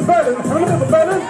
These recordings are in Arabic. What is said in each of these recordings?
بالن حمد بالن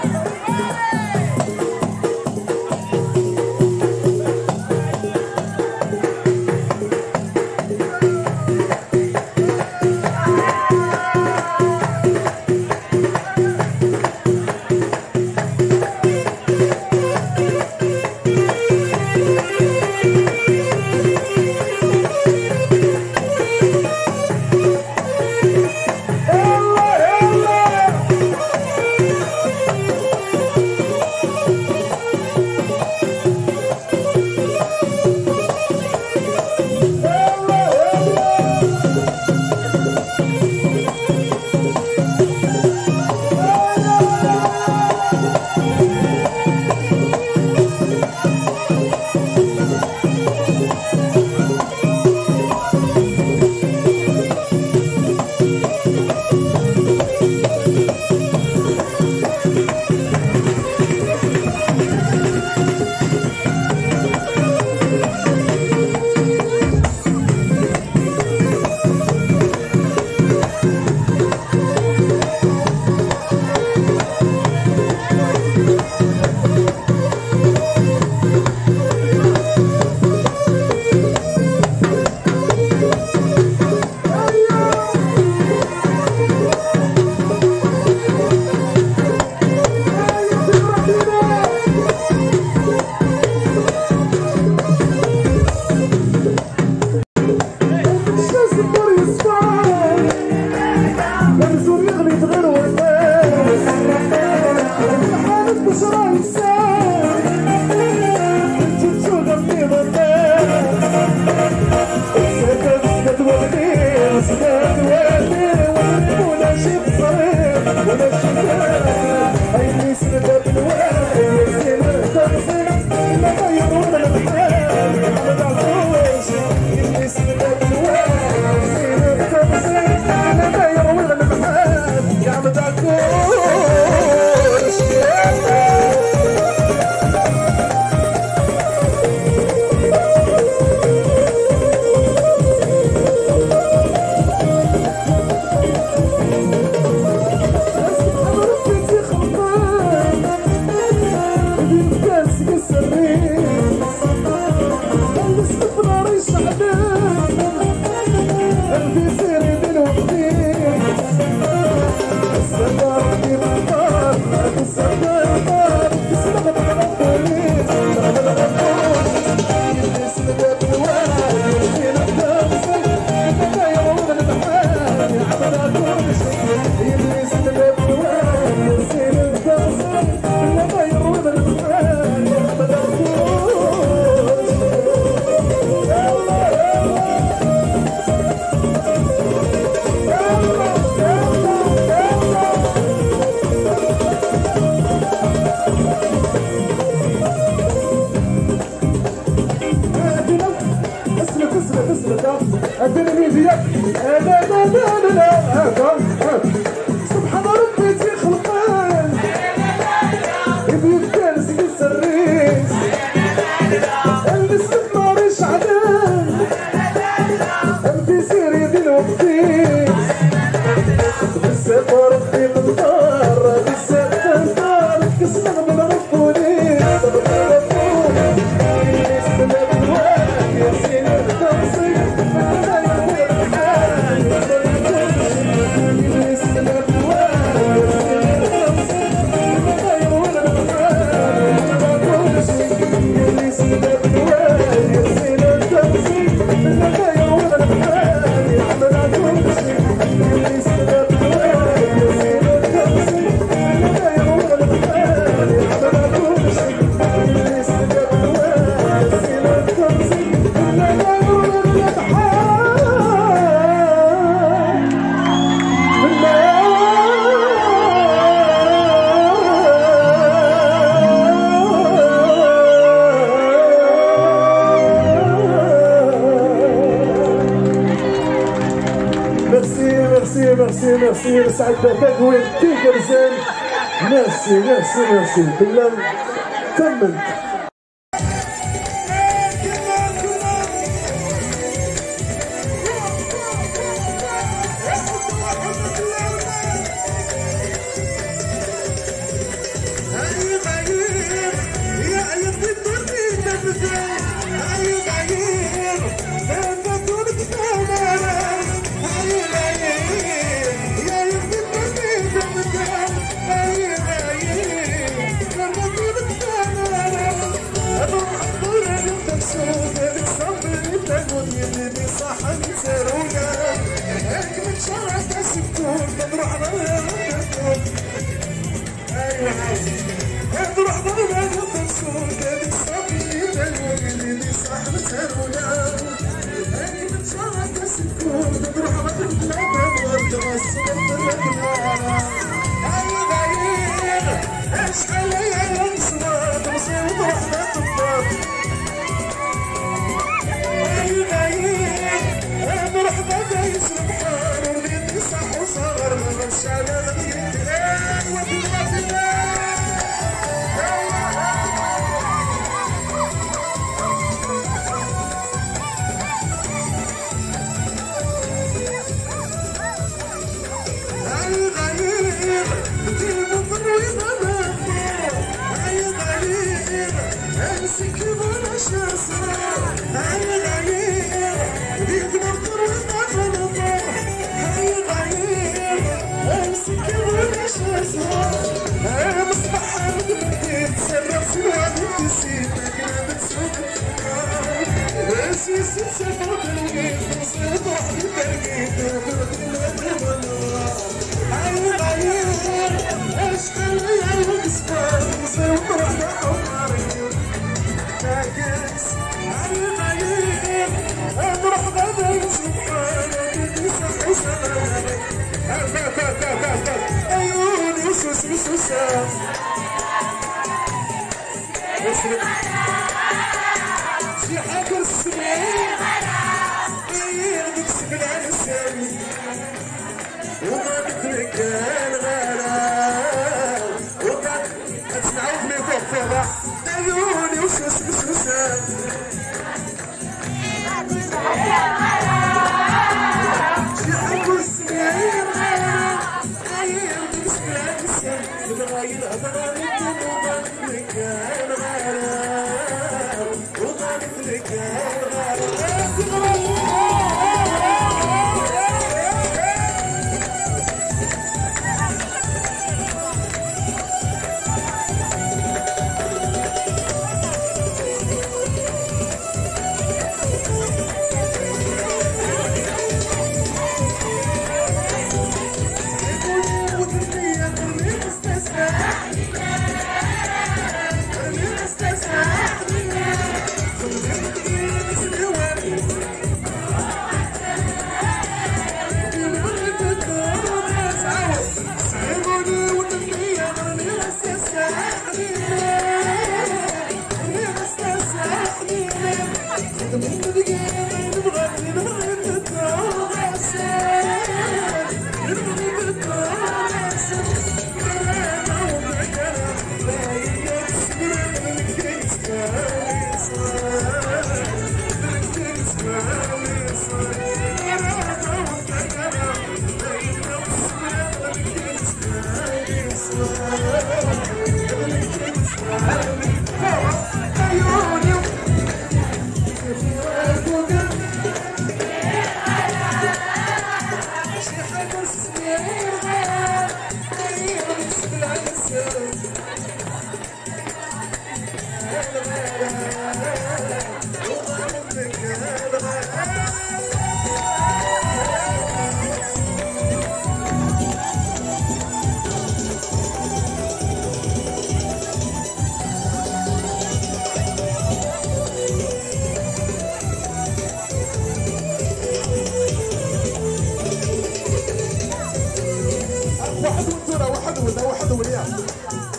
سبحان ربي تخلقان يبقى نسقي السريس البس مارش عدان انتي سيري دي الوقتيس بالسفر في النار بالسفر النار كسنا من ربونيس ميرسي سعد تكوين تيكر زين ميرسي بالله كمل نروح ضربة الخمسون هذيك صافية اللي صاحب ترونا هاني نتشارك السكون نروح غادي نلعب ونرجع الصوت هاي غاير اشحال يا نصوات نصوت وحدة طباط هاي غاير نروح غدا يسرب حار وليدي صح وصغر ما غنش على غديتي ودي الغافلة امسك وانا شاسع هاي غير بيك نطر ونطر هاي غير امسك وانا شاسع مصباح مدمتي تصرف في الوعد نسيت كلمة صوتك سيسي تسافر بالغيث نصيب وحدي ترقيت هاي غير اشتغل يا القصبان نصيب وحدي حماري نروح غدا سبحان اللي صح وسلام عيوني سوسام شي حاجة السماء نكسب العسل وما نترك الغلام وقعد تسمعوا في فوق عيوني وسوسام شي حاجة السماء نكسب العسل نبغى يلعب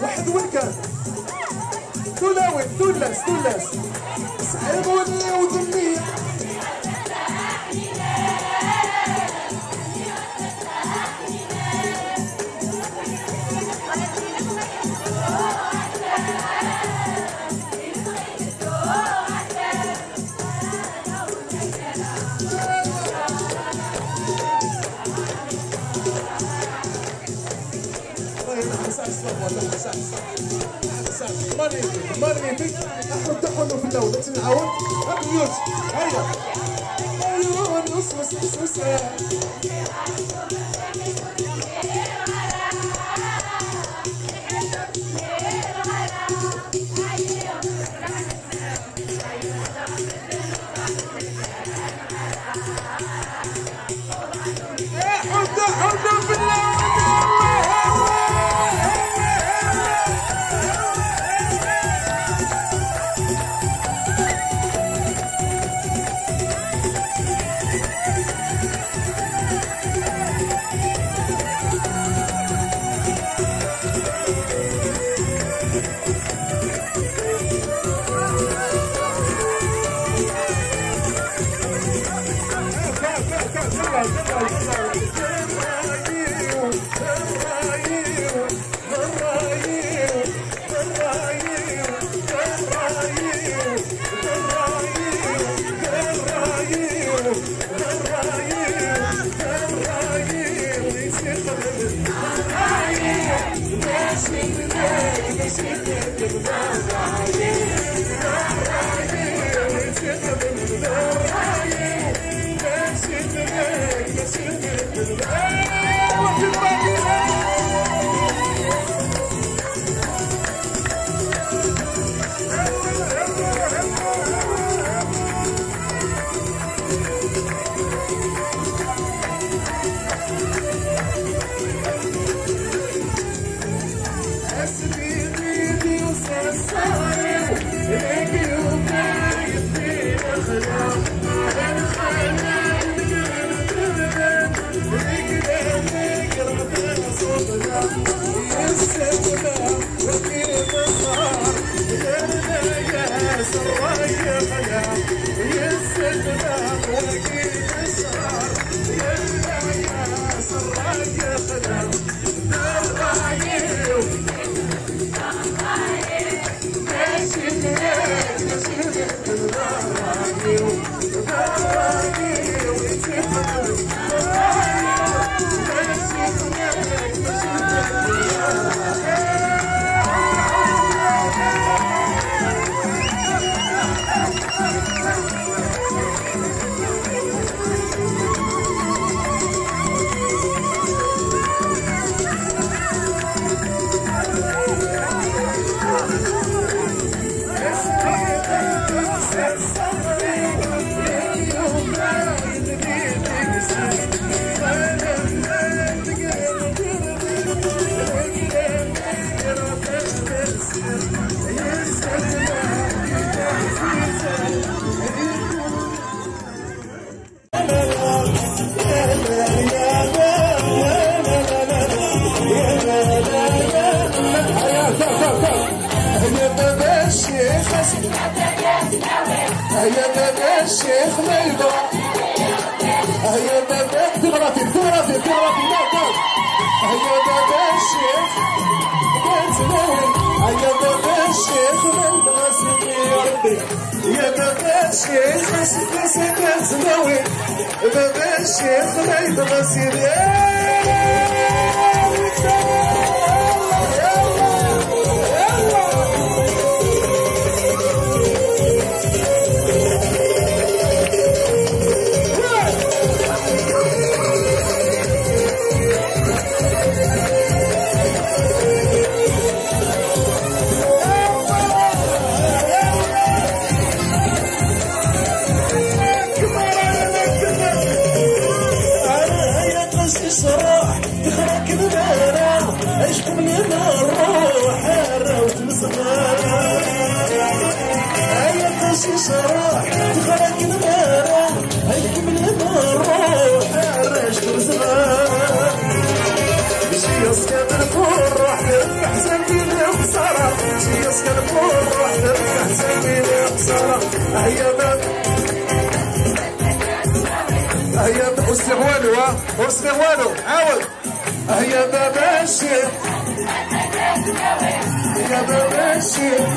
واحد وين كان تولاوي تولاس صحيبوني وذني مريتك احمد تحولوا في الاول تنعاود ابيوت هيا ايوه نص حد في الاول هيا بابا الشيخ ميدو هيا بابا تغرفي هيا بابا الشيخ كتناوي هيا بابا الشيخ ميدو غاسمي يا ربي يا بابا الشيخ غاسمي كتناوي بابا الشيخ ميدو غاسمي صراح تخرك المانا عشكم لنا الروح حارة وتمسخنا هيا قاسي صراح تخرك المانا عشكم لنا الروح حارة وتمسخنا شي يسكن الفرح تربح سنبيل خسارة شي يسكن الفرح تربح سنبيل خسارة هيا باب هيا وسمع والو وسمع والو عاود هيا بابا الشيخ يا بابا الشيخ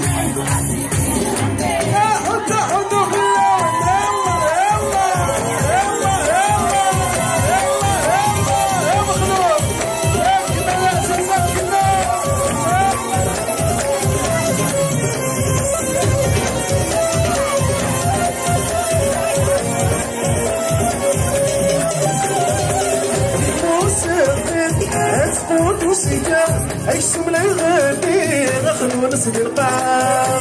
حطوا وسيجا ايسم الغالي غخل ونسد القاع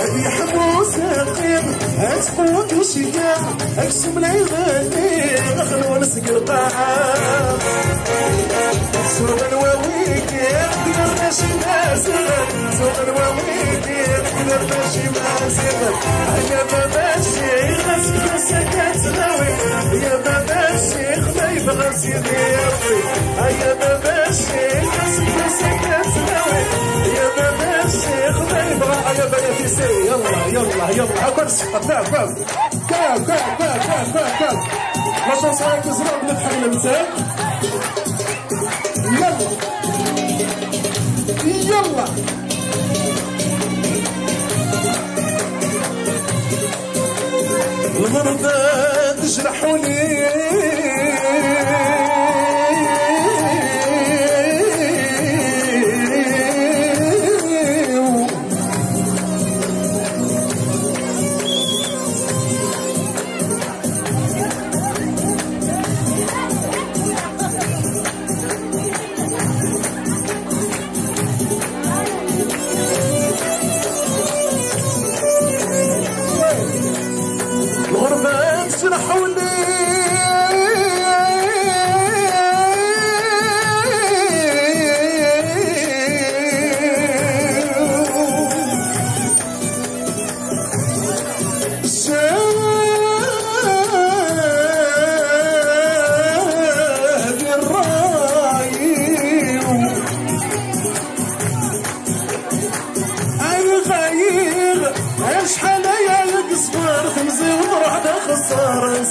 هدي حموس قيم اسقوط وسيجا ايسم الغالي غخل ونسد القاع سوق الواويك يقدر ماشي ماسغ سوق الواويك يقدر ماشي ماسغ يا بابا الشيخ اسكت سكت ناوي يا بابا الشيخ ما يبغى سيدي يا ربي يا بابا الشيخ اسكت سكت ميرسي. يلا يلا يلا هاكا نسقط. كاع كاع كاع كاع كاع كاع كاع كاع لا شونس راك زراب نفتح المساك. يلا يلا المرضى تجرحوني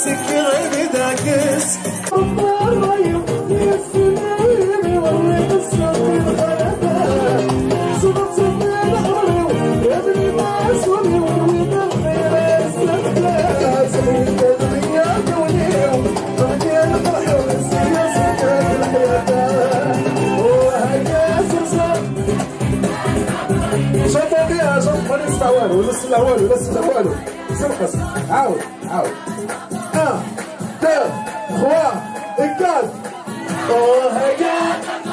سكي غير داكس شوفوا بيها شوف ما نسمع والو لا نسمع والو لا نسمع والو سرقص عاود عاود 1 2 3 4 Oh regarde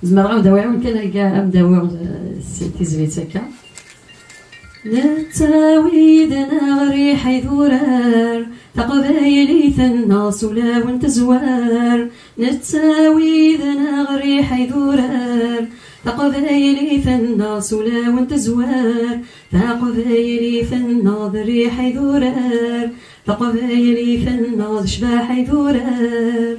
زعما غنبداو يمكن كاع نبداو تيزفيت هكا نتاويدنا غري حيث رار تقبايلي ثناص ولا وانت زوار نتاويدنا غري حيث رار تقبايلي ثناص ولا وانت زوار تقبايلي ثناض ريح حيث رار تقبايلي ثناض شباح حيث رار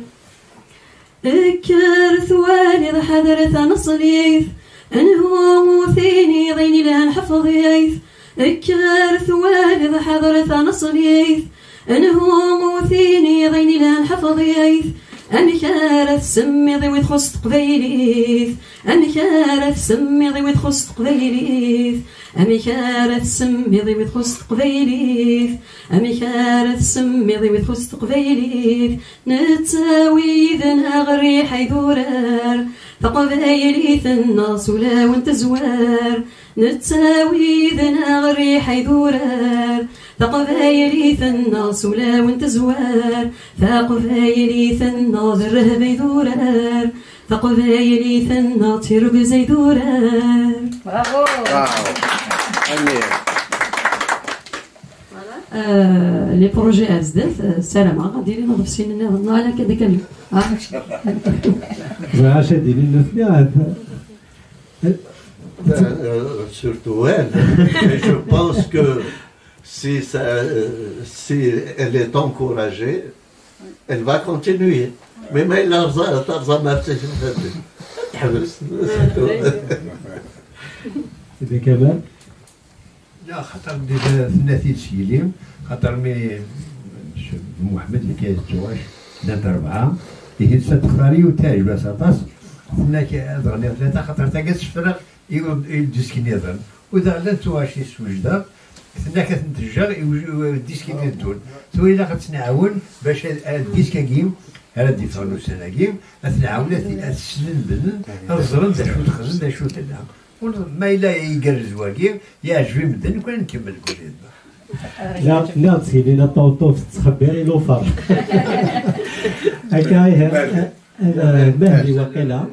اكر ثوالي حذرت نصليف انهو ثيني ضيني لها نحفظ يايث اكرث والد حضرت نصليث انهو ثيني ضيني لها نحفظ يايث أنكارث سمي ضوي تخص تقبيليث أنكارث سمي ضوي تخص تقبيليث أنكارث سمي ضوي تخص تقبيليث أنكارث سمي ضوي تخص تقبيليث نتساوي ذنها غري حيدورار فقبايليث الناس ولا وانت زوار نتساوي ذنها غري حيدورار فقبايلي الناس ولا وانت زوار فقبايلي الناس الرهب يدورار فقبايلي الناس ترب زي دورار. برافو. لي بروجي ازداد سلامة غادي لي نضرب سيننا ظننا على كذا كلمة. عاش ديري لنا surtout elle. Et je pense que si elle est encouragée, elle va continuer. Mais elle a إذا كمان لا خاطر ديما ثلاثي تسيليم خاطر مي محمد اللي كيتزواج دات 4 هي ستختاري وتاج باش اطاس هناك هضرني 3 خاطر تا كتفرغ الديسكين يضرب واذا لا تواشي سوجدا هناك كتنتجر الديسكين يدون ثم الا كتنعاون باش الديسكا كيم هذا ديفرنوس انا كيم تنعاون تسنن بنن الزرن دا شو تخزن دا شو تلعب ما إلا يقرز واقيم يعجبني مدن وكان نكمل كل لا لا تسيلي لا طوطو تخبري لو فار هكا هذا باهي وقيلا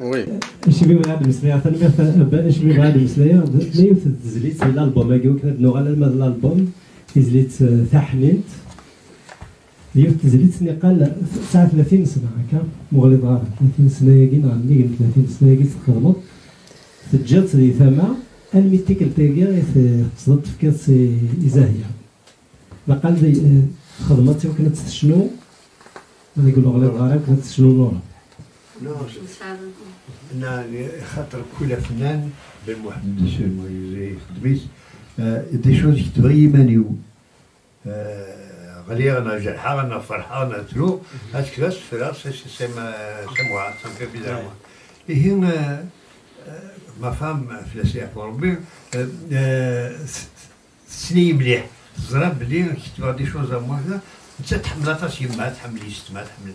شبي بغاد المسلايه ثاني شبي بغاد المسلايه لا تزليت الالبوم هاكي وكانت نوغ على الالبوم تزليت ثحنيت ديال تزليت نقال 39 سنه هكا مغلط غار 30 سنه ياكي عندي 30 سنه ياكي تخدمت تجات دي ثما الميتيك التاكيا تصدت في كاس إزاهية لقال دي خدمتي وكانت تشنو أنا يقولوا غلط غارب كانت تشنو نورا أنا خاطر كل فنان بن محمد زي خدميس دي شوز تبغي مانيو غالي أنا جرحان أنا فرحان أنا تلو هاتكلاس فراس سموها سمكا بيزارما هي ما فهم فلاسي ربي سني مليح تزرب بلي كتبغى دي شوز موحده انت تحمل طاس يما تحمل يستما تحمل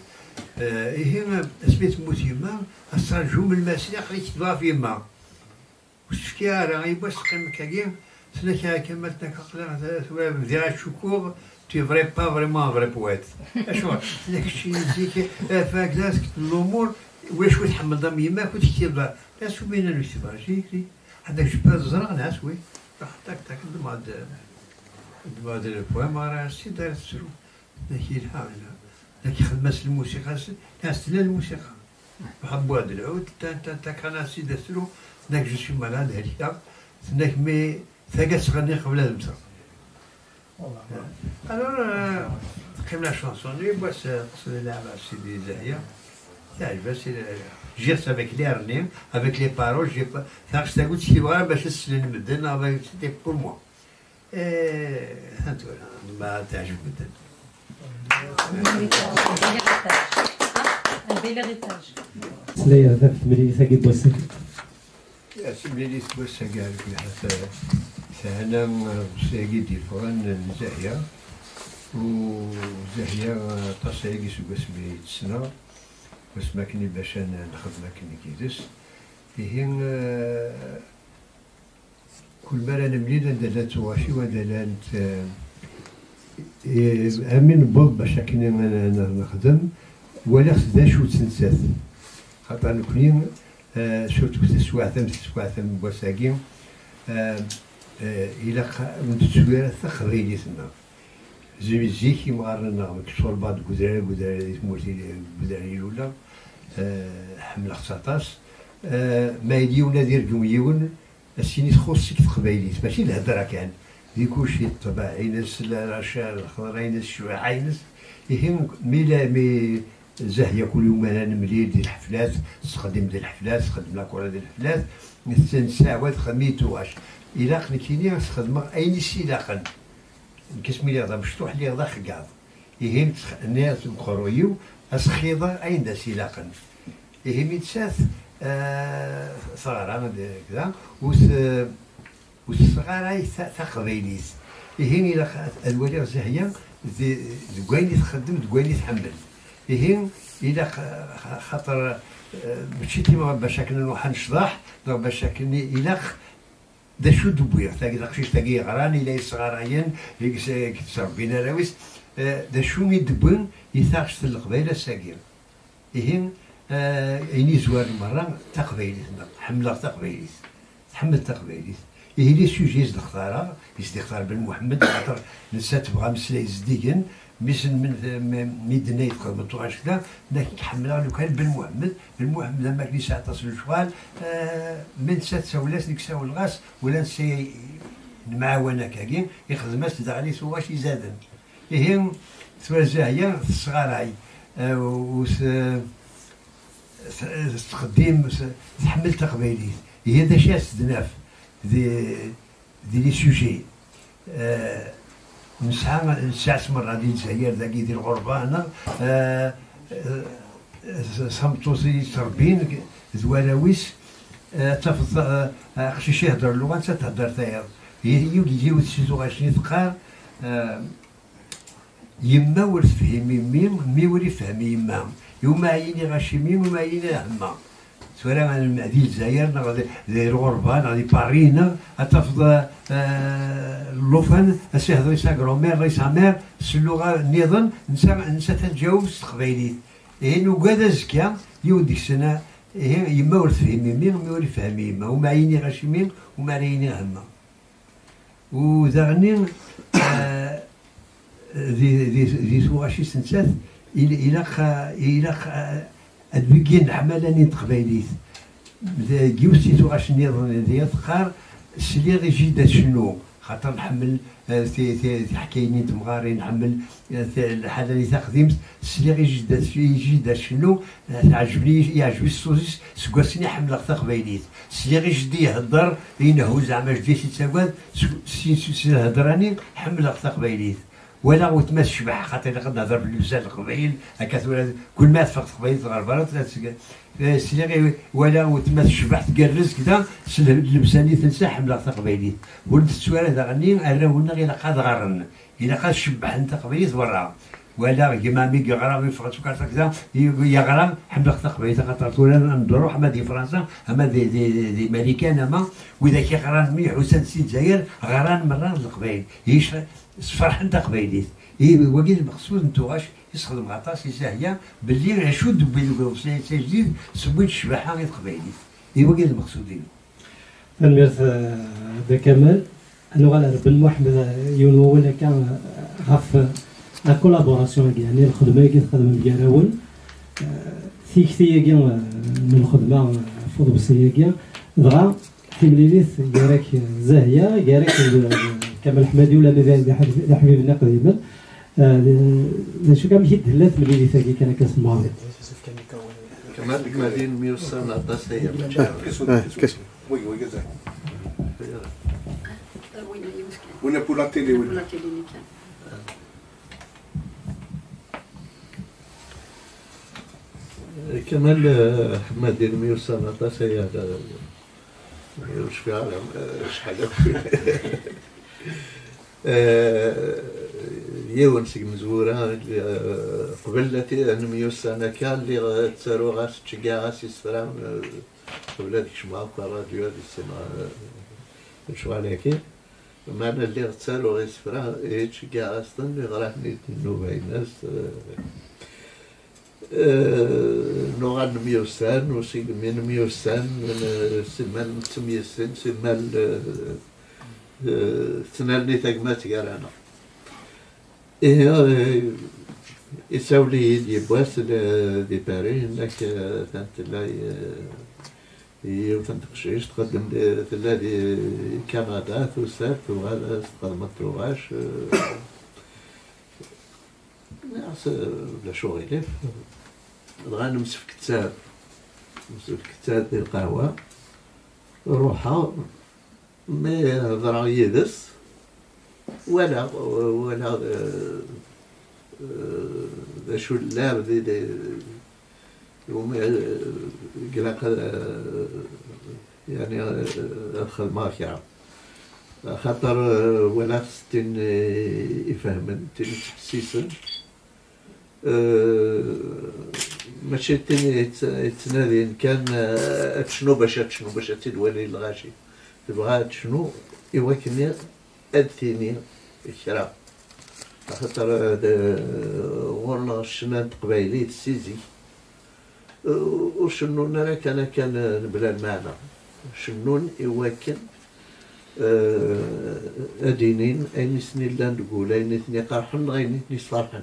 هي اسميت موت يما اصلا جوم الماسيه خلي كتبغى في يما واش كيارا يبغى تقيم كاكيم سنا كملتنا كقلا مدير شكور تي فري با فريمون فري بويت اشوا داك الشيء زيك فهكذا الامور واش تحمل ضم يما كنت كتب ناس بين الوسبا جيكري هذاك جبال الزرق ناس وي راح تاك تاك دماد البوام راه سي دار تسرو داكي الحاجه داكي خدمه الموسيقى ناس تلا الموسيقى وحبوا هذا العود تا كان سي دار تسرو داك جو سي مالاد هذيك داك مي ثاقات تغني قبل المسا الور قيمنا شانسوني باش قصدي نلعب على سيدي زاهيه تعجبها سي جيت avec les harnais, avec les paroles, j'ai pas. Ça, je t'avoue, si voilà, ben je suis le medin, c'était pour moi. Et voilà, bah t'as joué peut-être. Un bel héritage. سلايا ذاك تمري ثاقي بوسك يا سميلي بوسك قال لك ثانا ساقي دي فران زاهيه وزاهيه تصايقي سوق اسمي تسنا بس ما كني باش نخدم ما كني كيدس هي كل مرة نملينا ندلا تواشي ودلا امين بوض باش كني نخدم ولا خدا شو تنسات خاطر نكوني شوت تسواثم بوساكيم الى متسويره تخريجي ثما زيكي مغارنا كشور بعض قدرة مورتي قدرة ولا حمل خصاطاس ما يديونا دير جميون السيني تخصك تقبايليت ماشي الهدرة كان ديكوشي الطباعي ناس الرشا الخضراء ناس الشواعي ناس يهم ميلا مي زاهيه كل يوم انا نملي ديال الحفلات، تخدم ديال الحفلات، تخدم لاكولا ديال الحفلات، نساعد خدميتو واش الى خنيتيني نخدم اين شي لاقن كاسمي لي غدا مفتوح لي غدا خقاض يهم الناس مقرويو اسخيضه اين دا سي لاقن يهم يتساث صغار كذا والصغار تقبيليس يهم الى الولي زاهيه دكويني تخدم دكويني تحمل يهم الى خاطر ماشي كيما باش نروح نشطح باش الى دا شو دبوير تاقي داكشي تاقي غراني لا يصغر عين كتربينا راويس دا شو مي دبون يثاقش القبيله ساقير يهم عيني زوار مرة تقبيليس حملة تقبيليس تحمل تقبيليس إيه لي سوجيز نختارها يختار بن محمد خاطر نسا تبغى مسلاي زديقن مش من ميدنا يدخل من طواش كذا لكن حملها لو كان بن محمد لما كني ساعة تصل الشغال من سات سولاس ديك ساو الغاس ولا نسي المعاونة كاكين يخدم تدعى عليه سواش يزادن إيه توزع هي الصغار هاي تقديم تحمل تقبيلي هي دا شي استدناف دي لي سوجي نسعى مرة ديال الجزائر داكي ديال الغربة هنا صمتوسي تربين زوالاويس تفض خشيش يهدر اللغة انت تهدر تاير يجيو تشيزو غاشني تقار يما ورث فهمي مي وري فهمي يما يوما عيني غاشي ميم وما عيني هما سواء عن ديال الجزائر نغادي الغربة نغادي بارينا تفض اللوفان اسي هضري سا كرومير ري سا مير اللغة نظن نسا تنجاوب التقبيليت نو كادا زكا يوديك السنة يما ورث فهمي ميم مي وري فهمي يما وما عيني غاشي ميم وما عيني هما وذاغني ذي سوغاشي سنسات إلى البيكين حملاني تقبيليت جيوسي سوغاش نظن ديال تقار سلي غي جيدا شنو خاطر نحمل في حكايني تمغاري نحمل الحاله اللي تقديمت سلي غي جيدا شنو يعجبني الصوصيس سكواسني حمل تقبيليت سلي غي جدي يهضر ينهو زعما جدي سي تساكواد سي هضراني حمل تقبيليت ولا وتماس شبح خاطر قد نهضر باللسان القبيل هكا كل ما تفرق قبيل تغربرات سلي ولا وتماس شبح تقرز كذا اللبساني تنسى حمله تقبيليت ولد السؤال هذا غني راهونا غير قاد غرن الى قاد شبح انت قبيليت برا ولا كيما مي يغرا يفرق كذا يغرا حمله تقبيليت خاطر ولا نروح ما دي فرنسا اما دي امريكان اما واذا كيغران مي حسن سي الجزائر غران مرات القبيل يش فرحان تقبيليت وكيل المقصود نتوغاش يستخدم غطاس يساهيا باللي عشود بين جديد سميت الشباحه غير تقبيليت وكيل المقصود ديالو الميرث دا كمال انا غالا بن محمد يونو ولا كان غاف لا كولابوراسيون يعني الخدمه كي تخدم بكراون ثيكتي كاع من الخدمه فوضبسيه كاع دغا تيمليليت كاراك زاهيه كاراك كمال حمادي ولا مازال حبيبنا قديما شو كان يد هلات من اللي ثاني كان كاس الماضي كمال مدين 100 سنه عطاس هي وي كذا وين بولا تيلي وين كمال حمادي 100 سنه عطاس هي مش فيها شحال يوم سيك مزورة قبلتي أنا 100 سنة كان اللي تسارو غاس تشجع غاس يسفرام ولادك شمعوا كراديو هذه السنة شو عليك ما أنا اللي تسارو غاس يسفرام تشجع غاس اللي غرحني تنو الناس نوعا 100 سنة وسيك من 100 سنة من سمال 900 سنة سمال تنالني تقمات قالنا يساولي يدي بواس دي باري انك ثانت لا يوثن تقشيش تقدم ثلا دي كندا ثوسات وهذا تقدم تروغاش ناس لا شغل غنمس في كتاب ديال القهوة روحها ما يهضر يدس ولا شو اللعب دي وما قلق يعني الخدمة كاع خاطر ولا ستين يفهمن تحسيسن ماشي تنادي كان تشنو باش تدولي الغاشي تبغى تشنو إوا كني أدثيني كرا خاطر ورنا الشنان قبايلي السيزي وشنون أنا كان بلا المعنى شنون إوا كان أدينين أين سنين لا نقول أين ثني قرحن غين ثني صارحن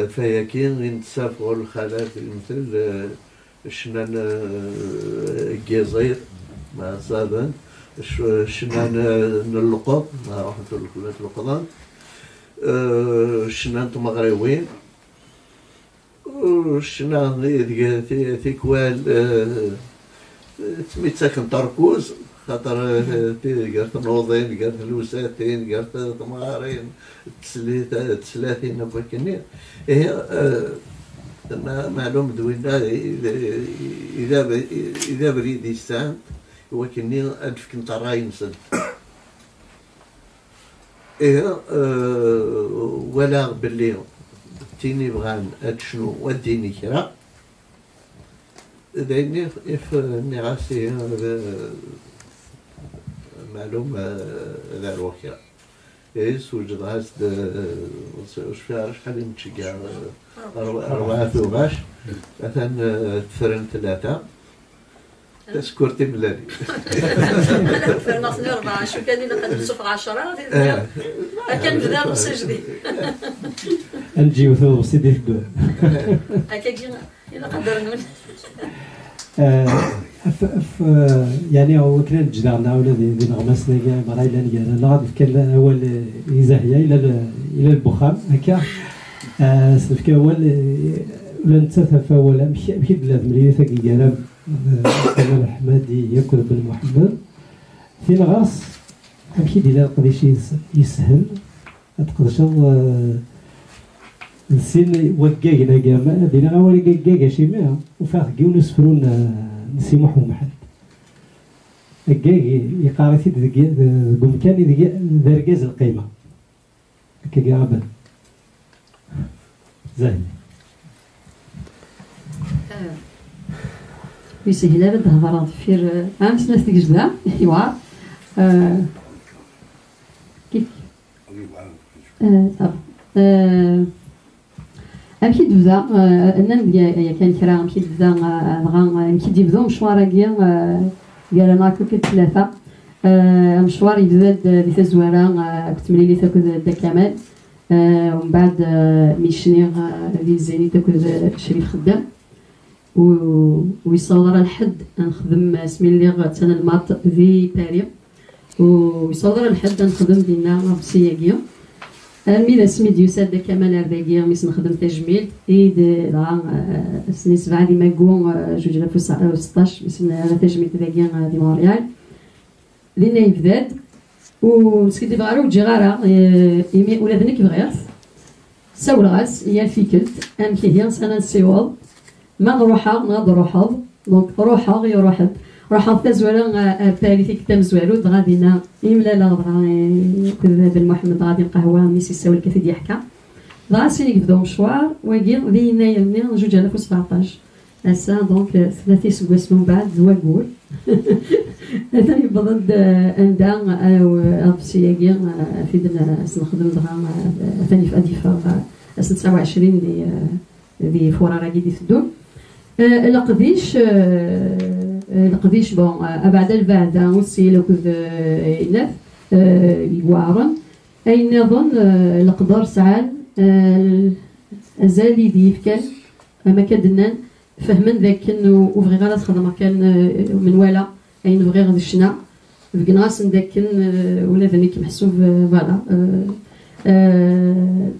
فياكين غين تسافروا الخالات مثل شنان الجزائر مع صابن شنان اللقط مع واحد الكلات اللقطان شنان المغربيين وشنان ثيكوال تميت ساكن تركوز خاطر قالت نوضين قالت لوساتين قالت طمارين تسلاثين وكني هي معلوم دوينا اذا بريد يستعمل وكني ادفك انت راين سد ايه ولا باللي تيني بغان شنو وديني كرا دايني في راسي معلوم ذا الوكرا إيش وجد هاس وش فيها شحال يمشي 4 ثوباش مثلا تفرن 3 تسكرتي بلادي فرنا 4 شو كان إذا قد نشوف 10 كان بدا نص جديد نجيو ثوب سيدي في الدور هكا إلا قدرنا يعني هو كان جدارنا ولا دي نغمسنا كاع مراي لا نقال نغادي كان اول يزاهيه الى البخام هكا سلف اول ولا نتسافى ولا مشي بلاد مليوثه كي قال الحمادي ياكل بن محمد في الغاص مشي ديال القضيش يسهل تقدرش نسين وكاكنا كاع دينا غاوري كاكا شي ما وفاق كيو نسفرون نسي محمد هكاك يقارثي قوم كان ذرقاز القيمه هكا كاع غابن زاهي يسهل هذا الهضره فير سناس تجدا حوار كيف أمشي دبدا أنا كان كرا أمشي دبدا نغا أمشي ديبدو مشوار كيا قال أنا كنت 3 مشوار يبدا دي تزوارا كنت ملي تاكل دا كمال ومن بعد ميشني ديال زيني تاكل شريف خدام ويصور الحد نخدم سميلي غتانا الماط في باري ويصور الحد نخدم دينا بسياكيا الميلا سميت يساد كمال أرداكيا ميس نخدم تجميل إيد سني 7 ديما كون 2016 ميس تجميل داكيا دي مونريال لينا يبداد ونسكت بغارو وتجي غارة يمي ولادنا كي بغيت ساول غاس هي فيكلت أم كي هي سنة سيوال ما نروحها دونك روحها غير روحها تزوالة باري فيك تم زوالو غادينا يملا لا غدا بن محمد غادي القهوة ميس يساول كثير يحكى غاسي يبداو مشوار وكي لينا يلمي 2017 هسا دونك 3 سوايع من بعد زواكول ثاني بضد اندا او ابسياكي في نخدم دغا ثاني في اديفا 29 دي فورا راكي دي تدور القديش بون بعد البعد وسي لو كذ ينف يوارن اي نظن القدر سعال زالي ديف كان ما كدنان فهمن ذاك انه وفغي غادا تخدم كان من ولا اي نبغي غادي الشنا بقناص ذاك ولا ذني كمحسوب فوالا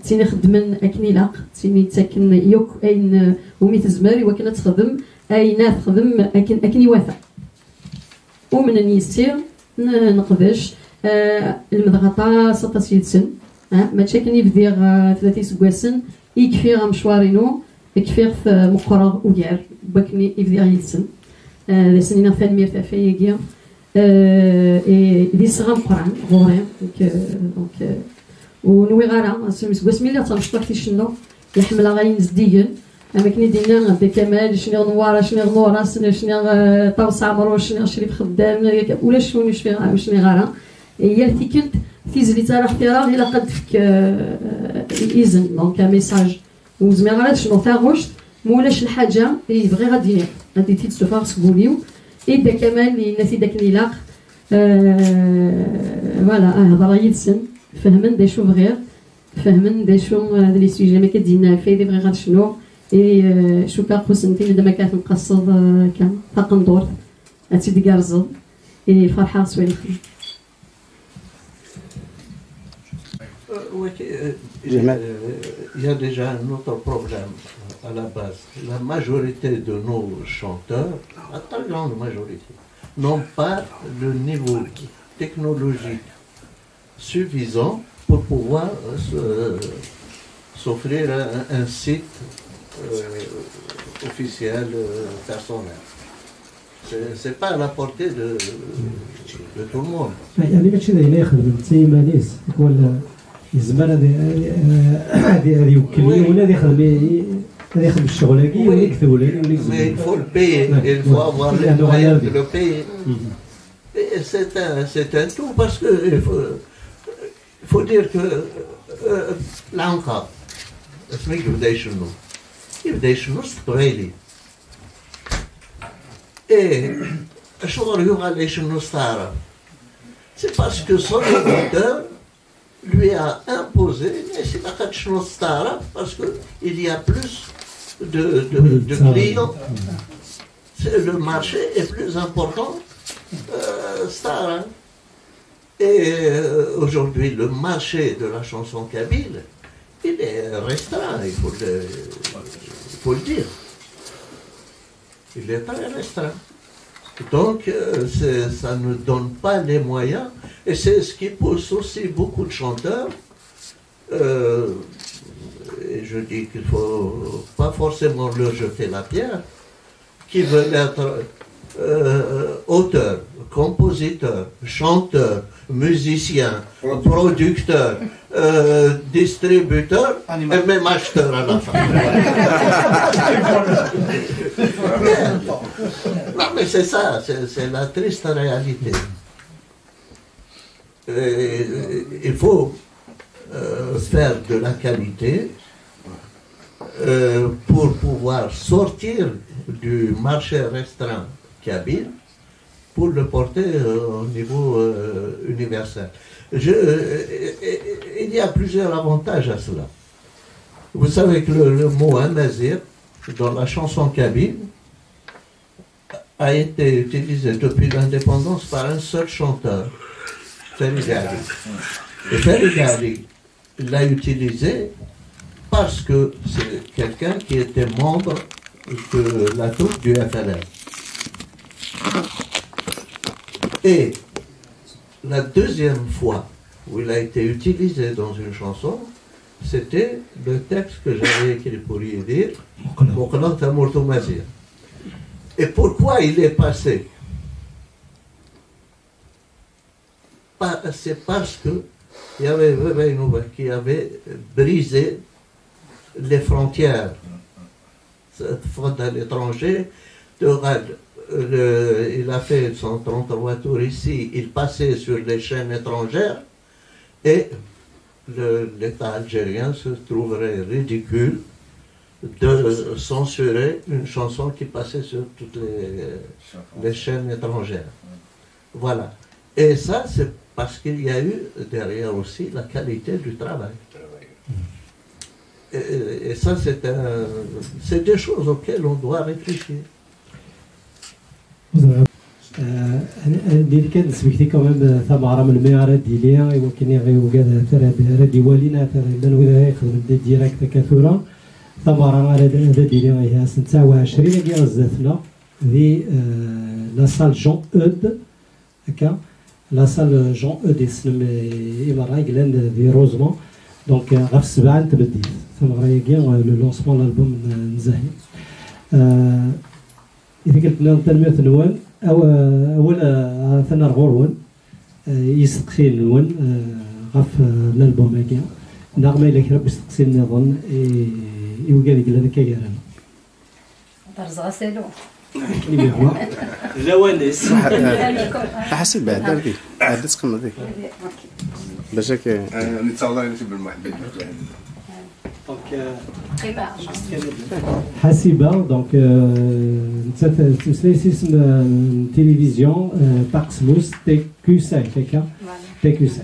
تيني خدمن اكني لاق تيني تاكن يوك اين ومي تزمر وكنا تخدم اين تخدم اكني واثق ومن نيسير نقدش المضغطه 16 سن ما تشاكني بدير 30 سكواسن يكفي مشوارينو يكفي في مقرر وديار بكني يفدير يلسن ذا سنين ثان مير تافيكيا دي صغام قران غوري دونك ونوي غارا سكواس ميلا تنشطك تيشنو يحمل غاين زديين اما كني دينا عبد الكمال شنو نوار شنو نورا شنو طوس عمرو شنو شريف خدام ولا شنو شنو غارا هي تيكنت تيزلي ترى احترام الى قد فيك اذن دونك ميساج وزمير غير شنو تاغوش مولاش الحاجه اللي يبغي غادي تيتسوفار سكوليو إذا كمان الناس داك النلاق فوالا هضره يدسن فهمن دا شو بغير فهمن دا شو هاد لي سوجي ما كدينا فايدة بغي غير شنو شو كاقو سنتين ما كانت نقصد كان تقندور هاتي ديكارزل فرحه سوالي خدمه Il y a déjà un autre problème à la base. La majorité de nos chanteurs, la très grande majorité, n'ont pas le niveau technologique suffisant pour pouvoir s'offrir un site officiel personnel. C'est pas à la portée de tout le monde. يعني ماشي هنا يخدم تيما نيس ولا يزمر هذه يوكلني ولا يخدم الشغل كي ولا يكتبوا لي ولا يكتبوا. Mais il faut le payer, il faut avoir les moyens de le payer. Et c'est un tout parce que il faut dire que l'anka اسمه يبدا يشنو استقبالي. Et الشغل يوغال يشنو ستارة. C'est parce que son éditeur lui a imposé, mais c'est pas Stara, parce qu'il y a plus de clients. Le marché est plus important, Stara. Et aujourd'hui, le marché de la chanson kabyle, il est restreint, il faut le dire. Il est très restreint. Donc, ça ne donne pas les moyens, et c'est ce qui pousse aussi beaucoup de chanteurs. Et je dis qu'il ne faut pas forcément leur jeter la pierre, qui veulent être auteurs, compositeurs, chanteurs, musiciens, producteurs, distributeurs, et même acheteurs à la fin. Non, mais c'est ça, c'est la triste réalité. Il faut faire de la qualité pour pouvoir sortir du marché restreint kabyle pour le porter au niveau universel. Il y a plusieurs avantages à cela. Vous savez que le mot amazir dans la chanson kabyle a été utilisé depuis l'indépendance par un seul chanteur, Farid Ali. Et Farid Ali l'a utilisé parce que c'est quelqu'un qui était membre de la troupe du FLN. Et la deuxième fois où il a été utilisé dans une chanson, c'était le texte que j'avais écrit pour y dire, Mokhlant Amourtou Mazir. Et pourquoi il est passé? C'est parce que il y avait qui avait brisé les frontières. Cette faute à l'étranger, il a fait son 33 tours ici, il passait sur les chaînes étrangères et l'État algérien se trouverait ridicule de censurer une chanson qui passait sur toutes les chaînes étrangères. Voilà. Et ça, c'est parce qu'il y a eu derrière aussi la qualité du travail. Et ça, c'est des choses auxquelles on doit réfléchir. ديال كان سبيكتي كمان ثمرة من المعرض ديالي ولكن غير وكذا ترى ديوالينا ترى لأنه إذا يخدم ديريكت كثورة ثمرة هذا ديالي هي 29 كي غزاتنا في لا سال جون أود هكا لا سال جون أود اسم إمارة إنجلاند في روزمون دونك غف 7 تبديت ثمرة يجي لو لونسمون الألبوم نزاهي إذا قلت لنا تنمية نوان أول ثنا الغرون يستقسي النوان غف الألبوم هكا نغمة إلا كرب يستقسي النظن يوقع لك هذا كيران ترزغ سالو لا ونس حسيت بعد هذه عاد تقمر ذيك باش هكا نتصور نسيب المحبين حاسبة دونك تسلي اسم تلفزيون باكسموس تي كيو 5 هكا تي كيو 5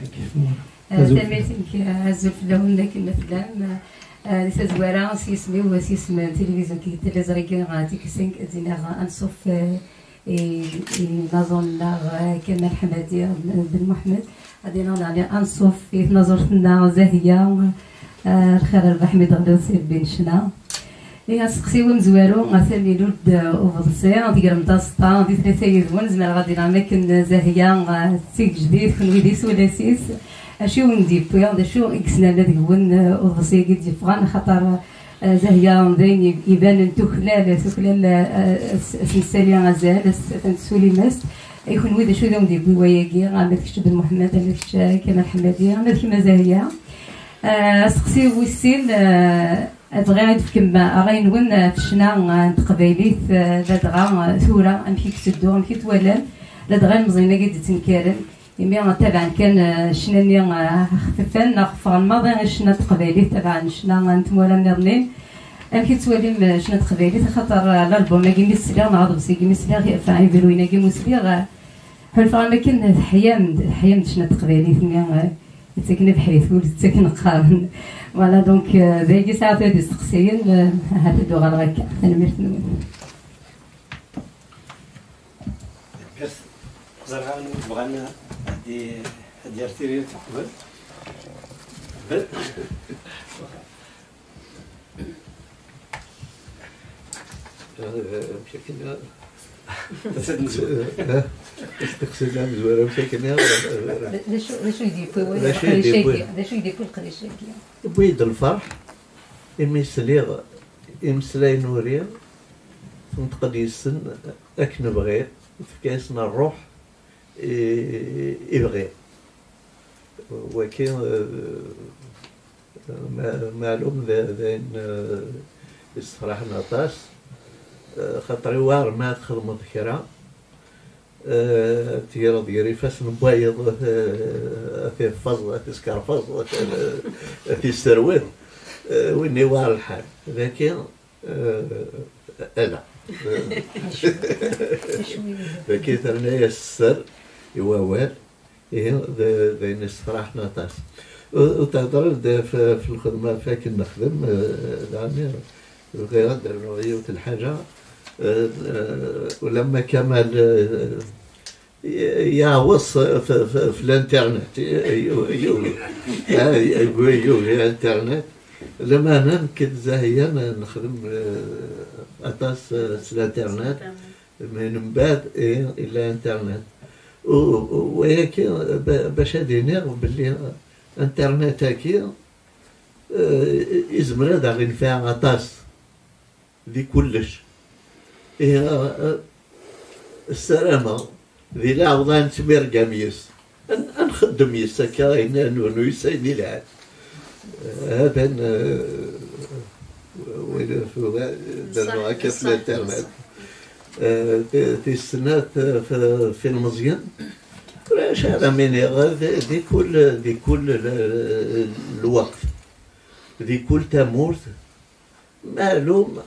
تماتيك عزو فلاهم ذاك الافلام اللي تزوارا سيسمي هو سيسم تلفزيون كي تلزريكي غاتي كسينك دينا انصف نظن كمال حمادي بن محمد غادي نعطي انصف في نظرتنا زاهيه الخير ربح حميد غلوسي بين شنا لي سقسيو مزوارو غاسالي لولد اوفنسي غادي يرم داسطا غادي ثلاثه يزون زعما غادي نعمل زاهيه سيك جديد كون ويديس ولا سيس اشي وندي بويا شو اكسنا هذاك ون اوفنسي كي فغان خاطر زاهيه داين يبان تخلال سنسالي غزال تنسولي ماس يكون ويدا شو داون دي بوياكي غادي تكتب محمد غادي كمال حمادي غادي كيما زاهيه سقسي ويسين بغي نفكم راي نون في الشنا تقبايليت لدغا ثوره امشي كتدو امشي توالان لدغا مزينه قد تنكرن يمي تبعا كان شناني خففان خفا الماضي غير شنا تقبايليت تبعا شنا نتمولا نرنين امشي تواليم شنا تقبايليت خاطر الالبوم كي مسليغ نعرض بسي كي مسليغ فاعي بيروينا كي مسليغ حلفا ما كان حيام شنا تقبايليت تسكن بحيث ولد تسكن قارن فوالا دونك باقي ساعات هادي السقسيين هاد الدوغ هكا انا مرت نون زرعان بغانا هادي ارتيريت قبل بشكل استقصينا مزوارة بشكل شو يدير القريشة بويد الفرح يمسلي نوريا نتقدي السن أكن بغير فكاسنا الروح يبغي وكان معلوم ذين استراحنا طاس خاطر وار ما تخدم ذكرى تيرا ديري فاس نبايض في فضل تسكر فضل في السروات ويني وار الحال لكن انا لكن ثرنايا السر يوال ذين استراحنا طاس وتقدر في الخدمة فاكن نخدم يعني غير الدرنوية الحاجة ولما كمال يعوص في الانترنت يقول الانترنت لما انا كنت زاهيا نخدم اطاس الانترنت من بعد الى انترنت وهيك باش هادي باللي انترنت هكي يزمر هذا غير فيها اطاس ذي كلش السلامة ذي العوضان تبير قميص نخدم يسكا نونو يسيني العاد هذا وين درنا هكا في الانترنت في السنة في المزيان شهر مني دي كل الوقت دي كل تمورت معلوم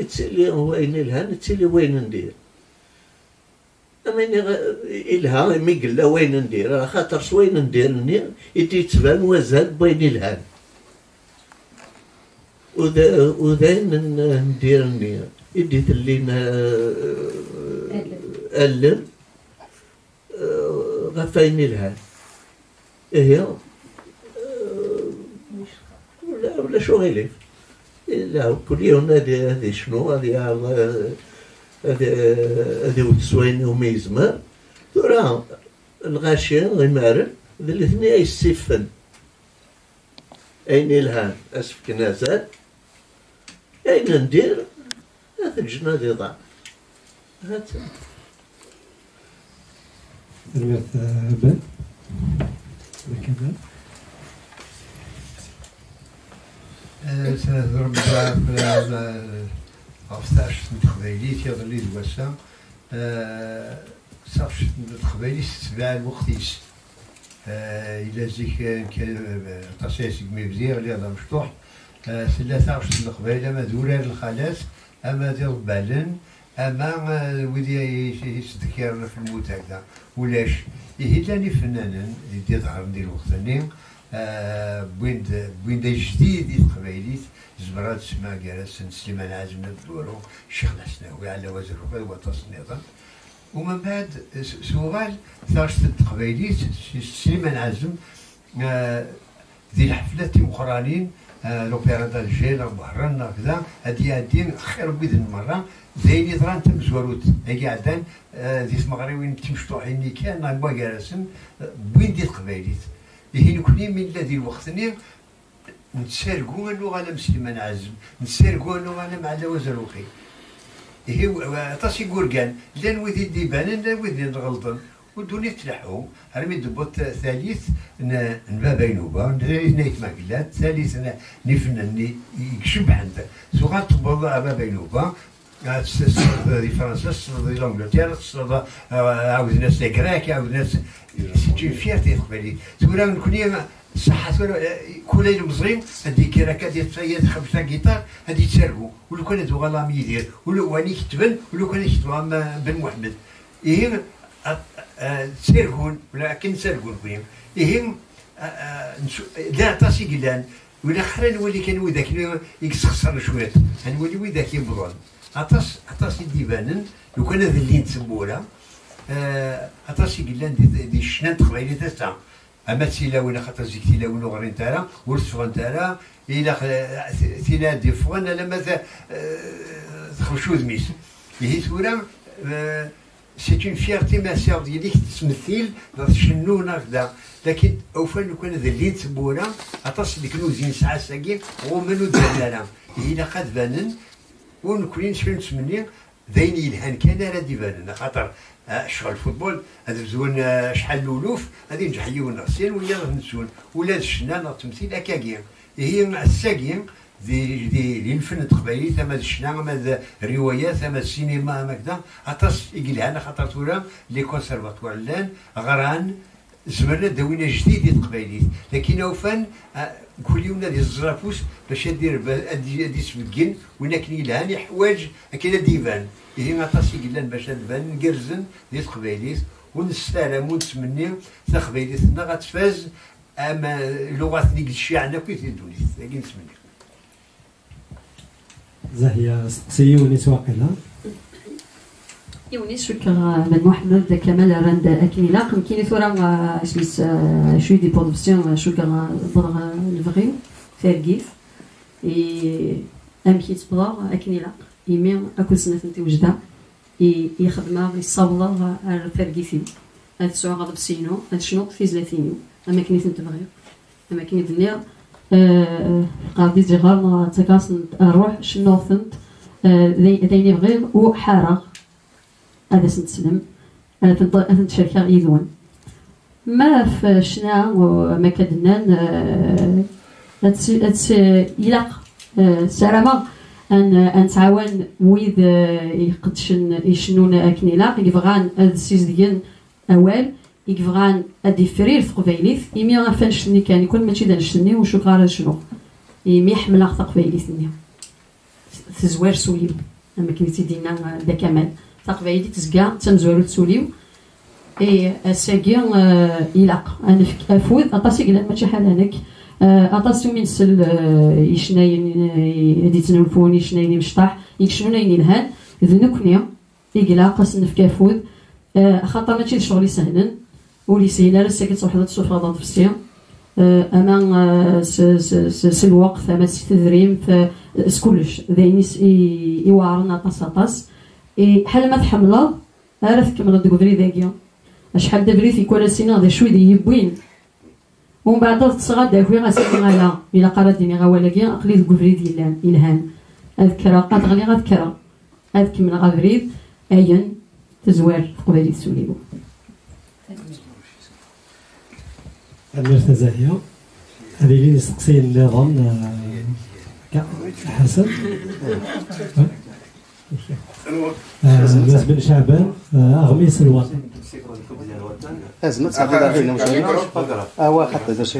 تسالي وين الهان تسالي وين ندير اماني الها مي قال وين ندير خاطر وين ندير يدي تبان وزاد بين الهان وذين ندير يديت لينا ألم غفايني لها هي ولا شو غيلي لا كل يوم هذه شنو هذه وتسوين وميزمر ترى الغاشية غيمارن ذي الاثنين يسفن أين الهان أسف كنازات أين ندير هذا الجنة دي ضاع هذا رميت بن كذا سنضرب عرفتاش تخبيليت يضلي دواسا صافش تخبيليت تبع الوقتيس إلا زيك كان تصيص مبزير اللي هذا مشطوح ثلاثة عشر القبيلة ما دورار الخلاص أما ديال بالن أما ودي يستذكرنا في الموت هكذا ولاش يهداني فنانا اللي يظهر ديال الوقتاني بوين دا جديد القبايليت زبرات سما جالس سليمان عازم ندورو الشيخ الحسناوي على وزير الوطن النظام ومن بعد سؤال ثاشت القبايليت سليمان عازم ذي الحفلات مقرانين لوبيرا دالجير بهرنا كذا هادي الدين خير بإذن مرة زيني ضران تم زواروت هاكي عدان ذي المغربيين تمشطوحين كان نبغى جالسين بوين دي القبايليت هي كلي من الذي الوقتني نتسارقوا انه على سليمان عازم نتسارقوا انه على على وزروقي هي طاسي قرقان لان وذي ديبان لا وذي نغلطن ودوني تلحوا رمي دبوت ثالث نبا بينوبا نيت ماكلات ثالث نفنني يكشب عنده سوغا تبوض ابا بينوبا دي فرنسا دي لانجلتير عاود ناس كراك عاود ناس سيتي فيرتي قبالي تقول نكوني صحة كل يوم صغير هذيك كراكا ديال الصياد خمسة جيتار هذه تسرقوا ولو كان هذو غلام يدير ولو واني يكتبن ولو كان يكتبوا بن محمد إيه تسرقون ولكن تسرقون فيهم إيه لا تاسي قلان ولا خرا نولي كان وذاك يخسر شوية نولي وذاك يبغون عطاس ديبانن لو كان هذا اللي نتسموها عطاس قلان دي الشنان تخبايلي تاع اما تيلاونا خاطر زيك تيلاونا غرين تاعها ورث تاعها الى تيلا دي فوان لما تخرجوا ذميس هي ثورة سي اون فيرتي ما سير ديالك تمثيل شنونا كذا لكن اوفن لو كان هذا اللي نتسموها عطاس ديك نوزين ساعه ساكين ومنو دارنا هي قد بانن ونكونين شنو نتمنى ذين يلهان كان راه ديباننا خاطر شغل الفوتبول هذا زون شحال الولوف هذه نجحيو نغسين ولا نسون ولا الشنا التمثيل هكاكيا هي الساكين دي الفن القبايلي ثم الشنا ثم الروايات ثم السينما هكذا عطاس يقلها انا خاطر تورا لي كونسيرفاتوار لان غران زمرنا داوينا جديد القبايلي لكن اوفن كل يوم ديال الزرافوس باش دير هادي سبكين وين كاين لهاني حوايج كاين ديفان هي عطاسي قلان باش نبان نقرزن ديال القبايليت ونستلم ونتمنى تا قبايليتنا غتفاز اما اللغات اللي الشيعنا كي تدوني لكن نتمنى زاهيه سيوني سواقنا يوني شكرا من محمد كمال راند اكيلا كاين ثورة سميت شوي دي برودكسيون شكرا ضرغ الفغيو فاركيف اي ام كي تبدا اكيلا يمي اكل سنه انت وجده يخدم يصور فاركيفي هاد السوق غاضب سينو هاد شنو في زلاتينو اما كاين تنتبغي اما كاين دنيا قاعد يجي غير تكاس نروح شنو ثنت ذيني بغير وحارق هذا سنتسلم هذا شركة يذون ما في شنا وما كدنان يلاق سلامة أن تعاون ويد يقدشن يشنون أكنيلاق يبغان هاد السيز ديال أول يبغان هادي فرير في قبايليت يمي غافا نشني كان يكون ماشي دا نشني وشو غار شنو يمي حمل خطا قبايليتني تزوار سوليو أما كنتي دينا دا كمال تقبايلي تزكا تمزوارو تسوليو اي الساكي يلاق انا افوذ اطاسي قلنا ماشي حال هناك اطاسيو من سل يشناين هادي تنولفون يشناين مشطاح يكشفون اين الهان ذنكنيا يقلا قاس نفكافود خاطر ماشي شغلي سهلا ولي سهيله راه ساكت وحده السفره في السيا اما الوقت اما التدريم فكلش داينيس يوارنا طاس حال ما تحملض راه تكمل دوك بريد داكيا شحال دا بريد يكون سينا دا شوي دي يبوين ومن بعد تصغى داكوي غاسيني غالا الا قراتيني غاولاكيا اقلي دوك بريد يلهان اذكر قاد غني غتكرا كمل غابريد اين تزوار قبالي تسوليبو أميرة زاهية هذه اللي نسقسي النظام حسن ناس بن شعبان أغميس الوطن لازم تصافي داخلنا مش هو حتى دا شي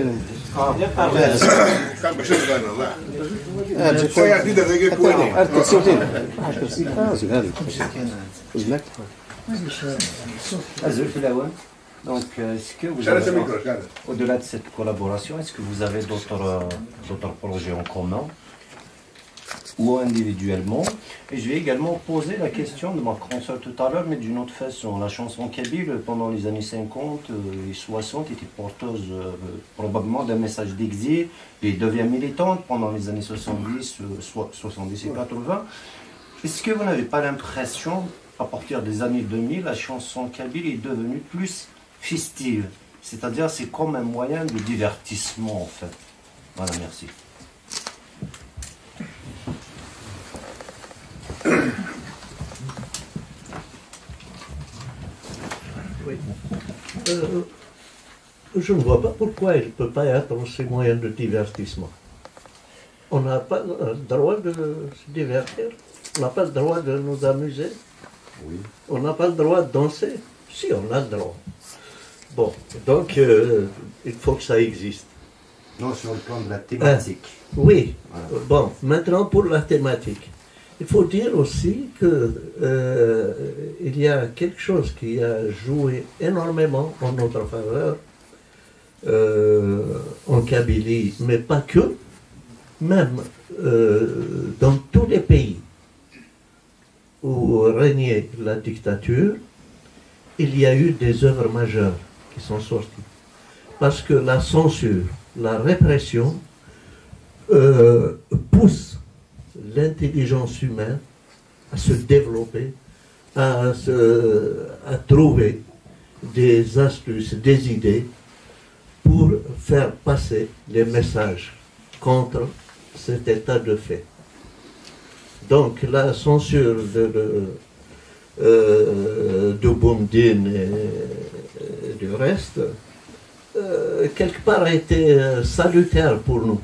Donc, est-ce que vous avez, au-delà de cette collaboration, est-ce que vous avez d'autres projets en commun ou individuellement? Et je vais également poser la question de ma consoeur tout à l'heure, mais d'une autre façon. La chanson kabyle, pendant les années 50 et 60, était porteuse probablement d'un message d'exil et devient militante pendant les années 70 et 80. Est-ce que vous n'avez pas l'impression, à partir des années 2000, la chanson kabyle est devenue plus festive, c'est-à-dire c'est comme un moyen de divertissement en fait. Voilà, merci. Oui. Je ne vois pas pourquoi il ne peut pas être ces moyens de divertissement. On n'a pas le droit de se divertir, on n'a pas le droit de nous amuser, oui. On n'a pas le droit de danser. Si, on a le droit. Bon, donc il faut que ça existe. Non, sur le plan de la thématique. Oui, voilà. Bon, maintenant pour la thématique. Il faut dire aussi que il y a quelque chose qui a joué énormément en notre faveur en Kabylie, mais pas que, même dans tous les pays où régnait la dictature, il y a eu des œuvres majeures qui sont sorties. Parce que la censure, la répression pousse l'intelligence humaine à se développer, à trouver des astuces, des idées pour faire passer les messages contre cet état de fait. Donc la censure de Boumdine et du reste, quelque part a été salutaire pour nous.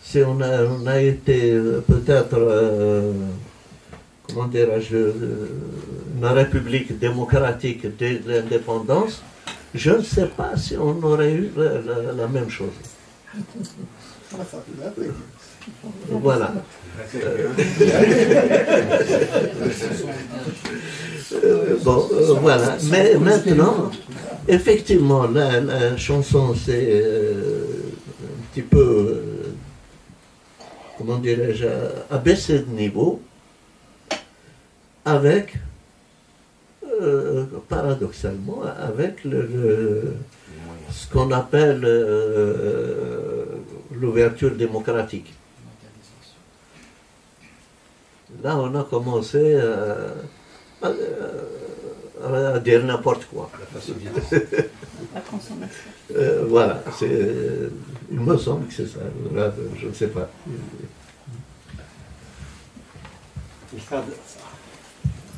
Si on a été peut-être, comment dirais-je, une république démocratique dès l'indépendance, je ne sais pas si on aurait eu la même chose. Voilà. Bon, voilà. Mais maintenant, effectivement, la chanson, c'est un petit peu, comment dirais-je, abaissé de niveau, avec, paradoxalement, avec ce qu'on appelle l'ouverture démocratique. Là, on a commencé à dire n'importe quoi. La consommation. Voilà, il me semble que c'est ça. Là, je ne sais pas.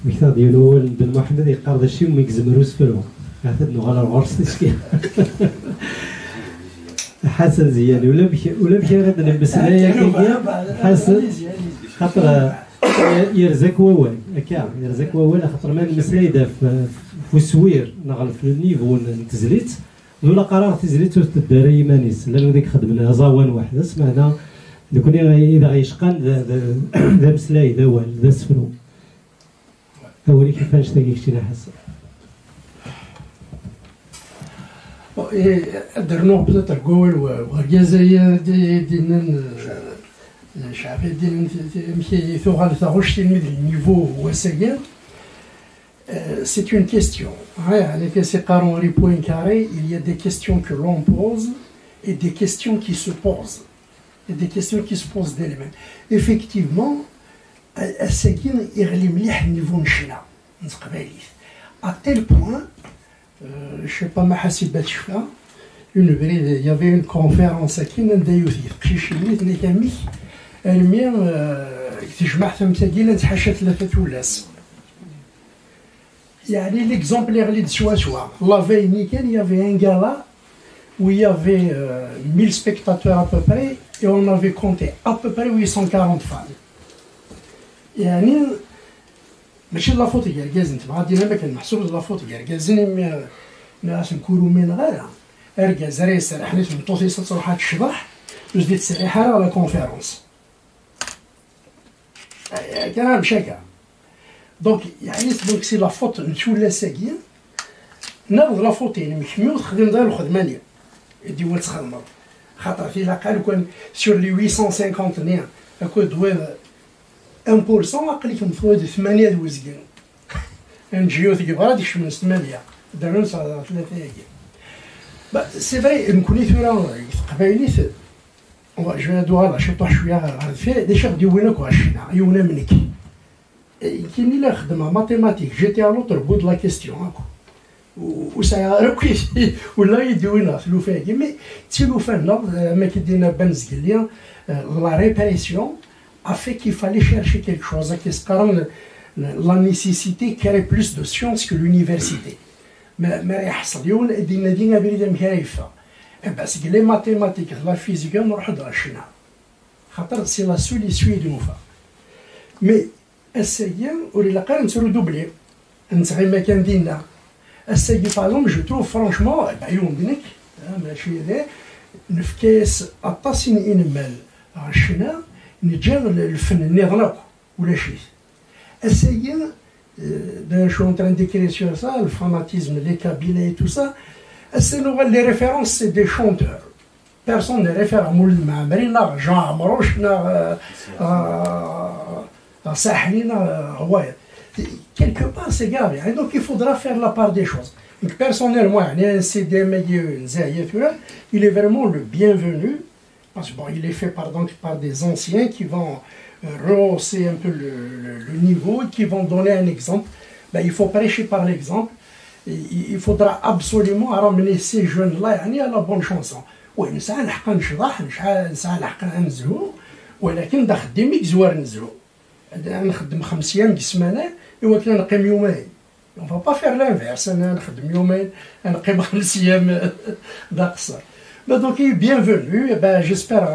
المثال ديالو بن محمد يقرض الشيء وما يكزمروش فلو عاد نغال الغرس تشكي حسن زيان ولا بشي غاد نلبس هنايا كي حسن خاطر يرزق ووال هكا يرزق ووال خاطر ما المسلايده في السوير نغل في النيفو نتزليت ولا قرار تزليت وتدار يمانيس لانه ديك خدمنا زوان واحد سمعنا دوك اذا غيشقان ذا مسلايده وال ذا سفلو هو اللي كيفاش تلاقي شي حسن درنوه بدا تقول وغرقازايا دينا شعبي دينا مكي ثوغال ثاغوش تلميذ النيفو وسايا. C'est une question. Avec ces Henri Poincaré, il y a des questions que l'on pose et des questions qui se posent. Et des questions qui se posent d'elles-mêmes. Effectivement, الساكن يغلي مليح النيفو نشنا نتقباليت à tel point je sais pas ما حاسباتش فيها une بريد il y avait une conférence ساكن ندايوثيت قشيشينيت نيكامي الميم تجمع ثمثاكيلا نتحاشى ثلاثة ولاس يعني l'exemple اللي غلي سوا la veille nickel il y avait un gala où il y avait 1000 spectateurs à peu près et on avait compté à peu près 840 femmes. يعني ماشي لافوت ديال كازن تبغى دينا ما كنحسبوش لافوت ديال كازن ناس نكونوا من غير اركاز ريس حنيت من طوسيس تروح هاد الشبح جديت السريحه على كونفيرونس كان مشاكل دونك يعني دونك سي لافوت نتولى ساكين ناخذ لافوتين محمي وتخدم دار الخدمانيه ديوال تخدم خاطر في الاقل كان سور لي 850 نيا اكو دواب 1% أقل كمثود 8 دوزكين نجيو تجيبها هاديك من 8 دارون 3 ياكي سي فري نكوني ثورا قبايليت جو ندوها شطح شويه هاد فيه ديجا ديونا كواشينا يونا منك كاين لا خدمه ماتيماتيك جيتي على لوطر بود لا كيستيون هاكو وسايا ركوي ولا يدوينا ثلوفاكي مي تيلوفانا ما كيدينا بنزكليا لا ريبريسيون a fait qu'il fallait chercher quelque chose. La nécessité créait plus de sciences que l'université. Mais يحصل يوم دينا دينا بريدة مكايفة. بس لي ماتيماتيك لا فيزيك نروح درشنا. خاطر سي لا سول يسوي دنوفا. مي السيام ولي لاقا نسولو دوبلي. نتغي ما كان دينا. السيام باغون جو تروف فرانشمون يوم دينك ماشي هذا نفكاس أطاسين إنمال عشنا نجا الفن النظام ولا شيء السيد je suis en train d'écrire sur ça le fanatisme les cabinets et tout ça les références c'est des chanteurs personne ne réfère à Moulid Maamri na Jean Amrouche na Sahli na Hawaï quelque part c'est grave donc il faudra faire la part des choses donc personnellement un CDM il est vraiment le bienvenu. Parce que bon, il est fait par des anciens qui vont rehausser un peu le niveau, qui vont donner un exemple. Ben, il faut prêcher par l'exemple. Il faudra absolument ramener ces jeunes-là à la bonne chanson. Oui, nous savons qu'on نشرح, nous savons نزهو, ولكن دا خدميك زوار نزهو. نخدم 5 أيام السمانة, ولكن نقيم يومين. On va pas faire l'inverse. أنا نخدم يومين, نقيم 5 أيام دا قصر. Donc, bienvenue, et ben, j'espère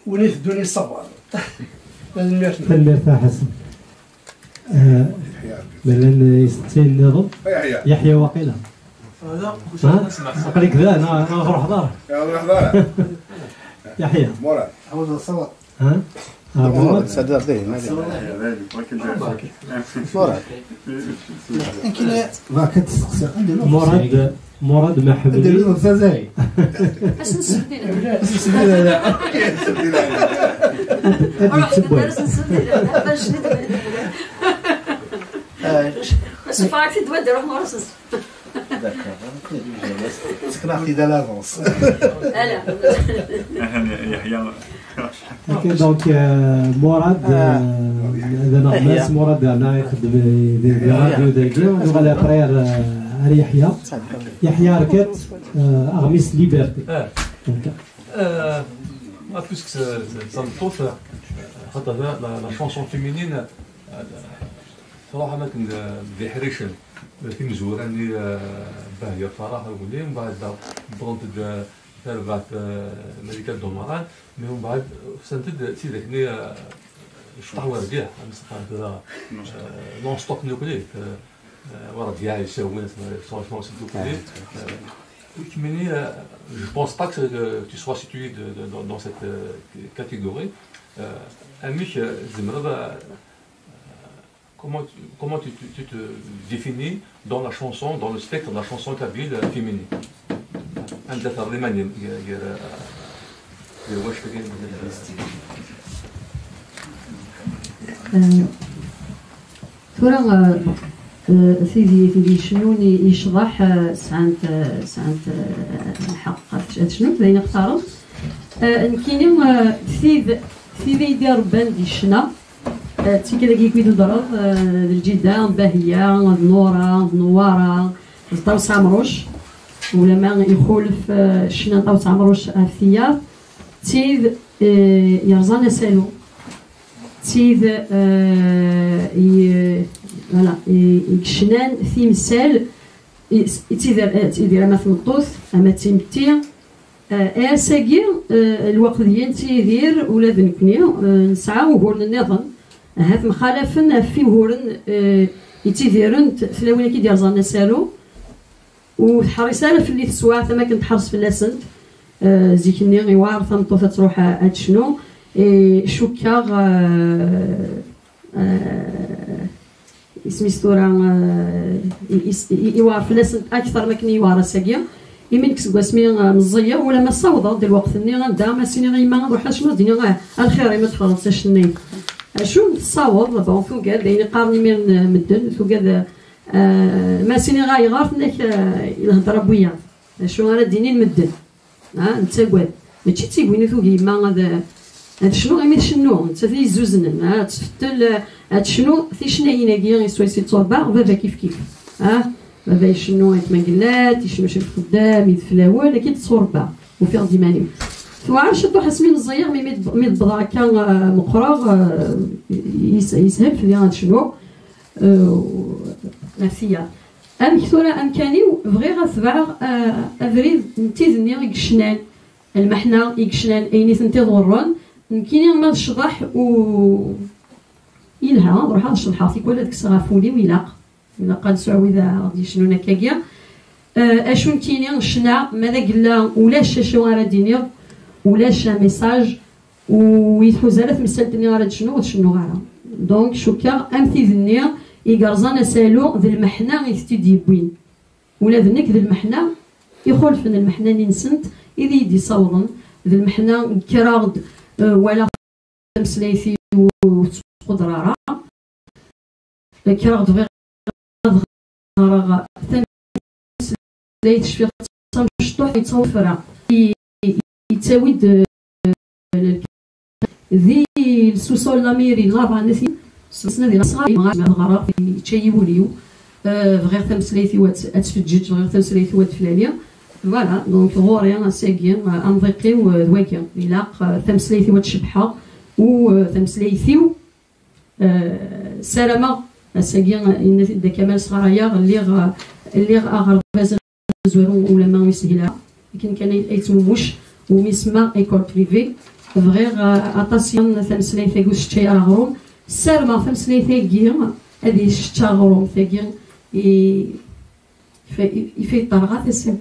vous nous donner le savoir. المرتاح حسن مثلا يستين النظام يحيى وقيلة قال لك ذا انا نروح دار يحيى مراد عاود الصوت مراد صدر ديه مراد مراد ما حبلي اش نسدي لا روح للدرس نسدي لا باش ندير باش فاكتي تودي روح مرسس سكنا في دالافونس يحيى دونك مراد هذا ناس مراد انا يخدم يدير راديو داكيا وغالا برير يحيى يحيى ركات اغميس ليبرتي ما بوسك صنطوف خاطر لا شونسون فيمينين صراحه ما كنحريشن لكن زوراني باهيه بصراحه ولي من بعد بغنت تربعت ملكه دومران من بعد سنتد سيدكني شطحوا رجع مسخر نون ستوك نوكلي ورا ديال يساوي فرانشمون سي تو كولي mais je pense pas que tu sois situé dans cette catégorie. Amich, comment tu te définis dans la chanson, dans le spectre de la chanson kabyle féminine? أنت تقريبا واش ترى سيدي شنو يشرح سعنت الحق شنو بين اختاروا كاينين سيدي يدير بان دي الشنا تي كذا كيكويدو ضرب الجدة باهية نورة نوارة طاو سامروش ولا ما يخولف الشنا طاو سامروش الثياب تيد يرزان سالو تيد فوالا يكشنان ثيمسال تيدير اما ثمطوث اما تيمتي اساكي الوقت ديال تيدير ولا ذنكني نسعى وهورن النظام هاد مخالفن في وهورن يتيديرن فلاوين كيدير زانا سالو وحريصه في اللي تسوا ثما كنت حرص في اللاسنت زيكني غيوار ثمطوث تروح هاد شنو شوكا اسمي ستورا يوار فلاسنت اكثر ما كني يوار ساكيا يمين كسكوا اسمي مزيه ولا ما صوضه ديال الوقت ني غندا ما سيني غيما نروح شنو الدنيا الخير ما تفرنسا شني شو تصاوب بون فوق دايني قارني من مدن فوق ما سيني غايغار انك يهضر بويا شنو راه ديني المدن انت كواد ماشي تيقولني فوق يما هذا شنو غير شنو انت في زوزن تفتل هاد شنو في شناينا كيا يسوي سي توربا بابا كيف بابا شنو يتمقلات يشنو شي قدام يدفلاول لكن تصوربا وفي غدي ماني توعرف شدو حسمي الزير مي بضا كان مقرغ يسهل في هاد شنو نفسيا ام كثوره امكاني فغي غتبع افريد نتيذني يكشنان المحنا يكشنان ايني ثنتي ضرون كاينين ما الشضح و يلها نروح نشرحها في كل هذيك الصغافولي ويلاق الا قال سعوده غادي شنو نكاكيا اشون كاينين شنا ماذا قلا ولا شاشو راه دينير ولا شا ميساج ويتحوزالات مسالتني راه شنو وشنو غير دونك شوكا امثيذني يقرزان سالو ذي المحنا يستدي بوين ولا ذنك ذي المحنا يخولفن المحنا نسنت اذا يدي صوضن ذي المحنا كراغد ولا مسليثي قدرة كراغد غير غرغ مسليث شفيق مشطوح يتصوفرا يتساويد ذي السوسول لاميري غابا نسي سنا ديال صغار مع الغرق يتشيبوليو غير تمسليثي وات اتفجج غير تمسليثي وات فلانيه فوالا دونك غوريا ساكين انفيقيو دواكا يلاق تمسليثي وات شبحه و تمسليثيو سلامه ساكين دا كمال صغاريا اللي غرباز زويرون ولا ما يسهلها لكن كان يتموش وميسما ايكول بريفي فغير اتاسيون تمسليثي كوش تشي اغروم سلامه تمسليثي كيا هذه شتا غروم ثاكين يفي طرغات السن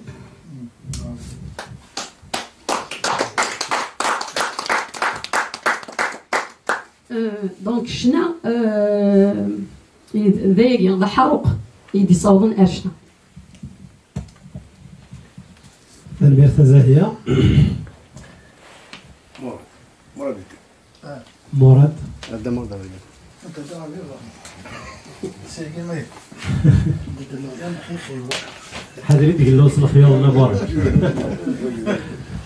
دونك شنا ذاكي الحروق يدي صوبن ارشنا الميرث زاهيه مراد هذا مرضى حاضرين تقول له صلح يوم نبار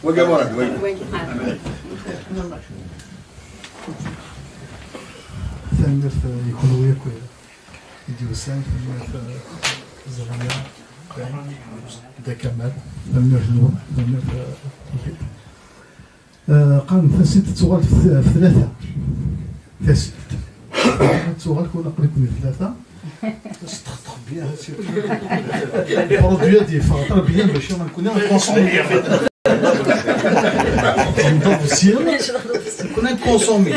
وقع مراد ثاني يكون وياك يديو سان زغنيا دا كمال ثاني نور قام فاسد تسوغل في ثلاثة فاسد تسوغل كون قريب من ثلاثة باش تخطخ بيان هادشي البرودوي دي فاطر بيان باش ما نكون كونسومي نضرب السير كنا نكونسومي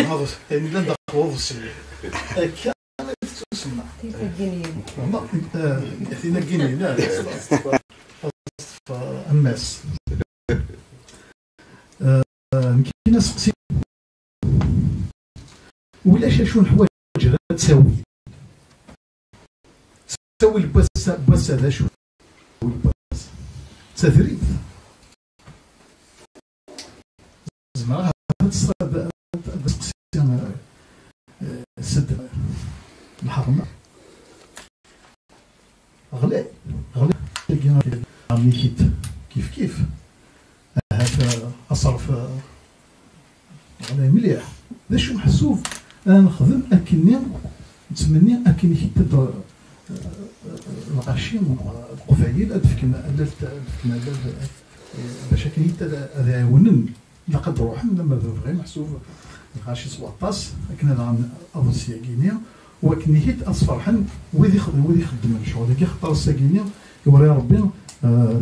يعني لا ندخلو في السير كان تسمع ثينا كيني لا اماس كاين سقسي ولا شون حوايج تساوي تسوي الباس هذا شوف الباس تثريب زعما هذا السد الحرمة غلي نيكيت كيف هذا أصرف غلي مليح ذا شو محسوب أنا نخدم أكني نتمنى أكني حتى الغاشي القفايل أدفكنا باش أكني هذا يعاونن لقد روحنا لما بغي محسوب الغاشي 17 أكن هذا أفوسيا كينيا ولكن هيت أصفرحن وذي يخدم الشغل كي خطر الساكينيا يوري ربي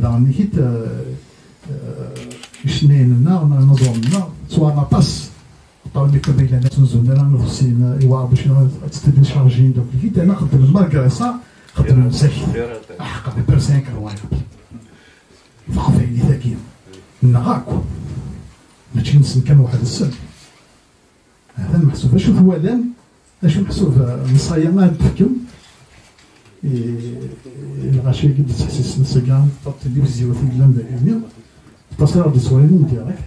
دعني هيت شنين لنا نظام لنا سواء نطاس طالب كبير لنا تنزلنا لنا نفسينا إيوا باش تستدل شارجين دوك هيت أنا خدم الماركريسا خدم مساكين أحقا ببرسين كروان فخفيني ذاكين نغاكو ماشي نسن واحد السن هذا المحسوب شوف هو لان اش محسوب نصايا ما تفكم الغاشي قد تحسيس نسكان طبت لي بزيوت الكلام دائما تصير دي سوالين ديريكت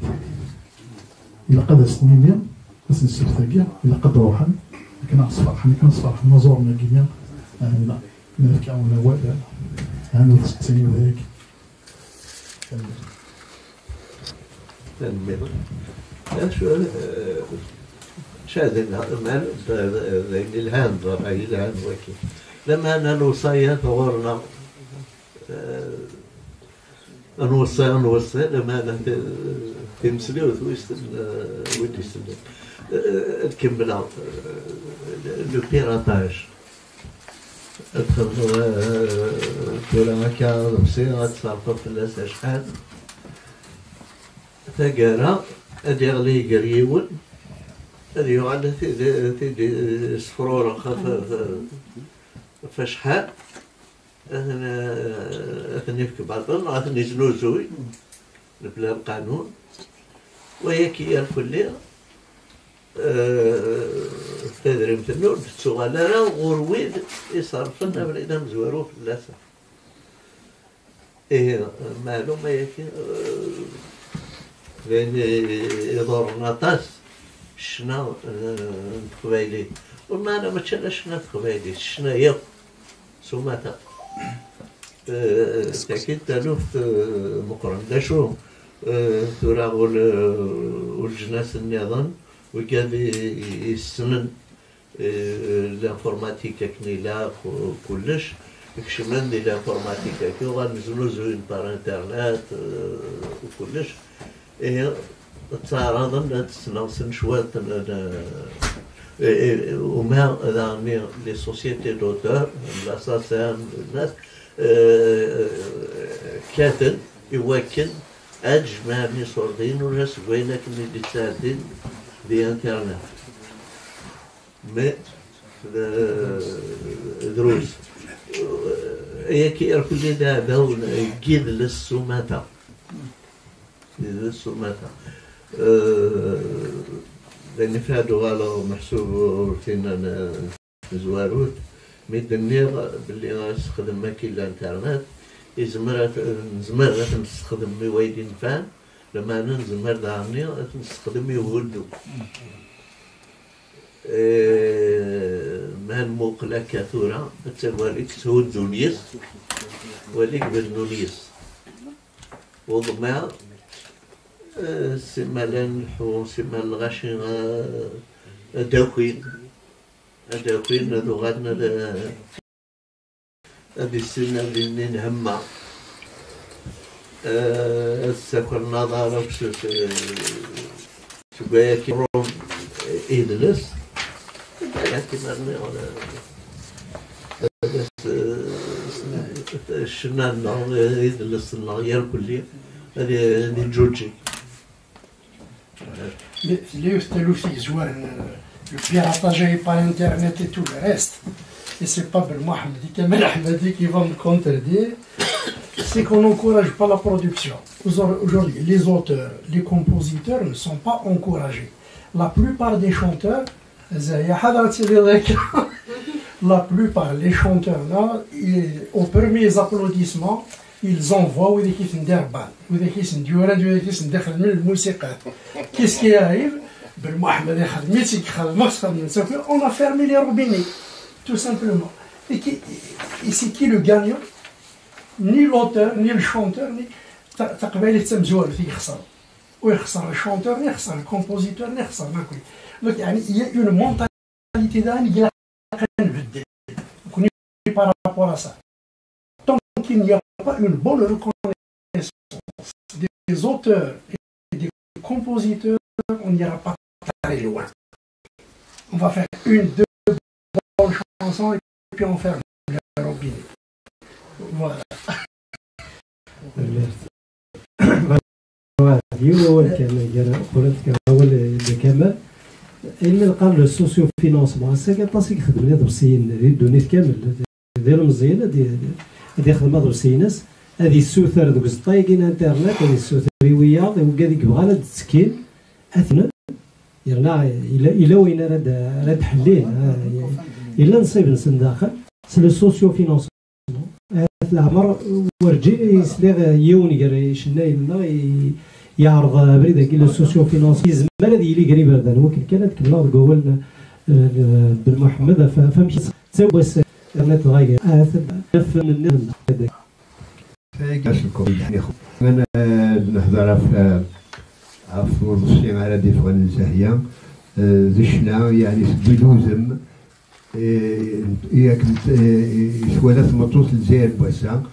الى قد سنين بس نسير ثقيل الى قد روحا كنا نصفر نزورنا كيما انا نركعونا ولا انا تسني ذاك شاهد مال الهان ضرعي الهان وكي لما أنا نوصي ثورنا نوصي لما أنا تمسلي وتويست ودي سلم تكمل لو بيراتاج أدخل كورا مكان مصير تصرف في الناس أشحال ثقارا أدير لي قريون هذه عندها تيدي صفرورة فشحال أثني في باطن أثني زنوزوي بلا القانون وهي كي الكلية تدري مثلو تسوغالا غرويد يصرفنا بنادم مزوارو في اللاسة إيه معلومة ياكي لأن يدور نطاس شنا تقبايلي وما أنا ما تشنا شنا تقبايلي شنا يق سوماتا تأكيد تلوفت مقرن داشو تورا والجناس النظام وكاد يسمن الانفورماتيكا كنيلا كلش يكشمن دي الانفورماتيكا كي غنزلو بار انترنت وكلش تعرضنا تسنوسن شوية وما دعني لي سوسيتي دوتور لاساسان الناس كاتل يوكل أجمع من صوردين وجس وينك من ديساتين دي انترنت مي دروس يكي يركل لي دول جيد للسوماتا للسوماتا لأن فهادو غالو محسوب فينا زواروت ميد النير باللي غنستخدم ماكي الانترنت يزمر نستخدم موايدين فان لما أنا نزمر دعني نستخدم يولدو مهن موقلة كثورة تسواليك سهود دونيس وليك بالنونيس وضمع سما لنحو سما الغاشي أداكوين لغتنا هذه السنة اللي نهمة السكر النظارة شبايا كيروم إدلس كيما الشنان إدلس النغير كلية هذه جوجي Les aussi le piratage par internet et tout le reste, et c'est pas Ben Mohamed Kamel Ahmadi qui va me contredire, c'est qu'on n'encourage pas la production. Aujourd'hui, les auteurs, les compositeurs ne sont pas encouragés. La plupart des chanteurs, la plupart les chanteurs là, aux premiers applaudissements, ils envoient ou des qui sont derban, ou des qui sont durant, ou des qui sont derrière le musique. Qu'est-ce qui arrive? Ben Mohamed on a fermé les robinets, tout simplement. Et c'est qui le gagnant? Ni l'auteur, ni le chanteur, ni تقبل التمزوال في يخسر ويخسر الشونتور يخسر الكومبوزيتور يخسر ما كل دونك يعني il y a une mentalité دان اللي كنبدل كوني بارابور ا سا tant qu'il n'y a pas une bonne reconnaissance des auteurs et des compositeurs on n'ira pas très loin. On va faire une, deux bonnes chansons et puis on ferme le robinet. Voilà. هو كان قلت كهول كمال إلا قال السوسيو فينونسمون هسا كطاسي يخدم لي درسيين دونيت كامل ديال مزيان هادي خدمه درسيناس هادي السوثر دوك الطايقين انترنت هادي السوثر وياض وكاديك بغا لاد التسكين اثنا يرنا الى وين راه حلين الا نصيب نسن داخل سي لو سوسيو فينونسمون هاد العمر ورجي يسلي يوني قال شناي لنا يعرض بريد كي لو سوسيو فينونسي زعما هذه اللي قريبه هذا ولكن كانت كبلا قول بن محمد فمشي تسوس انت غايه فن هذاك انا نهضر في الصين على ديفغان الزاهيه زشنا يعني بدوزم ياك سوالات مطوط الجزائر بواسا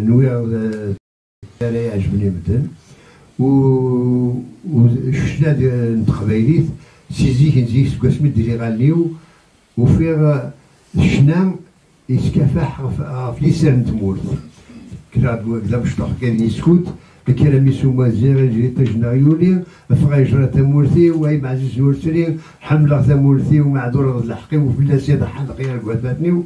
نويا يعجبني مدن وشنا نتقبايليت سيزيك نزيك سكواسمي ديري غاليو وفيغ شنا يسكافح في لسان تمورت كلا مشطوح كان يسكوت الكلام يسوما زير جري تجنا يولي فغيجرى تمورتي واي معزز نورتري حمله تمورتي ومعذور الحقي وفلاس يد حلقي الكواتاتني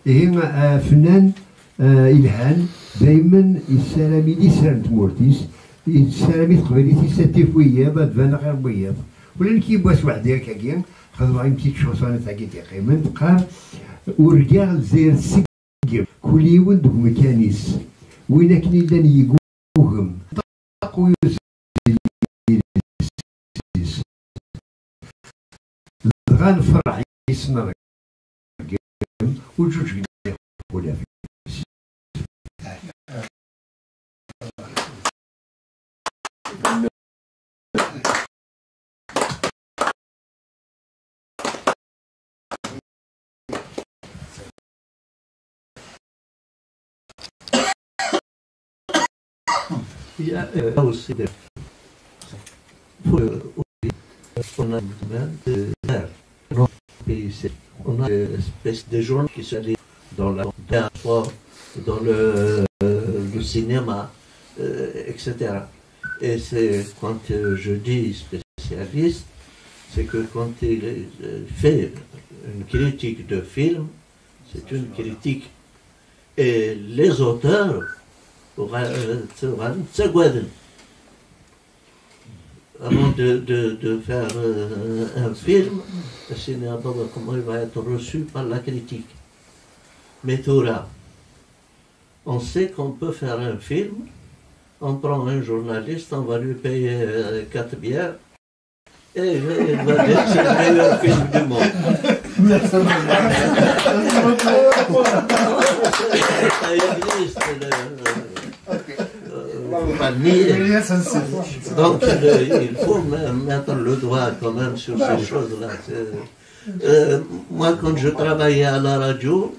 هي فنان إلهان دايما يسالمي لسان تمورتيس يسالمي تقبليتي ساتيف وياب تبان غير وياب ولكن كيبواس واحد ديالك هكا خذوا يمتيك شوصانه تاعي تقريبا تقال ورجع زير سكيم كل يوم دوك مكانيس وين كاين الا نيقوهم طاقو غنفرح يسمع وجوج ولا Il y a aussi des on a besoin de l'air. On a une espèce de gens qui sont allés dans la dans le cinéma, etc. Et c'est quand je dis spécialiste, c'est que quand il fait une critique de film, c'est une critique. Et les auteurs avant de faire un film, le cinéma, comment il va être reçu par la critique. Mais tout là, on sait qu'on peut faire un film, on prend un journaliste, on va lui payer 4 bières, et il va dire que c'est le meilleur film du monde. Ça existe. Donc il faut mettre le doigt quand même sur ces choses-là. Moi, quand je travaillais à la radio,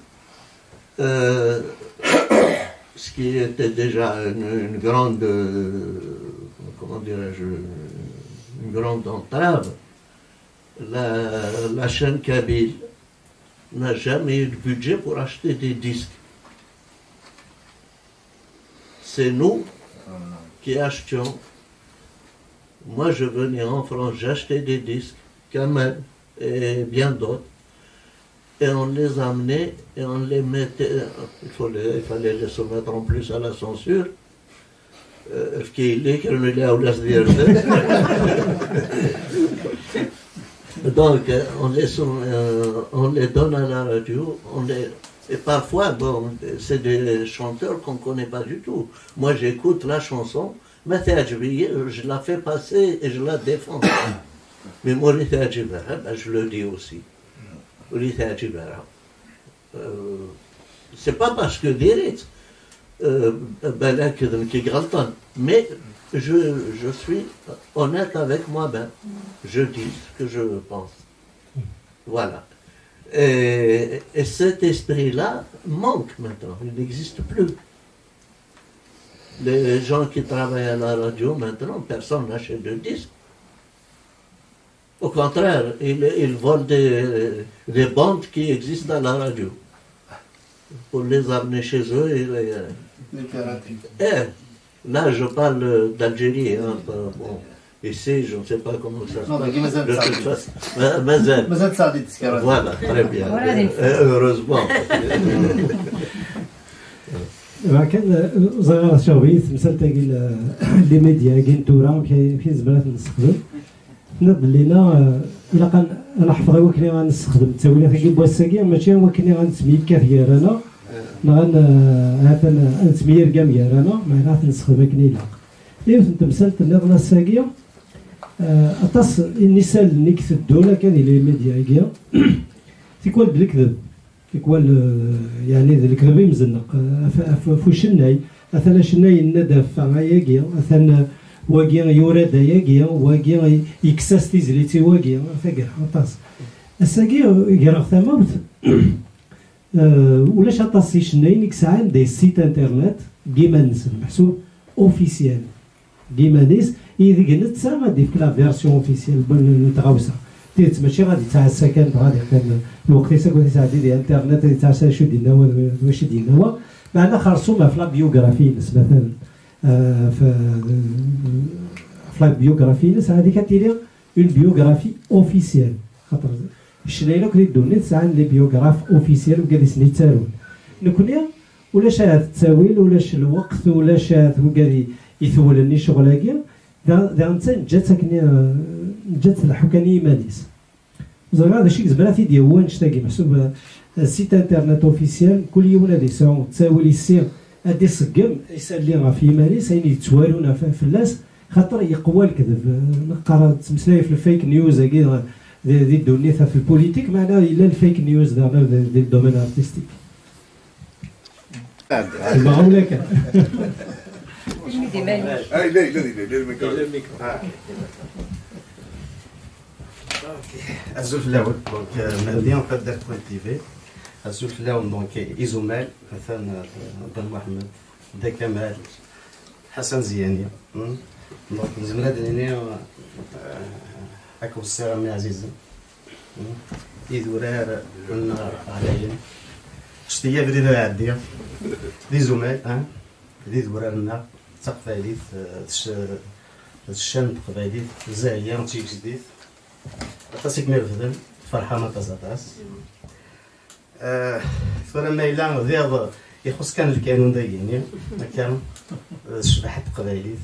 ce qui était déjà une grande, comment dirais-je, une grande entrave, la chaîne Kabyle n'a jamais eu de budget pour acheter des disques. C'est nous qui achetions. Moi, je venais en France, j'achetais des disques, Kamel et bien d'autres, et on les amenait et on les mettait. Il fallait les soumettre en plus à la censure. Donc, on les donne à la radio, et parfois, bon, c'est des chanteurs qu'on ne connaît pas du tout. Moi, j'écoute la chanson, je la fais passer et je la défends. Mais moi, je le dis aussi. C'est pas parce que direct, mais je suis honnête avec moi-même. Je dis ce que je pense. Voilà. Et cet esprit-là manque maintenant. Il n'existe plus. Les gens qui travaillent à la radio maintenant, personne n'achète de disques. Au contraire, ils volent des bandes qui existent à la radio pour les amener chez eux et là, je parle d'Algérie. Hein, bon, ici, je ne sais pas comment ça se passe. De toute façon, voilà, très bien. Heureusement. كان زغار شويت مثال تاعي لي ميديا كاين تورا كاين زبالات نستخدم نض لينا الا كان انا حفظ هو كلي غنستخدم التاويله في بواساكيا ماشي هو كلي غنسمي كثير انا مثلا نسمير كامير انا معناها نستخدم كنيلا ايوا انت مثال نض ساكيا اتص النساء اللي كثدوا لك هذه لي ميديا كيا تيكون بالكذب يكون يعني الكذب يمزنق فوش الناي مثلا شناي الندف معايا كيا مثلا واقيا يورد ياقيا واقيا يكساس تيزليتي واقيا فكر عطاس الساقيا يقرا ثمرت ولاش عطاس شناي يكسعان دي سيت انترنت كيما نسم محسوب اوفيسيال كيما نيس اذا كنت سا غادي في لا فيرسيون اوفيسيال نتغاوسا تيت ماشي غادي تاع السكن غادي كان الوقت ساكو تاع دي انترنت تاع شو دينا واش دينا معنا خرصومه في لا بيوغرافي مثلا في لا بيوغرافي ناس هذيك كتيري اون بيوغرافي اوفيسيال خاطر الشنايله كلي دوني تسعى لي بيوغراف اوفيسيال وكادي نيتالون نكونيا ولاش هذا التاويل ولاش الوقت ولاش وكادي يثولني شغلاكيا دا انسان جات الحكانيه ماليس زعما هذا الشيء زبالة في ديوان شتاكي محسوب سيت انترنت اوفيسيال كل يوم هذا يساو تساوي السير هادي صقم يسالي في ماليس هين يتوالونا في الناس خاطر يقوى الكذب نقرا تمسلاي في الفيك نيوز هكي دي دونيثا في البوليتيك معناها الا الفيك نيوز دي الدومين ارتستيك المعقول لك الزول الاول دونك مهدي نقدر كولتيفي الزول الاول دونك ايزومال مثلا بن محمد دا كمال حسن زياني دونك زملا دنيا اكو السلام يا عزيزي يدورار النار عليا شتي بريده عاديه دي زمال دي دورار النار تقباليت الشام تقباليت زاهيه نتيجه جديد تاسيك ميرفدن فرحانه تازاتاس فلما إلا ذيض يخص كان الكانون دايني كان شبحت قبايليت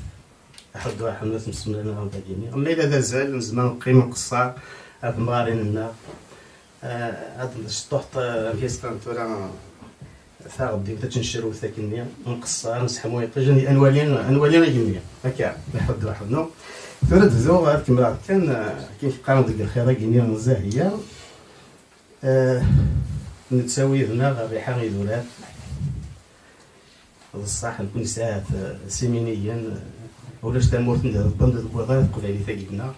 أحد واحد الناس مسمينا لهم دايني أما إلا ذا زال زمان قيمة قصار هاد مغارين النار هاد شطوحت كيستان تورا ثاغب ديك تنشرو ثاكنيا نقصار نسحمو يقجن أنوالين جنيا هكا أحد واحد نو تورا تزو هاد كمرات كان كيف قانون ديك الخيرة جنيا زاهية نتساوي هنا الريحة غير دولات الصح نكون ساعات سيمينيا ولاش تامورت ندير بند البوضات قبالي ثاقيبنا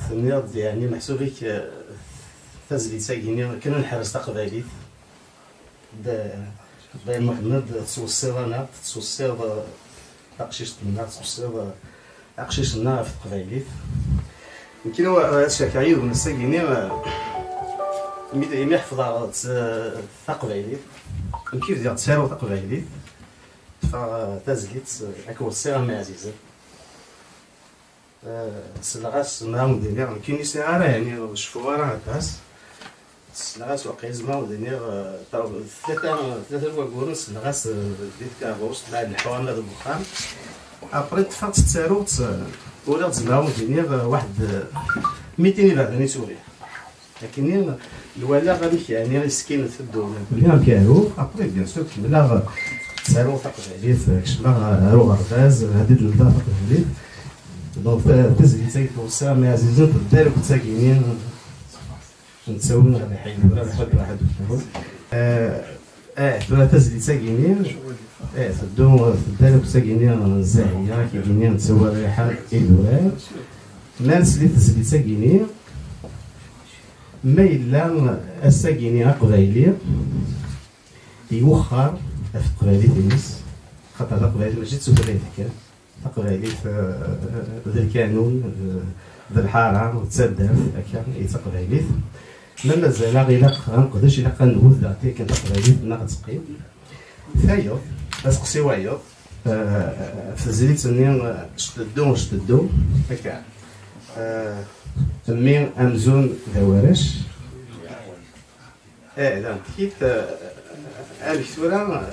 ثمانية يعني محسوبيك تزلي ساقيني كنا نحرس تقبالي باين محمد تسوسيض انا تسوسيض أقشيش النار تسوسيض أقشيش النار في تقبالي يمكن هو شاكايد ونساقيني ميدا يحفظ على تقبايليت كيف ديال تسارو تقبايليت فتازليت اكو السير مع عزيزة سلغاس معاهم دينير كاين ساعة يعني شوفوا راه هكاس سلغاس وقيزما ودينير ثلاثة الوغورن سلغاس ديت كابوس بعد الحوان هذا البخام ابري تفاق تسارو ولا تزعموا ديني واحد 200 يبغوني سوريا لكن الولا غادي يعني غيسكن في الدوله بيان كيعو ابري بيان سور كملا تسالو تقليد كشما رو غرفاز هذه النظام تقليد دونك تزيد تايت وسا ما عزيزين الدار كتساكنين نتساوون غادي حيدو راه حد واحد ولا تزيد ساكنين تدو في الدار كتساكنين زاهيه كيجيني نتسوى ريحه كيدوار الناس اللي تزيد ساكنين ما إلا الساكنين قبايلي يوخر في قبايلي تونس خاطر قبايلي ماشي تسوبريت كان قبايلي ذا الكانون ذا الحاره وتسدف هكا قبايلي ما مازال غير غنقدرش الا كنقول داتي كان قبايلي ناقص تقيم ثايو اسقسيو عيط في الزيت سنين شتدو هكا مين امزون دوارش لا كيف الكثورة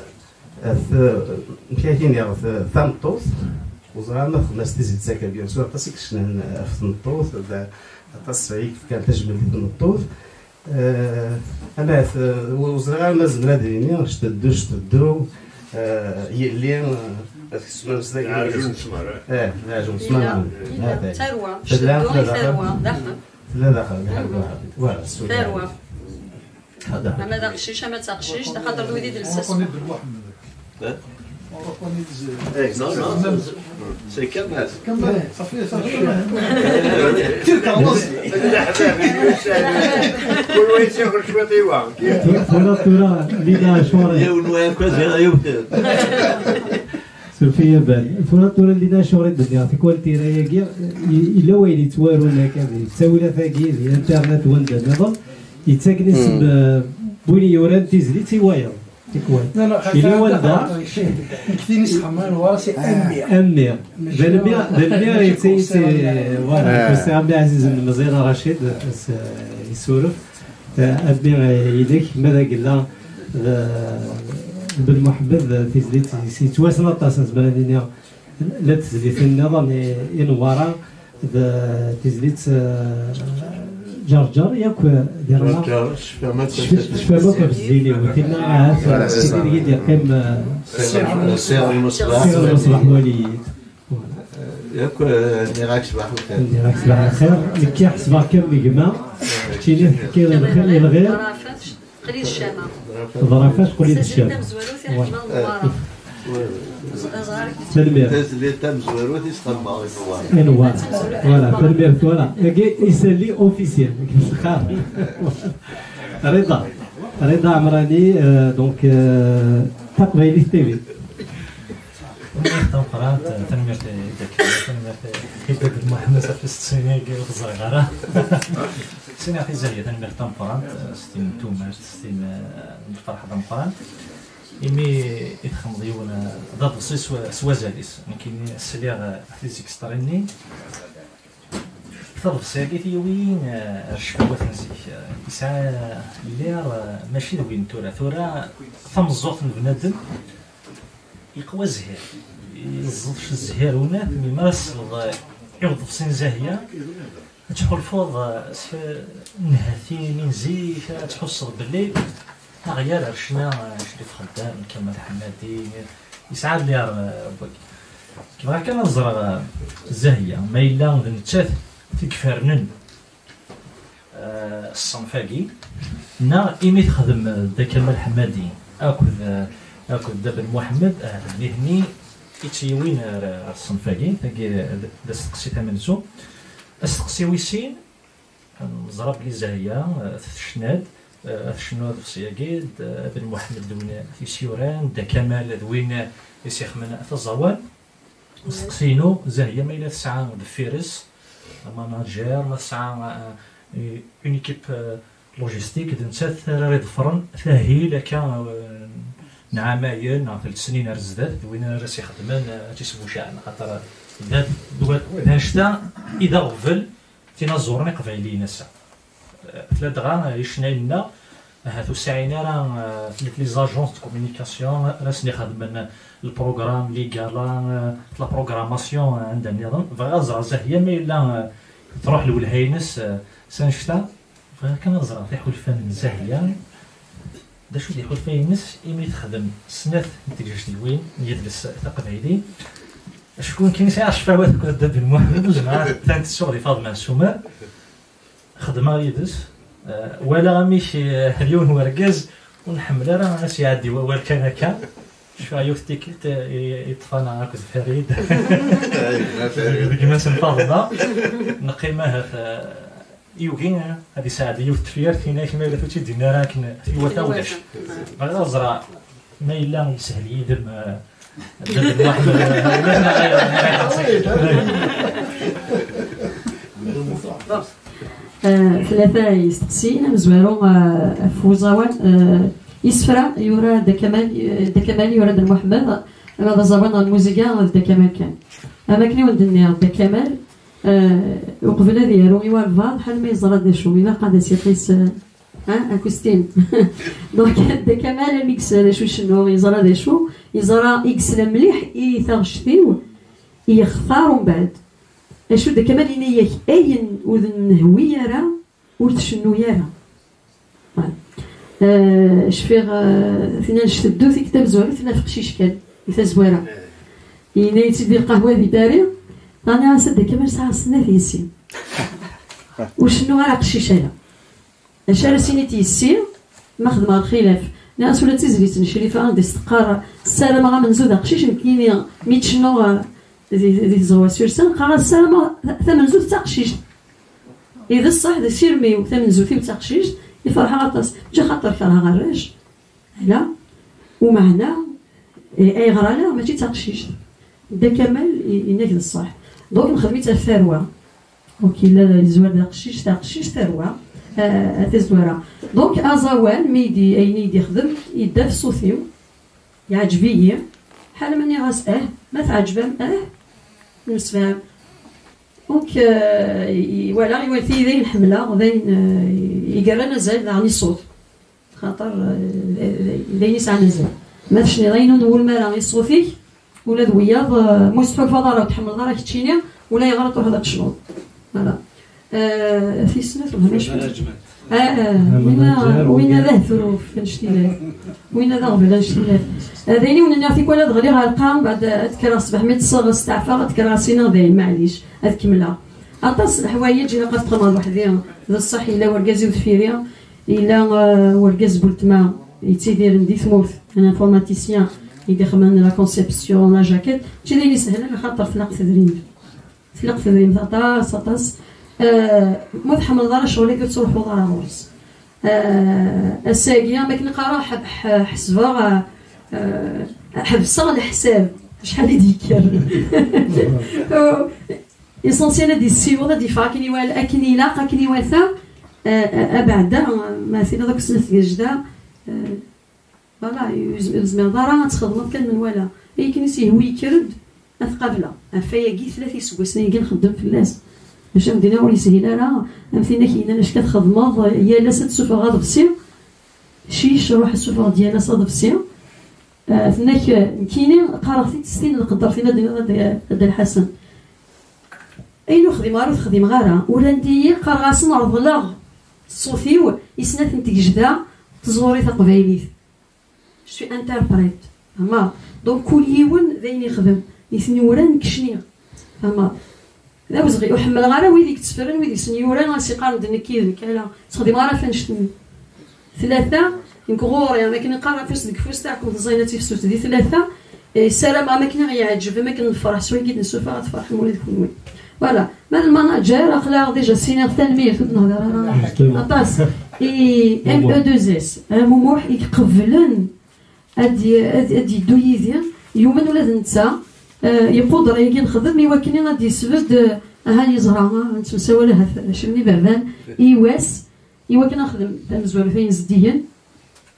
كاين يا ثمطوط وزرعنا خمس تزيد ساكا بيان سور تاسيك شنان في ثمطوط تصعيك كان تجمل في ثمطوط انا وزرعنا زمرا ديني شتدو يلي اسمه مسداك عاجون سمر عاجون سمر ثروه شدوا ثروه داخل لا داخل فوالا ثروه ما داقشيش ما تاقشيش خاطر دويدي ديال الساس Non, c'est Kamal. صافي صافي تلك النص كل واحد ياكل شويه طيوان الفراتورة لينا شوري يونوان كوزي يوبد سوفيا بان الفراتورة لينا شوري الدنيا في كواليتي راهي الا وين يتوارو هناك تساوي ثاكي الانترنت وندا نظام يتساكن اسم بويني يوران تيزلي تيواير لا لا إلا ولدا كثير نسخة مال وراسي أمير بالمير يتي فوالا كوسي عبد العزيز بن مزيان رشيد يسولف أمير يديك ماذا قلنا بن محمد تيزليت يتواصل الطاسة زمان لا تزليت النظام ينورا تيزليت جرجر ياك ديالنا شفا في الزيني وكنا عاد ديال قيم سير المصباح وليد ياك نراك صباح الخير نراك صباح الخير كي حسبها كامل كما تيني كاين الخير الغير قليل الشامه ظرافات قليل الشامه تلمير تزلي تم زويرو تيستمر نوار فوالا تلمير فوالا يسالي اوفيسيال رضا عمراني دونك تقبيلي تي في قرات تنمير كيبدا محمد في السنه كي الصغيره سنه في زاهيه تنمير تنقرات ستين توماس ستين فرح تنقرات إمي إدخل ضيونا ضد صيص سوازاليس لكن السليغ فيزيك ستريني ضرب ساقيتي وين الشفوات نزيك يسعى لير ماشي وين ثورة ثم الزوط بنادم يقوى الزهير يزلفش الزهير ونات مي مارس يغض في سن زاهية تحول فوض نهاتي نزي تحصل بالليل غير عرشنا شريف خدام كمال حمادي يسعد لي ربك كيما كان نزرع الزاهيه ما الا نتاث تكفرنن الصنفاقي نا ايمي تخدم دا كمال حمادي اكل دا بن محمد هني يتيوين الصنفاقي تاكي دا استقسي تمنزو استقسي ويسين نزرب لي زاهيه تشناد شنو هذا السياقيد بن محمد دوين في سيوران دا كمال دوين يسيخ من الزوال سقسينو زاهيه ما الى تسعه دفيرس ماناجير تسعه اون ايكيب لوجيستيك دنسات راه ضفرن ثاهي كان نعمايل نا 3 سنين رزدات دوين راسي خدمان تيسبو شاعنا خاطر هاشتا اذا غفل تينازورني قبايلي نسا ثلاث غا يشنا لنا هاتو ساعينا راه لي زاجونس دو كومونيكاسيون راسني خدمنا البروغرام لي قالا لا بروغراماسيون عندنا نظام فغازرا زاهيه ما الا تروح لولهينس سنشتا فكنزرع في حلفان زاهيه دا شو دي حلفان نس ايمي تخدم سنات نتيجه وين يدرس تقبيلي شكون كاين ساعه شفاوات كنت بن محمد الجماعه ثانت الشغل فاضل مع السومر خدمه يدس ولا مش اليوم هو ركز ونحمل راه ناس يعدي والكان هكا شو يفتكت يطفانا هكا فريد كيما سنفاضنا نقيمها يوكين هذه ساعه يوت فير فينا كما قلت تي دينا راكن في وتاوش بغا زرع ما الا يسهل يدم واحد ثلاثة يستقسينا مزوارو فوزاوان يسفرا يورا دا كمال يورا دا محمد هذا زبان الموسيقى دا كمال كان اما كني ودني دا كمال وقبل هذه يروي والفاض حال ما يزرى دا شو الا قاعد يقيس اكوستين دونك دا كمال الميكس شو شنو يزرى دا شو يزرى يكسل مليح يثغشتيو يختار ومن بعد اشو دا كمال ينيك اين وذن هويه راه وتشنو يرا شفيغ فينا نشتدو في كتاب زوار فينا في قشيش كان مثل زواره يناي تيدير القهوه ذي داري انا سد كمال ساعه سنه في السين وشنو راه قشيش هذا اشار سينيتي السين ما خدمه الخلاف ناس ولا تزليت نشريفه عندي استقرار السلام غا منزود قشيش كاين ميت شنو ذي زوا سيرسان قرا السلام ثمن زود تاع قشيش اذا الصح ذا سيرمي وثمن زوتي تاع قشيش يفرح غطاس جا خاطر كرها غراج لا ومعنا اي غراله ماشي تاع قشيش دا كمال يناكد الصح دونك نخدميت الثروه اوكي لا الزوار تاع قشيش ثروه تاع الزواره دونك ازوان ميدي اين يخدم يدا في صوتيو يعجبيه حال مني غاس ما تعجبهم نسفهم دونك ولا يوثي ذي الحمله ذين يقرا نزال يعني الصوت خاطر ذين يسعى نزال ما فيش نضين نقول ما راه صوتي ولا ذوياض مستحق فضاله وتحمل ضرك تشيني ولا يغلط هذاك الشنوط فوالا في سنه وين ذا ثروف نشتيلات وين ذا غبل نشتيلات هذيني ونعطي كل هذا غير القام بعد اذكر اصبح ميت صغر استعفى اذكر سينا ذين معليش اكملها اطاس الحوايج الا قد تقمر وحدي ذا الصح الا وركازي وثفيريا الا وركاز بولتما يتيدير ندي ثموث انا انفورماتيسيان يدخل من لا كونسيبسيون لا جاكيت شي اللي سهل خاطر فلق تدريب طاس ما تحمل دار شغلك تروح ودار غورس الساقيه ما كنقرا حسبه حبسه الحساب شحال يديكر اسونسيال دي سيور دي فاكني ولا اكني لا اكني وثا ابعد ما في داك السنه الجدا فوالا يزمر دارا تخدم كان من ولا هي كنيسي هو يكرد اثقابله فياكي 3 سوايع كنخدم في الناس باش مدينا ولي سهيله راه امثلنا كاينه اش كتخدم هي لا سوفا غاد بسير شيش روح السوفا ديالها صاد بسير فناك كاينين قرختي تسنين نقدر فينا هذا الحسن اين خدمه راه تخدم غاره ولا ندي قرغاسن عرض لاغ صوفيو يسنات انت جدا تزوري تقبايليت شي انتربريت فما دونك كل يوم ذين يخدم يثنيوران كشنيه فما لا وزغي وحمل غاره ويديك تسفرن ويديك سنيوران غاسي قارن دنكيد كالا تخدم غاره فنشتم 3 ينكغور يعني كاين قرا فاس ديك فاس تاعكم زينتي في سوت دي 3 السلام ما كاين غيعجب ما كنفرح شويه كي نسوفا تفرح مولد كل فوالا ما الماناجر اخلاق ديجا سينير تنميه نهضر اطاس اي ام او 2 اس موموح يقبلن ادي دويزيا يوما ولا نتا يقدر يجي نخدم يوكلني غادي يسبد هاني زهره نتمساو لها شني بردان ايواس يوكل نخدم مزوار فين زديا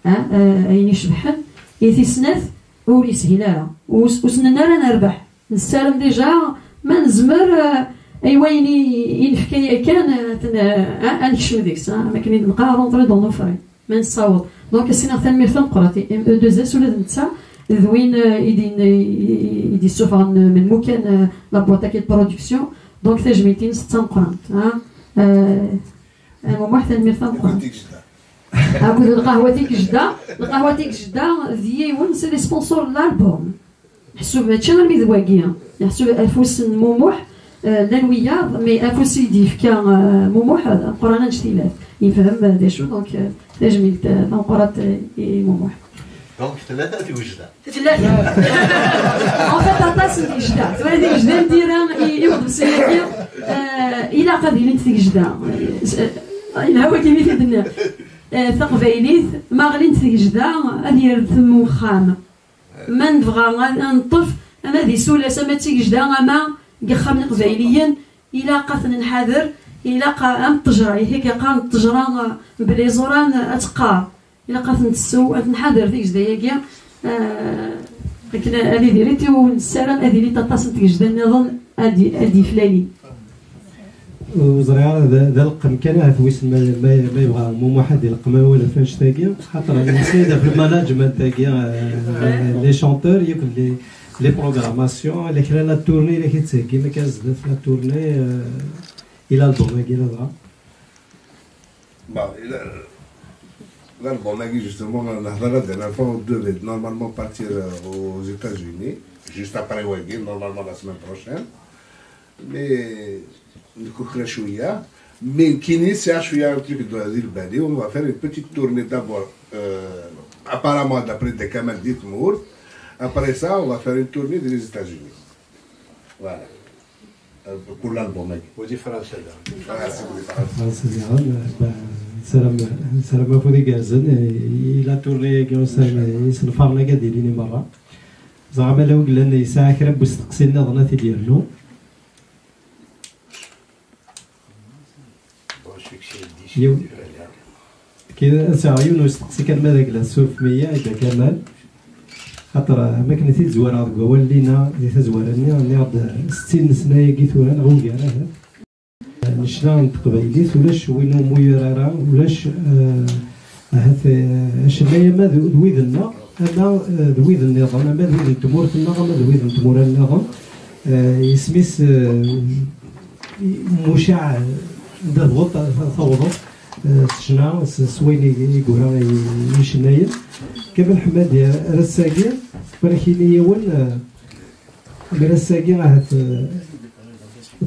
اين يشبحن يثي سنات ولي سهيله وسننا راه نربح نستلم ديجا ما نزمر ايويني ينفكي كان نكشو ديك ما كاين نبقى رونطري دون فري ما نصاوب دونك سينا ثاني قراتي ام او 2 اس ولا نتا ذوين يدي سوفان من مكان لا بواطا برودكسيون دونك تجميتين 6 قران واحد ثاني قران أقول القهوة ديك جدة ديون سي لي سبونسور لالبوم حسوب هادشي غير ميدواكيا حسوب افوس موموح لانوياض مي افوس يديف كان موموح قرانا نجتيلات يفهم دي شو دونك تجميل نقرات موموح دونك ثلاثة في وجدة ثلاثة ان فيت اطاس ديك جدة ثلاثة ديك جدة نديرها يوض سياكيا إلا قادي لي ديك جدة الهوا كيما يفيدنا تقبايليت ما غليت في جدا ادير ثم وخام ما نبغى نطف انا دي سولا سما تي جدا ما قخام قبايليا الى قاث نحاذر الى قا ام التجرا هيك قام التجرا بلي زوران اتقار الى قاث نتسو نحاذر في جدا ياكيا لكن هذه ديريتي ونسالم هذه اللي تطاس في جدا نظن ادي فلالي وزريعة ذا القم كان هاتويس ما يبغى مو واحد يلقم ولا فاش تاقيا خاطر السيدة في الماناجمنت تاقيا لي شونتور ياكل لي بروغراماسيون اللي كلا لا تورني اللي كيتساكي ما كاز في لا تورني الى البوم كي نهضر l'album justement la dernière fois on devait normalement partir aux États-Unis juste après Wagin normalement la semaine prochaine mais mais Kini c'est un truc de l'île Badi. On va faire une petite tournée d'abord apparemment d'après des Kamal Ditmour. Après ça on va faire une tournée des États-Unis. Voilà pour l'album. ودي فرنسا سلام فودي كازن الى تورني كيوصل يسنفرنا كديريني مره زعما لو قلنا يساع كرا بستقسينا ظناتي ديالو كذا ساعيون ويستقسي كان ماذاك السوف 100 إذا كمال خاطر ما كنا تيزوار هذا ولينا تيزوارني نعرض 60 سنة يجيت ولا نغوكي هذا نشنا قبايليت ولاش وينو مويرارا ولاش هذا الشلاية ما ذويذنا أنا ذويذ النظام ما ذويذ التمور في النظام ما ذويذ التمور النظام يسميس مشاع ضغط ثوض شنا سويني يقولها يشنايا كابن حماد رساقي ولكن يون رساقي راه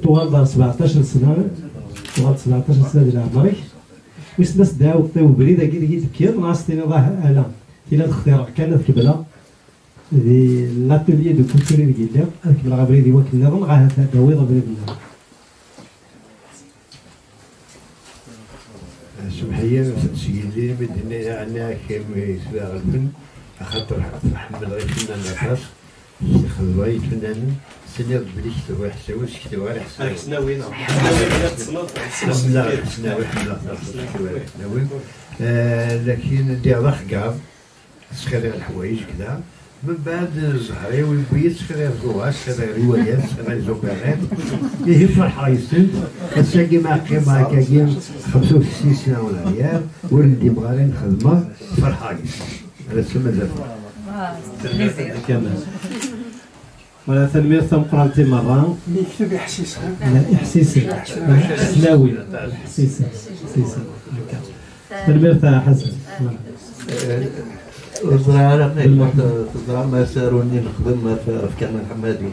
طوال 17 سنه طوال 17 سنه ديال عمرك وسناس داو طيو بريده كي تبكير ناستينا راه انا الى الاختراع كانت كبله دي لاتولي دو كولتوري ديال كبله غبريدي وكل نظام راه داوي غبريد سمحية سيدي بدنا يعني كم يسبق الفن خاطر محمد غير فنان الحاس الشيخ الضوي فنان سنة بليش تروح حساوي شكتوا على حساوي حسناوي لكن دي رخقة سخير الحوايج كذا من بعد الزهري والبيت سخير الغواش سخير روايات سخير زوبيرات يهي فرح رايسن كتساقي مع كاكين 65 سنة ولا عيال ولدي بغالي نخدمه فرح رايسن هذا تسمى زفر كامل ولا تنمير ثم قرانتي مرة يكتب إحسيس لا إحسيس حسناوي إحسيس تنمير تاع حسن الزراعة ما ساروني نخدم في كامل حمادي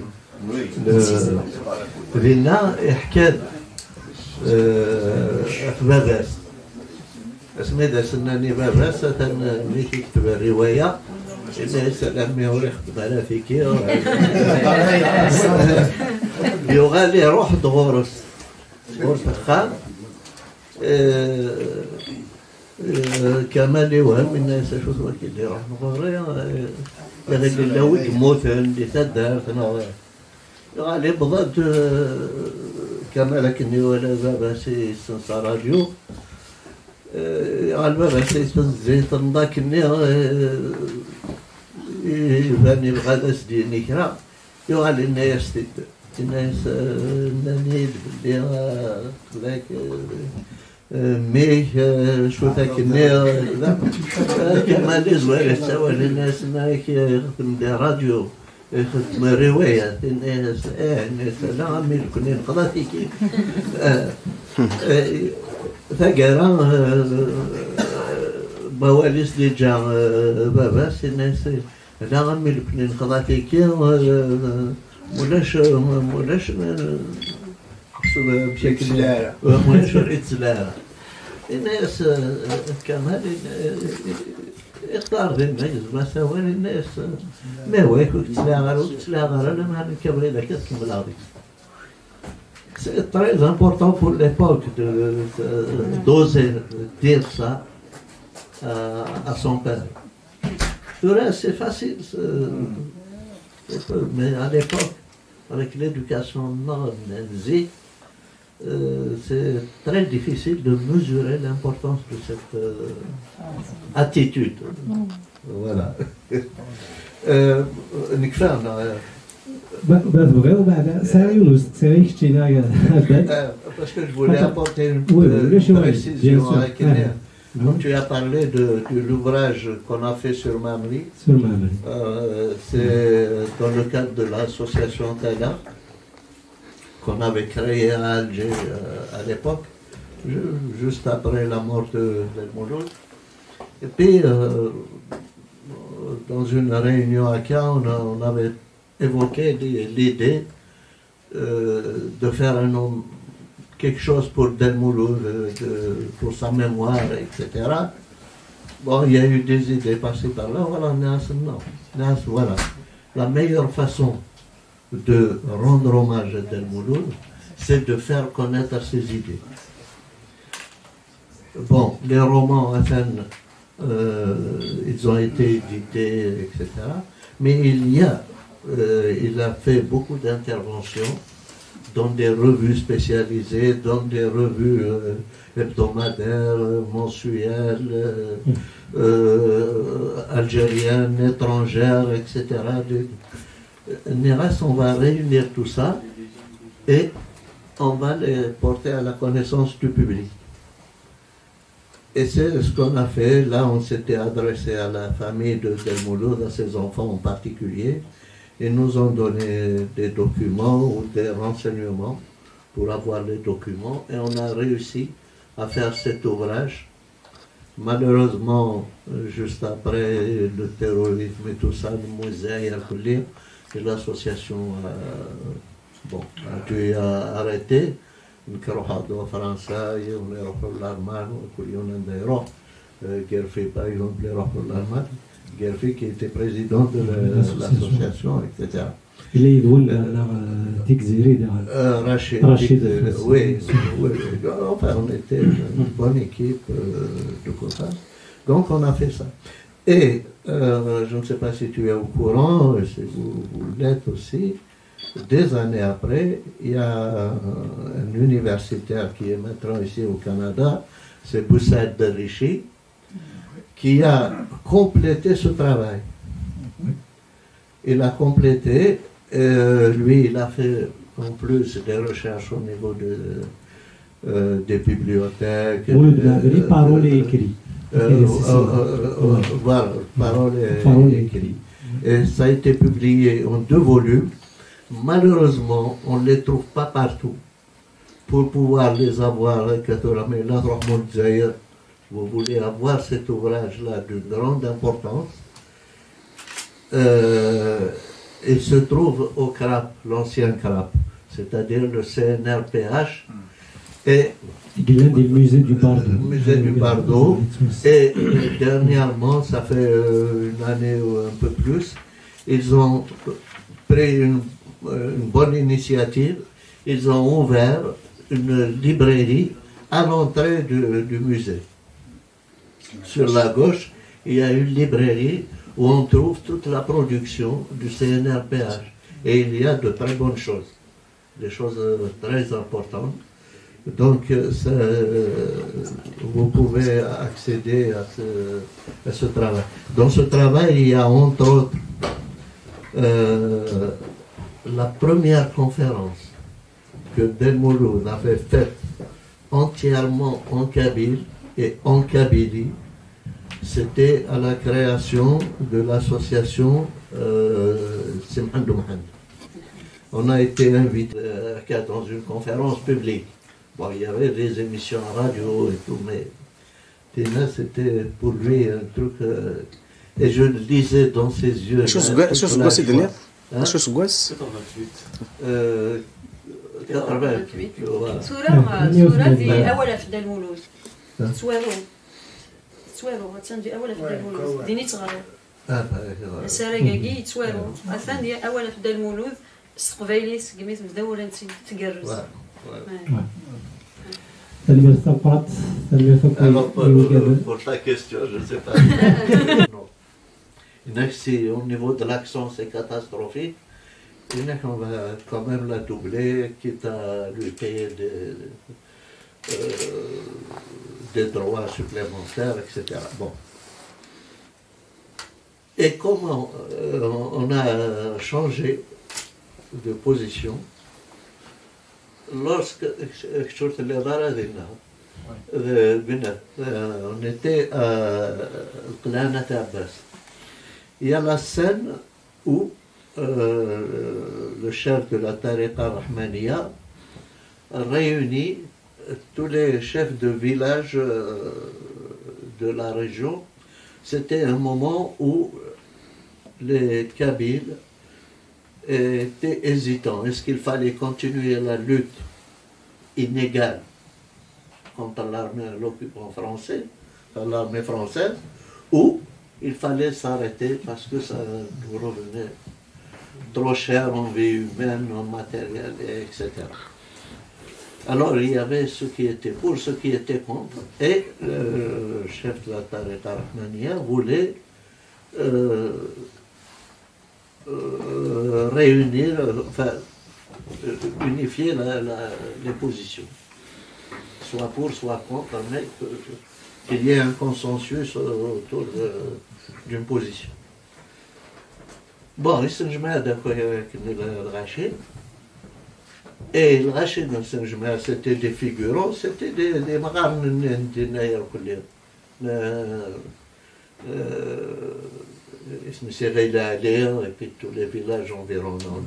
لنا حكاد في باباس اسمي سناني باباس ملي كيكتب الرواية إنه سلامي وري خدم على فيكي يغالي روح غورس خام كمال يوهم الناس شو وكيل اللي راح نغوري غير اللي هو يموت اللي تدار غالي بضد كمال لكني ولا بابا سي سنسا راديو غالبا بابا سي سنزيت نضاكني فاني بغادا سديني كرا يغالي الناس الناس نانيد باللي ذاك مي شو ذاك النير كما اللي زوير تسوى للناس هناك يخدم دي راديو يخدم رواية الناس الناس لا عمي كنا نقضى كيف ثقرا بواليس اللي جا باباس الناس لا عمي كنا نقضى كيف مولاش بشكل مولاش الإتسلارة الناس كمان اختار بالمجلس ما سوى الناس ما هو يكون تسلاغر انا ما نكبر اذا كتكمل العظيم. C'est très important pour l'époque d'oser dire ça à son père. Tout le reste, c'est facile, mais à l'époque, avec l'éducation nazie, c'est très difficile de mesurer l'importance de cette attitude. Voilà. نكفانا parce que je voulais apporter une précision avec quand tu as parlé de l'ouvrage qu'on a fait sur Mamri, c'est dans le cadre de l'association Tada qu'on avait créé à Alger à l'époque, juste après la mort d'El Mouloud. Et puis, dans une réunion à Caen, on avait évoqué l'idée de faire quelque chose pour Del Mouloud, pour sa mémoire, etc. Bon, il y a eu des idées passées par là, voilà, voilà. La meilleure façon de rendre hommage à Del Mouloud, c'est de faire connaître ses idées. Bon, les romans Athènes, ils ont été édités, etc. Mais il a fait beaucoup d'interventions dans des revues spécialisées, dans des revues hebdomadaires, mensuelles, algériennes, étrangères, etc. Néras, on va réunir tout ça et on va les porter à la connaissance du public. Et c'est ce qu'on a fait. Là, on s'était adressé à la famille de Del Mouloud, à ses enfants en particulier. Ils nous ont donné des documents ou des renseignements pour avoir les documents et on a réussi à faire cet ouvrage. Malheureusement, juste après le terrorisme et tout ça, le musée et l'association a dû arrêter. نروح عندنا فرنسا ونروحوا للألمان وكل يوم نديروح Gerfi par exemple يروحوا للألمان Gerfi qui était président de l'association etc. Il est doué dans Tigziri Rachid oui enfin on était une bonne équipe de Kota donc on a fait ça et je ne sais pas si tu es au courant si vous l'êtes aussi. Des années après, il y a un universitaire qui est maintenant ici au Canada, c'est Boussaid Derrichi, qui a complété ce travail. Il a complété, lui il a fait en plus des recherches au niveau des bibliothèques. Parole et écrit. Voilà, parole et écrit. Et ça a été publié en 2 volumes. Malheureusement, on ne les trouve pas partout. Pour pouvoir les avoir, vous voulez avoir cet ouvrage-là d'une grande importance, il se trouve au CRAP, l'ancien CRAP, c'est-à-dire le CNRPH, et le musée du Bardo. Musée du Bardo. Et dernièrement, ça fait une année ou un peu plus, ils ont pris une bonne initiative, ils ont ouvert une librairie à l'entrée du musée. Sur la gauche, il y a une librairie où on trouve toute la production du CNRPH. Et il y a de très bonnes choses, des choses très importantes. Donc, vous pouvez accéder à ce travail. Dans ce travail, il y a entre autres la première conférence que Del Mouloud avait faite entièrement en kabyle et en Kabylie. C'était à la création de l'association Simhan Douman. On a été invité dans une conférence publique. Bon, il y avait des émissions à radio et tout, mais Tina, c'était pour lui un truc. Et je le disais dans ses yeux. شو سقواس الدنيا؟ شو سقواس؟ 48 صورة دي أول في المولود توارو غاتساندي أول في المولود ديني تغارو سراقاكي توارو أثان أول في المولود استقبالي سقميت مدورة انت تقرز Alors, pour ta question, je ne sais pas. Si au niveau de l'accent c'est catastrophique, on va quand même la doubler, quitte à lui payer des droits supplémentaires, etc. Bon. Et comment on a changé de position lorsque on était à Qlanat Abbas. Il y a la scène où le chef de la Tariqa Rahmaniya réunit tous les chefs de village de la région. C'était un moment où les Kabyles étaient hésitants. Est-ce qu'il fallait continuer la lutte inégale contre l'occupant français, l'armée française, ou il fallait s'arrêter parce que ça nous revenait trop cher en vie humaine, en matériel, etc. Alors il y avait ceux qui étaient pour, ceux qui étaient contre, et le chef de la Tariqa Rahmaniya voulait réunir, enfin unifier les positions, soit pour, soit contre, mais qu'il y ait un consensus autour d'une position. Bon, il s'est mis avec le Rachid. Et le Rachid, c'était des figurants, c'était des marins et puis tous les villages environnants.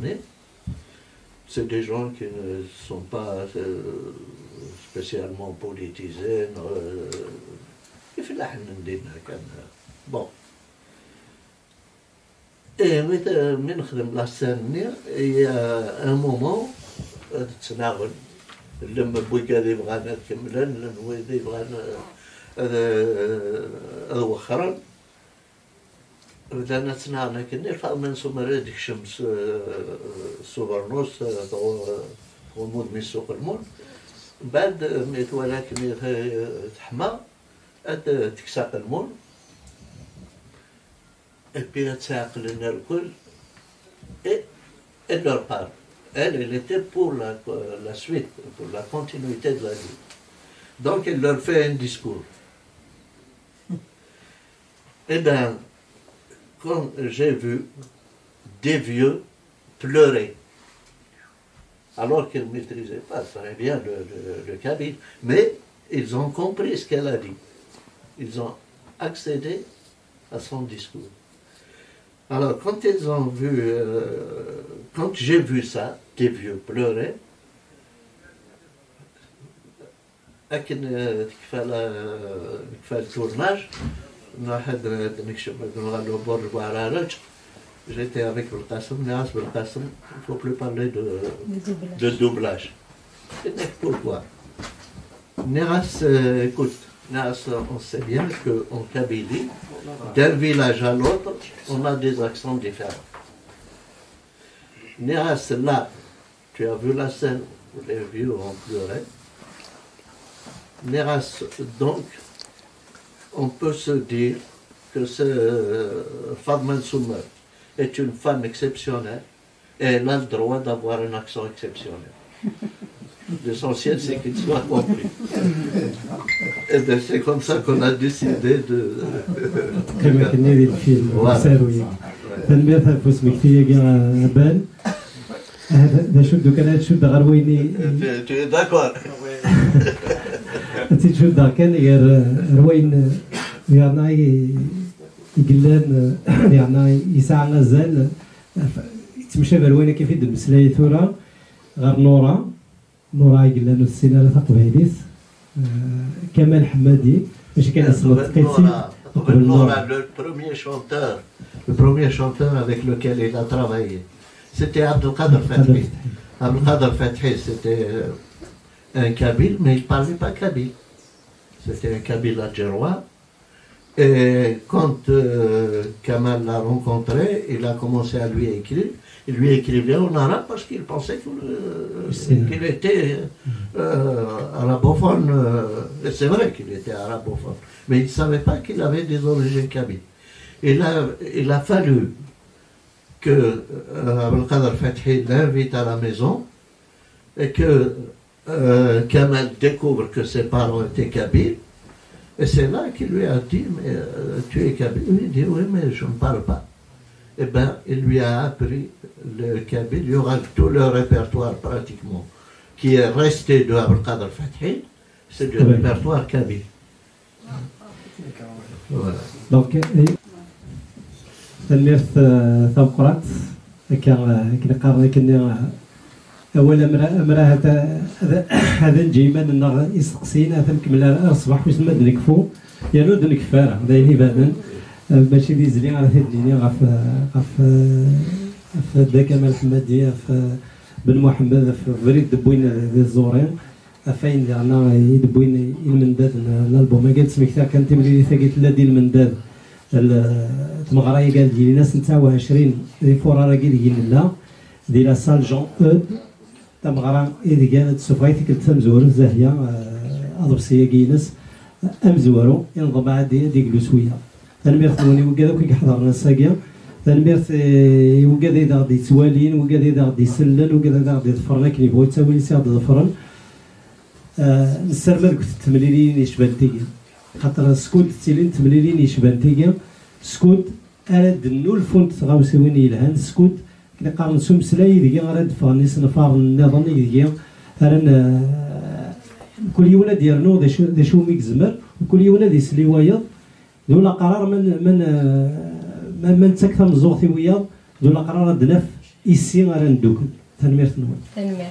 C'est des gens qui ne sont pas spécialement politisés. Bon. Et la scène, il y a un moment, لما بويكادي بغانا نكملها نويدي بغانا وخرا بدانا تناغنا كني فاما نسوما هذيك الشمس سوبرنوس غمود من سوق المول بعد ميت ولكن تحمى تكساق المول ابي تساق لنا الكل et leur part. Elle était pour la suite, pour la continuité de la vie. Donc, elle leur fait un discours. Eh bien, quand j'ai vu des vieux pleurer, alors qu'ils ne maîtrisaient pas très bien le kabyle, mais ils ont compris ce qu'elle a dit. Ils ont accédé à son discours. Alors, quand ils ont vu, quand j'ai vu ça, des vieux pleurer, le tournage, j'étais avec le Qassem, il ne faut plus parler de doublage. Pourquoi? Néras, écoute, on sait bien qu'en Kabylie, d'un village à l'autre, on a des accents différents. Néras, là, tu as vu la scène où les vieux ont pleuré. Néras, donc, on peut se dire que Fadman Soumer est une femme exceptionnelle et elle a le droit d'avoir un accent exceptionnel. L'essentiel, c'est qu'il soit compris. Et bien, c'est comme ça qu'on a décidé de... Tu es d'accord? تشوف دا كان غير روين يعني يقلان يعني يسعى غزال تمشى بروينه كيف يد المسلاي ثورة غير نورا يقلان السيناريو تقبيليس كمال حمادي باش كان اسمه تقيتي Nora, le premier chanteur avec lequel il a travaillé, c'était Abdelkader Fathi. Abdelkader Fathi, c'était un Kabyle, mais il ne parlait pas Kabyle. C'était un Kabyle algérois. Et quand Kamal l'a rencontré, il a commencé à lui écrire. Il lui écrivait en arabe parce qu'il pensait qu'il était arabophone. Et c'est vrai qu'il était arabophone. Mais il ne savait pas qu'il avait des origines kabyles. Il a fallu que Abdelkader Fathi l'invite à la maison et que Kamal découvre que ses parents étaient kabyles. Et c'est là qu'il lui a dit, mais tu es kabyle? Il dit, oui, mais je ne parle pas. Eh bien, il lui a appris le kabyle. Il y aura tout le répertoire pratiquement qui est resté de Abdelkader Fathi, c'est du répertoire kabyle. Voilà. Donc, الميرث ثوقرات كنا أول أمرا هذا نجيما إنه يسقسينا هذا نكمل الصباح واش ما نكفو يرود نكفارة دايري بعدا ماشي دي زلي على ثديني غف دا كمال حمادي غف بن محمد في بريد دبوين ذي الزورين فين زعما يدبوين المنداد الالبوم ما قالت سميكتا كانت ملي ثاقيت لا ديال المنداد تمغراي قال ديالي ناس 29 دي فورا راه قال لا دي لا سال جون اود تمغرا إذا كانت سوفايتي كنت تمزور زاهية أضرسية كينس أمزورو ينضم عادي ديك شوية تنميرث نوني وكذا كي حضرنا الساقية تنميرث وكذا إذا غادي توالين وكذا إذا غادي يسلل وكذا إذا غادي يظفرنا كي يبغوا يتساوي سي غادي يظفرن نسرمد كنت التمليلين يشبان تيكا خاطر سكوت تيلين التمليلين يشبان تيكا سكوت أراد النو الفونت غاوسوين يلهان سكوت كنا قارن سمسلاي ديال غراد فانيس نفار النظام ديال هرن كل يوم ديالنا دا شو ميكزمر وكل يوم دي سلي وياض دولا قرار من تكثر من زوغتي وياض دولا قرار دنف إيسي غير ندوك تنمير تنمير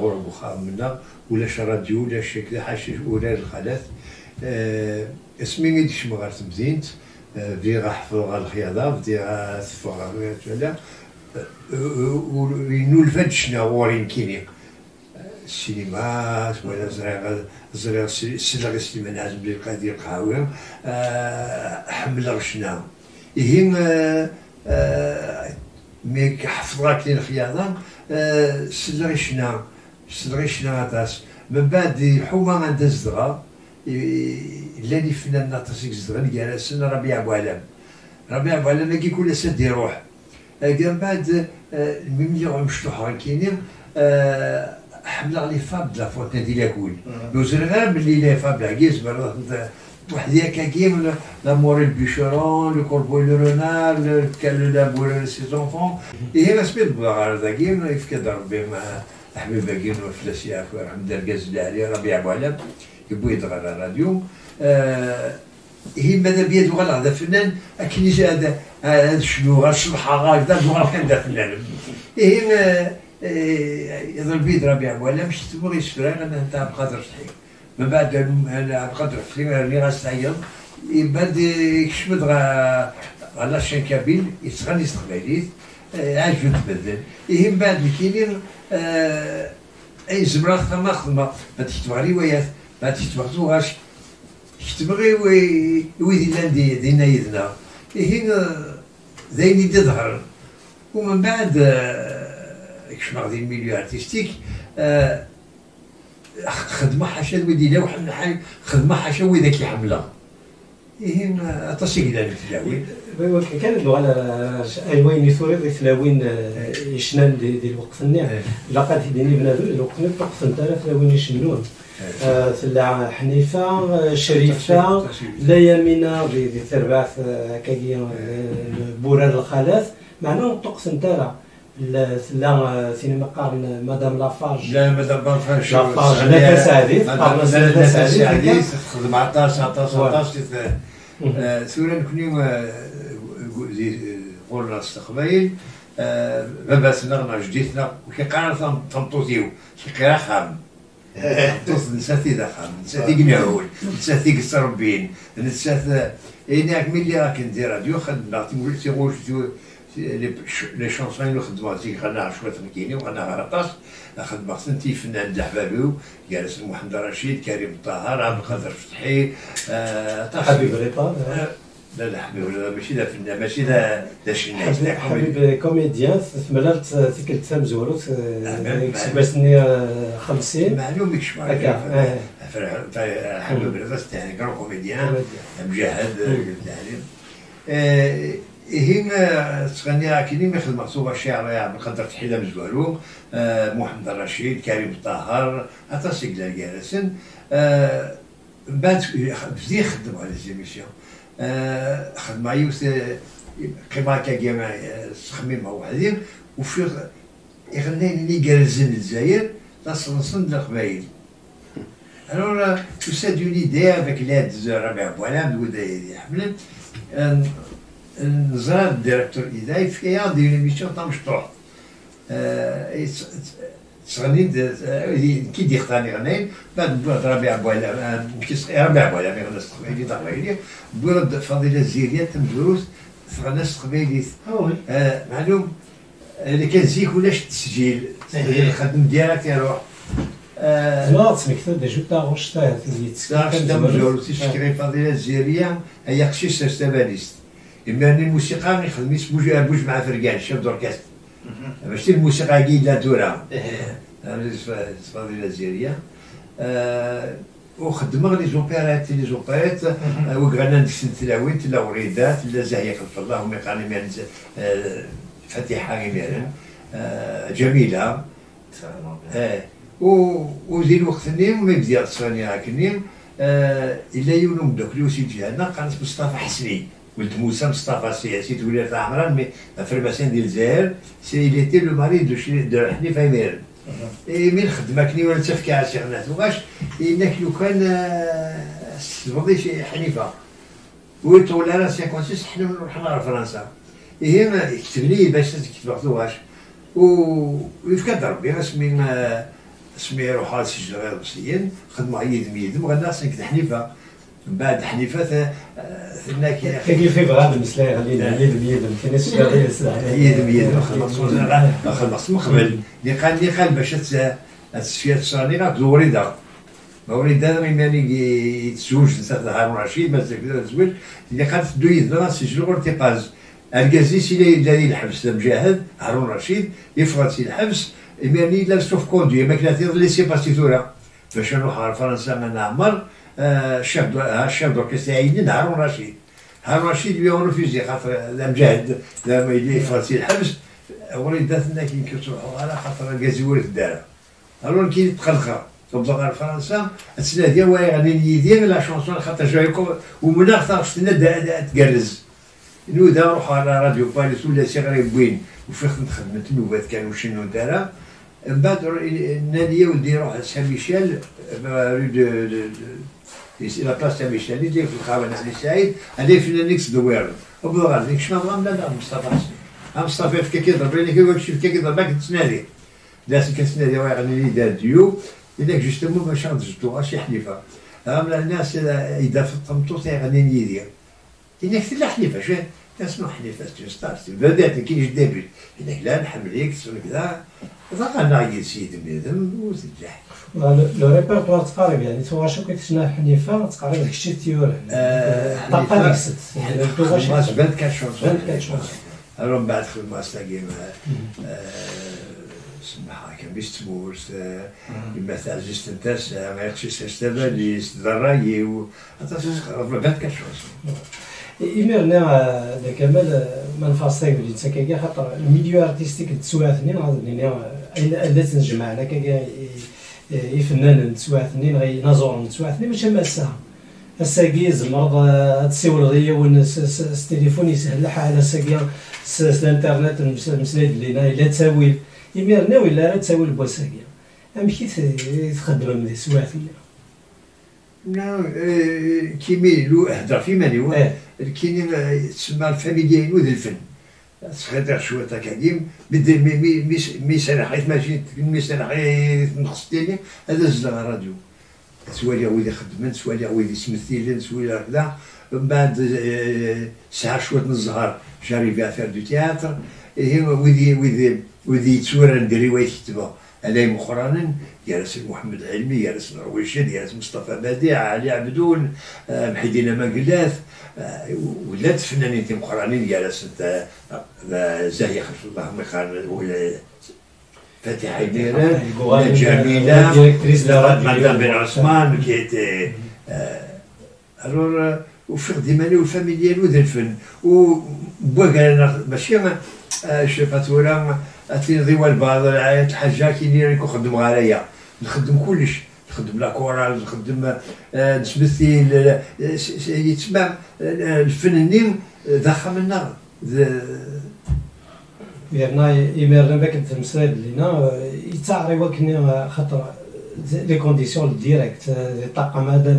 غور بخار منا ولا راديو ولا شكل حاشش ولا الخلاث اسمي غادي شمغار تمزينت في غحفظ غا الخياضه في غا ثفغ ولا ونولفد شنا ورين كيني السينما ولا زريغ سلغ سليمان عزم بن القادر القهاوي حمل غشنا يهم مي حفظات لي الخياضه سلغ شنا غطاس من بعد حومه عند الزدغه لاني فنان ناطسيك زدغن جالسنا ربيع بوعلم كي كل سد يروح كان بعد المملية مشطوحة كاينين حمل لي فاب لا فونتين ديال لاكول دوزر غير باللي لي فاب عكيز واحد ياك كيم لامور البيشرون لو كوربو لو رونال كان لابور سي زونفون هي ما سميت بغار ذا كيم يفكد ربي ما حبيبه كيم فلاسيا عند الكاز العالي ربيع بوعلم يبغي يدغر الراديو هي ماذا بيد وغال هذا فنان اكيد جا هذا شنو غالصبحه هكذا وغال هذا فنان هي يضرب بيد ربيع ولا مش تبغي يسفران انا نتاع بقدر صحيح من بعد انا بقدر صحيح اللي غاستعيط يبدا يكشمد على شان كابيل يتغني استقباليت عاجبو تبدل هي من بعد كاينين اي زمره خدمه ما تكتب روايات ما تكتبوهاش تبغي ويدي لاندي دينا يدنا هي ذاين تظهر ومن بعد كش مع ذي الميليو ارتستيك خدمه حاشا ويدي لا وحنا خدمه حاشا ويدا كيحملها هي تصيق لا نتلاوي كان على الوين يثوري ثلاوين يشنان ديال الوقف النعم لقد هديني بنادم الوقف الوقف نتاع ثلاوين يشنون ثلا حنيفه شريفه لا يمينه دي ثرباث كاكيا بوران الخلاث معناه الطقس نتاعها لا سينما قارن مدام لافاج لا مدام لافاج لا تساعدي خدم عطاس ثورة نكوني قولنا استقبال باباتنا جديتنا وكي قرا تمطوطيو كي قرا خام نساتي داخل نساتي قناول نساتي قصربين نسات هناك ملي راك ندير راديو خدمنا تيقول لي شونسون اللي خدمها زي غنى شويه تمكيني وغنى غرطاس خدمة سنتي فنان دحبابيو جالس محمد رشيد كريم الطاهر عبد القادر فتحي حبيب غيطان لا لا حبيب ماشي ذا فنان ماشي ذا شنايس حبيب كوميديان ثمرت تكلت ثم زوروت كسبتني 50 معلوم يكشف هكا حبيب غيطان تاعي كان كوميديان مجاهد يعني هنا تغني كيني مثل مكتوبة الشعر يا عبد القادر فتحي مزوالو محمد رشيد كريم الطاهر حتى سيكلا جالسين بعد بدي يخدم على زيميسيون خدم يوث قيمة كيما تخميمة وحدين وفي يغني لي جالسين الجزائر تصنصن القبايل alors tout ça d'une idée avec l'aide de Rabia Boualam ودا يحمل نزرع الديريكتور إذاي في هذه الميسيون تاع مشطوح تغني كي ديختاني غنين بعد ربيع بولا ربيع بولا مي غنس تقبيلي تقبيلي بولد فضيلة الزيرية تمدروس غنس تقبيلي معلوم اللي كان زيك ولاش التسجيل خدم ديالك يروح زوار تسمكتب دي جوتا غوشتا خدم مزور تشكري فضيلة الزيرية هي قشيش استباليست إما أن الموسيقى ما يخدمش بوج مع فرقان شاف دوركاست ماشي الموسيقى كي لا دورا فضيلة الجزائرية وخدم لي زوبيرات وكغنى نديك التلاوين تلا وريدات تلا زاهية خلف الله وميقاني ميرن فاتحة ميرن جميلة وذي الوقت نيم ما يبدي تصاني هاكنيم إلا يونم دوكلي وسيدي هنا قالت مصطفى حسني ولد موسى مصطفى سياسي ولاية عمران مي فرماسيان ديال الجزائر سي il était le mari de حنيفة ميرن من خدمة كني ولا تفكي على شي غنات وغاش إنك لو كان تفضي شي حنيفة وتولى راه 56 حنا نروحو لفرنسا هي ما يكتب لي باش تكتب واش ويفكر ربي اسمي روح هذا الشجر غير مسيين خدمة يدم غنى سنكت حنيفة من بعد حنيفة ثناك كيف بغا المسلاي غادي يدم كاينش يدم خلص من قبل اللي قال باش التسفيات الصغيرة غاد وريدة وريدة ماني يتزوج نسات هارون رشيد مازال تزوج اللي قالت دو يدنا سجل غير تيقاز الكازيس اللي الحبس مجاهد هارون رشيد يفرض سي الحبس ماني لا سوف كوندي ما كانت لي سي باسي ثورة باش نروح على فرنسا ما نعمر الشيف دوركسترا عينين هارون رشيد هارون رشيد بيون ريفوزي خاطر لا مجاهد لا ما يلي فرنسي الحبس وليداتنا كي كتروحوا على خاطر الكازيوري في الدار الون كي تقلقا تبدا على فرنسا السنه ديال واغني يدير لا شونسون خاطر جايكم ومن اخطر شتنا تقرز نودا نروحوا على راديو باريس ولا سي غير بوين وفي خدمه النوبات كانوا شنو دارا من بعد ناديه ولدي يروح سان ميشيل لا بلاص تاع ميشيل اللي في الخابن علي سعيد هذه في نيكس دوير وبدا غادي شنو بغا لا مصطفى مصطفى في كي ضربني كي واش في كي ضربك تسنادي داس كتسنادي واغني لي دار ديو إذاك جوستومون باش نضجتو شي حنيفه عامله الناس اذا في الطمطوط يغني يدير إذاك لا حنيفه شو اسمه حنيفه ستارتي بدات كي ديبيت إذاك لا نحمليك تسوي كذا ضاقنا يسيد ميدم وتنجح لو ريبرتوار تقارب يعني تو واش كنت شنا حنيفه تقارب داك الشيء تيور طاقه ديك الست واش 24 شونسون alors من بعد خدمه استاكيم سمحها كان باش تموت مثلا جيستنتاس ما يخشيش استبالي درايي و 24 شونسون إيميرنا دا كمال ما نفاصيك اللي تسكاكي خاطر الميديو ارتستيك تسواثنين غادي الا تنجمعنا كاكا يفنان تسواثنين غينازور تسواثنين ماشي ماسها الساكي زمرض تسيول غيا والتليفون يسهل الحال الساكي الانترنت المسند لينا الا تساوي إيميرنا ولا راه تساوي بوساكي ام كي تخدم من سواثنين كيميلو هضر في مانيو كاين تسمى الفاميليا ذي الفن تخدر شويه كاديم بدي مي سنه حيت ماشي مي سنه حيت نقص ديالي هذا زلا الراديو سوالي ويلي خدمت سوالي ويلي تمثيلين سوالي هكذا من بعد ساعه شويه الزهر جاري في افير دو تياتر ويدي تصور ندير روايه كتبه علي مؤخرا جالس محمد علمي جالس نرويشد جالس مصطفى بديع علي عبدون محيدين مقلاث ولات فنانين مؤخرين جالس زاهي خلف الله مخان فاتح عيديران جميله مدام بن عثمان كيتي الور وفي ديماني وفاميليال وذا الفن وبوكا ماشي شفتورا اتيني البعض الحاجه كاينين نخدم غارايا نخدم كلش نخدم لا كورال نخدم نسمثل يتسمى الفنانين ضخم النار يعني يمرنا باك المسائل لينا يتعري وكني خاطر لي كونديسيون ديريكت الطاقم هذا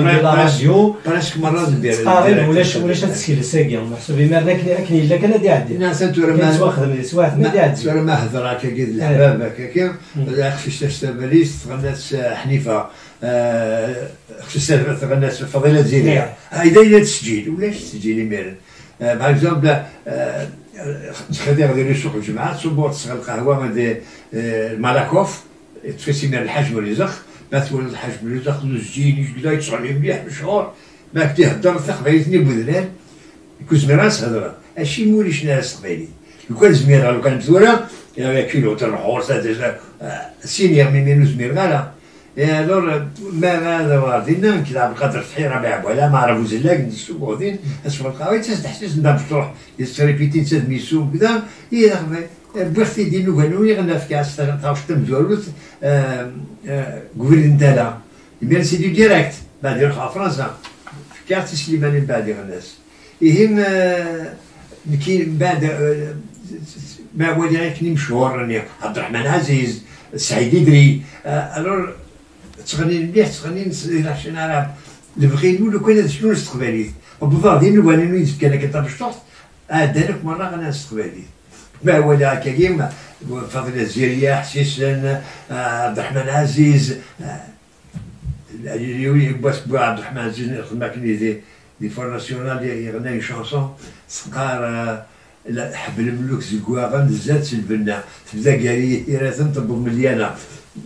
ماذا راديو براسك مرات ندير تقارير ولاش تسكيل ساكي محسوب يمرنا كني الا كان غادي يعدي الناس تورا ما واخد سواح ما يعدي تورا ما هضر هكا كيد الحباب هكاك خشيت تستباليس تغنات حنيفه خشيت تغنات فضيله زينيه هيدا هي التسجيل ولاش التسجيل يمرن باغ اكزومبل تخدي غادي يسوق الجمعه تصبوا تسغل القهوه مع المالاكوف تفسي من الحاج مريزخ مثلا الحاج مريزخ زوجين كدا يتصل مليح بشهور ما كنت يهضر تقبيلتني بوذنان يكون زميراس هضره اشي موليش ناس تقبيلي لو كان زميره لو كان مزوره يا كيلو تاع الحورس هذا سينيا مينو زمير غالا الور ما هذا واردين كذا بقدر تحيره بيع ولا ما عرفوا زلاك ندسو غاديين اسفل القهوه تحسس ندم تروح يستريبيتي تسد ميسو كذا بوختي ديالو قالوا لي غنى في كاس تاع شتم جوالوت غوفرن تاعنا يبان سي دو ديريكت بعد يروح فرنسا في كارت سليماني بعد الناس يهم كاين بعد ما ولي كني مشهور راني عبد الرحمن عزيز سعيد ادري الور تغني مليح تغني عشان نلعب نبغي نقول لو كان شنو استقباليت وبفاضي نبغي نويز كان كتاب الشرط دارك مره غنى استقباليت ما هو لا كريم فضيلة الزيرية حسيسن عبد الرحمن عزيز باش بو عبد الرحمن عزيز خدمة كني دي فورناسيونال يغني شونسون سقار حبل الملوك زكواغن زاد البنا تبدا قالي إيراثن طب مليانة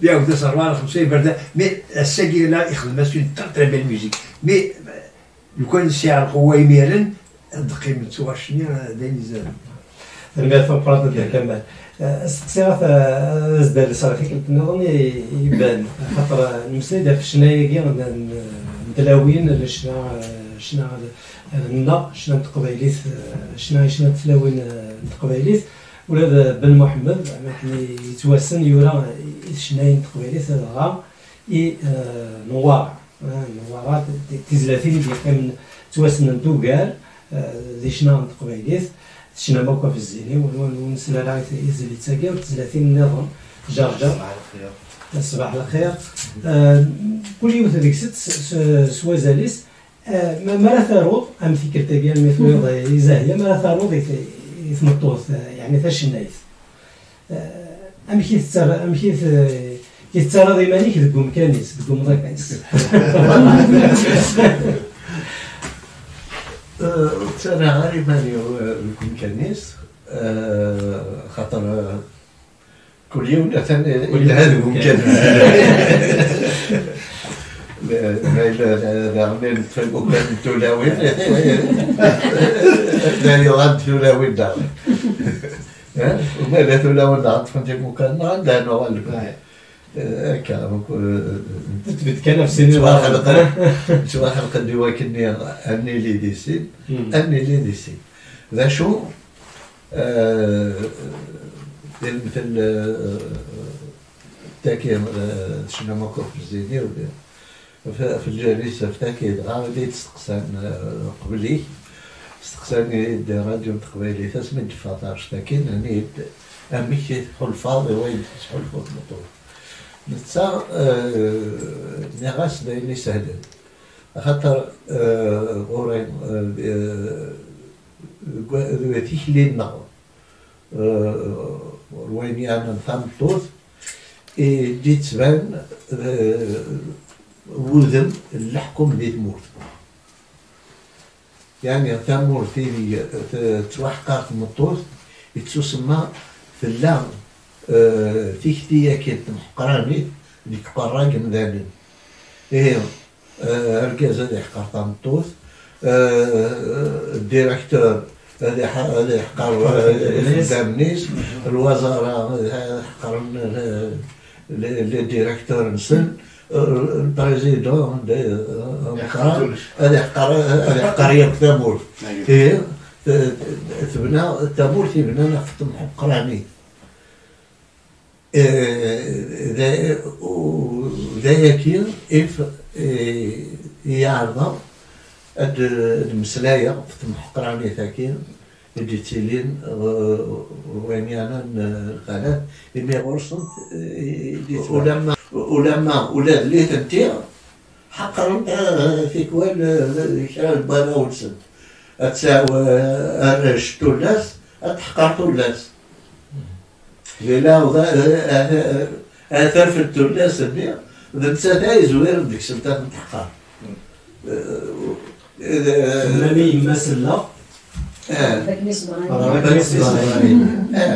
ياخذ صروال 50 برده مي الساقي لا يخدم مسؤول تري بيل ميوزيك مي لو كان الشعر قوي ميرن دقيق من 20 داين زاد المال فبرات ديال كمال استقصيرات زاد اللي صار فيك نظن يبان خاطر المسيده في شنايا متلاوين شنا لنا شنا تقبيليت شنا تلاوين تقبيليت ولا بن محمد كان يتواسن يورا شناين تقبيليت غا نوار نوارات تزلاتين اللي من تواسن دوكال ذي شنا تقبيليت شنا موقف في الزيني ونسلا راه يزلي تاكا و 30 نظام جرجر صباح الخير كل يوم هذيك ست سوازاليس ما لا ثروت ام فكر تاكا مثل يزاهيه ما لا ثروت يثمطوث يعني ثاش النايث ام كي ترى ديمانيك دكم كانيس دكم ضاكانيس أنا غالبا يكون كنيس خاطر كل يوم إلى هذا ممكن لا غني نتفلقوا كان التولاوين لا يغاد تولاوين دار وما لا تولاوين دار فهمتي مكان لا نوال هكا تثبت كان في سنين سواء حلقة ديواكني أني لي ديسين أني لي ديسين ذا شو مثل تاكي شنو موقف زيني في الجلسة في تاكي غادي تستقسان قبلي استقساني دي راديو تقبيلي تسمي فاطر تاكين أني أمي تدخل فاضي وين تدخل فوق الموتور نتا نغاس دايني سهلا خاطر غورين ذواتيك لينا رويني أنا نفهمتوث جيت تبان وذن اللحكم اللي تموت يعني تمور تيلي توحقات مطوث تسمى في اللام تيكتيا كي تمحقراني ديك قراق مذابين إيه الكاز هذا حقر مطوث الديريكتور هذا حقر الدامنيس الوزارة هذا حقر الديريكتور نسن البريزيدون هذا حقر ياك تامور إيه تبنى تامور تبنى نخدم حقراني ذاك إف يعرض المسلاية في محقراني ثاكين اللي تيلين وين أنا القناة اللي غرسنت ولما ولاد اللي تنتيع حقرن في كوال شال بالاولسن أتساوى أرش تولاس أتحقر تولاس لا أثر في التولاس البيع ذا تساتاي زوير ديك سلطات نتحقر مامي مسلا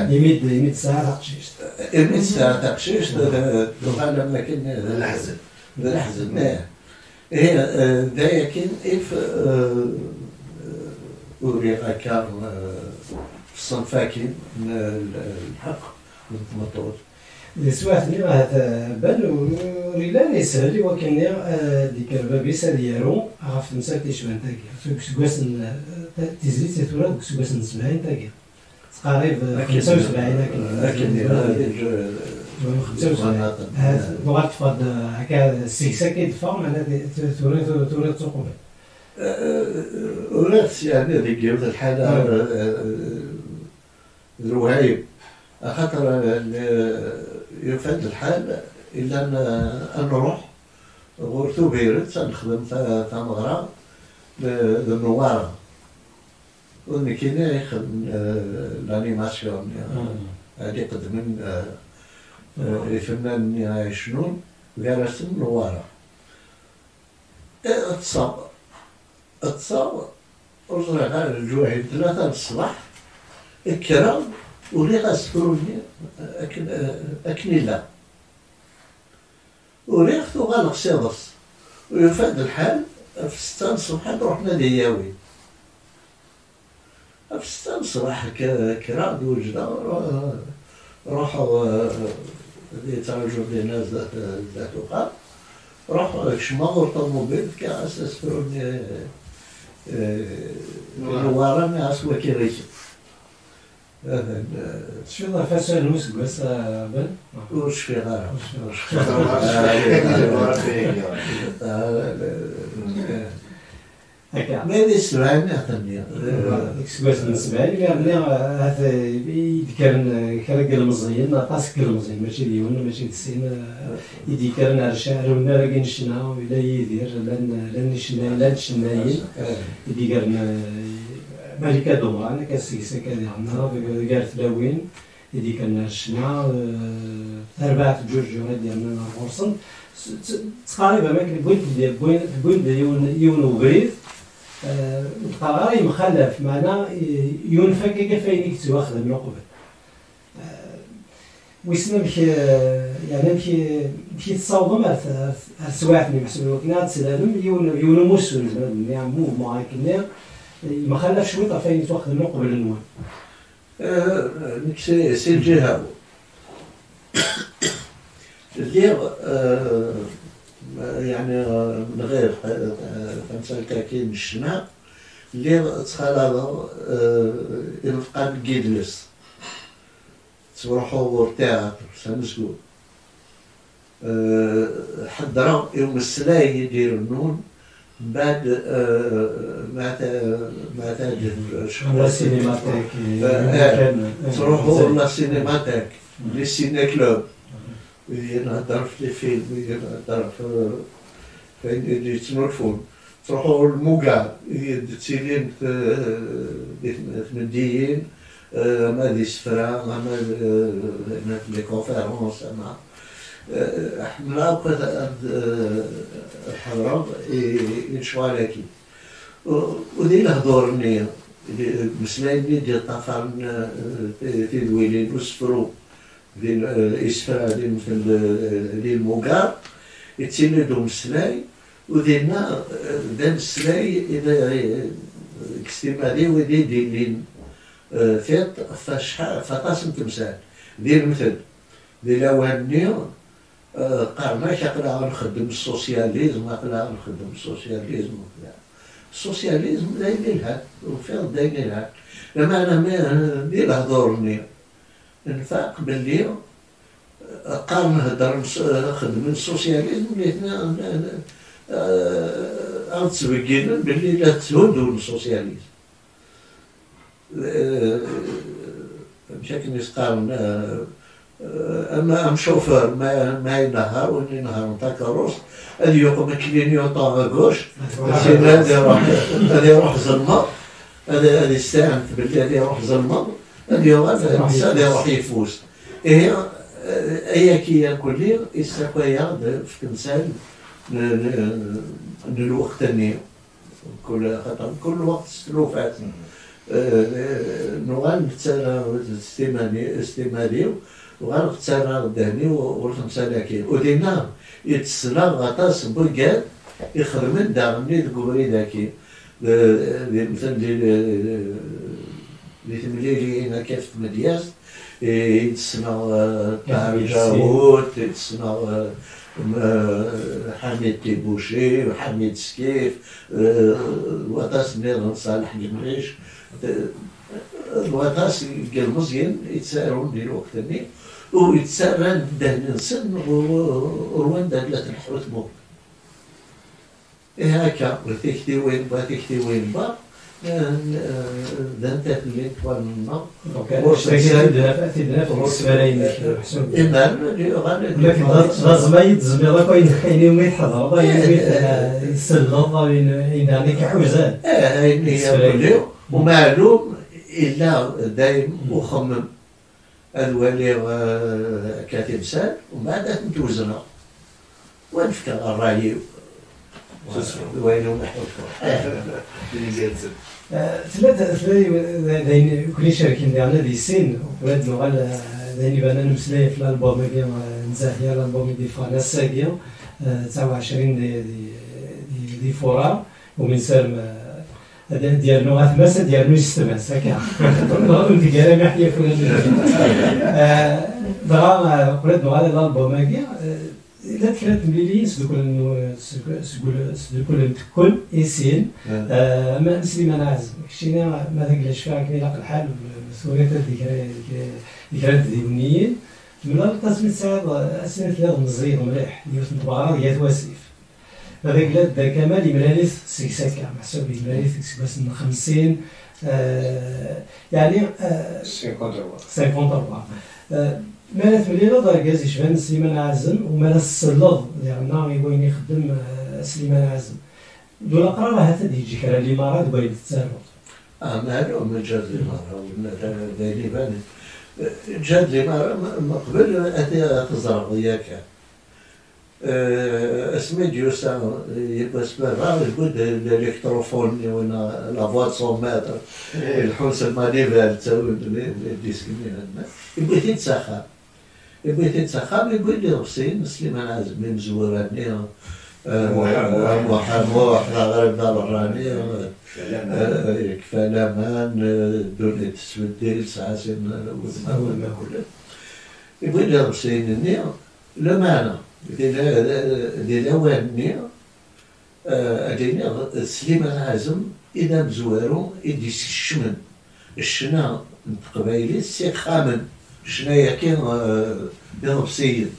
يميد ساعة تقشيش يميد ساعة تقشيش دخل لما كنا الحزن هي ذاك إف أوريغا كان في الصنفاكين الحق من المطور سواتني راه بان وريلا يسهل وكان ديك البابيس ديالو عرفت مساكي شبان تاكي سكواس تيزيد تيتولى سكواس 70 تاكي تقريبا 75 لكن 75 لغات فاد هكا السكسه كيدفع معناتها تولي تسوق ورات يعني هذيك الحاله الوهايب خاطر يفاد الحال إلا أن نروح غورتو بيرت نخدم في مغرب بالنوارة وني كينا يخدم الانيماسيون هادي قدمن الفنان يعيشنون جالس النوارة اتصاب وصل على الجواهر 3 الصباح الكرام ولي غاسفروني أكني لا وريختو غالق سيضص ويفاد الحال في 6 الصبح رحنا دياوي في 6 الصباح كراد وجدا روحوا يتعالجوا لنا ذات وقت روحوا شماغ الطوموبيل كأساس فروني الوارا ما أسوى كيريكي شنو فاسون وسكواس بن وش في غيره ما يسمعني ثانية سكواس من 70 يعني هذا يذكرن كرجل مزيان ناقص كرجل مزيان ماشي ديون ماشي 90 يذكرن على الشعر ونراقي نشنا ولا يدير لان شنايين يذكرن ملكة دومان كاسيسة كديالنا بقار تلاوين يدي كان الشنا 4 جوج ديالنا غورسن تقريبا ما كاين بوين يون وبريد القرار مخالف معنا يون فكك فين كتو خدم العقبه ويسنا يعني مشي تصاوب مع السواعتني محسوب كنا تسلالم يون موسول يعني موفمون هكا ما خلاش شويطه فين تاخذ النوع قبل النوان سي الجهه اللي يعني من غير 35 الشنا اللي تخلى الفقاد جيدلس تروحوا ورتاع سنسكو حضروا يوم السلاي يدير النون بعد ما تاجد لا سينماتيك تروحوا لا سينماتيك لي سيني كلوب نهضر في لي فيلم، نهضر في اللي يتمرفون. تروحوا للموقع تسيلين في مديين ما دي سفرة ما لي كونفيرونس ما حملا بقى الحضرة ينشوالكي ودي الهضور النية مسلايني ديال الطفل في الويلين وسفرو ديال الإسفرة ديال مثل ديال الموقع يتسندو مسلاي ودينا دان السلاي إذا اكستيمالي ودي ديالين فيط فشحال فطاسم تمثال ديال مثل ديال أواني قارناش أقلا غنخدم السوسياليزم أقلا غنخدم السوسياليزم السوسياليزم داين الهاد وفيض داين الهاد لما أنا ديال هضورني نفاق باللي قال نهضر نخدم السوسياليزم وليتنا غنتسبقينا باللي لا تهدوا السوسياليزم مشاكل يسقارن اما ام شوفور ما ينهار وين ينهار نتاع كروس هذه يقوم كلينيو طاغ غوش هذه يروح زلمه هذه يستعنت باللي هذه يروح زلمه هذه يروح يفوز هي كي كلي يستقيا في تمثال الوقت النية كل خطر كل وقت سلوفات نوغال نتسالى استمالي وغال نتسالى الدهني والخمسة ودينا يتسلى غطاس بوكاد يخدم الداغني تقولي ذاكي مثلا اللي تمليلي هنا كيف مدياس يتسنى طاهر جاوود يتسنى حميد تيبوشي وحميد سكيف الوطاس نير صالح المريش الوطاس قال مزيان يتسارون ديال الوقت الني ويتسارن دهن نسن ورواندا لا تنحوت مو هكا وتيكتي وين با تيكتي وين با دانت اللي طوال النار لكن لازم يتزمر كاين خيني وما يتحضر باين يسلط يعني كحوزان هي ومعلوم الا دايم وخمم الولي كاتب سال ومن بعد نتوزنا ونفكر الراي وينو ثلاثة كل شاركين ديالنا دي سين ولاد نوغال دايني بانا نمسلاي في الالبوم ديال نزاهية الالبوم ديال فانا ساقية 29 دي فورا ومن سالم ديال نوغا ثماسة ديال نوش ثماس هكا نظن في كلام يحيى فلان دغا ولاد نوغال الالبوم هكا لا تكلت مليلين سدكل كل إيسين ما سليمان عازم كشينا ما ذاك فيها كي لاق الحال سوريتا ذكريات دينيين من القسم سعد أسنة ثلاث مزيد مليح ديال البغار ديال واسيف هذاك لا كمال يملاليث سيكساكا محسوب يملاليث بس من 50 يعني 54 مالت مليلة داركاز يشبان سليمان عازم ومالت السلط يعني وين يخدم سليمان عازم دول قرار هذا يجي كرا الامارات باين تتسارع مالو من جاد الامارات دايري بان جاد الامارات من قبل هذه تزرع ياك اسمي ديوسا يلبس برا يقول الالكتروفون ولا لافوا سون متر الحوس المانيفال تسوي الديسك يبغي تتسخر يقول لي غسين سليمان عازم من مزوراني موح غير دار الراني كفالامان دولة السوديل سعاسين وما كله يقول لي غسين النية لا معنى ديال أواني أدينا سليمان عازم إذا مزوارو يدي الشمن الشنا قبايلي سيك خامن شنايا كان يضرب سيد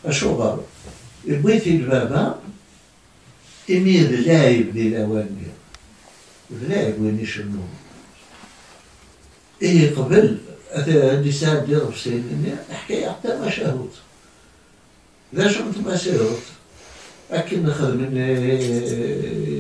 اشو غار بغيتي البابا امير لاعب ديال الاواني اللاعب وين يشنو قبل هذا اللي ساب يضرب سيد حكايه حتى ما شاهوت لا شغلت ما سيروت لكن نخدم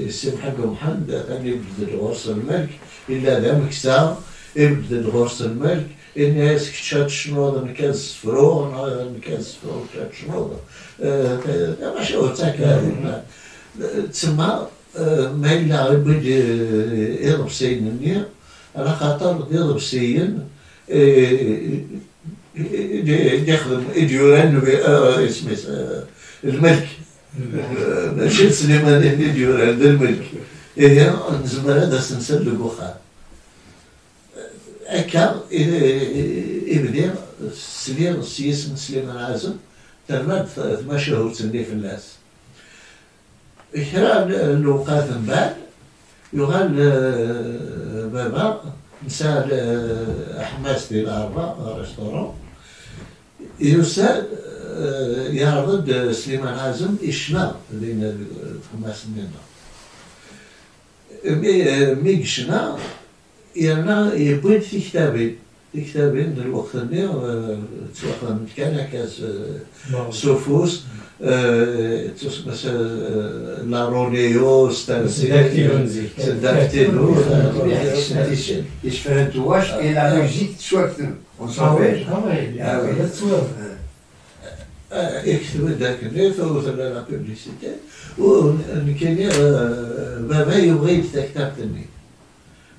السي محمد ثاني يبدل غرس الملك إلا ذا مكسا يبدل غرس الملك الناس كتشات شنو هذا نكاز فروغ هذا نكاز فروغ كتشات شنو هذا ماشي هو تاكا تسمى ما إلا يبغي يضرب سين النية على خاطر يضرب سين يخدم يديوران اسمه الملك ماشي سليمان يديوران هذا الملك هي نزمر هذا سنسل الوخا هكا يبدا السليم السيس من سليمان عازم ترمد ما شهور تسني في الناس كرا الوقات من بعد يغال بابا نسال حماس ديال العربة ريستورون يسال يعرض سليمان عازم إشنا لين حماس ديالنا مي قشنا يانا يبغي في كتابين الوقت اللي تواخذ كان كاس سوفوس مثلا لارونيو ستارسيداكتيلو Ich verantworte et la musique soit on s'appelle. Ah oui. يكتب ذاك اللي فوت لا بوبليسيتي وكاين بابا يبغي يتكتبني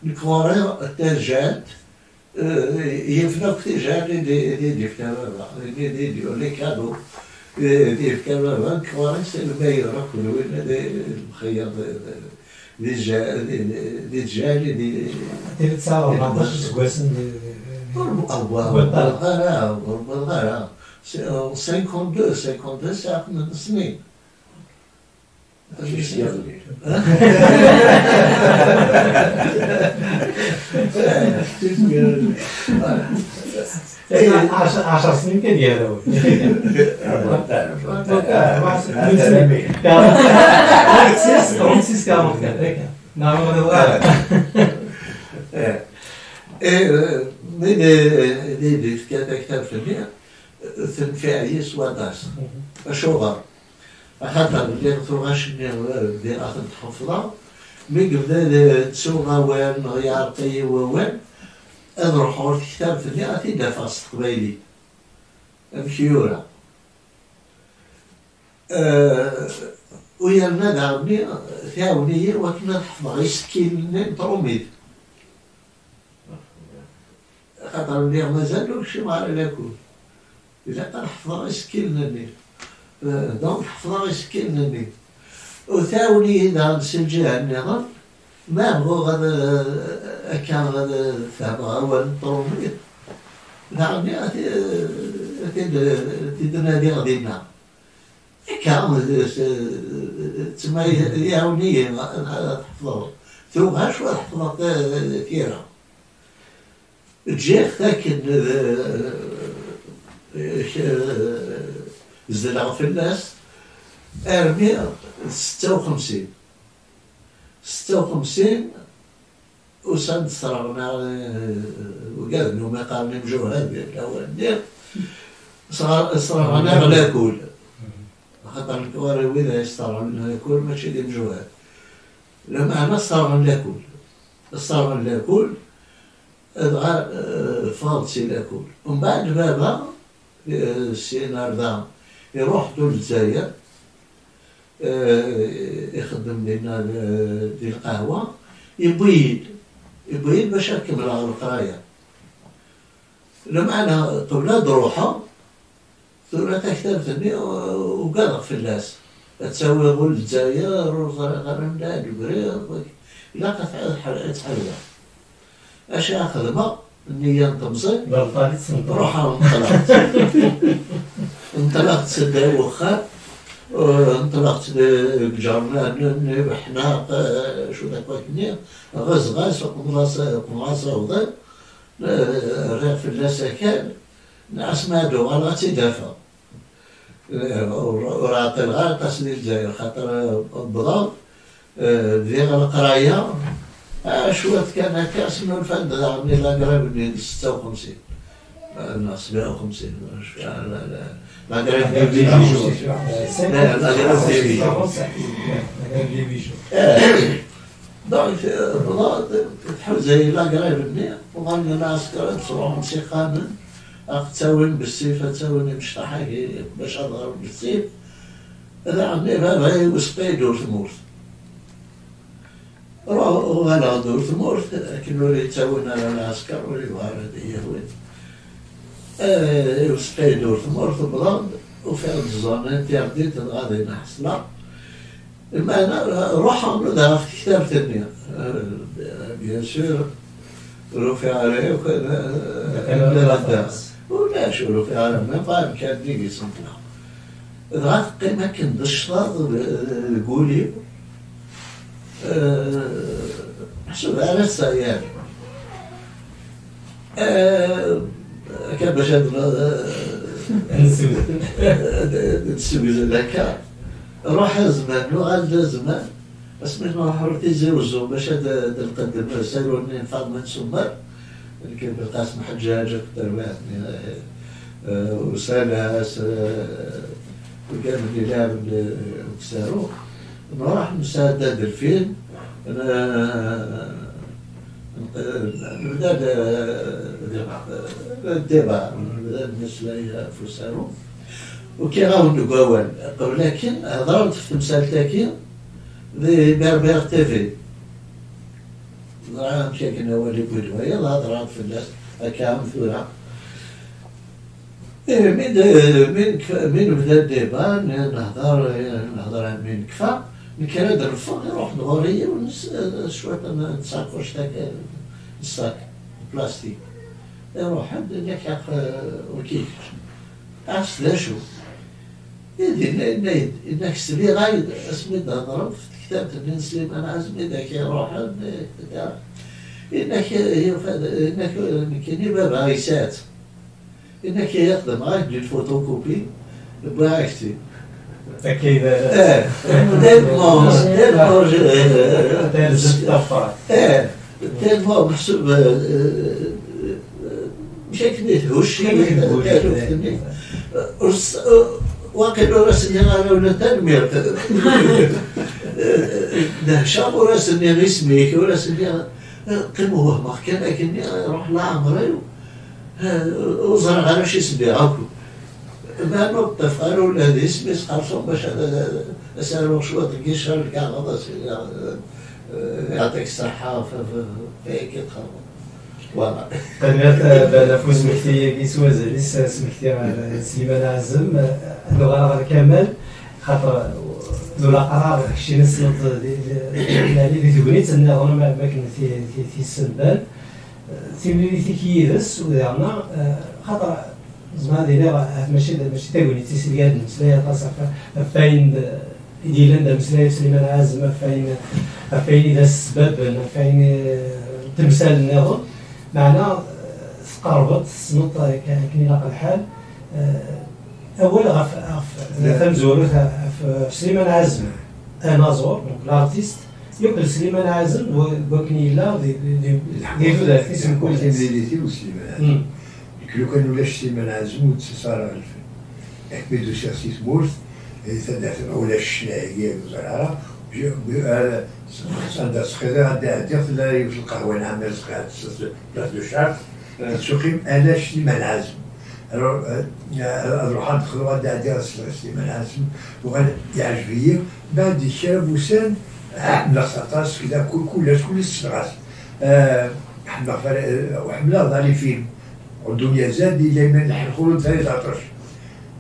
نكوري الترجات يفنى الترجات دي بابا دي لي كادو دي بابا نكوري سي المايور كل وين المخيط دي جالي دي تصاور 14 سكواسن بالغارة 52 ساعة من السنين عشر سنين كان يهدو دي كتاب في المئة تنفعي سواداس الشغل خاطر اللي تروغاش دير اخر تحفظها مي قبل تسوغا وين غيارقي وين نروحو الكتاب في المئة تيدافع قبايلي مشيورة ويا المدعمي ثاوني وكنا نحفظها يسكين طروميد خاطر اللي مازالو شي مع الكل إذا كان حفظها يسكيلنا النيل دونك حفظها يسكيلنا النيل وثاوني إذا نسجلها النظام ما هو غدا كان غدا ثابها هو الطرومير نعم تدنادي غدينا كان تسمى ياونية تحفظها ثوغاش وحفظها كثيرة تجي تاكد زلع في الناس ارمي 56 وسند صرعنا وقال انه ما قال مجوهد الاول صرعنا على كل خاطر الكواري وين يصرع منها كل ماشي ديال مجوهد لما انا صرعنا كل فالسي لاكل ومن بعد بابا السي ناردان يروح دول الجزائر يخدم لنا ديال القهوة يبيد باش يكمل القراية لما أنا قبل دروحة ثم كتبتني وقال في الناس تسوي غول الجزائر وغرمنا البريق لا تحلها اش اخدمها النية نطمزي روح انطلقت سدا وخا انطلقت بجرمان حناق شو ذاك النية غاز قماصة وضل ريح في اللاسكان ناس مادو على تدافع ورعطي الغار تسلي الجزائر خاطر البضاء ديال القراية شوات كان كاس من الفن عملي لا قريب من 56 ناقص 150 مش لا غريف دي بيجو لا غريف دي بيجو دونك تحب زي لا غريف النية وغني ناس تصروهم سيقانا تساوين بالسيف تساوين مش حاجة باش أضرب بالسيف هذا عندي هذا وسقي دور ثمورت وأنا دور ثمورت كانوا يتساوين على العسكر واللي وارد يهود وسقي دور ثمورت بلاد وفي الزون تيرديت غادي نحصلها المعنى روحهم ذا في كتاب الدنيا بيان سور رفع عليه وكذا ولا شو رفع عليه ما فاهم كان ديك يصنفنا ذات قيمة كان الشطاط قولي حسب على السيارة كان باش نسوي لك روح زمان وغاد زمان بس من روح تيزوزو باش هذا نقدم سالوني فاطمة سمر اللي كان بالقاسم حجاج أكثر واحد وسالاس وكان اللي لعب الكسارو نروح نساعد الفيلم نبدا الديبا نبدا الناس لا فلوسارو وكي غاو نقاول ولكن هضرت في تمثال تاكين ذي بربر تيفي ضرعنا مشاكلنا ولي بودوية هضرت في الناس هكا مثورة من بدا الديبا نهضر من كفا نكرد الفوق نروح نغورية ونشوية نساكوش تاك الساك بلاستيك نروح نكاك وكيف عرفت لا شو إنك سبي غايد اسمي ضرب في كتابة ابن سليمان عزمي ذاك يروح إنك كاين باب عيسات إنك يخدم غايد للفوتوكوبي بواعكتي كذا تلمو محسوب مش هيك هوشي واكل راس انا ولا تنمير ده شاب راس اني اسمي راس اني قيمه وهم كان لكني اروح لعمري وزرع على شي اسمي هاكو ما نوقف انا ولا هذا اسمي خلصوا باش اسالوا شو تلقيش كاع غلط يعطيك الصحه فيك تخرب فوالا قناة نفوز مكتية كيسوا زاليس سمكتي سليمان عزم لغة كمال خاطر لولا قرار شي نسلط اللي تقوليت ان انا ما كنت في السنبال تيولي كيدس ودارنا خاطر زعما دينا ماشي تقولي تيسليات المسلايه طاسه فاين ديالنا المسلايه سليمان عزم فاين اذا السبب فاين تمثال النظام معنا تقربت السنط كي لاقى الحال اول غف تمزورو في سليمان عزم انا زور لارتيست يقول سليمان عزم وكني لا دي فدا اسم كل تنزيليتي وسليمان لو كان ولا سليمان عزم وتصار الفن اكبدو شخصيت مورث تدعت ولا الشناعيه وزرعه هذا صندوق خذا عندها لا يوجد القهوه نعمل صغيرة بلاص دو شارت تسوقيم انا سليمان عزم نروح ندخلوا عندها سليمان عزم وغادي يعجبني بعد الشاب وسان حمله سطاس كذا كل الصغاس وحمله ظهر فيلم والدنيا زاد ديما نحرقوا ثلاث عطش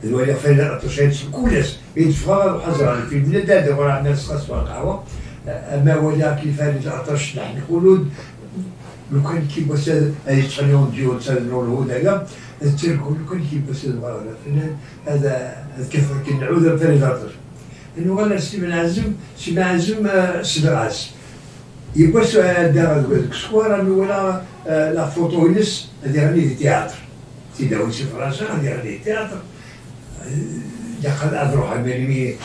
الوالي فين الطشيت كلش يتفرج وحضر على الفيلم لا دار ورا عندنا الصاص والقهوه اما ولا كيف هذه العطش نحن نقولوا لو كان كيف بس هذه تخليهم ديو تسالوا الهود هذا تركوا لو كان كيف بس الفنان هذا كيف كنعود ثاني العطش انه ولا سليمان عزم سدراس يبس دار الكسوار ولا لا فوتوينس هذه غادي تياتر تيداوي في فرنسا هذه غادي تياتر دخل أروح أمريكي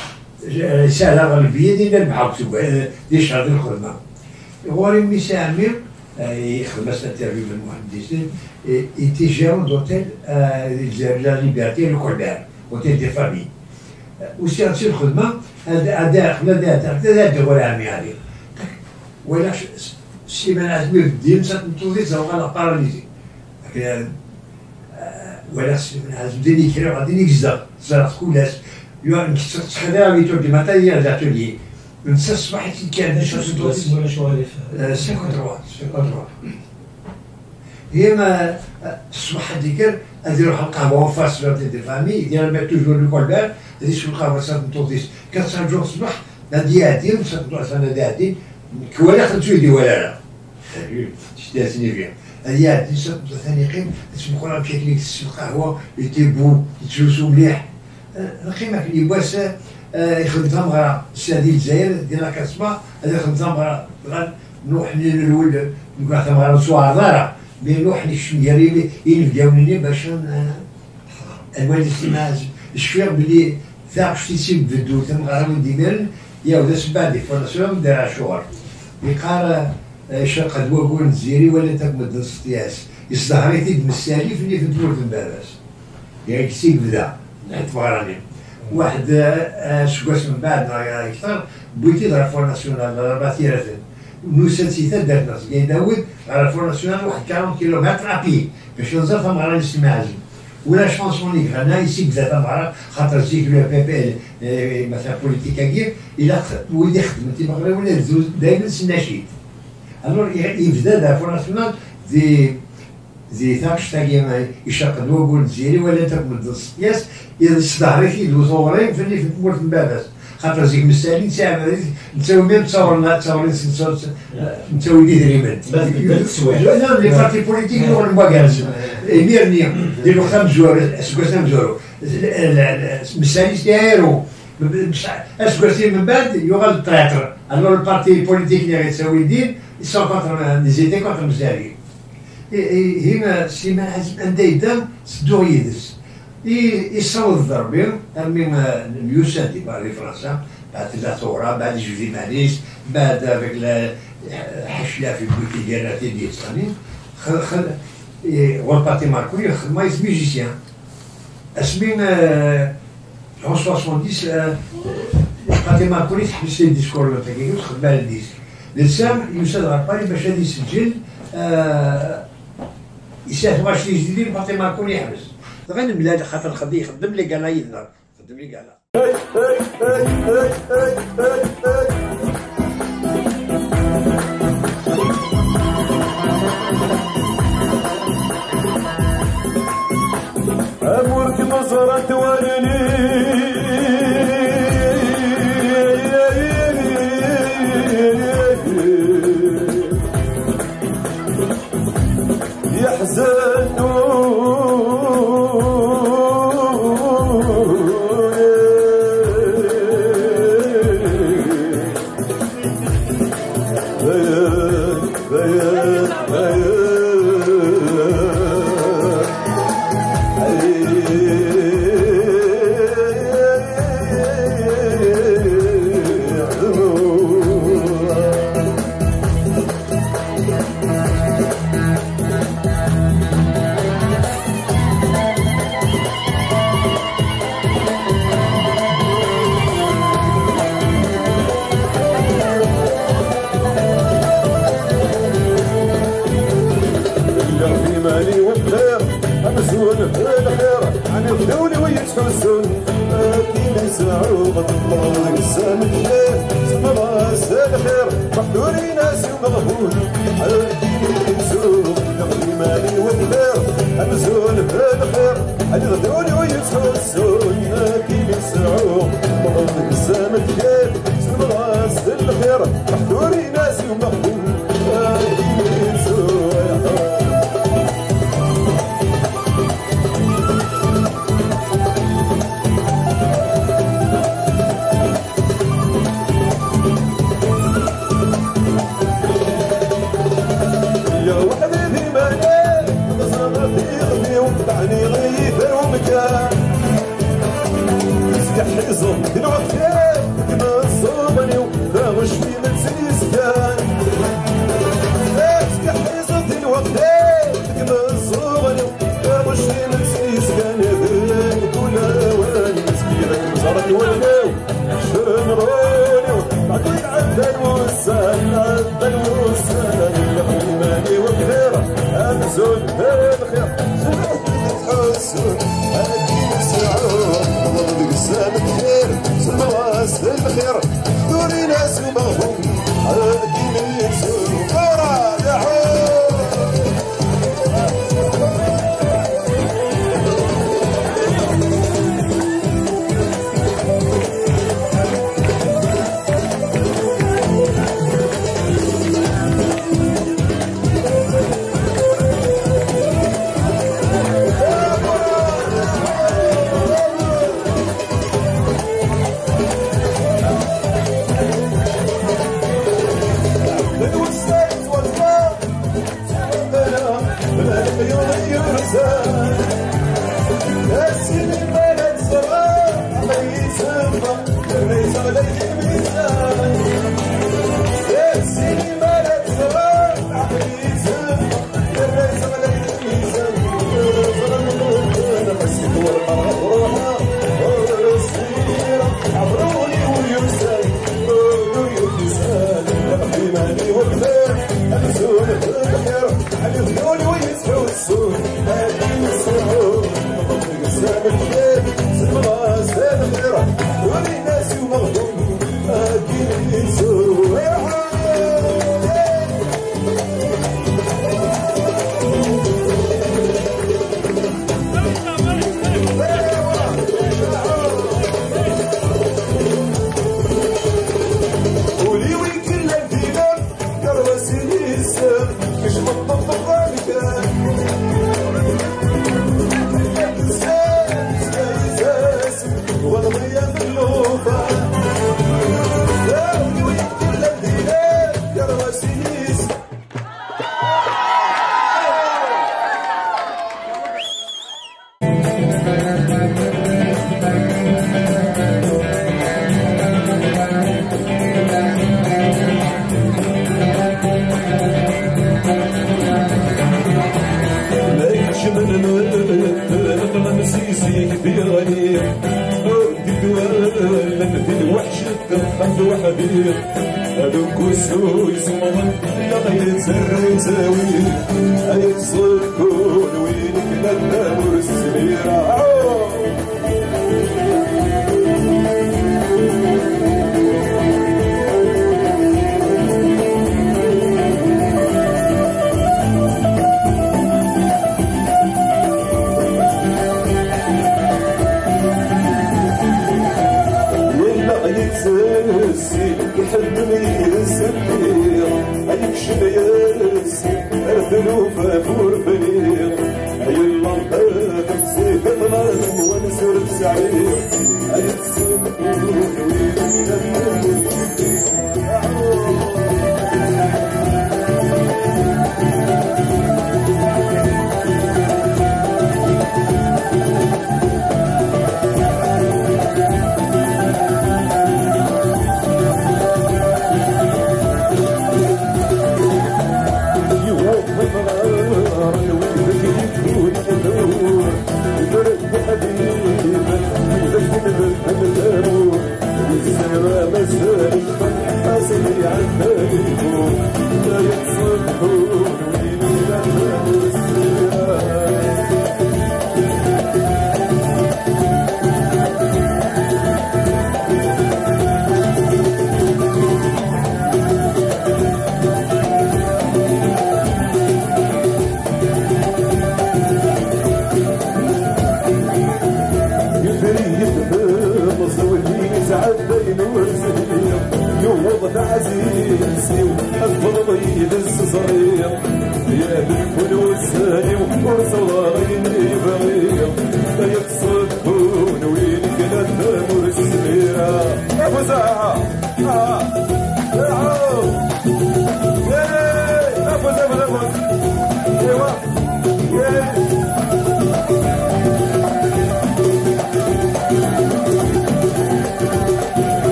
رسالة غربية ديال البحر دي شهر الخدمة غوري ميسي عمير يخدم انترفيو من المهندسين ايتي جيرون دوتيل لا ليبرتي لو كولبير اوتيل دي فامي وسي هادشي الخدمه هذا خدمه ولا عامي عليه ولا السيمانه عزمي في الدين ساتنتوزي زوغا لا باراليزي ولا السيمانه عزمي يكري غادي يكزا زرات كولاش تخدم بيتو دي ماتيريال داتولي من الصباح كان شو ولا شواليف 53 هي ما الصباح هذيك غادي يروح القهوه فاس دي فامي يدير ما توجور لو كولبير غادي يشرب القهوه ساعه نتوضيش 4 جوغ الصباح غادي يعدي غادي يعدي كوالا خدمتو يدي ولا لا شتي فيها غادي يعدي ثاني قيم تسمح لها مشات ليك القهوه يتيبو يتجوزو مليح القيمه اللي باس يخدم مغرا السادي الجزائر ديال لاكاسما هذا يخدم مغرا نروح الاول نقول مغرا سوار دارا مي نروح الشميري ينفداوني باش الوالد سيما الشفير بلي ثاق شتي تسيب بدو تمغرا من ديميرن ياود سبع دي فورماسيون دار شهور يقال شاق دواكون الجزيري ولا تكمد السطياس يصدهري تيد مسالي في اللي في الدور الباباس يعني كسيك بدا نحت مغراني واحد شكواس من بعد اكثر بغيتي ضرب فور ناسيونال 4 تيرات نوسات سيتا دارت ناس كاين داود على فور ناسيونال واحد 40 كيلومتر ابي باش نزر تمغرا نسمع عزم ولا شونسون ليك انا يسيك بدا تمغرا خاطر زيك لو بي بي مثلا بوليتيكا كير الى ولدي خدم انت مغربي ولا زوج دايما سناشيد الور يبدا دا فور ناسيونال زي ثاقش تاقي يشاق دواقول الجزيري ولا تكمل السياس يصدهري في الوزورين في اللي في مورت الباباس خاطر زيك مسالين ساعة نساوي ميم تصورنا نساوي دي دريمات لا لي بارتي بوليتيك نروح نباكاز ميرني ديرو 5 جوار اسكواسنا مزورو مسالين سيارو اسكواسي من بعد يوغال التراتر الور البارتي بوليتيك اللي غيتساوي دين يسون كونتر نزيتي كونتر مسالين هنا سيما عزم أن دايدا سدو يدس يصوت الضربين المهم اليوسان تيباري فرنسا بعد الثورة بعد جوزي ماليس بعد افيك حشلا في بويتي ديالنا ديال الصانين والباتي ماركوني خدمة يسمي ميوزيسيان اسمين en 70 باتي ماركوني تحبس لي الديسكور تاعي خدمة على الديسك لسام يوسان غربالي باش غادي يسجل يسافر واش يجديد باقي ما يكون يحبس غير البلاد خاطر الخدي يخدم لي كاع يدنا يخدم لي كاع امورك نظرة تواليني الوقت كما صوبني وفاغش في متسيس كان بالوسان الحماني وكبيرة أمزون بالخير تحسون هادي نسعون والله قسام الخير سلواس الخير دوري ناس ومغفوم هادي ميزون كورة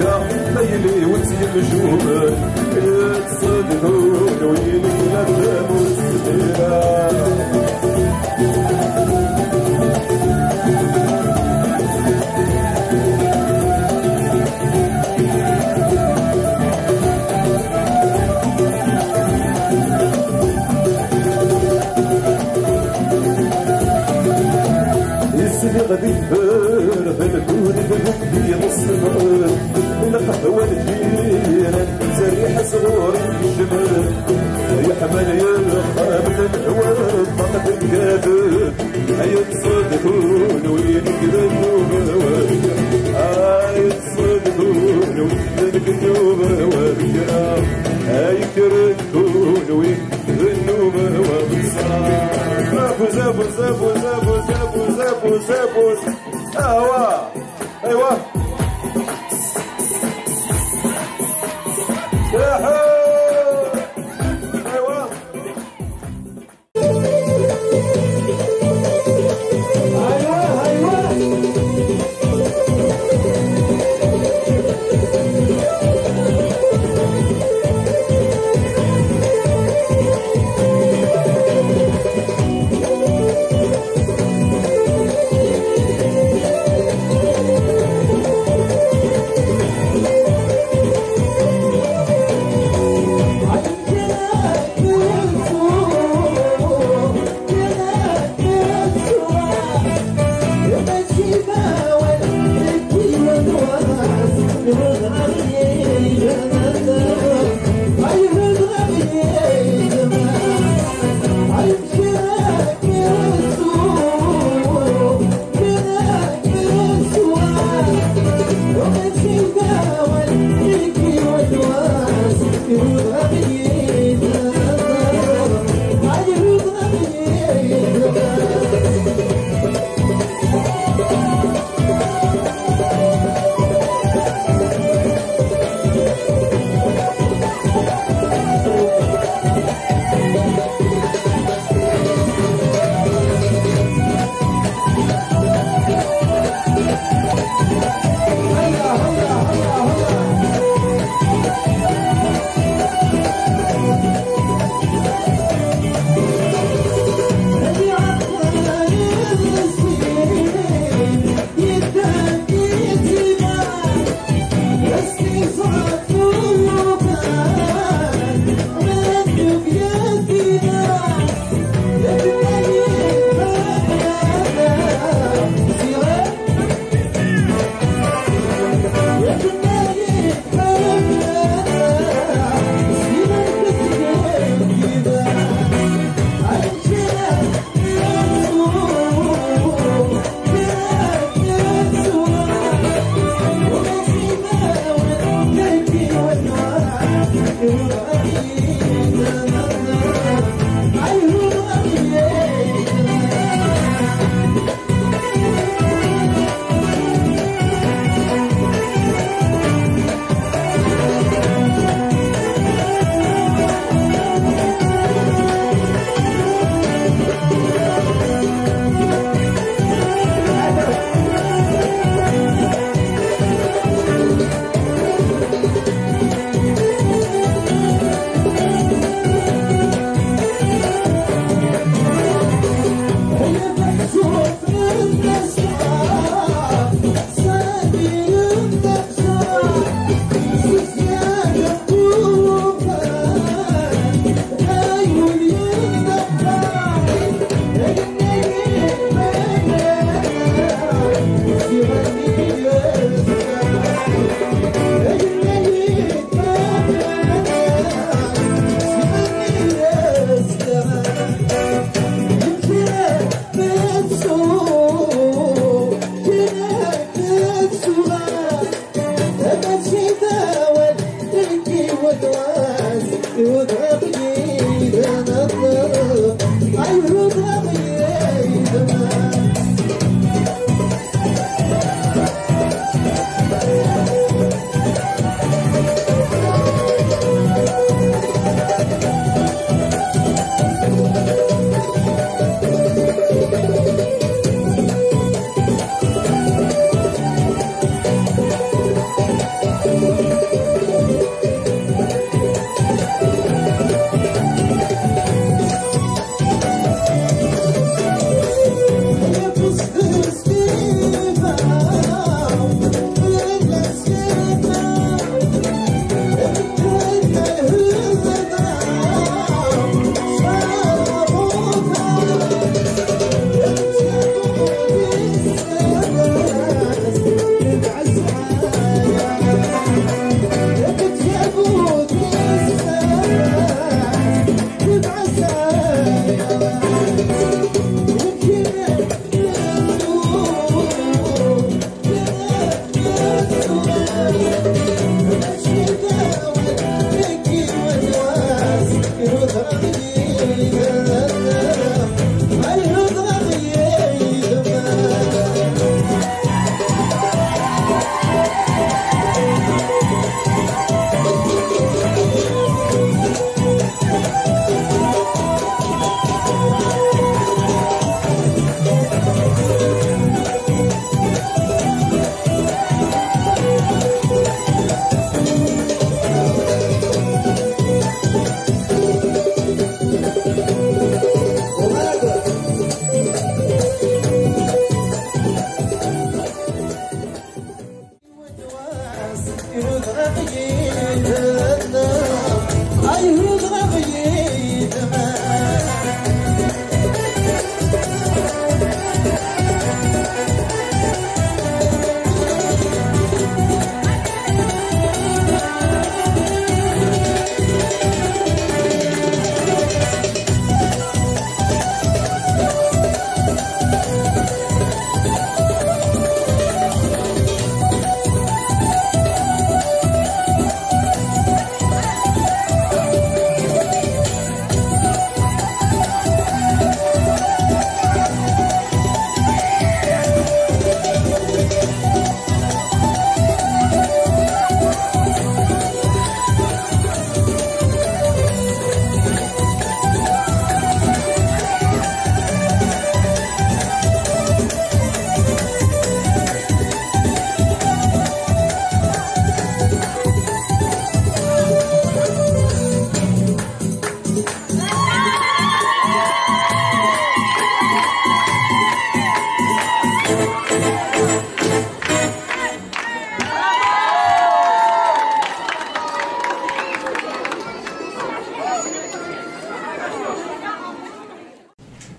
دعون ليلي وانت مجهول تصدقون وين حمل يلقى من الحوار فقط الجابر يتصدقون وينكذبوا بواقع يتصدقون وينكذبوا بواقع يكرهون وينكذبوا بواقع زابو زابو زابو زابو زابو زابو ايوا ايوا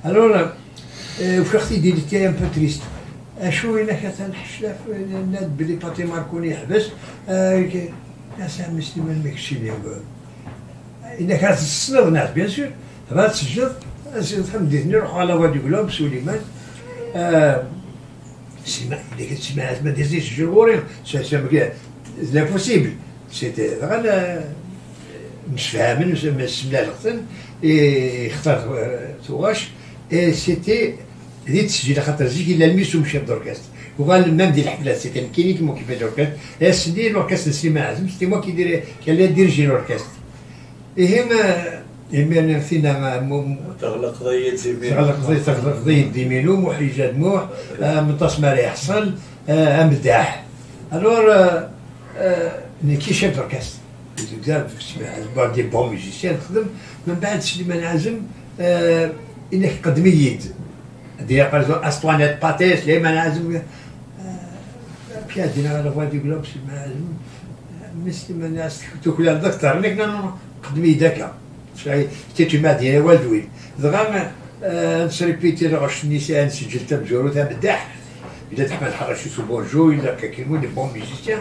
الوغ وفي اختي ديالي تي ان بو تريست اشو انا كتنحشلا ناد بلي باتي ماركوني يحبس يا سامي سليمان ماكشي لي انا كانت تسند الناس بيان سور ما تسجل الحمد نروح على وادي قلوب سليمان سيما اذا كنت سمعت ما ديزيش الجمهوري لا بوسيبل سيتي غير مش فاهمين ما سملا القتل يختار تواش سيتي هذه تسجيل خاطر زيك الا الميسو مشى بدوركاست وقال مام ديال الحفلات سيتي كاين كيما كيف دوركاست سيدي لوركاست سليمان عزم سيتي موا كيدير كان ديرجي لوركاست إما فينا تغلق ضيّة ديمينو تغلق ضيّة ديمينو محيجة دموع منتص ما يحصل مداح الور كي شاف اوركستر بعد دي بون ميوزيسيان خدم من بعد سليمان عازم انك قدميت ديال بارزون اسطوانات باتيس سليمان عازم بيادينا على فوادي كلوب سليمان عازم سليمان عازم تاكل الدكتور انك قدمي داكا تيتي ما ديال والدوين دغا نسريبيتي رغش نيسان سجلت بجورو تاع مداح اذا تحمل الحراشي سو بونجو الا كيكونوا دي بون ميوزيسيان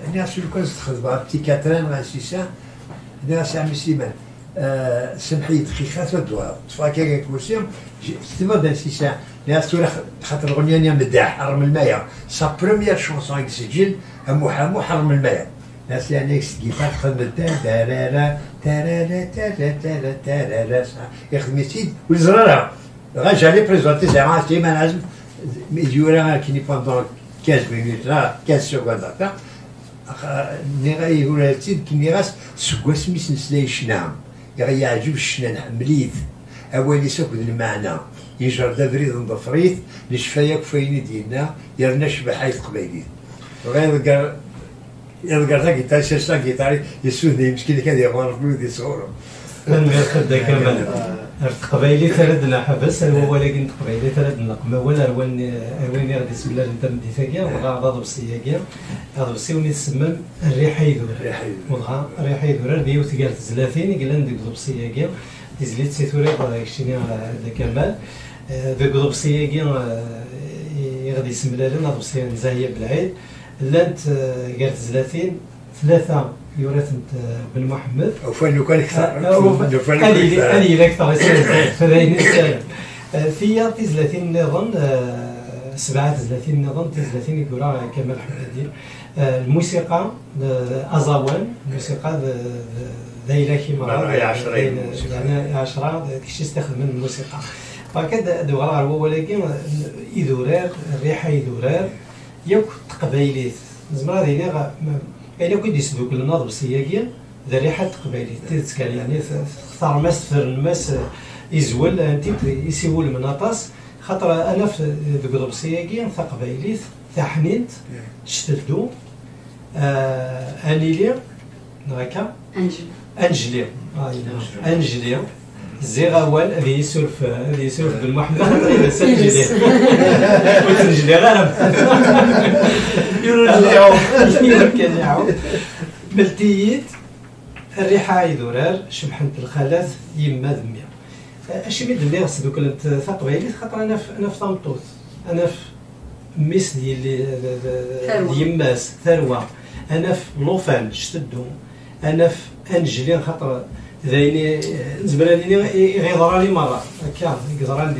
الناس اللي كنت تخدم بتي كاتران مع سيسان الناس عمي سليمان سمحي دقيقات ودوها تفاكر كوسيم ستيما دان سيسان الناس خاطر الغنية مداح حرم المايا سا بروميير شونسون يسجل محامو حرم المايا الناس يعني اكس كيفاش خدمت تارارا تارارا تارارا تارارا يخدم يسيد والزرارة غا جالي بريزونتي زعما سليمان عازم يديورها كيني بوندون 15 minutes là 15 secondes هكا ني غايقول التيد كيني غاس سكوا سميت نسلاي شنام يعجب الشنان حمليت اوالي ساكد المعنى يجر دافريد نضفريت لشفايا كفايني ديالنا يرنا شبحايت قبايليت وغير يلقى ذاك يتاع شاشة كيتاري يسودني مسكين كان يغار بلودي صغورو من خدا كمان قبايلي تردنا حبس ولكن قبايلي تردنا قماول ارواني غادي يسمى لها الانترنت ديفاكيا وغا ضبسيه كاع ضبسي وني تسمم الريحه يدور وضها الريحه يدور 130 قال نديك ضبسيه كاع تزليت سيتوري داكشي على كمال ذاك ضبسيه كاع غادي يسمى لها ضبسيه نزاهيه بالعيد لانت قالت 30 3 يورثنت بن محمد وفين كان اكثر اني لا اكثر فداين السلام في 30 نظام 37 نظام 30 يقول كمال حمادي الموسيقى ازاوان الموسيقى ذايله كيما 10 داكشي استخدم من الموسيقى فهكذا دوغرا هو ولكن يدورار الريحه يدورار ياك تقبايليت زعما هذه يعني كي يسدو كل ناض بسياقيا ذا ريحه تقبايليت تتكال يعني اختار ماس ثرن ماس يزول انت يسيول من اطاس خاطر انا في ذوك بسياقيا ثا قبايليت ثا حنينت شتدو انيليا هكا انجليا انجليا زيغاوال هذه يسولف بالمحمد سنجلي وتنجلي غير يرجعوا بلتيت الريحه يدورار شمحنت الخلاث يما ذميا اش مي دميا دوك الثقبيليت خاطر انا في طنطوط انا في ميس ديال يماس ثروه انا في لوفان شتدو انا في انجلي خاطر ذايني زبراني غيضرالي مره هكا يقدران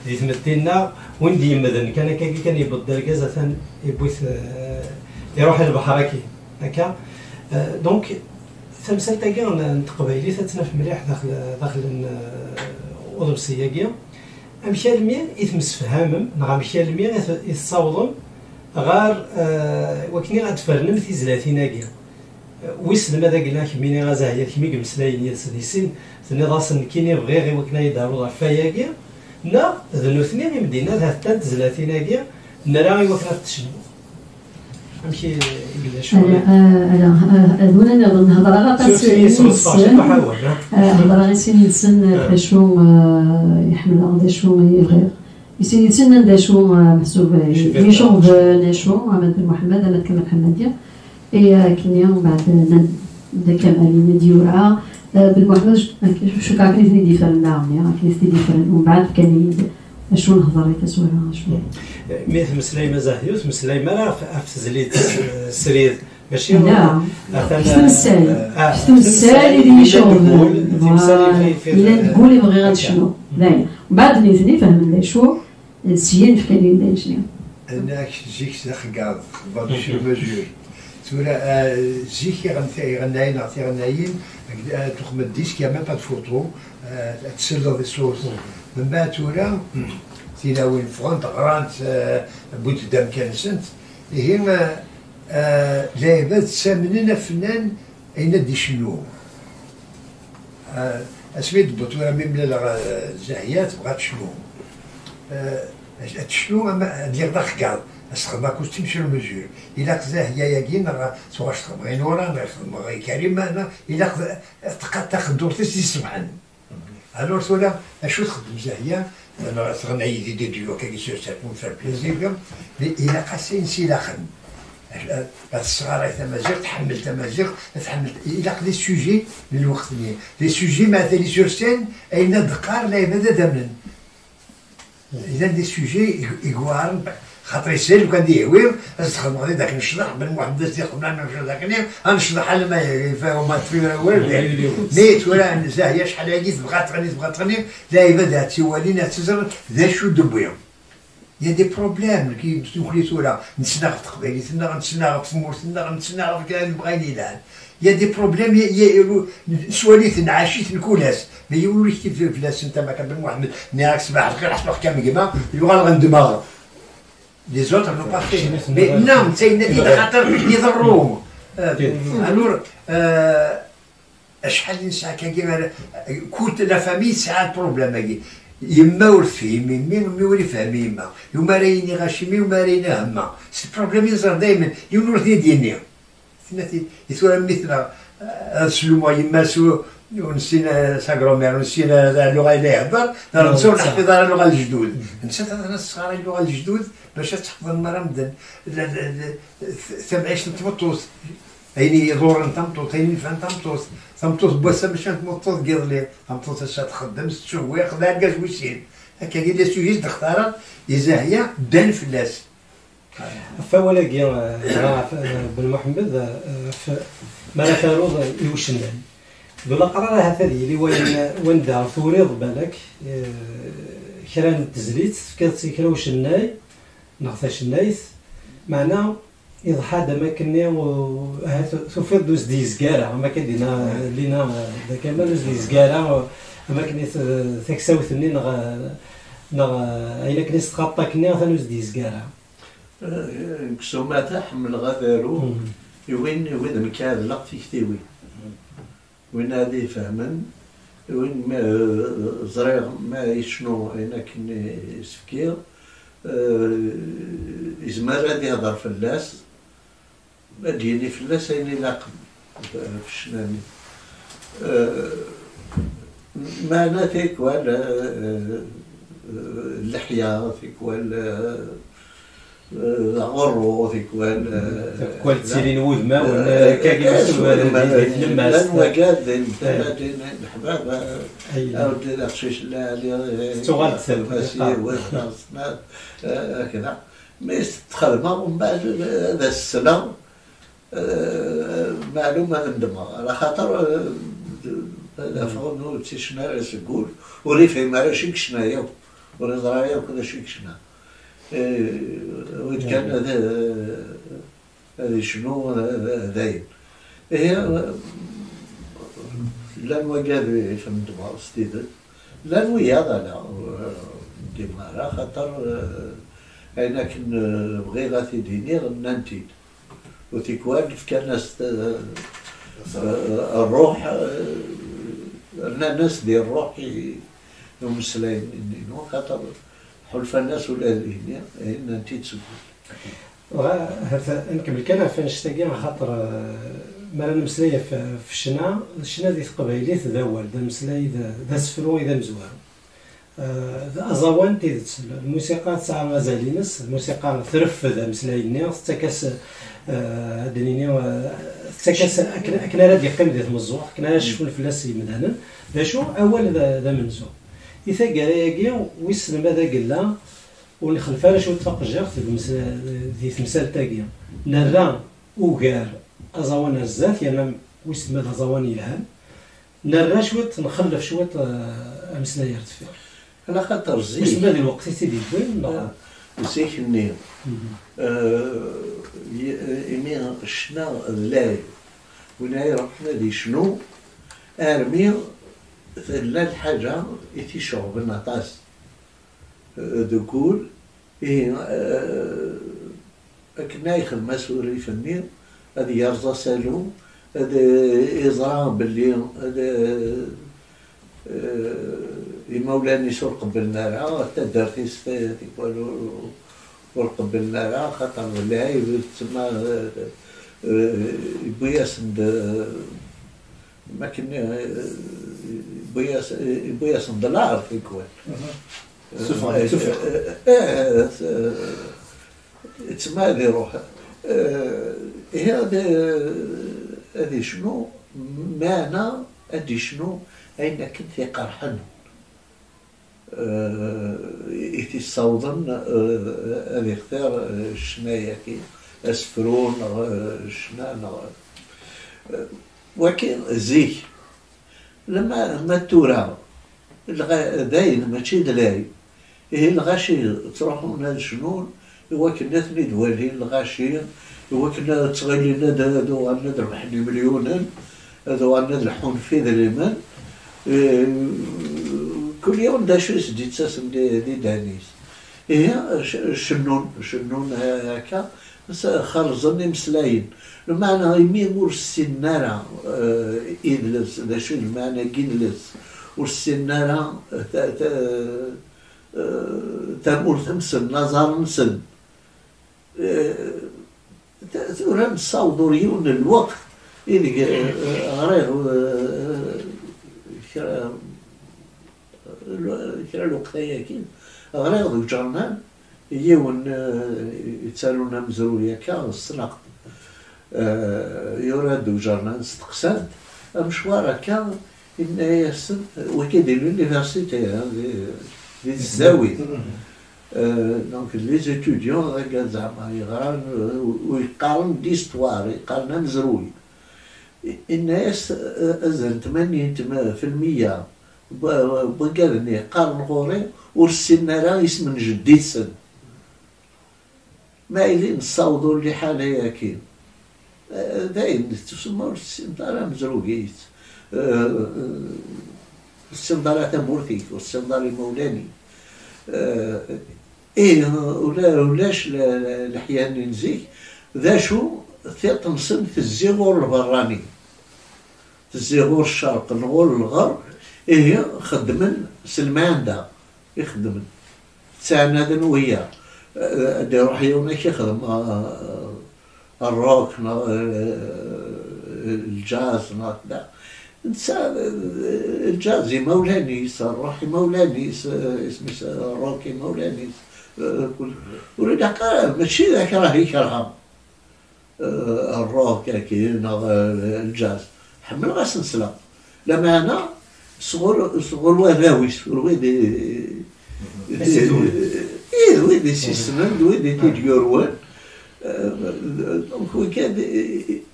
دي تمثلنا وندي يمدن كان يبدل كازا يبوث يروح للبحر هكا هكا دونك تمثال تاكا تقبايلي تتنف مليح داخل اوضب السياقيه امشي المية يتمسفهامم نغا مشي المية يتصاوضم غار وكني غتفرنم في زلاتيناكيا ويسلم هذاك لا كميني غازاهيه كمي مسلاين يسديسين ثني راسن كيني بغي غير وكنا يداروا فياكيا نا ذنو ثنين يمدينا ذا تانت زلاتيناكيا نرا غي وكنا تشنو امشي يقول شو هذولا نهضر على قاسين هضر على سين نسن فاشو يحمل عند شو يبغي يسين نسن نداشو محسوب يشوف ناشو عماد بن محمد عماد كمال حماديه كنيا بعد كمالين ديورا بالمحمد شو كان كنيتني ديفرن داون كنيتني ديفرن ومن بعد كان شنو نهضر كسوالها شنو ميت مسليمه زاهيوت مسليمه راه في تزليت سرير ماشي لا تمثالي اللي شغل الا تقولي بغي غاد شنو داير بعد نيتني فهمنا شو السيان في كاين داير شنو انا جيك ساخ بعض شي مجور تورا جيك غناين تخم الديسك يا ميم با فوتو تسلل الصوت من بعد تورا تيلا وين فرونت غرانت بوت دام كانسنت هي لعبات سامنين فنان اين دي شنو اسميت بطوله مملا زاهيات بغات شنو شنو دير داخل اسخدم كوستيم سور مزور الا زاهيه ياكين سواش تخدم غير نورا نخدم غير كريم انا الا تاخذ دورتي سبحان الوغ ولا اشو تخدم زاهيه انا تغني دي ديو كي سور سات مون فير بليزير مي الا قاسين سي لاخن الصغار تمازيغ تحمل تمازيغ تحمل الى لي سوجي للوقت لي سوجي مثلا سور سين اين دقار لا يبدا دمن اذا دي سوجي ايغوار خاطر يسال وكان ديهوير تخدم غادي داك نشرح بن واحد تيخدم انا غنشرح على ما يفهم ما تفير والو نيت ولا زاهيه شحال هادي تبغى تغني لا يبدا تيولينا تزر ذا شو دبويا يا دي بروبليم كي تولي ولا نتسنى في تقبيلي نتسنى في تمورتنا نتسنى في كان بغيني لان يا دي بروبليم سواليت نعاشيت الكولاس ما يوليش في فلاس انت ما كان بن محمد نياك صباح الخير حسب كامل كيما يبغى غندماغ لي زوتر نو با في مي نعم تاين خاطر يضروهم الور شحال نساء كيما كوت لا فامي ساعات بروبليم هاكي يما ورثي مي ولي فهمي يما يما رايني غاشيمي وما راينا هما سي بروبليم يظهر دائما يونورثي ديالنا ثنتي يثور مثل سلومو يما سو ونسينا ساكرومير ونسينا اللغه اللي يهضر نرجعو نحفظ اللغه الجدود نسيت انا الصغار اللغه الجدود باش تحفظ المراه مدن ثم عيش تمطوط عيني دور تمطوط عيني فان تمطوط بوسه باش تمطوط قيض لي تمطوط اش تخدم تشوي خدا كاع وشين هكا كاين لي سوجيت تختار يزاهيه دان فلاس فولا كيا بن محمد ما فاروض يوشنان دولا قرار هذا اللي وين دار ثوريض بالك كران تزليت كانت كراوش الناي نغثاش النايث معنا يضحى ما كنا ثوفير دوز ديز كارا ما كدينا لينا ذاك ما دوز ديز كارا ما كنا ثكساوث ني نغ اين كنا تخطى كنا ثانوز ديز كارا كسو ما تحمل غفارو وين مكان لقط كثيوي وين هذه فهمن وين ما زريغ ما يشنو هنا كني سفكير إزمار غادي يهضر فلاس ما ديني فلاس هيني لاقم في الشناني معنا تيكوال اللحية تيكوال غرو تيكوال تسيرين وذما ولا كاكي مسوال لماس لان وكاد الحباب أودي الأخشيش اللي تغال تسلم هكذا ما يستخدمها ومن بعد هذا السنة معلومة ندمها على خاطر لا فغنو تيشنا يقول وريفي ما راشيك شنايا ورزرايا وكذا شيك شنا وإذا كان هذا شنو داين هي لان وقاد فهمت بها ستيدت لان ويا لا ديما خاطر انا كن بغي غاتي ديني نانتي وتيكوال كان الروح الناس ديال الروح يمسلين انه خاطر حلف الناس والذين نانتي تسكت هذا نكمل كلام فين نشتاقي خاطر مالا مسلايه في الشنا ديال القبايليت ذا والد مسلاي ذا سفرو اذا مزوار أزوان تيدت الموسيقى تاع مازالينس الموسيقى ترفد مسلايني تاكاس دنيني تاكاس كنا راه يقيم ديال المزوق كنا نشوفوا الفلاس يمدانا دا شو اول ذا منزو إذا قال ويس ماذا قلنا ونخلف على شو اتفق جاغ في تمثال تاقيا نرى وقار أزوان الزاف يعني ويس ماذا أزوان يلهان نرى شوية نخلف شوية أمسنا يرتفع على خاطر زين ويس ماذا الوقت سيدي دوين زيك النير إني شنا اللاي وناي رحنا دي شنو أرمي لا الحاجة إتي شعب النطاس دكول كنا يخدم مسؤولي في النير هذه يرزا سالو هذا إزرار باللي هذا مولاني شو قبلنا لها تدرتيس ورقبلنا لها خاطر ولاي تسمى بوياسند ما كنا بوياسند دولار في كوان تسمى هذه روح هذه شنو معنى هذه شنو أين كنت قرحن إتي الصوضن هذه اختار شنايا كي أسفرون شنان ولكن زيك لما تورا داين ماشي دلاي هي الغاشي تروحون هذا شنو هو كنا ثني دوالي الغاشي هو كنا تغيلنا هذو عندنا ربحني مليونا هذو عندنا الحون في ذا اليمن كل يوم دا شو يسدي تساسم دي دانيس هي شنون هكا خرزني مسلاين المعنى يمين ورسينارا إدلس دا شو المعنى جنلس ورسينارا تامور ثمسن نظر نسن ورم صاودوريون الوقت إذا غريغ كرا الوقت ياكين غريغ ذو جرنان يون يتسالونا مزروية كا السنق يوراد ذو جرنان استقساد مشوار كا إن يسن وكيدي l'université دي الزاوية دونك لي زيتوديون غا زعما يغران ويقارن ديستوار يقارن مزروي الناس أزن 80% بقالني قارن غوري ورسلنا راه اسم جديد سن ما إلين نصاوضوا اللي حالة ياكين داين تسمى السندارة مزروقيت السندارة تمورتيك والسندارة مولاني ولاش الحيان نزيك ذا شو تنصن في الزيغور البراني في الزيغور الشرق الغور الغرب خدمن سلمان دا يخدمن تاعنا هذا وياه يروح يومك يخدم الروك الجاز دا الجازي مولانيس الروحي مولانيس اسمه الروكي مولانيس ولد ماشي ذاك راه يكرهها الروك كاين الجاز حمل غاس نسلا لما انا صغر وراويس ويدي ويدي سيسمن ويدي تيجيروان دونك هو كان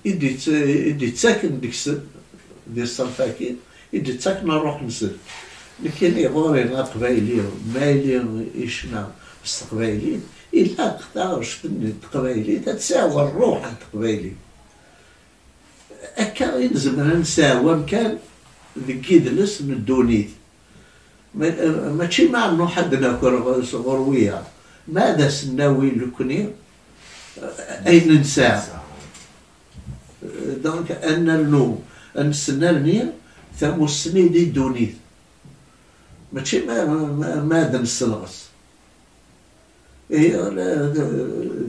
يدي تساكن ديك ديال الصنفاكين يدي تساكن نروح نسل لكن يغورينا قبايلي مايلي يشنا مستقبايلين إلا اختار شفن القبايلي تتساوى الروح القبايلي أكا يلزم نساوى مكان ذيك يدلس من الدونيت ماشي مع انه حد ناكل غرويه ماذا سناوي لكني اين ننسى دونك ان النوم ان السنانية ثم السني دي دونيت ماشي ماذا نسلغس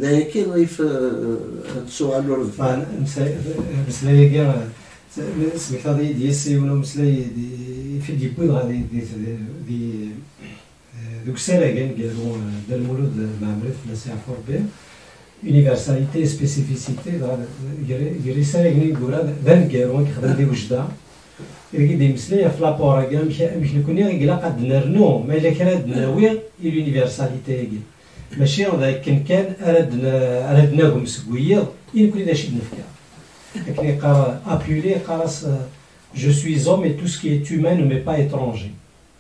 ذاك غيف سؤال الرد مسلاي كاع سمعت هذه ديال السيونه مسلاي في ديبوي غادي دي دوك السراقان قالوا دار المولود معمري في ناس يعرفوا ربي يونيفرساليتي سبيسيفيسيتي قال سراقان يقول ذا قالوا كيخدم دي وجده يجي يمسلي في لابورا كاع مش نكوني غير قاد نرنو ما الا كان ناوي اليونيفرساليتي ماشي كان اردناهم سكويض يكون داك الشيء نفكر لكن يقرا ابيولي قرا جو سوي زوم اي تو سكي ايت هيومان مي با ايترونجي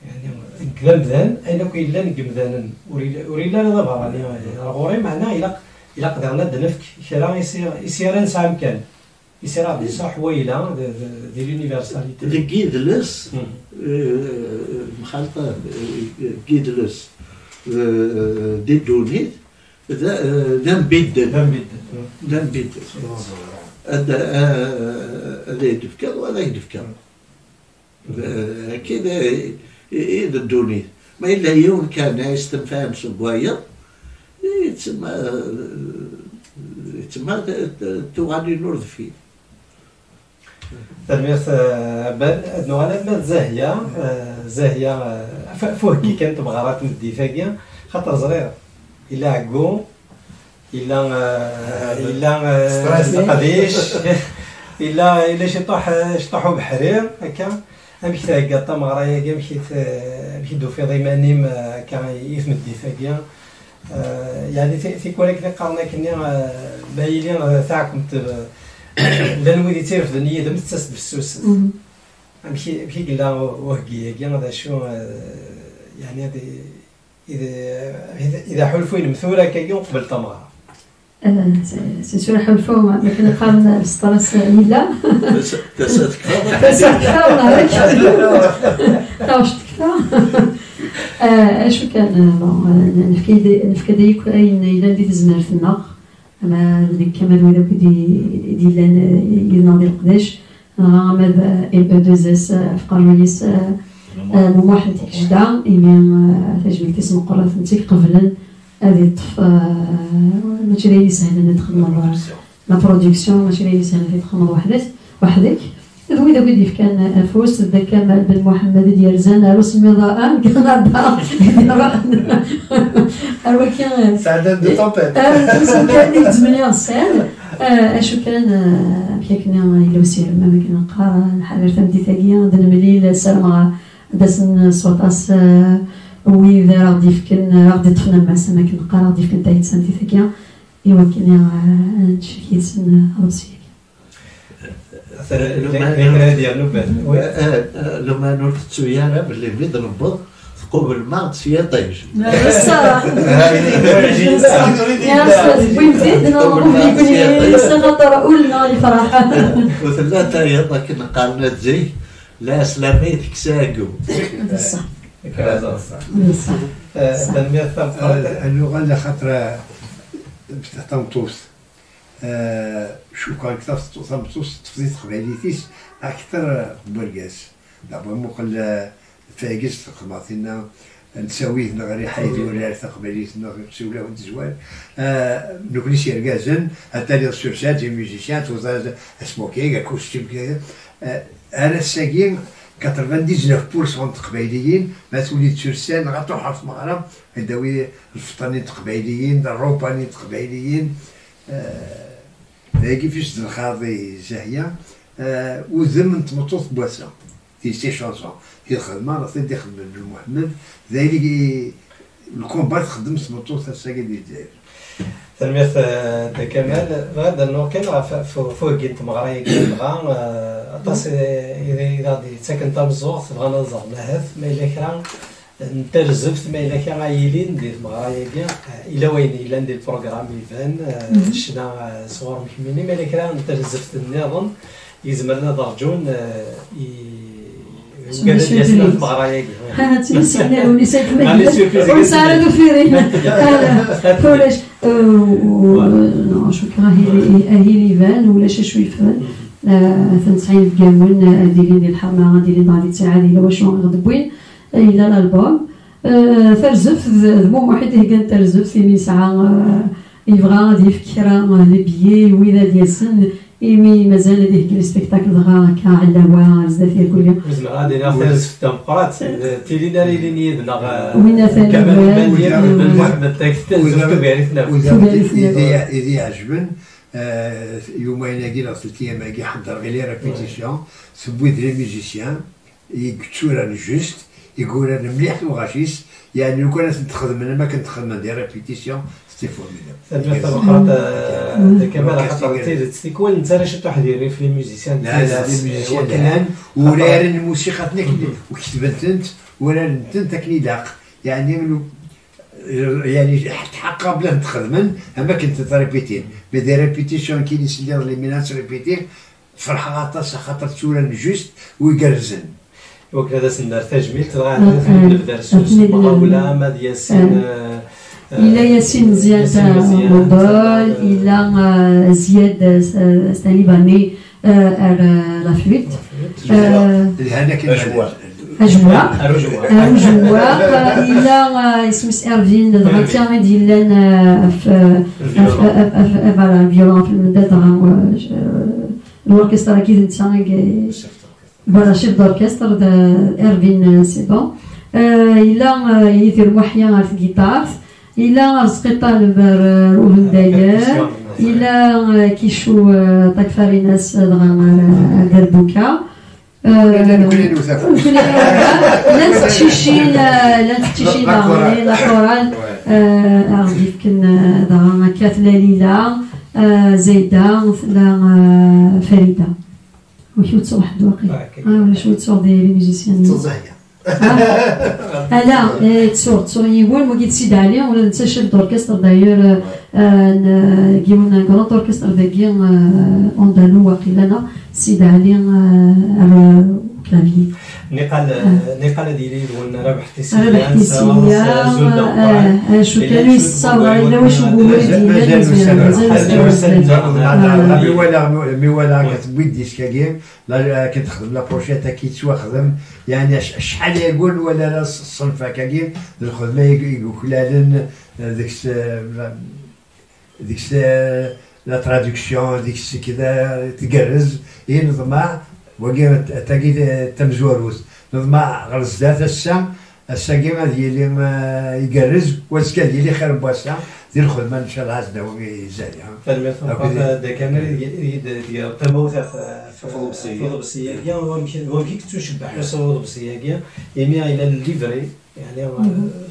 يعني نكذب ذان انا كاين الا نكذب ذان وريلا لا براني غوري معناه الا قدرنا دنفك كرا يصير نسعى مكان يصير بصح حويله ديال اليونيفرساليتي اللي كيدلس مخالطه كيدلس دي دونيت ذا نبدل هذا يدفكر وهذا يدفكر كذا إذا دونيت ما إلا يوم كان يستنفهم سبوايا يتسمى توغادي نورد فيه تلميذ نوال ما زاهية فوق كي كانت بغارات مدي فاكيا خاطر صغير إلا عقو إلا قديش إلا شطحو بحرير هكا أمشي تاقاطا مغرايا كاع مشي دو في ضيمانيم كان يثمد دي فاكيا يعني في كوليك قالنا كني بايلين تاعكم لان ودي تعرف النية دم تتسد بالسوس مشي قلنا وهقي كاع هذا شو يعني هذه اذا حلفوا المثوره كي قبل تماره سي سور حلفوا ما كنا قالنا السترس لا تسد كفا اش كان نفكي ديك اين الا دي تزمر في النار اما ديك كمال ولا ديال يناضي القداش غامض ال 2 اس في قانونيس واحد جدا ايمن تجميل تسمى قرات انت قبل هذه الطف ماشي لي سهل نتخدم لا برودكسيون ماشي لي سهل تخدم وحدك هو داك اللي كان الفوس دا كمال بن محمد ديال زان رسمي ضاء كندا كان سعدان دو طوبيت كان 8 سنه اشو كان كنا يلو سير ما كنا نقرا نحرر فهمتي ثانيه دنا مليل سلمى داسن صوتاس وي ذا غادي فكن غادي طفنا مع سما كنقرا غادي فكن تايت سنتي ثانيه ايوا كنا نشكي سن روسيا لما نرفت سويانا باللي بيض نبض ثقوب الماء سيا طيج الصراحه يا استاذ وين بدينا نروح سنطر قولنا الفرحه وثلاثه يلا كنا قالنا زي لا سلاميتك ساقو بصح بصح تنميه اللغه اللي خاطر تنطوس شو كان كتاب تنطوس تفضيل قباليتيس اكثر برقاس دابا مقل فاقس تقماطينا نساويه نغري حيدي ولا تقباليتنا نسولها ولد زوال نكوني سيركازن التالي سورسات ميوزيسيان توزا اسموكي كوستيم كذا انا الساقين 99% تقبايليين ما تولي تسورسان غتروح في المغرب يداوي الفطانين تقبايليين الروبانين تقبايليين هاكي فيش الخاضي زاهيه وذم تمطوط بواسا في سي شانسون في الخدمه راه تدي خدم بالمحمد ذلك الكومبات خدم تمطوط الساقي ديال الجزائر تلميذ كمال غادا انه كان فوق كنت مغرايا كنبغى اطاس اذا غادي ساكن تمزوغ تبغى نزور لهث ما الا كان نترزفت ما الا كان عايلين ندير مغرايا كاع الا وين الا ندير البروغرام يبان شنا صور محميني ما الا كان نترزفت النظام يزمرنا درجون قال لي ياسين المغرايا ها تنسينا ونسيت ونساعدوا في رينا كلش شو كان هي فان ولا شوي فان 90 كامون ديالي الحرمه ديالي داري تاعي الا واش غدبوين الى الالبوم ترزف ذموم واحد كان ترزف في مسعى يبغى غادي يفكر لي بيي ويلا ديال سن إيمي مازال هذيك لي سبيكتاكل دغا هكا علاوة زداتي كل يوم. زعما غادي ناخذ في تمقرات تيلينا لي نيدنا وين كمان بن محمد تاكتو بيعرفنا إذا عجبن يومين كي 3 ايام كي حضر غير لي ريبيتيسيون سبويت لي ميوزيسيان يكتشوا رانا جوست يقول انا مليح وغاشيس يعني لو كان نتخدم انا ما كنت نخدم ندير ريبيتيسيون سيتي فورميدابل. تمقرات كمال خاطر تيكون انت راه شفت واحد يري في لي ميوزيسيان لا لا لي ميوزيسيان الان ولا الموسيقى وكتبت انت ولا انت كني داق يعني حقا بلا تخدمن اما كنت تريبيتين بدي ريبيتيسيون كي يسلي لي ميناس ريبيتي فرحه غطاس خاطر تسولن جوست ويقرزن وكذا سندار تجميل تبغى نبدا السوس ولا ماد ياسين إلا ياسين زياد مودول إلا زياد ستانيباني لا فلوت هذاك أجواء إلا اسمس إرفين دغا تيامي ديالنا في فوالا فيولون في المدة دغا الأوركسترا كي نتا فوالا شيف دوركستر إرفين سي بون إلا يدير محيا على الجيتار إلا رزقي طالب روبن داير إلا كيشو طاكفاريناس دغا دربوكا لا تكتشين لا كورال عرفت كن دغا كاتلا ليلى زيدة لا فريدة وشو تصور واحد الوقت ولا شو تصور ديال لي ميوزيسيان لا تصور يقول ما قلت سيد علي ولا ننسى شيف دوركستر داير كيون كرون دوركستر داكي اندالو واقيلا سيد علي كلافي نقال ديالي وانا ربحتي سيان شو كانوا يصاوبوا الا واش نقولوا ميوالا كتبوي ديسكا كيم كتخدم لا بروشيتا كي تسوا خدم يعني شحال يقول ولا الصنف هكا كيم الخدمه يقولالن ديك لا تراديكسيون ديك كذا تقرز ينظمع وكيما تاكي تمزوروس نظمع غرزات السا كيما ديالي يقرز واسكا ديالي خير بواسا ديال الخدمه ان شاء الله عزنا ويزالي هذا كامل ديال تموت في الضبسيه كاع هو كيتشبع حسن الضبسيه كاع يمي الى الليفري يعني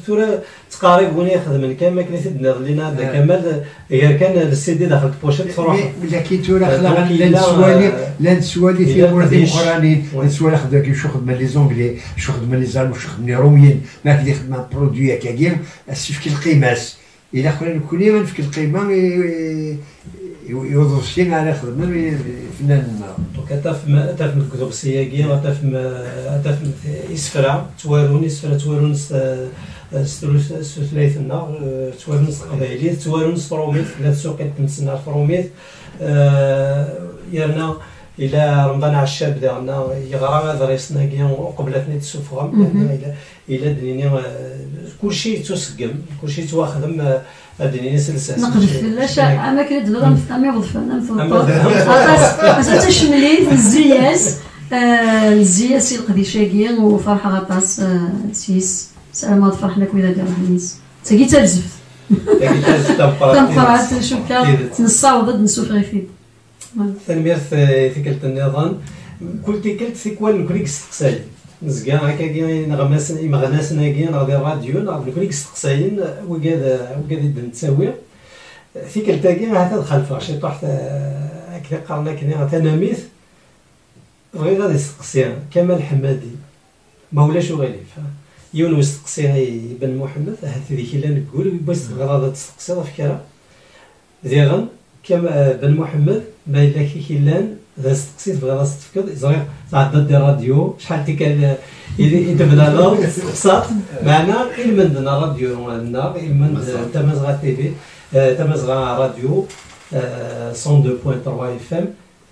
ثورة تقارب وني يخدم كامل كنت تنظر لنا هذا كامل غير كان السي دي داخل البوشيت تروح لكن ثورة خلاص لا نسوالي في مرات اخرين نسوالي خدمه كي شو خدمه لي زونغلي شو خدمه لي زالمو شو خدمه روميين ما كدي خدمه برودوي هكا كاع السيف كي القيماس الى خلينا كل يوم في القيمه يوظف شي على خدمه فنان دونك تفهم الكتب السياقيه وتفهم يسفرا توارون ثلاث النار توارون قبايلي توارون فروميت لا تسوق تمسنا فروميت يرنا الى رمضان عشاب ديالنا يغرا دريسنا كيا وقبل ثنيت السفره الى دنيا كلشي تسقم كلشي تواخدم الدنيا سلسله نقذف لاش انا كنت دابا نفهمي وظفنا مثلا تشمليت الزياس الزياس القديشاكيا وفرحه غطاس سيس سلامات فرح لك ولا دار الناس تاكي ترزف تنقرات شوكا نصاوب نسوف غيفيد تنمير ثقل النظام كل تيكلت ثيكوال نكريك استقسالي نزكا هكا كي مغناسنا كي غادي الراديو نكريك استقسالين وكاد نتساوي ثيكلتا كي هذا الخلفه شي طحت هكا قرنا كنا تناميث بغي غادي يستقسي كمال حمادي ما ولاش غالي يون يستقسي بن محمد هذيك اللي نقول باش غراضه تستقسي فكره ديغن كما بن محمد ما الا كيلان اذا استقسيت بغا راس تفكر زغير تعدد دي راديو شحال تكال يدبنا له استقصات معنا من راديو النار من تمازغا تي في تمازغا راديو 102.3 اف ام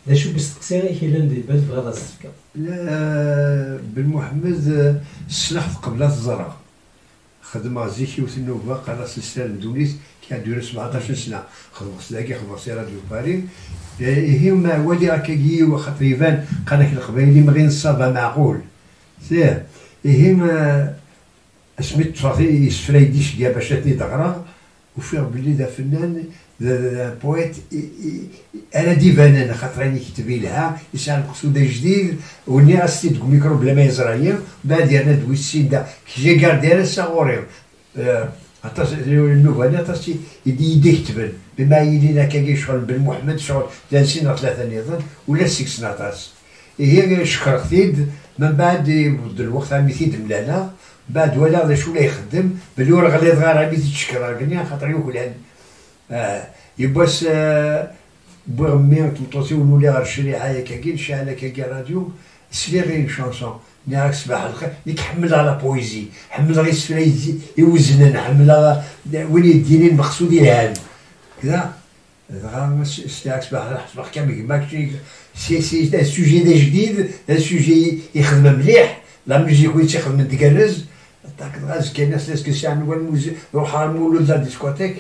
دا شو بيستقسي كيلان دي بال بغا راس تفكر لا بن محمد سلحت قبل الزرع خدم زيكي وثنوبة قناة السلام دونيس كان دور 17 سنة خدم سلاكي خدم سي راديو باري هما ولي راكاكي وخاطر يبان قناة القبايلي ما غير نصابها معقول سيه هما اسميت تصافي يسفرا يديش كاع باش تني تقرا وفيه بلي ذا فنان ذا بويت انا ديفان خاطر راني كتب لها يسال مقصود جديد وني راستي تقول ميكرو بلا ما يزرعيه بعد انا دوي السيده كي جي كاردي انا صغوري عطاس النوفا عطاس يدي يكتبن بما يدينا كاكي شغل بن محمد شغل جالسين 3 نظام ولا 6 ناطاس هي شكر خديد من بعد يبدل الوقت عمي ثيد ملانا بعد ولا شو لا يخدم بلي ورا غادي صغار عمي تشكر كني خاطر يوكل يباس بغمي تمطوسي ونولي غير الشريعه كاكي نشعل كاكي راديو سلي غير شونسون نهار صباح الخير ديك حملها على بويزي حملها غير السفرا يوزنن حملها وين يديني المقصود يلهان كذا غير سلاك صباح كامل ماكشي سي ان سوجي جديد ان سوجي يخدم مليح لا ميوزيك وين تيخدم تكرز تاك غاز كاين ناس اللي كيساعدوا الموزيك روح مولود لا ديسكوتيك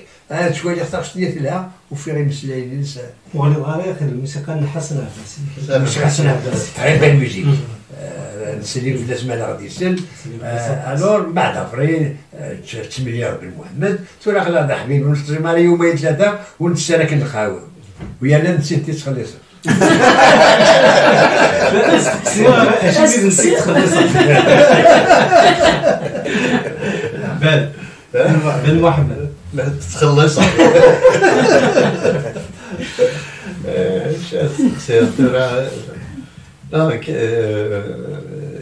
شويه خطاش ديال لها وفي غير مسلايين وغادي غير الموسيقى نحسن عباس الموسيقى نحسن عباس تري بان ميوزيك نسلي في لازم غادي يسل الور بعد فري 8 مليار بن محمد تورا خلا حبيبي ونشتري مالي يومين 3 ونتسالى كنخاوي ويا لا نسيت تخلص بن محمد لا تتخلص سير ترى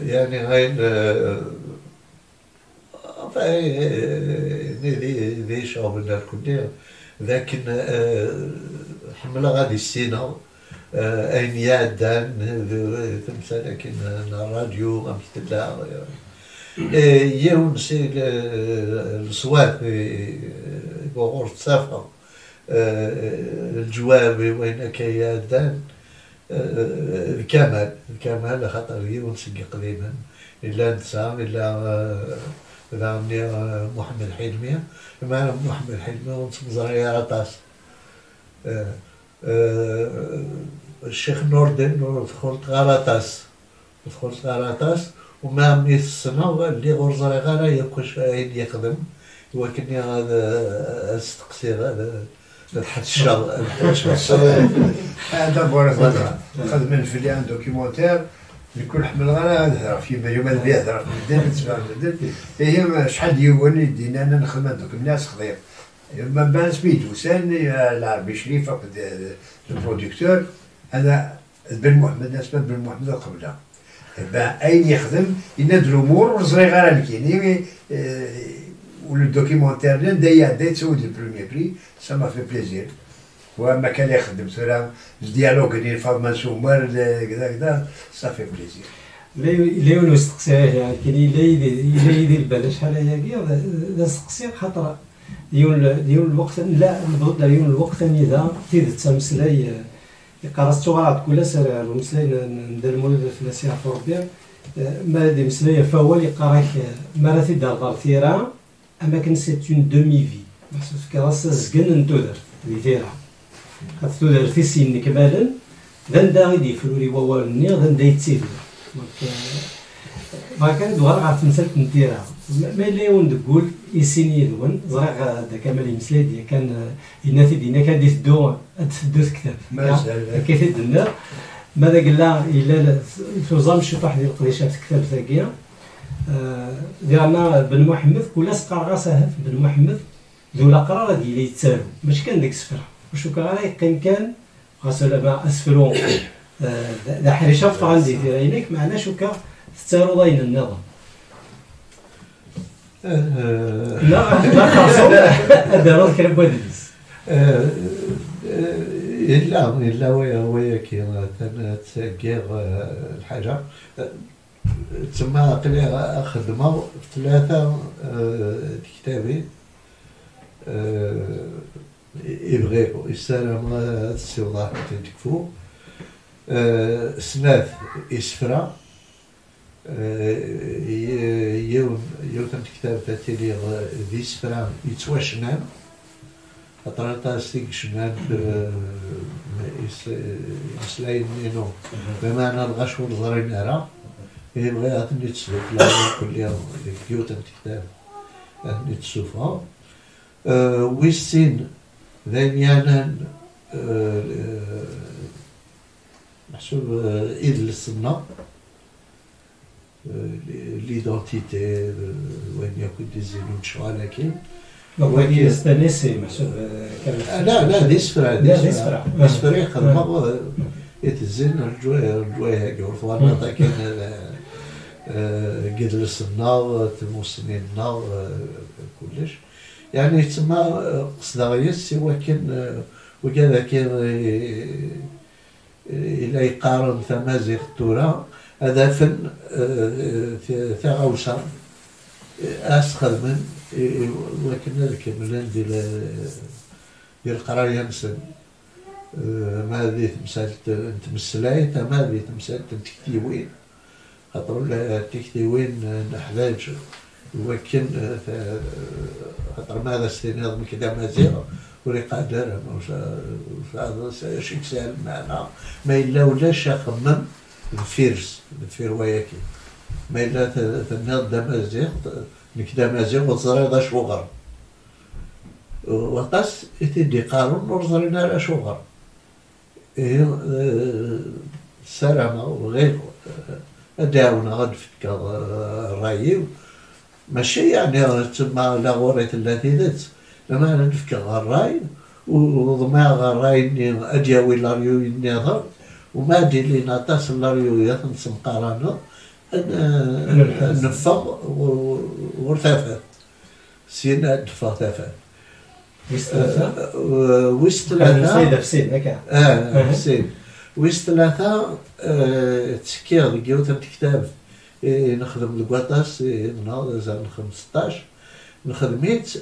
يعني هاي ذي شغلنا الكل لكن حملة غادي السينا أين يعدان تمثال لكن الراديو مثل لا يوم سي الصوات بغور السافة الجواب وين كيعدان الكمال خاطر يوم سقي قديما إلا نتسام إلا محمد حلمي مع محمد حلمي ونصب زرايا عطاس الشيخ نوردن دخلت غلطاس وما ميت السنة اللي غور زرايا غالا يكوش عين يخدم ولكن هذا استقصي هذا الحد الشر هذا بورا خدم في لي ان دوكيومونتير لكل حمل غالا في يوم اللي يهضر في الدين تسمع الدين هي شحال يوني دينا انا نخدم دوك الناس خضير ما بان سميتو سالني العربي شريفه البروديكتور هذا بن محمد ناس بن محمد قبله اين يخدم ينادر الامور وصغير كاين والدوكيومونتير دايا تسوي البروميير بري سا ما في بليزير وما كان يخدم سورا الديالوج ديال فاطمه سومر كذا كذا صافي بليزير ليون يستقسي يعني كاين الا يدير بال شحال هي لا سقسي خاطر ديون الوقت لا نبغي ديون الوقت اذا تيد تمسلاي قراصتو غلط كل سر المسلاي ندير المولد في السياحه الاوروبيه ما دي مسلاي فاول يقراك مراتي دار غارثيرا اما كان سي اون دومي في محسوس كراس زكن ندودر ديرها خاطر في سن كمالا ذندا غيدي فلوري ووالني ذندا يتسيد ما كان دوار عرفت مسالك نديرها ما اللي ونقول يسيني يدون زرع هذا كمال يمسلي دي كان يناتي دينا كان دي تدو كتاب كيف دنا ماذا قلنا الا توزام شي واحد ديال القريشات كتاب ثاقيه ديالنا بن محمد كل سقر غاسه بن محمد ذو القرار ديال يتسالو ماشي كان ديك السفره وشو كان يقيم كان غاسل ما اسفلو ذا حريشه في عندي في عينيك معنا شو كان تسالو ضاين النظام لا خاصو هذا كلام بودلس إلا ويا كي تساقير الحاجة تما قلي خدمة في 3 كتابي إبغي السلام السوضاء تنتكفو سناف إسفرا يوم جوتن كتاب تاتيلي ذي سفرام يتواشنان خاطر ستيك شنان يسلاين نينو بمعنى الغش والظرين أرى هي بغيات اللي تسوق لا كل يوم جوتن كتاب اللي تشوفها ويسين ذانيانا محسوب إذ للصنة ليدونتيتي وين يكون ديزينون شغال لكن وين يستانسي محسوب لا دي سفرة خدمة يتزين الجوايا يعرفوا أنا كان قد للصنة تموسنينا كلش يعني تسمى قصداغيس ولكن وكذا كان إلا يقارن تمازيغ التورا هذا فن ثغوصة أسخر من ولكن هذا كملان ديال القراية مسن ما هذه تمثال تمثلاي ما هذه تمثال تكتيوين خاطر تكتيوين نحتاج ولكن خاطر ماذا استناد من كذا مازيغ ولي قادر هذا شي سهل معنا ما إلا ولاش خمم الفير وياكي ما إلا تناد دمازيغ نكدا مازيغ وتصري ذا شوغر وقاس يتدي قارون ورزرنا على شوغر سلامة وغير داونا غد فك الرايو ماشي يعني تسمى لا غوريت التي ذات لما نفك الراي وضمع الراي أدياوي لاريو النظر وما دي لي ناطاس لاريو يثنسم قرانا نفق وارتفع سينا دفع ارتفع ويست ثلاثة فسين هكا فسين ويست ثلاثة تسكير جوتن كتاب نخدم الكواطاس نهار زعما 15 نخدميت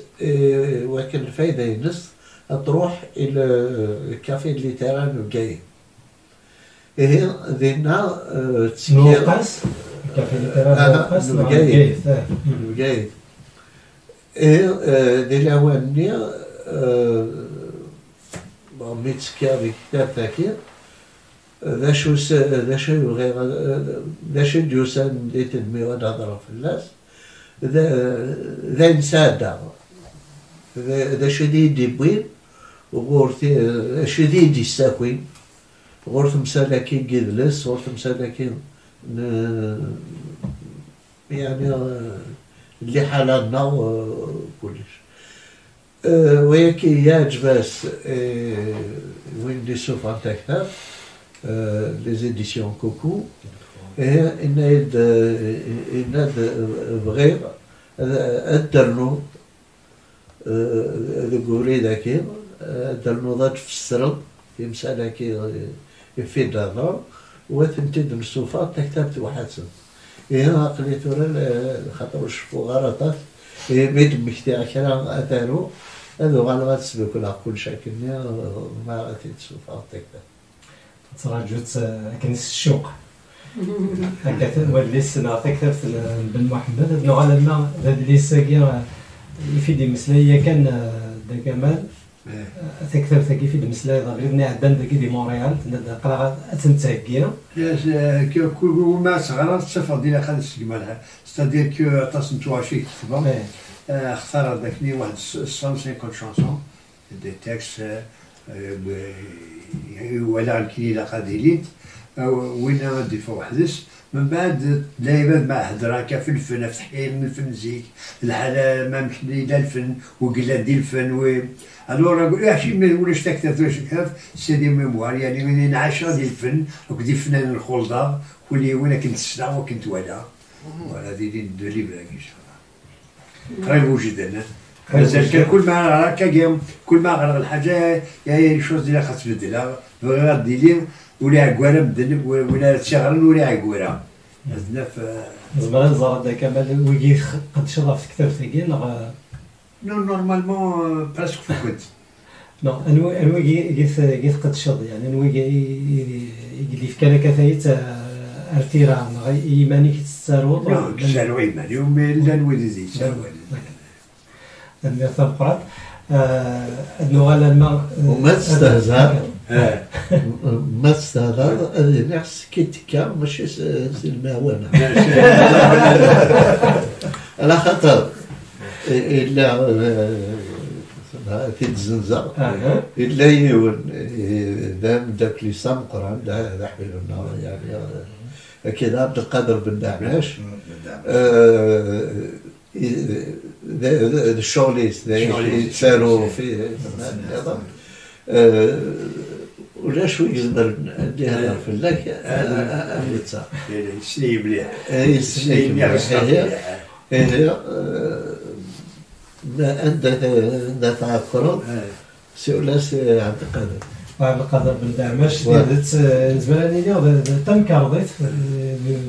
ولكن الفايدة ينس تروح إلى كافي ليتران وكاين ذينا تسكير نوقاس كافي ليتران وكاين دي الأواني ميت سكير كتاب تاكير ذا شو غير ذا شو ديوسان دي تنمي ونهضر في الناس ذا نساعد ذا شديد يبوين وغورتي شديد يستاكوين غورت مسالكين جدلس غورت مسالكين يعني اللي حالنا وكلش وياكي ياجباس وين دي سوف عن كتاب les éditions Coco et إن بغير الدرنو الجوري ذاكي الدرنو ذات في السرب في مسألة كي في دارنا وثنتي الصوفات كتبت واحد سن هنا قلت له خاطر شفو غلطات بيت مختار كلام أتانو هذا غلط سبب كل شكل ما غتي الصوفات كتبت تراجعت كنس الشوق هكا ولي السنة تكتبت بن محمد نوع على الماء هذا اللي ساقي يفيد مسلاية كان دا كمال تكتبت كيف في المسلاية غير عندنا داكي دي مونريال قراءة تنتاكيا كل ما صغرت السفر ديالها خدت سكمالها ستادير كو طاس نتواشي كتبها اختار داكني واحد 150 شانسون دي تكست ولا الكليله قاديلين وين غادي فوحدس من بعد دايما مع هضره كاف الفن في تحقيق من الفن زيك الحاله ما مكني لا الفن وقلا ديال الفن و الوغ نقول عشي ما ولاش تكتب واش كاف سيدي ميموار يعني من 10 ديال الفن وكدي الفنان الخلطه واللي وانا كنت سنا وكنت ولا هذه دو ليبر ان شاء الله قريب جدا مازال كل ما هكا كل ما غرق الحاجه هي شوز ديالها خاص تبدلها غادي لي ولا عكواره مدلب ولا تشغل ولا عكواره عندنا في زعما زرد كمال ويجي قد شرف في كتابتك نو نورمالمون براسك فوكت نو انو جيت قد شد يعني انو يجي لي في كان كثايت ارتيران ايماني الساروط الساروط اليوم لا نولي زي الساروط الميرث القرات نوغال الماء وما تستهزأ ما تستهزأ نفس كيتكا ماشي المعونة على خاطر إلا في الزنزة إلا يون داك لسان القرآن لا حبيب النار يعني أكيد عبد القادر بن دعماش الشغليست يتساروا في النظام ولا شوي يقدر نديها في اللك أميتها يسني مليح يسني مليح عندها تعثرات سؤال عبد القادر عبد القادر بن دعماش ديالت زمراني اليوم تم كارضيت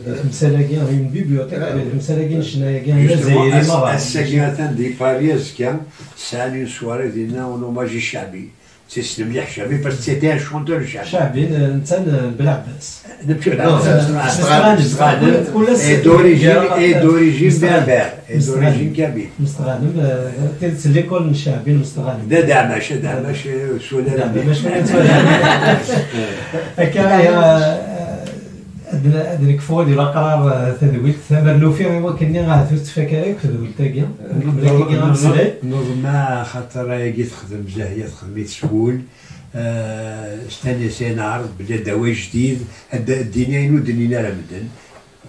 المسالاكين من بيبيوتيك المسالاكين شنايا جزائري مرة الساكنة دي باريس كان سالي سواري ديالنا ونوماجي شعبي تسلم مليح شعبي بس سيتي ان شونتور شعبي شعبي انسان بلعباس دوريجين بربر دوريجين كبير مستغانم تلت ليكول شعبي مستغانم دا دعماش سولار دعماش هكا أدنى كفوا ديال قرار تدويل ثمر فيه وكني غاثو تفكرك تدويل تاكيا نظم خاطر جيت تخدم زاهيه تخدمي سهول استنى سنه عرض بدا دواء جديد الدنيا ودنينا لمدن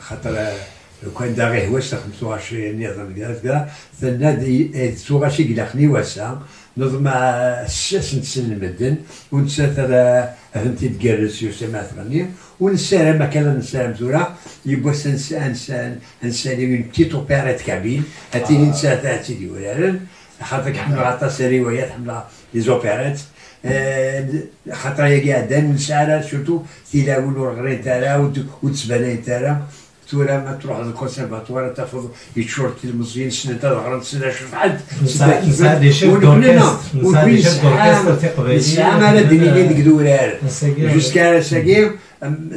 خاطر لو كان دا غير واسع 25 نظام كذا ثنا سوغاشي قلقني واسع نظم الساس نتسن المدن ونسافر فهمتي تجلس يسمى ثمانية ونسالم ما كان نسالم زورا يبغى نسالي من بتيت اوبيرات كابين هاتي نسات هاتي دي ولارن خاطر حنا عطاس روايات حنا لي زوبيرات خاطر هي قاعده نسالها سورتو تلاول ورغرين تاعها وتسبانين تاعها تورا ما تروح للكونسيرفاتوار تاخذ يتشورت المزيان سنه تاع الغرام سنه شوف حد نساعد يشوف دوركاستر الساعه ما ندير لي ديك دولار جوسكا ساكير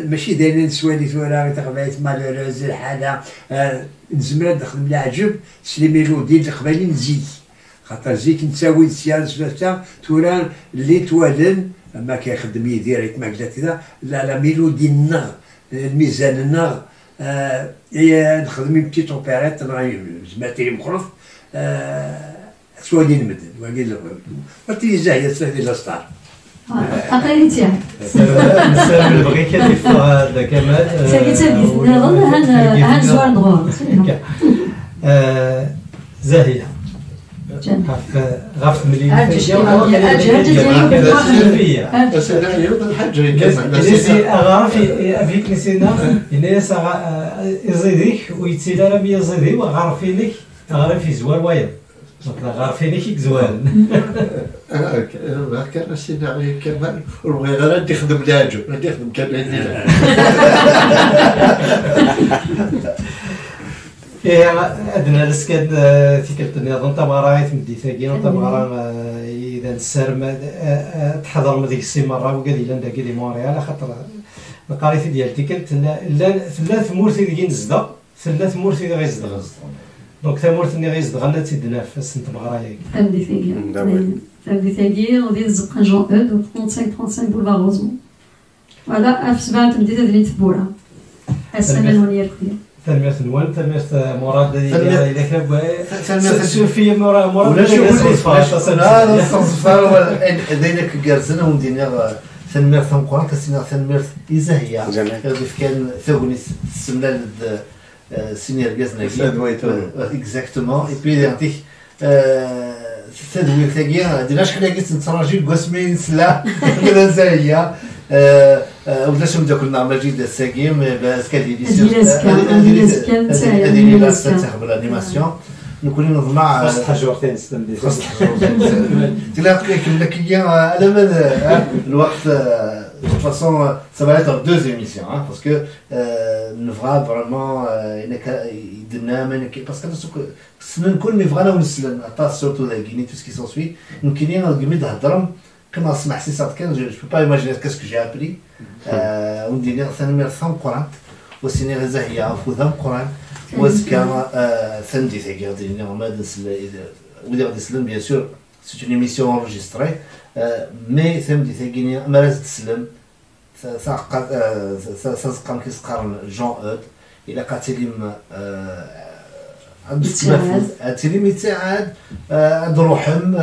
ماشي دايرين سوالي تورا تقبايت مالوروز الحاله نزمر نخدم العجب سلي ميلودي القبالي نزيد خاطر زيك نساوي سيانس تاع تورا اللي توالن ما كيخدم يدير يتماك كذا لا ميلودي النغ الميزان النغ نخدم بتيت اوبيرات زماتي مخرف سوالي المدن وقيل قلت زاهيه سهل لا ستار أقلي تاعك نسال بغي كيف هذا كمال تاكي نظن هان زوار دغور زاهيه غاف ملي بس انا يوم الحج افيك نسينا الناس يزيدك ويتسيل راه يزيدي وغارفينك غارفي زوال ويا غارفينك زوال كان نسينا عليه كمان ونبغي غير ندي خدم العجب ندي خدم كان أدنى لسكاد تيكلت النظام تبغى تمدي ثاقين تبغى إذا السرم تحضر من ديك السي مرة وقال لي عندها كيلي مونريال خاطر القرية ديالتي كانت ثلاث مورثي ديال نزدا ثلاث مورثي اللي غيزدغ دونك ثمورث اللي غيزدغ لا تيدنا في السنت بغرايا تمدي ثاقين تمدي ثاقين وديال الزقان جون اود و 35 بولفار روزمون فوالا في 7 تمدي تدري تبورا السنة الونية الكبيرة تنمية الوالد تنمية مراد إذا كان سوفيا مراد هذا الصفار دينك جالسنا وندينا تنمية ثمقران كسينا تنمية إزاهية كان ثوبني السمنة سينير جازنا اكزاكتومون اي بي يعطيك تدوير ثاقيه ديناش حنا قلت نتراجي قسمين سلا كذا زاهية ولاش نبدا كلنا مجيد الساقيم باسكا ديالي هذه لا تاخذ الانيماسيون نكون نضمع خاص حجورتين ستندي خاص حجورتين تلاقي كملكيه على مدى الوقت de toute façon ça va être 2 émissions hein, parce que نفرا فريمون يدنا من parce que نكون مفغانا ونسلم حتى سورتو لاكيني تو سكي سونسوي يمكن نقمد هضرم كما سمع سي صاد كان جو بو با ايماجيني كاسكو جي ابري وندير ثاني 140 والسيني غزاهية فوذا القرآن وزكا ثندي ثقيل ديالنا مادنس ودي غادي يسلم بيان سور سي اون ايميسيون انجستري مي ثمدي ثقيل ما لازم تسلم سازقام كيسقارن جون اود الى قاتليم عاد يتساعد عاد روحهم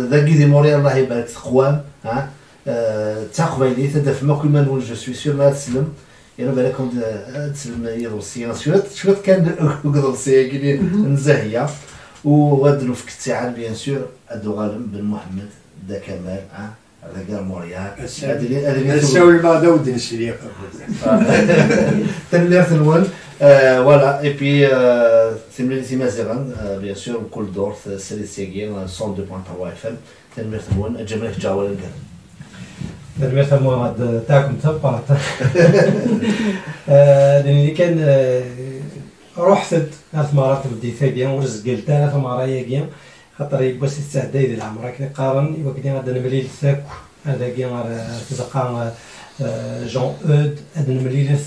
ذاكي دي موريال الله يبارك قوام ها تا قبيلي تدف ما كل ما نقول جو سوي سور ما تسلم يعني بالكم تسلم يدرسي شويه كان يدرسي كي نزاهيه وغادروا في التعال بيان سور ادو غالم بن محمد دا كمال هذا كاع موريال الساوي الماضي ودي نسيري تنمير الون فوالا اي بي سيميليتي مازيغان بيان سور كل دور سيليسيغي 102.3 اف ام تنمير الون جمال جاول الكل تنمير الون تاعكم تبقى لاني كان رحت ثلاث مرات بدي ثانيه ورز قلت ثلاث مرات ياكيا خاطر يبغى يستعد ديال العمر كي قارن يوكدي غادا نمليل ثاك هذا كي تزقا جون اود هذا المليلث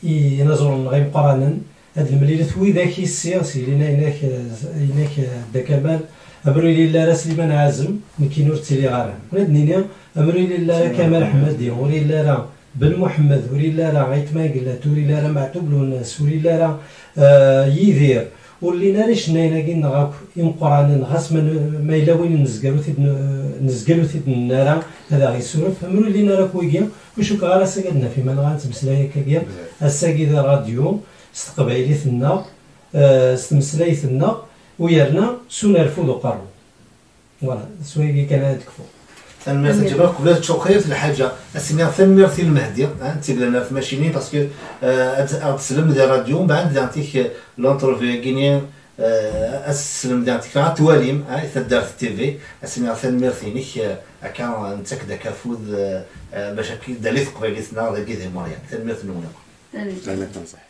ينظر غير قرانا هذا المليلث وذاك السير سيلينا هناك دا كمال امروا لله سليمان عازم كينور تيلي غارم ندنينا امروا لله كمال حمادي وري الله بن محمد وري الله عيت ما قلت وري الله معتوب الناس وري الله يذير ولينا ليش ناينا كي نغاك يم قرانا خاص ما الا وين نزقلو ثيد النار هذا غيسولف امروا لينا راه كويكيا وشوك غالا ساكدنا فيما غنتمسلاي كاكيا الساكيدا راديو استقبايلي ثنا استمسلاي ثنا ويرنا سونا الفود وقرو فوالا سويكي كان تكفو تنمير تجربة قبل تشوقية الحاجة السمية تنمير في المهدي تيبلنا في ماشيني باسكو تسلم ديال راديو من بعد ديالتيك لونترفيو كينيان السلم ديالتيك على تواليم تدار في التيفي السمية تنمير فينيك هكا نتاك داك فوز باش هكا داليت قبيليتنا داكي دي ماريا تنمير الأولى تنمير تنصح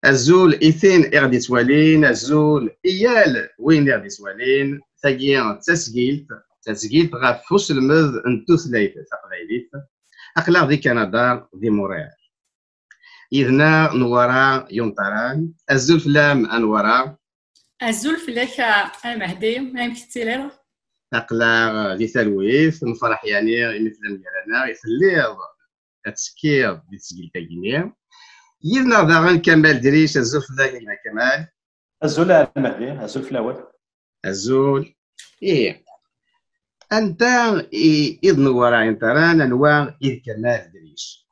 الزول إثين إغدي توالين الزول إيال وين إغدي توالين ثاقي تسجيلت غاف فوس المذ انتو ثلاثة تقبايليت أقلاق دي كندا دي موريال إذنا نورا يونطران الزول فلام أنورا الزول فلاك المهدي ما يمكن لنا أقلاق دي ثلويث نفرح يعني مثل ميرانا يفليض أتسكير دي تسجيل تاقيني يذنا ضاغن كمال دريش الزول فلاك كمال الزول المهدي الزول في الأول الزول إيه أنت إذ نورا إنتران أنواع إذ كمال دريش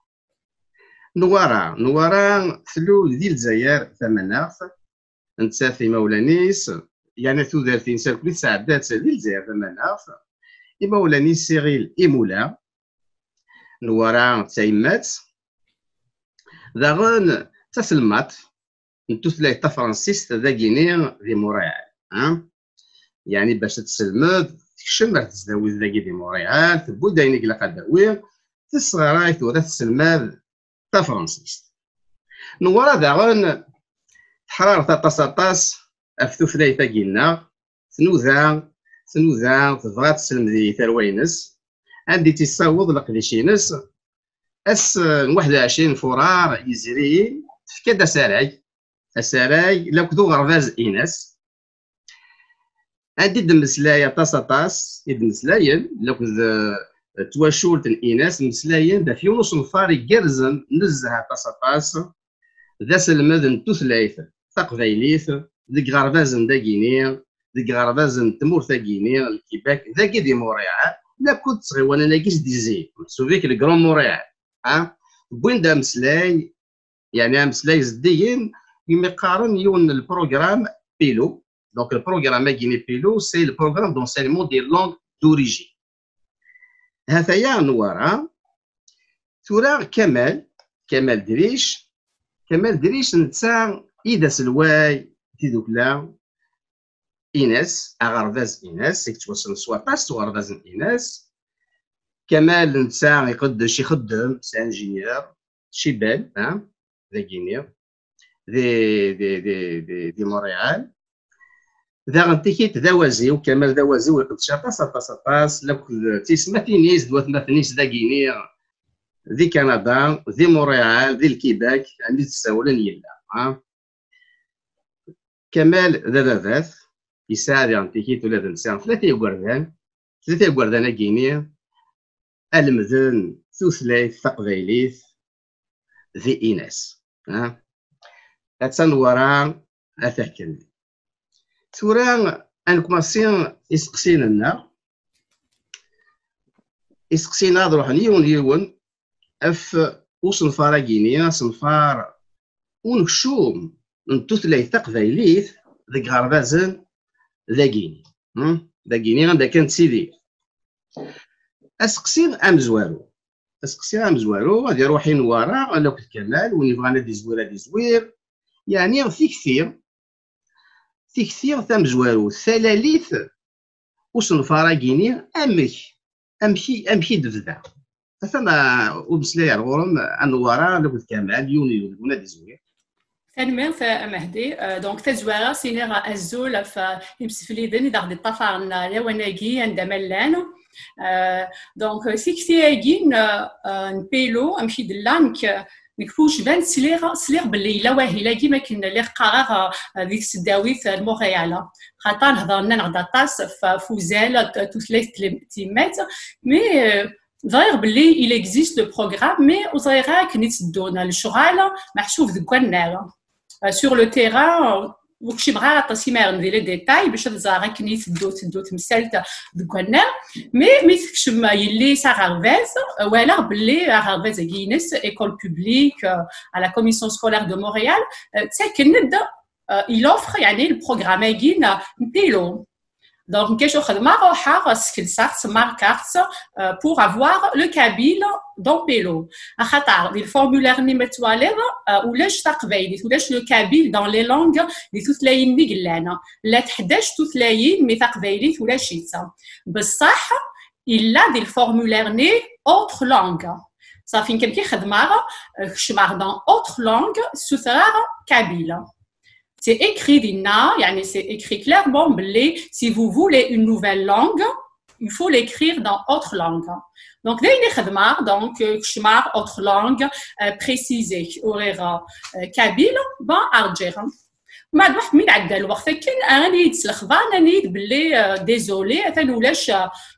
نورا ثلول ديال الجزائر ثمناخ انت في مولانيس يعني ثلاثين ساكلي سعدات ديال الجزائر ثمناخ مولانيس سيغيل إيمولا نورا تايمات داغن تسلمات نتوثلايت تفرنسيس ذا غينيا دي مونريال يعني باش تسلمد تكشم تزداوي ذا دي مونريال تبو داينك لقا داوي تسغراي ثورة تسلمد تفرنسيس نورا داغن حرارة طاس أفتوثلايت غينا سنوذا تبغى تسلم دي ثروينس عندي تيصاوض لقديشينس 21 فرار يزري تفكاد السراي لو كدو غرفاز إيناس عندي دمسلايا طاس يدمسلاين لو كد تواشولت الإيناس مسلاين دا في ونص نفاري جرزن نزها طاس ذا سلمذن توثلايث تقفايليث ديك غرفازن دا غينيا ديك غرفازن تمور تا غينيا الكيباك ذا كي دي موريال لا كنت صغير وانا لاقيش ديزي سوفيك الكرون موريال وين دا مسلاي يعني مسلاي زديين يقارن يون البروغرام بيلو دونك البروغرام غيني بيلو سي البروغرام دونسينمون دي لونغ دوريجين هذايا نورا تورا كمال دريش نتا إذا سلواي تيدوكلا إيناس أغرفاز إيناس يكتوصل سواطاس وغرفاز إيناس كمال نتا يقدش يخدم سي انجينيور شيبال ذا غينيا دي مونريال ذا غنتيكيت ذا وازي وكمال ذا وازي ويقدش طاس لو تيسما تينيس دوات مثنيس ذا غينيا ذي كندا ذي مونريال ذي الكيباك عندي تساولن يلا كمال ذا ذات يساعد يعطيكي ولا ذنسان ثلاثة يقردان غينيا المذن ثلاث تقبايليث ذي إيناس أتنورا أثاكل ثورا أنكماسيون يسقسينا ضروح يون اف وصنفار غينيا صنفار ونكشوم نتوثلايث تقبايليث ذيك غربازن ذا غيني غندا كانت سيدي اسقسي ام زوارو غادي يروح نوارا لو كمال وني بغانا دي زوير يعني في كثير ثم زوارو ثلاليث وصنفار غينيا امشي دفدا فما وبسلاي الغرم انوارا لو كمال يوني ولا دي زوير تنمير مهدي دونك تزوارا سينيرا الزول فيمسفليدن داغ دي طفارنا لوناكي عندما لانو دونك سيكتياكين نبيلو امشي دلانك نكفوش بان سليغ باللي لا واهي كيما كنا اللي قرار ديك السداويت الموريال خاطر هضرنا نغدا طاس فوزال توثلاث تيمات مي ظاهر باللي il existe le programme mais وظاهر كني تدونا الشغل محسوب ذوك النار sur le terrain وكشي بغا تسيمر ندير لي ديتاي باش تزار كني تدو تمثالت ذوك النار مي تكشم يلي سا غارفاز ولا باللي غارفاز كينس ايكول بوبليك على كوميسيون سكولير دو مونريال تسكن il offre يعني البروغرام كين نبيلو Donc, quelque chose de marrant, skill smart cards pour avoir le kabyle dans Pélo. À le formulaire nimetoualève ou lèche taqveili, ou lèche le kabyle dans les langues de toutes les indigènes. La t'hdèche toutes les in mais taqveili ou lèche ça. Bessah, il a des formulaires nés autre langue. Ça fait quelque chose de marrant, chmar dans autre langue, sous kabyle. C'est écrit c'est écrit clairement, si vous voulez une nouvelle langue, il faut l'écrire dans autre langue. Donc, donc, autre langue précisée, aurera kabyle, argera. ما واحد من عدى الوقت كان راني تسلخبان راني بلي ديزولي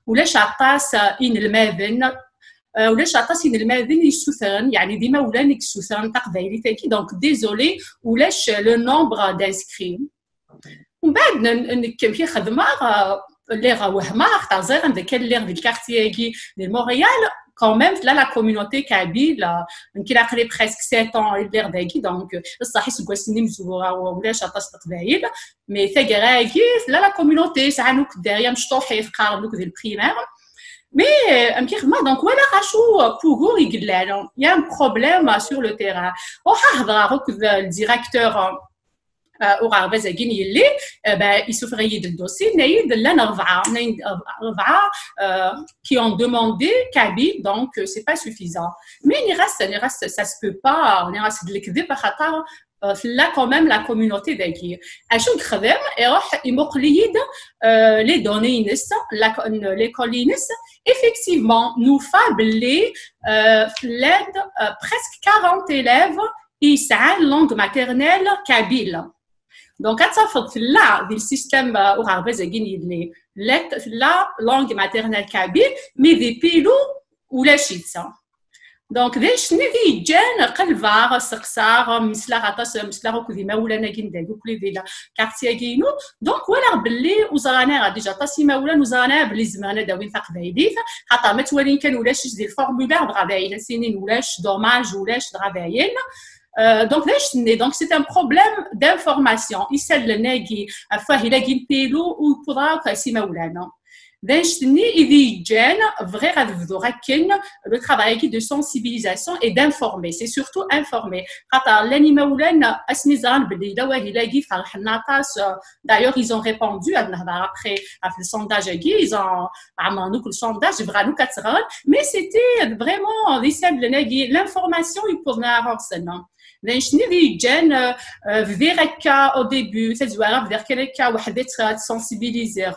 ولاش عطاس ان الماذن ولاش عطاسين الماذن يسوثرن يعني ديما ولانك يسوثرن تقبايلي تاكي دونك ديزولي ولاش لو نومبر دانسكري ومن بعد كيمشي خدمه اللي راه وهمه اختار زير عندك كان اللي في الكارتياكي ديال مونريال quand même là la communauté kabyle qui a créé presque 7 ans اللي داكي دونك الصحيح سكواسني مزوره ولاش عطاس تقبايل مي ثقراكي لا communauté ساعنوك داريا مشطوحي في قارنوك ديال البريمير Mais donc voilà pour il y a un problème sur le terrain. Le directeur وغاربه زاكين يلي يسوف غيد الدوسي نايد لنا ربعه qui ont demandé Kabyle, donc c'est pas suffisant. Mais il reste, ça se peut pas, on reste de l'équipe خاطر là quand même la communauté d'Agir. أشو نخدم يروح يمقليد les données l'école INES. Effectivement, nous fablons l'aide presque 40 élèves يسعى langue maternelle kabyle. Donc, أتصفت là du système وغاربة زاكين يلي la langue maternelle kabyle mais des pilous ou la chitsa. Donc, داش شنو ذي جان قلبار سقسار مسلا غطاس مسلا غوك ديما ولا ناكين داكو كلي ديلا كارتيا كينو دونك ولا باللي وزرانا غادي جا طاسيما ولا وزرانا بلي زمانه داوين تقبايليت خاطر ما توالين كان ولاش ديال الفورمولير دغابايل سنين ولاش دوماج ولاش دغابايل. Donc, c'est un problème d'information. Il le negi, fois il a gagné pelo ou pourra passer maoulana. Vrai le travail de sensibilisation et d'informer. C'est surtout informer. D'ailleurs, ils ont répondu après le sondage, ils ont le sondage, mais c'était vraiment l'information, il pourrait avancer. Au début, sensibiliser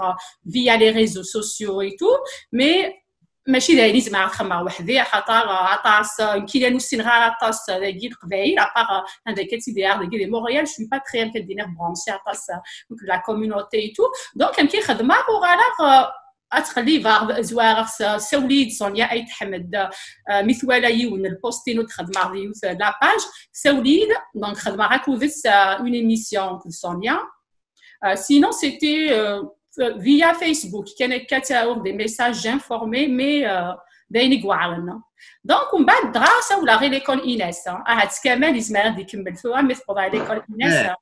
via les réseaux sociaux et tout, mais ماشي دايرين زعما خمار وحدي خاطر عطاس كيلانو السنغال عطاس داكي القبايل ابار هذا كتيدير داكي دي مونريال شوي با تري كدير برونشي عطاس لا كوميونيتي اي تو دونك كاين خدمه وغالغ اتخلي فار زوار سوليد سونيا اي تحمد مثوالا يون البوستينو خدمه ديوث لا باج سوليد دونك خدمه راكوذس اون ايميسيون سونيا sinon c'était via Facebook, qui a des messages informés, mais donc on va grâce à l'école INES. كمان يسمع ديك كملتوها مثل l'école INES.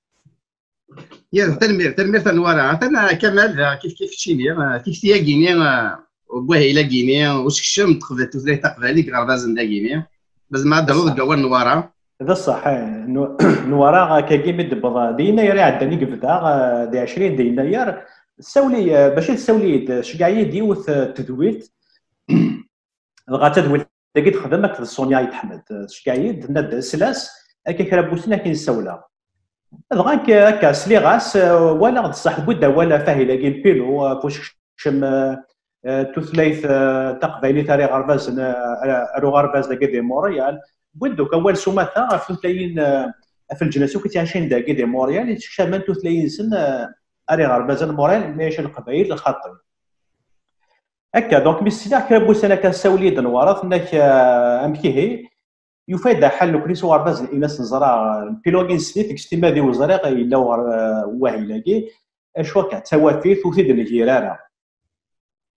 يا تنمير تنوارا انا كمال كيف تشيني كيف تيا غينيا وبوه الى غينيا واش كشم تخذ تزلي تقبالي غربازن دا غينيا باز ما درو دغوار نوارا هذا صح نوارا كيمد بضا دينا يري عندني قبدا دي 20 ديناير سولي باش تسولي شكاع ديوث تدويت غا تدويت تاكي تخدم سونيا يتحمد شكاع ند سلاس هكا كربوسنا كاين سوله دغاك هكا سليغاس ولا غد صح بودا ولا فاهي لاقي البيلو فوش شم تثليث تقبايلي تاري غرباز رو غرباز داكي دي موريال بودو كوال سوماتا في تلاين في الجناسو كنت عايشين داكي دي موريال شامان تثليين سن اري غربازان موريال ماشي القبايل الخاطر هكا دونك بالسلاح كربوس انا كنساولي دنوارات انك امكيهي يفيد حل كريسو غرباز الناس نزرع البيلوغين سليت اجتماع دي وزريق الا واهي شوكا توافيت وثيد الجيرانه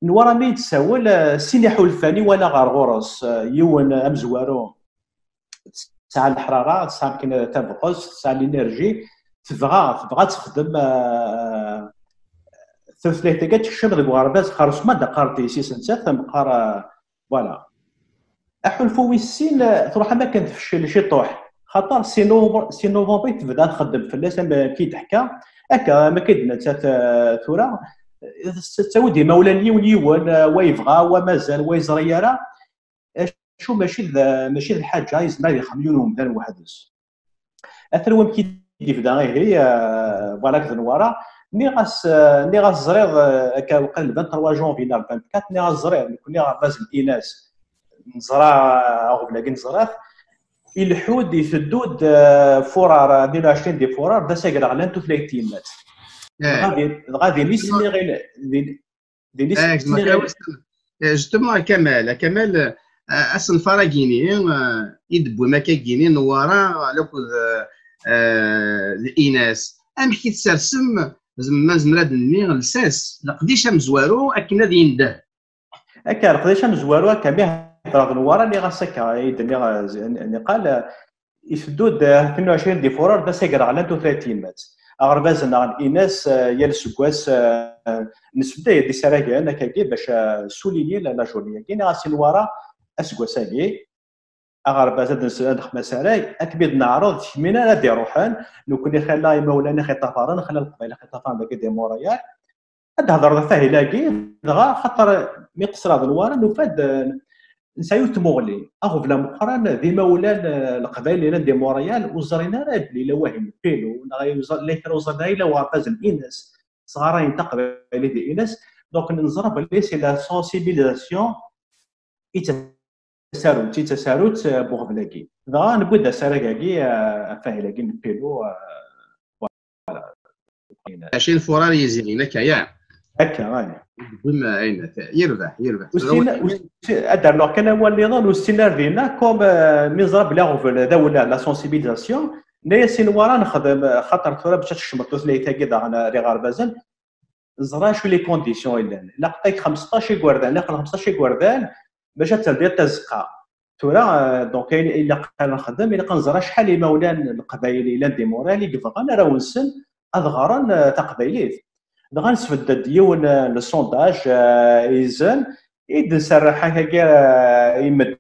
نورا مي تساول سينيحو الفاني ولا غرغورس يون امزوارو تاع الحراره تاع يمكن تبقص تاع الانرجي تبغى تخدم ثلاثه كتشم غير غرباز خرج ما دقارتي سي مقار فوالا احلفو ويسين تروح ما كانت تفشل شي طوح خاطر سي نوفمبر تبدا تخدم في الناس كي تحكى هكا ما كيدنا ثورة تساودي مولاني ونيون ويبغى ومازال ويزريرا شو ماشي الحاجه يزما يخميون ومدان وحدس اثروا كي يبدا غير فوالا كنورا ني غاس زرير هكا وقال 23 جونفي 24 ني غاس زرير كوني غاز الاناس نزرع غبلا كنزرات الحود يفدود فورار 22 دي فورار دا ساكر غلان 30 مات غادي ليسني غير جوستومون كمال اصلا فراغيني يدبو مكاكيني نوارا لوكود الاناس ام كي تسرسم زعما زمراد ني لساس لقديش مزوارو اكن غادي ينده هكا لقديش مزوارو كامل راه نوارا اللي غاسكا اللي قال يفدود 22 دي فورار دا ساكر على 30 مات اغربازنا الاناس يا السكواس نسبه دي سراكا انا كاكي باش سوليني لا جورني كاين غاسي نوارا اسكواساكي اغرب زاد نسال خمس سراي اكبد نعرض من انا دي روحان لو كنا خلا مولانا خطافران خلا القبيله خطافران باقي دي مورايال هضر فيه لاقي دغا خاطر مقصر هذا الوارا نفاد نسايو تمغلي اغو بلا مقران ذي مولا القبائل اللي دي موريال وزرينا راه بلي واهم بيلو لا كانوا زرنا الى واباز الانس صغارين تقبل دي انس دونك نزرب لي سي لا سونسيبيليزاسيون تساروت بوغبلاكي دغا نبدا سراكاكي فاهلاكي بيلو عشان فرار يزيغ لك يا هكا بما اين يربح ادار لو كان هو النظام والسينار ديالنا كوم مزرب لا دوله لا سونسيبيليزاسيون ناس ورا نخدم خاطر ثورة باش تشمط ثلاثه كذا انا ري غاربازن زرا شو لي كونديسيون الا لقيت 15 غوردان ناخذ 15 غوردان باش تلدي تزقى ثورة دونك الا نخدم الا كنزرا شحال مولان القبائل الا دي مورالي كفغان راه ونسن اذغران تقبايليت دغا نسفد ديون السونداج ايزن يدسرح هكا يمد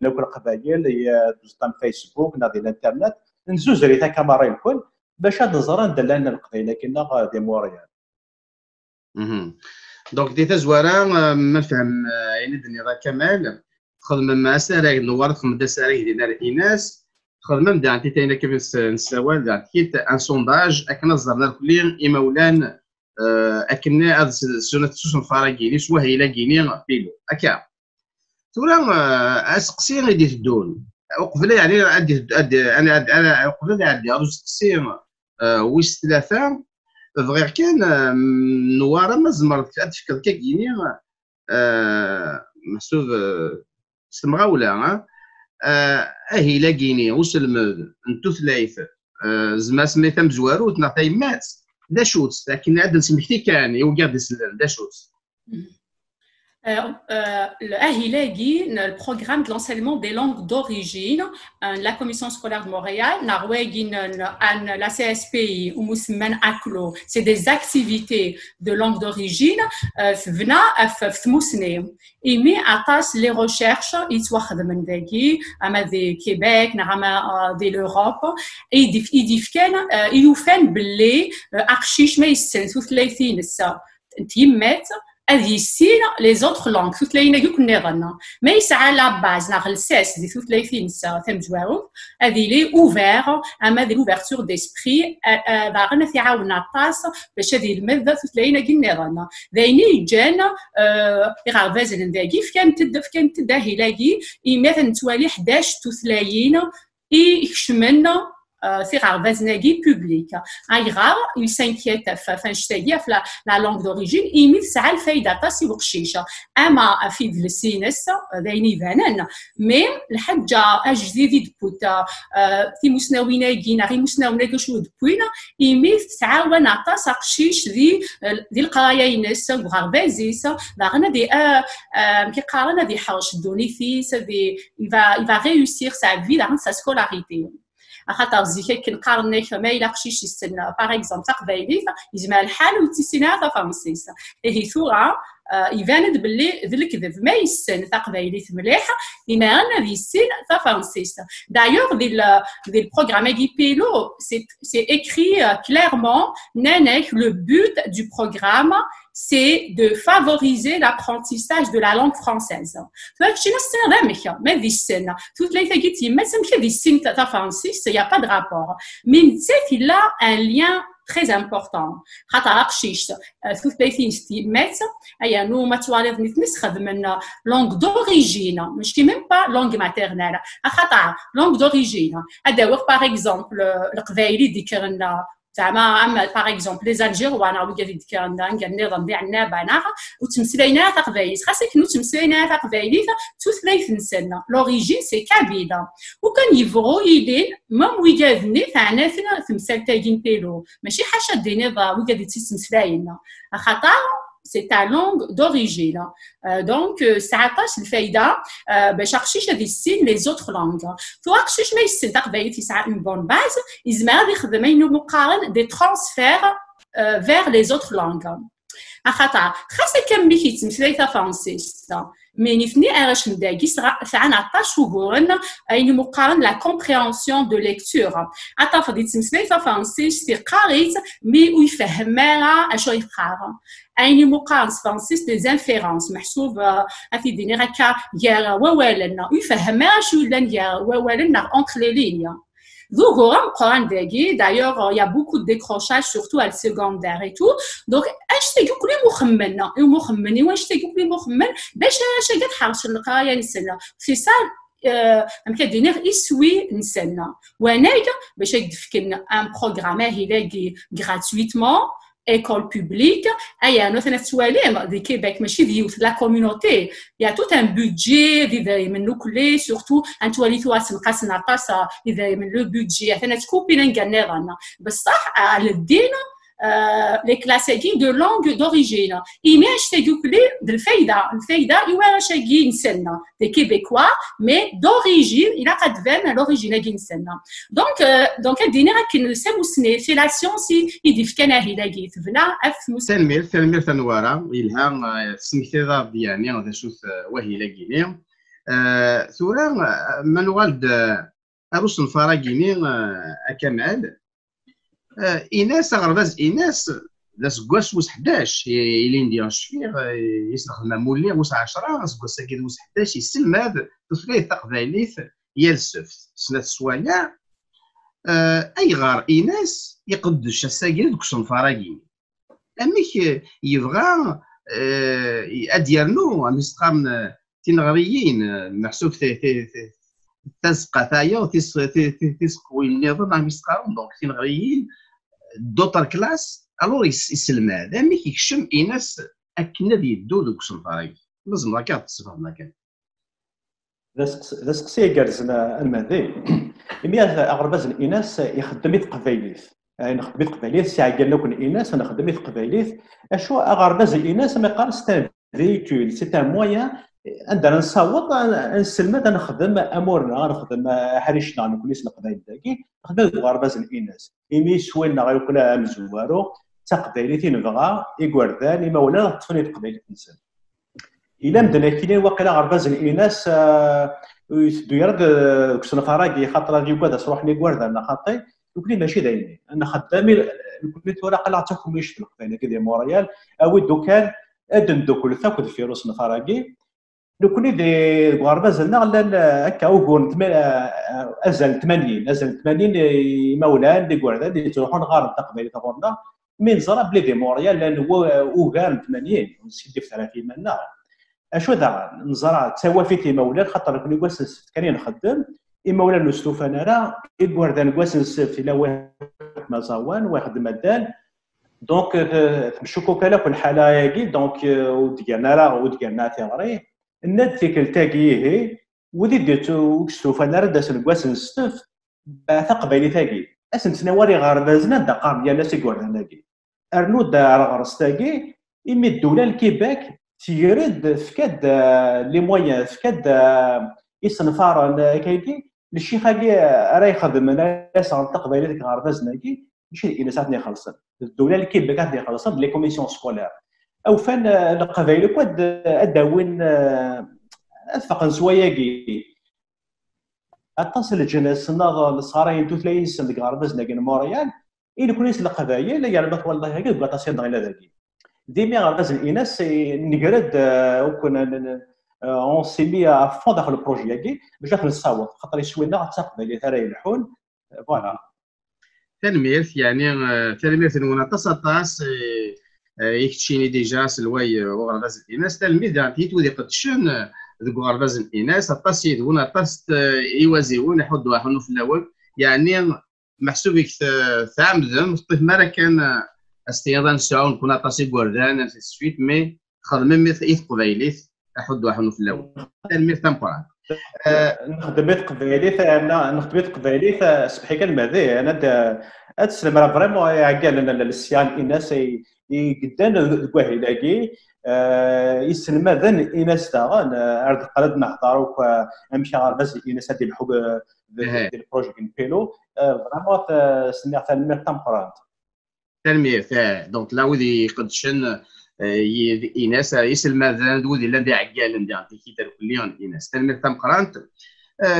لوك القبائل يدوزطان فيسبوك ناضي الانترنت نزوز ريتا كاميرا الكل باش هاد الزرا ندلنا القبيله كنا دي موريال. دونك دي تزوارا ما فهم يعني النظام كمال خدم مع ساري نوار خدم ساري ديال الناس خدم دا انت تاينا كيف نسوال دا كيت ان سونداج اكنا زرنا الكلين ايمولان اكنا هاد سنه سوسن فراغيني سوا هي لاكيني بيلو هكا تورا اسقسي غادي تدون وقبل يعني انا قبل عندي اسقسي ويس ثلاثه فغير كان نوارا ما زمرت تفكر كاكيني محسوب سمغا ولا اهي لاكيني وسلم انتو ثلاثه زعما سميتها مزوارو تنعطي مات دا شوت لكن عاد نسمحتي كان يوقع يسلم دا شوت. le programme de l'enseignement des langues d'origine, la commission scolaire de Montréal, la CSPI ou Mousseman Aklo, c'est des activités de langue d'origine, vena fmousne. Et mais atas les recherches, ils soient de Québec, de l'Europe, et ils font blé, archiche mais ils sont les filles ça, هذه السين لي زوتر لونغ ثوث لينا كي كنا غنا ما يسعى لا باز نا غلساس دي ثوث ليثين سا ثم جواو هذه لي اوفير اما دي لوفيرتور ديسبري باغنا في عاونا طاس باش هذه المذ ثوث لينا كنا غنا ذايني جان غارفازن داكي كانت داهي لاكي مثلا توالي 11 ثوث ليين يكشمنا c'est rarvaznagi public. Aïra, il s'inquiète la langue d'origine, il met ça al faydata si vous cherchez. Ama afid le sines, d'aini vanen, mais le hadja ajdidi de puta, fi musnawina gina, ri musnawina gashou de puina, il met ça wanata sarchish di l'qaya ines, rarvazis, d'arna des qui qarana des harsh doni fils, il va réussir sa vie dans sa scolarité. خاطر زيك كنقارن ما الا قشيش السنه باغ اكزومبل تقبايلي يجمع الحال وتيسينا فرنسيس هي ثوره يبان باللي ذا الكذب ما يسن تقبايلي مليح لما انا يسن فرنسيس دايوغ دي البروغرام دي بيلو سي écrit clairement nanek le but du programme c'est de favoriser l'apprentissage de la langue française. Donc, je ne sais pas, mais toutes les fois que mais c'est des signes de français, il n'y a pas de rapport. Mais il a un lien très important. Toutes les fois il y a nous matualef نستخدم langue d'origine, je dis même pas langue maternelle. Langue d'origine. Par exemple, le قبايلي ذكرنا زعما باغ اكزومبل لي زالجيروان راه قاعد يذكرنا قال النظام ديالنا بنا وتمثلينا تقبايلي خاصك تمثلينا تقبايلي توثلايث نسنا لوريجين سي كابيلا وكان يفغو يدين مام ويجاذني تاعناثنا تمثال تاين بيلو ماشي حاشا دينيضا وقاعد تمثلاينا خاطر c'est ta langue d'origine. Donc, ça attache le faïda, chercher les autres langues. Toi, chercher une bonne base, ils mettent des transferts vers les autres langues. خاطر خاصة كملي كيتمسلاي فرونسيس مي نفني اش نداكي ثعنا 10 شهورا اين مقارن لا كومبريهنسيون دو ليكتور عطا فدي تمسلاي فرونسيس تي قاريت مي ويفهمها اشو يقرا اين مقارن فرونسيس دي زانفيرونس محسوب افي ديني هكا يا ووالنا يفهمها شو لان يا ووالنا اونتر لي لينيا ظهورا مقارن داكي دايوغ يا بوكو دو ديكروشاج سورتو على السكوندير اي تو دونك اش تيقول لي مخمنا ومخمني واش تيقول لي مخمن باش اش قد حرش القرايه نسنا سي سا كدينيغ يسوي نسنا وانايا باش يدفكن ان بروغرام هيلاقي غراتويتمون école publique, il y a notre nationalité du Québec, mais chez vous, la communauté, il y a tout un budget, surtout, un toilette, c'est pas ça, le budget, il y a une coupe, il y a une gagnante. Mais ça, le dîner, les classes de langue d'origine. Il y a un faïda, il y a un des Québécois, mais d'origine, il a pas l'origine guinéenne. Donc, le dîner qui ne sait où c'est la science, il dit qu'il y a un guide. Voilà, تنمير تنوارا إلها سميتها ديالي غادي نشوف وهي لا غينيا ثورا منوالد أروس نفارا غيني أكمال إيناس أغرباز إيناس لا سكواس وس 11 إلين ديال الشفير يستخدم مولي وس 10 سكواس كيد وس 11 يسلم هذا تفري تقبايليت يا السفت سنة السوايع أي غار إيناس يقدش الساقين دوك صنفاراكين أميك يبغى أديرنو مستقام تنغريين محسوب تسقى ثايا تسقوي النظام مستقام دونك تنغريين دوتر كلاس الور يسلم هذا أميك يكشم إيناس أكنا يدو دوك صنفاراكين لازم راكا تصفى مكان ذا سقسي كارزنا المهدي إمي أغرباز الإناس يخدم قبايليث يعني خدمت قبايليث ساعة قال لكم الإناس أنا خدمت قبايليث أشو أغرباز الإناس ما قال ستان فيكول سي ان مويان عندنا نصوت نسلمت نخدم أمورنا نخدم حريشنا نكون اسم قبايل داكي خدمت غرباز الإناس إمي سوينا غيكون مزوارو تقبايليث نبغى يقوردان إما ولا تفنيت قبايل الإنسان إلا مدنا كاين واقيلا غرباز الإناس يسدو يرد كسنا فراكي خاطر غادي يقعد تروح لي كواردا انا خاطي يقول ماشي دايني انا خدامي يقول ورا قال عطاكم يشتغل انا كدير موريال او دوكان ادن دوكل ثاكد في روس فراكي دوكني دي غرباز لنا هكا وكون ازل 80 مولان دي كواردا اللي تروحون غار تقبيل تقولنا من زرا بلي دي موريال لان هو كان 80 سيدي في 30 منا اشو ذا نزرع توافيتي مولان خاطر كوني كواس كاني نخدم مولان نستوفان راه يقوردان كواس نسفت الا واحد مزوان واحد مدال دونك تمشوكو كلا كل حاله ياكي دونك وديالنا راه وديالنا تيغري الناد تيكل تاكيه ودي ديتو كستوفان راه داس كواس نستف بعث قبيلي تاكي اسنت نواري غاربازنا دقار ديال الناس يقوردان تاكي ارنو دا غرس تاكي امي الدوله الكيباك تيرد فكاد لي مويان فكاد يصنفار كايكي الشيخ هاكي راه يخدم ناس غنطق ديك غربازنا كي ماشي الانسات اللي خلصن الدوله اللي كاين بكات اللي خلصن لي كوميسيون سكولير او فان القبائل كود اداوين اتفق سواياكي اتصل الجناس ناض الصغارين توثلاين سن ديك غربازنا كاين موريال إلا كونيس القبائل يعني بات والله هاكي بغات تصير غير ذاكي ديما غرباز الإناث نقرد وكنا اون سي مي ا فون داخل البروجي هاكي باش نصوت خاطر يسوينا تقبل ترى يلحون فوالا تنمير يعني تنمير نونا 19 يكتشيني ديجا سلواي غرباز الإناث تلميذ يعني تيتو دي قدشن ذوك غرباز الإناث طاس يدونا طاس يوازيون يحطوا حنو في الاول يعني محسوبك ثامذم طيف مرة كان استيضان ساون كنا طاسي كوردان في السويت مي خدمين مثل قبايليت احد واحد في الاول تنمير تمبرا خدمت قبايليت انا خدمت قبايليت سبحي كان ماذي انا اتسلم راه فريمون يعقل لنا السيان الناس يقدان كواهي لاكي يسلم ذن الناس تاع ارد قلد نحضروا امشي غرباز الناس هذه الحب ديال البروجي بيلو فريمون سنيا تنمير تمبرا تنمير دونك لا ودي قدشن إيناس يسلم مازال دودي لا دي عقال ندي عطي كي تركليون إيناس تلميذ تمقرانت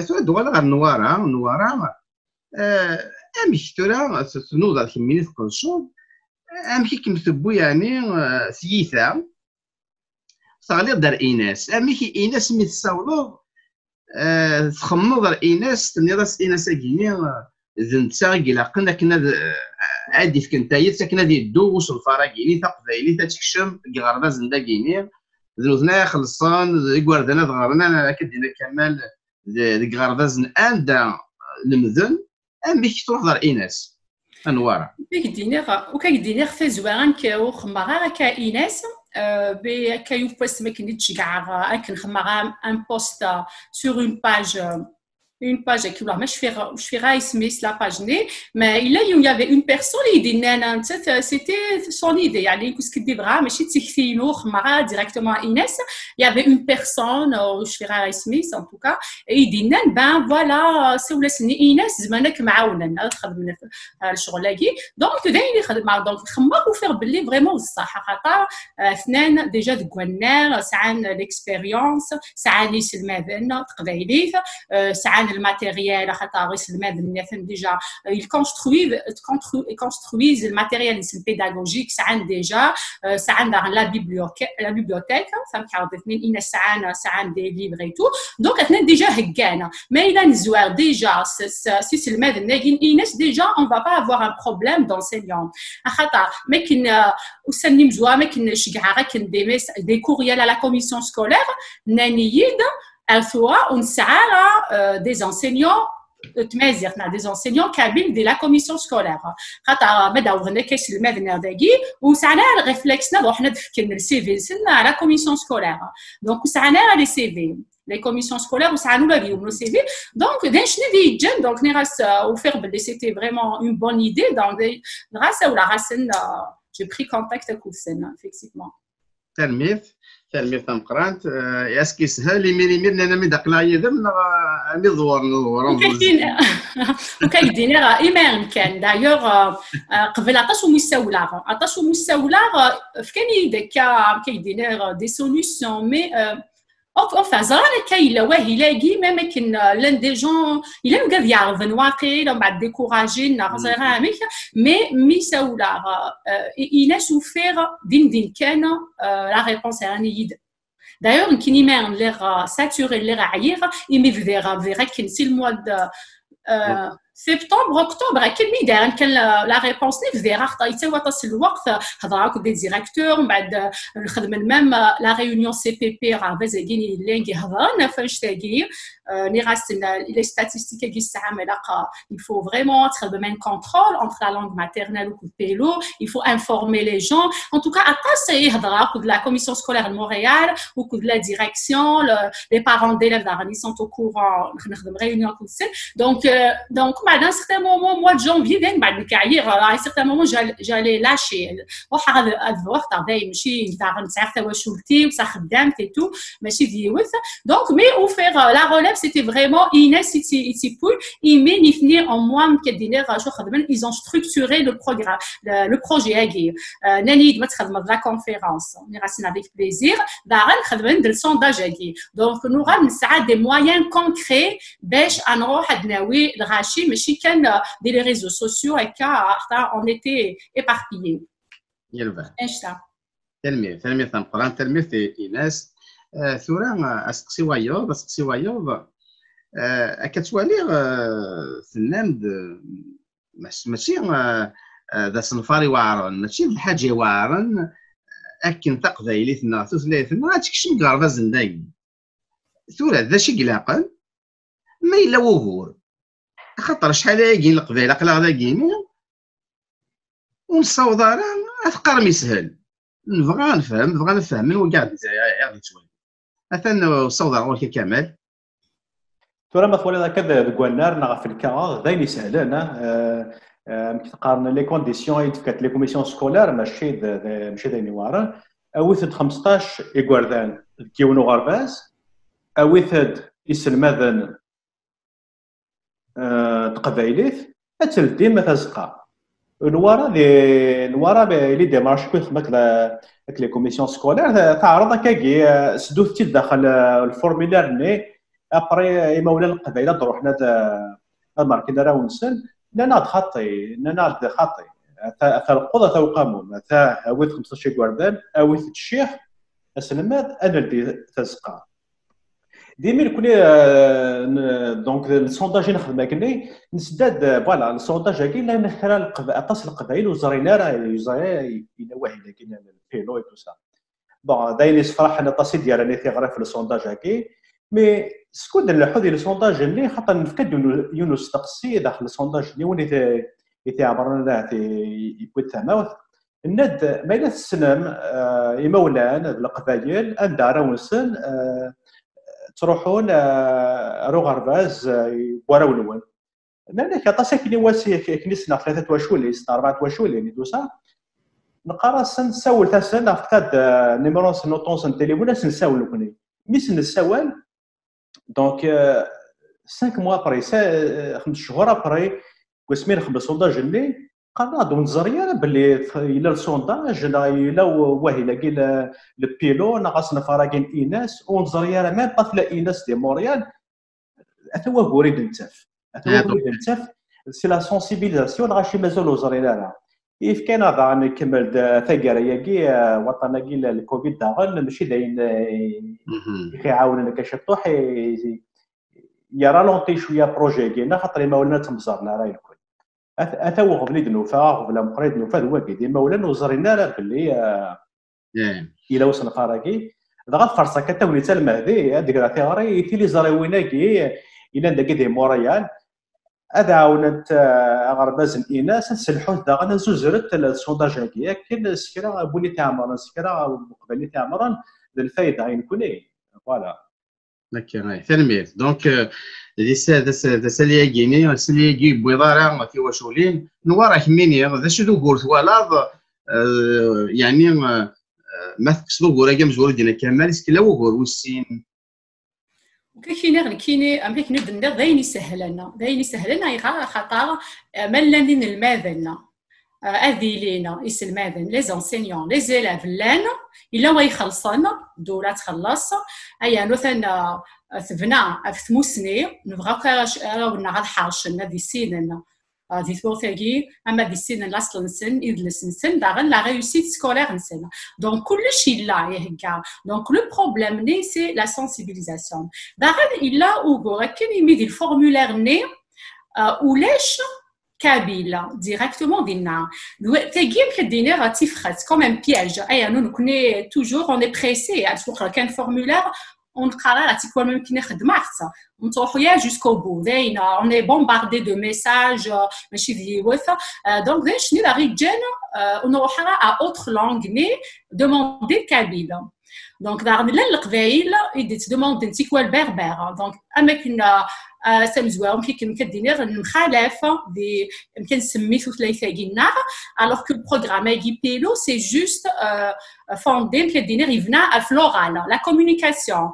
ثورة دوال غير نوارا أمشي تورا تنوض كميني تقلشوض أمشي كمثبو يعني ثيثا صغلي دار إيناس أمشي إيناس مي تساولو تخمض إيناس تنيضاس إيناس أكيني ذن تساقي لاقنا كنا عادي في كنتايا ساكنه ديال الدوس والفراكيني تقبايلي تتكشم كغرباز نداكيني ذنوثنا خلصان يقواردنا ضغرنا كدينا كمال ديك غرباز اندا المذن بيك تروح دار ايناس انوار وكيدينيغ في زوارن كاو خمارا كايناس كايو بوست ما كنتش كاع كنخمارا ان بوست سور اون باج une page qui là je fais Smith la page née mais il y avait une personne qui dit c'était son idée يعني qu'est-ce qu'il dit vraiment ماشي تيختينو خمارا directement Inès il y avait une personne je fais Smith en tout cas et il dit ben voilà c'est ولاسني Inès زمانك معاونا خدمنا في الشغل كي دونك دايرين خدمه دونك خمار وفير باللي فريمون الصح خاطر اثنين ديجا دكوانار سعان ليكسبيريونس سعان الماذن تقبايليت سعان الماتيريال خاطر الماذن ديجا ils construisent le matériel pédagogique سعان ديجا سعان la bibliothèque فهمت عرفتني إن سعان دي ليبر اي تو دونك اثنين ديجا هكانا ما إلا نزوار ديجا سي الماذن ناقين إيناس ديجا on va pas avoir un problème d'enseignant خاطر ما كاين وسني مزوا ما كاينش كاع كاين دي كوريال على لا كوميسيون سكولير نانييد الثوا ونسعى دي enseignants تمازيغنا دي enseignants كابين دي لا كوميسيون سكولير خاطر ما داوغنا كاش الماذن داكي وسعنا ريفلكسنا روحنا دفكن السي في سنا على كوميسيون سكولير دونك سعنا لي سي في les commissions scolaires où ça nous l'a vu au CV donc d'un chenille jeune donc néras au faire c'était vraiment une bonne idée dans des grâce à la racine j'ai pris contact avec Hussein effectivement تلميذ تمقرانت اسكي سهل يمير انا مي دقلايه دم مي ضوار وكايديني راه ايمان كان دايوغ قبل عطاش مستولار فكاني داك كايديني دي سوليوشن مي enfin زرا كاين واهلاكي ما كاين لان دي جون الا قاعد يعرفن واقيلا بعد ديكوراجي زرا مي ساولا il a souffert d'une كان la réponse est un d'ailleurs كاين يمان لي ساتوري لي عير يمي فيرا كاين سي الموا سبتمبر اكتوبر كل دار كان لا ريبونس لي فيرا حتى وطاس الوقت هضراك دي ديريكتور من بعد نخدم ميم لا ريونيون سي بي بي راه بازاكيني لينغي هضرنا فاش تاكي ني راسنا لي ستاتستيك كي الساعه ملاقا il faut vraiment تخدم un contrôle entre la langue maternelle ou pélo il faut informer les gens en tout cas atas يهضرا كود لا كوميسيون سكولير مونريال وكود لا ديريكسيون les parents d'élèves دارني sont au courant نخدم ريونيون كل سنه donc بعد un certain moment mois de janvier دين بعد نكعير à un certain moment j'allais lâcher واحد الوقت دايما ماشي دار نتعرف واش ولتي وصا خدامت et tout ماشي ديوث donc mais au faire la relève c'était vraiment Inès ici pour ils nifni en moins كديني شو خدمن ils ont structuré le programme le projet اكي ناني ما تخدم la conférence on ira avec plaisir دار خدمن ديال sondage اكي donc nous غنسعى des moyens concrets باش نروح ناوي الغاشي ماشي كان دي لي ريزو سوسيو هكا on était éparpillés يلبا ايش تلميذ تنقران تلميذ إيناس ثورا اسقسي وايوض كتوالي فنان ماشي ذا صنفاري واعرن ماشي الحاجه واعرن اكن تقبايلي ثنا ثلاثنا تكشم كارفا زنداي ثورا ذا شي قلاقل ما الا وهور خاطر شحال ياكين القبيله قلا ذاكيني ونصوض افكار ميسهل نبغى نفهم وكاع غادي تولي مثلا صوض اول كمال ترى مثلا هكذا دكوانار نغا في الكا داين يسهلنا تقارن لي كونديسيون يتفكت لي كوميسيون سكولار ماشي داين وارا اوثد 15 يغوردان كيونو غرباز اوثد يسلمذن تقبايليت اتل ديما تزقى نوارا لي ديمارش كنت خدمت لي كوميسيون سكولير تعرض كاكي سدوثتي داخل الفورميلار ني ابري مولا القبيله روحنا الماركينا راه ونسن لنا خطي القضاء توقامون هاويت 15 كواردان هاويت الشيخ اسلمات انا اللي تزقى ديما كوني دونك السونداج اللي خدمه كني نسداد فوالا السونداج كي لا نخرا اطاس القبائل وزرينا راه يزري الى واحد كاين البيلو تو سا بون دايني صفراح انا طاسي ديالي تيغرا في السونداج هكي مي سكود الحوض ديال السونداج اللي خاطر نفكد يونس تقصي داخل السونداج اللي وليت يتعبرنا له يكون تماوت الند ما الا السلام يمولان القبائل اندار ونسن تروحون رو غرباز وراولون لان كطاسه كلي واسي كنيسنا 3 واشولي 4 واشولي اللي دوسا نقرا نساول تاسن فقد نيميرو نوطون التليفون نساول كوني ميس نساول دونك 5 موا ابري 5 شهور ابري وسمين خدم السونداج اللي قالنا دون زريا باللي الى السونداج الى واهله كاين البيلو ناقصنا فراكين ايناس ونزريا راه ما طفله ايناس دي موريال اتوا غوريد نتاف سي لا سونسيبيليزاسيون غاشي مازالو زرينا راه اف كان هذا نكمل ثقرايا كي وطنا كي الكوفيد داغن ماشي داين يعاوننا كشطوح يرالونتي شويه بروجي كاين خاطر ما ولنا تمزرنا راه الكل اتوا قبل دنوفا قبل مقريد نوفا هو كيدير ما ولا نوزرينا راه باللي الى وصل فراكي دغا فرصه كتولي حتى المهدي هذيك راه تيغري تيلي زريويناكي الى عندك دي موريال هذا عاونت غرباز الاناس نسلحوا داغا زوزرت السونداج هكايا كاين السكره بولي تعمر السكره قبل تعمران الفايده غين كوني فوالا داكي تلميذ دونك دي سالياكيني سالياكي بويضاره في واشولين نوارا كميني ذا شنو قلت ولا يعني ما تقصدوا كورا مزور ديالنا كمال اسكلا وغور والسين كايني امريك ندير داين يسهلنا يغا خطر ملانين الماذن اذيلينا يسلماذن لي زونسينيون لي زيلاف لان الا ما يخلصنا دوله تخلص ايا مثلا ثبنا في موسني نبغاو رانا غاد حارشنا دي سيننا دي ثوثاكي اما دي سين لاصل نسن يدلس نسن داغن لا ريوسيت سكولير نسن دونك كلشي لا يهكا دونك لو بروبليم ني سي لا سونسيبيليزاسيون داغن الا وغور كان يمدي الفورمولير ني ولاش كابيلا ديريكتومون دينا تاكيم كديني راه تيفخات كوم ان بياج اي نو كوني توجور اون بريسي تقرا كان فورمولير on قرا راه تيكون ممكن نخدمها حتى نروحوا يا جوسكو بو داينا on est bombardé de messages ماشي فيديوهات دونك داين شنو لا ريجين ونروحوا ا اوتر لونغ ني دوموندي كابيلا دونك داغ لا القبايل يدي تدوموندي نتيكوا البربر دونك اماكن سامزوار يمكن كدير المخالف دي يمكن سميتو ثلاثه كينا alors que le programme اي بيلو سي جوست فوندي كدير يفنا فلورال لا كومونيكاسيون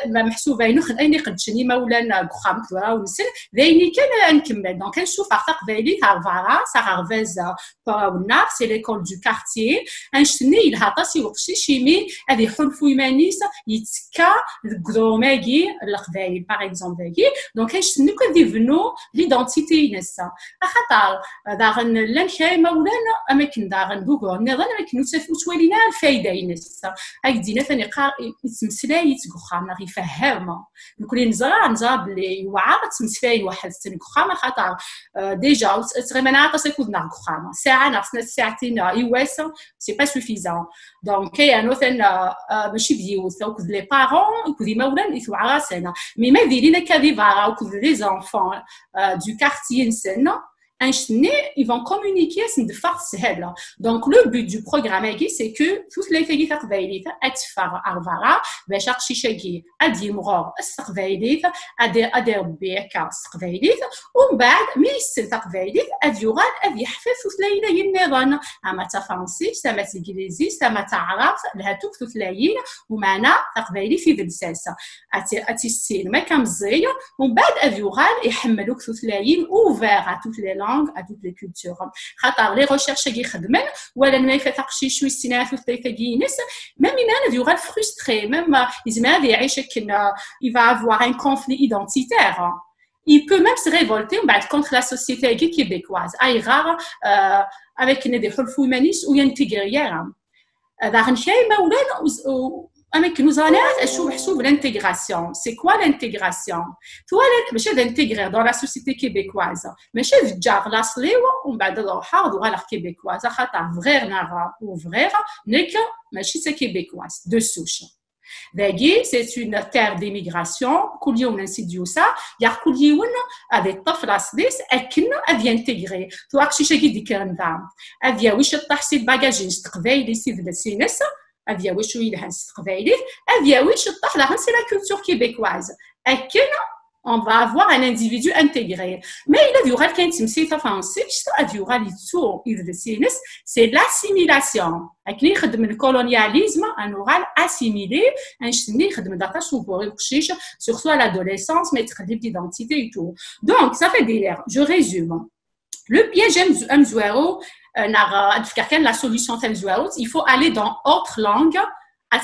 محسوبه اين قدشني مولانا بخام كوا ونسل دايني كان نكمل دونك كنشوف عقاق بالي تاع فارا سارفاز باونا سي ليكول دو كارتيي انشتني لها سي وقشي شيمي هذه حلفو يمانيس يتكا الكروماكي القبايل باغ اكزومبل دونك كنشتني كديفنو ليدونتيتي نسا خاطر داغن لان شي مولانا اماكن داغن بوغور نظن اماكن توالينا الفايده ينسا هكدينا ثاني قا يتمسلاي تكخام يفهم نكون نزرع بلي يوعر تمسلاي واحد تنكخام خاطر ديجا تغيمنا تسكود نكخام ساعه ناقصنا ساعتين يواس سي با سوفيزون دونك كاين مثلا ماشي ديوث او لي بارون كودي مولان يتوعر سنه مي ما ديرينا كدي فارا او لي زانفون دو كارتيي نسنا ils vont communiquer de force sehla. Donc le but du programme c'est que toutes les filles تقبايليت اتفار ارفارا باش شيشاكي ادي مغور استقبايليت ادي بيكا استقبايليت ومن بعد ميس تقبايليت ادي يغال ادي يحفظ ثلاثه النظام اما تا فرنسي سما انجليزي سما تعرف لها ثلاثين ومعنا تقبايلي في بلساسه اتي السين ما كمزيه ومن بعد ادي يغال يحملوك ثلاثين اوفير ا توت لي langues, à toutes les cultures. خاطر les recherches qui خدمن ولا ما يفتقش شوي السنات وثلاثة ناس même il y aura frustré même يزمر يعيش كنا il va avoir un conflit identitaire. Il peut même se révolter contre la société québécoise. Il rare avec des rôles humanistes ou intégrés. Avec nous allons l'intégration. C'est quoi l'intégration? Toi, je vais intégrer dans la société québécoise. Mais je vais dire la sléo, on va dire la québécoise. Vrai ou vrai, n'est que mais québécoise de souche. C'est une terre d'immigration. Coulion insidiosa, y'a coulion avec taflas des et qui a bien intégré. Toi, tu sais qui dit qu'un dame. Avia wish de passer bagage installé ici de la CNS. Avia wish où il a installé. Avia wish de passer c'est la culture québécoise. Et qui on va avoir un individu intégré. Mais il y aura quelqu'un qui me français, il y aura les tours, c'est l'assimilation. Avec le colonialisme, un oral assimilé, un surtout à l'adolescence, mettre l'identité et tout. Donc, ça fait délire. Je résume. Le piège M0, la solution M0, il faut aller dans autre langue, à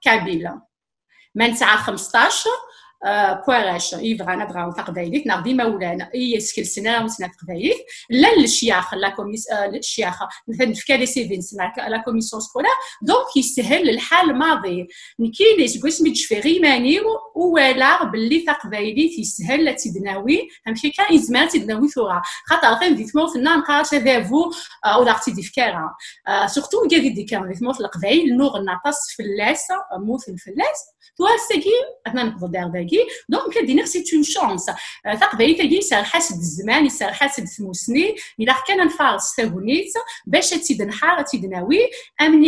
kabyle. Maintenant, 15 بواغاش يبغى نبغاو تقبايليت ناخدي مولانا يسكل سنه وسنه تقبايليت لا الشياخ لا الشياخ مثلا في كاليسي فين سمعك لا كوميسيون سكولا دونك يسهل الحال الماضي كاين اسكو متجفي ماني ولا باللي تقبايليت يسهل تدناوي فهمتي كان يزمان تدناوي ثورة خاطر غير ديتموت نقرا سافو ولا اختي ديفكارا سورتو كاع ديكا ديتموت القبايل نور ناطس فلاس موت الفلاس تواسكي انا نقدر داكي دونك كدير سي اون شانس تقبايل تاعي سرحات الزمان سرحات الثموسني الا كان نفارس ثاغونيت باش تيدنحار تيدناوي ام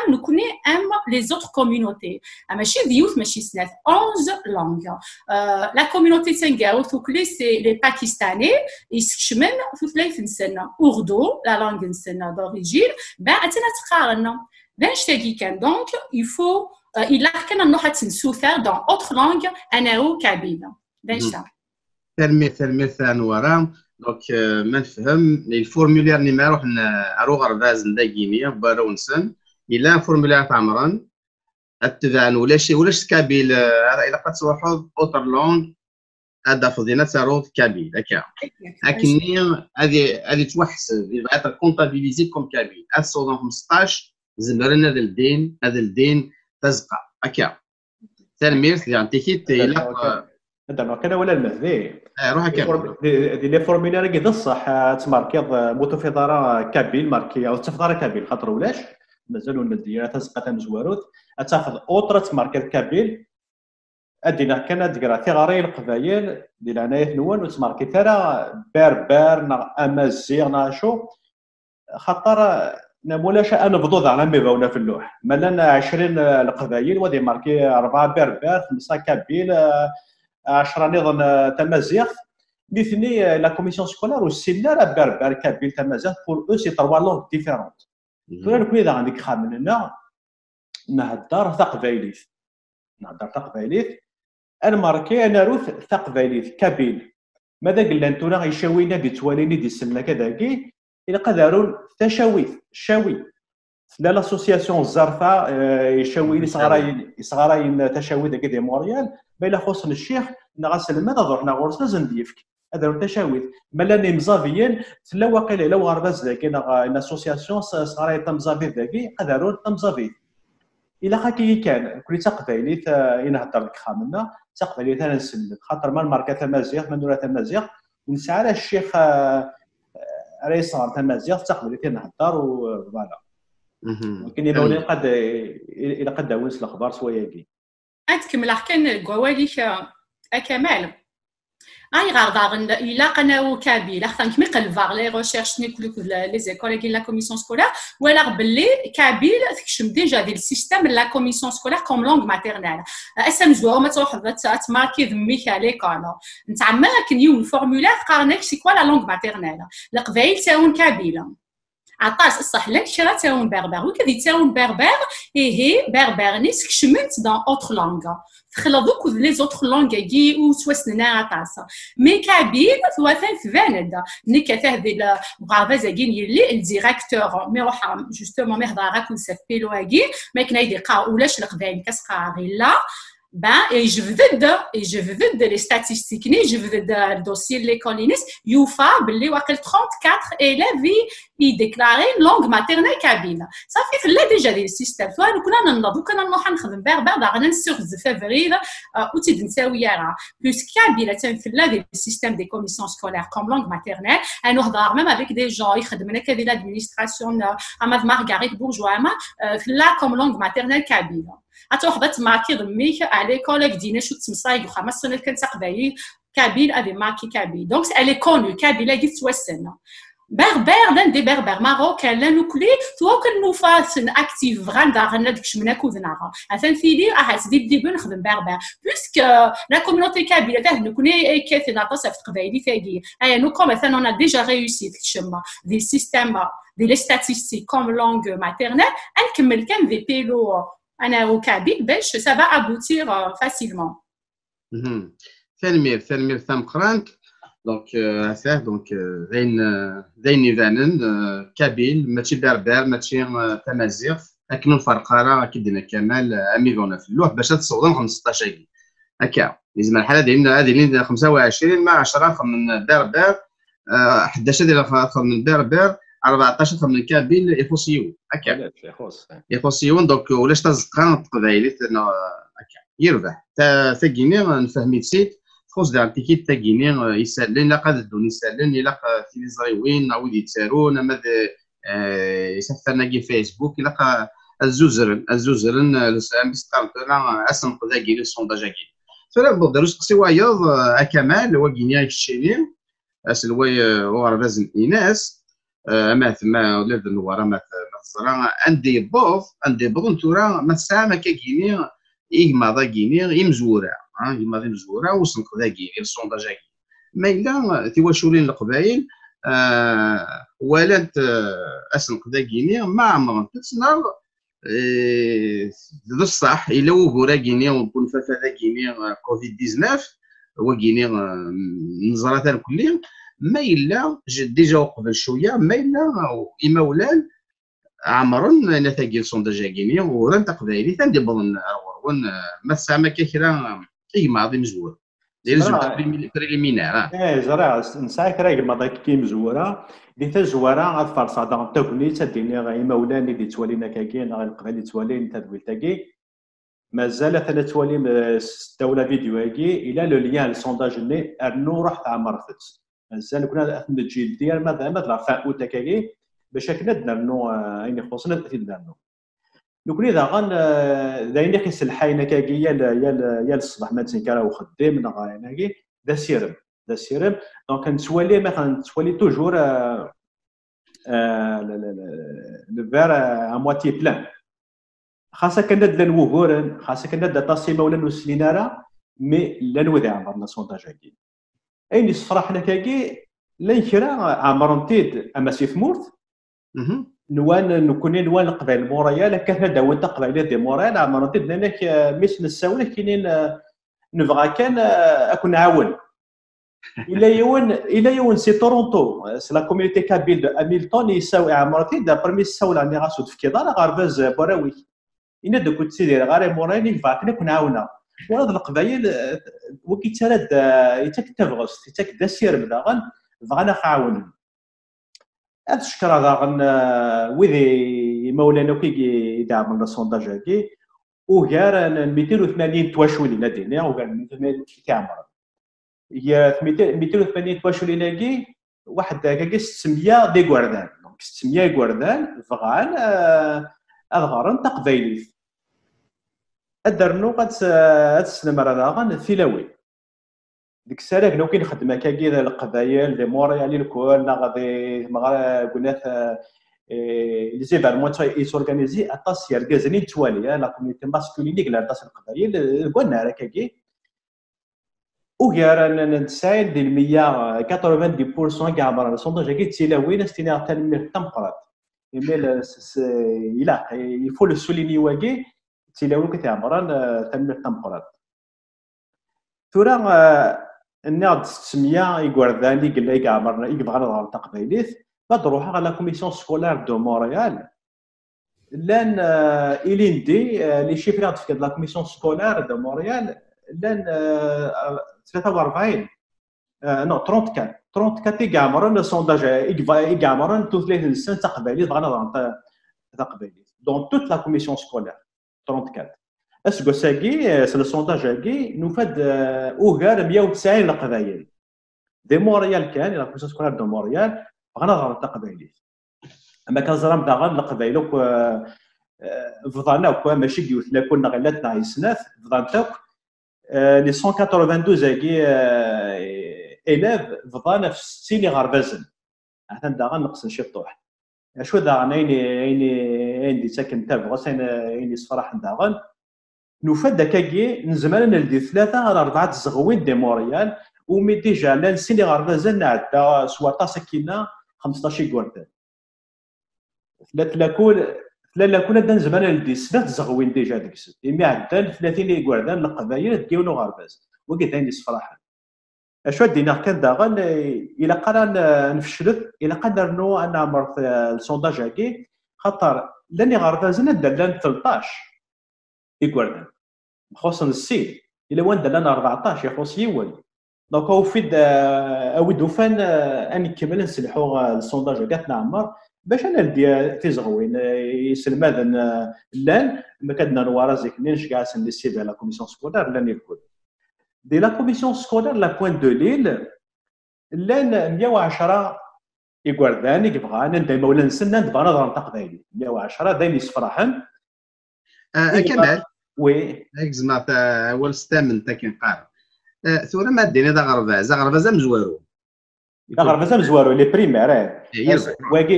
نكوني ام لي زوتر كوميونيتي ماشي ديوث ماشي سنات 11 لونغ لا كوميونيتي تنغاو توكلي سي لي باكستاني يسكشمن في 30 سنه اردو لا لونغ نسنا دوريجين با اتنا تقارن باش تاعي كان دونك يفو il a qu'un nom à souffrir dans autre langue أنا kabyle. تلميذ نورام donc ما نفهم الفورمولير اللي ما روحنا اروغ غرباز ندا غينيا باراونسن الا فورمولير تاع عمران اتبان ولا كابيل الا قد تروحوا اوتر لونغ هذا فضينا تاروض كابيل هكا لكن هذه توحسب يبقى كونطابيليزي كوم كابيل 15 زمرنا هذا الدين تزقى هكا تلميذ يعني تيكيت الى هذا كان ولا المهدي روح كامل دي لي فورمولير كي الصح تماركيض موتوفيدارا كابيل ماركي او تفضار كابيل خاطر ولاش مازالوا المديه تزقى مزواروت تاخذ اوترا تماركيض كابيل ادينا كان تقرا تيغاري القبايل ديال عنايه نوان وتماركي ترى بربر امازيغ ناشو خاطر مولاش انا بضوض على ميباونا في اللوح مالنا 20 القبايل ودي ماركي 4 بربر 5 كابيل 10 نظن تمازيغ مثني لا كوميسيون سكولار والسيلار بربر كابيل تمازيغ بور او سي 3 لونغ ديفيرونت فلان كون اذا عندك خامننا نهضر تقبايليت انا ماركي انا روث تقبايليت كابيل ماذا قلنا نتونا غيشاوينا بتواليني دي السمنه كذاكي الى قدروا تشاوي شاوي لا لاسوسياسيون الزرفه يشاوي صغاراين تشاوي داك دي موريال بلا خصن الشيخ نغسل ما نضرنا غورس زنديفك هذا تشاوي ملاني مزافيين تلا واقيلا الا غرباز داك لاسوسياسيون صغاراين تمزافي داكي قدروا تمزافي الى خاكي كان كل تقبايلي ينهضر لك خامنا تقبايلي انا نسلم خاطر ما الماركه تمازيغ من دولة تمازيغ ونسعى على الشيخ راهي صار تمازيغ تقبايلي تنهضر وفوالا ولكن الى قد داوز الاخبار سواياكي أتكمل أحكام قوالي كمال أي غارداغن إلا قناو كابيل أختن كمي قلفاغ لي ريشيرش نيكولو لي زيكول كي لا كوميسيون سكولار ولا بلي كابيل تكشم ديجا ديال السيستيم لا كوميسيون سكولار كوم لونغ ماتيرنال اسم زوار ما تروح تماركي ذميك عليك انا نتاع ما كان يوم فورمولير قارنك سي كوا لا لونغ ماتيرنال القبايل تاعون كابيل عطاس الصح لك شرا تاون بربر وكذي تاون بربر هي بربر نيس كشمنت دون اوتر لونغ تخلطوك لي زوتر لونغ كي وسوسنا عطاس مي كابيل ثواثن ثفاند نيك هذه بغافا زاكين يلي الديريكتور مي روح جوستومون مي هضر راك نسف بيلو هاكي ما كنا يدي قا ولاش القبائل كاسقا غيلا et je veux de les statistiques je veux de dossier de l'école يوفى باللي واقل 34 élèves يديكلاري لونغ ماتيرنال كابيل صافي فلا ديجا ديال السيستم سواء كنا ننض وكنا نروح نخدم بعد غانا نسيغ فيفريل و تيد نساوي راه بلوس كابيل فلا ديال السيستم دي كوميسيون سكولير كوم لونغ ماتيرنال انا نهضر ميم افيك دي جون يخدمنا كذي لادمينستراسيون اما مارغاريت بورجوا فلا كوم لونغ ماتيرنال كابيل أتوحدت ماكي ضميك على كولك دينا شو تمصايق وخمس سنوات كانت قبايل كابيل أبي ماكي كابيل دونك ألي كونو كابيل أجي توسنا بربر لان دي بربر ماروكان لا نوكلي تو كنو فاسن اكتيف غندا غنا داكش من كوذنا عفان فيلي راح تدي بدي نخدم بربر بلوسك لا كوميونيتي كابيله تاع نكوني كيفنا تصف قبايلي فاقي اي نو كوم مثلا انا ديجا ريوسي تشما دي سيستيم دي لي ستاتيستيك كوم لونغ ماتيرنال نكمل كان دي بيلو انا وكابيل باش سا با ابوتير فاسيلمون ثاني ثم قرانك دونك هسه دونك ذين يبانن كابيل ماشي بربر ماشي تمازيغ لكن الفرق راه كيدنا كمال اميغونا في اللوح باش تصوضن 15 هكا لازم الحاله ديالنا 25 مع 10 من بربر 11 ديال من بربر 14 من كابيل يخصيون هكا يخصيون دونك ولاش تزقان القبايلي هكا يربح ثقيني نفهمي تسيت خوز دار تيكيت تاكيني يسالن لا قاد دون يسالن الا في زايوين عاود يتسارون اما يسفرنا كي فيسبوك الا الزوزرن بيستقرا اسم قداكي لي سونداجاكي فلا بودروس قسي وايض كمال هو كينيا كشيني اسلوي ورباز الناس ما ثما ولاد النوار ما تزرع عندي بوض تورا ما سامه كاكيني إيما ذا كيني يمزورا إيما ذا مزورا وصنق ذا كيني السونداج كيني ما إلا تواشولين القبائل ولات أسنق ذا كيني ما عمرن تسنر ذا الصح إلا وهورا كيني ونكون فافا ذا كيني كوفيد 19 هو كيني نزرات الكلية ما إلا ديجا قبل شوية ما إلا إما ولان عمرن انا ثاقي السونداج كيني وران تقبايلي تندي بظن ون ما سامع كيرا اي ماضي مزور ديال زوج بريليمينار زرع نساك راجل ماضي كي مزوره دي تزوره غاد فرصه دون تكني تديني غاي مولاني اللي توالينا كاكين غا القبائل توالين تدويل تاكي مازال ثلاث توالي الدوله فيديو هاكي الى لو ليان السونداج ني انو راح تعمرت مازال كنا نجي ديال ماذا لا فان اوت كاكي باش هكا درنو اين يخصنا درنو نقول اذا غن دايني كيس الحاينه كاكي يا الصباح ما تنكرا وخدام نغايناكي دا سيرم دونك نتوالي ما نتوالي توجور لو فير ا موتي بلان خاصه كندد لنوغورن خاصه كندد طاسيمه ولا نسلينارا مي لا نوذي عمرنا سونتاج كاكي اين صفرحنا كاكي لا كرا عمرنتيد اما سيف مورت نوان قبائل موريال كان داوت قبائل دي موريال عمرتي لانك مش نساوله كاينين نبغى كان اكون نعاون الى يون سي تورونتو سي لا كوميونيتي كابيل دو هاميلتون يساوي عمرتي دا برمي ساول عندي غاسو في كيدار غارباز براوي انا دو كنت سيدي غاري موريال يفاكنا كنعاونا وهاد القبائل وكي تراد يتاك تبغس يتاك داسير بداغن بغانا نعاونوا هاد الشكرا داغن ويدي مولانا كي يدعم من السونداج هاكي وغير 280 تواشولي لدينا وغير 280 كامر هي 280 تواشولي هاكي واحد هكاكي 600 دي غوردان دونك 600 غوردان فغان الغرن تقبايلي ادرنو قد تسلم راه داغن فيلاوي ديك الساعه كنا كنخدم هكاكي القبايل دي موريال الكل غادي قلنا لي زيفيرمون يسورغانيزي اطاس يركازني توالي لا كوميونيتي ماسكوليني كلا اطاس القبايل قلنا هكاكي وغير نسايد ديال 190% كاع عمر السونداج كي تيلاوي ناس تينا تنمير تمقرات ايميل il faut le souligner واقي تيلاولو كتعمران تنمية تمقرات ثورا الناض 600 يقردان اللي قال لي عمرنا يبغى نظهر تقبيليت بدروح على لا كوميسيون سكولار دو مونريال لان الين دي لي شيفرات في لا كوميسيون سكولار دو مونريال لان 43 نو 34 يعمرن سونداج يعمرن توثليث السنه تقبيليت بغا نظهر تقبيليت دون توت لا كوميسيون سكولار 34 اسكو ساكي سي لو سونداج هاكي نوفاد اوغار 190 القبايل دي مونريال كان لا كوميسيون سكولار دو مونريال بغا نظهر تقبيليت اما كان زرام داغان القبايل فضلنا وكا ماشي ديوثنا كنا غلاتنا يسناث فضلنا لي 192 هاكي إلاف فضلنا في 60 غربازن حتى داغان نقص شي طوح شو داغن عيني ساكن تابغس عيني صفراح داغن نوفد داكاكي نزمان نلدي 3 على 4 زغوين دي موريال ومي ديجا لا نسيني غربازن عدا سوا ساكينا 15 كوردان ثلاث لاكول دا نزمان نلدي 3 زغوين ديجا ديك السد مي عدا 30 كوردان القبايل ديونو غرباز وقيت عيني صفراح اشوا دينا كان داغن الى قرا نفشلت الى قدر نو انا عمرت السونداج هاكي خاطر لاني غربازن دلان 13 يقولنا خصنا السيد الى وين دلنا 14 يخص يول دونك هو فيد اويد وفان اني كمل نسلحو السونداج كاع نعمر باش انا ندي تيزغوين يسلم هذا لان ما كدنا نوارا زيكنينش كاع سن السيد على كوميسيون سكولار لان يقول دي لا كوميسيون سكولار لا بوين دو ليل لان 110 يقردان يبغى ندي مولا نسنا نبغى نظهر تقبايلي 110 دايما يصفرحن كمال وي اكزمات اول ستامن تا كنقار ثورة ما دينا دا غربازا مزوارو غربازا مزوارو لي بريمير واقي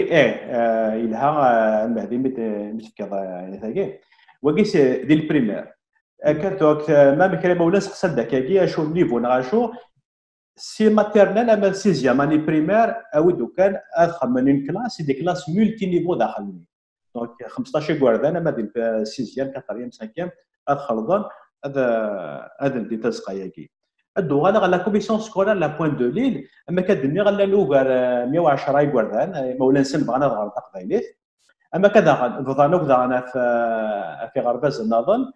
يلها المهدي متفكر ثاكي واقي دي البريمير كانت ما مكرا مولا سقسد داكاكي شو النيفو نغاشو سي ماتيرنال اما سيزيام اني بريمير اودو كان ادخل من كلاس دي كلاس مولتي نيفو داخلني دونك 15 كوردان اما دي سيزيام كاتريام سانكيام ادخل ظن هذا اللي تسقاياكي ادو غالا لا كوميسيون سكولار لا بوين دو ليل اما كدني غالا لوغار 110 كوردان مولا نسن بغانا نظهر تقبايليت اما كذا فضانوك انا في غرباز نظن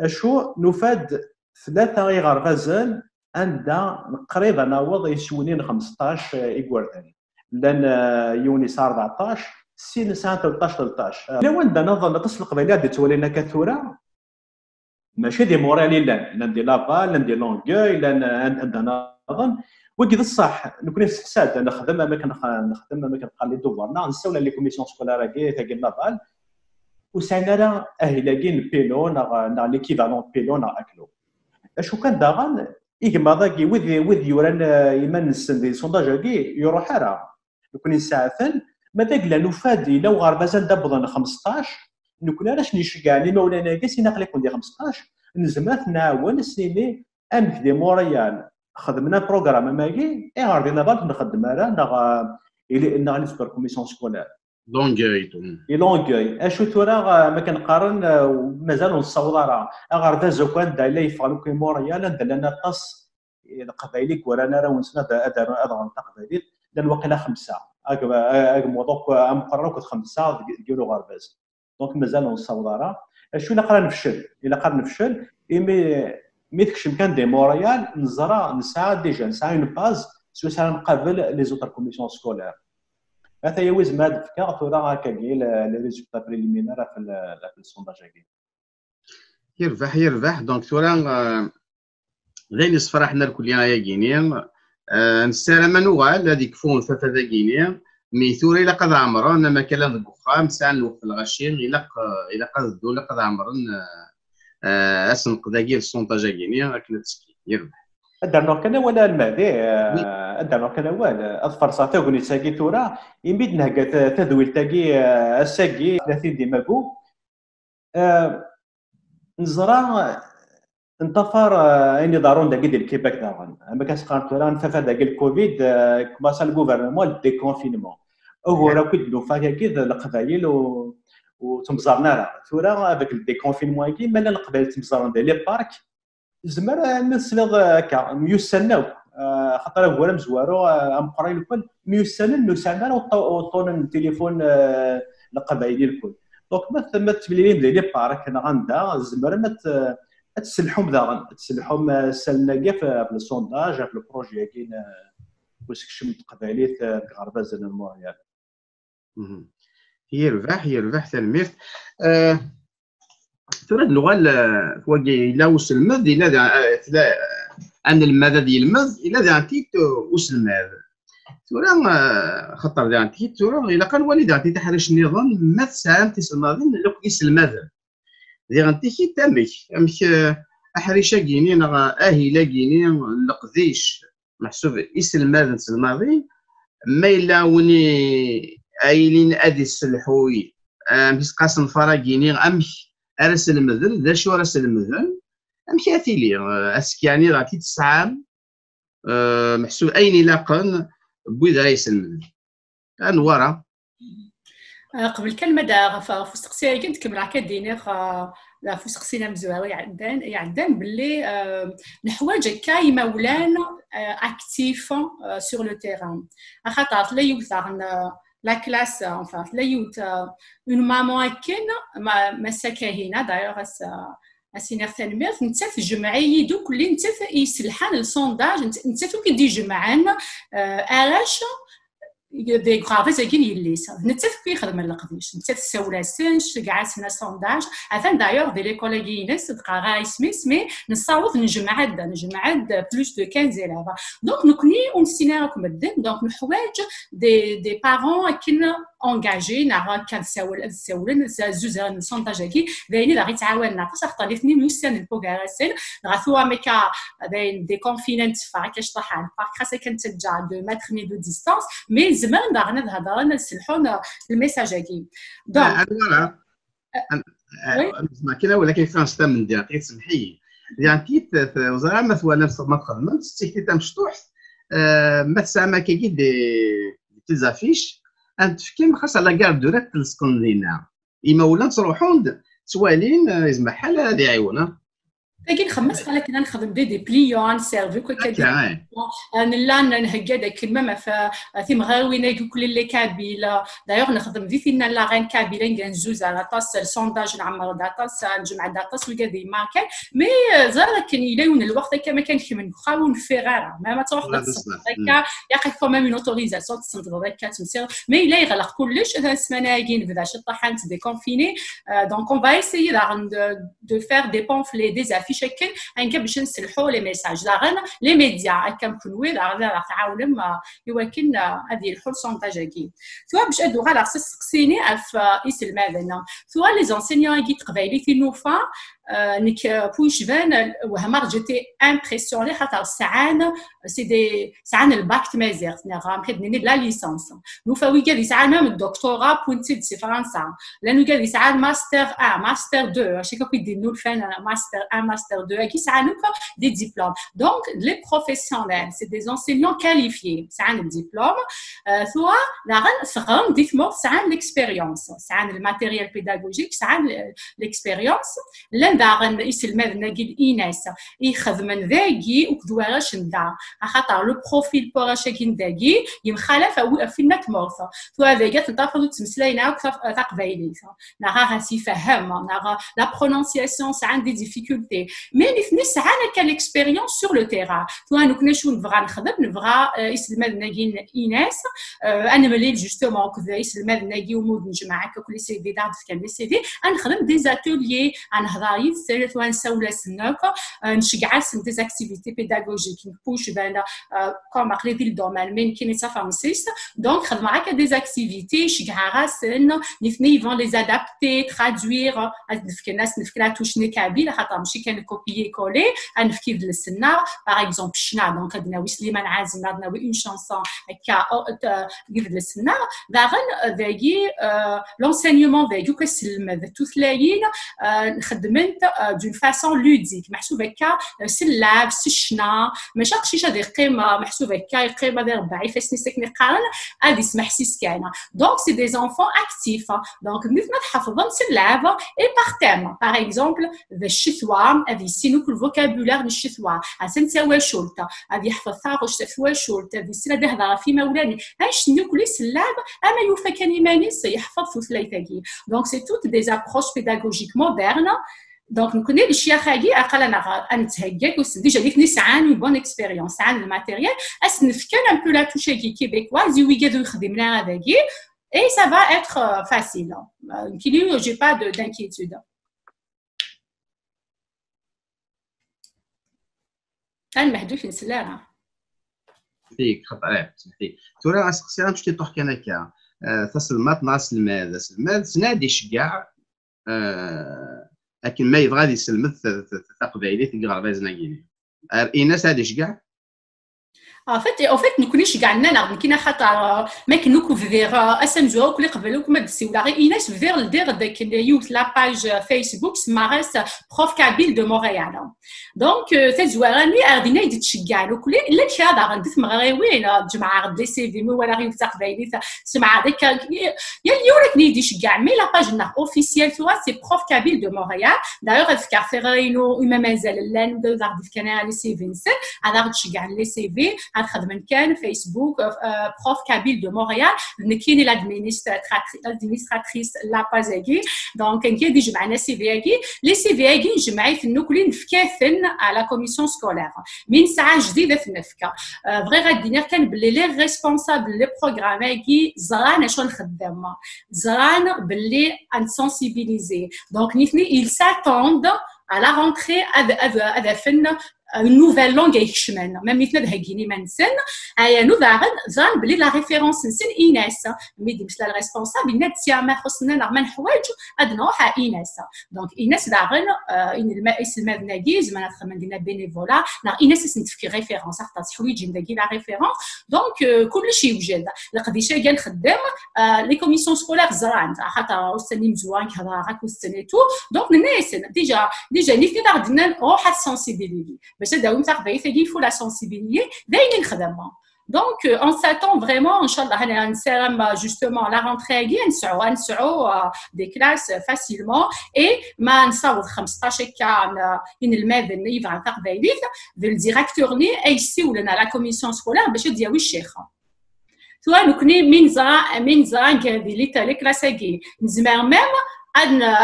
شو نفاد 3 غربازن عندها قريبه ناوض يسونين 15 يقوردان لان يونس 14 سين ساعه 13 لو عندنا نظن تصل القبيلات اللي تولينا كثوره ماشي دي مورالي لان دي لافال لان دي لونغوي لان عندنا نظن وكذا الصح نكون سقسات نخدم ما كنخلي دوفرنا نساولا لي كوميسيون سكولار كي تاع لافال وسعنا راه اهلاكين بيلون نا ليكيفالون بيلون اكلو اشو كان داغن يجمع ذاكي وذ يوران يمن دي سونداج كي يروح راه نكون نساعفن ما ذاك لا نفادي لو غربازان دبضن 15 نكون علاش نشكعني مولانا كاس ناقل يكون دي 15 نزمات نعاون سيني امك دي موريال خدمنا بروغرام ماكي اي غاردينا بالك نخدم راه نا نسبر كوميسيون سكولار لونغوي اشو تورا ما كنقارن مازال نصوض راه غاردا زوكان دايلا يفعلوا كي موريال دلنا طاس القبايلي ورانا راه ونسنا اضغط تقبايلي لان واقيلا 5 موضوع مقرر 5 ديالو غرباز دونك مازال نصوض راه اشو الا قرا نفشل مي تكشم كان دي موريال نزرا نسعى ديجا نسعى اون باز سو سا نقابل لي زوتر كوميسيون سكولار هذا يوز ما دفكا ثورا هكا كاين لي ريزولتا بريليمينير في السونداج هكا يربح دونك ثورا غير نصفرحنا الكليه يا كينيا نسالم نوغال هذيك فون فتا كينيا مي ثورا الا قد عمران ما كان البخام ساعه نوقف الغشيم الا قد الدوله قد عمران اسم قداكي السونتاج كينيا راكنا تسكي يربح درنا كان ولا المهدي درنا كان ولا اظفر صاتا غني ساكي تورا يميد نهكا تذويل تاكي الساكي 30 ديماكو نزرا انتفر اني دارون داكي ديال الكيباك داغن اما كاسقار تورا نفافا داك الكوفيد كماسا الغوفرنمون ديكونفينمون هو راه كنت نوفا كيد القبايل وتمزرنا راه ثورا هذاك الديكونفينمون كي مالا القبايل تمزرنا ديال لي بارك زمر نسلغ هكا ميوسناو خاطر هو راه مزوارو ام قراي الكل ميوسنن نسعنا وطون التليفون القبايلي الكل دونك ما تبليلين ديال لي بارك انا غندا زمر ما تسلحهم داغن تسلحهم سالنا كاع في السونداج في البروجي كاين واش كشم قبايليه غرباز الموريال هي ربح تلميذ ترى اللغه فواكي الا وسلمد الا ان الماده ديال المز الا دانتي وسلمد ترى خطر دانتي ترى الا كان والد دانتي تحرش النظام ما تساهم تسلمادين لو يسلمد دي غنتي كي تامك احريشه كيني اهيلا كيني لقديش محسوب يسلماد نسلمادين ما الا وني ايلين ادي السلحوي مش قاسم فراغيني امش ارسل المذل ذا شو ارسل المذل امشي اتيلي اسكياني راه تسعام محسوب اين لاقن بوذا يسلم انورا قبل كلمه دا فسقسي كنت كمل هكا ديني لا فسقسينا مزواري يعدان باللي نحواج هكا يمولان اكتيف سور لو تيران خاطر لا يوثر la classe, enfin, là, il y a une maman qui ma sakahina, d'ailleurs, à سنتين ميرت نتاف جمعيه دوك اللي نتاف يسلحان السونداج نتاف كي دي جمعان الاش دي غرافيز كاين يليس نتاف كيخدم القديش نتاف سولاسنش كاع سنا سونداج عفان دايوغ دي لي كوليغينس دقا غا اسمي نصاوب نجمعاد بلوس دو 15 élèves دونك نكوني ونسينا راكم الدين دونك نحواج دي بارون كنا انجاجي نعرا كان ساولن زوز السونداج باينين راه يتعاوننا خاطر الاثنين ميوسان البوغاراسين غاثوا ميكا باين دي كونفيننت فاكاش طحان بارك خاصه كانت تجا دو متر مي دو ديستانس مي زمان داغنا نهضرنا نسلحون الميساجاكي دونك ما كاين ولكن فرنسا من ديال تسمحي يعني كيت وزاره مثلا ما تخدمش تيكتي مشطوح ما تسمع كي دي تيزافيش انت كيما خاص على كاع دورات تلصقون لينا اما ولا تروحون توالين يسمح حال هذه عيونه لكن خمس قال لك انا نخدم دي بليون سيرفي كل انا لا نهكا داك الكلمه ما في مغاوينا كل اللي كابيل دايوغ نخدم فينا لا غين كابيل نزوز على طاس السونداج نعمر داطاس نجمع داطاس وكذا ما كان مي زار كان يلاون الوقت كما كان من خاون فيغارا ما تروح هكا ياخذ كومام اون اوتوريزاسيون تصنت هكا تمسير مي لا يغلق كلش السمانه كاين بدا شي طحانت دي كونفيني دونك اون فا ايسيي دو فير دي بونفلي دي افيش شكل هنكا باش نسلحوا لي ميساج داغنا لي ميديا كنكونوا داغنا تعاون يمكن هذه البورسونتاج سواء باش ادو غير سقسيني في اسم هذا سواء لي زونسينيون كي تقبايلي في نوفا نك بوش فان وهما جيتي امبرسيوني خاطر ساعان سي دي ساعان الباك مازيغ نغام كدني لا ليسانس نوفا ويكا ساعان ميم الدكتوراه بوينتي سي فرنسا لانه كاع ساعان ماستر ماستر 2 شي كي يديروا الفن ماستر 1 ماستر 2 كي ساعان دي ديبلوم دونك لي بروفيسيونيل سي دي انسينيون كاليفيي ساعان الدبلوم سوا لا ساعان ديفمو ساعان ليكسبيريونس ساعان الماتيريال بيداغوجيك ساعان ليكسبيريونس داغن يسلماد ناقي إيناس يخدمن ذاكي وكدواراش ندا خاطر لو بروفيل بوراشاكين داكي يمخالف فينا تمورث تو هذاك تنطفلو تمسلاينا تقبايلي نغا سي فهم نغا لا برونونسياسيون ساعات دي ديفيكولتي مي نفني ساعات كان ليكسبيريونس سور لو تيرا تو نكون شو نبغى نخدم نبغى يسلماد ناقي إيناس انا ملي جوستومون كذا يسلماد ناقي ومود نجمع كل سي في دار كان لي سي في نخدم دي زاتوليي نهضر سيرت ونسول سناك نشجع سن دي اكتيفيتي بيداغوجيك نبوش بان كوم اقليدي الدومين من كاين فرانسيس دونك خدم معاك دي اكتيفيتي شجع راسن نفني فون لي ادابتي ترادوير نفكر الناس نفكر توشني كابيل خاطر ماشي كان كوبيي كولي نفكر للسنا باغ اكزومبل شنا دونك عندنا سليمان عازم عندنا اون شانسون هكا قبل السنا داغن ذاكي لونسينيومون ذاكي كسلم ذا توثلاين خدمت d'une façon ludique محسوب هكا سلاب سشنا ماشي قشيشه هذه قيمه محسوب هكا قيمه ديال ربعي فاش نسكني قارن هذه اسمح سيسكانه دونك سي دي زونفون اكتيف دونك مثل ما تحفظهم سلاب اي باغ تيم باغ اكزومبل ذا الشتوى هذه سينو كل فوكابولار الشتوى اسنسوا شولتا هذه يحفظ ثاغوش تفوا شولتا هذه سلا بهضره في مولاني هاش نيوكلي سلاب اما يوفى كان ماني سيحفظ في ثلاثه دونك سي توت دي زابروش بيداغوجيك مودرن دونك نكوني الشيخ هاكي اقل انا نتهكاك ديجا ديك نسعان اون بون اكسبيريونس عن الماتيريال اسنفكر ان بو لا توشي كي كيبيكواز يوي كادو يخدمنا هذاكي اي سا فا اتر فاسيل كيلو جي با دانكيتود المحدود نسلاها فيك خطأ فيك تورا اسقسي باش تحكي انا كا تسلمات ناس المال تنادي شكاع لكن ما يبغى يسلم تقبايلي تقرا بازنا كيني الناس هذه شكاع En fait نكونيش كاع لنا كاين خاطر ما كنوكو فيغ اسمزو كل قبلوك ما دسي ولا ايناس فيغ لدير داك يوت لا باج فيسبوك سمارس بروف كابيل دو مونريال دونك تزوارني ادينا يتشكع له كل الا كذا غندث مغريوين جماعه غد لي سي في مو ولا غير تقبايلي سمع داك يا اليورك نيدي شكع مي لا باج نا اوفيسيال توا سي بروف كابيل دو مونريال دايوغ فكر فيغينو ما مازال لان دو غاد كان لي سي في هذا غتشكع لي سي في خدمن كان فيسبوك بروف كابيل دو مونريال كاين الادمينستراتريس لا بازاكي دونك كاين دي جمعنا سي في اكي لي سي في اكي جمعي في النوكلين نفكاثن على كوميسيون سكولير من ساعه جديده في النفكه فغي غادي كان بلي لي ريسبونسابل لي بروغرام اكي زران شنو نخدم زران بلي ان سونسيبيليزي دونك نيفني ils s'attendent à la rentrée هذا فن une nouvelle langue يكشمن ما مثل هكيني ما نسن ايا نو زان بلي لا ريفيرونس نسن ايناس ميدي مش لا ريسبونسابل نتيا ما خصنا نعمل حوايج ادنوها ايناس دونك ايناس داغن ان المائس المدناكي زعما نخدم دينا بينيفولا لا ايناس نتفكي ريفيرونس حتى حوايج نداكي لا ريفيرونس دونك كلشي يوجد القديشه كاع نخدم لي كوميسيون سكولير زران خاطر استني مزوان كذا راك وستني تو دونك الناس ديجا نيفي داغدنا روح السونسيبيليتي باش داوم تاع فيغي فو لا سونسيبيليتي دايرين خدمه دونك اون ساتون فريمون ان شاء الله انا نسالم جوستومون لا رونتري كي نسعوا دي كلاس فاسيلمون اي ما نصاوب 15 كان ان الماذن يفعل تاع فيغي الديريكتور لي اي سي ولا لا كوميسيون سكولير باش دياوي الشيخه سواء نكوني من زان كادي لي تاع لي كلاساكي نزمر ميم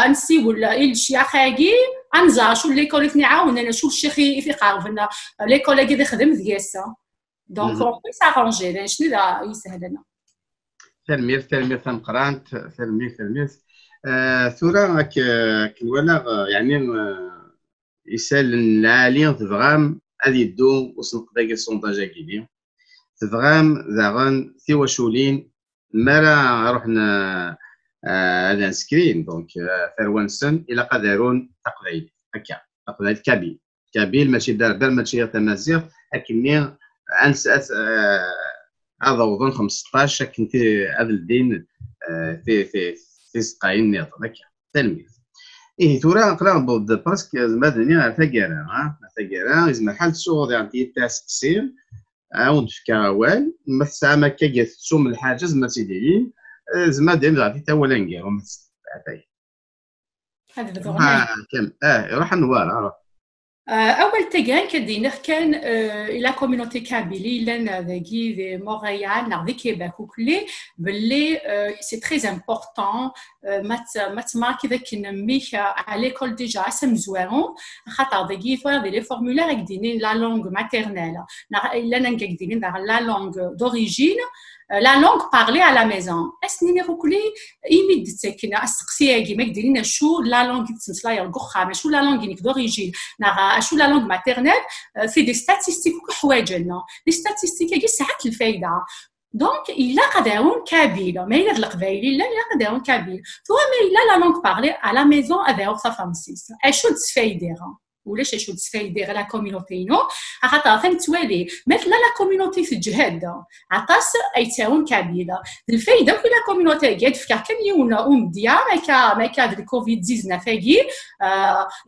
انسي ولا الشيخ هاكي انزا شو ليكول في نعاون انا شو الشيخ في قاربنا ليكول هاكي يخدم ديالسا دونك اون بي سارونجي لان شنو دا يسهل لنا تلميذ تنقرانت تلميذ ثورة كنولا يعني يسال العالي تفغام هذه الدو وسنق داك السونتاج كيدي تفغام داغن ثوا شولين مرا رحنا هذا سكرين دونك فروانسن الى قدرون تقبيل هكا تقبيل كابيل ماشي دار ماشي تمازيغ لكني انس هذا وظن 15 كنت هذا الدين في سقاين نيط هكا تلميذ ايه تورا نقرا بود باسكو مدني ثقيرا زعما حال صغور يعني تاع سقسير عاود في كاوال ما ساعه ما كايت تسوم الحاجز ما سيديين زعما ديال غادي تا ولا نكير وما تستعطي هذا بالضبط كم روح نوار اول تيغان كدينا كان لا كوميونيتي كابيلي لنا ذاكي في مونريال نا في كيباك وكلي باللي سي تري امبورطون ما كذا كنمي على ليكول ديجا اسم زوارون خاطر ذاكي فوا لي فورمولير كدينين لا لونغ ماتيرنيل لنا كدينين لا لونغ دوريجين لا لونغ بارلي على لا ميزون اسني نقولي يمد تسكن السقسيه كيما كديرين شو لا لونغ تسمسلا يرقخها شو لا لونغ نيك دوريجين شو لا لونغ ماتيرنيل في دي ستاتيستيك حوايجنا لي ستاتيستيك كي ساعات الفايده دونك الا قدرون كابيل ما الا القبايلي لا قدرون كابيل ثم ما الا لا لونغ بارلي على لا ميزون افير صفا مسيس اشو تفايديرا ولاش شو تستفيدي غير لا كوميونيتي نو خاطر فين توالي مثلا لا كوميونيتي في الجهاد عطاس ايتاون كابيله الفايده في لا كوميونيتي قاعد فكر كان يونا مديا ما كاد الكوفيد 19 فاقي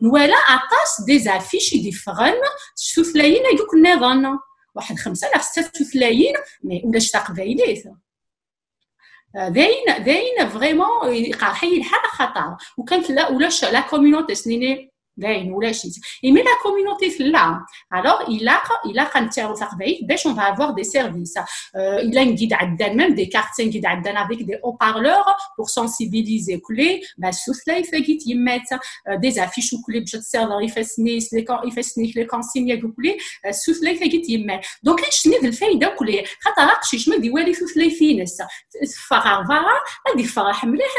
نوالا عطاس دي زافيش ديفرن شوف لاين يقولك النظام واحد 5 لا 6 لاين مي ولاش تقبايليت داين فريمون قاحي الحق خطر وكانت لا ولاش لا كوميونيتي سنيني باين ولا شي ايمي لا كوميونيتي في لا alors il a كنتاعو تقبايل باش on va avoir des services il a une guide عندنا même des cartes guide عندنا avec des haut-parleurs pour sensibiliser كلي باش سوسلا يفاقيت يمات des affiches كلي باش تسيرفر يفسني لي كونسينيا كلي سوسلا يفاقيت يمات دونك شنو الفايده كلي خاطر راقشي ما ديوالي سوسلا فينس فرح هادي فرح مليح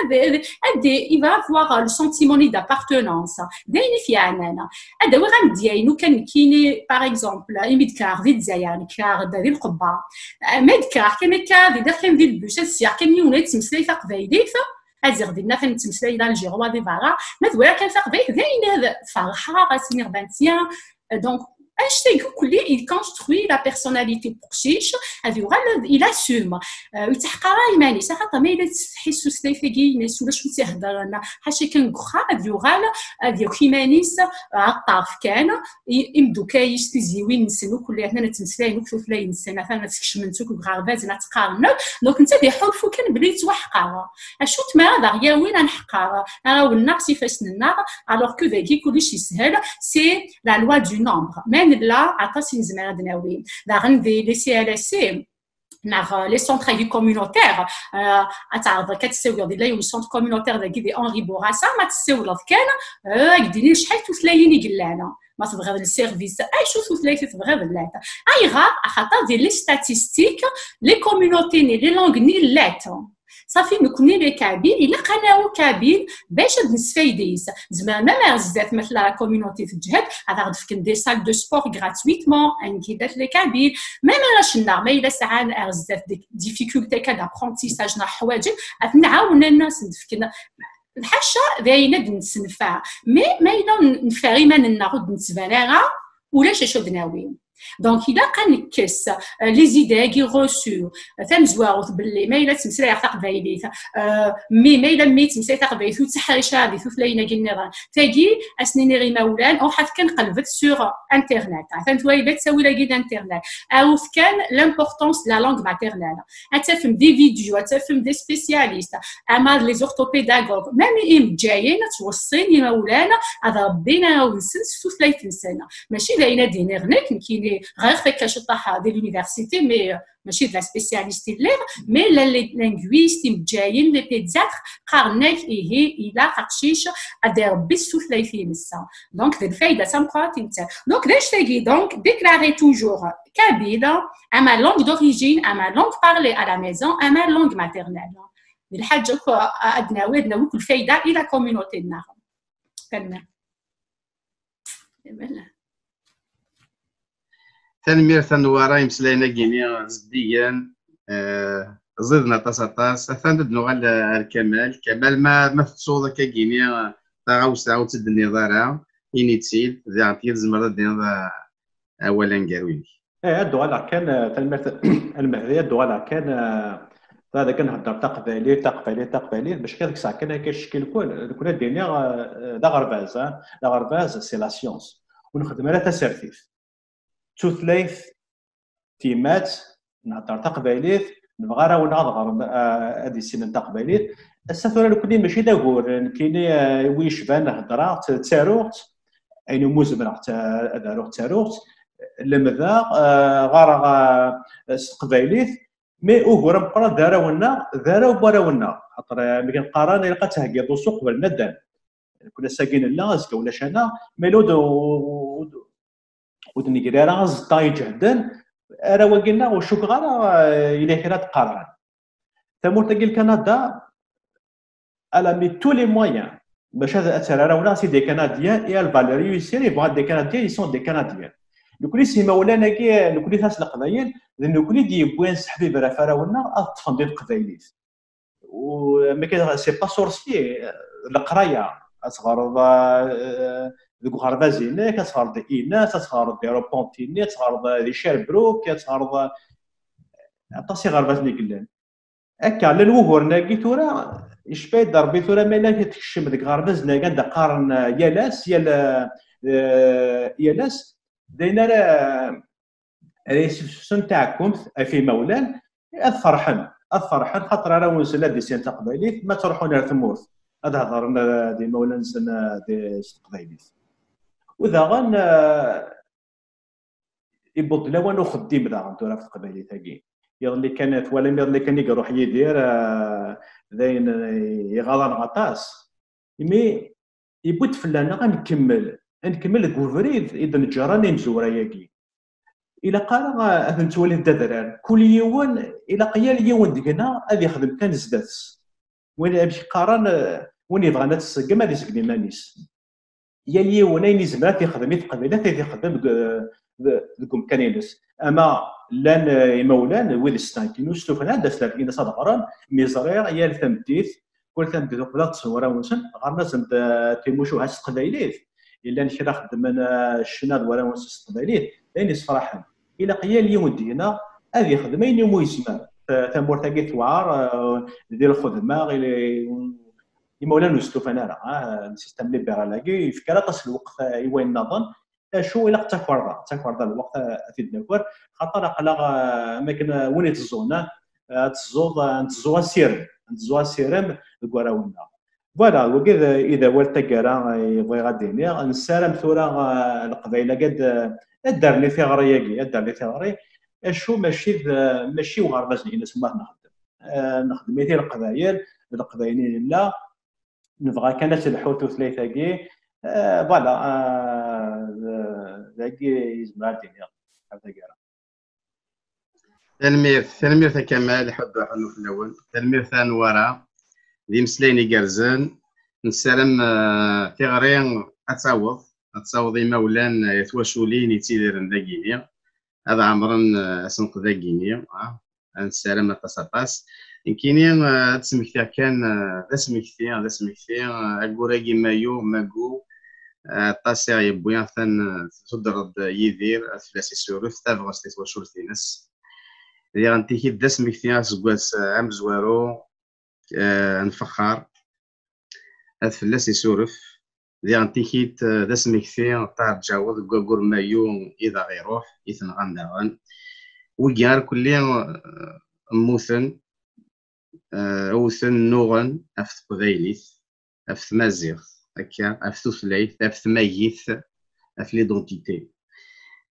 هادي il va avoir le sentiment d'appartenance داين عنانا هذا هو غندياينو كان كايني باغ اكزومبل ميدكار في الجزائر كار ديال القبه ميدكار كان كان ديال البوش السير كان يونيت تمسلاي تقبايلي ازير ديالنا فين تمسلاي دال الجيروا دي فارا ما كان تقبايل داين فرحه غاسيني غبانتيا دونك Einstein il construit la personnalité pour chiche il assume يتحقق يماني صح ما الا تحسوا سليفيكي ناس ولا شو تهضر لنا حاشا كان غخا ديال ديال كيمانيس عطاف كان يمدو كايش تزيوين نسنو كل حنا نتمسلاين وكتوف لا ينسنا فانا تكشمنتو كغرباز نتقارنوا دونك انت بيحلفوا كان بلي توحقر اشو تما هذا يا وين نحقر راه النقص فاسنا alors que ذاكي كلشي سهل سي لا لوا دو نومبر là عطاسي نزمر دناوي دا غندي لي سي ال اس ناغ لي سونتر كوميونيتير اتعرض كتساوي ديال لي سونتر كوميونيتير داكي دي اونري بوراسا ما تساوي كان قديني شحال توثلايني قلانا ما تبغي هذا السيرفيس اي شو توثلاي تبغي بلات اي غا خاطر ديال لي ستاتيستيك لي كوميونيتي ني لي لونغ ني لات صافي نكوني لي كابيل الا قناو كابيل باش نستفيديس زعما ما بزاف مثل لا كوميونيتي في الجهاد هذا غادي فكن دي سال دو سبور غراتويتمون انكيدات لي كابيل ما شنا ما الا ساعات بزاف ديفيكولتي كان ابرونتيساج نا حوايج نعاون الناس نفكنا الحاشا باينه نسنفع ما الا نفاري ما نعاود نتباناها ولا شاشو دناوي دونك الا كنكس لي زيدي كي روسو تنزواو باللي ما الا تمسلاي تقبايليت ما الا ميت تمسلاي تقبايليت وتحريش هذه ثلاثه كنيران تاكي اسنيني غي مولان او حد كنقلبت سور انترنت فهمتوا الا تساوي لا كيد انترنت او كان لامبورطونس لا لونغ ماتيرنال تفهم دي فيديو تفهم دي سبيسياليست اما لي زورتوبيداغوغ ميم جايين توصيني مولان هذا ربينا ونسنس ثلاثه سنه ماشي باينه دينيرنيك كاين غير فيك شطاح ديال لونيفرسيتي مي ماشي د لا سبيسياليست ليغ مي لي لينغويست جايين لي بيدياتر قارناك هي الى قشيش ادير بسو ثلاثين سنه دونك الفايده تنقات انت دونك داش تاكي دونك ديكلاري توجور كابيلا اما لونغ دوريجين اما لونغ بارلي ا لا ميزون اما لونغ ماتيرنال الحاجه ادنا كل فايده الى كوميونيتي النار كلمه تنمير تنوارا يمسلاينا كينيا زديا زدنا طاس ثاند نوغال الكمال ما تصوض كينيا تاغوس عاود تدني ضارا ينيتسيد ذي عطير زمرة دينا اولا كارويني الدوغالا كان تنمير المهديه الدوغالا كان هذا كنهضر تقبالي باش كذاك الساعه كان كيشكل كنا دينا لا غرباز سي لا سيونس ونخدم على تسرفيف توثلايث تيمات نهضر تقباليت نبغى راه ونهضر هذه السنه تقباليت السفر الكلي ماشي داكور كاين ويشبان هضره تاروت اين موزبره داروت تاروت لمذا غارا قباليت مي اوغور مقرا دارا وبراونا خاطر ملي كنقارن يلقى تهكيض السوق قبل مدان كنا ساكين لا زكا ولا شانا ميلود ودنيكري راه زطاي جهدا راه وقلنا وشوك غير الى كرا تقارن تمورت قال كندا على مي تو لي مويان باش هذا اثر راه سي دي كنديان اي الفاليري يسيري بغا دي كنديان يسون دي كنديان لكل سي مولانا كي لكل ناس القبايل لكل دي بوين سحبي برا فراونا اطفال ديال القبايليت و ما كاين سي با سورسي القرايه اصغر ذوك غربازينا كتغرد إينا تغرد دي روبونتيني تغرد دي شيربروك تغرد عطاسي غربازني قلان هكا على الوهور ناقي تورا يشبه ضربي تورا مالا تكشم ديك غربازنا كان قارن يالاس يالاس داينا ريسبسيون تاعكم في مولان الفرحان خاطر راه ونسلا دي سين تقبايليت ما تروحون للثمورث هذا هضرنا دي مولان سنه دي تقبايليت وذا غن يبط لوان وخديم ذا غنتورا في تقبايليت تاكي يلي كانت ولا اللي كان يروح يدير ذاين يغالان غطاس مي يبوت فلانا غنكمل الكوفريد اذا نجراني مزوره ياكي الى قال هذا نتولي الدراري كل يوم الى قيال يوم ديكنا غادي يخدم كان زداتس وين يمشي قارن وين يبغى نتسقم هذا يسقم مانيس يا اليوم اين زمرات يخدم القبيلات يخدم ذوك كانينس اما لان مولان ويد ستانكينو ستوفنا هذا سلاكين صدقران ميزرير يا التمديث كل تمديث ولا تصوره ونسن غير لازم تيموشو هاس قبيلات الا نشرا خدم انا الشناد ولا ونس قبيلات لين يصفرحن الى قيا اليوم دينا هذه خدمه يوم يسمى تمور تاكي توعر ديال الخدمه غير مولانا ستوفنا راه السيستم ليبرالاكي في كراطس الوقت يوين نظن شو الى تكفر الوقت في الدكور خاطر قلا اماكن وين تزونا تزوا سيرم الكراونا فوالا وكذا اذا ولت كرا يبغي غاديني نسالم ثورا القبيله قد دارني في غرياكي شو ماشي وغرباز هنا سما نخدم مثل القبايل لا نبغى كانت الحوت ثلاثه كي فوالا ذاك يزمع الدنيا هذا كرا تلمير كمال حب حنو في الاول تلمير ثاني ورا دي مسليني كرزان نسلم في غرين تصاوض مولان يتواشولين يتيدرن داكيني هذا عمرن اسنق داكيني نسلم تصاطاس يمكنني تسمكتي كان تسمكتي اكوراكي مايو ماكو طاسع يبويا ثان تضرب يدير فلاسي سورف تافغس تتواشول تينس اللي غنتيكي دسمكتي سكواس عام زوارو نفخر هاد فلاسي سورف اللي غنتيكيت دسمكتي طار تجاوز كوكور مايو اذا غيروح يثنغان داغن وكيار كلي موثن اوثن نوغن افت قبايليت افت مازيغ هكا افت ثلاث افت مايث اف ليدونتيتي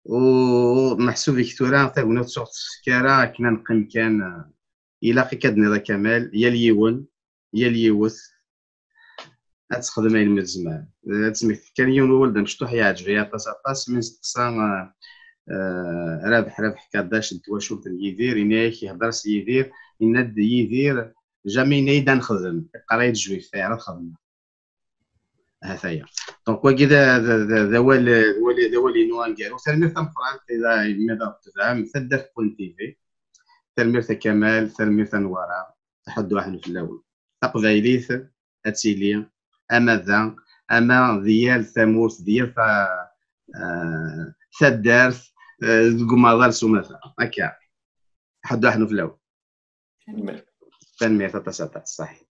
ومحسوب فيكتورا تاعنا تصوت كارا كنا نقيم كان الى كدني ذا كمال يا اليون يا اليوث تخدم على المزمان تسميت كان يوم ولد مشطوح يعجبها طاس من استقسام رابح كاداش تواشوت يدير يناك يهضر يدير يند يدير جامي نيدا نخدم قرايه جويف تاع الخدمه هذايا دونك وكذا ذوالي نوان كارو تلميذ تنقرا اذا ماذا تفهم تدف بون تي في تلميذ كمال تلميذ نوارا تحد واحد في الاول تقبايليث اتسيلي اما ديال ثموث ديال ثدارث القماضه سماثه هكا حد واحد في الاول تنمية تتساطع صحيح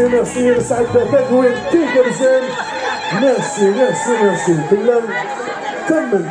ميرسي سعد تاكوين كي كرزان ميرسي ميرسي ميرسي بالله كمل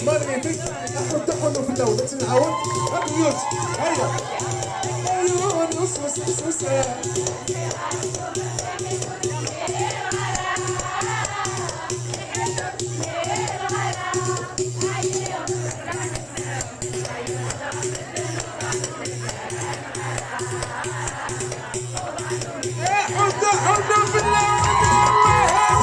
مغربي احمد تحولوا في الاول تنعاون البيوت هيا عيون وسوس حد في الاول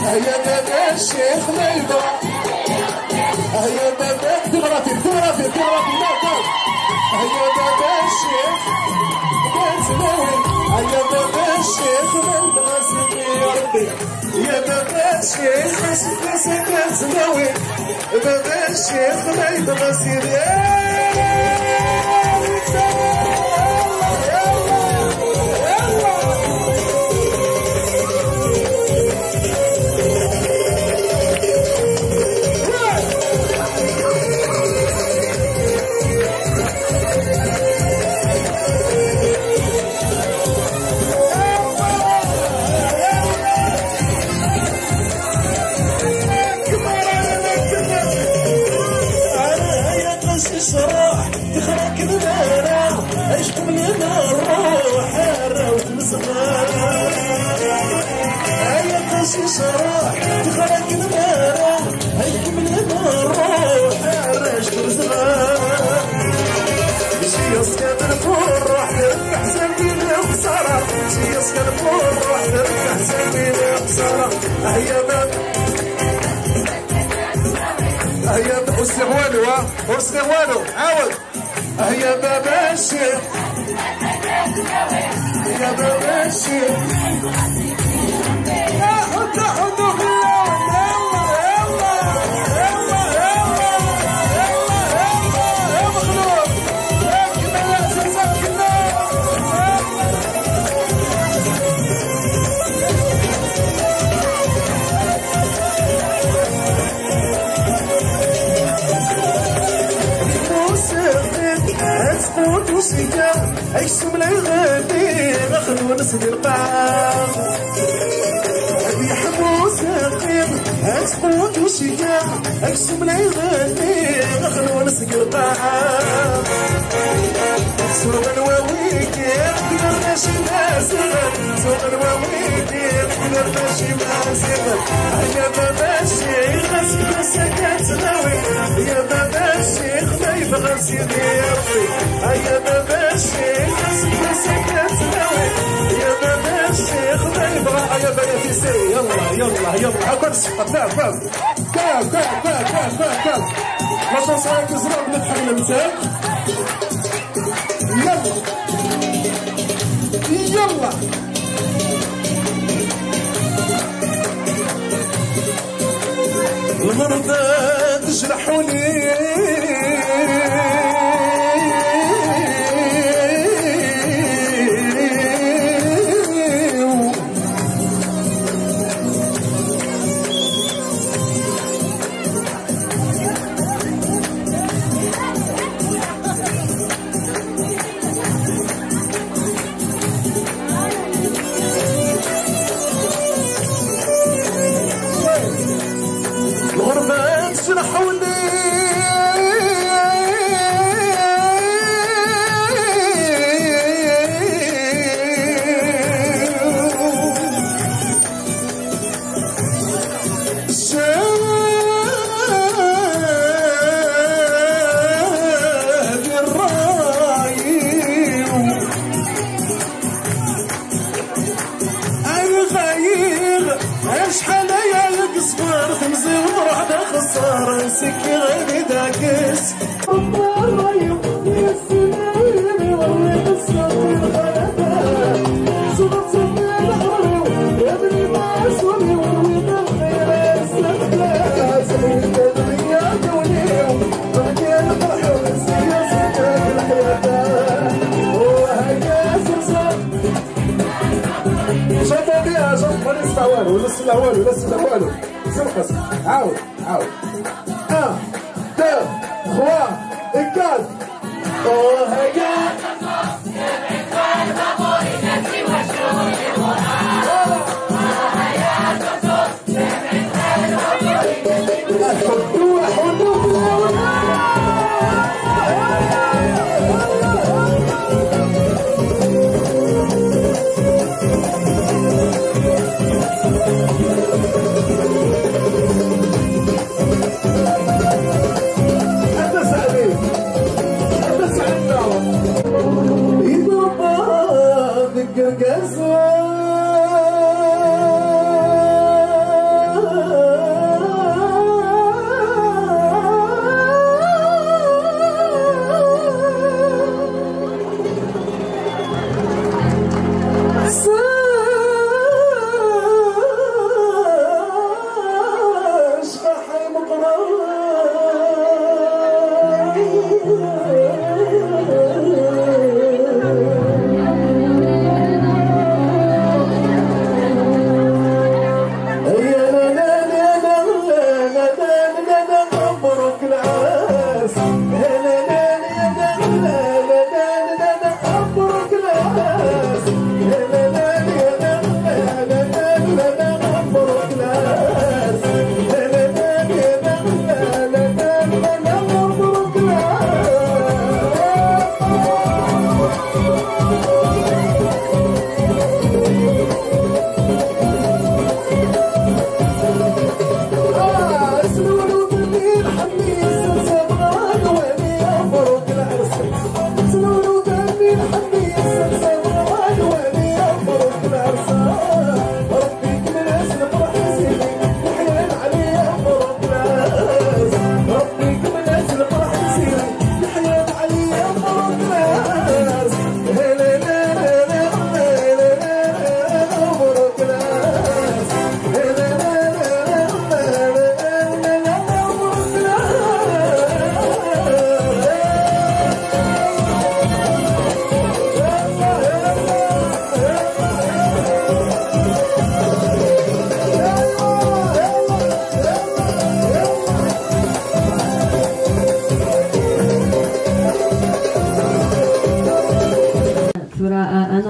هيا بابا الشيخ ميضة هيا بابا تغرفي هيا بابا الشيخ بتنوي هيا بابا الشيخ ميضة سيدي يا ربي يا بابا الشيخ حسك بتنوي بابا الشيخ ميضة سيدي صراح تخرج المانا عشق من الروح حارة وتمسخرة هيا قاسي صراح تخرج المانا عشق من الروح حارة وتمسخرة سياس كان الفرح تربح سبيل الخسارة سياس كان الفرح تربح سبيل الخسارة هيا بابا هيا استغوانو عاود هيا بابا الشيخ يا بابا الشيخ حطوا في اللون يلا يغني غخلو نسد القاع أبي حموس قيم أتقود وشجاع أكسب لا يغني غخلو نسد القاع سوق الواويك يقدر ماشي مازغل سوق الواويك يقدر ماشي مازغل يا بابا الشيخ اسكن سكت ناوي يا بابا الشيخ ما يبغى سيدي يرضي يا بابا الشيخ اسكن سكت ناوي يا بابا الشيخ ما يبغى يا بابا في سي يلا هاكل السقط كاف ما توصلك زراب نتحمل المساك يلا المرضى تجرحوني عاود 1 2 3 4 هيا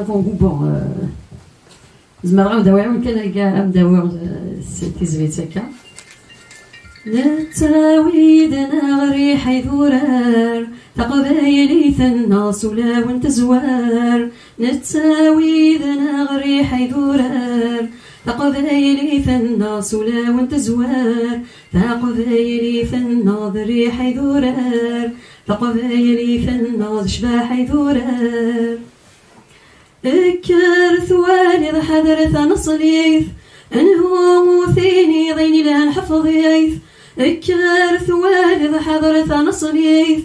افون بون زعما غنبداو عاون كان كاع نبداو تيزفيت هكا. نتاويدنا غري حيث رار تقبايلي ثنا سلا وانت زوار. نتاويدنا غري حيث رار تقبايلي ثنا سلا وانت زوار. تقبايلي ثنا ذري حيث رار تقبايلي ثنا شباح حيث رار. اكر ثوالي حذرت نصليث انهم ثيني ضيني لها حفظيث. اكر ثوالي حذرت نصليث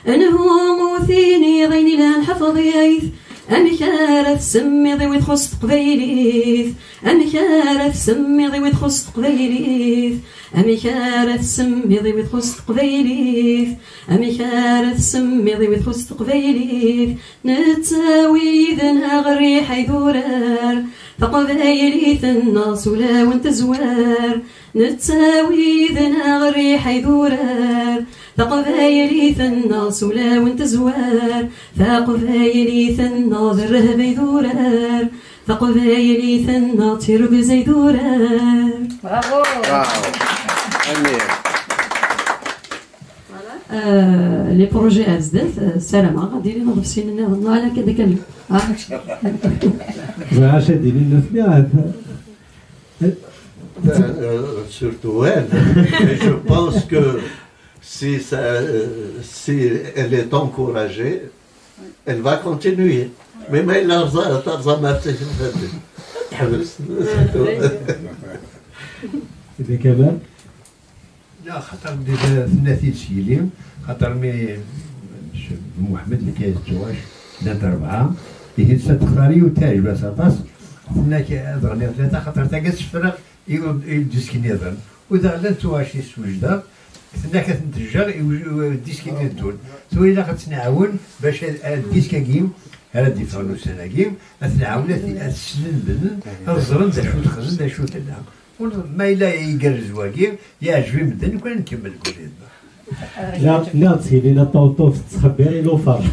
انهم ثيني ضيني لها حفظيث. أمي كارث سمي ضوي تخص قبيليث. أمي كارث سمي ضوي تخص قبيليث. أمي كارث سمي ضوي تخص قبيليث. أمي كارث سمي ضوي تخص قبيليث. نتاوي ذنها غري حيث رار فقبايلي ثنا سلا وانت زوار. نتاوي ذنها غري حيث رار فقبايلي ثنا سلا وانت زوار. فقبايلي ثنا ذرهب يدورار فقبايلي ثنا ترب زيدورار. برافو امين. لي بروجي ازداد السلامه غادي لي نضرب سينا على كذا كامل. عاش ديري لنا فيها surtout elle. Et je pense que si elle est encouragée, elle va continuer. Mais elle a إذا كمان لا خاطر ديال النتيجة سيليم خاطر مي محمد اللي كيتزواج بنات 4 هي تختاري وتاج بساطاس هناك هضرني 3 خاطر تا كتفرغ الديسك نيضن وإذا لا تواش يسوجدا كنا كتنتجر الديسك يدون سوي لا كتنعاون باش الديسك كيم هذا ديفرنس انا كيم نعاون السنن بن الزرن دا شو تخزن دا شو تلا ما الا يقرز واكيم يعجبني مدن كون نكمل كل لا لا تسيلي لا طوطو تخبري لو فرق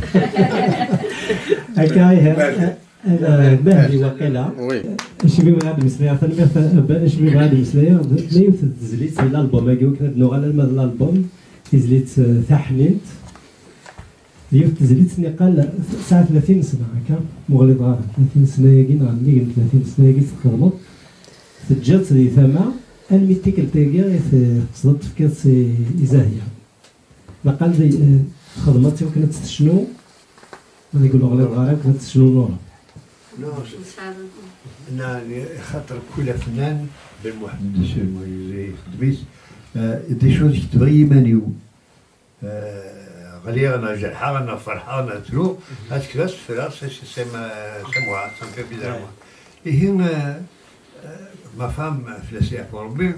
هكا المهدي وقيلا شبي هذا المسلايه ثاني شبي هذا المسلايه لا يوث تزليت الى البوم كيو كانت نوغا الالبوم تزليت ثحنيت يوث تزليت نقال ساعه 30 سنه هكا مغلط غار 30 سنه ياكين غني 30 سنه ياكين تخدمت تجات دي ثما الميتيكل تاعي تصدت في كاس ازاهيه لقال زي خدمتي وكانت تشنو ما يقولوا غلط غار كانت تشنو نورا انا خاطر كل فنان بالمحمد زي خدميس دي شوز تبغي يمانيو غالي انا جرحان انا فرحان تلو هاك كلاس فراس سما سموا سام في بيزار هي ما فهم فلاسي ربي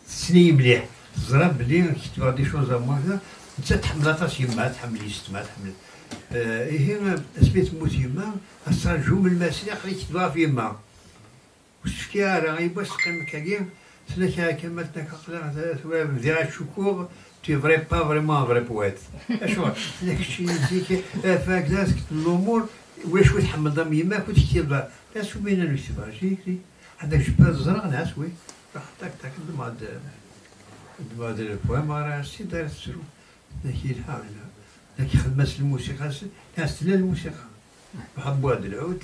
سني مليح زرب بلي كتبغى دي شوز هكذا انت تحمل طاس يما تحمل يستما تحمل هي سميت موت يما اصلا جوم المسيح اللي كتبغى في يما واش كيا راه يبغى تقيم كاكيم سلا كملتنا كقلا ديال الشكور tu vrai pas vraiment un vrai poète. شو داك الشيء ديك فهكذا سكت الامور واش تحمل ضم يما كنت كتب لا شو بين الوسبا جيكي هذاك جبال الزرع نعسوي راح تاك تاك دماد البوام راه سي داير السرو ذاك الحال ذاك خدمة الموسيقى ناس لا الموسيقى بحبوا هذا العود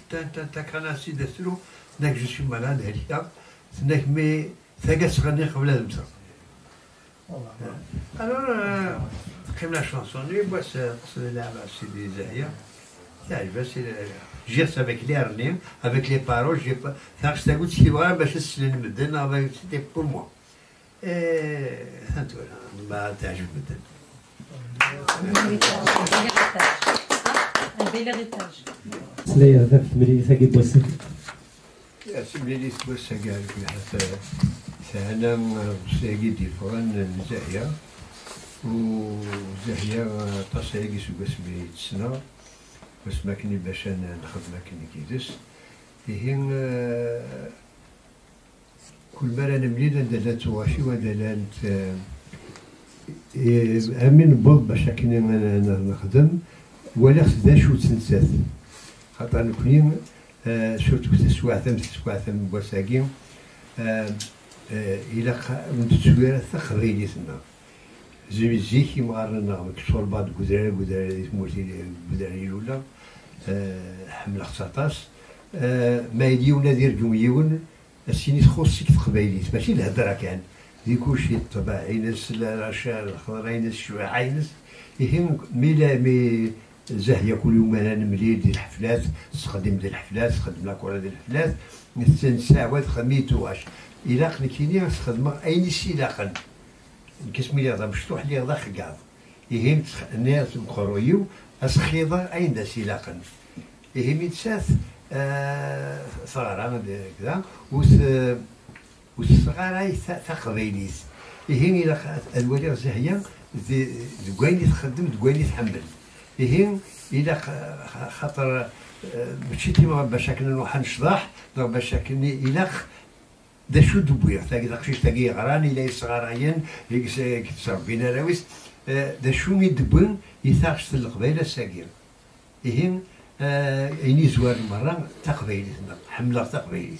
تا كان سي داير السرو ذاك جو سي مالاد هذيك ذاك مي ثقات غني قبل المسرح alors comme la chanson c'est la CD Zahia j'ai avec les harnais avec les paroles j'ai pas ça c'est good qui va باش نسلم مدن c'était pour moi انت ما تعجب مدن البيلغيتاج سليا ذاك ملي ثاقي بوسك يا سيدي لي بوسك قال لك أنا ساقي ديفران زاهية وزاهية تصاقي سو قسمي تسنى بس ما كني باش نخدم ما كني كيدس هي كل مرة نمليد ندلا تواشي ودلا أمين بوض باش كني نخدم ولا خداش وتنسات خاطر نكوني سورتو تسواثم بوساقيم إلا نتسوير تخريلي سنا زيكي مغارنا كسور بعض قدرة مورتي قدرة يولا حمل خصاطاس ما يديونا دير جميون السيني تخصك تقبايليت ماشي الهدرة كان دي كلشي الطبع عينس الرشا الخضر عينس الشوع عينس يهم مي زاهية كل يوم أنا نمليل ديال الحفلات تخدم ديال الحفلات تخدم لاكورا ديال الحفلات مثل ساعات خميتوهاش إلا كنكيني تخدم أين سيلاقا كسمي لي مفتوح لي ضخ كاع يهم الناس مقرويو أسخيضة أين دا سيلاقا يهم يتساث صغار كذا والصغار تقبيليس يهم إلا الولي زاهية دكويني تخدم دكويني تحمل يهم إلا خاطر ماشي كيما باش نروح نشطح باش إلا دا شو دبويا تاقي داكشي تاقي غران إلا يصغارين كتسربينا راويس دا شو مي دبوين يثاقش القبيلة الساقير يهم إني زوار مرة تقبيليس حملة تقبيليس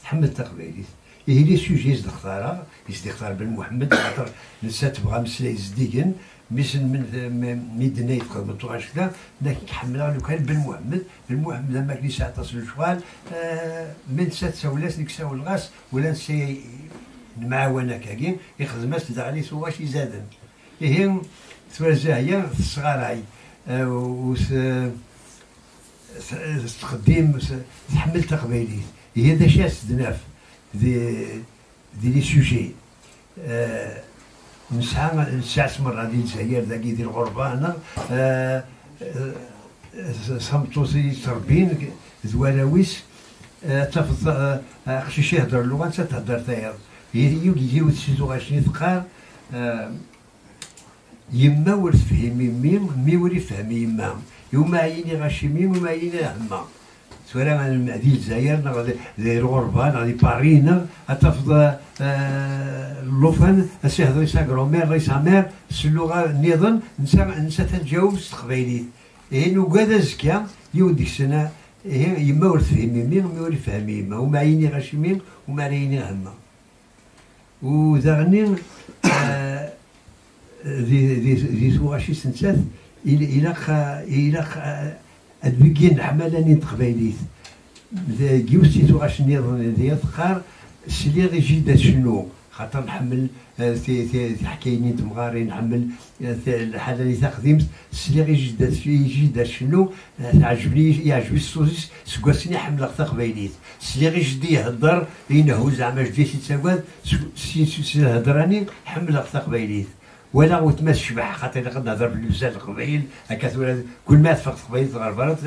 تحمل تقبيليس هي لي سوجيز دختارها يستختار بن محمد خاطر نسا تبغى مسلا يزديقن مثل من ميدنا يتقدم طواش كذا لكن حملها لو كان بن محمد لما كلي ساعة تصل الشغال من سات سولاس نكساو الغاس ولا نسي المعاونة كاكين يخدمات عليه سواش يزادن يهم توزاهية الصغار هاي تقديم تحمل تقبيليت هي دا شاس دناف دي لي سوجي نسعى مرة ديال الجزائر داكي ديال الغربة أنا صمتوسي تربين زوالاويس تفض خشيش يهدر اللغة نتا تهدر تاير يجيو تسيزو غاشني ثقار يما ور تفهمي مي ور يفهم يما يوما عيني غاشي ميم وما عيني هما سواء غادي الجزائر غادي الغربة غادي بارينا تفض اللوفان اسي هضري سا كرومير ريس عمير اللغة النظام نسا تنجاوب تقبايليت نوكادا زكا يوديك السنة يما ور تفهمي ميم مي ور يفهم يما وما عيني غاشي ميم وما عيني هما وذاغني ذي سوغاشي سنسات إلا أدبيكين حملاني تقبايليت جيوستي توغاش نيضن ديال ثقار سلي غي جيدا شنو خاطر نحمل حكايني تمغاري نحمل الحاله اللي تقديمت سلي غي جيدا شنو يعجبني الصوصيس سكواسني حمل تقبايليت سلي غي جدي يهضر ينهو زعما جدي تساواد سي هضراني حمل تقبايليت ولا وتماس شبح خاطر قد نهضر باللسان القبايل هكا كل ما تفرق قبايل تغربرات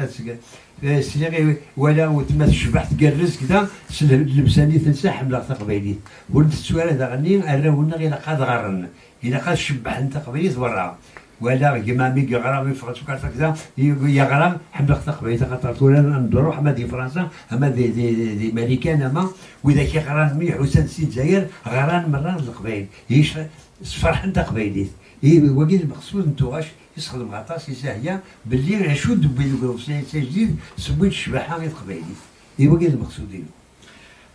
سلي ولا وتماس شبح تقرز كذا اللبساني تنسى حمله قبايليت ولد السؤال هذا غني راهونا غير قاد غرن الا قاد شبح انت قبايليت برا ولا كيما يقرا في فرنسا كذا يقرا حمله قبايليت خاطر ولا ندورو حما دي فرنسا اما دي امريكان اما واذا كيقرا مليح وسان سي الجزائر غران مرات القبايل فرح انت قبايليت وكيل المقصود نتوغاش يستخدم غطاس يساهيا باللي عشو دبي جديد سويت الشباحه غير قبايليت وكيل المقصود ديالو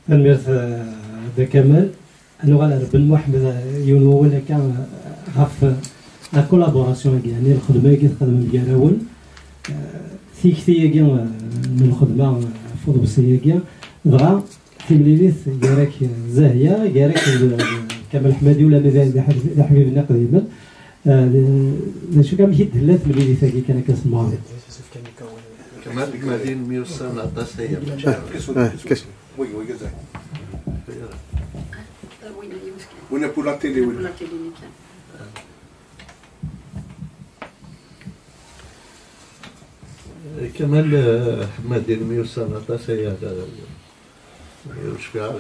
الميرث دا كمال انا غالا بن محمد يونو ولا كان غاف لا كولابوراسيون يعني الخدمه كي تخدم بيراول ثيكتي من الخدمه فوضبسيه كاع دغا تمليليت كارك زاهيه كارك كمال حمادي ولا مازال حبيبنا قديما شو كان يد هلات ملي ثاقي كان كاس الماضي كمال مدين 100 سنه عطاس هي وي كذا وين بور لا تيلي وين كمال مدين 100 سنه عطاس هي واش فيها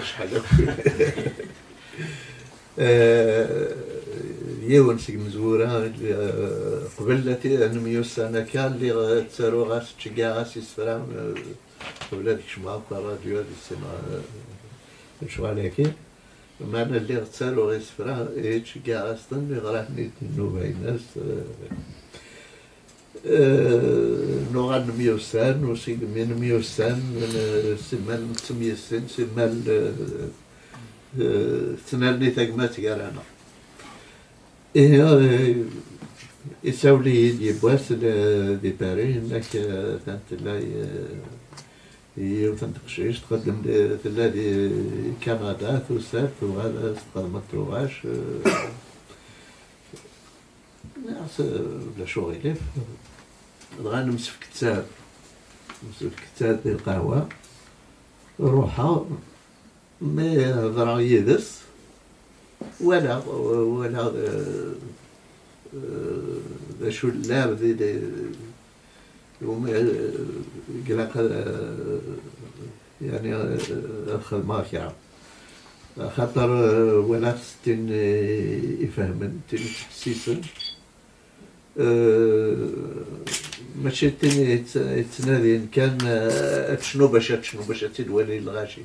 شحال يوم سيك مزورة قبلتي أن 100 سنة كان اللي تسارو غاس تشجع غاس يسفرام قبل ديك شمعة راديو هذه السنة شو عليكي معنا اللي تسارو غاس يسفرام تشجع غاس تنبي غراه نيت النوبة الناس نوغان 100 سنة وسيد من 100 سنة سمال 900 سنة سمال سنة اللي تقمات قرانا يساولي يبواس دي باري انك تنتلاي يوتنتقشيش تقدم تلا دي كندا توسات وغادا تقدم تروغاش ناس لا شغل يلف غانا نمسك كتاب ديال القهوة روحها ما يهضر يدس ولا شو اللعب دي قلق يعني الخدمة كاع خاطر ولا ستين يفهمن تين تحسيسن ماشي تين يتنادين كان شنو باش تدولي الغاشي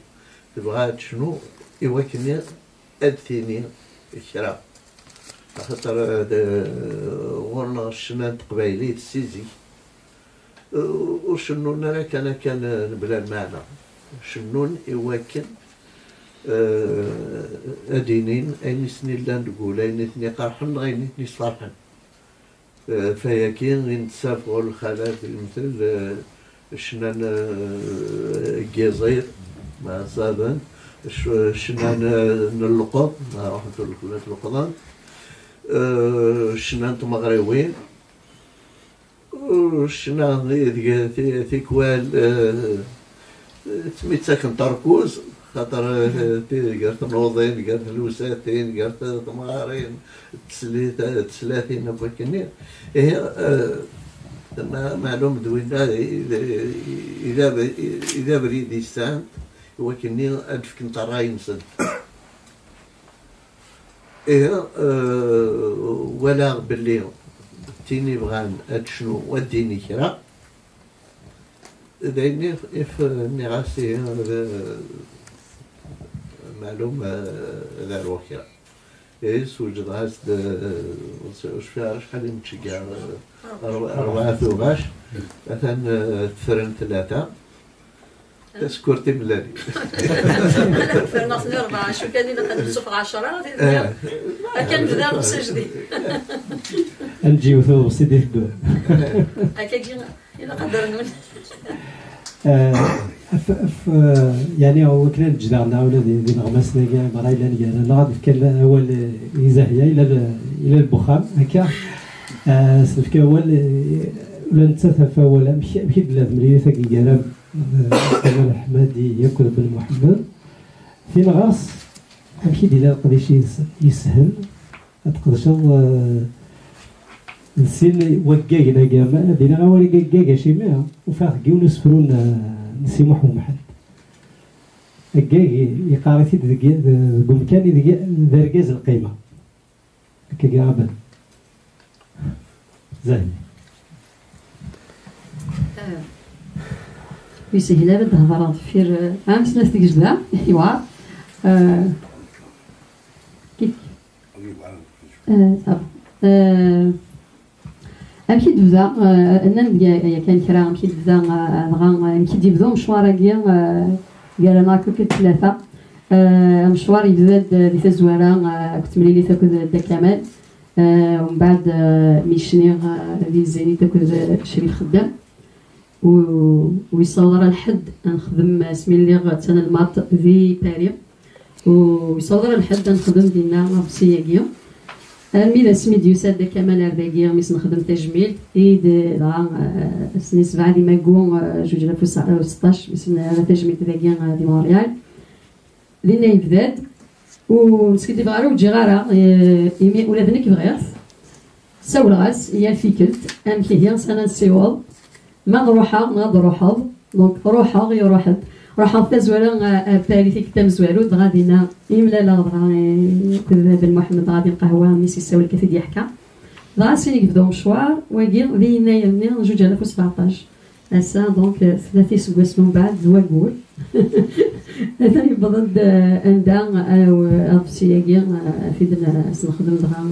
تبغى شنو يوكني أدثيني الشراب خاطر ورنا الشنان قبايلي السيزي وشنون انا كان بلا المعنى شنون يوكن ادينين اين سنين لا نقول اين ثني قرحن غين ثني صالحن فياكين غين تسافروا الخالات مثل الشنان الجزير مع صابن الشنان اللقط ما راح نقول لك اللقطان الشنان مغربيين والشنان ثيكوال سميت ساكن تركوز خاطر قالت نوضين قالت الوساتين قالت تمغارين تسلاتين بوكني هي معلوم دوينا اذا بريد يستان وكني ألف كنت راين سن ولا باللي تيني بغان شنو وديني كرا دايني في راسي معلوم دارو كرا سوجد هاز واش فيها شحال متشكع 4 ثوباش مثلا تفرن 3 تسكرتي بلادي فرناطني 4 شو كان إلا نشوف 10 كان بدا نص جديد نجيو ثوب سيدي الدور هكا إلا قدرنا يعني هو كنا نجدعنا ولا دي نغمسنا كاع مرا إلا نجانا نغاد كان هو يزهيا إلى البخام هكا سلف كاول ولا نتسافى ولا مشي بلاد مليون ثاك الكلام كمال حمادي ياكل بن محمد فين غاص مشي ديال القضيش يسهل تقدرش نسين وكاكنا كاع دينا غاوري كاكا شي ماء وفاه كيو نسفرون نسي محمد هكاك يقارثي بمكان ذركاز القيمه هكا كاع بان زين يسهل هذا الهضره في امس ناس تجدها حوار كيف أمشي دبدا أنا كان كرا أمشي دبدا نغا أمشي ديبدو مشوار كيا قال ناكل كثلاثة مشوار يبدا دي تزوارا كنت ملي تاكل دا كمال ومن بعد ميشني دي زيني تاكل شريف خدام ويصور الحد نخدم سميلي غتانا الماط في باريس ويصور الحد نخدم دينا بسيا كيا الميلا سميت يوساد كمال أرداكيا ميس نخدم تجميل إيد سني 7 دي ماكو 2016 ميس تجميل داكيا دي مونريال لينا يبداد ونسكت بغارة وتجي غارة يمي ولادنا كيف غيرت ساول غاس هي فيكلت أمكي هي سنة سيوال ما نروحها ما نروحها دونك روحها غير روحت راح تزوالو باريتي كتام زوالو غادينا يملا لا كذا بن محمد غادي القهوه ميس يساوي الكثير يحكى غاسي يبداو مشوار ويقيل لينا يمني 2017 هسا دونك 3 سواس من بعد زواقول ثاني بضد اندا او ابسياكي في دنا نخدم دغا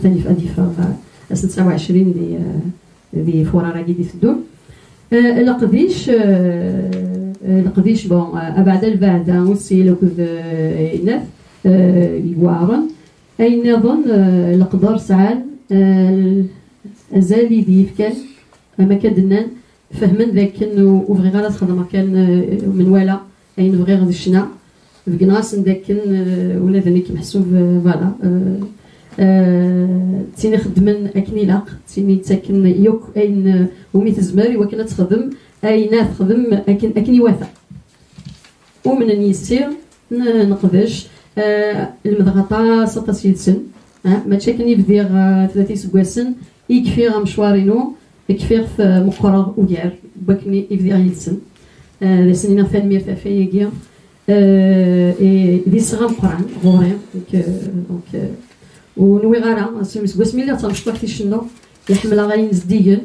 ثاني في اديفا 29 ذي فورا راكي دي تدور القديش بون أبعد البعد وسيل وكذ إناث يوارن أي نظن القدر سعال أزالي دي فكان أما كدنان فهمن ذاك إنه وفغي غالا تخدم كان من ولا أي نبغي غادي الشنا بقناص ذاك ولا ذنيك محسوب فوالا تيني خدمن أكني لاق تيني تاكن يوك أين ومي تزمر وكنا تخدم أي ناس تخدم أكني واثق ومن يسير نقدش المضغطة 16 سن ما تشكني بدير 30 سكواسن يكفي مشوارينو يكفي في مقرر ويار بكني يبدير يلسن ذا سنين فان مير تافيا دي صغار القرآن غوري دونك ونوي غارة سكواس ميلي تنشطك في شنو يحمل غاين زديين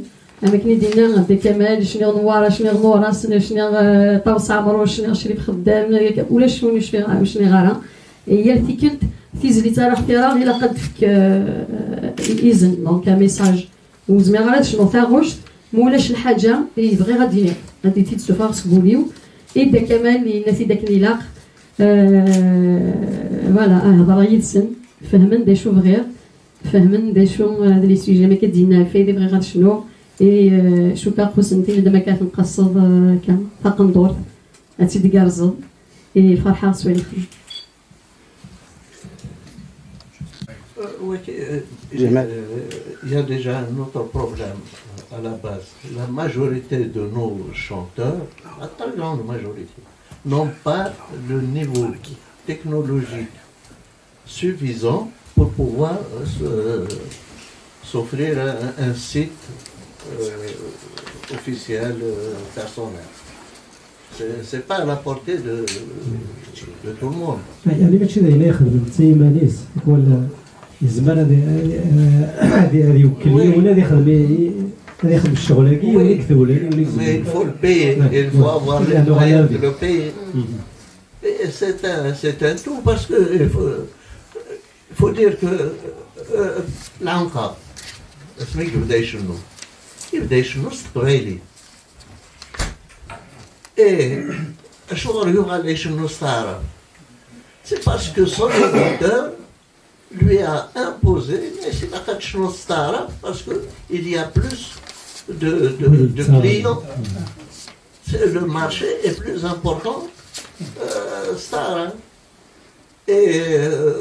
أما كني دينا دي كمال شنو نوارا شنو نورا شنو طاوس عمرو شنو شريف خدام ولا شنو شنو غارة هي تيكنت تيزلي تاع الاختراع إلا قد فيك الإذن دونك ميساج وزمي غارة شنو تاغوش مولاش الحاجة يبغي غادي تيتسوفار سكوليو إدا كمال الناس داك نيلاق فوالا هضر يدسن فهمن دي شو بغير فهمن دي شو هاد لي سوجي ما كدينا فايدة بغي غاد شنو شو كاخو سنتين دابا كانت نقصد كان فاقندور هادشي ديكارزل فرحة سوين الخير. Il y a déjà un autre problème à la base. La majorité de nos chanteurs, la très grande majorité, n'ont pas le niveau technologique suffisant pour pouvoir s'offrir un site officiel personnel. C'est pas à la portée de tout le monde. يعني ماشي دايما يخدم تيما نيس يقول الزمان هذه يوكلني ولا يخدم الشغل هكي ولا يكتبوا لي ولا يكتبوا. Mais il faut le payer, il faut avoir les moyens de le payer. C'est un tout parce que il faut dire que l'ANCA, يبدا يشنو استقبالي. Et الشغل يبغى يشنو ستارة. C'est parce que son éditeur lui a imposé, mais c'est la Kachno Stara, parce qu'il y a plus de clients. Le marché est plus important, Stara. Et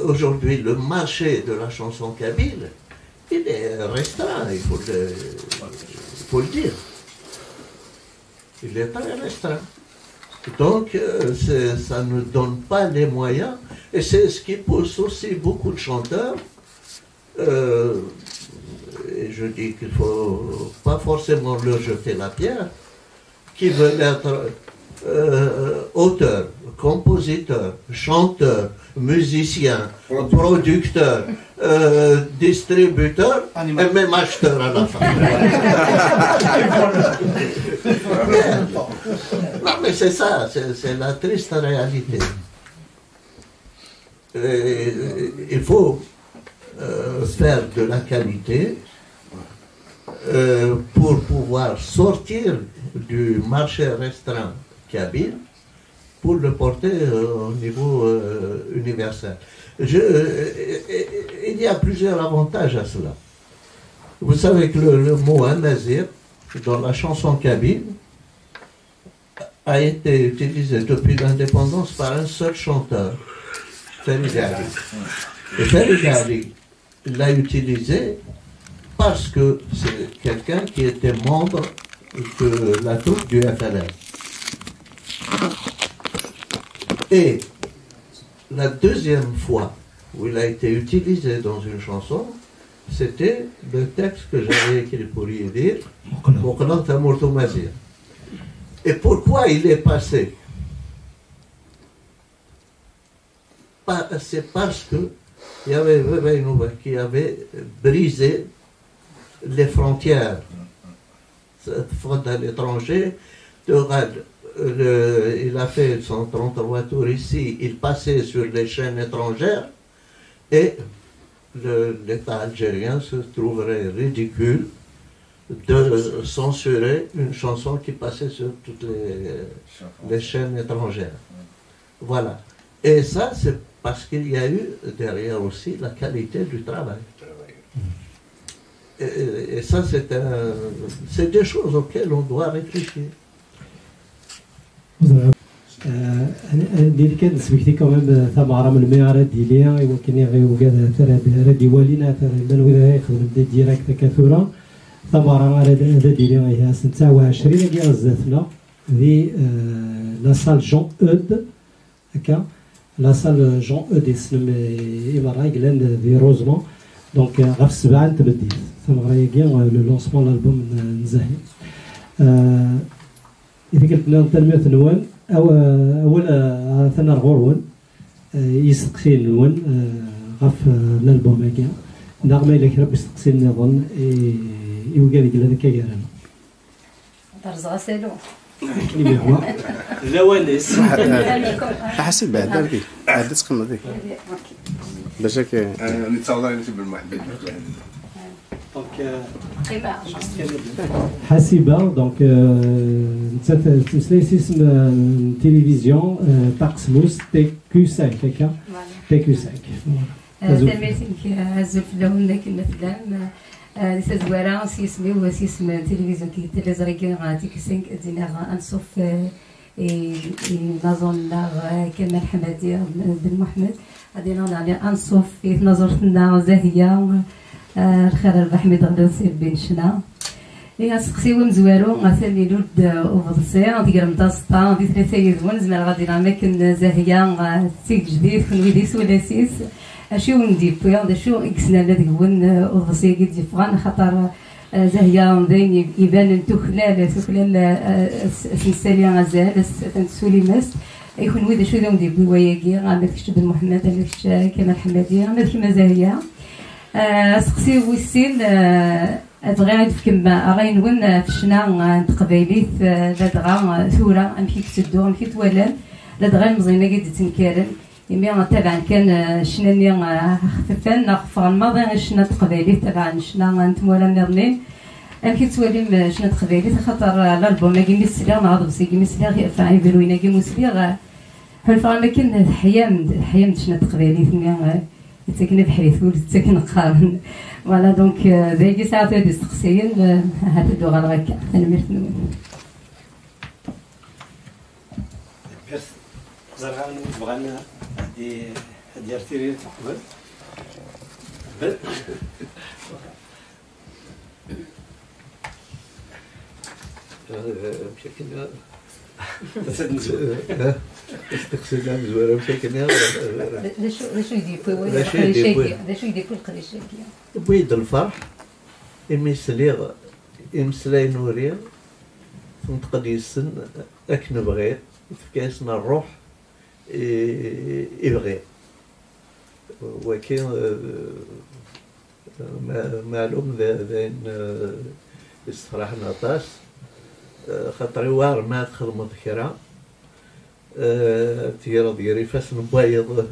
aujourd'hui, le marché de la chanson kabyle, il est restreint, il faut le dire. Il est très restreint. Donc, ça ne donne pas les moyens, et c'est ce qui pousse aussi beaucoup de chanteurs. Et je dis qu'il ne faut pas forcément leur jeter la pierre, qui veulent être auteurs, compositeurs, chanteurs, musiciens, producteurs, distributeurs, et même acheteurs à la fin. Non, mais c'est ça, c'est la triste réalité. Il faut faire de la qualité pour pouvoir sortir du marché restreint kabyle pour le porter au niveau universel. Il y a plusieurs avantages à cela. Vous savez que le mot amazir dans la chanson kabyle a été utilisé depuis l'indépendance par un seul chanteur, Farid Ali. Et Farid Ali l'a utilisé parce que c'est quelqu'un qui était membre de la troupe du FLN. Et la deuxième fois où il a été utilisé dans une chanson, c'était le texte que j'avais écrit pour y dire, Et pourquoi il est passé? C'est parce qu'il y avait Vevainouba qui avait brisé les frontières. Cette faute à l'étranger, il a fait son 33 tours ici, il passait sur les chaînes étrangères et l'État algérien se trouverait ridicule de censurer une chanson qui passait sur toutes les chaînes étrangères. Voilà. Et ça, c'est parce qu'il y a eu derrière aussi la qualité du travail. Et ça, c'est des choses auxquelles on doit réfléchir. دير كان سبيكتي كمان ثمرة من المعرض ديالي ولكن غير وكذا ترى ديوالينا ترى بان ولا يخدم ديريكت كثورة ثمرة هذا ديالي هي 26 كي غزاتنا في لا سال جون اود هكا لا سال جون اود اسم إمارة إنجلاند في روزمون دونك غاف 7 تبديت ثمرة يجي لو لونسمون الألبوم نزاهي إذا قلت لنا تنمية نوان أول ثنا الغرون يستقسي النوان غاف الألبوم هكا نغمة إلا كرا يستقسي النظن يوقع ذيك هذاك كيرانا ترزغ سالو لا ونس حسب بعد هذيك عاد تقمر ذيك باش هكا نتصور نسيب بالمحبوب حاسبة دونك تمسلاي اسم التلفزيون تاكسموس تي كيو 5 هكا تي كيو 5 تلميذك عزو في اللون لكن مثلا لسه زوارا سيسمي هو سيسم التلفزيون كي تلزريكي غا تي كيو 5 دينا غنصوف نظن كمال حمادي بن محمد غادي نعطي انصوف في نظرتنا زاهيه الخير البحميد غلوسي بين شنا لي سقسيو مزوارو غاسالي لود وفضسي غادي مداسطا غادي ثلاثه يزون زعما غادي نعمل زاهيه سيك جديد كنويديس ولا سيس اشي ونديب يا شو اكسنا لا ديون وفضسي كي فغان خاطر زاهيه داين يبان تخلال سلسالي غزال سوليماس يكون ويدا شو ذا نديب وياكي غادي بن محمد علاش كمال حمادي غادي كيما زاهيه سقسي ويسين بغا كما غاينون في الشنا تقبايليت لدغا ثوره امشي تسدو امشي توالان لدغا مزينه قد تنكرن يمي تبعا كان شناني خففان خفر الماضي الشنا تقبايليت تبعا الشنا نتمولا نرنين امشي تواليم شنا تقبايليت خاطر الالبوم كي مسلي نعض بسي كي مسلي فاعي فيروينا كي مسلي حلفا ما كان حيام شنا تقبايليت تسكن بحريث ولد تسكن قارن فوالا دونك ذاك ساعات هادي السقسيين هاد اللغه الغاكا انا مرتنون زرعان بغانا هادي ارتيري تقبل بشكل استقصينا مزوارة بشكل لاشو يديبو لاشو يديبو القريشاكية بويد الفرح يمسلاي نوريا نتقدي السن أكن بغيت كاسنا الروح يبغي ولكن معلوم ذا استراحنا طاس خاطر وار ما تخدم ذكرى تيرا ديالي فاس نبايض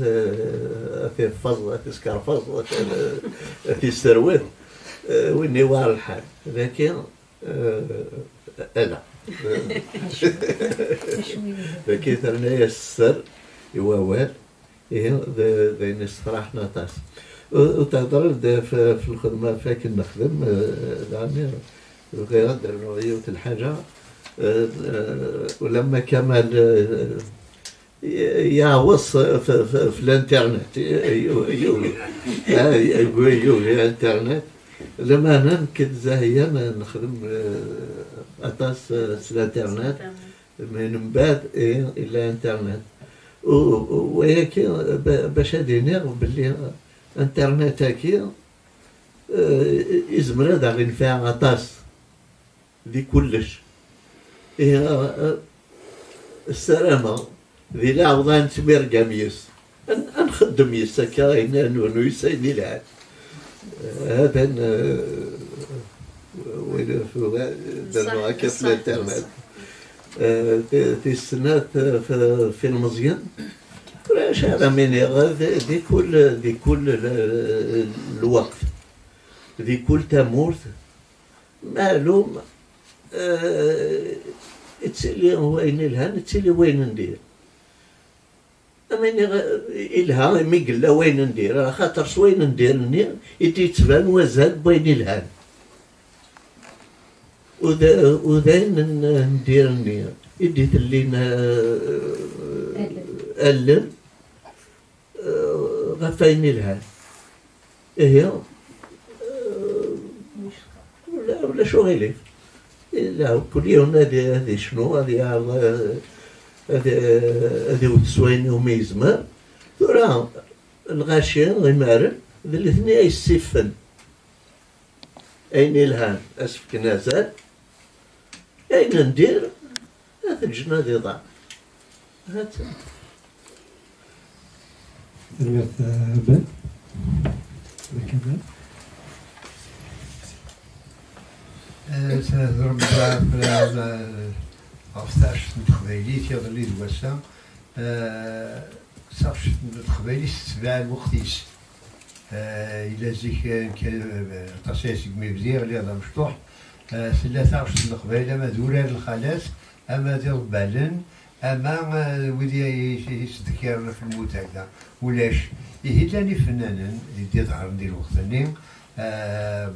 في فضة في سكارفض في السروال ويني وار الحال لكن انا لكن ترنايا السر يوال ذين استراحنا طاس وتهضر في الخدمة فاكن نخدم العمير غير النوعية الحاجة ولما كمال يعوص في الانترنت يقول الانترنت لما انا كنت زاهية نخدم اطاس الانترنت من بعد الى انترنت ولكن باش هادي نعرف باللي انترنت هاكي يزمر هذا غير نفع اطاس دي كلش السلامة ذي العوضان تمير قميص نخدم يسكا نونو يسيني العاد هذا وين درنا هكا في الانترنت في السنة في المزيان راش هذا مني دي كل الوقت ذي كل تمورت مالو تسلي وين الهان تسلي وين ندير أماني إلها مي قلا وين ندير خاطر وين ندير يدي تبان وزاد بين الهان وذين ندير النير يدي تلينا ألم غفاين الهان هي ولا شو غيلي لا كل يوم هذه شنو هذه وتسوين وميزمر ثورا الغاشين غيمارن ذي الاثنين يسفن أين الهان أسفك نازل أين ندير هذا الجناد يضع هذا بن سنضرب بلا عرفتاش القبايليت يضلي دواسا صافش القبايليت تبع الوقتيس إلا زيك كان تصيص مبزير اللي هذا مشطوح ثلاثة عشر القبايلة ما دورار الخالات أما ديال بالن أما ودي يستذكر في الموت هكذا ولاش يهداني فنانا يدي ظهر ديال الوقت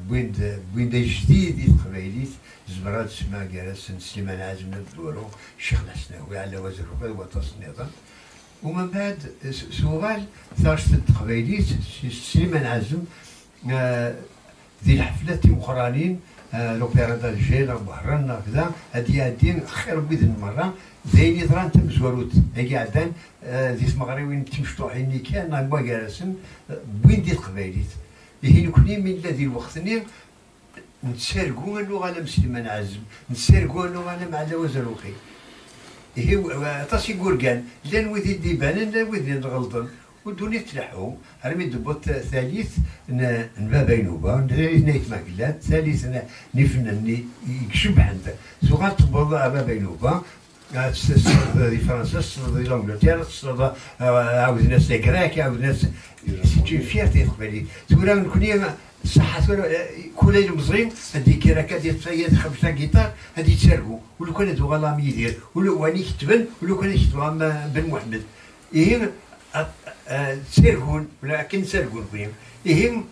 بوين دا جديد القبايليت زبرات سما جالس سليمان عازم الدورو الشيخ الحسناوي على وزير وتصنيطا ومن بعد سؤال ثارش القبايليت سليمان عازم ذي الحفلات المقرانين لوبيرا دالجير بهران كذا هادي هادين خير بيد المرة زين يضران تم زواروت هاكي عدان ذي المغربيين تمشطوحين كان نبغى جالسين بوين دي القبايليت يهين كلي من الذي الوقتني نتسارقوا اللغة على سليمان عازم نتسارقوا اللغة على وزروخي هي طاسي قرقان لان وذي الديبان لان وذي الغلطن ودوني تلحو رمي دبوت ثالث نبا بينوبا نيت ماكلات ثالث نفنني يكشب عند سوغان تبوض ابا بينوبا تسترد فرنسا تسترد انجلترا تسترد عاود ناس كراك عاود ناس سيتي فيرتي تقبلي تقول نكوني صحة كل المصريين هذيك كراكا ديال الصياد خمسة جيتار هذه تسرقوا ولو كان هذو غلام يدير ولو واني كتبن ولو كان يكتبوا بن محمد إيه تسرقون ولكن تسرقون فيهم إيه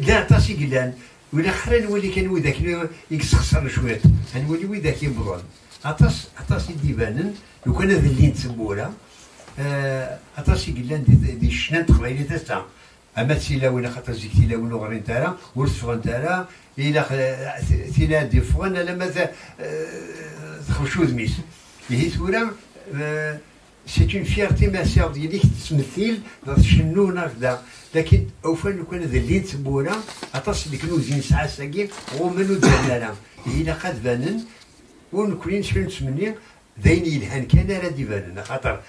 لا تاسي قلان ولا خرين ولي كان وذاك يكسخسر شوية نولي وذاك يبضون عطاس يديبانن لو كان هذا اللي نسموها عطاس قلان دي الشنان تقبايلي تسعة أما تسيلاوين خاطر زيك تيلاوين وغرين تاعها ورتفغن تاعها إلا تيلا دي فغن لما تخشو ذميس هي ثورة سيت اون فيرتي ما سير ديالك تمثيل شنو هكذا لكن اوفن لو كان ذا اللي تبونا عطاس ديك نوزين ساعه ساكين ومنو دارنا هي قد بانن ونكونين شنو نتمنى ذين يلهان كان راه ديبانن خاطر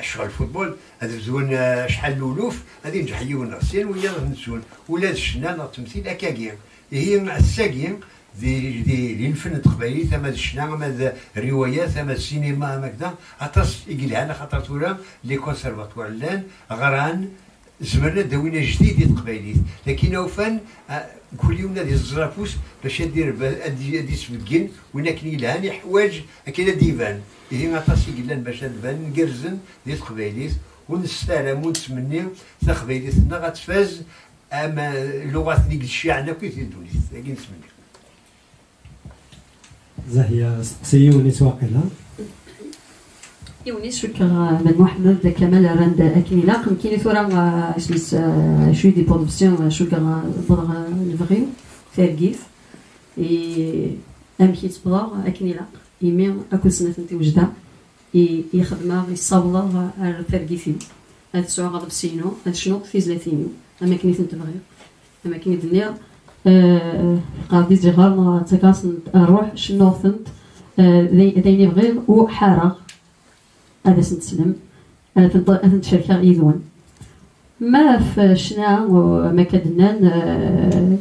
شغل الفوتبول هذا زون شحال الالوف هذه نجحيو نغسل ويا نسون ولا الشنا التمثيل هكاكيا هي مع الساكين دي الفن القبايلي ثم الشنا ثم الروايات ثم السينما هكذا عطاس يقيلها انا خاطر تورا لي كونسيرفاتوار لان غران زمرنا داوينا جديد القبايلي لكن اوفن كل يوم نادي الزرافوس باش دير هادي سبكين وين كاين لهاني حوايج كاين ديفان هي عطاس يقيلان باش نبان نقرزن ديال القبايليت ونستلم ونتمنى تا قبايليتنا غتفاز اما اللغات اللي الشيعنا كي تدوني لكن نتمنى زاهية سيونيس واقيلا يونيس شكرا بن محمد كمال راند أكملة كاين ثورة اسمس شوي دي برودكسيون شكرا بضغ الفغيو فاركيف أمكي تبضغ أكملة يمين أكل سنة نتي وجدة يخدم يصبر الفاركيفيو هاد سوا غضب سينو هاد شنو في زلاتينيو أما كنيت نتبغيو أما كنيت النير قاعد يجي غير تكاس نروح شنو ثنت ذيني بغير وحارة هذا سنتسلم ثنت شركة يذون ما في شنا وما كدنان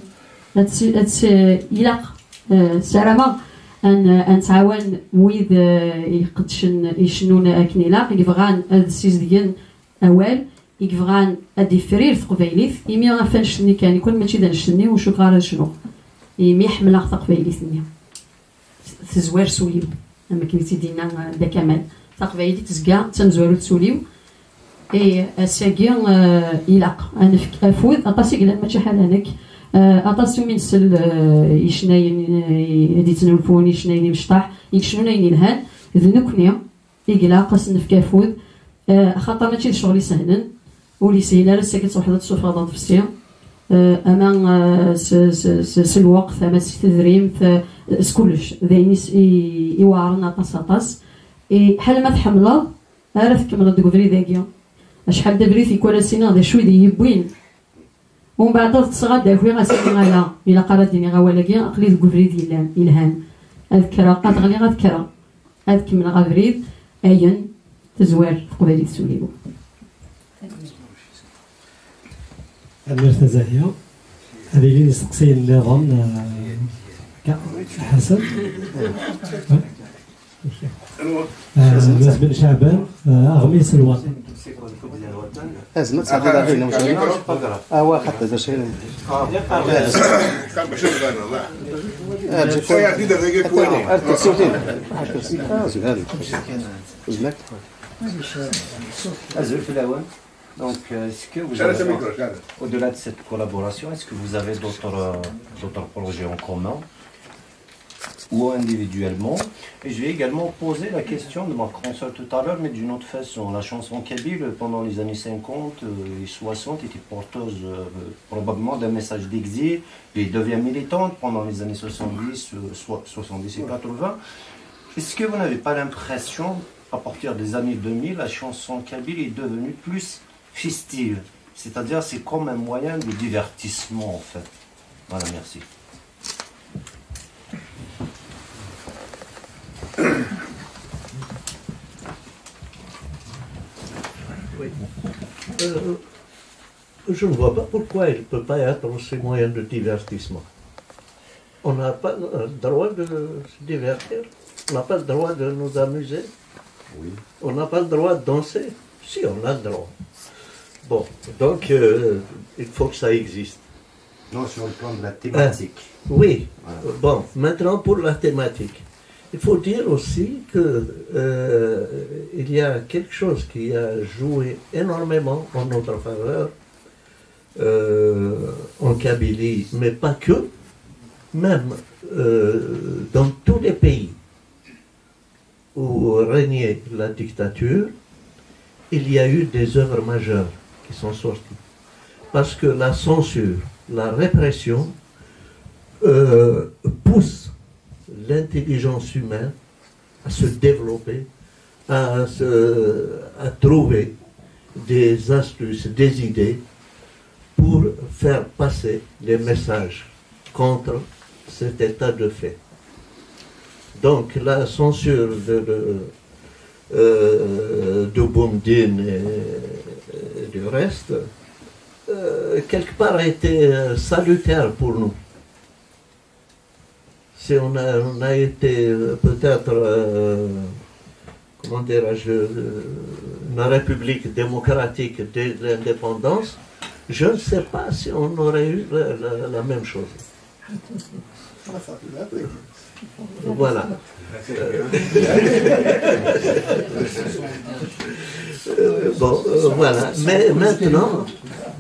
يلاق سرما أن تعاون ويد يقدشن يشنون أكنيلا يبغان هاد السيز ديال أول يبغان أدي فرير في قبيليت يمي غافنشني كان يكون ماشي دا نشني وشو قال شنو مي حمله تقبايليتني تزوار سوليو اما كنتي دينا دا كمال تقبايلي تزكا تنزوارو تسوليو اي الساكي يلاق انا افوذ اطاسي قال ماشي حال هناك اطاسي من سل يشناين هادي تنولفوني شناين مشطاح يكشنونا ينهان ذنكنيا يقلا قاس نفكافوذ خاطر ماشي شغلي سهلا ولي سهله ساكت وحده السفاضات في السيا اما الوقت اما التدريم كلش ذاينيس يوارنا طاس حال ما تحملض عرف تكمل دغري داكيا شحال دبريت يكون سينا ذا شوي دي يبوين ومن بعد تصغى داكوي غاسيني غالا الا قراديني غاولاكي اقلي دغري ديال الهان اذكر قاد غني غذكر كمل غافريد اين تزوار قبالي تسوليو مرتا زاهية هذه اللي نسقسي النظام حسن ناس بن شعبان أغميس الوطن أزمة صعدة داخلنا مشاهدين حتى دا شيء Donc, est-ce que vous avez, au-delà de cette collaboration, est-ce que vous avez d'autres projets en commun ou individuellement? Et je vais également poser la question de ma consoeur tout à l'heure, mais d'une autre façon. La chanson kabyle, pendant les années 50 et 60, était porteuse probablement d'un message d'exil, et devient militante pendant les années 70 et 80. Est-ce que vous n'avez pas l'impression, à partir des années 2000, la chanson kabyle est devenue plus festive, c'est-à-dire c'est comme un moyen de divertissement en fait. Voilà, merci. Oui. Je ne vois pas pourquoi il ne peut pas être ces moyens de divertissement. On n'a pas le droit de se divertir, on n'a pas le droit de nous amuser, oui. On n'a pas le droit de danser. Si, on a le droit. Bon, donc il faut que ça existe. Non, sur le plan de la thématique. Oui, voilà. Bon, maintenant pour la thématique. Il faut dire aussi que il y a quelque chose qui a joué énormément en notre faveur en Kabylie, mais pas que, même dans tous les pays où régnait la dictature, il y a eu des œuvres majeures qui sont sorties. Parce que la censure, la répression pousse l'intelligence humaine à se développer, à trouver des astuces, des idées pour faire passer les messages contre cet état de fait. Donc la censure de Boumdine et du reste, quelque part a été salutaire pour nous. Si on a été peut-être, comment dirais-je, une république démocratique dès l'indépendance, je ne sais pas si on aurait eu la même chose. Voilà. Bon, voilà. Mais maintenant,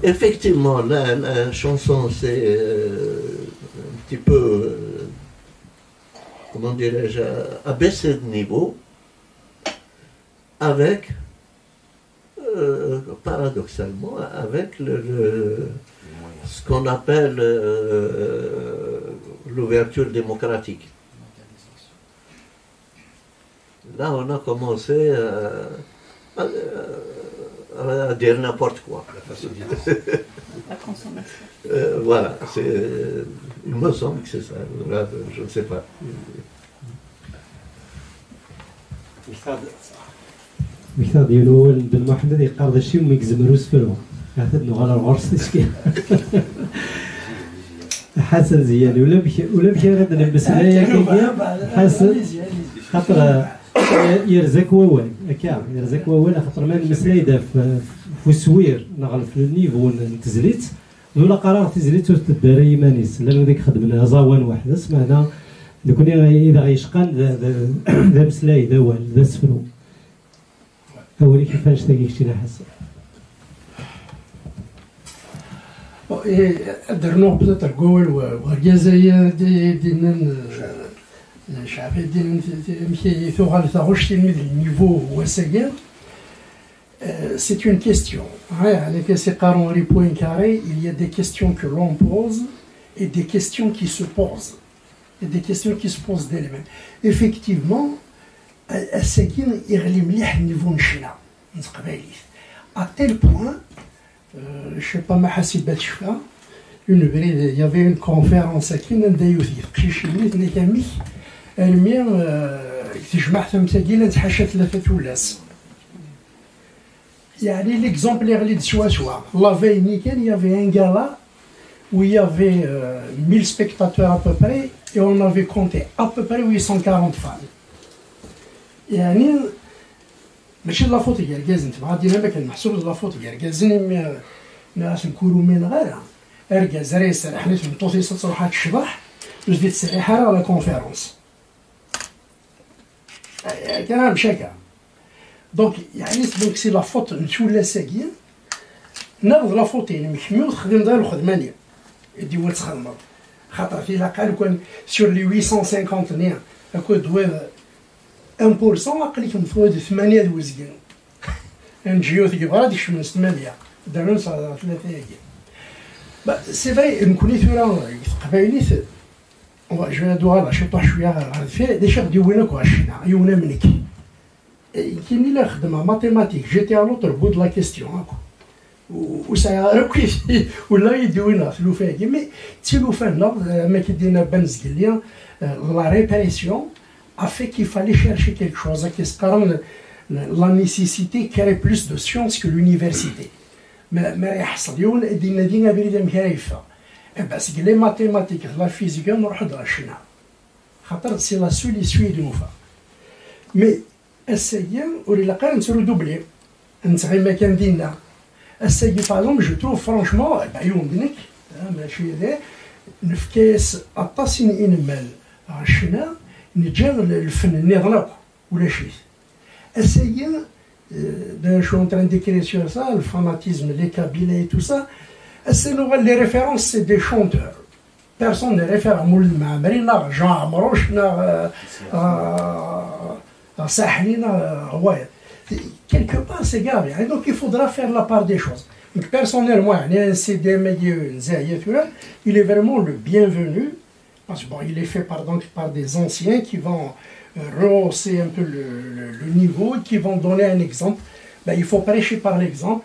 effectivement, la chanson, c'est un petit peu, comment dirais-je, abaissé de niveau, avec, paradoxalement, avec ce qu'on appelle l'ouverture démocratique. Là, on a commencé à dire n'importe quoi. La consommation. Voilà, il me semble que c'est ça. Là, je ne sais pas. مثال ديالو بن محمد يقرض الشيء وما يكزمروش في الوقت عاد نغال الغرس تشكي حسن زياني ولا مشى غير نلبس ليا كيدير حسن خاطر يرزق ووال هكا يرزق ووال خاطر ما نلبس ليا في سوير نغل في النيفو نتزليت ولا قرار تزليت تداري مانيس لا ذيك خدمنا زوان واحد سمعنا لكن اذا غيشقان ذا مسلاي ذا وال ذا سفرو اولي كيفاش تاكي شتي حسن درنو بدا ترقول وغازايا دينا الشعبيه دينا مشي ثوغال ثاغوش تلميذ النيفو هو ساكن. C'est une question. Avec ces Henri Poincaré, il y a des questions que l'on pose et des questions qui se posent. Et des questions qui se posent d'elles-mêmes. Effectivement, الساكن يغلي مليح النيفو نشنا نتقبايليت. À tel point, je sais pas ma حاسبات شفا, une vraie, il y avait une conférence à Kinandayouthi, قشيشيني تنكامي الميا تجمع ثمثاقيل تحاشا ثلاثة ولاس. يعني l'exemple اللي غلي سوا la veille il y avait un gala où il y avait 1000 spectateurs à peu près et on avait compté à peu près 840 femmes. يعني ماشي لا فوت ديال كازن تبغى دينا ما كان محسوب لا فوت ديال كازن ناس نكونوا من غير اركاز ريس حنا تمطوسي تروح تشبح جوج ديال السريحه على كونفيرونس كان مشاكل. دونك يعني دونك سي لا فوت نتولا ساكين ناخذ لا فوتين محمود خدم دار الخدمانيه ديال تخدم خاطر في لاقال كان سور لي 850 نيا اكو دوي 1% اقليك مفروض 8 دوزكين نجيو ثقي غادي شمن 8 دارون صار 3 ياكي سي فري نكوني ثورا قبايليت جو ندوها لا شطح شويه غادي فيه ديجا ديونا كواشينا يونا منك كاين الا خدمه ماتيماتيك جيتي على لوطر بو دو لا كيستيون هاكا وساعه كيف ولا يدوينا ثلوفاكي مي تلوفانا ما كيدينا بنزكليا لا ريبريسيون a fait qu'il fallait chercher quelque chose. La nécessité créait plus de sciences que l'université. Mais les mathématiques, la physique, c'est la seule issue de nous. Mais essayons, on se redoubler. Par exemple, je trouve franchement, نتجاهل الفن النظام ولا شيء. Essayer je suis en train d'écrire sur ça, le fanatisme, les Kabyles et tout ça. Les références, c'est des chanteurs. Personne ne réfère à Moulin Mamri, Jean Amroche, Sahlina, ouais. Quelque part, c'est grave. Donc, il faudra faire la part des choses. Donc, personnellement, il est vraiment le bienvenu. Parce que bon, il est fait par des anciens qui vont rehausser un peu le niveau, qui vont donner un exemple. Ben, il faut prêcher par l'exemple.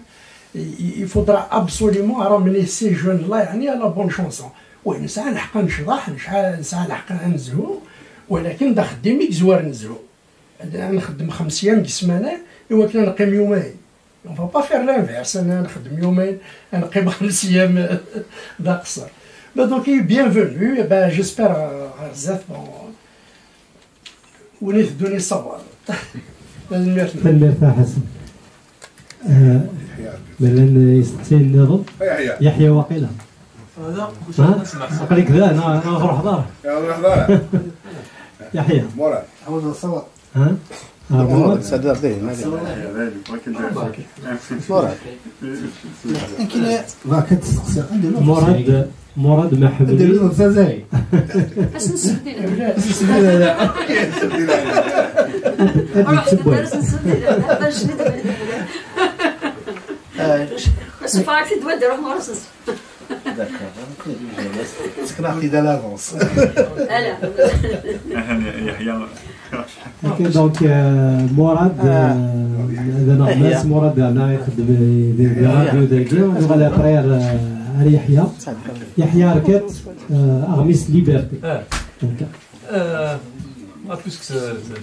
Il faudra absolument ramener ces jeunes-là à la bonne chanson. Oui, nous savons qu'on نشرح, nous savons qu'on نزهو, ولكن دا خدميك زوار نزهو. نخدم 5 أيام بسمانة, ولكن نقيم يومين. On ne va pas faire l'inverse. أنا نخدم يومين, نقيم 5 أيام دا قصر. Donc, bienvenue, et ben, j'espère Zef, on est donné savoir. تنميرتا حسن مثلا يستي النظم يحيى وقيلا ها عقلي كذا انا نروح دار يحيى مراد عاوز نصور ها مراد صدر دي مراد مراد محمودي زازاي اش نسدي لا باش فاكتي دوا ديرو مرصص سكناختي دا لافونس يحيى دونك مراد هذا ناس مراد انا يخدم في راديو داكيا وغادا برير يحيى ركات اغميس ليبرتي ما بيسك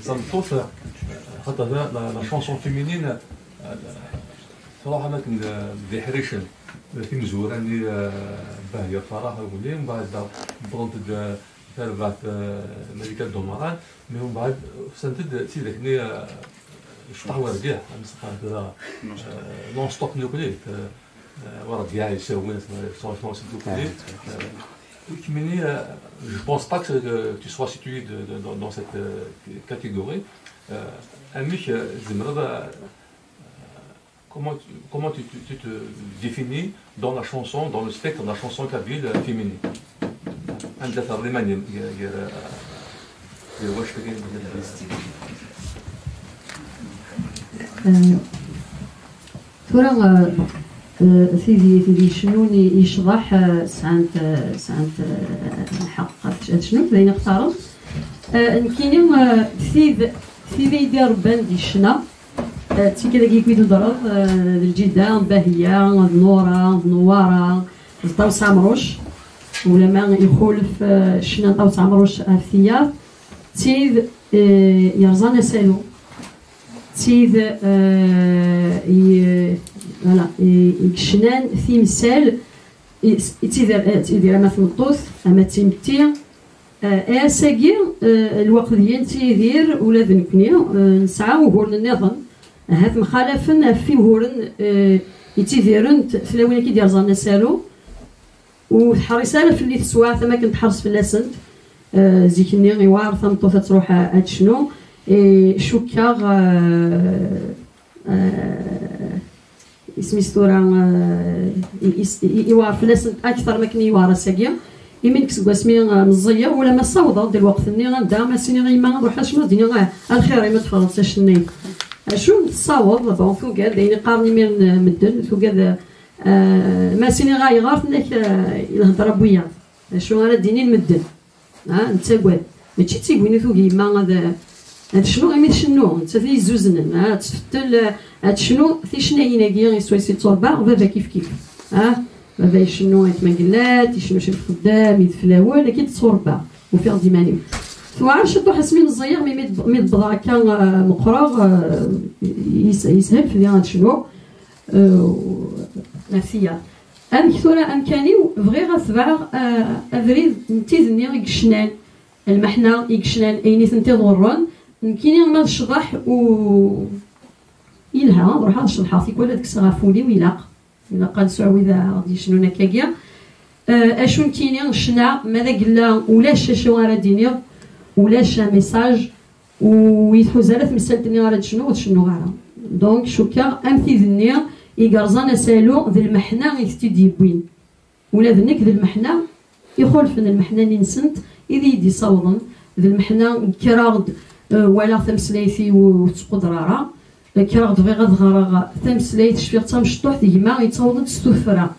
صنفوف خاطر لا شونسون فيمينين صراحه ما كندي حريشن لكن مزوراني باهيه صراحه ولي من بعد بغنت تربعت ملكه دومران من بعد سنتد تيدكني شطح ورقيه مسخه كذا نون ستوب نيوكليت ورا كاع يساوون فرانشمون سيتو كلي كيمني جو بونس با كو تو سوا سيتوي دون سيت كاتيجوري اميك زمرض comment tu te définis dans la chanson, dans le spectre de la chanson kabyle féminine? عندها ترجمة واش ترى سيدي شنو يشرح سانت الحق شنو بدينا نختاروا كاينين سيدي يدير باند الشنا تي كذا كيكويدو ضرب الجدان باهيه نورا نواره طاوس عمروش ولا ما يخولف شنا طاوس عمروش الثياب تيد يرزان سالو تيد فوالا يكشنان ثيمسال تيدير اما ثمطوث اما تيمتي اساكي الوقت ديال تيدير ولا ذنكني نسعى وهورن النظام هاد مخالفن في وهورن يتيديرن فلاوين كي دير زانا سالو وحريصه في اللي تسوا ثما كنت حرص في اللاسنت زيكني غيوار ثمطوث تروح هاد شنو شوكا اسمي ستورا يوار في اللاسنت اكثر ما كني يوار ساكيا يمين كسكوا سمي مزيه ولا ما صوضه ديال الوقت ني غندا ما سيني غيما نروح شنو الدنيا الخير ما تفرنسا شني شو تصاوب بون فوق دايني قارني من مدن فوق ما سيني غايغار فنك الهضره بويا شنو انا ديني المدن نتاكواد ماشي تيقولني فوق يما هذا شنو غيميت شنو انت في زوزن تفتل هاد شنو في شنايناكي غيسوا سي تربا بابا كيف كيف بابا شنو يتمقلات شنو شي خدام يدفلاول لكن تصربا وفي غدي ماني توعرف شدو حسمي الزير مي بضا كان مقرغ يسهل في هاد شنو نفسيا كثورة امكاني بغي غتبع افريد نتيذني يكشنان المحنه يكشنان ايني تنتظرن يمكن ما نشرح و يلها نروح نشرحها في كل ديك الصغافولي ويلاق الا قال سعوده غادي شنو نكاكيا اشون كاينين شنا ماذا قلا ولاش شنو راه ديني ولاش ميساج ويتحوزالات مسالتني راه شنو وشنو غير دونك شوكا امثيذني يقرزانا سالو ذي المحنه يستدي بوين ولا ذنك ذي المحنه يخولف من المحنه نسنت اذا يدي صوضن ذي المحنه كراغد ولا ثمسليثي وتقدرارا كراغد بغي غدغرا ثمسليث شفيق تمشطوح ديما يتصوضن تستوفرا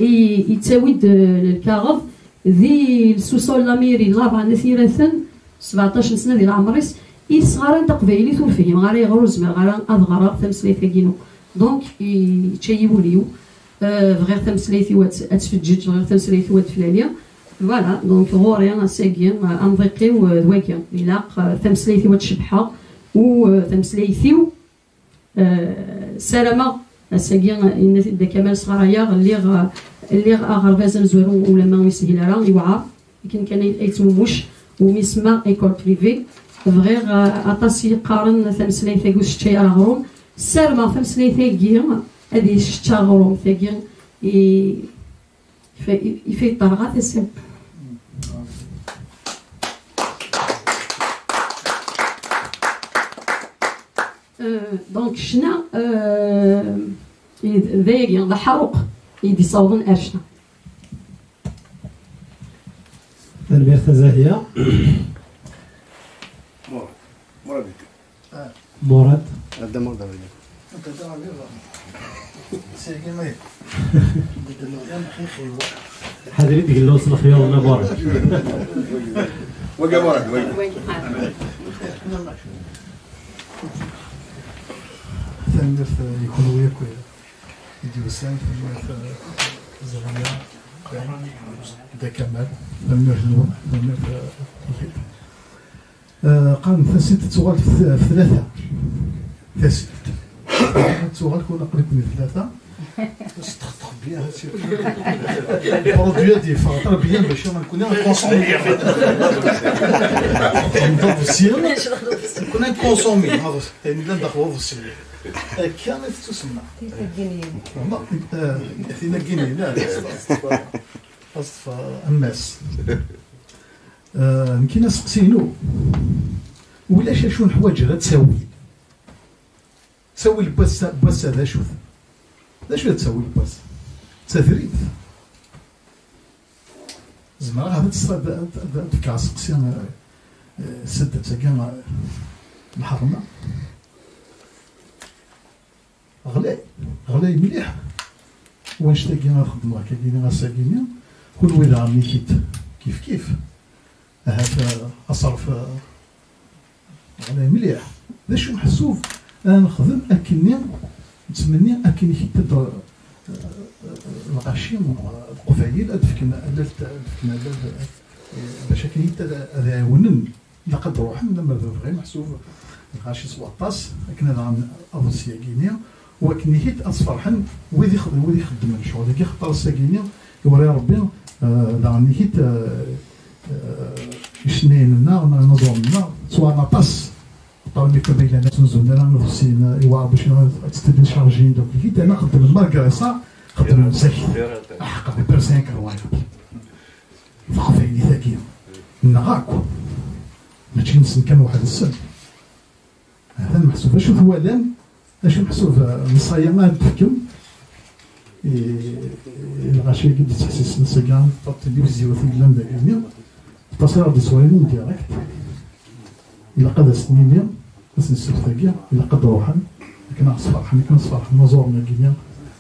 يتاويد الكاغض ذي السوسول لاميري لابا نثيرثن 17 سنه ديال عمريس يصغر تقبيلي ثورفيه غير يغرز غير اضغرا ثمسليث كينو دونك يتشيبوا ليو غير ثمسليثي واتفجج غير ثمسليثي واتفلاليا فوالا دونك غوريا ساكيا انضيقي ودواكا يلاق ثمسليثي واتشبحه وثمسليثي سلامه ساكيا الناس دا كمال صغاريا اللي غرفازا زويرون ولا ما يسهل راه يوعر لكن كان يتموش وميسما ايكول بريفي فغير اطاسي قارن ثمسليثي كوش تشي غروم سارما ثمسليثي كيا هذه شتا غروم ثاكيا يفي طرغات السب دونك شنا ذاكي الحروق يدي صوضن ارشنا تنبيه تزاهيه مراد هذا مراد حاضرين تقلوا وصل خيار ولا مراد وقع مراد ثاني يكون وياك يديو سان ثم زغيا دا كمال لم يهلو قام ثاسيت تغال في ثلاثة ثاسيت تغال كون قريب من ثلاثة تخطط بيان البرودوي دي فاطر بيان باش ما نكون كونسومي نضرب السير كنا نكونسومي هذا يعني لا ندخلوا في السير كانت تسمى ثينا كيني لا اصطفى الناس يمكن نسقسينو ولاش شنو الحوايج لا تسوي الباس هذا شوف اش تسوي الباس تثريف زعما هذا تصاد تفكر سقسيان سد تاكا الحرمه غلاي مليح واش تاكينا الخدمه كاينين غاساكينين كل ويدا عملي كيف هذا اصرف غلاي مليح باش محسوب انا نخدم اكني نتمنى اكني حتى الغاشي القفايل ادفكنا باش كاين حتى هذا يعاونن لقد روح لما غير محسوب الغاشي 17 كنا عن افوسيا كينيا ولكن حيت اصفرحن ويدي يخدم الشغل كي خطر الساكينيا يوري ربي دعني حيت شنين لنا نظام لنا سواء نطاس طالما كما إلا ناس نزولنا لا نفسينا إيوا باش تستدل شارجين دوك كي أنا خدم الماركريسا خدم نسكت أحق ببرسين كروايا فخفيني ثاكية نغاكو ماشي نسن كان واحد السن هذا المحسوب أشوف هو لان أش محسوب نصايا تفكم الغاشي قد تحسس نسكان تطلب الزيوت اللام داكينيا تصير دي سوالين ديريكت إلا قد سنينيا بس نسفتاكيا إلا قد روحا كنا نصفرح نزورنا كينيا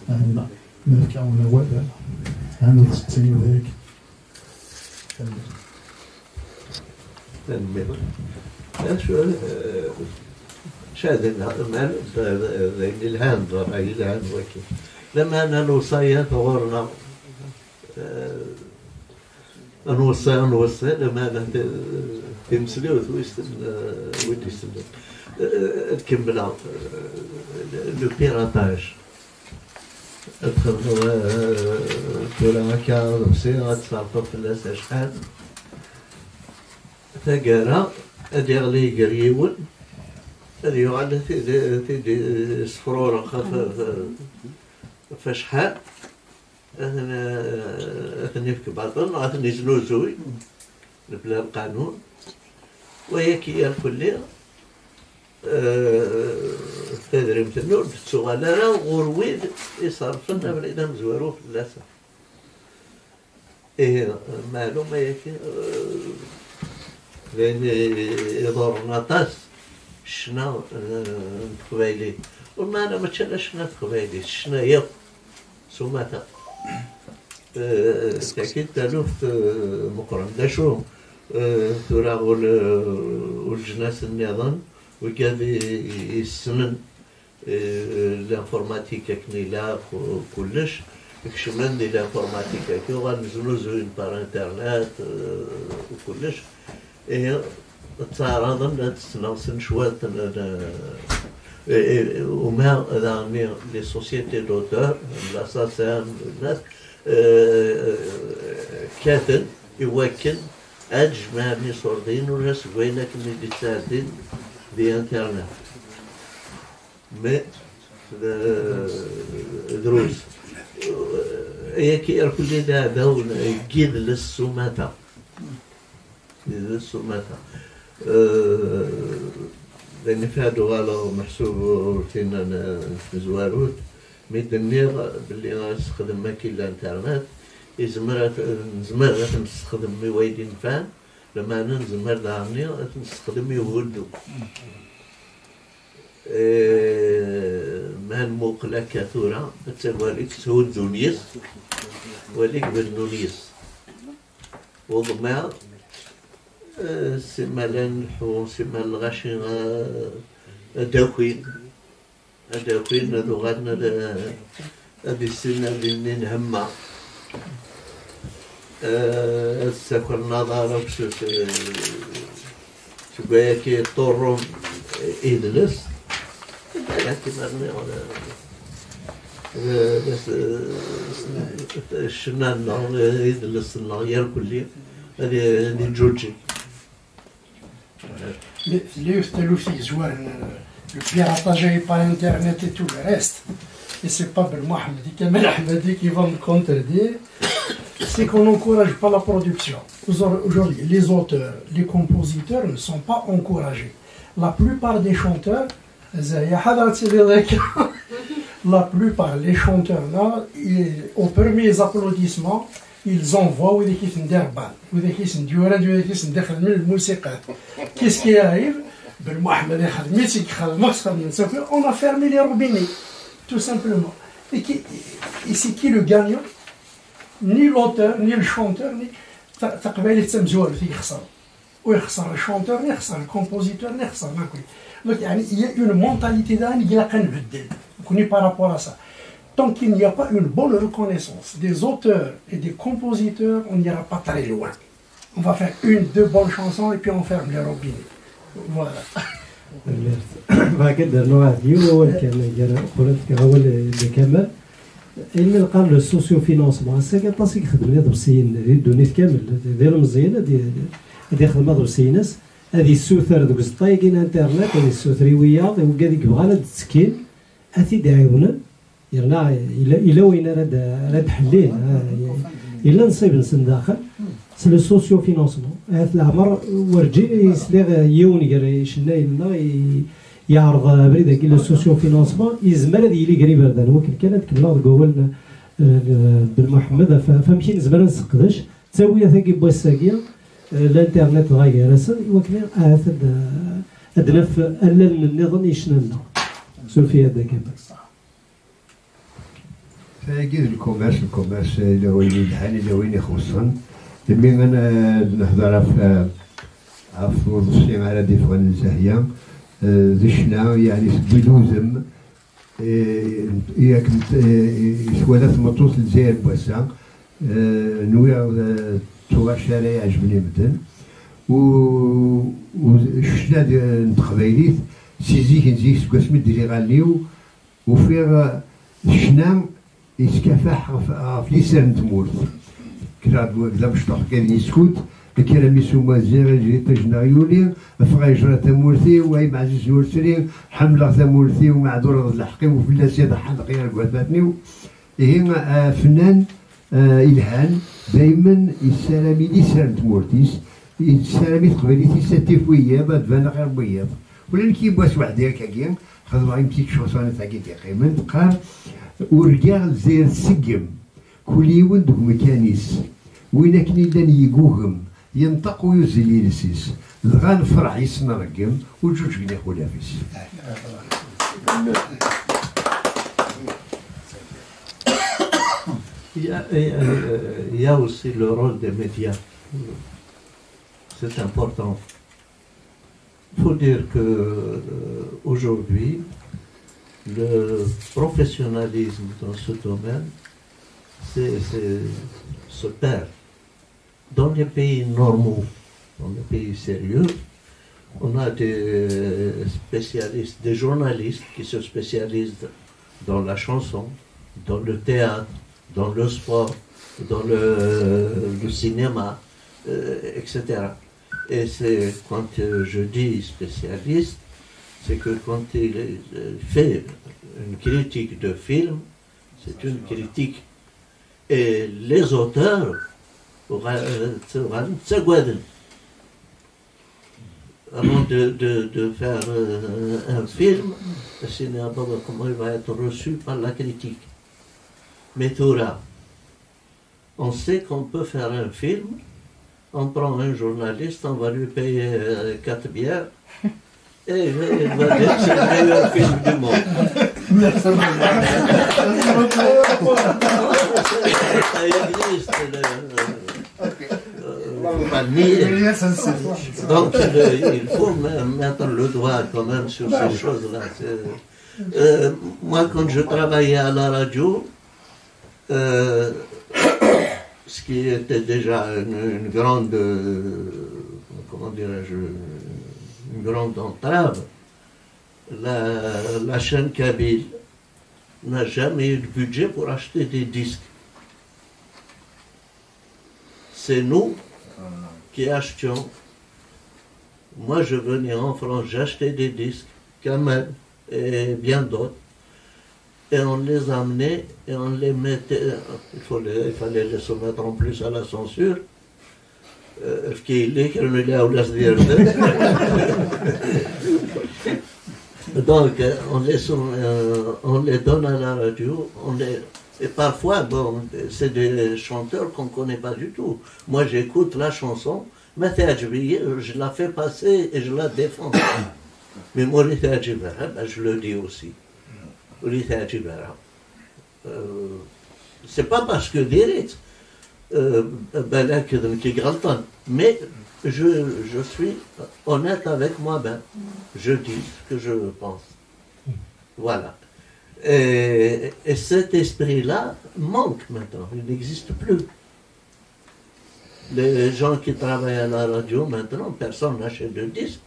هنا نركعونا وادا هنا نسقسيو ذاك شاهد المال الهان رأي الهان وكيف لما أنا نوصية ثورنا نوصي لما أنا تمثلي وتويستن ويتويستن تكمل لو بيراتاج تخدموا كولا هكا نفسي غتصرفوا في الناس شحال ثقالة هادي غلي قريون هادي يقعد تيدي صفرورة فشحال أثني في باطن أثني زنوزوي بلا القانون وهي كي الكلية تدري متنور تسوغالا غرويد يصرفنا بنادم مزوارو في اللاسة إيه معلومة ياكي لأن يدورنا طاس شنا تقبايلي وما أنا ما تشالا شنا تقبايلي شنا يق سوماتا تأكيد تلوفت مقرن داشو تورا والجناس النظام وكاد يسمن الانفورماتيكا كنيلا كلش يكشمن دي الانفورماتيكا كي غنزولو بار انترنت وكلش تعرضن تسناوسن شوات وما دعني لي سوسيتي دوتور لا ساسان الناس كاتل يوكل أجمع من صوردين وجس وينك من ديتساعدين دي انترنت ما دروس ياكي الكل هذا جيد للسوماتا لأن في هادو غالو محسوب فينا زواروت ميدنير باللي غنستخدم ماكين الانترنت يزمر نستخدم موايدين فان لما نزمر دعني نستخدم يهودو ما نموقلا كثورة تسواليك سهود دونيس وليك بالنونيس وضمع سما لنحو سما الغاشي أداوين هذو غادنا هادي السنة اللي نهمة السكر النظارة شوية كي طورهم إدلس لكن الشنان يدلس الغير كلي هذه جوجي les aussi jouent le piratage par internet et tout le reste. Et c'est pas Ben Mohamed Kamel Ahmadi qui va me contredire. C'est qu'on n'encourage pas la production. Aujourd'hui, les auteurs, les compositeurs ne sont pas encouragés. La plupart des chanteurs, la plupart des chanteurs là, aux premiers applaudissements, ils envoient ou des qui sont derban, ou des qui sont durant, ou des qui sont derban le musique. Qu'est-ce qui arrive? Ben Mohamed on a fermé les robinets, tout simplement. Et c'est qui le gagnant? Ni l'auteur, ni le chanteur, ni تقبل التمزور في يخسر ويخسر الشونتور يخسر الكومبوزيتور يخسر ما كل donc يعني il y a une mentalité d'âne qui a نبدل كوني par rapport à ça tant qu'il n'y a pas une bonne reconnaissance des auteurs et des compositeurs on n'ira pas très loin on va faire une deux bonnes chansons et puis on ferme les robinets voilà هكذا نوع ديالو كان ديال قولت هو اللي كمل إلا لقى لو سوسيو فينونسمون ساكا طاسي كيخدم لي درسيين دونيت كامل ديال مزيان هادي خدمه درسيناس هادي السوثر دوك الزطاي كاين انترنت هادي السوثري وياض وكاديك بغا لها التسكين هاتي دعيونا يرنا إلا وين راه حلين إلا نصيب نسن داخل سي لو سوسيو فينونسمون هاد العمر ورجي يسلي يوني قال شنا لنا يعرض بريد كي لو سوسيو فينونسمون يزمر هذه اللي قريبه هذا ولكن كانت كبلا قول بن محمد فمشي نزمر نسقدش تساوي ثاكي بوساكيا الانترنت غاية راسل ولكن هاد نف الا النظام يشننا سول في هذا كامل فاكيد الكوميرس اللي هو يدحاني اللي وين يخصن مي انا نهضر في وظيفتي على ديفغان الزاهيه ذشنا يعني بدوزم ياك سوالات مطوط الجزائر بواسا نويع توغا الشارع عجبني مدن وشنا نتقبايليت سيزيك نزيك سكواسمي ديري غاليو وفيغ شنا يسكافح في لسان تمورت كلا باش كان يسكوت كان ميسوما زير جريت جنايولي فغايجرا تمورتي واي معزز نورتري حمله تمورتي ومعذور الحقي وفلاسي ضحى غير قواتني هي فنان الهان دائما يسالمي لي سان تمورتيس يسالمي تقبليتي ساتيف ويا بعد فانا غير ويا ولا كيبواس واحد هكاكيا خدموا غير بتيك شوصانه تاعي تقريبا تقال ورجال زير سقم كل يوم دوك ميكانيس وين كاين اللي يقوهم ينطق ويزل يلسيس الغان فرح يسنرقم وجوج بين خويا فيس Il y a aussi le rôle des médias. C'est important. Il faut dire que aujourd'hui, le professionnalisme dans ce domaine se perd. Dans les pays normaux, dans les pays sérieux, on a des spécialistes, des journalistes qui se spécialisent dans la chanson, dans le théâtre, dans le sport, dans le cinéma, etc. Et c'est quand je dis spécialiste, c'est que quand il fait une critique de film, c'est une critique. Et les auteurs, avant de faire un film, le cinéma, comment il va être reçu par la critique. Mais tout là, on sait qu'on peut faire un film, on prend un journaliste, on va lui payer 4 bières, et il va dire que c'est le meilleur film du monde. Merci beaucoup. Ça existe. Pas nier. Donc il faut mettre le doigt quand même sur ces choses-là. Moi, quand je travaillais à la radio, ce qui était déjà une grande, comment dirais-je, une grande entrave, la chaîne Kabyle n'a jamais eu de budget pour acheter des disques. C'est nous qui achetions. Moi, je venais en France, j'achetais des disques, Kamel et bien d'autres, et on les amenait et on les mettait. Il fallait les soumettre en plus à la censure. Donc, on les donne à la radio, et parfois, bon, c'est des chanteurs qu'on ne connaît pas du tout. Moi, j'écoute la chanson, je la fais passer et je la défends. Mais moi, je le dis aussi. C'est pas parce que direct, mais je suis honnête avec moi-même. Je dis ce que je pense. Voilà. Et cet esprit-là manque maintenant. Il n'existe plus. Les gens qui travaillent à la radio maintenant, personne n'achète de disques.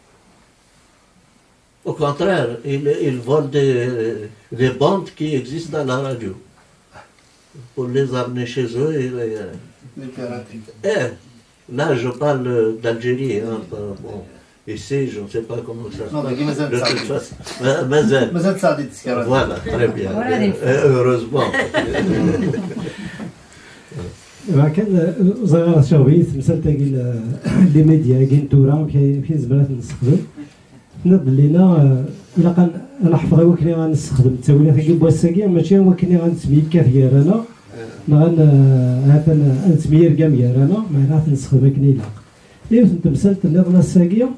Au contraire, ils volent des bandes qui existent à la radio pour les amener chez eux et là, je parle d'Algérie. Hein, bon, ici, je ne sais pas comment ça se passe. De toute façon, voilà, très bien. Heureusement. كان زغار شويت مثال تاقي لي ميديا كاين تورا كاين زبالات نستخدم نض لينا الا كان انا حفظها وكني غنستخدم التاويلات كي بواساكيا ماشي هو كني غنسمي كافيار انا هذا نسمير كاميار انا معناتها نستخدم كني لاق ايوا انت مسالت نض الساكيا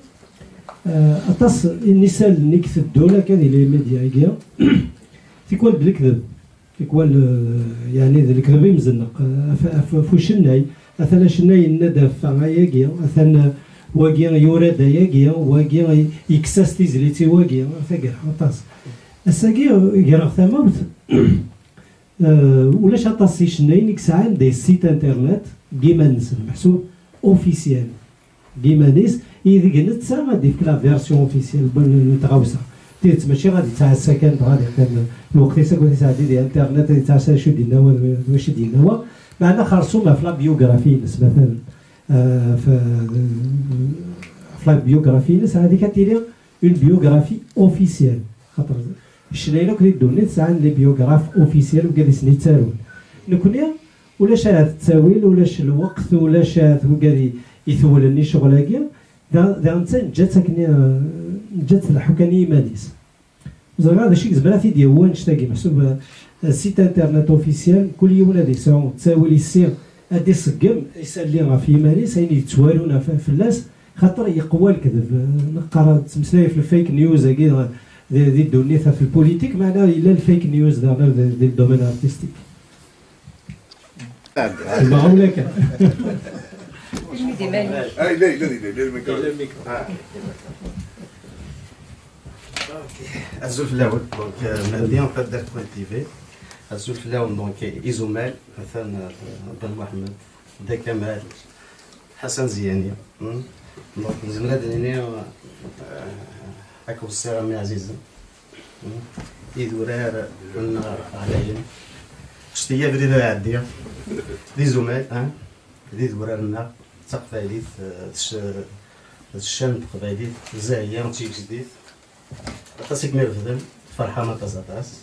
اتص النساء اللي كثدونا كان لي ميديا كيا تيكون بالكذب يكون يعني الكذب مزنق في شناي مثلا شناي الندف معايا مثلا واقي يورد ياقيا واقي يكساس تيزليتي واقي ثقر عطاس الساقي يقرا ثموت ولاش عطاس شناي نيك ساعه دي سيت انترنت كيما نس محسوب اوفيسيال كيما نيس اذا قلت سا غادي في لا فيرسيون اوفيسيال نتغاوسه تيت ماشي غادي تاع السكن غادي كان الوقت يسكن تاع دي انترنت تاع شو دينا واش دينا هو معنا خرصومه في لا بيوغرافي مثلا في لا بيوغرافي ناس هذيك كتيري اون بيوغرافي اوفيسيال خاطر الشنايله كيدوني ساعه لي بيوغراف اوفيسيال وكادي سنيتارون نكونيا ولاش هذا التاويل ولاش الوقت ولاش وكادي يثولني شغلاكيا دا انسان جات الحكانيه ماليس زعما هذا الشيء زعما في ديوان شتاكي محسوب سيت انترنت اوفيسيال كل يوم هذا يساو تساوي السير هادي صقم يسالي في ماليس هاين يتوالونا في الناس خاطر يقوى الكذب نقرا تمسلاي في الفيك نيوز كي دي دونيثا في البوليتيك معناها الا الفيك نيوز دي الدومين ارتستيك المعقول لك الزول في الاول دونك مهدي نقدر كولتيفي الزول في الاول دونك ايزومال مثلا بن محمد دا كمال حسن زياني دونك زمنا دنيا هاك السيره مي عزيزه يدورار النار عليهم شتي بدينا عاديه دي زمال دي دورار النار تقبايليت الشام تقبايليت زاهيه وتيك جديد تاسيك ميرفدم فرحانه تازاتاس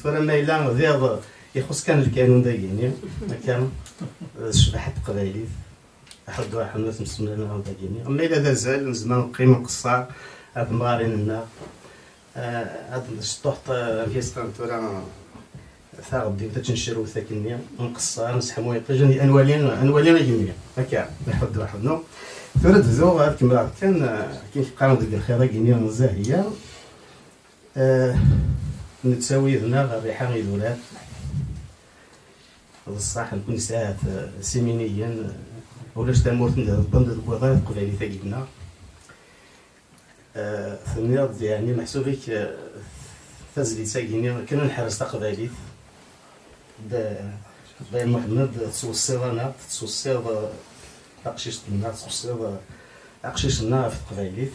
فلما إلا ذيض يخص كان الكانون دايني كان شبح قبايلي أحد واحد الناس مسمى لنا دايني أما إلا ذا زال زمان قيمة قصار هاد مغارين لنا هاد شطوحت في سكانتورا ثاغب ديك تنشرو ثاكنيا نقصار نسحمو يقجني أنوالين جميع هكا أحد واحد نو فرد ذو هاد كما كان كيف قانون ديك الخير كينيا زاهية نتساوي ذنا الريحان يدولات هذا الصح نكون ساعات سيمينيا ولاش تمورت من البند البوضات قبالي ثقيبنا ثمانية يعني محسوبك تزلي ساقيني كنا نحرس تقبالي باين محمد تسوسيض انا تسوسيض تقشيش النار تسوسيض تقشيش النار في قبالي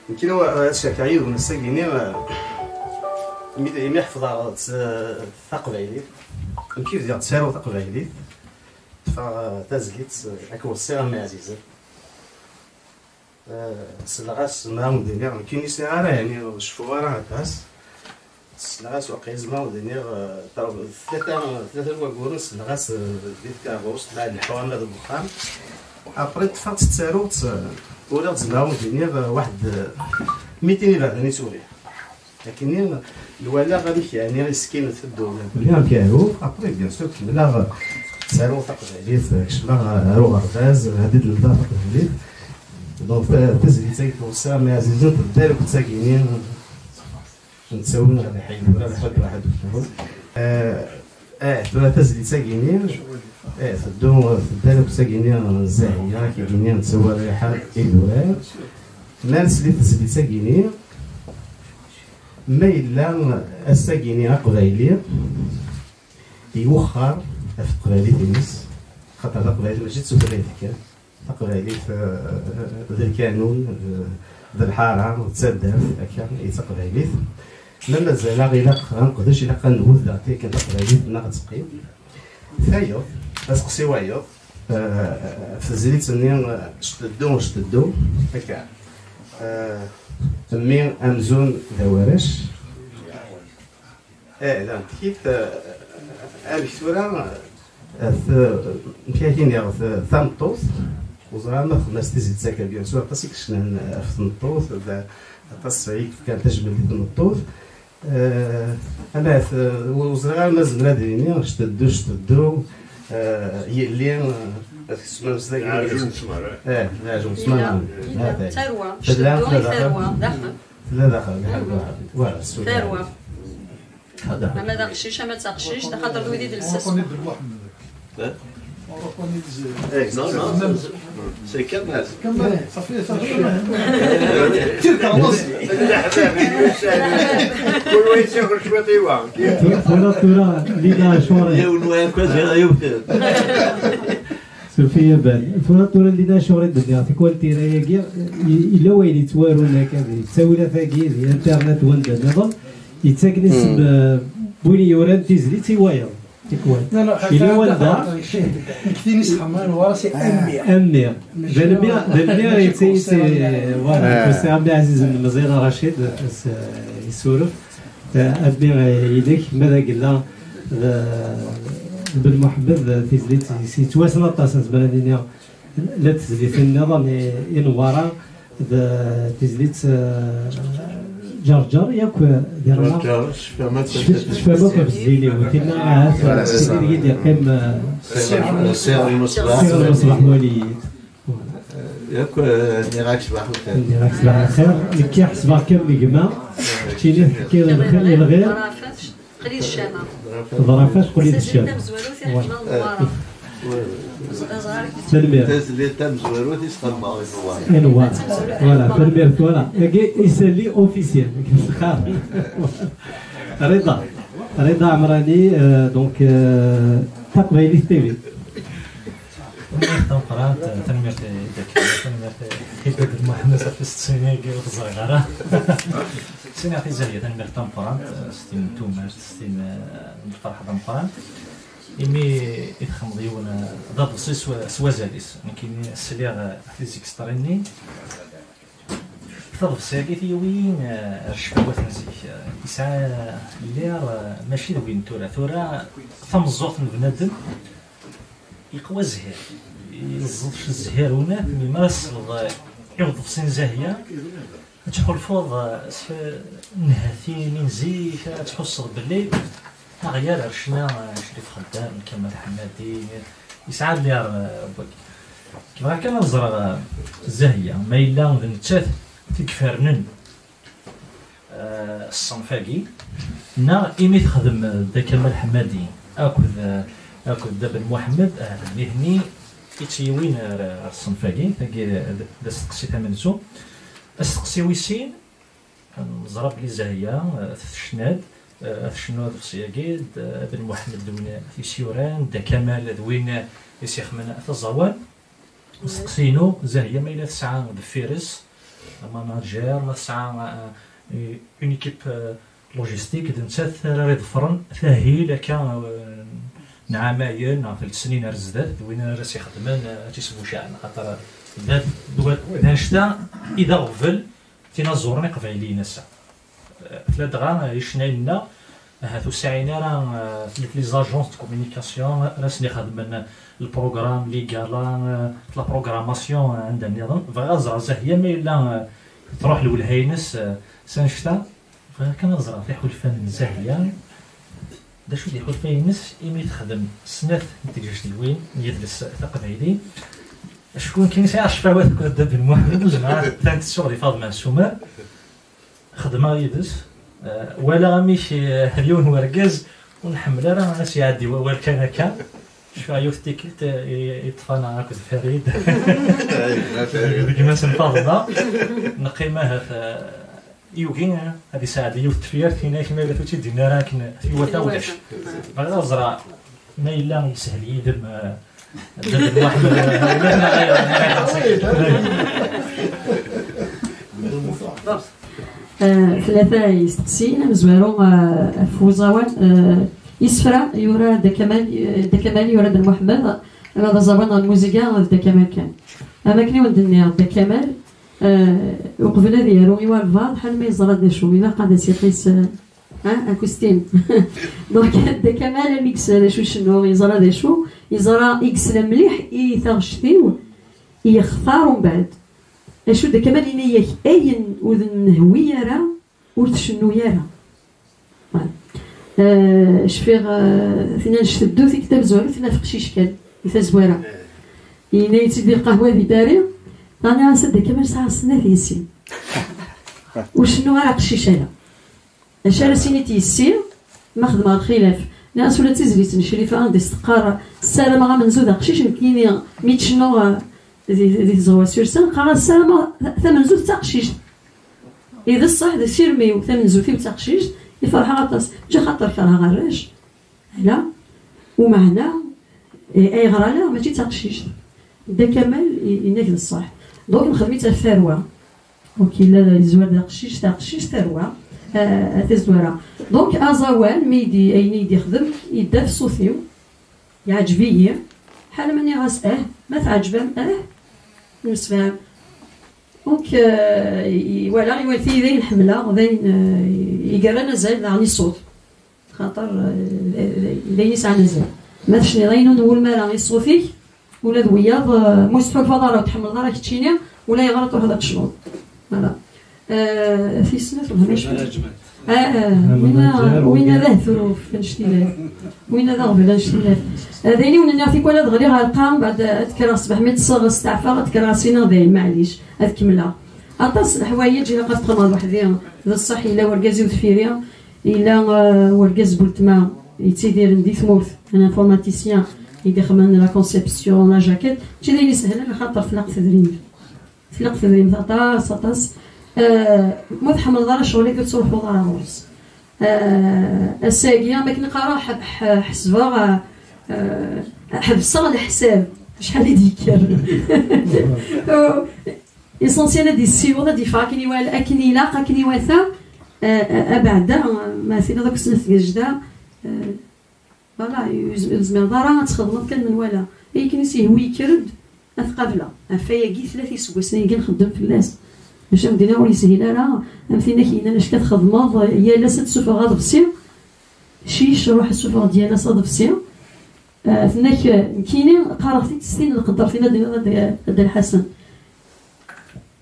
يمكن هو هادشي كعيب من الساقيني مي حفظ تقبايليت كيف ديال تسالو تقبايليت تازليت اكو السير مع عزيزه سلاغاس ما مدينير كاين سنه راه يعني شوفوا راه كاس سلاغاس وقيز ما مدينير ثلاثه الواغور سلاغاس ديت كاغوس تاع الحوامه د البخار ابري تفات تساروت ولا تزماو مدينير واحد 200 بعد سوريا لكن الولا غادي يعني سكينه في الدوله بيان كاهو ابري بيان سور كملا تسالو تقبايليت كشما رو غرفاز هادي الدار تقبايليت دونك تزيد توسع مع عزيزات الدار ساكنين نتساويو على حي ولا حد واحد ثلاثة تزيد ساكنين في الدار ساكنين الزاهية كاينين نتساوى ريحة إيدورات الناس اللي تزيد ساكنين ما إلا الساكنين قبايلي يوخر في القبايلي تينس خاطر القبايلي ماشي تسوفريتك تقبايلي ذا الكانون ذا الحاره وتسدف هكا تقبايلي ما مازال غير نقدرش الا كنقول ذاتي كان تقبايلي ناقص تقيم ثايو اسقسي وايو في الزليت سنين شتدو هكا مي امزون دوارش لا كيف الثوره كاين يا ثامطوس وزرا ما خدناش تزيد ساكا بيان سور باسيك شنا في النطوط التصعيد كان تجبل في النطوط انا وزرا ما زمنا ديني شتدو يلين اسمه مسلاك عاجم سمر عاجم سمر ثروه شدوا ثروه داخل لا داخل فوالا ثروه ما داقشيش ما تاقشيش خاطر دويدي د السس Non, non, c'est Kamal. Ça fait ça. سوفيا بان الفراتورة اللي دا شوري الدنيا في كواليتي راهي كاع الا وين يتوارونا كامل تساوي لا فاكي الانترنت وند النظام يتسكنس بوني يوران تيزلي تيواير تيكوان الا ولدا كثير يسحمان وراسي امير بالمير يتي فوالا سي عبد العزيز بن مزيره رشيد يسولف امير يديك ماذا قلنا بن محمد تيزليت سيتواسنا طاسن زمان لا تزليت النظام ينورا تزليت جرجر ياك ديالنا شفا ما كتزيني وكنا عارف يدير كم سير المصباح وليد ياك نراك صباح الخير نراك صباح الخير كي حسبها كم كما تيني حكي الخير الغير قليل الشامه ظرافات قليل الشامه تنمير تزلي تم زويرو تيسقى نوار فوالا تنمير فوالا يسالي اوفيسيال رضا عمراني دونك تقبايلي تيفي تنقرا تنمير تنمير حبيب محمد في السنه كي صغيره سنه في زاهيه تنمير تنقرا ستين توماس ستين الفرحه تنقرا إمي إدخل ضيونا ضد سوا زاليس كاين السليغ فيزيك ستريني ضرب ساكيت يوين رشفوات نزيك يسعى لير ماشي وين ثورة ثم الزوط بنادم يقوى الزهير يزف الزهير هنا مما يصل يوظف سن زاهية تحول فوض نهاثين نزيك تحصل بالليل غير عرشنا شريف خدام كمال حمادي يسعد لي ربك كيما كان نزرع الزاهيه ما الا نتات تكفرنن الصنفاكي نا ايمي تخدم دا كمال حمادي اكل دا بن محمد مهني يتيوين الصنفاكي تاكي دا سقسي ثمنزو السقسي ويسين نزرع بلي زاهيه في شنو هذا السياقيد بن محمد دوين في سيوران دا كمال دوين يسيخ من الزوال وسقسينو زاهيه ما إلا تسعى دفيرس ماناجير ما تسعى اون ايكيب لوجيستيك نتات راه ضفرن تاهيل هكا نعمايل 3 سنين رزدات وين راسي خدمان تيسمو شاعن خاطر هاشتا اذا غفل تينازورني قبايليين الساعه ثلاث غا يشنايلنا هاتو ساعينا راه ثلاث لي زاجونس دو كومونيكاسيون راسني خدمنا البروغرام لي قالا لا بروغراماسيون عندها النظام فغازرا زاهيه ما الا تروح لولهينس سانشتا فكنزرع في حلفان زاهيه دا شو دي حلفاينس ايمي تخدم سنات نتيجه وين يدرس تقبايلي شكون كاين ساعه شفاوات كدا بن محمد الجماعه ثانت الشغل فاض مع سومر خدمه يدرس ولا غاميش اليوم هو ركاز ونحمل راه ناس يعدي والكان هكا شو عيوث تيكلت يطفانا هكا فريد كيما سنفاضنا نقيمها يوكين هذه ساعه يوث تفير فينا كيما قالت تيدينا راه كنا في وتاوش بغا زرع ما الا يسهل يدم واحد ثلاثة يستقسينا مزوارو فوزاوان يسفرا يورا دا كمال يورا دا محمد هذا زبان الموسيقى دا كمال كان اما كني ودني دا كمال وقبل ديالو يوا الفاض حال ما يزرى دا شو الا قاعده سيقيس اكوستيم دونك دا كمال ميكس دا شنو يزرى دا شو يزرى يكسل مليح يثغشتيو يختار من بعد اشو دا كمال ينيك اين وذن هويه راه وتشنو يرا شفيغ فينا نشدو في كتاب زوارو فينا في قشيش كان في زواره يناي تيدير قهوه في داري انا صدق كمال ساعه السنه في يسين وشنو راه قشيش انا اش راه سيني تيسير ما خدمه الخلاف ناس ولا تزليت نشريفه عندي استقاره السلامه غا منزوده قشيش كاين ميت شنو دي زوا سيرسان قرا السلامه ثمن زود تاع قشيش اذا الصح دا سيرمي ثمن زوثي تاع قشيش يفرح غطاس جا خاطر كرها غراش لا ومعنا اي غرالا ماشي تاع قشيش دا كمال يناكد الصح دونك نخدميت الثروه وكي لا الزوار دا قشيش تاع قشيش ثروه تزواره دونك ازوان ميدي اين يخدم يدا في صوفيو يعجبيه حال ماني غاس ما تعجبهم نسفهم دونك ولا يوثي ذين الحمله ذين يقرا نزال يعني الصوت خاطر ذين يسعى نزال ما شني ذين نقول ما راه يصوفي ولا ذوياض مستوى الفضاء وتحمل ضرك تشينيا ولا يغلط هذا الشنوط فوالا في سنه وين ذا ثروف نشتيلات وين ذا غبل نشتيلات هذيني وننا في كل غادي غنلقاهم بعد اذكر صباح ما تصغر استعفى اذكر راسينا ذاين معليش اذكملها اطاس الحوايج الا قد تقمر وحديها ذا الصح الا وركاز وثفيريا الا وركاز بولتما يتيدير ندي ثمورث انا انفورماتيسيان يدي خمن لا كونسيبسيون لا جاكيت تي لي سهله خاطر فلق تدريب اطاس مو تحمل دار شغلي كتروحو دار روس الساقيه ما كنقرا حسبه حبسه الحساب شحال يديكر اسونسيال دي السيوره دي فاكني ولا اكني لاقا كني واثا ابعد ما فينا داك السنه جدا فوالا يزمر دارا تخدم كان من ولا اي كنيسي هو يكرد اثقافله فيا 3 سوايع كي نخدم في الناس باش مدينا ولي سهيله راه فينا كاينه اش كتخدم يا لا ست غاد فسي شيش روح السفر ديالنا صاد فسي فيناك كاينين قرختي تستين نقدر فينا هذا الحسن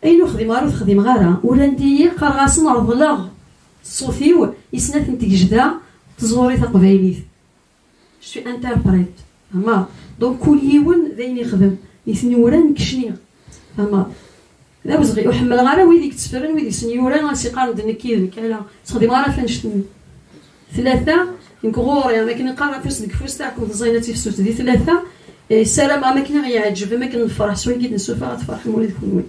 اينو خديم غير خديم غير ولا ندير قرغاس نرض لا صوفيو يسنات نتي جدا تزوري تقبايليت شي انتربريت اما دونك كل يوم ذاين يخدم يثني نكشني اما لا وزغي وحمل غير ويديك تسفرن ويديك سنيوران غاسي قارد نكيد كالا تخدم غير فنشتني 3 نكغوري ما كنقرا فاس ديك فاس تاعكم زينتي في السوت دي 3 السلام ما كنا غيعجب ما كنفرح شويه كي نسوف غتفرح مولدكم وين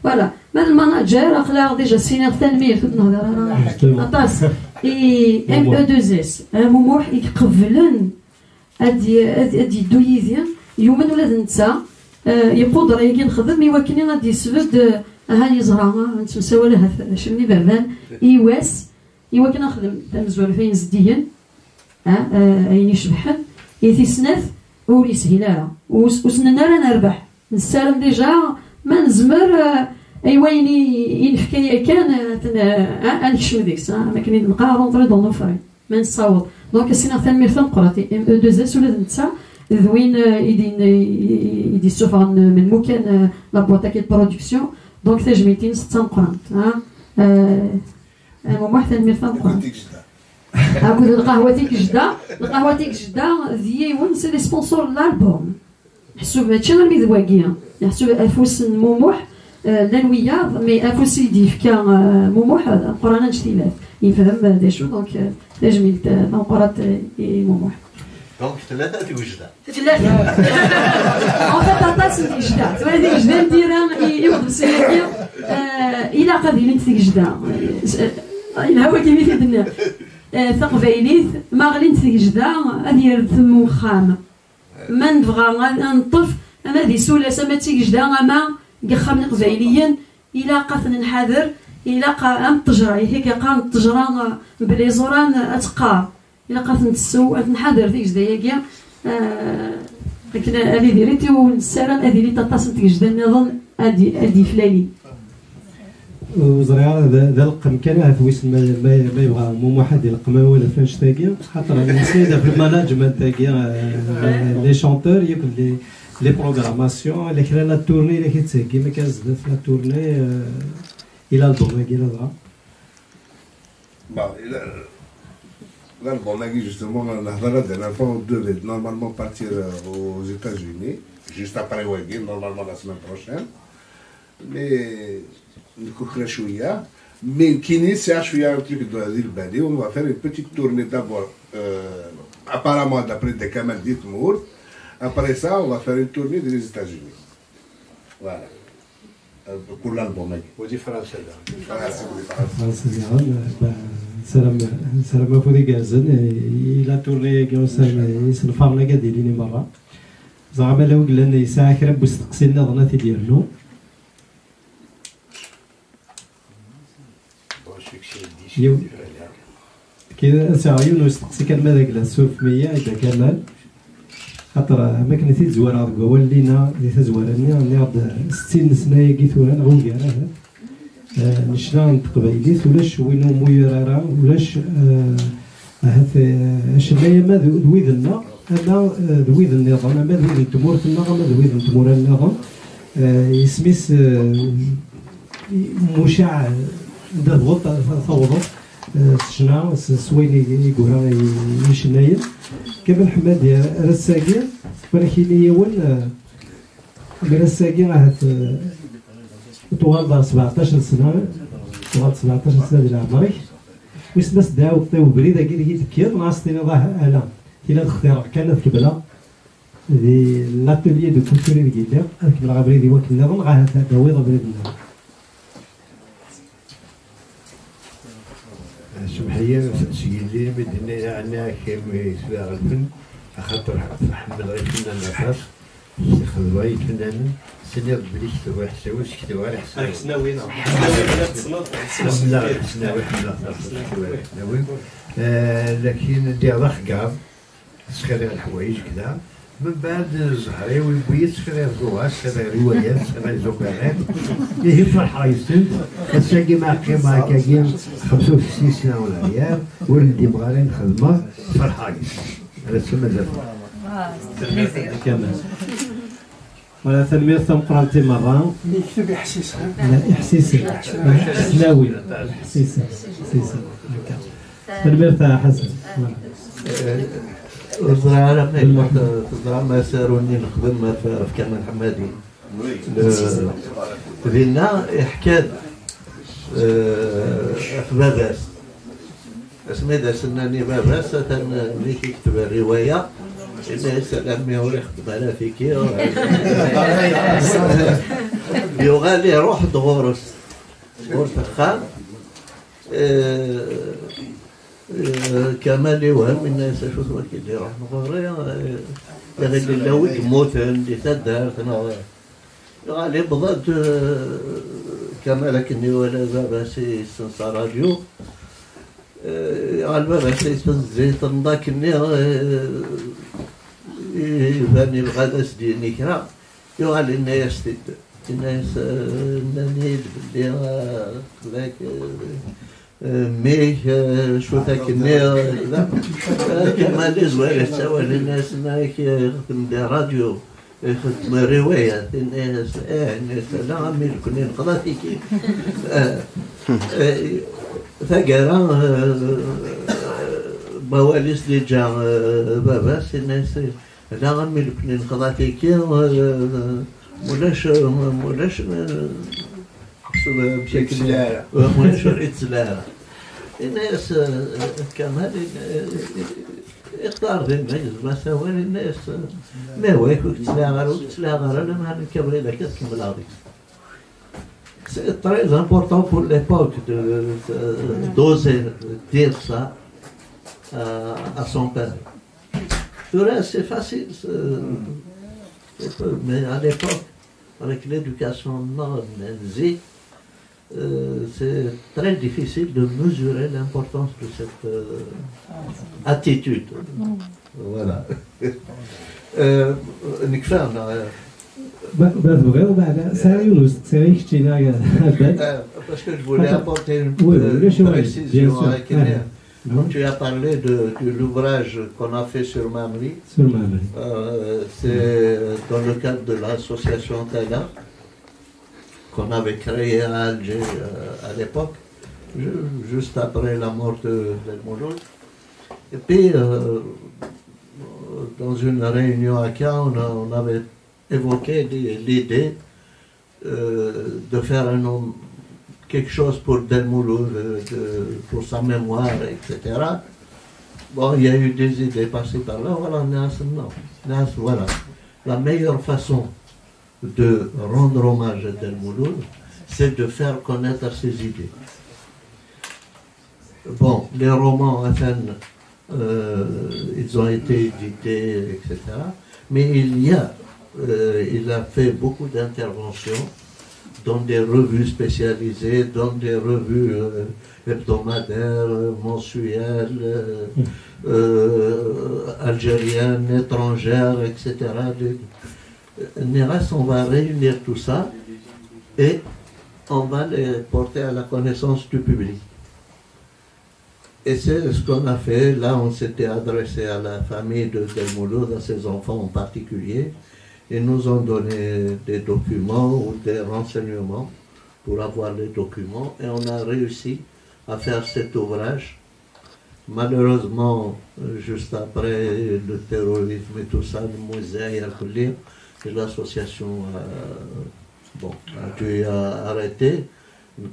فوالا مال الماناجر اخلاق ديجا سينير تنميه نهضر اطاس اي ام او 2 اس موموح يقبلن ادي دويزيان يومن ولا نتا يقدر يجي نخدم يوكلني غادي يسبد هاني زهره نتمساو لها شني بابان ايواس إوا كنا نخدم تمزول فين زديا أين يشبحن يثيسناث ور يسهل وسننا راه نربح نسالم ديجا ما نزمر ايوا ينفكايا كان نكشم ديك ما كاين نبقى رونطري دون نوفري ما نصاوب دونك سينا ثاني ميرثان قراتي ام او 2 اس ولا نتا ذوين يدي سوفر من مكان لا بوطا برودكسيون دونك تجميتين 6 قرانت واحد ثاني ميرثان قرانت أقول القهوة جدة ذي ونس لي سبونسور لالبوم حسوب هادشي راه ميذواكيا حسوب افوس موموح لانوياض مي افوس يدي فكا موموح قرانا نشتيلات يفهم داشو دونك تجميل تنقرات موموح دونك ثلاثة توجدا ثلاثة اون فيت طاس تيجدا هذه جدا نديرها يوض سياكيا الى قضيه تيجدا الى هو كيما تيدنا ثقفيليث ما غلين تيجدا ادير ثم وخام ما نبغى نطف اما دي سولا سما تيجدا اما قخام قبايليا الى قاث نحاذر الى قا التجرى هيك قا التجرى بلي زوران اتقار الى قاث نتسو نحاذر تيجدا ياكيا لكن هذه ديريتي ونسالم هذه اللي تطاس تيجدا نظن ادي فلالي وزريعة ذا القم كان هاتويس ما يبغى مو واحد يلقم ولا فاش تاقيا خاطر نسيت في الماناجمنت تاقيا لي شونتور ياكل لي بروغراماسيون اللي كان لا تورني اللي كيتساكي ما كان زاد في لا تورني الى البوم كي لا L'album, justement, la dernière fois, on devait normalement partir aux États-Unis, juste après Wagin, normalement la semaine prochaine. Mais نكوخنا شوية من كيني ساعة شوية un truc de l'île Bali on va faire une petite tournée d'abord apparemment d'après des Kamal Ditmour après ça on va faire une tournée des États-Unis voilà pour l'album ودي فرنسا سلام فودي كازن إلى تورني كيوصل يسنفرنا كديريني مرة زعما لو قلنا يساعة كرا بوستقسينا ظنا تيديرنو كذا ساعيون ويستقسي كان ماذا قال سوف مية إذا كمال خاطر ما كنا تيزوار هذا ولينا اللي تزوارني راني غاد 60 سنة ياكي ثوران غوكا راه نشنا نتقبايليت ولاش وينو مويرارا ولاش شنايا ما ذويذنا أما ذويذ النظام أما ذويذ التمور في النظام أما ذويذ التمور النظام يسميس مشاع ضغط ثوض شنا سويني يقولها يشنايا كابن حماد رساقي ولكن يون رساقي راه طوال 17 سنه طوال 17 سنه ديال عمري ويسمس داو طيو بريده كي تكير ناصتيني راه انا الى الاختراع كانت كبله دي لاتولي دو كولتوري ديال هذيك الغابري دي وكل نظن راه داوي غابري ديال سمحية سيدي بدنا عنا كم يسبع الفن خاطر محمد غير فنان الحاس ياخذ وايد فنان سنة بليش تبغى حساوي كتبوا على حساوي حسناوي حسناوي لكن دي ضخ قاب سخري الحوايج كذا من بعد زهري ويبويت سخري الزواج سخري روايات سخري زوكانات هي فرحة يسند الساقي مع كيما كاين 65 سنة ولا عيال ولدي بغالين خدمة فرحة يسند هذا تسمى زفر كامل ولا تنمية ثم قرانتي مرة يكتب إحسيس لا إحسيس حسناوي إحسيس تنمية تاع حسن الزراعة ما ساروني نخدم في كامل حمادي لنا حكات في باباس اسمي سناني باباس ملي كيكتب الرواية الناس لما هو يخدم على فيكي يغالي روح دغورس غورس خان كمال يوهم الناس شو اسمه كي اللي راح نغوري غير اللي هو يموت اللي تدار غالي بضد كمال كني ولا بابا سي سنسا راديو غالبا زيت ذاك النير يباني الغداس ديالي كرا يوغال الناس الناس نانيد باللي ذاك ميك شو ذاك النير كما لي زوالي تساوى الناس هناك يخدم دي راديو يخدم روايات الناس الناس لا عمي كنا نقضى فيكي ثقرا بواليس اللي جا باباس الناس لا عمي كنا نقضى فيكي مولاش بشكل مولاش إتسلارة الناس كمان اختار ذي المجلس ما سوى الناس ما واك تسلاغر أنا ما نكبر لك تكمل هذيك. C'est très important pour l'époque d'oser dire ça à son père. Tout le reste, c'est facile. Mais à l'époque, avec l'éducation nazie, c'est très difficile de mesurer l'importance de cette attitude. Voilà. Parce que je voulais apporter une précision avec elle. Quand tu as parlé de l'ouvrage qu'on a fait sur Mamri, c'est dans le cadre de l'association Taïla qu'on avait créée à Alger à l'époque, juste après la mort d'El Mouloud. Et puis, dans une réunion à Caen, on avait évoqué l'idée de faire quelque chose pour Del Mouloud, pour sa mémoire, etc. Bon, il y a eu des idées passées par là, voilà. La meilleure façon de rendre hommage à Del Mouloud, c'est de faire connaître ses idées. Bon, les romans, enfin, ils ont été édités, etc. Mais il a fait beaucoup d'interventions dans des revues spécialisées, dans des revues hebdomadaires, mensuelles, algériennes, étrangères, etc. Néras, on va réunir tout ça et on va les porter à la connaissance du public. Et c'est ce qu'on a fait. Là, on s'était adressé à la famille de Del Mouloud, à ses enfants en particulier. Ils nous ont donné des documents ou des renseignements pour avoir les documents et on a réussi à faire cet ouvrage. Malheureusement, juste après le terrorisme et tout ça, le musée et l'association a dû arrêter.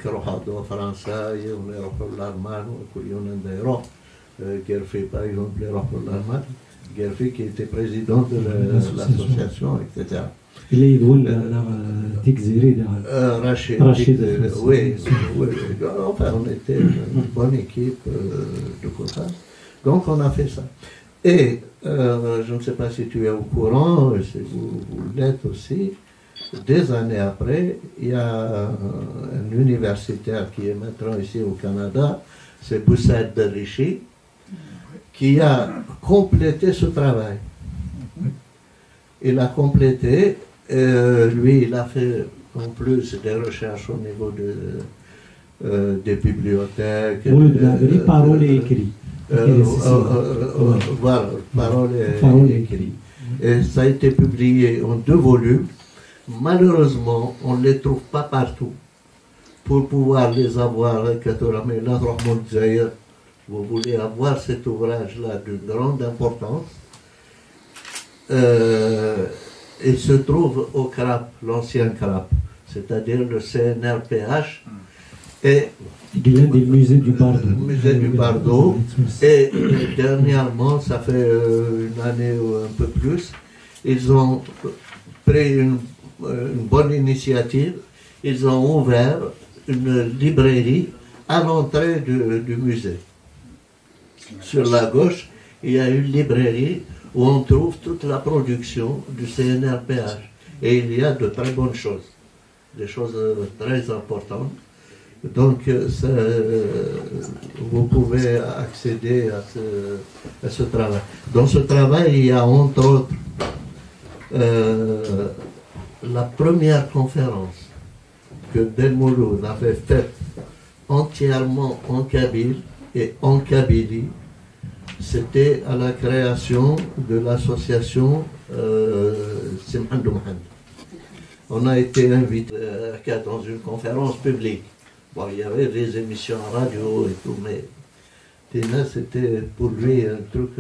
نروحوا فرنسا ونروحوا للألمان وكل يوم نديروا Guerfi par exemple يروحوا للألمان Guerfi qui était président de l'association etc. اللي يقول تكزيري Rachid oui enfin on était une bonne équipe de copains donc on a fait ça et je ne sais pas si tu es au courant si vous l'êtes aussi. Des années après, il y a un universitaire qui est maintenant ici au Canada, c'est Boussaid Derichi, qui a complété ce travail. Il a complété, lui il a fait en plus des recherches au niveau des bibliothèques. Parole et écrit. Voilà, parole et écrit. Et ça a été publié en 2 volumes. Malheureusement, on ne les trouve pas partout. Pour pouvoir les avoir, vous voulez avoir cet ouvrage-là de grande importance, il se trouve au CRAP, l'ancien CRAP, c'est-à-dire le CNRPH, et le musée du Bardo. Musée du Bardo. Et dernièrement, ça fait une année ou un peu plus, ils ont pris une bonne initiative, ils ont ouvert une librairie à l'entrée du musée. Sur la gauche, il y a une librairie où on trouve toute la production du CNRPH. Et il y a de très bonnes choses, des choses très importantes. Donc, vous pouvez accéder à ce travail. Dans ce travail, il y a entre autres la première conférence que Ben Mouloud avait faite entièrement en kabyle et en kabylie. C'était à la création de l'association Simhan Mohamed. On a été invité dans une conférence publique. Bon, il y avait des émissions à radio et tout, mais Tina, c'était pour lui un truc.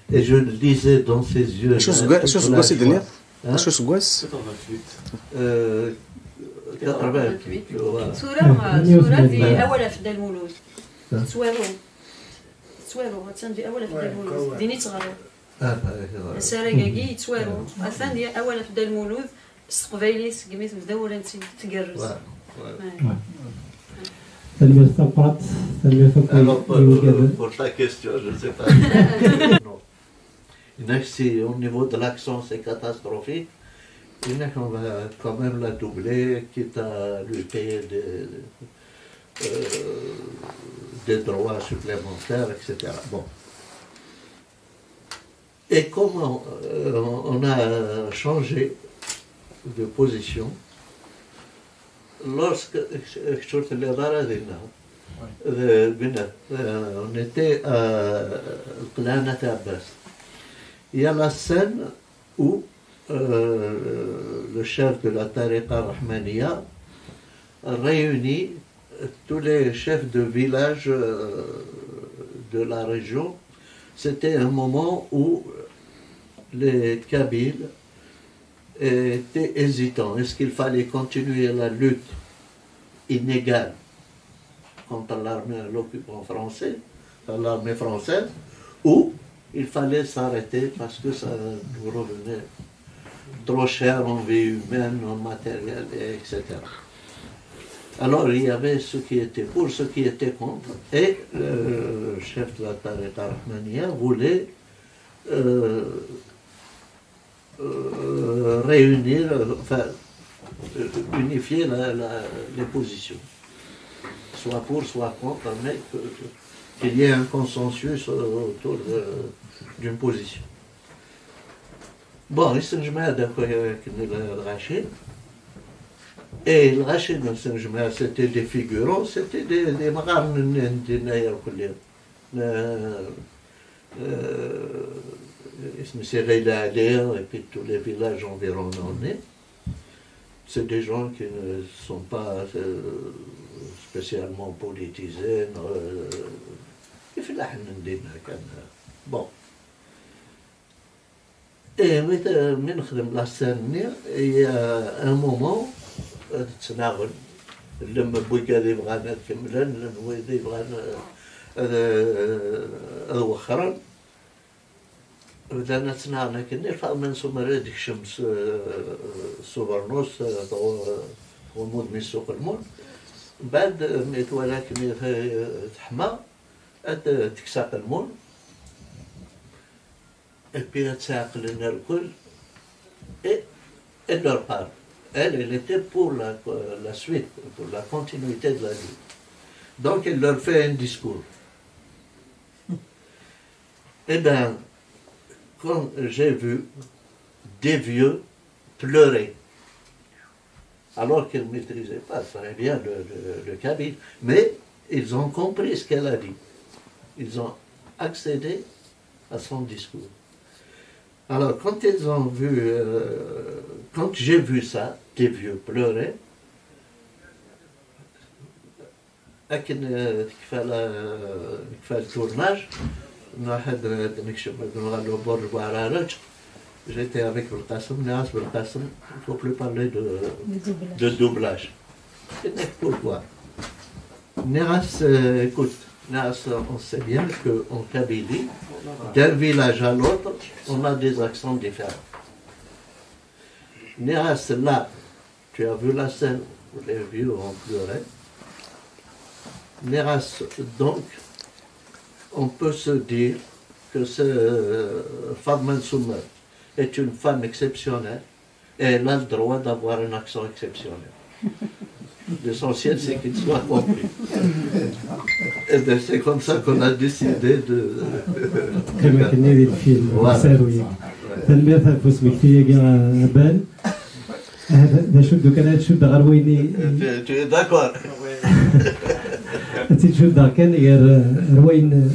Et je le disais dans ses yeux. شو سقوس الدنيا؟ شو سقوس؟ 88. صورة دي أول في المولود. تصويروا في أول في المولود. ديني تغرو. السراقاقي يتصويروا. أثان دي أول في المولود. استقباليس قميت مدورة انت تقرز. Pour ta question, je ne sais pas. Si au niveau de l'accent c'est catastrophique, on va quand même la doubler, quitte à lui payer des droits supplémentaires, etc. Bon. Et comment on a changé de position lorsque on était à Planète Abbas. Il y a la scène où le chef de la Tariqa Rahmaniya réunit tous les chefs de village de la région. C'était un moment où les Kabyles étaient hésitants. Est-ce qu'il fallait continuer la lutte inégale contre l'occupant français, l'armée française, ou il fallait s'arrêter parce que ça nous revenait trop cher en vie humaine, en matériel, etc. Alors il y avait ceux qui étaient pour, ceux qui étaient contre, et le chef de la Tariqa Rahmaniya voulait réunir, enfin unifier les positions, soit pour, soit contre, mais qu'il y ait un consensus autour d'une position. Bon, il s'est mis avec le Rachid. Et le Rachid, c'était des figurants, c'était des marins et puis tous les villages environnants. C'est des gens qui ne sont pas spécialement politisés. Bon. Et la scène, il y a un moment, لما بويكا بغانا كملا نويدي بغانا وخرا بدانا تناغنا كني فمن سمر هذيك الشمس سوبرنوس غموض من سوق المول بعد ميت ولكن تحمى تكساق المول بي تساق لنا الكل et leur part. Elle était pour la suite, pour la continuité de la vie. Donc, elle leur fait un discours. Eh bien, quand j'ai vu des vieux pleurer, alors qu'ils ne maîtrisaient pas très bien le kabyle, mais ils ont compris ce qu'elle a dit. Ils ont accédé à son discours. Alors, quand ils ont vu, quand j'ai vu ça, des vieux pleurer, لكن كفى التورناج واحد نكشف نغلو برج وعرارج j'étais avec Belkacem, Néas Belkacem, il ne faut plus parler de doublage. Pourquoi? Néas, écoute, Néas, on sait bien qu'en Kabylie, d'un village à l'autre, on a des accents différents. Néas, là, tu as vu la scène où les vieux ont pleuré. Néas, donc, on peut se dire que Fadman Soumer est une femme exceptionnelle et elle a le droit d'avoir un accent exceptionnel. L'essentiel, c'est qu'il soit compris. Et bien, c'est comme ça qu'on a décidé de. كما كنا ندير الفيلم ساروي تنبيه تنفس مكتيه كاع بان هذا شد كان تشد غير ويني Tu es d'accord? تشد كان غير روين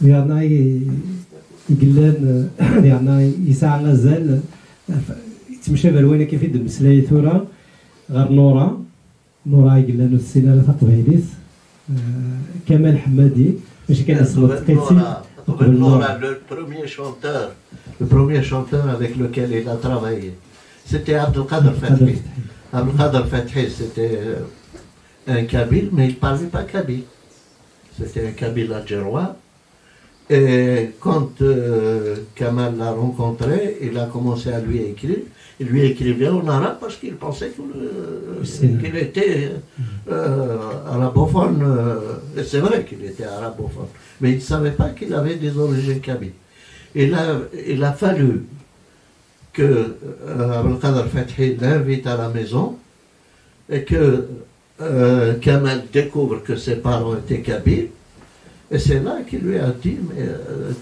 يعني يقلان يعني يسعى غزال تمشى بالوين كيف يدم سلاي ثورة غير نورا يقلان السيناريو تقبيليت كمال حمادي باش كان اسمه تقيتي Nora, le premier chanteur avec lequel il a travaillé, c'était Abdelkader Fathi. Abdelkader Fathi, c'était un Kabyle, mais il ne parlait pas Kabyle. C'était un Kabyle algérois. Et quand Kamal l'a rencontré, il a commencé à lui écrire. Il lui écrivait en arabe parce qu'il pensait qu'il était arabophone. Et c'est vrai qu'il était arabophone. Mais il ne savait pas qu'il avait des origines kabyles. Il a fallu que Abdelkader Fathi l'invite à la maison et que Kamal découvre que ses parents étaient kabyles. Et c'est là qu'il lui a dit, mais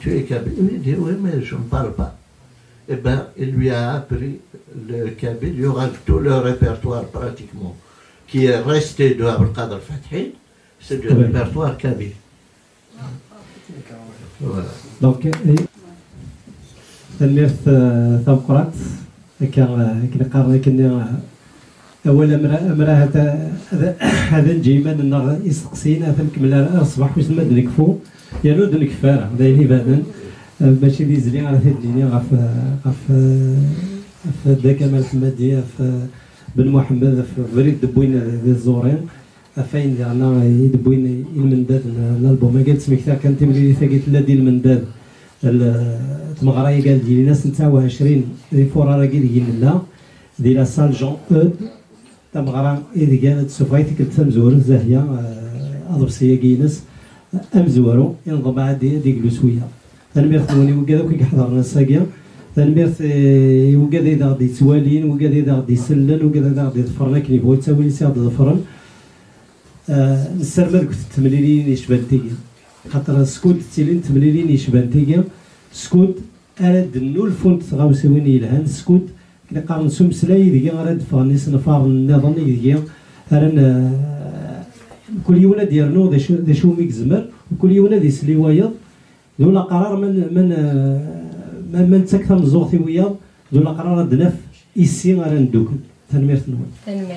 tu es kabyle? Il dit, oui, mais je ne parle pas. Eh bien, il lui a appris le kabyle. Il y aura tout le répertoire pratiquement qui est resté de Abdelkader Fathi, c'est du répertoire kabyle. Voilà. Donc, الميرث ثمقرات كنا أول أمراه هذا نجيما إن يسقسينا نكمل الصباح واش ما نكفو يرود نكفارة دايني بعدا ماشي اللي زلي على هاد اللينيا غاف دا كمال حمادي في بن محمد في بريد دبوين ديال الزورين فين زعما يدبوين المنداد الالبوم قالت سميتها كانت ملي ثاقيت لا ديال المنداد تمغراي قال ديال ناس 29 فورا راه قال لا ديال لا سال جون اود تمغرا إذا كانت سوفايتي كنت مزور زاهية أضبسية كينس أمزورو ينضم عاد ديك شوية تنميرث نوني وكذا كي حضرنا الساقية تنميرث وكذا إذا غادي توالين وكذا إذا غادي يسلل وكذا إذا غادي يظفرنا كي بغيت تساوي سي غادي ظفرن نسرمد كنت التمليلين يشبان تيكا خاطر سكوت تيلين تمليلين يشبان تيكا سكوت أراد النو الفونت غاوسوين يلهان سكوت كنا قارن سمسلاي ديال غاد فانيس نفار النظام ديال راه كل يوم ديالنا دا شو ميكزمر وكل يوم يسلي وياض دولا قرار من تكثر مزوغتي وياض دولا قرار دنف إيسي غير ندوك تنمير نون تنمير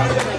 عيب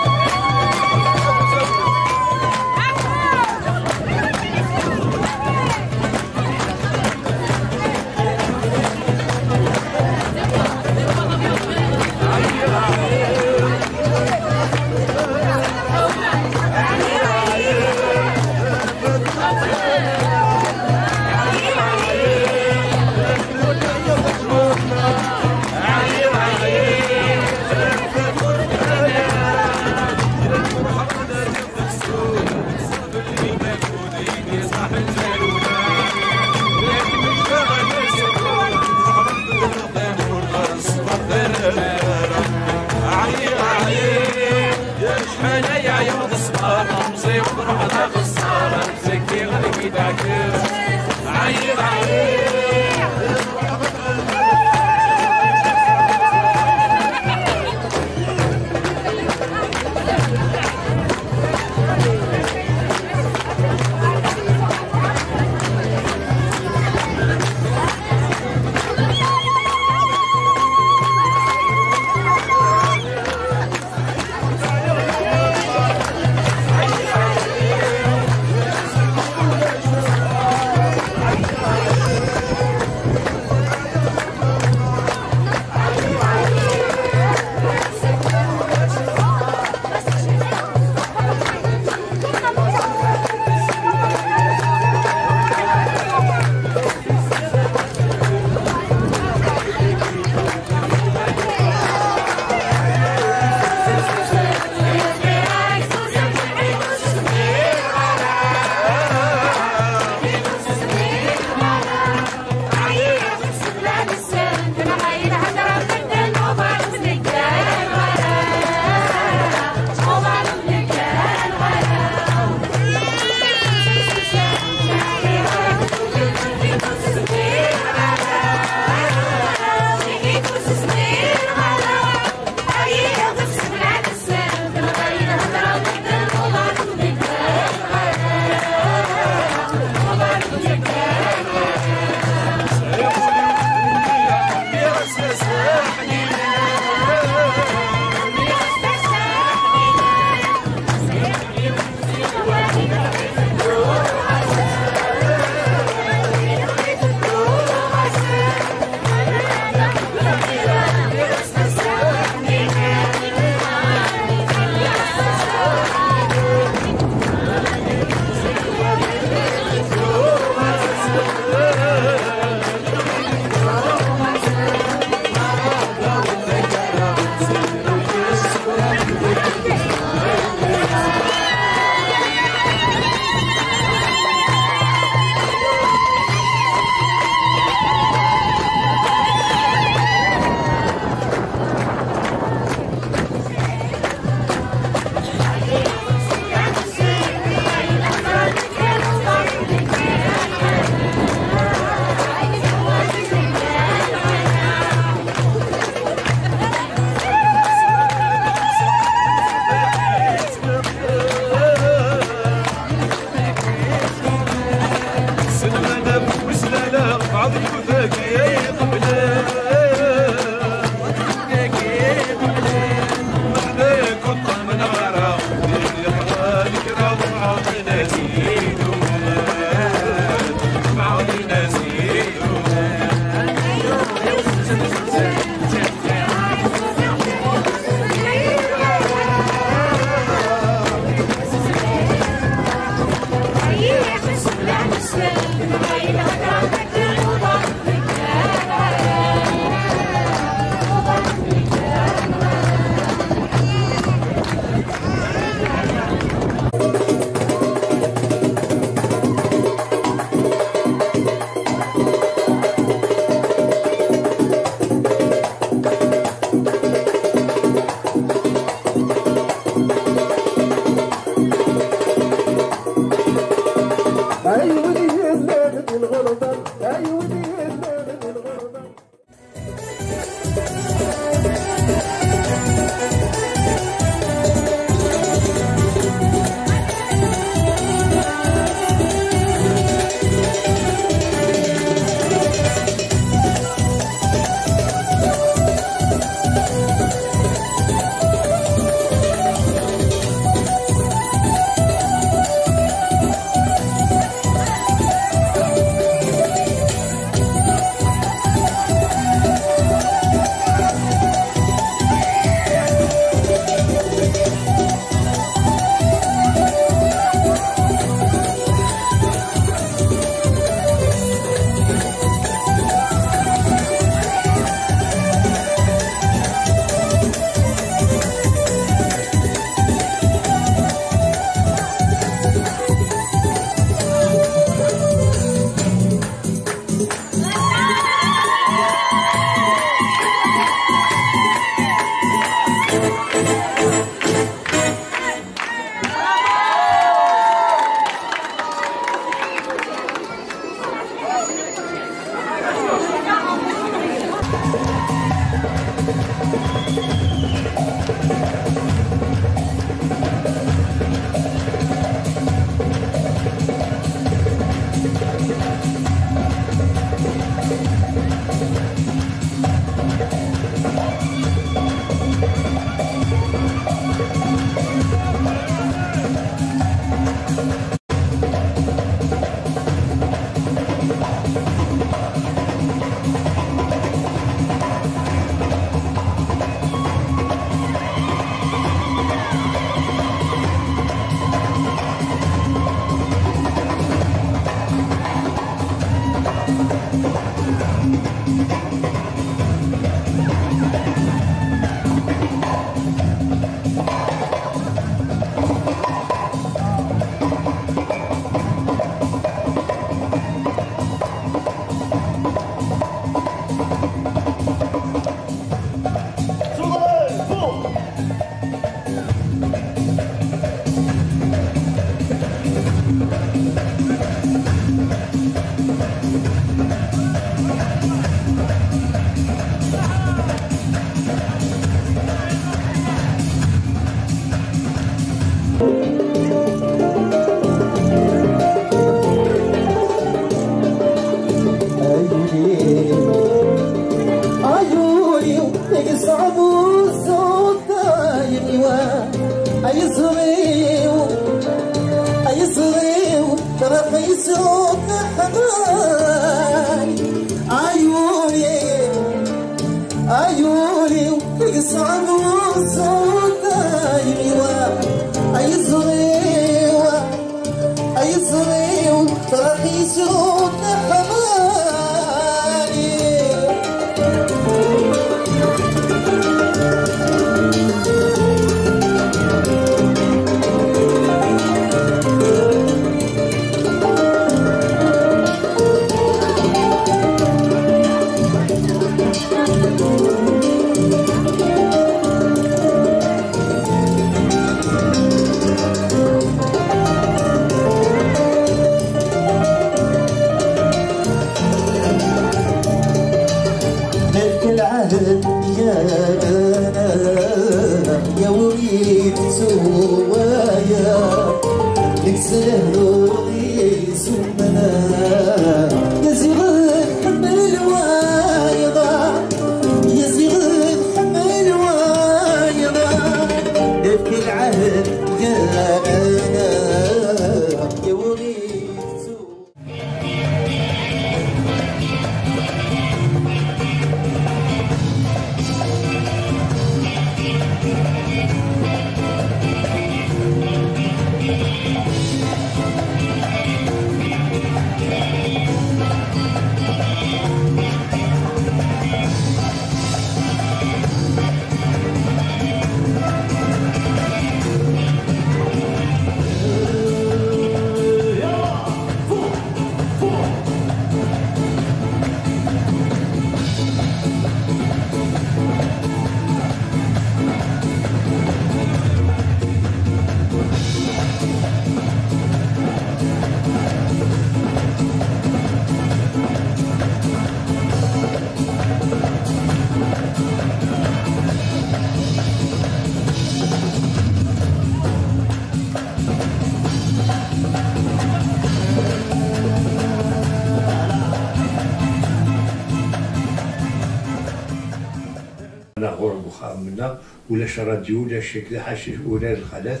انا غور بخار منا ولا راديو ولا شكل حاشي ولا الخلاث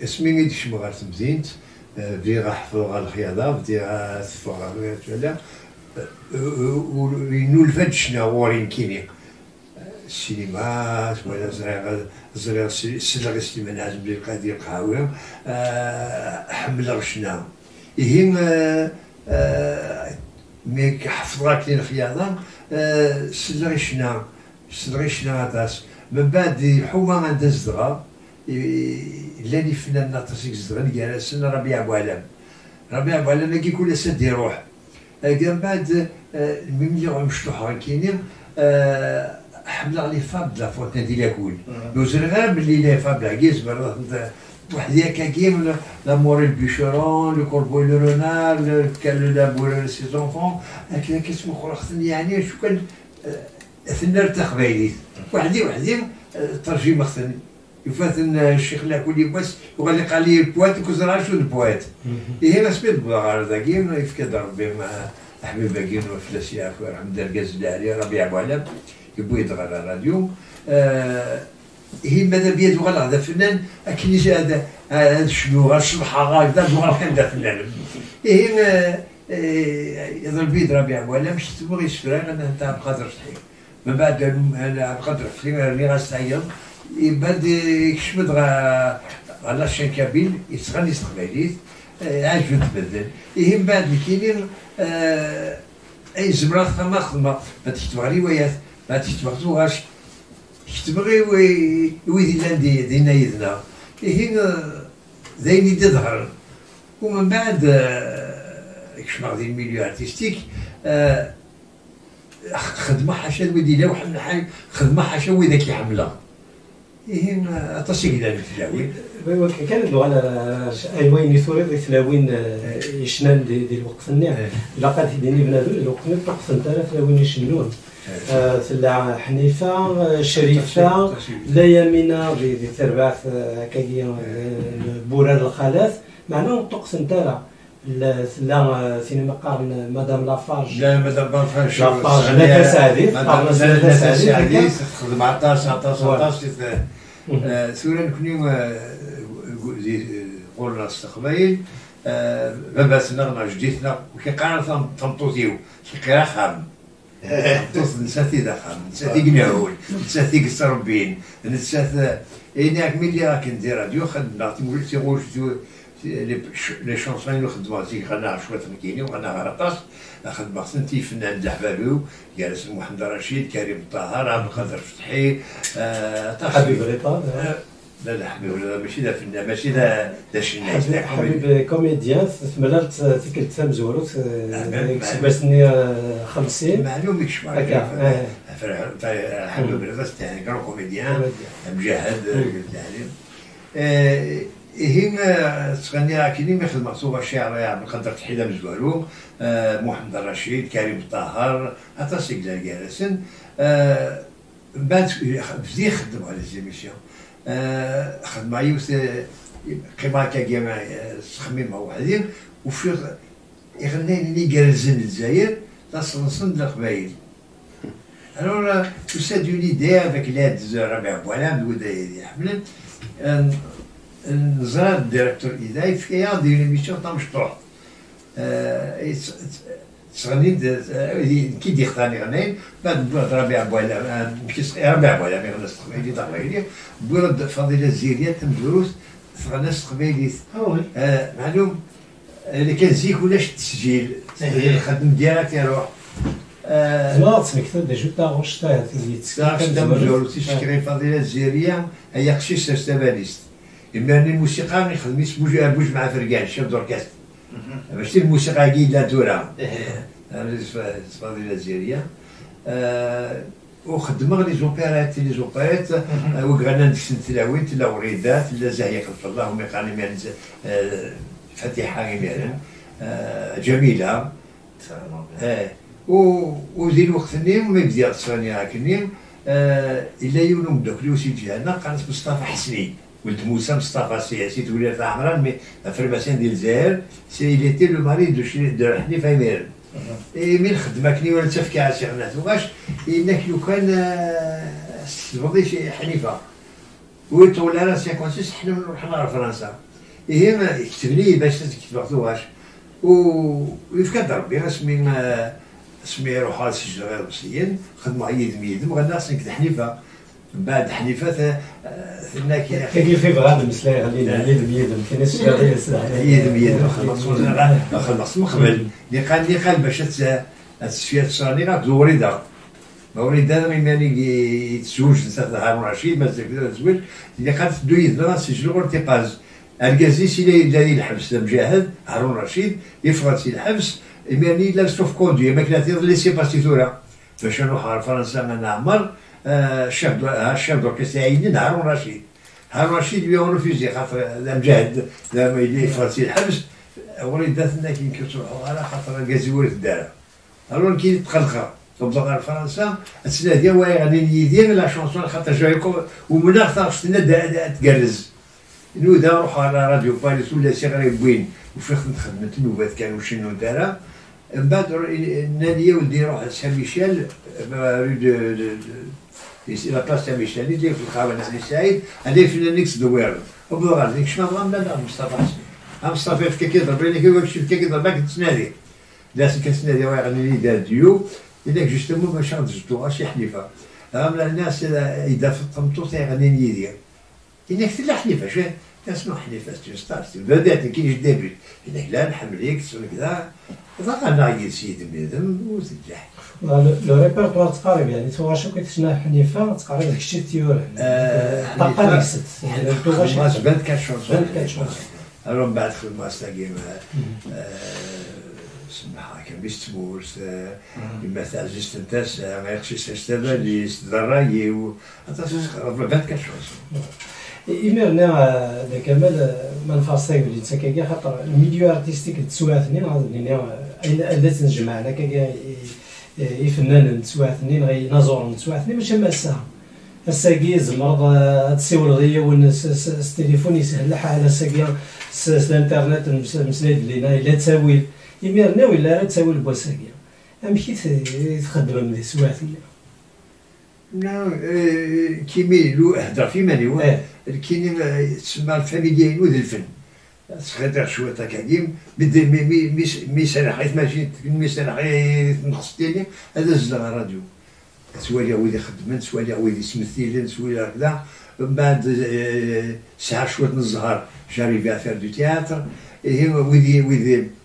اسمي غيدي شمغار تمزينت في غحفو على الخياطه بدي غتفو على ولا ونولفد شنا ورين كيني السينما ولا زرير سلغ سليمان عزم بن القادر القهاوي حمل غشنا يهين مي حفظات لي الخياطه سلغشنا غطاس من بعد حومه عند الزدغه لاني فنان ناطسيك الزدغه جالس ربيع بوعلم كي كل سد يروح كان بعد ملي مشطوح كاينين حمل على فاب لا فوتنا ديال لاكول دوزر غير باللي لا فاب عكيز برا واحد هكا كيم لامور البيشرون لو كوربو لو رونار كان لابور سي زونفون هكا كيسمو خرختني يعني شو كان ثنار تخبايلي وحدي ترجمه خصني يفاتن الشيخ لاكول يباس وقال لي قال لي البوات كزرع شو البوات هي ما سميت بغار ذاكين يفكد ربي مع حبيب باكين وفلاسيا رحمة الرقاز العالي ربيع بوعلم يبغي يدغر الراديو هي ماذا بيد وغلا هذا فنان اكيد هذا شنو الصبحه هكذا هذا فنان هي يضرب بيد ربيع بوعلم مش تبغي يسفران انا تاع بقدر صحيح من بعد انا بقدر اللي غاستعيط يبدا يكشف على الشنكابيل يتغني استقباليت عاجبو تبدل من بعد كاينين اي زمرات فما خدمه ما تكتبها روايات ما تكتبهاش تبغي ويدي لاندي دينا يدنا داين يدي ظهر ومن بعد كش غادي الميليو ارتستيك خدمه حاشا ويدي لا وحنا خدمه حاشا ويدا كيحملها إيه أتصل إلى التلاوين. كان على أيوين يثوري تلاوين يشنان دي الوقت النع. لقد هديني بنادم الوقت النع تقصن ترى تلاوين يشنون. تلا حنيفة شريفة لا يمينة دي تربع كاجي بوران الخلاف معناه تقصن ترى. لا سينما قارن مدام لافاج لا مدام لافاج لا تساعدي لا تساعدي تخدم 19 سوريا كنا قولنا استقبال باباتنا غنا جديتنا وكيقارن تنطوطيو كيقرا خام نساتي داخل نساتي قناول نساتي قص ربين نسات هناك ملي راك ندير راديو خدنا تيقول لي شونسون اللي خدمها تي غنى شويه مكيني وغنى غرطاس خدمه سنتي فنان دحبابو جالس محمد رشيد كريم الطاهر عبد القادر فتحي حبيب ريطان لا حبيب ولا ماشي ذا فنان ماشي ذا شنايس حبيب كوميديان تمللت تكلت مزورت كسبتني 50 معلوم يكشف عليك حبيب ريطان تاع كرو كوميديان مجاهد يعني هنا تغني كيني ما خدمة صوبة الشعر عبد القادر تحيدا مزوالو محمد رشيد كريم الطاهر حتى سيكلا جالسن بعد بدي خدم على زيميسيون خدمة يوث قيمة كاجيما تخميمة وحدين وفي يغني لي جالسن الجزائر تصنصن القبايل alors tout ça d'une idée avec l'aide de Robert Boilam ودا يحمل نزرع الديريكتور إذاعي في هذه ليميسيون تاع مشطوح تغني كي ديختاني غنين بعد بولاد ربيع بويلا ربيع بويلا مي غنى استقبالي تقبايلي بولاد فضيلة الزيرية تمدروس غنى استقبالي معلوم اللي كان زيك ولاش التسجيل خدم ديالك يروح زمان تسمكتو ديجو تاع غشتا تشكري فضيلة الزيرية هي قشيش استباليست إما الموسيقى ما يخدمش بوج مع فرقان شاف دوركاست ماشي الموسيقى كي لا دورا فضيلة الجزائرية وخدم لي زوبيرات وكغانا نكسن تلاوين تلا وريدات تلا زاهية خلف الله وميقاني مال فاتحة غيميرن جميلة وذي الوقت النيم ما يبدي تصفاني هاكنيم إلا يونم دوك لو سيدي هنا قالت مصطفى حسني ولد موسى مصطفى سياسي ولاية العمران مي فرماسيان ديال الجزائر سي il était le mari de حنيفة يميرن من خدمة كني ولا تفكي على شي غنات وغاش إنك لو كان تفضي شي حنيفة ويطول على 56 حنا رحنا لفرنسا هي ما يكتب لي باش تكتب غاش ويفكر ربي اسمي روح سجل غير مسيين خدمة يدم غنى سنك حنيفة بعد حنيفة هناك كيف في بغاد المسلاي غادي يدم كاينش يدم خلص من قبل اللي قال باش التسفيات الصغيرة غاد وريدة وريدة ملي يتزوج نسات هارون رشيد مازال كذا تزوج اللي قالت دو يدنا سجلوا ارتقاز الكازيس الذي الحبس مجاهد هارون رشيد يفرض في الحبس ملي لا سوف كوندي ما كانت ليسي باسيتورا باش نروح على فرنسا انا نعمر الشيف دوركستر عينين هارون رشيد هارون رشيد بيون ريفوزي خاطر مجاهد لما يفرض في الحبس وليداتنا كي كتروحوا على خاطر الكازيور في الدار الون كي تقلقها تبدا على فرنسا السنه ديال واي غادي يدير لا شونسون خاطر جايكم ومن اخطر سنه تقرز نودا نروح على راديو باريس ولا سي غير بوين وفي خدمت النوبات كانوا شنو دارا من بعد ناديه ولدي يروح سان ميشيل ري لا بلاص سان ميشيل اللي في الخابن علي سعيد هذه في النكس دوير وبغا غادي شنو بغا لا مصطفى مصطفى في كي يضرب لي كيف كي يضربك تسنادي لا كنسنادي واي غادي دار ديو إذاك جوستومون باش نرجعو شي حليفه عامله الناس اذا في الطمطوط غادي يدير إنك تلا حليفه شو اسمه حليفه ستار بدات كي جدابي إنك لا نحمليك تسوي كذا ضغطنا على سيد بنادم وتنجح لو ريبرتوار تقارب يعني تو شو كتشنا حنيفه تقارب داكشي تيور طاقه نكست واش بانت كات شونسون الو من بعد خدمه استاكي سمح كان بيستمورس لما تعزيز تنتاس ما يخشيش تشتغل اللي يستدرى و بعد كشوز إيميرنا ذا كمال ما نفاصي اللي تسكاكي خاطر الميديو ارتستيك تسواثني نعاودني ألا تنجمعنا كاكا يفنان نتسواثني غي نازور نتسواثني ماشي ماسها الساقي زمرض تسيول غيا والتليفون يسهل الحال الساقي الانترنت مسند لينا الا تساوي يميرنا ولا تساوي بوساقي امشي تخدم ذي سواثني لا كيمي لو هضر في ماني كاين تسمى الفاميليا ذو الفن تخدر شويه كاكيم بدي مي سرح ماشي مي سرح نقص ديالي هذا زلا راديو سوالي ويدي خدمن سوالي ويدي سمثيلن سوالي هكذا من بعد ساعه شويه الزهر جاري في افير دو تياتر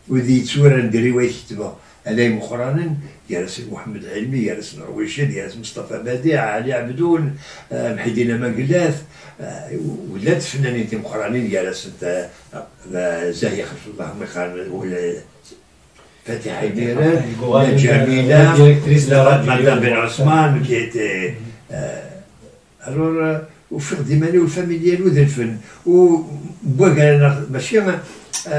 ويدي تصور ندير روايه كتبه علي مؤخرا جالس محمد علمي جالس نرويشد جالس مصطفى بديع علي عبدون محيدين مقلاث ولات فنانين مؤخرين جالس زاهيه خلف الله ما كان ولا فاتحه ميران جميله مدام بن عثمان كي الور وفي ديماني والفاميليال وذا الفن وبوكا ماشي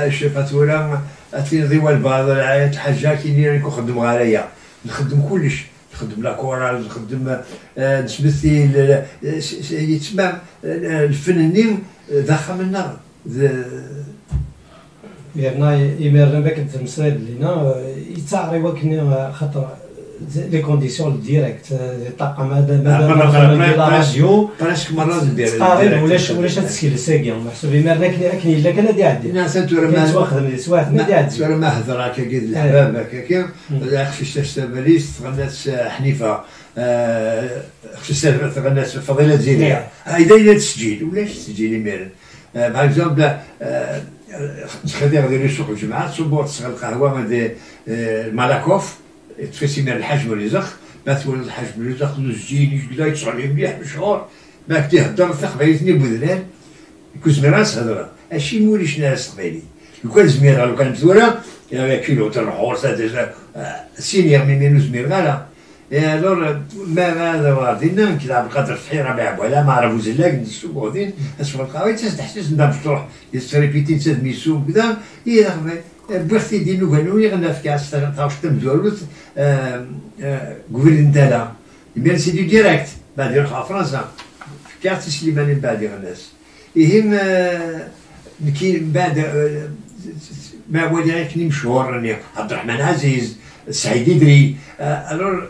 شفاتورا اتي ضيوا البعض الحاجه كي نكون نخدم غارايا نخدم كلش نخدم لا كورال نخدم نسمثل يتسمى الفنانين ضخم النار يرنا يمرنا باك تمسرد لينا يتعري وكنا خاطر لي كونديسيون ديريكت الطاقم هذا لا راديو براسك مرات ندير ولاش تسكيل ساكي محسوب يمرنا كني الا كان دي عندي الناس ما واخد من السواث ما دي عندي سوره ما هضر هكا قد الحباب هكاك خشيش تشتباليس تغنات حنيفه خشيش تغنات فضيله زينيه اذا الى التسجيل ولاش التسجيل يمرن باغ اكزومبل تخدي غادي يسوق الجمعه تصبوا تسغل القهوه مع مالاكوف تفسي من الحجم والرزق مثلا الحجم والرزق نزجين يجي يتصل عليه مليح بشهور ما كنتي هضر تقبيلتني بوذنان يكون زميراس هضره اشي موليش ناس قبيلي لو كان زميره لو كان مزوره كيلو تاع الحور ديجا سينيور مينو زمير غالا الور ما هذا واردين كذا بقدر الحيره بيع ولا ما عرفوا زلاق ندسو بوذين اسفل القهوه تحسس ندم تروح يستريبيتي تسد ميسو كذا بوختي دينو قالوا لي غنا في كاس تاع شتم زولوت غوفرن تاعنا ميرسي دو ديريكت بعد يروح فرنسا في كاس سليماني بعد الناس يهم كي بعد ما ولي كني مشهور راني عبد الرحمن عزيز سعيد ادري الور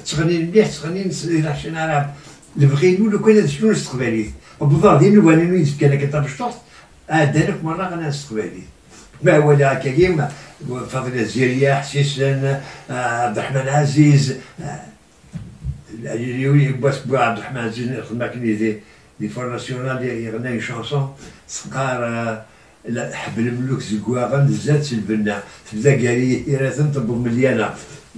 تغني مليح تغني عشان نلعب البغينو لو كان شنو استقباليت وبالضبط دينو قالوا لي كان كتاب الشطط عادانك مره غنا استقباليت ما ولا كريم فضيلة الزيرية حسيسن عبد الرحمن عزيز باس بو عبد الرحمن عزيز خدمة كني دي فورناسيونال يغني شانسون سقار حبل الملوك زكواغن زاد البنا تبدا قالي يرثن طبو مليانة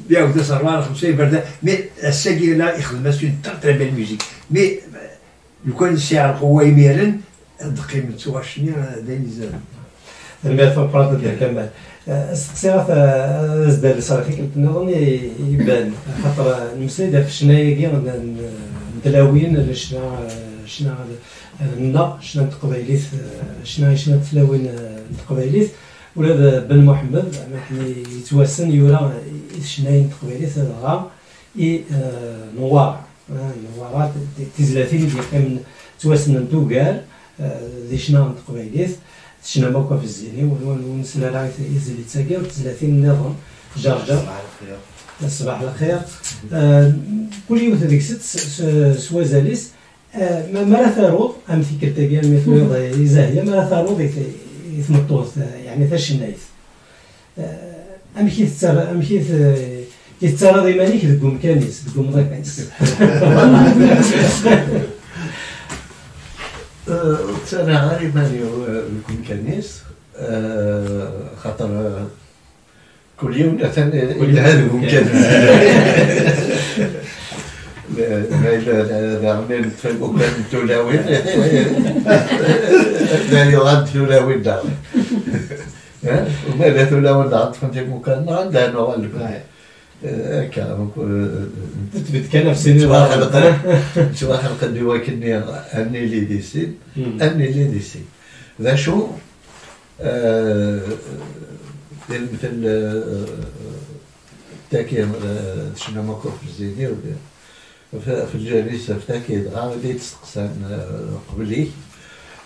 بيعاود تصروا 50 برده مي الساقي لا يخدم سون تري بيل ميوزيك مي لو كان الشعر قوة يميرن دقيمة تواشني داين زاد الميثود براد ديال كمال استقصيات زدال صراحه كنت نظن يبان خاطر المسيده في شنايا ندلاوين شنا لنا شنا تقبايليت شنا تلاوين تقبايليت ولا بن محمد كان يتواسن يورا شناين تقبايليت غا اي نوار نوارات تزلاتين اللي كان تواسن ندوكال ذي شنا تقبايليت شنا موقف الزيني ونسنا لا يزيد يتساقي وتزلاتين النظام جرجر صباح الخير كل يوم هذيك ست سوازاليس ما ثاروض ام فكر تاقيا مثل يزاهيه ما ثاروض يثمطوط يعني ثا الشنايث ام كيف تتسرى ديمانيك دكم كانيس دكم ضيقيس أنا عارف ماني يكون كنيس خاطر كل يوم هذا ممكن لا عمال تفهموا كان تولاوين لا يغاد تولاوين داوي وما لا ولا ولا عطفا تي مكان عندها نوع هكا تثبت كان في سنين شو خلق الدواكني اني لي ديسي اني لي ديسي ذا شو مثل تاكي شنو ما كنت زيني في الجلسه في تاكي غادي تستقسان قبلي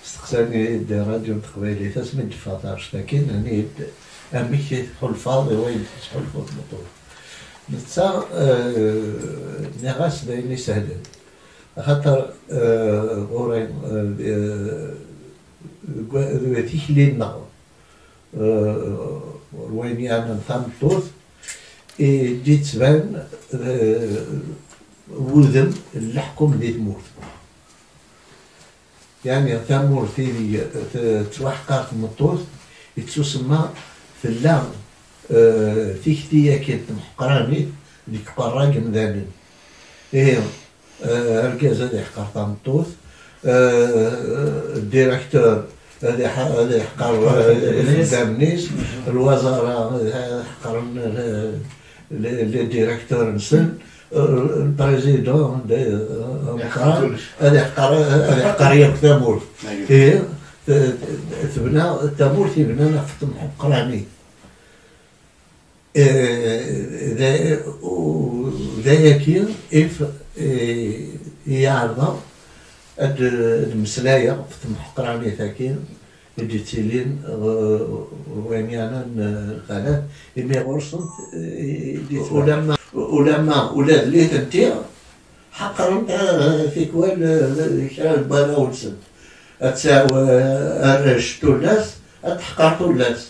استقساني دي راديو تقبيلي تسمن فاطاش لكن يعني امي تدخل فاضي وين تدخل فوق الموتور نتا نغاس بيني سهل خاطر غورين ذواتيك لينا وين انا نفهم الطوط جيت تبان وذم اللحكم اللي تموت يعني ثامور تيلي توحقر في المطوط يتسمى في اللام تيكتيا كيت محقراني ديك براق مذانين ايه الركاز هذا يحقر في المطوط الديريكتور هذا يحقر الدامنيس الوزارة يحقر الديريكتور نسن البريزيدون هذا يحقر ياك ثامور ايه تبنى الثامور تيبنى نفط محقراني ذاك إف يعرض المسلاية في محقراني ثاكين جيتيلين وين أنا القناة إمي غرصت ولما ولاد لي تنتيع حقرن في كوال شال بالاولسن أتساوى الرش تولاس أتحقر تولاس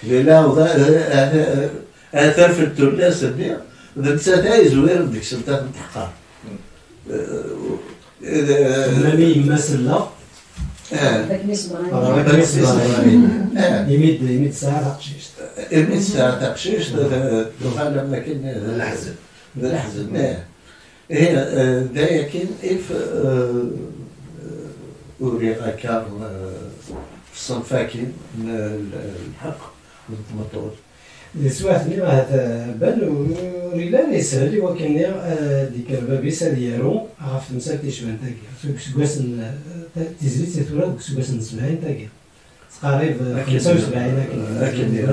لا أثر في التولاس النيع ذا نساتا يزوير ديك سلطات نتحقر مامي يماسل ذاك نسبة يميد ساعة تقشيش يميد ساعة تقشيش دخل لما كنا الحزن الحزن هي ذاك إف أوريغا كان في الصنفاكين الحق من المطور سواتني هذا بل وريلا يسهل وكان ديك البابي ساليارو عرفت مساكتي شوان تاكي سكواسن تزيد تثورا سكواسن 70 تاكي تقاريب 75 لكن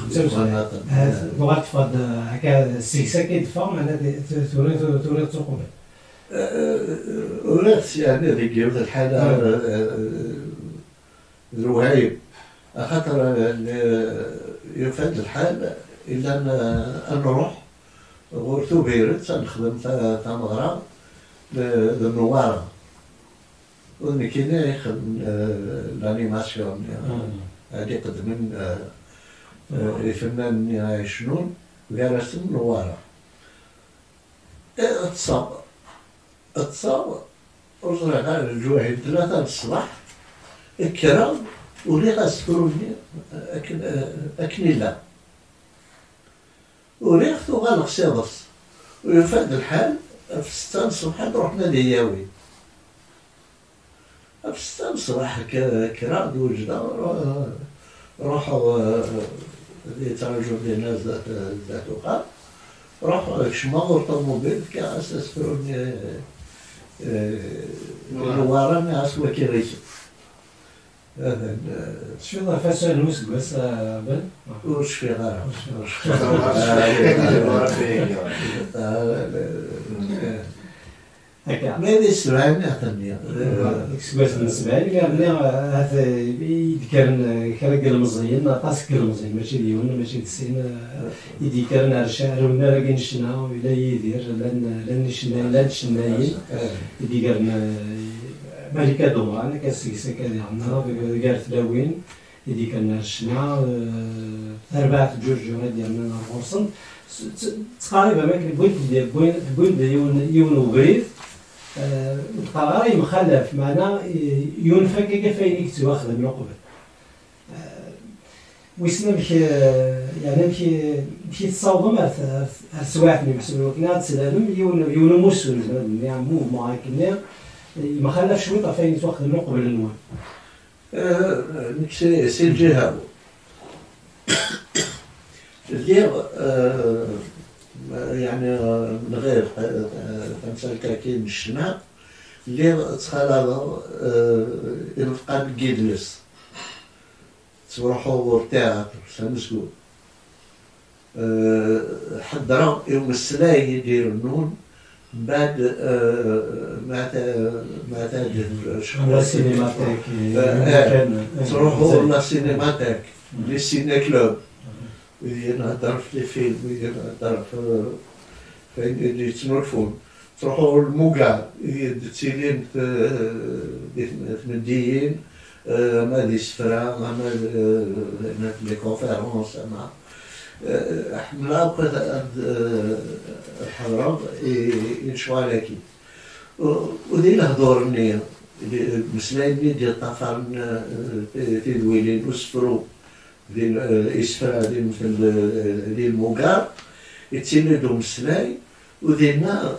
75 لغات فاد هكا سيكسا كيدفع معناتها ثورا تسوقوا ورات يعني ذيك الحالة الوهايب خاطر يفاد الحال إلا أن نروح غورتو بيرت نخدم تاع مغرب للنوارة وني كاين يخدم لانيماسيون هادي قدمن الفنان يعيشنون دارت النوارة اتصاب وصل على الجواهر 3 الصباح الكرام ولي غاسفروني أكنيلا وريختو غالق سيبص ويفاد الحال في 6 الصبح نروح نادياوي في 6 الصباح كراد وجدا روحوا يتراجعوا لنا ذات وقال روحوا شماغ الطوموبيل كاع أساسفروني الوارا ما أسوا كيريسو شو ذا فاسون الموسك بس بل؟ وش في غيره؟ هكا ما يدي السبعين يعطيني اكسباس من السبعين قال هذا يذكرن كرق المزيين طاس المزيين ماشي ديون ماشي تسين يذكرن على الشعر ولا راكي نشنا ولا يدير لان نشناين يذكرن مالكا دوما كاسيكسا كاديرنا قالت داوين يدي كان الشنا 4 جوج ديالنا غورسن تقريبا ما بوين يون وبريد القرار مخالف معنا ينفك كفاين يتواخذ من قبل ويسنا يعني مشي تصاوب مع السواعتني محسن وكنا تسلالم يون مسؤول يعني مو معاكني ما خلاش شويه فين يتواخذ من قبل النوم سي الجهة اللي يعني من غير تمثال كاكين الشنا اللي تخلى يبقى الجيدلس تروحوا التياتر سامسكو حضروا يوم السلاي يديروا النون بعد ما تاجد لا سينماتيك تروحوا لا سينماتيك لي سيني كلوب نهضر في لي فيلم نهضر في اللي تنورفون تروحوا الموقع تسيلين ثمنديين ما دي سفرة ما لي كونفيرونس ما حملا بقيت الحضرة ينشوالكي ودي الهضور النية مسلايني ديال الطفل في دويلين وسفرو ديال الإسفرة ديال مثل ديال الموقار يتسندو مسلاي ودينا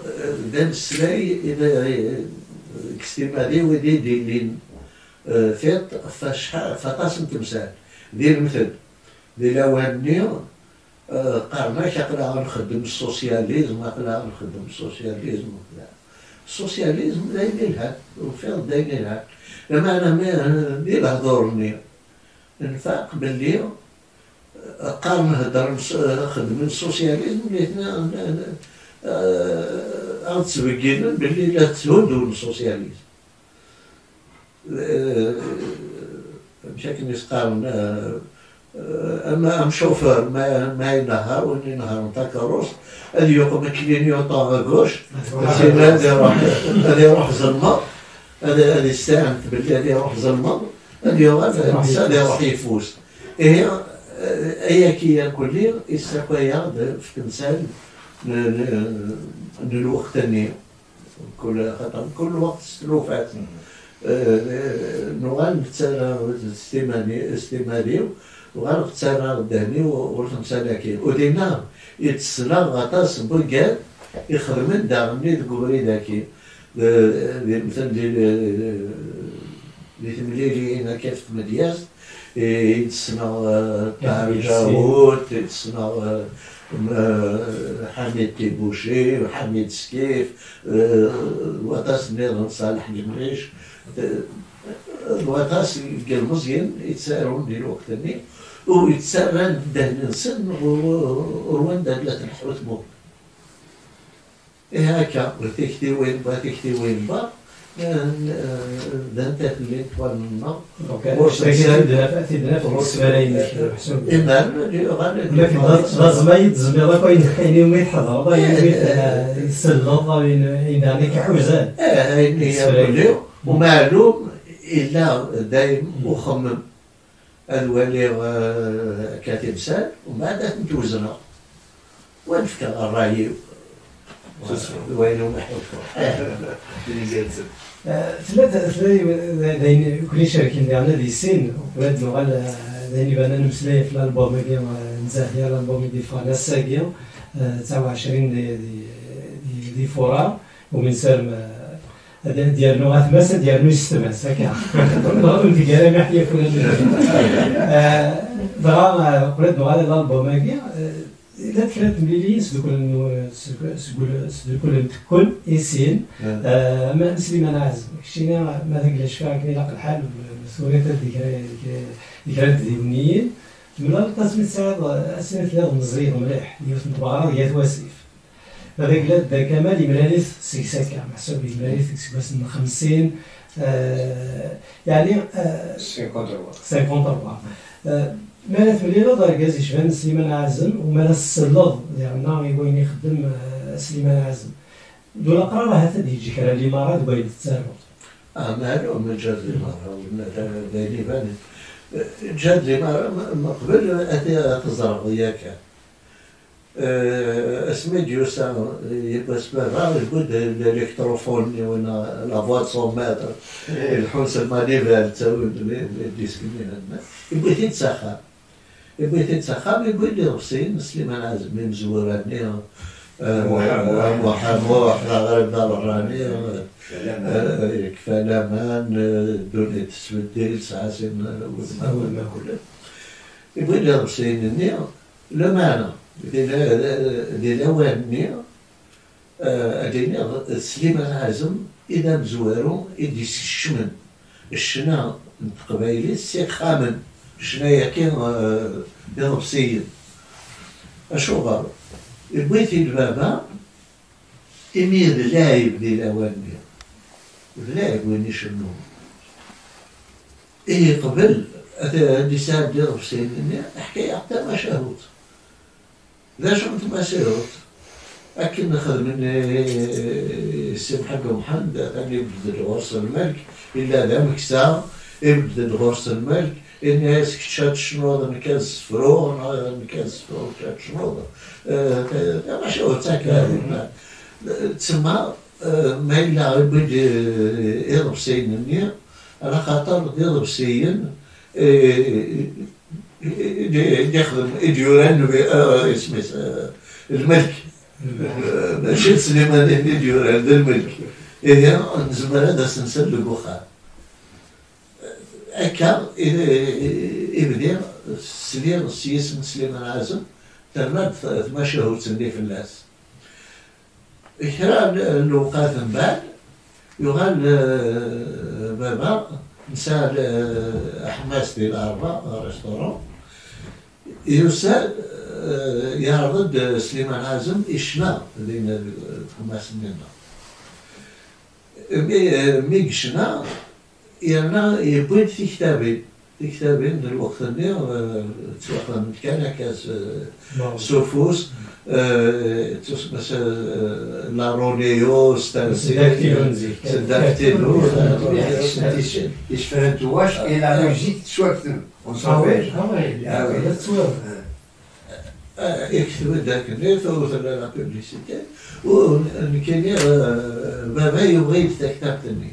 دام السلاي إذا كستيمادي ودي ديالين فيط فطاسم تمثال ديال المثل ديال أواني قارناش أقلا غنخدم السوسياليزم أقلا غنخدم السوسياليزم السوسياليزم داين الهاد وفيض داين الهاد لما أنا ديال الهضور نفاق باللي قارن نهضر نخدم السوسياليزم ليتنا غنتسبقينا باللي لا تهدوا السوسياليزم مشاكل يسقارن اما ام شوفور ما ينهار وين ينهار نتاع كاروس هذا يقوم كلينيوطون غوش هذا يروح زلمه هذا يستعمل باللي هذا يروح زلمه هذا يروح يفوز هي كي كل يستقيا في تمثال الوقت ثاني كل خطر كل وقت سلوفات نوال استمالي وغالب تسانا الدهني والخمسة كيل ودينا يتسنى غطاس بوكال يخدم داغني تقولي داكي مثلا اللي تمليلي كيف مدياس يتسنى طاهر جاوود يتسنى حميد تيبوشي وحميد سكيف الوطاس نيران صالح المريش الوطاس قال مزيان يتسارون ديال الوقت ثاني ويتسارن دهن نسن وروان دابلات الحوت مو هكا تكتي وين با تكتي وين با دانت اللي طوال النار تيدنا في السفرين إما لازم يتزمير كاين كاين يوم يتحضر يسلط يعني كحوزان هي ومعلوم إلا دايم وخمم الولي كتمثال ومن بعد نتوزنا ونفكر الراي وين ثلاثة كل شاركين ديالنا دي سين ولاد نوغال دايني بانا نمسلاي في الالبوم ديال نزاهيه الالبوم ديال فانا الساقيه 29 دي فورا ومن سالم ديال لغات ماسه ديال نو يستماس هكا نهضروا ديال ما حيا فولا دغا ولاد نوغال الالبوم هكا لا تكرات مليلين سدكل تكون إنسان ما نسلي ما نعزم كشينا ما تقلش فيها كني لاق الحال سوريا ذكريات دينيين من التصميم ساعد أسنة ثلاث مزريد مليح يوسف متبغرة ديال واسيف هذاك لا كمال يملاليث سيكساكا محسوب يملاليث بس من 50 يعني 53 مالت مليلة داركاز يشبان سليمان عازم ومالت السلط يعني وين يخدم سليمان عازم دولا قرار هذا يجي كرا الإمارات بغا يتسارع معلوم جاد الإمارات دايري بان جاد الإمارات من قبل أتي تزرع ياك اسمي ديوسا يبقى سبب يقول الإلكتروفون ولا لافوات 100 متر الحوس المانيفال تساوي الديسك من يبغي تتسخر يبغي تتسخر يقول لي غسين سليمان عازم مزوراني محموح غرب الراني كفالامان دوني تسبدل ساسين ولا كله يبغي لي رسيني لا معنى دي الاواني اديني سليمان عازم اذا مزوارو يدي الشمن الشنا قبايلي سي خامن شنايا كان يضرب سيد اشو غلط بغيتي البابا يمير لاعب ديال الاواني اللاعب وين يشنو ايه قبل هادي ساعه يضرب سيد حكايه حتى ما شاهوت لا شفت ما شاهوت أكيد ناخذ من السي محمد أني يبدل غرس الملك إلا ذا مكسا يبدل غرس الملك إني سكتشات شنو هذا مكاز فروغ هذا مكاز فروغ شنو هذا ما شاء الله تسمى ما إلا يبد يضرب سيدنا على خاطر يضرب سيد يخدم إديوران اسمه الملك ماشي سليمان يديور هذا الملك هي نزمر هذا سنسل لقوخا هكا يبدا سليم السيس من سليمان عازم تمام ما شهور تسني في الناس كرا الوقات من بعد يغال بابا نسال حماس ديال الأربعة ريستورون يسال يعرض سليمان عازم إشنا لينا حماس مننا مي قشنا يانا يبغي في كتابين الوقت اللي توقع كان كاس سوفوس بس لا رونيو سداكتيلو Ich verrate was et la logique soit on s'en fait. Ah oui, that's well. يكتب ذاك النيت ولا لا بيبليسيتي وكاين بابا يبغي يتكتبني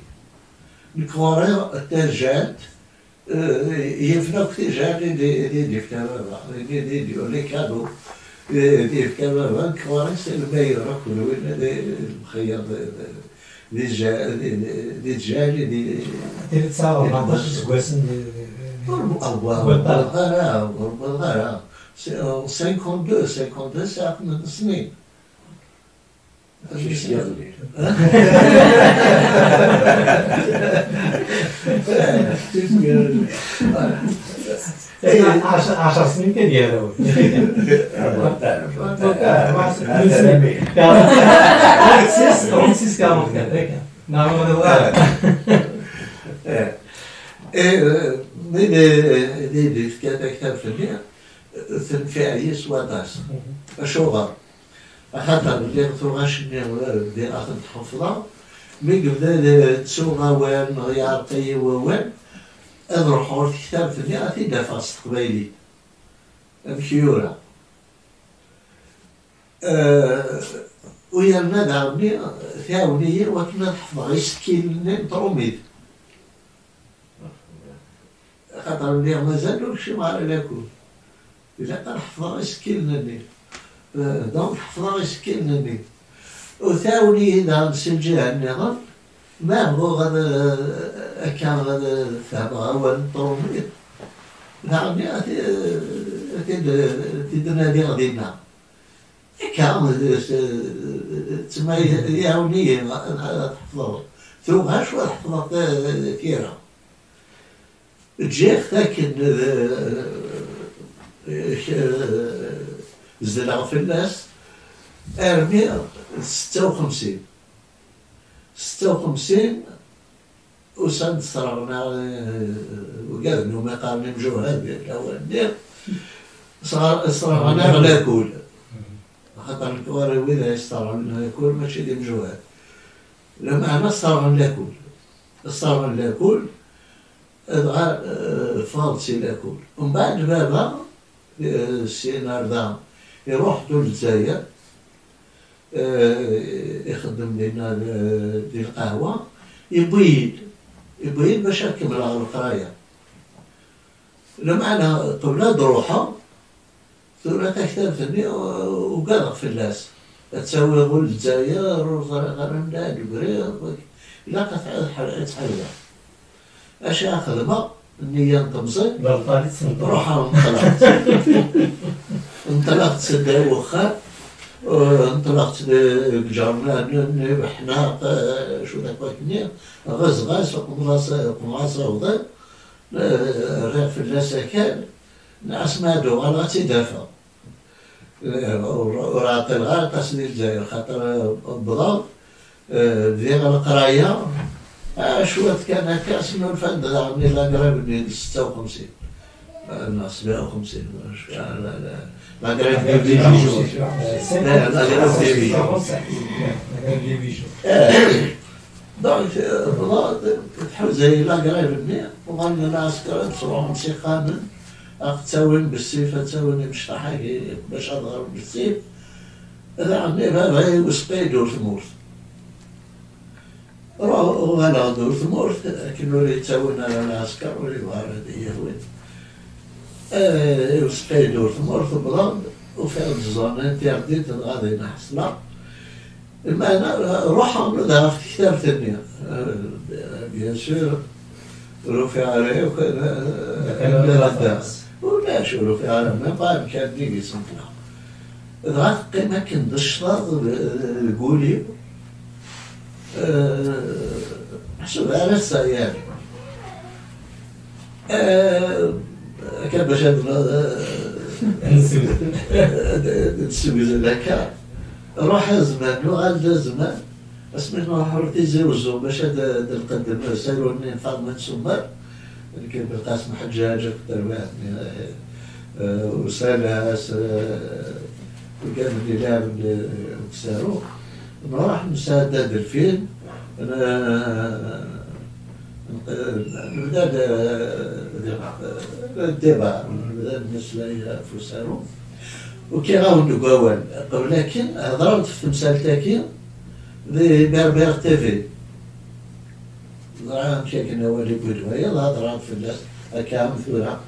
الكوارع التاجات يفناو تاجات دي بابا دي لي كادو دي بابا الكوارع سي المايرة كل وين المخيط دي جالي دي تصاور 14 سكواسن بالغارة 52 ساعة من السنين مش يغلي 10 سنين كديالو دي كتاب في البيع تنفعلي سواداس اشوغر خاطر اللي غتوغاش ديال اخذ حفظه مي قبل تسوغا وين يعطي وين نروحو الكتاب في البيع تيدافع قبايلي مكيورة ويا المدعمي ثاونية وكنا نحفظها يسكيلني تروميد خاطر اللي مازالو شي مع ناكل إذا كان حفظها يسكيلني دونك حفظها يسكيلني وثاوني إذا نسجلها النظام ما هو غدا كان غدا فهمها هو التروميد نعم تدنا غادينا كان تسمى ياونية تحفظها ثوغاش وحفظها كثيرة تجيك لكن زلع في الناس 56 وسند صرعنا وقالوا ما قال نمجو هذا الأول صرعنا على كل خاطر الكواري وإذا يصرعنا كل ماشي دي مجوهات لما أنا صرعنا كل صرعنا كل فالسي لاكل ومن بعد بابا السي ناردان يروح دول الجزائر يخدم لنا ديال القهوة يبيض باش يكمل على القراية لما أنا قبل دروحة ثم تكتب فني وقرأ في الناس تسوي غول الجزائر وغرنا البريق لا تحلها اش خدمه النية نطمسي روح انطلقت سداي وخا انطلقت بجرنا بحناق شو ذاك وكني غاز قماصة وضع ريح في اللاسكان ناس مادو غالا تيدافع وراقي الغار تسدي الجزائر خاطر بضاو ديال القرايه شوات كان كاس من الفند غامي لا قريب من 56 الناس 150 لا قريب دي بيجو لا قريب دي بيجو دونك تحوز زي لا قريب مني وغنى الناس تصروح موسيقى من تساوين بالسيف تساوين بشطحة باش اضرب بالسيف هذا عمي بابا وسقي دور ثمورت وأنا دور ثمورت كانوا اللي تساوين على العسكر واللي بغا يهوين وسقي دور ثمورت بلاد وفي الزون انترديت غادي نحصلها اما انا روح عملها في كتاب ثانية بيان سور رفع عليه وكان الدرس ولا شو رفع عليه ما قال كان ديك يسمطلها ضغط قيمة كنت الشطاط القولي حسب على السيارة كان باش نسوي لك روح زمان وغاد زمان اسمنا حرتي زوزو باش نقدم سالوني فاطمة سمر اللي كان بالقاسم حجاج اكثر واحد وسالاس وكان اللي لعب الكسارو نروح نساعد الفيلم نبدا الديبار نبدا الناس لا فوسارو وكي غاون قوال ولكن هضرت في تمثال تاكين ذي بربر تيفي ضرعا مشي كنا والي بودوا يلا هضرات في الناس هكا مثورة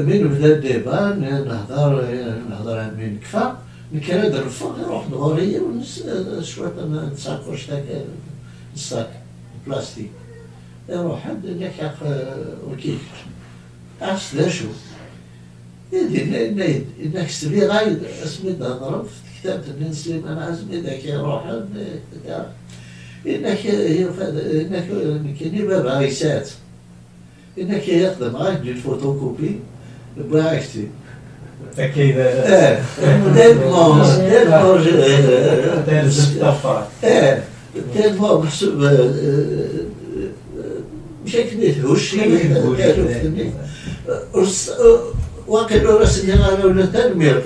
من بدا الديبان نهضر من كفى نكرد الفوق نروح نغورية شوية نساقوش داك الصاك بلاستيك يروح هكا وكيف عرفت لا شو انك سبي غايد اسمي ضرب في كتاب النسلم انا عزمي ذاك يروح انك كاين باب عيسات انك يخدم غايد بالفوتوكوبي بعكسي كذا تلمو محسوب مش هيك هوش واقع راس انا ولا تنمير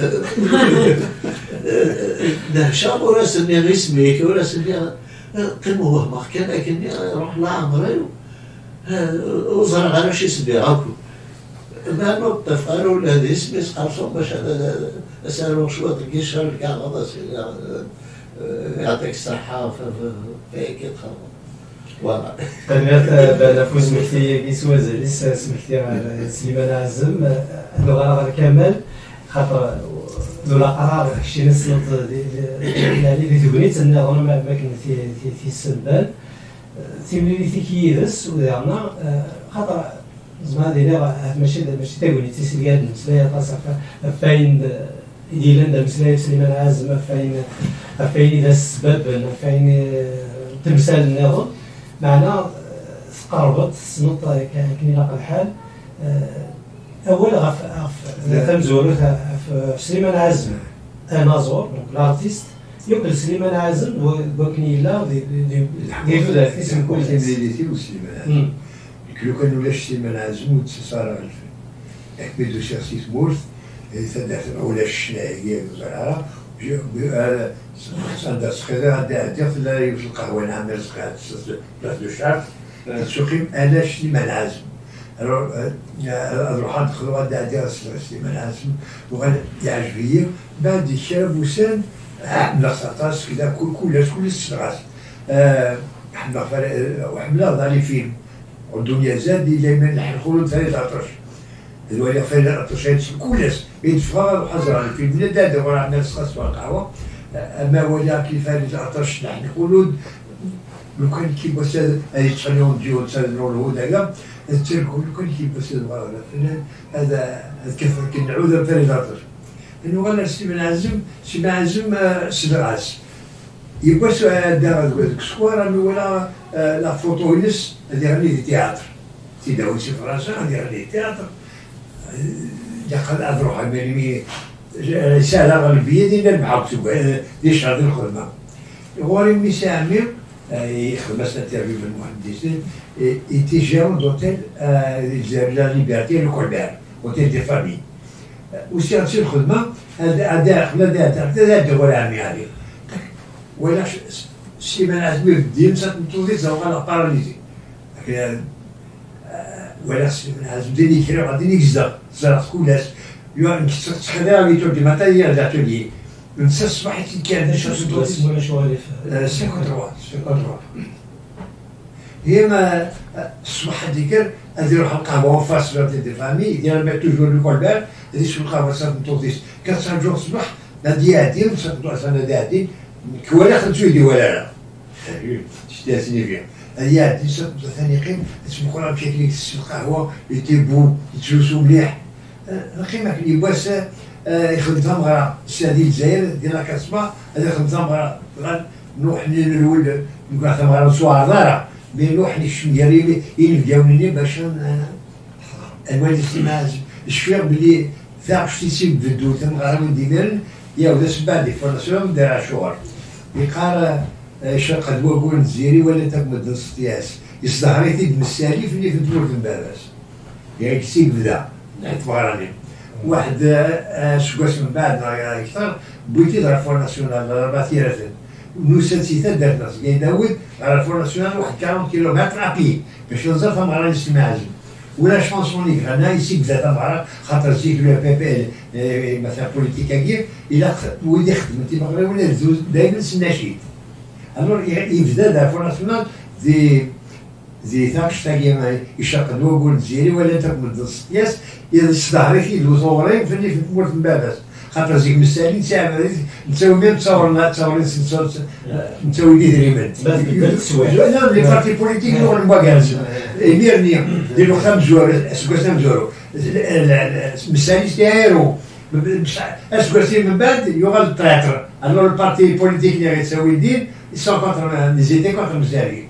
نهشام وراس اني رسميك وراس اني قيمه هو كان لكني روح لعمري وزرع على شي سبيع هاكو ما نوقف انا ولا هذه اسمي سقرصو باش اسالو شو تلقي شهر كاع غدا يعطيك الصحه في كتخرج فوالا تنمية بنفوز مكتية كيسواز لسه سمكتي على سليمان عزم الغرض كامل خاطر دولا قرار شي نسلط اللي تبنيت انا ما كنت في السنبال تيولي في كيدس ودعنا خاطر زعما دينا ماشي تاولي تيسلياد المسلايه طاسه فاين ديالنا المسلايه سليمان عزم فاين اذا السبب فاين تمثال النظام معنا تقربت سنط كاين لاقى الحال اول غف تمزولو في سليمان عازم انا زور دونك لارتيست يقبل سليمان عازم وكني لا ديالو ذاك اسم كل دياليتي وسليمان لو كان ولا سليمان عازم وتصار الفن اكبدو شخصية مورث ثلاث ولا الشناعيه وزرعه عندها سخيرة عندها لا يوجد القهوة نعمل سخيرة بلاص دو شعب تسوقيم أنا سليمان عازم نروح ندخلو عندها سليمان عازم وغادي يعجبني بعد الشاب وسام حنا ساطاس كذا كل السراس حنا وحملة ظهري فيلم والدنيا زاد إلى ما نحرقولو 13 الوالي فين تشهد كلش يتفرغ وحزر في البلاد ورا الناس خاص القهوه اما ولا كيف العطش نحن نقولوا لو كان كيف بس هذه تخليهم تجيو تسالوا الهدى تركوا لو كان كيف بس هذا كيف كنعود في العطش انه غير سي معزم سدراس يبقى سؤال دار كسكوار ولا لا فوتو ينس هذه غني تياتر تيداوي في فرنسا هذه غني تياتر دخل اروح على رساله غالبيه ديال المحاكم ديال شهر الخدمه غوري ميسي عمير يخدم سنتيرفيو من المهندسين ايتي جيرون دوتيل لا ليبرتي لو كولبير اوتيل دي فامي وسي هادشي الخدمه هذا خدمه ولا عمي عليه ولا شي ما عزمي في الدين تنتوضي زوغا لا باراليزي ولا شي من عزم ديني كريو غادي يكزا زرات كولاش تخدع لي تودي ماتيريال داتولي من 6 الصباح كان ولا شوالف 53 هي ما الصباح هذيك غادي يروح القهوه فاس دي فامي يدير ما توجور لو كولبير غادي يشرب القهوه ساعه نتوضيش 4 جوغ الصباح غادي يعدي غادي يعدي كوالا خدتو يدي ولا لا شتي سينيفيا هي يعدي ثاني قيم تسمى كل مشى كيكس القهوه يتي بو يتجوزو مليح القيمه اللي باس يخدم مغرا السادي الجزائر ديال الكاسما هذا يخدم مغرا نروح للولد نقول ثم مغرا نسوار دارا مي نروح للشم ديالي ينفداوني باش الوالد استماع الشفير بلي ثاق شتي سيب في الدول ثم مغرا من دينال يا ودا سبع دي فورماسيون دار شهور يقال شق الوقول الجزيري ولا تكمل الصياس يصدهري تيد السالف اللي في الدول الباباس يعني كسيب بدا نحت مغراني واحد سكواس من بعد اكثر بغيتي دار فورماسيون ربع تيرات نوسات سيتا دارت ناس كاين داود على فورماسيون واحد 40 كيلومتر ابي باش نزل ثم مغراني نستمع ولا شونسونيك انا يسيب ذات مغرب خاطر زيك لو بي بي مثلا بوليتيكا كيف الى ولدي خدم انت مغرب ولا زوج دائما سناشيد الور يبدا دا فورماسيون زي ثاقش تاعي يشق الوقول الجزيري ولا تكمل الصياس اذا صداري في الوزورين في اللي في مورت مباباس خاطر زيك مسالين ساعه نسوي ميم تصورنا نسوي دي دريمنت لا لي بارتي بوليتيك نروح نباكاز ميرني ديرو 5 جوار اسكوسام جورو مسالين تاعيرو اسكوسي من بعد يوغال التراتر الور البارتي بوليتيك اللي غيتساوي الدين يسون كونتر نزيتي كونتر مسالين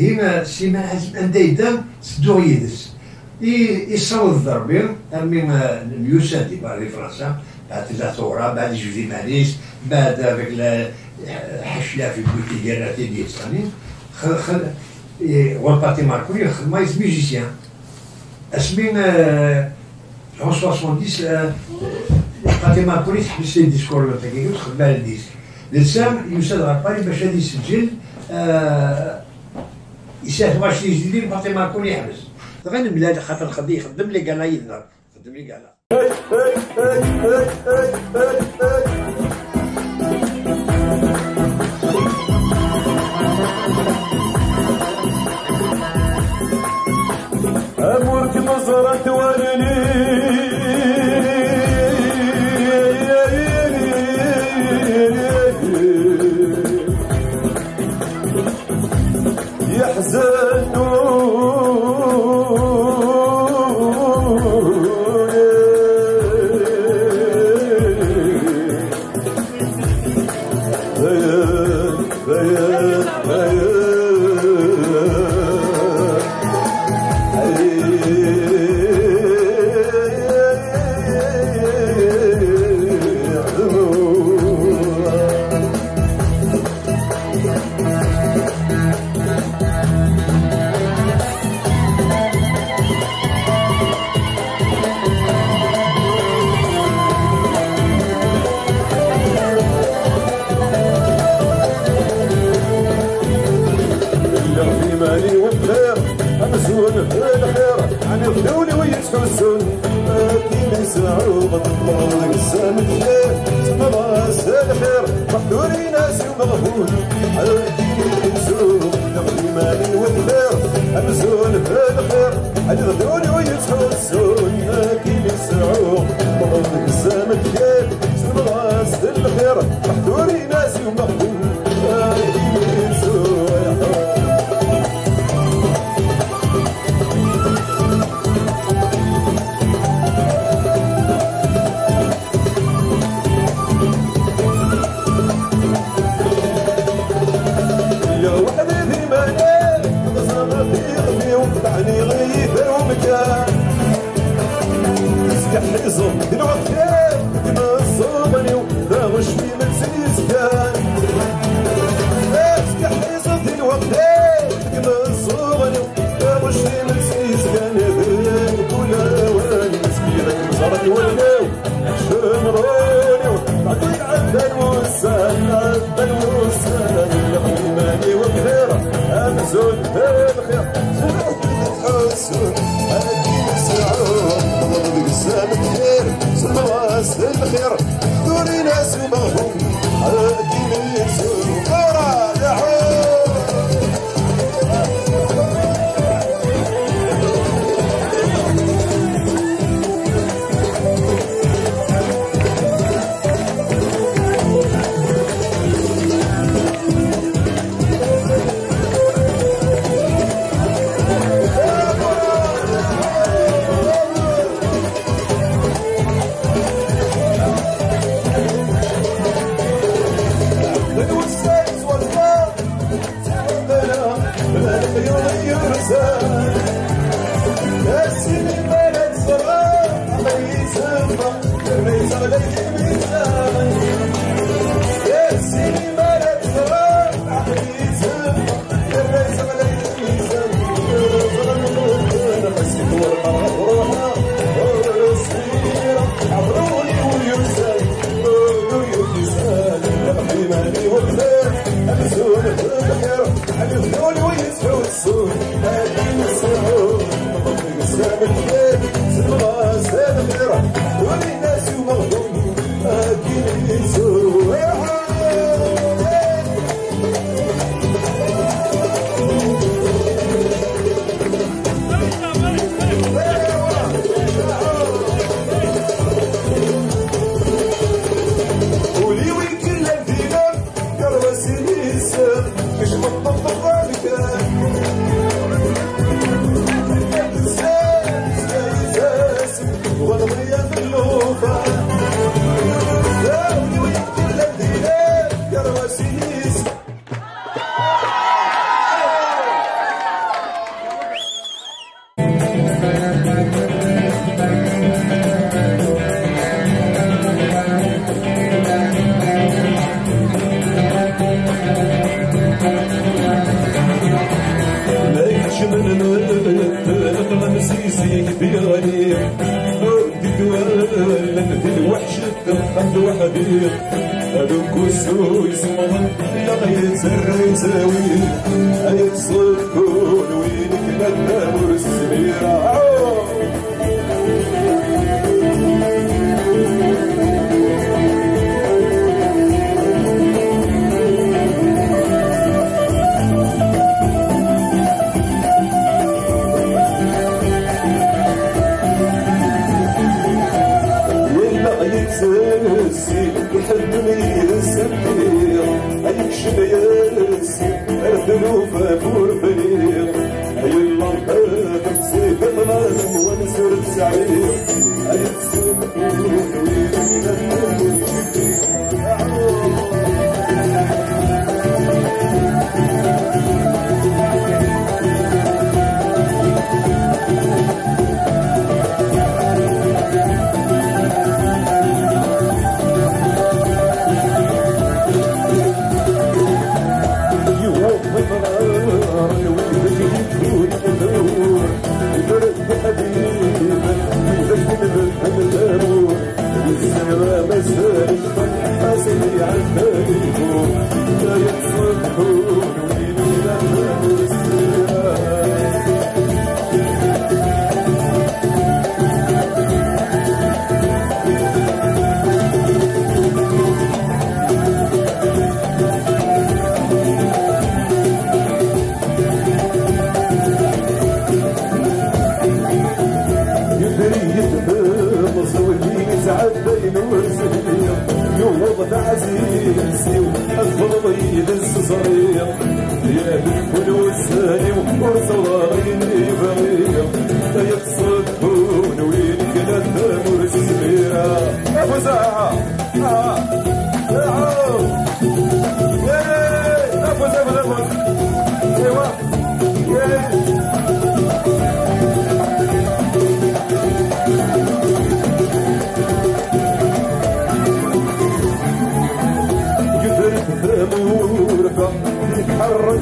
هنا سيما عزم ان دايدا سدو يدس يصوت الضربين من اليوسان دي باري فرنسا بعد الثوره بعد جوزي معليش بعد هذاك الحشله في البوتي ديال راتي ديال الصانين والباتي ماركوني خدمه ميوزيسيان اسمين 70 باتي ماركوني تحبس لي الديسكور تاعي وتخدم على الديسك لسان يوسان غاباري باش غادي يسجل يساهم واش يجي باتي ماركوني يحبس غير البلاد خاطر خدي يخدم لي كاع يدنا يخدم لي كاع امورك نظرة تواليني يحزن الخير أمزون في الخير أجردوني ويتحسون وانا غزرنا في غبي وقطعني غيث ومكان يسكح حيزم الوقتين كما الصومني ولا غش في منسيس كان يسكح حيزم الوقتين كما الصومني ولا غش في منسيس كان يبين ولا واني مسكينك مزارك ولو عشان روني بعدين عدى الموسان عدى الموسان يقيماني وكثيرة أمزون بالخير تحسون هادي مسعود والله بقسام كثير سلواس الخير دوري ناس ومغهم هادي مسعود كورة دعوة ايوا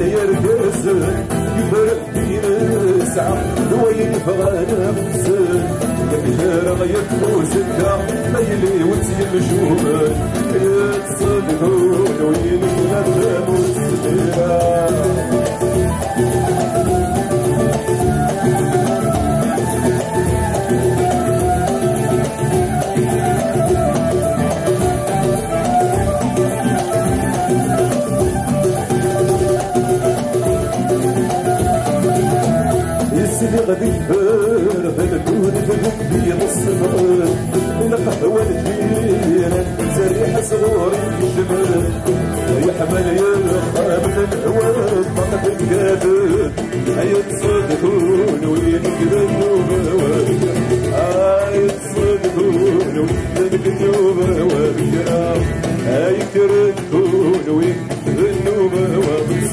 يركز يفرق بين الساعة وين فغانا مسن كبير غيفوز الكا ميلي وتسيب شوبان يتصدقون وين ولاد مسلمين غادي نفرغ الكون في الصغار القهوة الكبيرة سريحة صغوري الجمال يحمل يرقى من الهوى طاقة الكافر يتصدقون وينكرنوا بوابك يتصدقون وينكرنوا بوابك يكرنون وينكرنوا بوابك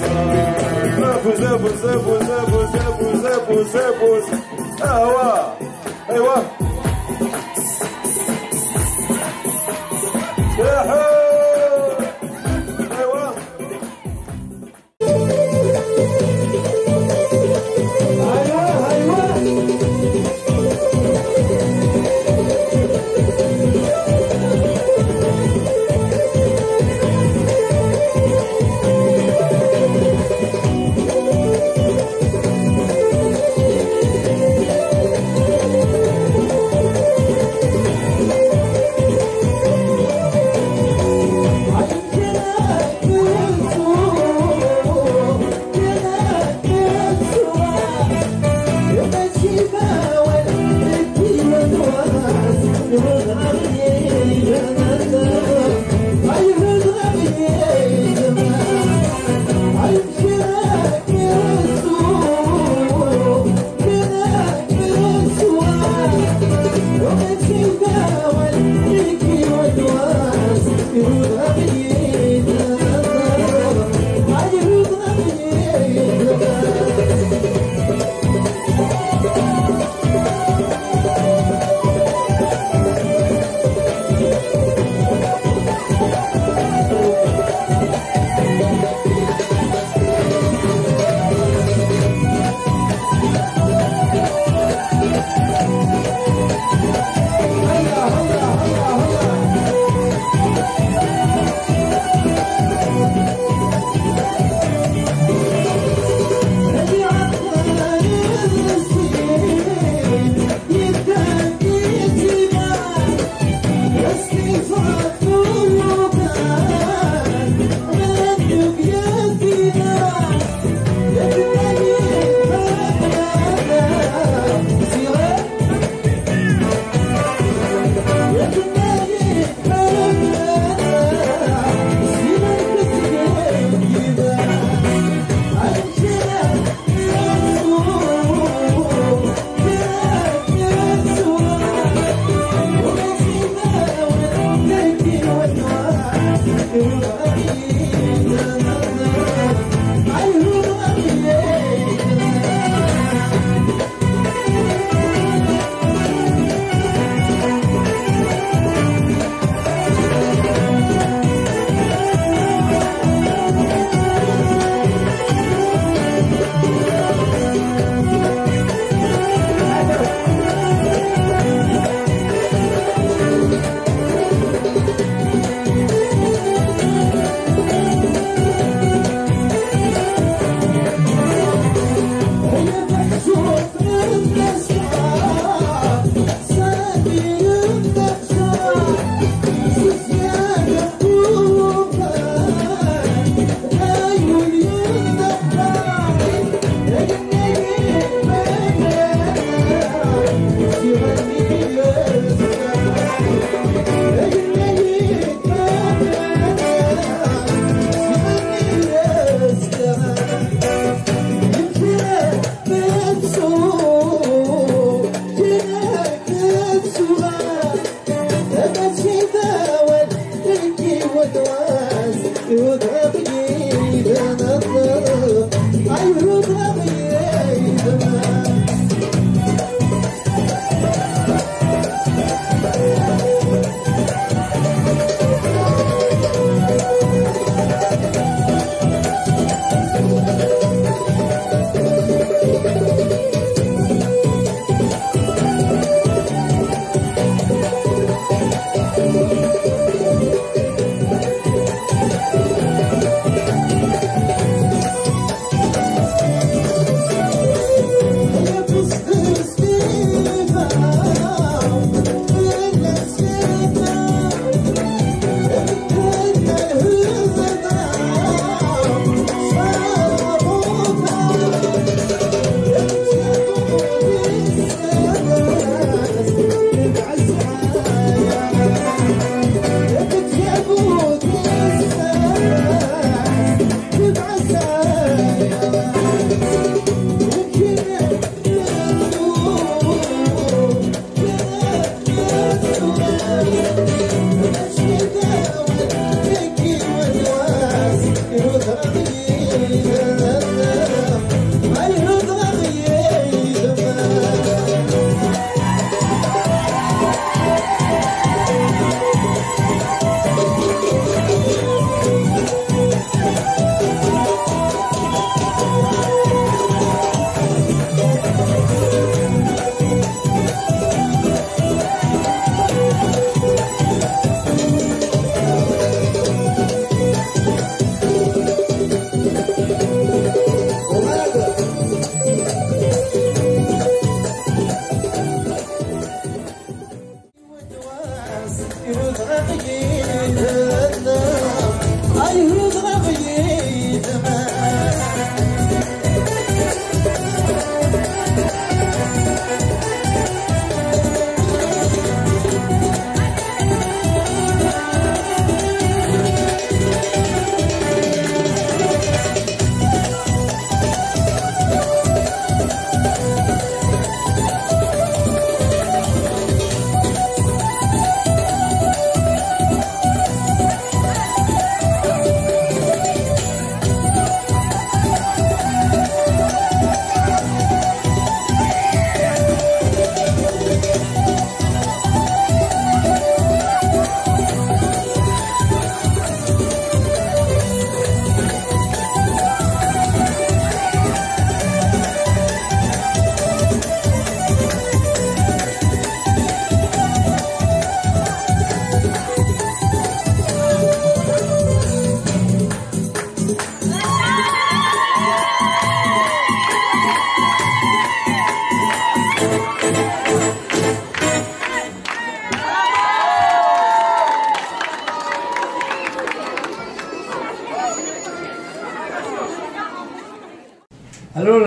زابو زابو زابو زابو زابو زابو زابو ايوا ايوا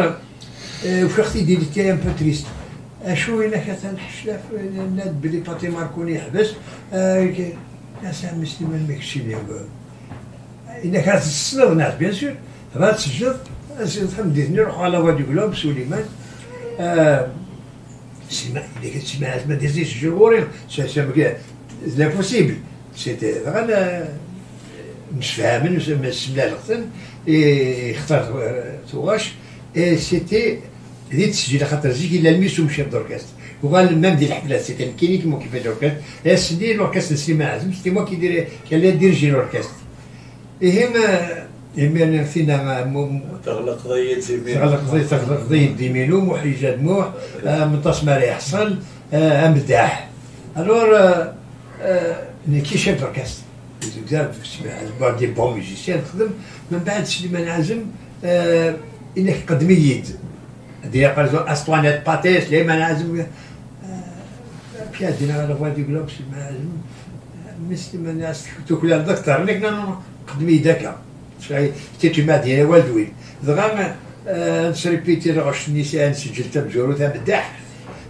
الوغ وفختي ديال الحكايه ان بو تريست شو الا كانت الحشله ناد بلي باتي ماركوني يحبس يا سامي سليمان ماكشي ليه الا كانت تسند الناس بيان سور غا تسجل تحمديتني نروحو على وادي كلوب سليمان سليمان الا كانت سليمان ما ديزيش جوغوري سي لا بوسيبل سيتي غانا مش فاهمين سملا الغتن اختار تواش سيتي هذه التسجيل خاطر زيك الا الميسو مشى بدوركاست وقال ميم ديال الحفلات سيتي كاينين كيما كيف دوركاست لا سدي لوركاست سليمان عزم سيتي موا كيدير كان ديرجي لوركاست انا فينا تغلق ضية زميلو تغلق ضية زميلو محيجة دموع منتص ما يحصل مداح الور كي شاف دوركاست زاد بعض دي بون ميوزيسيان خدم من بعد سليمان عازم انك قدميت ديال اسطوانات باتي سليمان عازم بيادينا على وادي كلوب سليمان عازم سليمان ناس تاكل الدكتور لك قدمي داكا تيتي ما ديال والدوين دغا نسريبيتي رغش النساء سجلت بزورو تاع مداح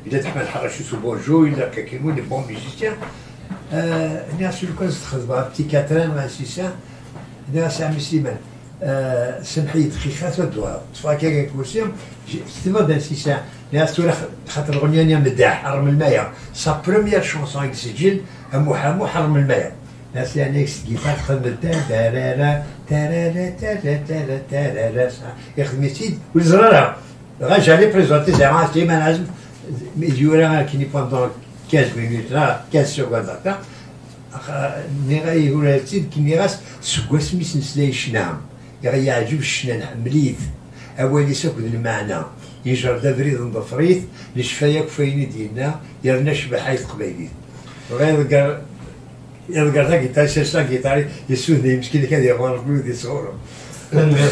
الا تحمل حرش سوبونجو الا كيكون لي بون ميوزيسيان الناس اللي كنت تخدم بتي كاترين مع سيسان الناس عم سليمان سمحيت خيخات ودوها تفاكا كوسيم كتبوا دان سيسان الناس تورا خاطر الغنيانيه مداح حرم المايا سا بروميير شونسون يسجل محامو حرم المايا الناس يعني كيفاش خدم تارارا تارارا تارارا تارارا يخدم يسيد والزراره غا جالي بريزونتي زعما سليمان عازم يجيورا كيني بوندون 15 minutes là 15 secondes هكا ني يقول السيد كي راس سكواس ميس نسلاي شنام يعجب الشنان حمليت اولي ساكن المعنى يجر دافريد نضفريت لشفايا كفايني ديالنا يرنا شبحايت قبايليت وغير يلقى ذاك يتاع شاشا كيتاري يسودني مسكين كان يغار بلودي صورهم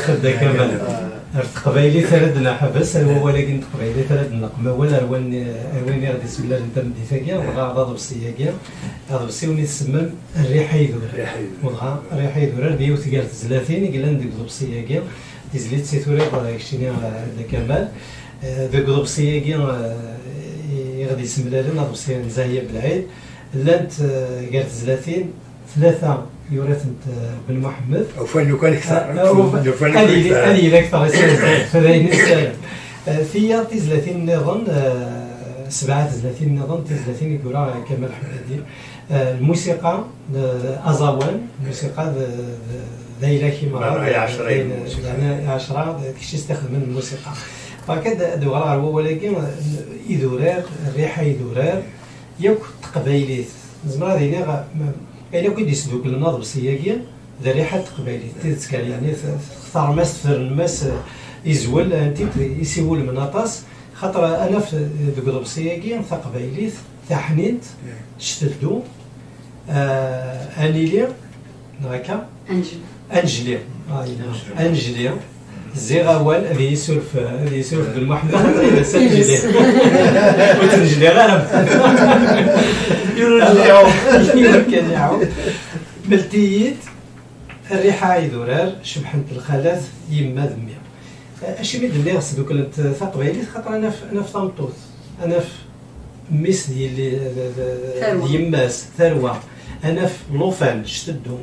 خدا كمان قبايلي ثردنا حبس ولكن قبايلي ثردنا قما ولا وين غادي بسم الله الانترنت ديفاكيا وغا غاضب السياكيا غاضب السيوني تسمى الريحه يدور وغا الريحه يدور 130 قال ندير ضرب السياكيا تزليت سيتوري كشيني كمال ذاك ضرب السياكيا غادي يسمى لنا ضرب السياكيا زاهيه بالعيد لانت قالت 30 3 يورثنت بن محمد وفن كان اكثر قليل اكثر فذاين السلام في 30 نظن 37 نظن 30 يقول كمال حمادي الموسيقى ازاوان الموسيقى ذايله كيما 10 كيش يستخدم من الموسيقى فهكذا دوغرا هو ولكن يدورار الريحه يدورار ياك تقبايليت زعما هذه يعني كي يسدوك الناظر السياقيه ذا ريحه تقبايليت تذكر يعني اختار ماس تفر ماس يزول انت يسيول من اطاس خاطر انا في ذوك الضرب السياقيه تاع قبايليت تاع حنيت شتلدو انيليا هكا انجلي انجلي زيغاوال هذه يسولف بالمحمد سجلي وتنجلي غير كان يعاود ملتيت الريحه يدورار شبحنت الخلاث يما ذميا اش ميد اللي غسل دوك ثقبايليت خاطر انا في طنطوط انا في ميس ديال يماس ثروه انا في لوفان شتدو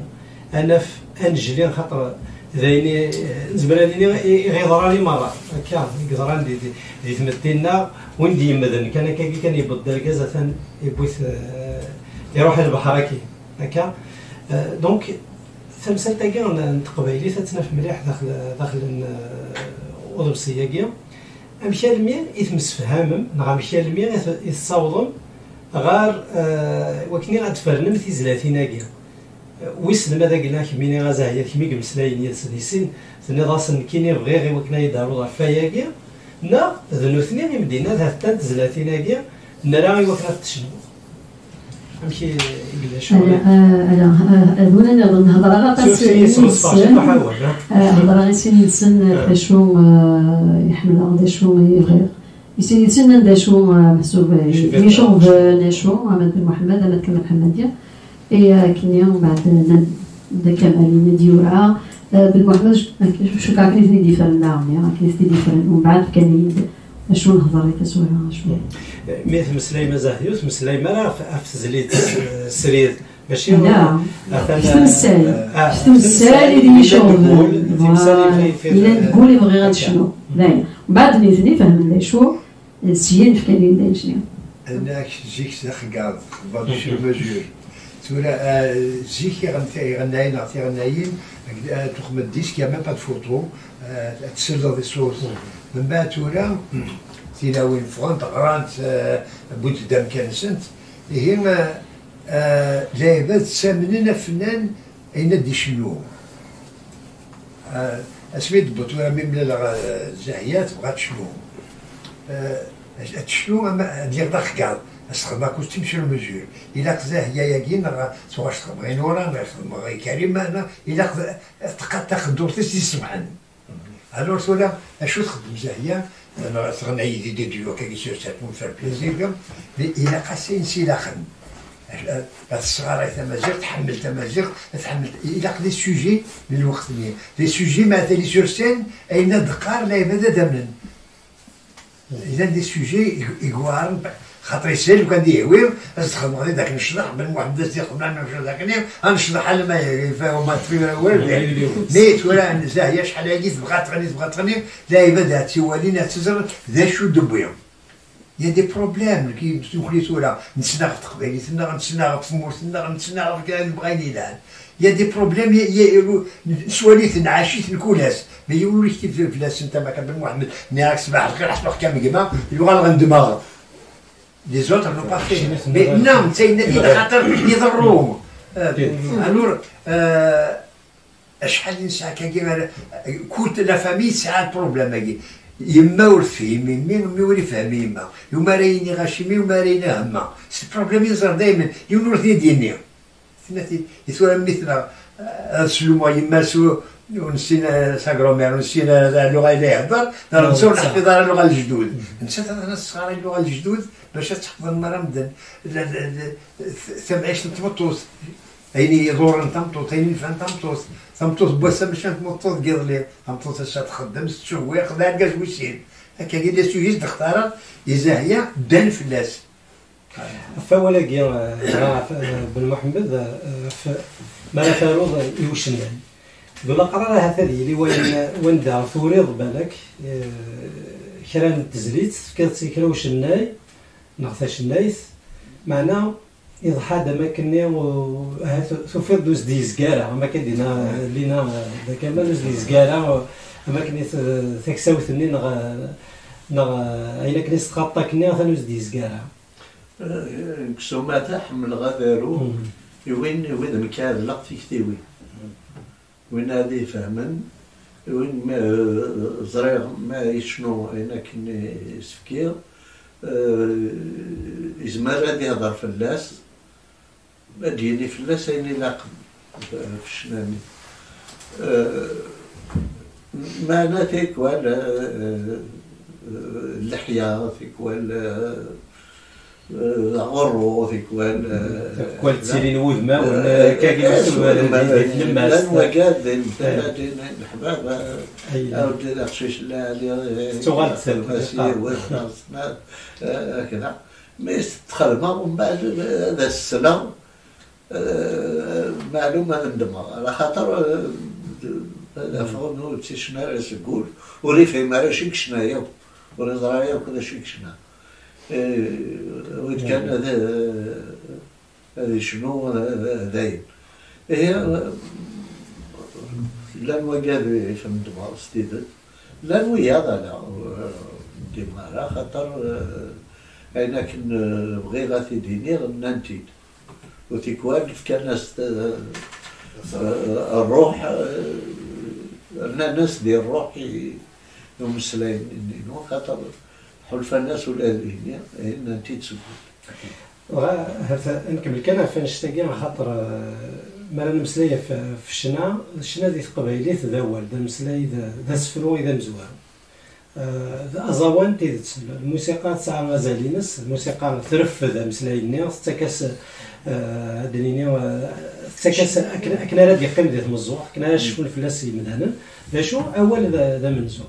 انا في انجلي خاطر ذايني زبراني غيضرا لي مره هكا يقدر دي تمثلنا وين دي مدن كان يبض الكازا يبوث يروح للبحر هكا دونك تمثال تاكا نتقبايلي تتناف مليح داخل اوضه السياقيه امشي المية يتمس فهامم نغا مشي المية يتصاوضن غار وكني غتفرنم في زلاتيناكيا ويسلم هذا قلنا كميني غازاهيه كمي كمسلاين يال سديسين ثني راسن كيني بغي غير وكنا يداروا ضعفاياكيا نا ذنو اثنين يمدينا ذا تانت زلاتيناكيا نرى وكنا تشنو امشي يقول شو هنا نظن هضره هضره سن فاشو يحمل غدا شو يغير يسن دا شو محسوب يشوف نشو عماد بن محمد عماد كمال حماديه كنيا وبعد دا كمالين ديورا بن محمد شو كان كنيثني ديفرن داون كنيثني ديفرن ومن بعد كان شنو نهضر كسوره شنو مثل مسليمه زاهيوس مسليمه راه في زليت سرير ماشي لا تمثالي اللي يشوف إلا تقول يبغي غير شنو داير من بعد نيثني فهمنا شو السيان في كاين داير شنو انا جيك ساخكاد بعد شو ماجور تورا جيك يغناين نعطي غناين تخدم الديسك يا ميم با دو فوتو تسرد دي صوت من بعد تورا تيلاوين فرونت غرانت بوت دام كانسنت هي لعبات سامنين فنان اين دي شنو اسميت بطوله ميم زاهيات بغات شنو شنو ديال داك كاع استخدم كوستيم شنو مزور الا قزاه هي ياكين سواش تخدم نورا غير كريم انا الا تاخذ دورتي تسمعن الور سولا اشو تخدم زاهيه انا تغني دي ديو كي سير مون فير بليزير الا قاسين سيلاخن الصغار تمازيغ تحمل تمازيغ تحمل الى لي سوجي للوقت لي سوجي مثلا سور سين اين دقار لا يبدا دمن اذا دي سوجي يقوارن خاطر يسال وكان ديوير تخدم غادي داك نشرح بن محمد تيخدم معنا في ذاك اليوم غنشرح على ما يفهم ما تفهم والو نيت ولا زاهيه شحال هادي تبغى تغني لا يبدا تيوالينا تزر ذا شو دبيهم يا دي بروبليم كي تقولي ولا نتسنى في تقبيلي نتسنى في مورتنا نتسنى في كان بغيني الان يا دي بروبليم سواليت نعاشيت نكولاس ما يقولوا لك في فلاس انت ما كان بن محمد نياك صباح الخير حسب كام كيما يبغى غندماغ لي زوتر نو با في مي نعم تاينا دي خاطر يضروهم الور شحال من ساعه كيما كنت لا فامي ساعات بروبليم هاكي يما ورثي مي ولي فهمي يما يوما رايني غاشيمي وما راينا هما سي بروبليم يزر دايما يونورثني ديالني سمعتي يسوى مثل سلوما يما سو ونسينا ساكرومير ونسينا اللغه اللي يهضر نرجعو نحفظ على اللغه الجدود نسيت انا الصغار اللغه الجدود باش تحفظ المرا مدن ثمعيش تمطوس ايني يدور نتمطوط ايني فان تمطوط بوسه باش تمطوط قيضلي تمطوط اش تخدم تشويق ذاك كاش ويسين هكا كي دي سوجيت تختار يزاهيه دان فلاس فولا كيا بن محمد ما فاروض يوشنا دولا قرار هذا اللي وين دار ثوريض بالك كران تزليت كاتسي كراوش الناي نغثاش النايث معنا يضحى دما كني وثوفير دوز ديزكارا ما كدينا لينا كامل دوز ديزكارا ما كني ثكساوثني نغ اين كني تخطى كني ثانوز ديزكارا كسوما تحمل غادرو وين مكان لقط كثيوي وين هذه فهمن وين ما زريغ ما يشنو انا كني سفكير إزمار غادي يهضر فلاس ما ديالي فلاس عيني لاقم في الشنامي معنا تيكوال اللحية تيكوال غرو تيكوال تسيلين وذما ولا كاكي مسوال لماس لان وكاد الحباب أودي الأخشيش اللي تغال تسلم هكذا ما يستخدمها ومن بعد هذا السنة معلومة ندمها على خاطر الأفغان تيشنا تقول وريفي ما راشيك شنايا ورزرايا وكذا شيك شنا وإذا كان هذا شنو داين هي لان وقال يفهم دماغ ستيدت لان ويا لا ديما خاطر انا كن بغي غاتي ديني غنانتيد وتيكوال كان الروح الناس ديال الروح يمسلين خاطر حلف الناس والأذين نانتيد سكوت هذا نكمل كان فنشتاقي خاطر مالا نمسلايا في الشنا دي قبايليت ذا والد نمسلاي ذا سفرو إذا مزوار ذا أزوان تيدت الموسيقى تسعى غزالينس الموسيقى ترفض مسلاي الناس تكاس دنيني كنا راه يقيم ذات مزوع كنا نشوفوا الفلاس من هنا ذا شو اول ذا منزوع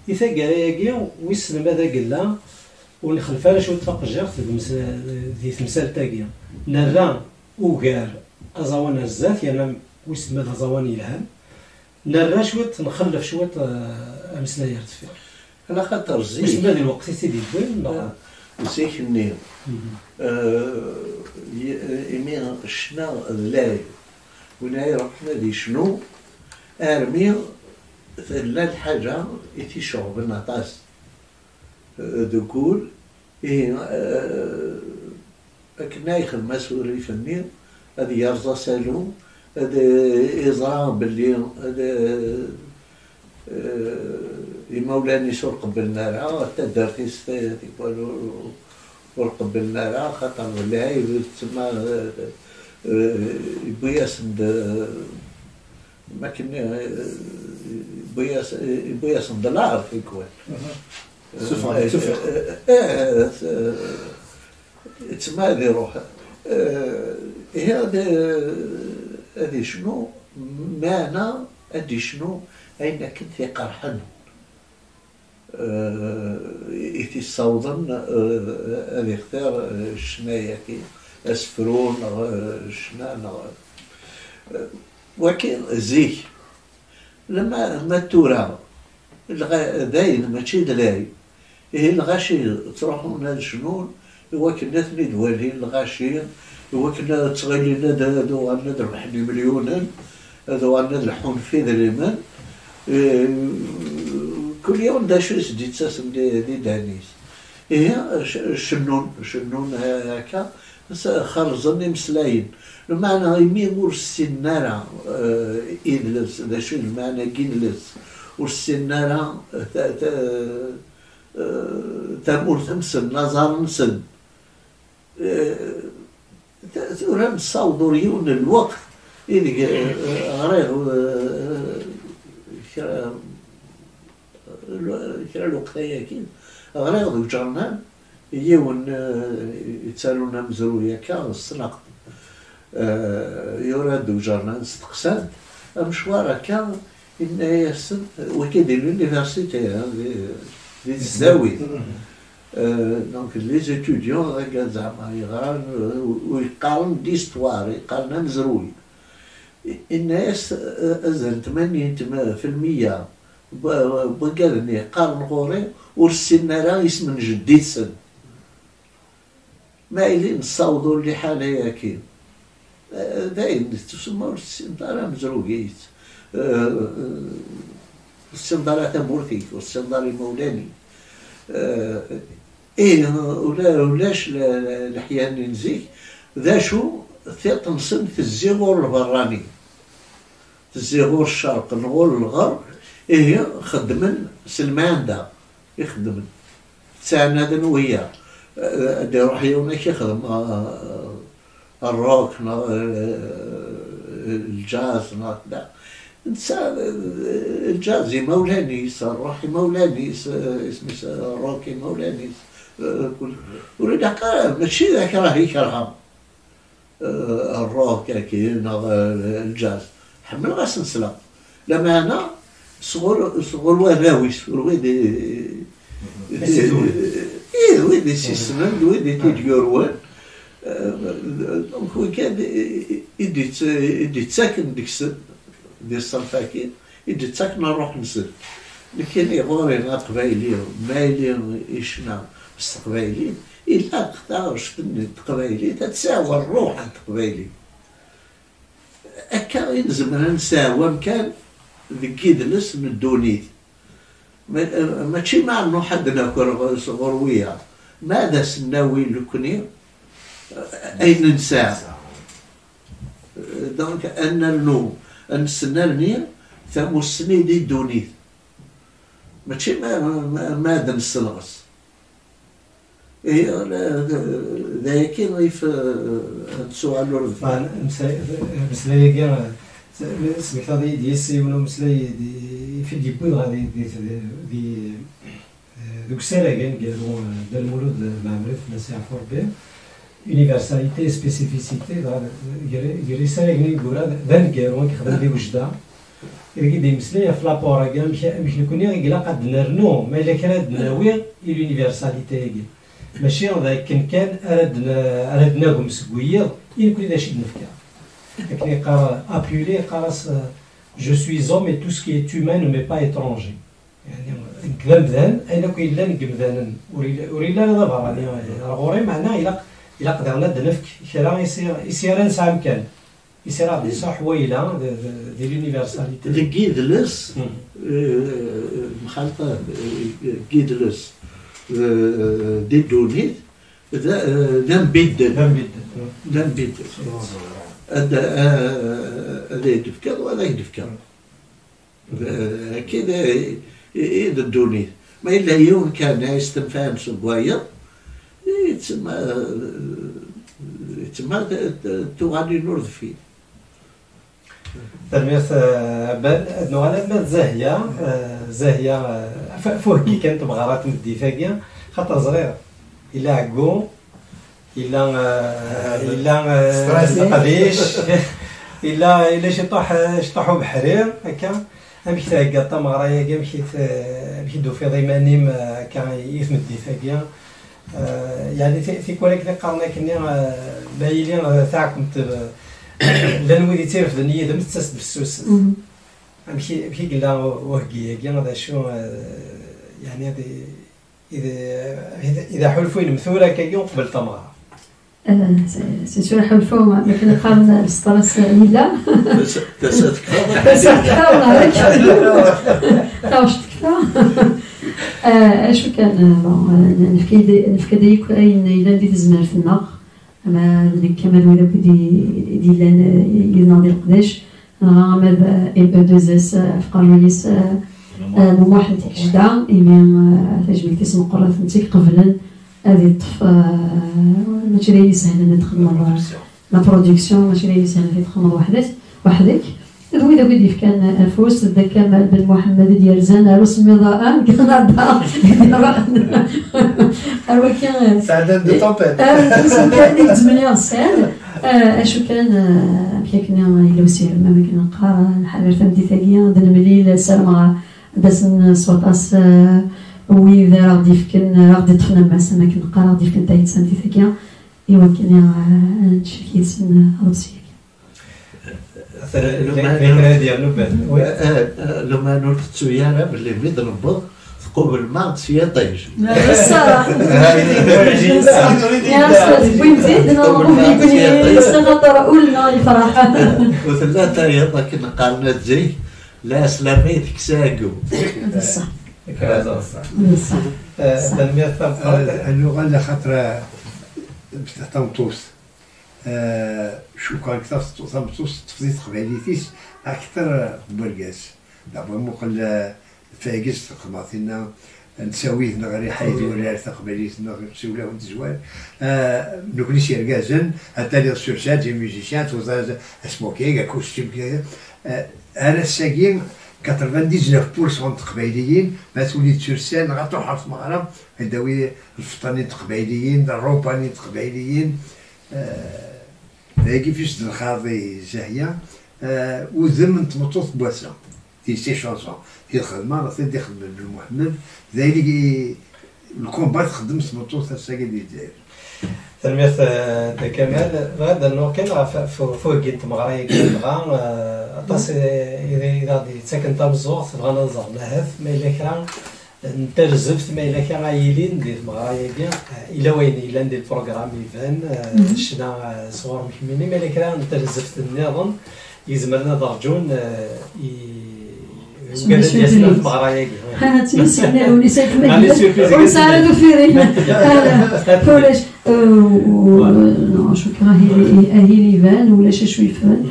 اذا قال ويسلم هذا قال ونخلف على شو تفق جرت ذي تمثال تاقيا نرى وقار ازوان الزات يعني ويسلم هذا زوان يلهان نرى شوت نخلف شوت امسلايات فيه انا خاطر زين باش هذا الوقت سيدي وين زيك النيل يمين شنا لاي وناي رحنا دي شنو ارمي لا الحاجه يتي شعب النطاس دكول كنا يخدم مسؤولي في النيل هذه يرزا سالو هذا يزرع باللي هذا يمولاني شو قبلنا راه حتى دارتي ستي وقبلنا راه خاطر ولا هاي تسمى بياسند ما كنا بياسند دولار في كوان تسمى هذه روحها هذه شنو معنى هذه شنو أين كنت قرحا إتي صوضا هذه اختار شنايا كي أسفرون شنا ولكن زيك لما تورا داين ماشي دلاي هي الغاشي تروحون هاد شنون هو كنا ثني دوالين الغاشين هو كنا تغيلنا هادو عندنا ربح لي مليون هادو عندنا الحون في دريمان كل يوم دا شو سدي تساسم دي دانيس هي شنون هكا خرزني مسلاين المعنى يمين ور السنارة إدلس دا شو المعنى كيدلس ور السنارة تامور تمسن نظر نسن ورا نصاوضوا ريون الوقت إذا غريغ كرا الوقتية كين غريغ ذو جرنان يون يتسالونا مزروية كا السنق يورد ذو جرنان استقساد مشوار كا إن يسن وكيدي l'université دي الزاوية دونك لي زيتوديون هكا زعما يغران ويقارن ديستوار يقارن مزروي الناس أزل 80% بقالني قارن غوري ورسلنا راه اسم جديد سن ما إلي نصاوضوا اللي حاليا كين داين تسمى ورسلنا مزروقيت السندارة تمورتيك والسندارة مولاني ولاش الحيان نزيك ذا شو تنصب في الزيغور البراني في الزيغور الشرق نغول الغرب هي خدمن سلماندا يخدمن تساعدنا وياه يروح يومك يخدم الروك الجاز لا الجاز مولانيس الروحي مولانيس اسمه روكي مولانيس ولد ماشي ذاك راه يكرهها الروك كاين الجاز حمل غا سلسله لما انا صغر وراويس ويدي ويدي سيسمن ويدي تيجوروان دونك هو كان يدي تساكن ديك ديال الصنفاكين يدي تساكن نروح نسل لكن يغورينا قبايلي مايلين يشنا مستقبايلين إلا اختارش فني تقبايلي تتساوى الروح تقبايلي أكا يلزمنا نساوى مكان ذيك يدلس من الدونيت ماشي مع انه حد ناكل غرويه ماذا سناوي لكني اين نساء دونك ان النو ان السنانية ثمو السني دي دونيت ماشي ماذا نسلغس ذاك غيف السؤال الرفع مسلاي كاع سمعت هذه ديال السيونه مسلاي في ديبوي غادي دي دوك السنه كان قالوا دا المولود المعمري في الناس يعرفوا به universalité spécificité يري سايغني يقول ذا نكيرون كيخدم لي وجده يري دي مسلي في لابورا كاع مش نكون يلا قد نرنو ما الا كان ناوي اليونيفرساليتي ماشي كان اردناكم مسكوير يكون اذا شي نفكر لكن يقرا ابيولي قرا جو سوي زوم اي تو سكي est humain ne m'est pas étranger يعني نكذا مذان اين كاين لا نكمذان وريلا لا براني غوري معناه إلا قدرنا دنفك كرا يصير نسعى مكان يصير عندي صح حويله ديال لونيفرساليتي دي كيدلس مخالطه كيدلس دي دونيت ذا نبدل هذا يدفكر ولا يدفكر كذا يدوني ما إلا يوم كان يستنفع سبواير يتسمى توغادي نورد فيه تلميذ بان نوع المال زاهيه فوق كي كانت مغارات مديفاكيا خاطر صغير الا عكو الا قديش الا شي طاحوا بحرير هكا امشي تاكا مغرايا كاع مشيت دو في ضيمانيم كان يثم الديفاكيا يعني في كوليك اللي قالنا كنا بايلين تاعكم لا نولي تعرف دنيا دم تسد بالسوس مشي قلنا وهقيه كاع هذا شو يعني هذه اذا حلفوا مثوره كيوم قبل تماره سي سور حلفوا لكن قال الستريس لا تساتكفى واش تكفى اشو كان نفكدي كاين الا ندير زمارتنا اما كمال ولا بدي لنا ديال القداش غامد اي بي 2 اس فقر رئيس واحد جدا ايمين تجميل تسمى قرات نتي قبل هذه الطف ماشي لي سهل ندخل لا برودكسيون ماشي لي سهل تخمر وحدك ذوي ذوي كان الفوس ذا كمال بن محمد ديال زان رسمي ضاء كندا هو كان سعدان دو طومبيت كان لي 8 سنه اشو كان كنا الا وسير ما كنقرا نحرر فهمتي ثانيه دن مليل سلمى داسن صوتاس وإذا غادي يفكن غادي تفنى مع سما كنقرا غادي يفكن تايت سنتي ثانيه ايوا كان نشكي سن روسيا لما نورت سويانا باللي بيض نبض قبل ما تسيا طيش الصراحه يا استاذ وين زيدنا نقول استغفر قولنا الفرحه وثلاثه يلا كنا قالنا زي لا سلاميتك ساقو بصح اللغه اللي خاطر تنطوس شو كان كثر تنطوس تفضيل قبيليتيس اكثر برقاس دابا مقل فايقس خماطينا نساويه نغري حيث ولا قبيليت نسوي لهم تزوال نكونيش يرقازن حتى لي سورسات دي ميوزيسيان توزاز اسموكي اكوستيم كذا انا الساقين 99% قبيليين ما تولي سورسان غتروح في المغرب هداوي الفطانين قبيليين الروبانين قبيليين هاكي فيش الخاضي زاهيه وذم تمطوط بواسا في سي شانسون في الخدمه راه تدي خدمه بالمحمد ذلك الكومبات خدم تمطوط الساقي ديال الجزائر تلميذ كمال هذا النوع كان فوق جيت مغرايا كان بغا اطاس اذا غادي تسكن تا بزوغ تبغى نزور لهف ما الا كان نترزفت ما الا كان عايلين ندير مغرايا كاع الا وين الا ندير بروغرام يفان شنا صور مكملين ما الا كان نترزفت النظام يزمرنا درجون قال لي اسمع في مغرايا كاع تنسينا ونسيت ونساعدوا في رينا فولاش شكرا هي ليفان ولا شوي فان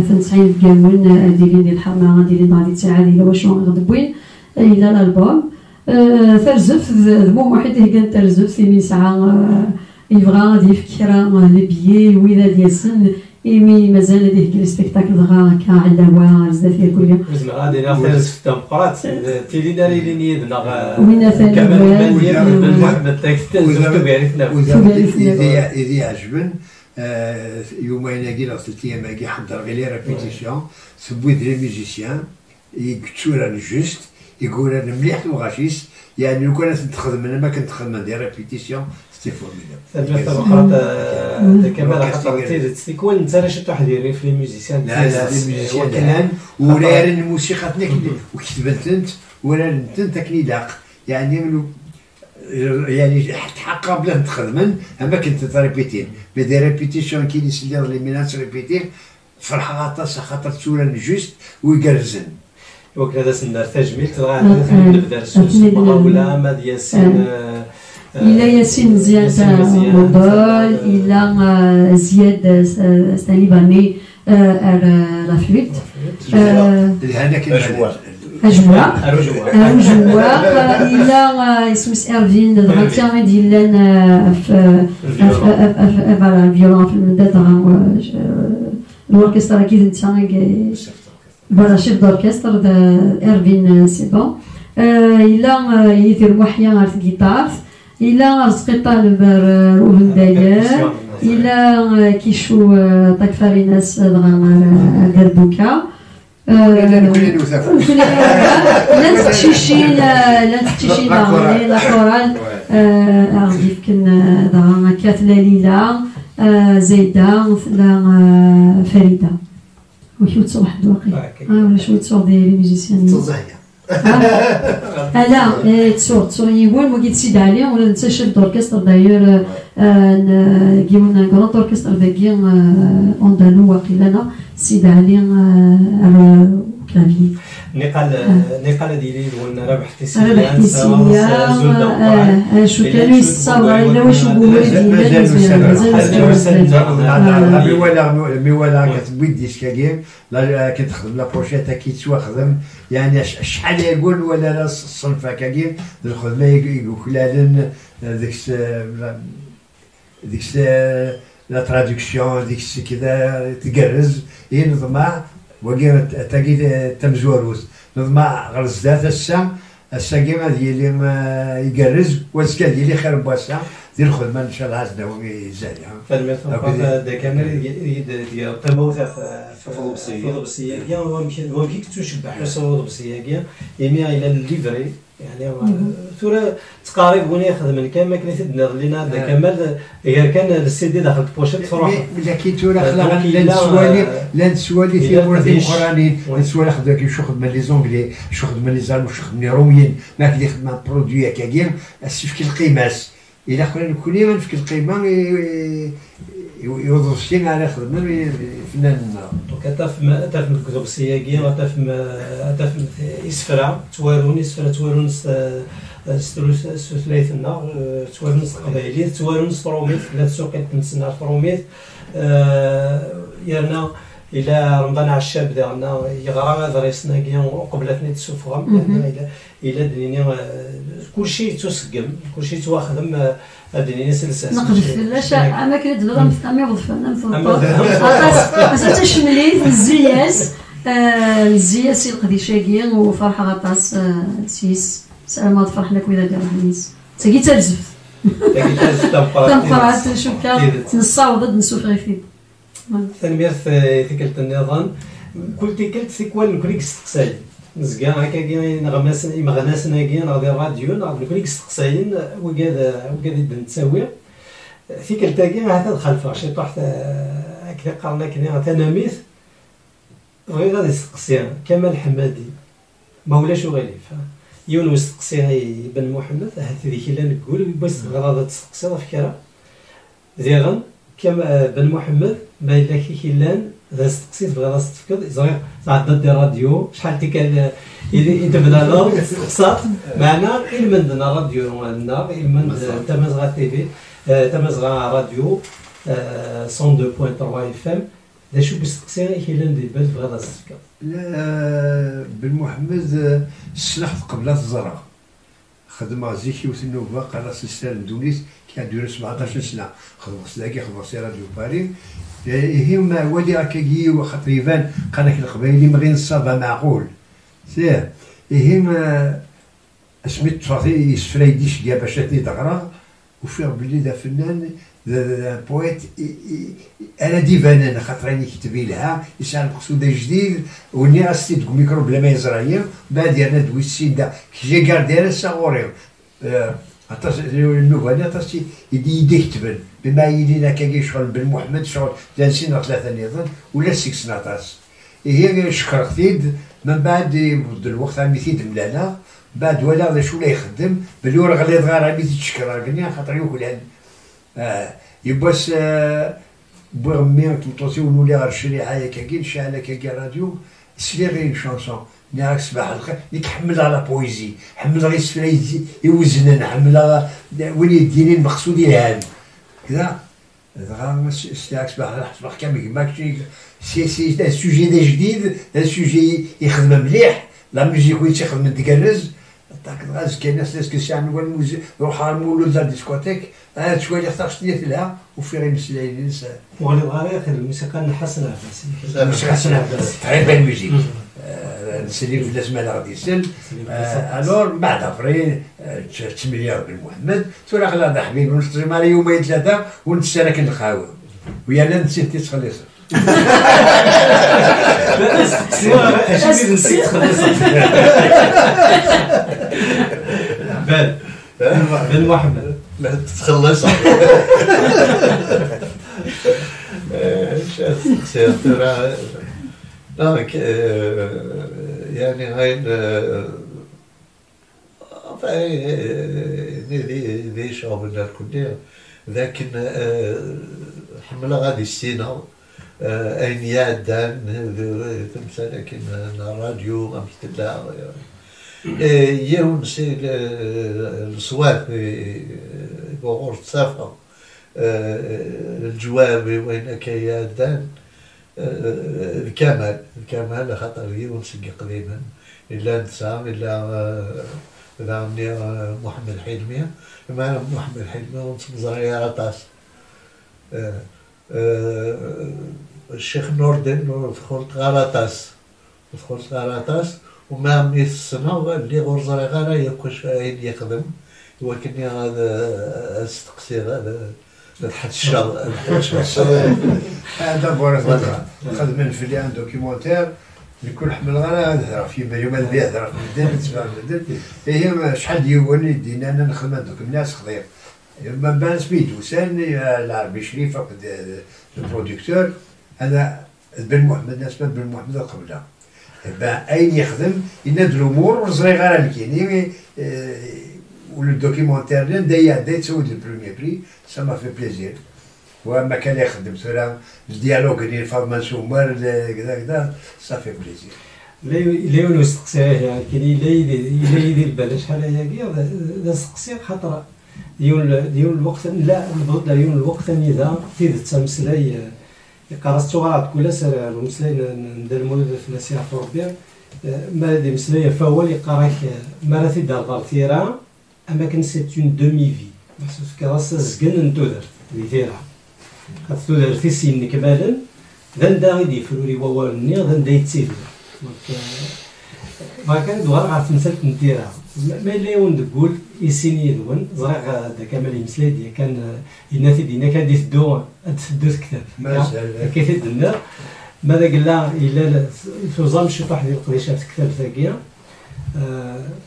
تنصحين كامل ديالي الحرمه ديالي غادي تساعد الى واش غدبوين الى الالبوم ترزف بون واحد كان ترزف في ساعه يبغى غادي يفكر لي بيي وإذا ديال سن إيمي مازال هذيك لي سبيكتاكل دغا كعلاوة بزاف يقول لي وزنا غادي ناخذ في التمقرات تيلي داري لي نيد نغ وين ثاني كمان بن محمد تكتب يعرفنا إذا يعجبن يومين كي لا 3 ايام كي حضر غير لي ريبيتيسيون سبوي لي ميوزيسيان يكتشور جوست يقول انا مليح الغاشيس يعني لو كان تخدم انا ما كنت خدم دي ريبيتيسيون سيتي فورميدابل. ثلاثة أخرى كمان خاطر تيكون أنت راه شي واحد يري في لي ميوزيسيان ديال ولا الموسيقى وكتبت انت ولا انت كني لاق يعني حقا بلا تخدمن اما كنت تريبيتين مي دي ريبيتيسيون كي اللي سلي لي مينات ريبيتين فرحه غطاس خاطر تسولن جوست ويقرزن وكذا سندار تجميل تلغى نبدا السوس ولا ماد ياسين إلا ياسين زياد موبال إلا زياد ثاني باني لا فلوت أجواء إلا اسمس إرفين دغا ديال فوالا الفيولون في المدة الأوركسترا كي نتا فوالا شيف دوركستر إرفين سي بون إلا يدير محيا على الجيتار إلا رزقيطا الأوفن داير إلا كيشو طاك فاريناس دغا كردوكا لا تكتشيشين لا كورال عرفت كنا دغا كاتلا ليلى زيدة لا فريدة وشو تصور واحد الوقت ولا شو تصور ديال لي ميوزيسيان لا تصور يوان وكيت سيد علي ولا ننسى شيف دوركستر داير كيما كرونت اوركستر داكي اندالو واقيلا سيد علي كلافي نقال ديالي لون ربحتي سيان شو كانوا يتصاور الا واش نقولوا ميوالا كتبوي ديسكا كيم كتخدم لا بروشيتا كيتسوا خدم يعني شحال يقول ولا لا الصنف هكا كيم الخدمه يقولالن ديك لا تراديكسيون ديك كذا تقرز ينظمع وكي تاكي تمزوروس نظمع غرزات السا كيما ديالي ما يقرز والسكا ديالي خير بواسا ديال الخدمه ان شاء الله عزنا وزالي فالمثل دا كامل ديال تموت في فضبسيه كيا هو كي تشبع في فضبسيه كيا يمي الى الليفري يعني ثورة تقارب وني يخدم كان ما كان تدنا لينا دا كمال غير كان السي دي داخل البوشيت صراحه ملي كي ثورة خلا لا نسوالي في ورثي اخرانيين نسوالي خدام كي شو خدمه لي زونغلي شو خدمه لي زالمو شو خدمه لي روميين ما كلي خدمه برودوي هكا كاين السيف القيماس الى خلينا كل ما نفك القيمه يوظف شي على خدمه فنان دونك تاف من الكتب السياقيه تاف اسفرا توارون ثلاثنا توارون قبايلي توارون فروميت لا تسوقيت نسنا فروميت يرنا الى رمضان عشاب ديالنا يغرى دريسنا كيان وقبلتني تسوفهم الى دنيا كلشي تسقم كلشي تواخدم الدنيا سلسله نقدر لاش انا كنت دابا مستعمي وظفنا مثلا تشمليت الزياس الزياس القديشاكيا وفرحه غطاس سيس سلامات فرحنا كويدا ديال الخميس تاكي تلزفت تنقرات شوكا نصاوض نسوف غيفيد تنمير ثقلت النظام كل تيكلت سيكوال نكونيك استقساي نزكا هكا كاين مغناسنا كاين غادي الراديو نكونيك استقسايين وكاد نتساوي ثقلت كاين هذا الخلفه شي طاح هكا قرنا كنا تناميث بغي غادي يستقسي كمال حمادي مولاش وغيليف يون مستقسي بن محمد هذه ذيك اللي نقول بس غادا تستقسي فكره زيغن كما بن محمد ما الا كيلان ذا استقسيت بغا تفكر زعما تعدد الراديو شحال كان يتبدا لا استقصات معنا المن راديو عندنا المن تمازغا تي في تمازغا راديو 102.3 اف ام دا شو بستقسي كيلان دي بال بغا تفكر لا بن محمد السلاح قبل الزرع خدمة زيكي وثنوبة قناة سيستان دونيس كان دور 17 سنة خدمة سلاكي خدمة سي راديو باري هما ودي راكاكي وخاطر يبان قناك القبايلي مغين الصابة معقول سير هما سميت فاطي يسفراي ديش كاع باش تني تقرا وفيه بلي ذا فنان ذا بويت انا ديفان خاطر راني كتبي لها يسال مقصود جديد وني غاستيد ميكرو بلا ما يزرعيا بعد انا دوي السيده كي جا كاردير صغوري حتى النوفاني حتى يدي يكتبن بما يدينا كاكي شغل بن محمد شغل لا سنه ثلاثه نظام ولا 6 سناتاس هي شكرتيد من بعد الوقت عمي تيد ملانا بعد ولا ذا شو لا يخدم بالور غليظ غير عمي تشكر كنيا خاطر يوكلان يباس بغمي تمطوسي ونولي غير الشريعه كاكي نشعل كاكي راديو سلي غير شونسون ناك صباح الخير اللي كحمل على بويزي حمل غير سفري يوزنن حمل وين يديني المقصود يلعب كذا غا سلاك صباح الخير صباح كامل ماكشي سي ان سوجي جديد ان سوجي يخدم مليح لا ميوزيك وين تيخدم تكرز داك غاز كاين ناس اللي كيسامعوا الموزيك روح على المولود تاع الديسكوتيك شويه اللي اختار شنيا لها وفي غير مسلايين وغادي غير الموسيقى نحسن عباس الموسيقى حسن عباس تعرف الميوزيك نسلي في الاسماء اللي غادي يسال الور بعد ابري 8 مليار بن محمد تورا غلا حبيبي ونشتري مالي يومين ثلاثه ونتسالى كنلقاو ويا لا نسيت تخلص نسيت تخلص بن محمد لا تتخلص سير ترى يعني هاي ذي شعوبنا الكلية لكن حملة غادي السينة أين يعدان تمثال لكن الراديو أمثلة يونسي الصوات بغور الصافة الجواب وين كيادان الكمال خاطر يونس قديما إلا نسام إلا محمد حلمي مع محمد حلمي ونصب زريعة طاس الشيخ نوردن دخلت غلطاس وما ميت السنة اللي غور زريعة يكوش يخدم ولكن هذا استقصي هذا لحد الشهر هذا بورا خدمنا في لي ان دوكيومونتير لكل حمل غير هذا فيما يوم اللي يهضر في المدن تسمع المدن هي شحال ديواني دينا انا نخدم دوك الناس خضير ما بان سميتو سالني العربي شريف البروديكتور انا بن محمد ناس بن محمد قبلها اين يخدم يناد الامور صغيره كاين والدوكيومونتير داي تسود البروميير بري سا ما في بليزير وما كان يخدم ثلا الديالوج اللي فاطمه سومر كذا كذا صافي بليزير لا نستقصيه يعني كاين لا يدير بال شحال هي لا سقسي خاطر ديال الوقت لا نبغض ديال الوقت ثاني ذا تيد تمسلاي قراستو غلط كل سر المسلاي ندير مولد في نسيها فوربير ما دي مسلاي فاول يقراك ما راه تيدار غالثيرا اما كان سيت اون دومي في محسوس كراس زقن نتودر ديرها خاطر في سن كمالا ذندا غيدي فروري ووالني ذندا يتسيف ما كان دوار عرفت مسلك نديرها ما لا ونقول يسيني دون زرع هذا كمال يمسلي دي كان يناتي دينا كان يدو كتاب كيف يدنا ماذا قلنا الا توزام شي واحد القريشات كتاب ثاقيه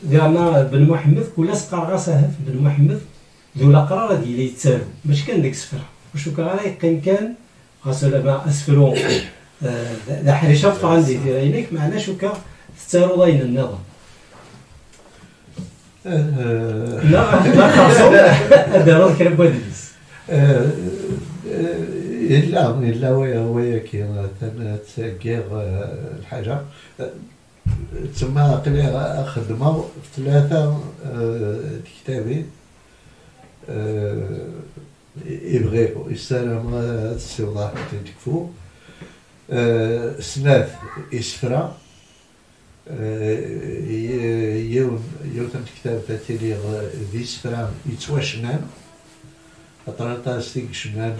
ديالنا بن محمد كل سقر غاسه بن محمد ذو القرار ديالي يتسالو باش كان ديك السفره وشو كان على يقين كان غاسل ما اسفلو ذا حريشه فغندي دير عينيك معنا شو كا تسالو ضاين النظام لا خاصو هذا راه كان بودلس إلا ويا كي تساقير الحاجة تما قليل خدمة في 3 كتابي إبغيو السلام السوضاح تكفو سناف إسفرا يوتم كتاب تاتيلي ذي سفرام يتواشنان أطراتا ستيك شنان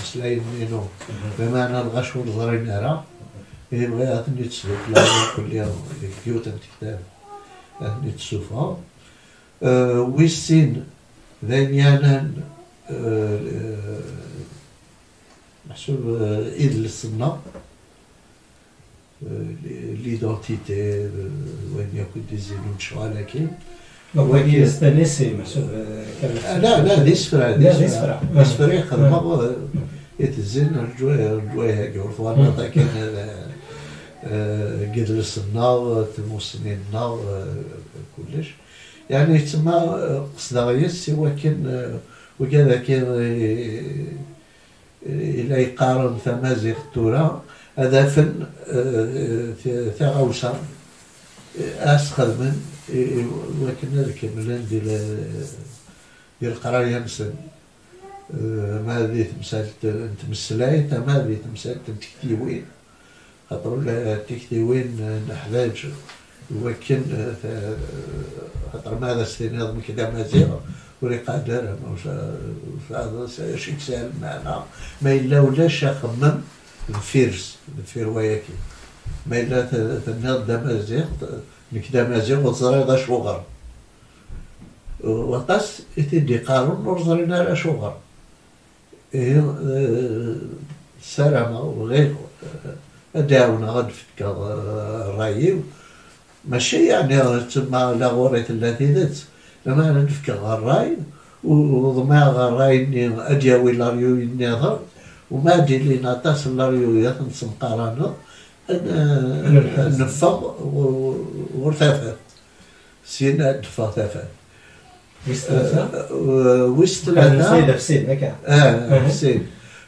إسلاين مينو بمعنى الغشو الظرين أرى يبغى أثني تسوق لا كل يوم يوتم كتاب أثني تسوفها ويسين ذانيانا محسوب إذ للصنة ليدونتيتي وين يكون ديزينون شغال لكن وكي استانسي محسوب لا دي سفرة دي سفرة يخدم يتزين الجوية جورث وانا كان قد للصنة تموسنينا كلش يعني تسمى قصداغيس سوا كان وكذا كان إلا يقارن ثمازيغ تورا هذا فن ثغوصا أسخذ من وكنا الكملان ديال القراية نسن ما ذي تمثال تمثلاي ما ذي تمثال تكتيوين خاطر تكتيوين نحتاج وكن خاطر ماذا استناد من كذا مازيغ وريقا دار هذا شي سهل معنا ما إلا ولاش خمم الفير وياكي ما إلا تناد دمازيغ نكدا مازيغ وتصري دا شوغر وقاس يتدي قارون ورزرينا على شوغر سلامة وغير داونا غنفك الرايي ماشي يعني تما لا غوريت التي ذات لما نفك الراي وضمع الراي أدياوي لاريو النظر وما دي لي ناطاس لاريو يتنصم قرانا نفق وارتفع سينا دفع ثفا ويست ثلاثة في سيد هكا في سيد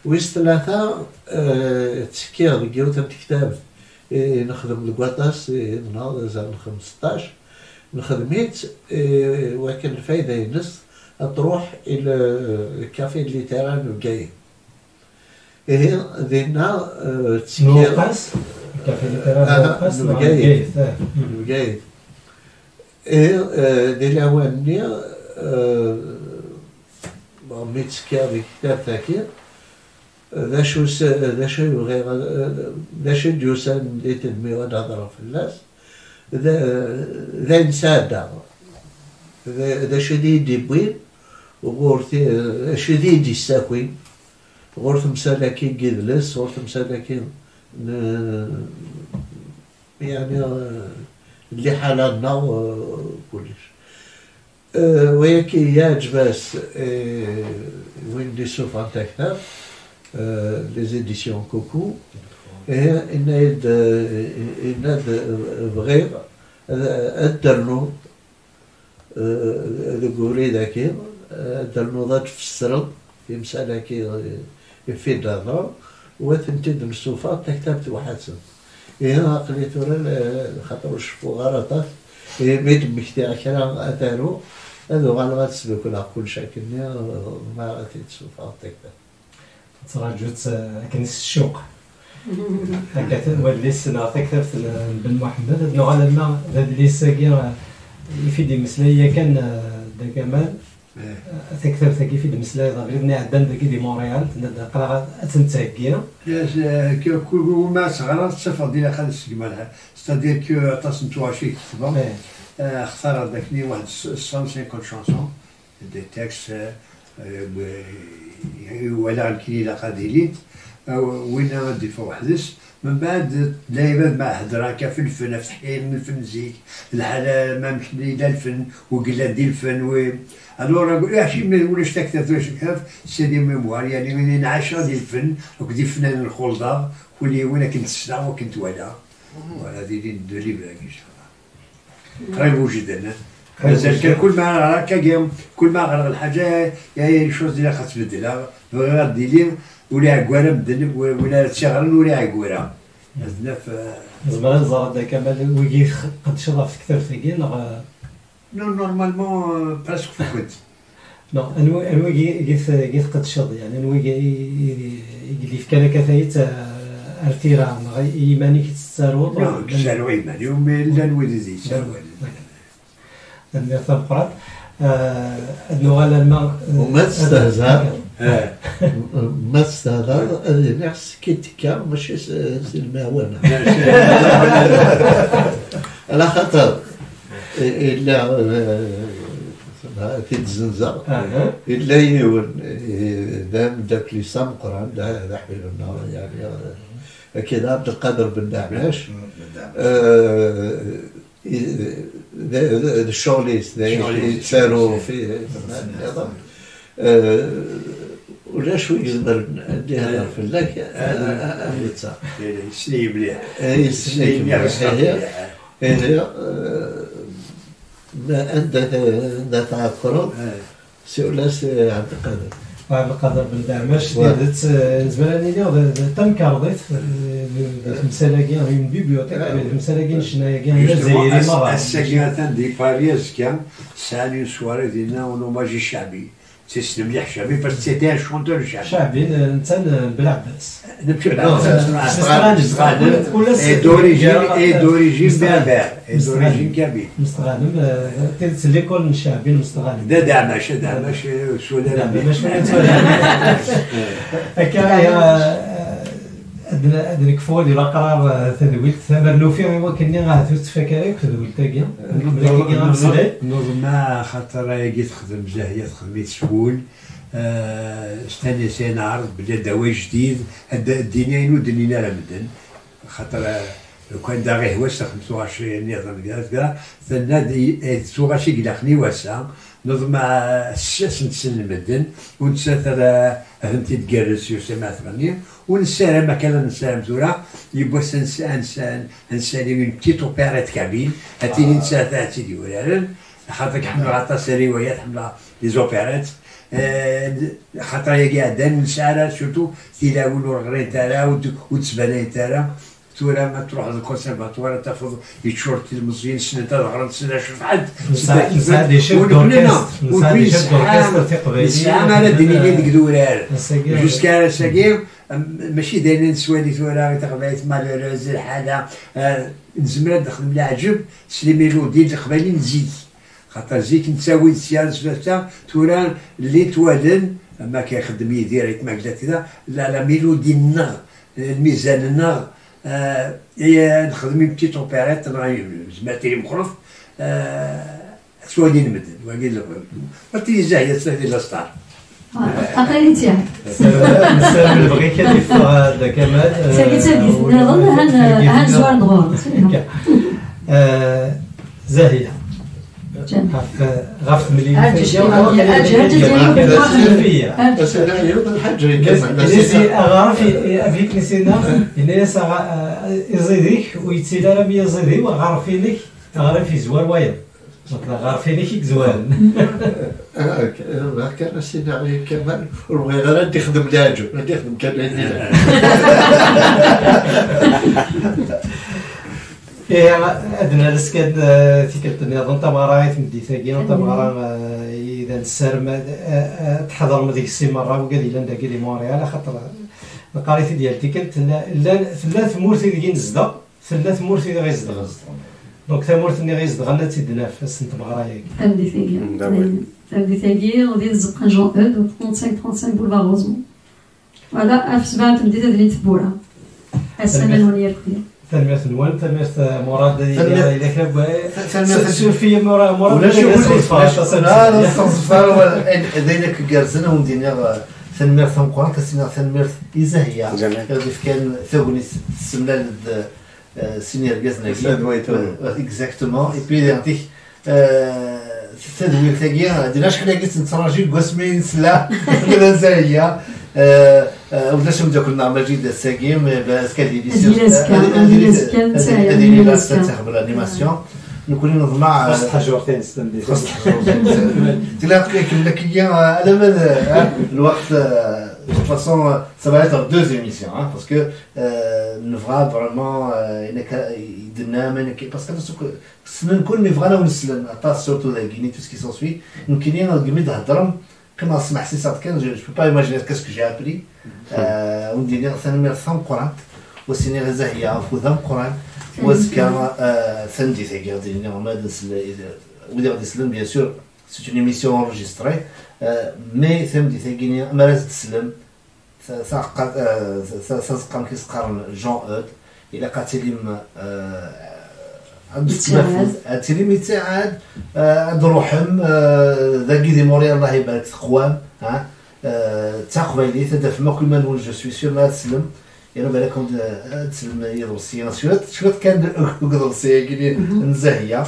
ويست ثلاثة تسكير جوتم كتاب نخدم الكواطاس نهار زان 15 نخدميت ولكن الفايدة ينس تروح إلى الكافيه الليتران وكاين ذينا تسكير نوقاس الكافيه الليتران نوقاس وكاين دي الأواني مي تسكير بكتاب تاكير ذا شو غير ذا شو ديوسان ديت الميوان هضرة في الناس ذا نسادا ذا شديد يبوين وغورتي شديد يساكوين غورت مسالاكين كيدلس غورت مسالاكين يعني اللي حالنا كلش وياكي ياجباس وين دي سوف عن كتاب les éditions Coucou et إناد بغير الدرنو الجوري ذاكي الدرنوضات في السرد في مسألة كي في الدار وثنتد السوفات كتبت واحد سن هنا قلت له خاطر شفو غلطات ميت مكتي كلام أثارو هذا غلط تسلك ولا كل شيء ما غاتي السوفات كتبت تراجعت كنس الشوق هكا ولي السنة تكثرت بن محمد نوع الماء هذا اللي ساقي يفيد مسلايا كان دا كمال تكثرت يفيد مسلايا غير عندنا داكي دي مونريال قرا تنتاكيا كل ما صغرت السفر ديال خد السكمالها ستادير كو تصنتوا شي كتبه اختار داكني واحد 150 شانسون دي تكست ولا الكليله قاديليت وين غادي في وحدس من بعد دايما مع هضره في الفن في حين من الفن زيك الحاله ما مشي لا الفن وقله ديال الفن و الوغ ماشي ولاش تكتب واش كتاب سي دي ميموار يعني من 10 ديال الفن وكدي فنان الخلطه واللي وانا كنت سنا وكنت ولا ولا دي دو ليبر قريب وجدنا مازال كل ما هكا كل ما غرق الحاجه هي شوز اللي خاص تبدلها غادي لي ولا عكواره بدل ولا تشغل ولا عكواره عندنا في زعما زرد كمال ويجي قد شرف كثر ثقيل نو نورمالمون براسك فكنت نو انو جيت قد شد يعني انو يجي في كذا كثايت ارتيران ايماني كتساروط كتسارو ايماني ولا الوالدين يسارو الميرث القرات النغال الماء وما تستهزأ ما تستهزأ نفس كيتكا ماشي المهونه على خاطر الا في الزنزة الا يون داك اللي سام القران هذا حبيبنا يعني كذا عبد القادر بن دعماش الشغليست يساروا في النظام ولا شوي يقدر نديها في اللك أملتها يسني مليح يسني مليح هي ما عندها تعثر سؤلاس عبد القادر عبد القادر بن دعماش ديت زماني اليوم تم كارضيت مسالاكين من بيبيوتيك مسالاكين شنايا كان الجزائري مرة الساكنة دي باريس كان سالي سواري ديالنا ونوماجي الشعبي تسلم مليح شعبي بس سيتي ان شونتور شعبي انسان بالعباس نمشي دوريجين بابار دوريجين كبير مستغانم تلت ليكول شعبي مستغانم دعماش سولا دعماش هكا أدنى كفوا ديال قرار تدويل ثمر لو فيه وكني غاتو تفكري تدويل تاكيا نظم خاطر يجي تخدم زاهيه تخدمي تسول استنى سنه عرض بلا دواء جديد الدنيا ينودنينا على مدن خاطر لو كان دا غير هواش 25 نظام كذا ثنا سوغاشي قلقني واسع نظم الساس نتسن المدن ونساتر فهمتي تجرس يسمى ثمانية ونسالم ما كان نسالم ثورا يبغى نسالي من بتيت اوبيريت كابين هاتيني نسات هاتيني ولا خاطر حمل عطاس روايات حمل لي زوبيريت خاطر يا قاعدين نسالها سورتو تيلاول ورغرين تاعها وتسبانين تاعها ثورا ما تروح للكونسيرفاتوار تاخذ يتشورتي المزيان سنه تاع الغرام سنه شوف حد نساعد شوف الساعه على الدنيا اللي نقدرها جوسكا ساكيم ماشي دايرين سوالي ثورا تقبايت مالوروز الحاله نزمر نخدم العجب سليميلو ديال القبايلين نزيد خاطر زيك نساوي السياسه ثورا اللي توالن ما كيخدم يدير يتما كذا لا ميلودي النغ الميزان النغ نخدم بتيت اوبيريت زماتي مخرف سوالي نمدن وقيل قلت زاهيه تسالي لا ستار اقل تاعك نسال بغي كيف هذا كمال نظن هان زوار نغور زاهيه غف مليون فيك نسينا الناس يزيدك ويتسيلا ربي يزيدي وغارفينك غارفي زوار ويا غارفينك زوان كان السيناريو كمان وبغي غير ندي خدم العجب ندي خدم كان أدنى لسكاد تيكلت النظام تمغرا تمدي ثاقين تمغرا إذا نسرم تحضر من ديك السي مرة وقال لي لندا قال لي مونريال خاطر القريت ديال تيكلت ثلاث مورثي اللي نزدا ثلاث مورثي اللي غيزدغ دونك ثمورث اللي غيزدغ لا تيدناف تمغرا ياك تمدي ثاقي ودي زقان جون او دو 35 بولفار روزمون فوالا في 7 تمدي تدري تبورا السنه ونيا تنمية الوالد تنمية مراد إذا كان سوفيا مراد ولا شوف لا الصفار هو ذيك كارزنا ومدينا تنمية ثمقران كسينا تنمية إزاهية كيف كان ثوبني السملة سينير كازنا اكزاكتومون اي بي يعطيك التدوير تاعي دينا شحال قلت نتراجي قسمين سلا كذا زاهية ولاش نبدا كنا مجيد الساقيم بس كديري هذه لا تنتخب الانيماسيون نكون نضمع خاص حجورتين ستندي تلاقي كملكيه على ماذا الوقت de toute façon ça va être 2 émissions hein, parce que نفغا فريمون يدنا parce que سنن نكون نفغا ونسلم عطا سورتو ذا كيني تو سكي سون سوي يمكن نقمي هضرم كما سمح سي صاد كان جو بو با ايماجيني كاسكو جي ابري وندير ثاني 140 والسيني غزاهية فوذا مقران وزكا ثندي ثقير ديالنا ما ودي غادي يسلم بيان سور سي اون ايميسيون انجستري مي ثندي ثقيني ما لازم تسلم سازقام كيسقارن جون اود الى قاتلين عتليم يتعاد عند روحهم ذاكي دي موريال الله يبارك قوام ها تا قبيلي تدف ما كل ما نقول جو سوي سور ما تسلم يعني بالكم تسلم يدرسي شويه كان يدرسي كي نزاهيه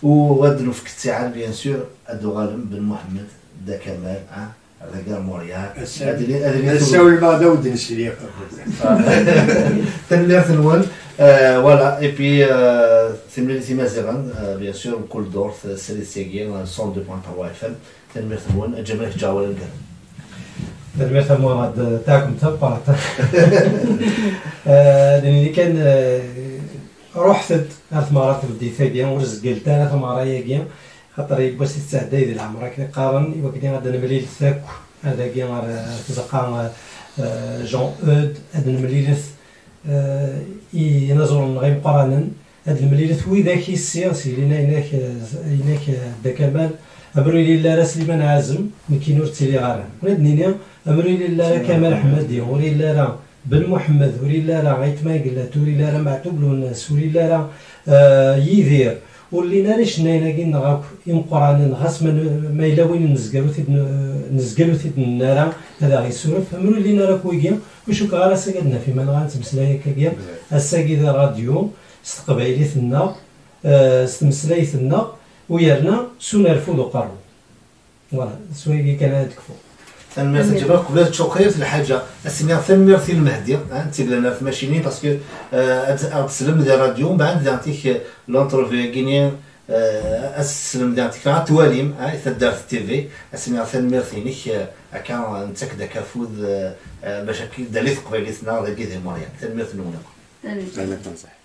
وغادلو في التعال بيان سور ادو غالم بن محمد دا كمال ها هذا كاع موريال هذه نساوي ما داود نسلي تنمير ثنون فوالا اي بي ثمليتي مازيغان بيان سور كل دور سيليسيغي 102.3 اف ام تنمير ثنون جمال جاول الكلام تنمير ثنون تاعكم تبقى لاني كان رحت 3 مرات بدي ثانيه ورز قلت 3 مرات ياكيا خاطر يبغي يستعدى يدير العمر كنقارن يوكدي غادا نملي الثاك هذا كي تزقا جون اود هذا المليلث ينظر غير مقارنا هذا المليلث وذاك السياسي لنا هناك دا كمال امري لله راس لمن عازم مكينور تيلي غارم ندنينا امري لله كمال حمدي وري لله بن محمد وري لله غيت ما قلت وري لله معتوب له الناس وري لله يدير واللي ناريش ناينا كي نغاك يمقرانا غاس ما إلا وين نزقلو ثيد النارا هذا غيسولف امرو اللي نارا كويكيا وشو كغالا ساقدنا فيما غنتمسلاي هكاكيا الساقي ذا راديو استقبايلي ثنا استمسلاي ثنا ويرنا سو نرفو دو قارو فوالا سويكي كان هاد كفو تنمير تجربة قبل تشوقية الحاجة السمية تنمير في المهدي انت لنا في ماشيني باسكو تسلم ديال الراديو من بعد ديالتيك لونتروفيو كينيان السلم ديالتيك راه تواليم تدار في التيفي السمية تنمير ثينيك هكا نتاك داك فوز باش داليت قبيلتنا ذاك ديال مريم تنمير ثنونا تنمير تنصح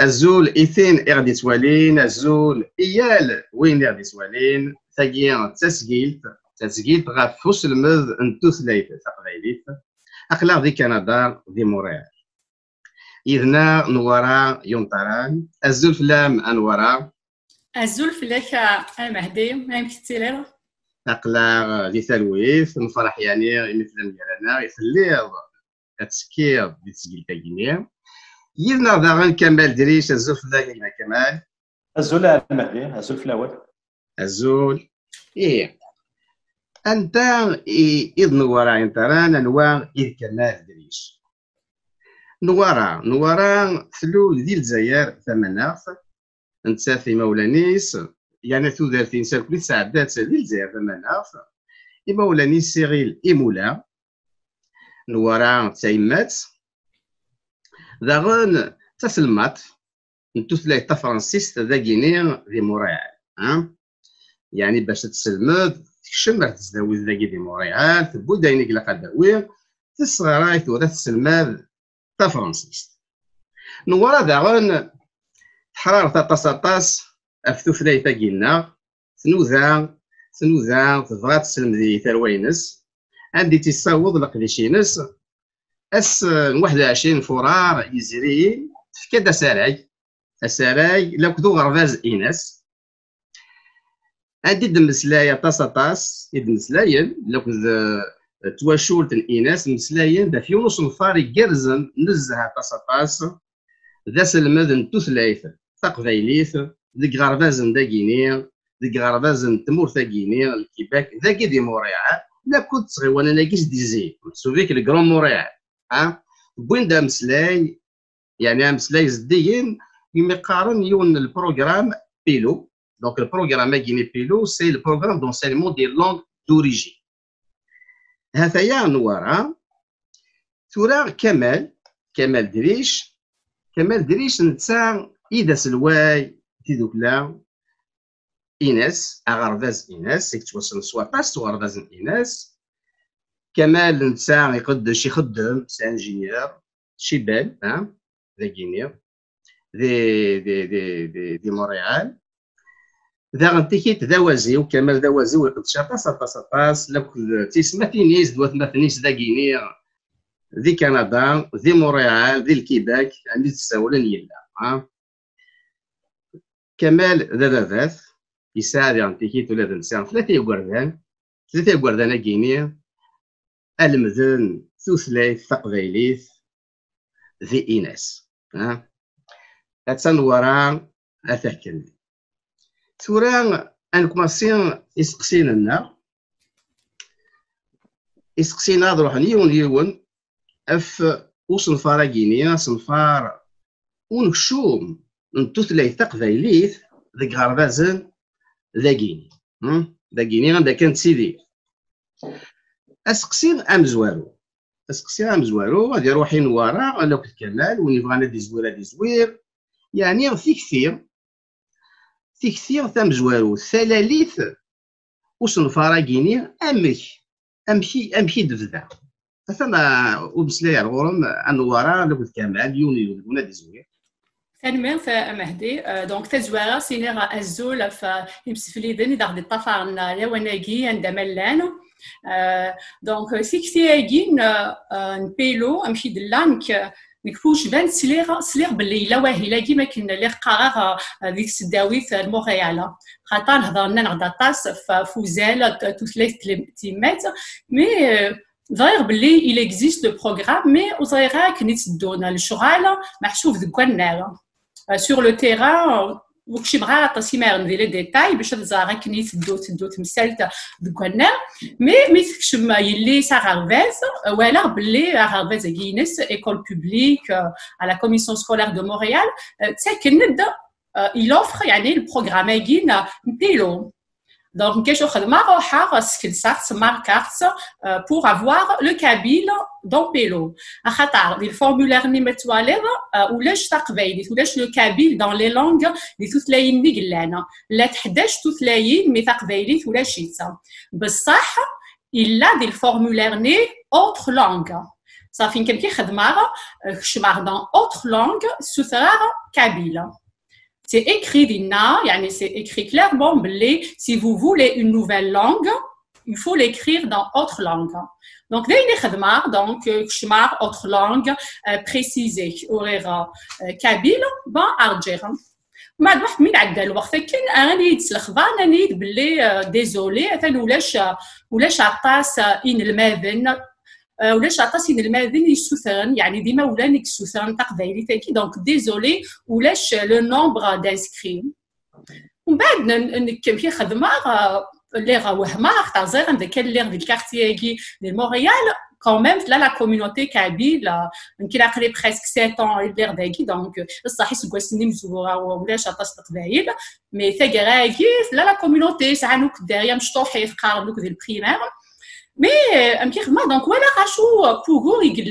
الزول إيثين إغدي سوالين الزول إيال وين إغدي سوالين ثاقيا تسجيلت غاف فوس المذ انتو ثلاثة تقريبيت أقلاق دي كندا دي موريال إذنا نورا يونطران الزول فلام أنورا الزول فلاك المهدي ما يمكن تيليرا أقلاق دي ثلويث نفرح يعني مثل ديالنا يخليه تسكير دي تسجيل تاقينيا يدنا داغن كمال دريش الزول فلاك كمال الزول المهدي الزول فلاول الزول إيه أنت إذ نورا إنتران أنواع إذ كمال دريش نورا ثلول ذي الجزائر ثمناخ انت في مولانيس يعني ثلاثين سنة كل سعدات ذي الجزائر ثمناخ مولانيس سيغيل إمولا نورا تايمات داغن تسلمات نتو ثلاثة فرنسيس ذا غينيا ذي موريال يعني باش تسلمد تكشم تزداوي ذاكي دي موريال تبو داينيك لا قداوي تسغراي ثورة تسلماد تا فرنسيس نورا داغن حرارة طاس أفتو ثلاثة كينا ثنوذا تبغى تسلم ذي ثروينس عندي تيصاوض لقديشينس 21 فرار يزرين تفكد السراي لا كدو غرفاز إناس عندي دمسلايا طاس يدمسلايا لوك تواشولت الإناث مسلايا دا فيونس نفاري جرزن نزها طاس ذا سلمذن توثلايث تقبايليث ذي غربازن دا غينيا ذي غربازن تمور تا غينيا الكيباك ذا كي موريال لا كنت صغير وانا لاقيش ديزي سوفيك الكرون موريال بوين دا مسلاي يعني مسلاي زديين يقارن يون البروغرام بيلو. Donc, le programme Guinée Pilo, c'est le programme d'enseignement des langues d'origine. هذايا نورا ثورا كمال دريش نتا إذا سلواي تيدوكلا إناس أغرباز إناس سيكتوصل سواطاس وغرباز إناس كمال نتا يقد شي خدم سي انجينيور شي بال ذا غينيا دي مونريال ذا غنتيكيت ذا وازي وكمال ذا وازي وقدش طاس لك تيسما تينيس دوات ما تنيس ذا غينيا ذي كندا ذي مونريال ذي الكيباك عندي تساولن يلا كمال ذا ذات يساعد غنتيكيت ولا نسان ثلاثة يقردان غينيا المذن ثلاث تقبايليث ذي إناس أتنورا أتحكم ثورا أنكماسيون يسقسينا نروح نيون اف وصنفار غينيا صنفار ونكشوم نتوثلاي تقبايليث ذي غربازن ذا غيني غندا كانت سيدي اسقسين امزوارو غادي روحي نوارا انا كنت كمال وني بغانا دي زوير يعني في كثير ثم زوارو ثلاليث وصنفارا غينيا امشي دفدا مثلا وبسلاي الغرم انوارا انا كنت كمال يوني ولا دي زوير ثاني مهدي دونك تزوارا سينيرا ازول فيمسفلي ذني داخل الطفارنا لوناكي عندما لانو دونك سيكتياكين نبيلو امشي دلانك نكفوش بان سليغ باللي لا واهي كيما كنا اللي قرار ديك السداويت الموريال خاطر هضرنا نغدا طاس فوزال توثلاث تيمات مي ظاهر باللي il existe le programme mais وظاهر كنيتدونا الشغل محسوب ذكونا sur le terrain وكشي بغا طاسيمير ندير لي ديتاي باش تزارا كني تدو تمثالت دكونا مي تكشم يلي ساغارفاز ولا باللي غارفاز كينس ايكول بوبليك على كوميسيون سكولير دو مونريال تاكند il offre يعني البروغرام كين بيلو donc كاش خدمه روحها سكيلسات ماركارت pour avoir le kabyle dans Pélo. خاطر لي فورمولير ني متوالير ولاش تقبايلي ولاش لو كابيل dans les langues اللي توثلاين اللي قلانا لا تحداش توثلاين مي تقبايلي ولا شيتا بصح الا دي فورمولير ني autre langue صافي كان كيخدمها كشمار dans autre langue سوثرار كابيل. C'est écrit يعني c'est écrit clairement si vous voulez une nouvelle langue, il faut l'écrire dans autre langue. Donc دايني خدمة donc كشمار autre langue précisée أوريرا كابيل أرجيرا. ما عاد واحد من عدى الوقت كان أنا يتسلخ أنا نيد باللي ديزولي أثنا ولاش عطاس إن الماذن ولاش عطاسين الماذن يسوثرن يعني ديما ولانك سوثرن تقبايلي تاكي دونك ديزولي ولاش لو نومبر دانسكري ومن بعد كي خدمه اللي راه وهمه اختار زير عندك كان ليغ ديال الكارتياكي ديال مونريال quand même لا كوميونيتي كابيل يمكن قريب بريسك 7 ans اللي داكي دونك الصح يسقوا سني مزورا ولاش عطاس تقبايل مي ثقراكي لا كوميونيتي ساعه داريا مشطوحي في قارنوك ديال البريمير. Mais donc voilà pour il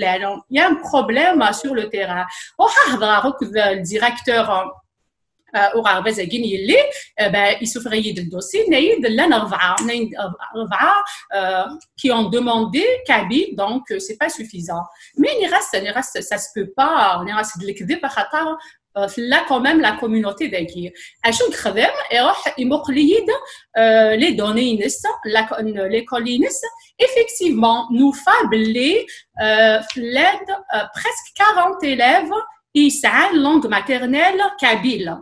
y a un problème sur le terrain. Le directeur il se ferait le dossier qui ont demandé Kabyle, donc c'est pas suffisant. Mais il reste ça se peut pas, on reste de l'écrire là quand même la communauté d'Aguirre. À chaque خدم يروح يمقليد les données l'école INES. Effectivement, nous fablons l'aide presque 40 élèves qui savent langue maternelle kabyle.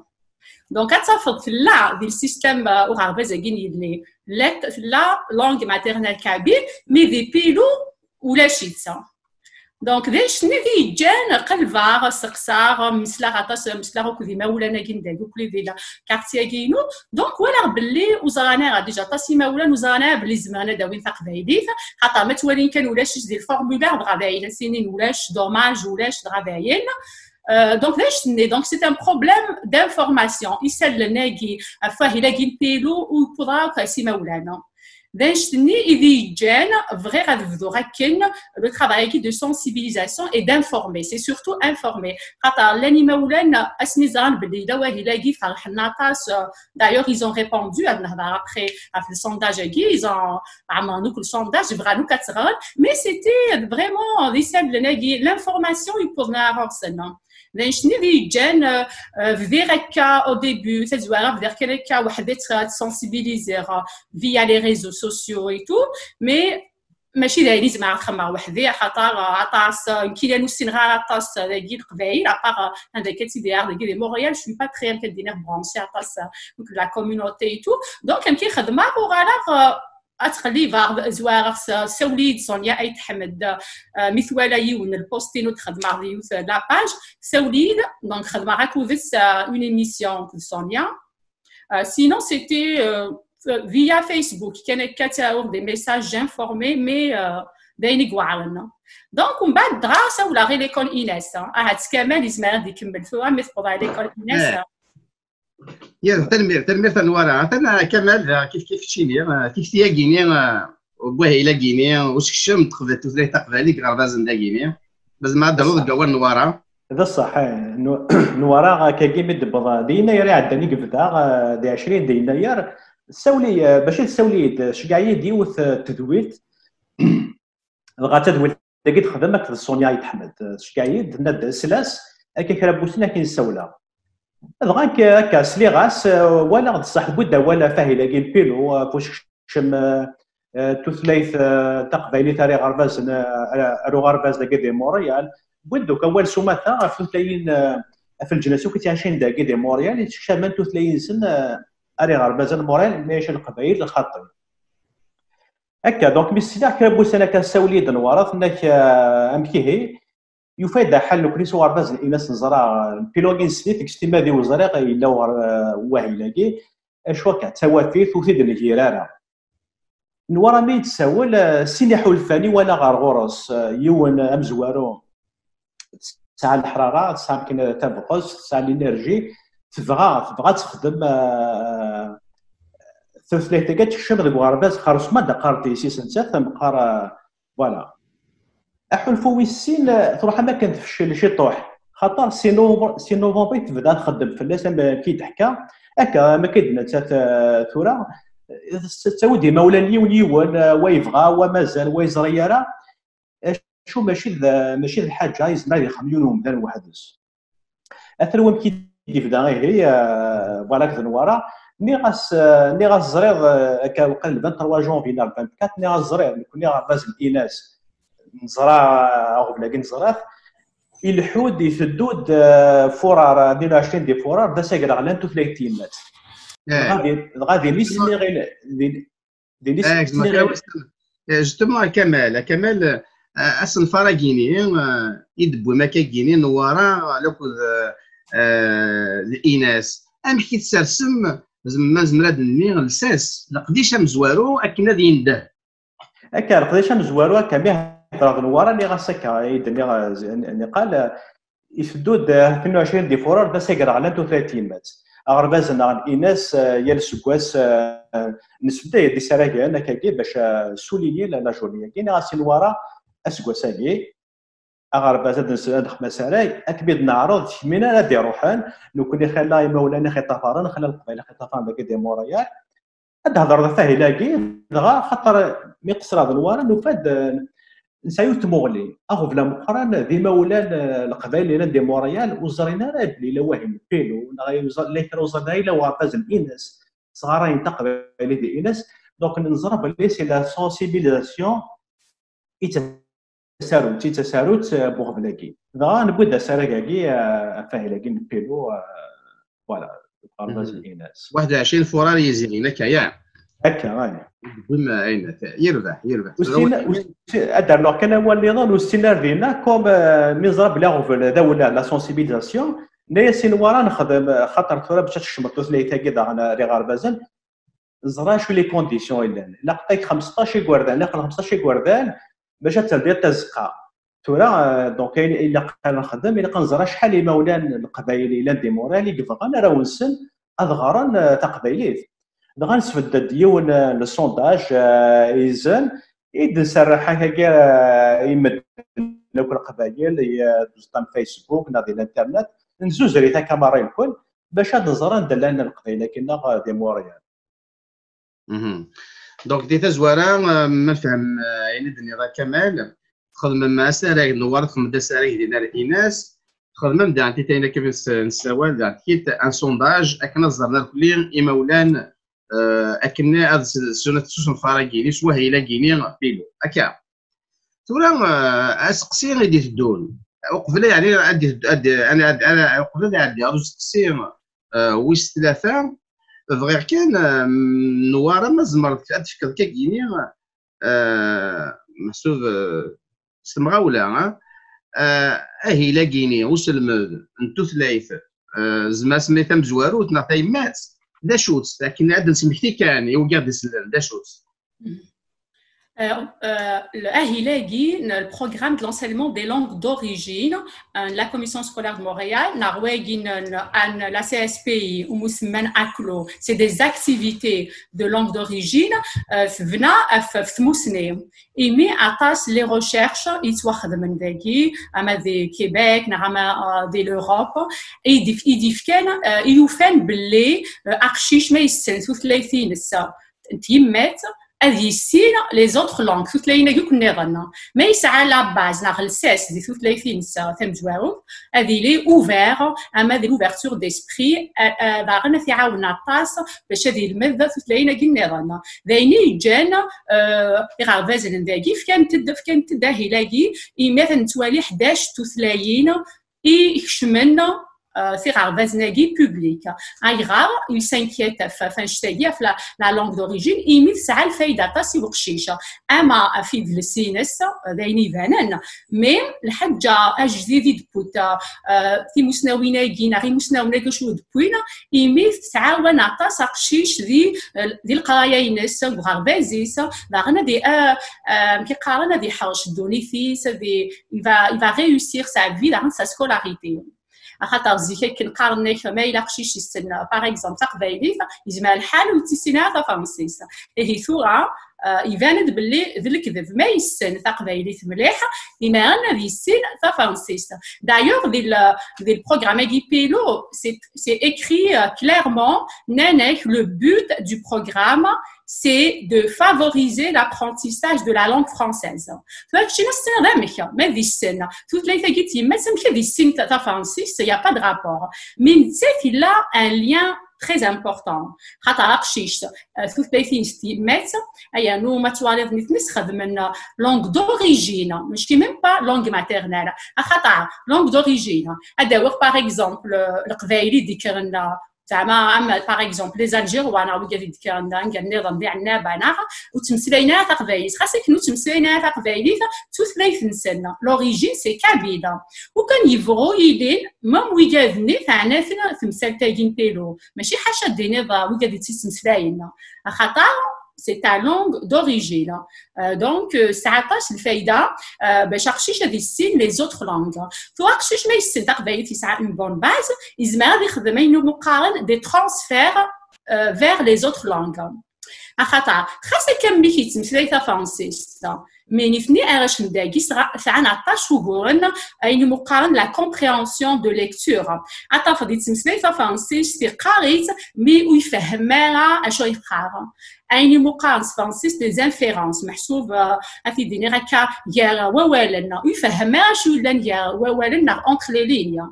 دونك كتفض في لا ديال السيستم وغربازاكين يلي لا في لا لونغ ماتيرنال كابيل مي دي بيلو ولا شيتسا دونك داش ني جان قلبا سقسا مسلا غطاس مسلا كودي مولانا كندادو كلي ديلا كارتيا كينو دونك ولا باللي وزرانا ديجا طاسي مولا وزرانا بلي زمانه داوين تقبايليت خاطر ما توالين كان ولاش ديال الفورمولير دغابايل سنين ولاش دوماج ولاش دغابايل donc donc c'est un problème d'information يسال ناقي فاه لاقي بيلو وقدرا كاسي مولانا داشتني إذا جان vrai غادفدو غاكن le travail de sensibilisation et d'informer c'est surtout informer خاطر لاني مولانا اسمي زان بلي دوا هلاقي فرحنا طاس d'ailleurs ils ont répondu à نهضر après في السونداج كي ils ont عملوا كل سونداج بغانو كتغال mais c'était vraiment يسال ناقي l'information يبوزنا راسنا لانشني دي جان في هكا او ديبي تزوار في هكا وحده تسونسيبيليزير فيا لي ريزو سوسيو اي تو مي ماشي دايرين زعما خمر وحدي خاطر عطاس كاين نوسين غير عطاس داكي القبايل ابار هذا كتيدير داكي دي مونريال شوي با تري كدير برونسي عطاس لا كوميونيتي اي تو دونك كاين خدمه وغالا اتخلي فار زوار سوليد سونيا اي تحمد مثوالا يون البوستينو تخدم ديوث لا باج سوليد دونك خدمه راكوفيس اون ايميسيون سونيا سينون سيتي via Facebook كان كتاور دي ميساج انفورمي مي باين كواعرنا دونك ومن بعد دراسه ولا غير ليكول ايناس هاد كمال يسمع غادي يكمل فيها مي تقضى ليكول ايناس يا تنمير تنوارا عطانا كمال كيف تشيني كيف تيا كيني وبوه الى كيني واش كشم تقبل تثلي تقبالي غربازن دا كيني باز ما دارو دكوار نوارا هذا صح نوارا كاكيمي دبضا دينا يري عداني قفدا دي 20 ديناير سولي باش تسولي شكاعي ديوث تدويت بغا تدويت داكي تخدم في الصونيا يتحمد شكاعي دنا سلاس هكا كرابوسنا كاين السوله دغاك هكا سليغاس ولا صاحبو دا ولا فاهي لاقي البيلو فوش شم تثليث تقبايلي تاري غرباز رو غرباز داكي دي موريال بودوك اول سوماتا في تلاين في الجلسه كنت عايشين داكي دي موريال شامان تثليين سن اري غرباز موريال ماشي القبايل الخاطئ هكا دونك بالسلاح كرابوس انا كنساولي دنوارا انك امكيهي يفيد حل كريسو غرباز الناس نزرع البيلوغين سليت كشتي دي وزريق الا واهلاكي اشوا كتوافيت وثيد الجيرانه نورا مي تساول سيني حلفاني ولا غرغورس يون امزوارو تاع الحراره تاع يمكن تبقص تاع الانرجي تبغى تخدم ثلاثه تكشف ديك غرباز خرج ما دقارتي سي سنت مقار فوالا احلفو ويسين تروح ما كانت تفشل شي طوح خاطر سي نوفمبر تبدا تخدم فلاس كي تحكى هكا ما كيدنا ثورة تساودي مولاني ونيون ويبغى ومازال ويزريارا شو ماشي الحاجه يزمر يخميون ومدان وحدس اثروا كي يبدا هي فوالا كنورا ني غاس زريض هكا وقال 23 جونفي 24 ني غاس زريض كوني غاز الاناس نزرع غبلا نزرع الحود يفدود فرار 22 دي فرار دا ساكر غلان 30 مات غادي ليسني غير دي ليسني جوستومون كمال اصلا فراغيني يدبو مكاكيني نوارا لوكو الاناس ام كي تسرسم زعما زمراد ني لساس لقديش مزوارو اكن غادي ينده هكا لقديش مزوارو هكا راه نوارا اللي غاسكا يعني قال يفدود 22 دي فورار دا ساكر على 30 مات اغربازنا الاناس يا السكواس نسبه دي سراكي انا كاكي باش سوليني لا جورني كاين غاسي نوارا اسكواساكي اغرباز هاد خمساراي اكبد نعرض من نادي روحان لو كنا خلا مولانا خطافران خلا القبيله خطافران باقي دي مورايال هاد هضر فيه لاقي دغا خاطر مقصر هاد نوارا نفاد نسايوت مغلي اغو بلا مقران ذي مولان القبائل اللي دي موريال وزرينا راه بلي لا واهم بيلو لا كروزنا الى واباز الاناس صغارين تقبل دي اناس دونك نزرب لي سي لا سونسيبيليزاسيون تساروت بوغ بلاكي دا نبدا سراكاكي فاهلاكي بيلو فوالا غرباز الاناث 21 فرار يزيغين هكايا هكا بما اين يربح ادار لو كان هو النظام والسينار ديالنا كوم ميزرا بلا غوفل داولا لا سونسيبيليزاسيون ناس ورا نخدم خاطر ثورة باش تشمط ثلاثه كذا على ري غربازان زرا شو لي كونديسيون الا لقيت 15 كوردان لا 15 كوردان باش تلدي تزقا ثورة دونك الا نخدم الا كنزرا شحال مولان القبائل الا دي مورالي كيفغان راه ونسن اذغران تقبايليت دغا نسفد ديون السونداج ايزن اذا سرح هكا يمد لو القبائل دوزطان فيسبوك ناضي الانترنت نزوز ريتا كاميرا الكل باش هاد الزرا ندلنا القبائل كنا دي موريال دونك دي تزوارا ما نفهم يعني دنيا كمال خدم مع ساري نوار خدم ساري ديال الاناث خدم دا انت تاينا كيف نسوال دا كيت ان سونداج اكنا زرنا الكلين ايمولان اكنا سنه سوسن فراغيني سوا هي لاكيني بيلو هكا تورا اسقسي غادي تدون وقبل يعني انا قبل عندي اسقسي ويس ثلاثه فغير كان نوارا ما زمرت تفكر كاكيني محسوب سمغاولا اهي لاكيني وسلم انتو ثلاثه زعما سميتها مزوارو تنعطي مات دا شوت لكن عاد نسميكتي كان يوقع ديسلان دا شوت le programme de l'enseignement des langues d'origine, la Commission scolaire de Montréal, la CSPI ou Mousseman Aklo, c'est des activités de langue d'origine, vena fmousne. Et mais atas les recherches, ils sont de Québec, de l'Europe, et ils disent qu'ils ont fait blé, archiche mais ils sont les filles ça, هذه السين لي زوتر لونغ ثوث لينا كنا غنا ما يسعى لا باز لا غلساس دي ثوث ليثين سا ثم جوارو هذه لي اوفير اما دي لوفيرتور ديسبري باغنا في عاونا طاس باش هذه المذ ثوث لينا كنا غنا ذايني جان غارفاز نداكي كانت داهي لاكي مثلا توالي 11 ثوث ليين يكشمنا c'est rarvaznagi public. Aïra, il s'inquiète la langue d'origine, il met ça le fait d'ata si vous cherchez. Ama afid le sines, d'aini vanen, mais le hadja ajdidi de puta, ti musnawina gina, ri musnawina gashou de puina, il met ça ou nata sa cherche di القرايا ينس وغربازيس بعنا دي كي قارنا دي حاج دوني في il va réussir sa vie dans sa scolarité. خاطر زيك كنقارن ما الا قشيش يستنى باغ اكزومبل تقبايلي يزمع الحال وتيسينا فرنسيس هي ثوره يبان باللي ذا الكذب ما يسن تقبايلي مليح لما انا ذي السن فرنسيس دايوغ ذي البروغرام دي بيلو سي écrit clairement nanek le but du programme c'est de favoriser l'apprentissage de la langue française. Tu vois, je ne sais pas mais des scènes. Toutes les figures, mais ça me fait des signes de français, il n'y a pas de rapport. Mais c'est qu'il a un lien très important. Toutes les filles mettent, nous, matuale, nous langue d'origine, mais je ne dis même pas langue maternelle. Langue d'origine. Par exemple, le Kveili dit que زعما par exemple les Algérois ou قاعد يتكلم قال نظام ديالنا بناها وتمثيلينا تقبايل خاصك نو تمثيلينا تقبايل تثليث نسنا لوريجين سي كابيلا وكان يفغو يدين مام ويجاذني تاعنا تمثال تاعين بيلو ماشي حاجه دينا وقاعد يتمثلينا خاطر c'est ta langue d'origine. Donc, ça attache le faïda, chercher les autres langues. Toi, tu as une bonne base, ils mettent des transferts vers les autres langues. Mais نفني اراش نداكي ساعه عطاش وغورن اين مقارن لا كومبريهنسيون دو ليكتور عطا فدي تمسلي فرنسي سي قاريت مي ويفهمها اشو يقرا اين مقارن فرنسي دي انفيرونس محسوب في ديني هكا يا ووالنا يفهمها شو لان يا ووالنا entre les lignes.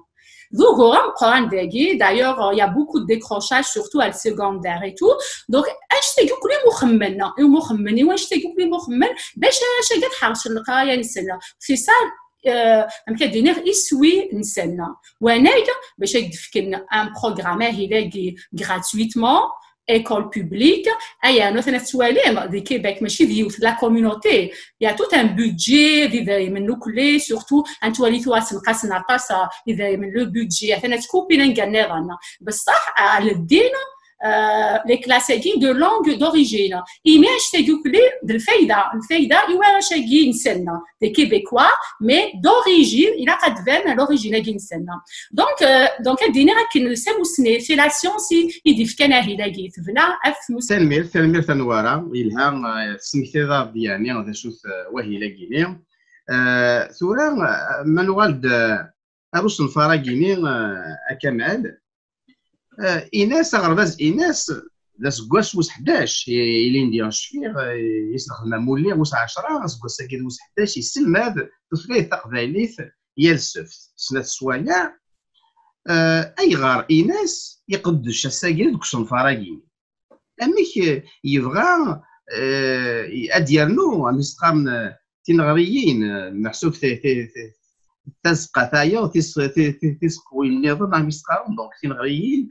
D'ailleurs, il y a beaucoup de décrochage, surtout à le secondaire et tout. Donc, c'est ça, كدينيغ يسوي نسالنا وانايا باش يدفكن ان بروغرام هيلاقي غراتويتمون école publique, il y a notre nationalité du Québec, mais chez vous, la communauté, il y a tout un budget, surtout un toilette ou un casse n'a pas ça, le budget, il y a une coupe in gagner, mais ça, à l'idée, les classes de langue d'origine. Image de الفايدة يوا شاقي نسلنا des Québécois mais d'origine il a pas de l'origine qui نسلنا donc دينا كنسمو سني c'est la science يديف كان هيلاقي تبنا افمس تنمير تنوارا إلها سميتي يعني هذا شوف وهي لاقيني ثورا منوالد أروس الفراقيني أكمل إيناس أغرباز إيناس لا سكواس وس 11 إلين ديال الشفير يستخدم مولي وس 10 سكواس كيد وس 11 يسلم هذا تثليث تقبايليت هي السفت سنة السوايع أي غار إيناس يقدش الساقين دوك الصنفراقين أميك يبغى أديرنو مستقام تنغريين محسوب تسقى ثايا تسقوي النظام مستقام دونك تنغريين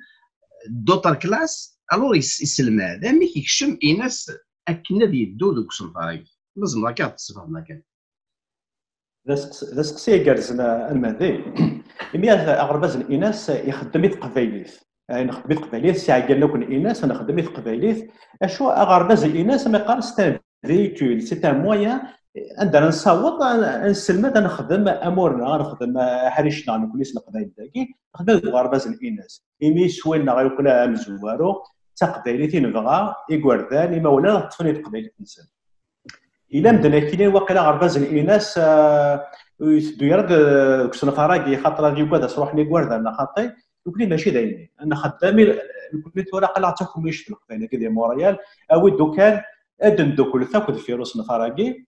دوطر كلاس الور يسلم هذا مي كيكشم إيناس أكنا يدو دوك الصنفراقين لازم راك تصفى مكان ذا سقسي كارزنا المهدي إمي أغرباز الإناس يخدم قبايليث يعني خدمت قبايليث ساعة قالنا كون إناس أنا خدمت قبايليث أشو أغرباز الإناس ما قال ستان فيكول سي ان مويان عندنا نصوت نسلمت نخدم أمورنا نخدم حريشنا نكون اسم قبايل داكي نخدم غرباز الإناس إمي سوينا غير كنا مزوارو تقبايليث نبغى يقوردان إما ولا طفني قبايليث نسل إلا مدنا كاين واقيلا غرباز الإناس يسدو يرد كسنا فراقي خاطر غادي يقعد صروح لي كواردا انا خاطي وكلي ماشي دايني انا خدامي كل ورقه لا عطاكم يشتغل فانا كدير موريال او دوكان ادن دوكل ثاكد في روس فراقي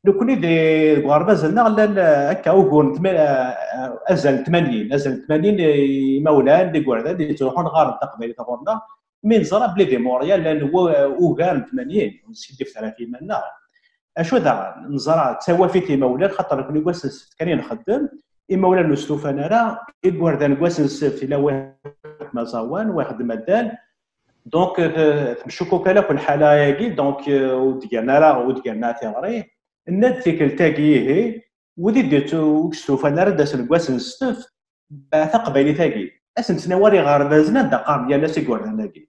لكل دي غرباز لنا هكا وكون ازل 80 مولان دي كواردا اللي تروحون غار تقبيل تاخذنا من زرا بلي دي موريال لان هو كان 80 ونسيدي في 30 منا اشو ذا نزرع توافيتي مولان خاطر كل كواس كان نخدم مولان نستوفى انا راه يقوردان كواس في لا واحد مزوان واحد مدان دونك تمشوكو كلا كل حاله ياكي دونك وديالنا راه وديالنا تيغري الناد فيك تاكيه ودي ديتو استوفى انا راه داس كواس نستف ثقبيلي تاكي اسم سنواري غاربازنا دا قام ديال الناس يقوردان تاكي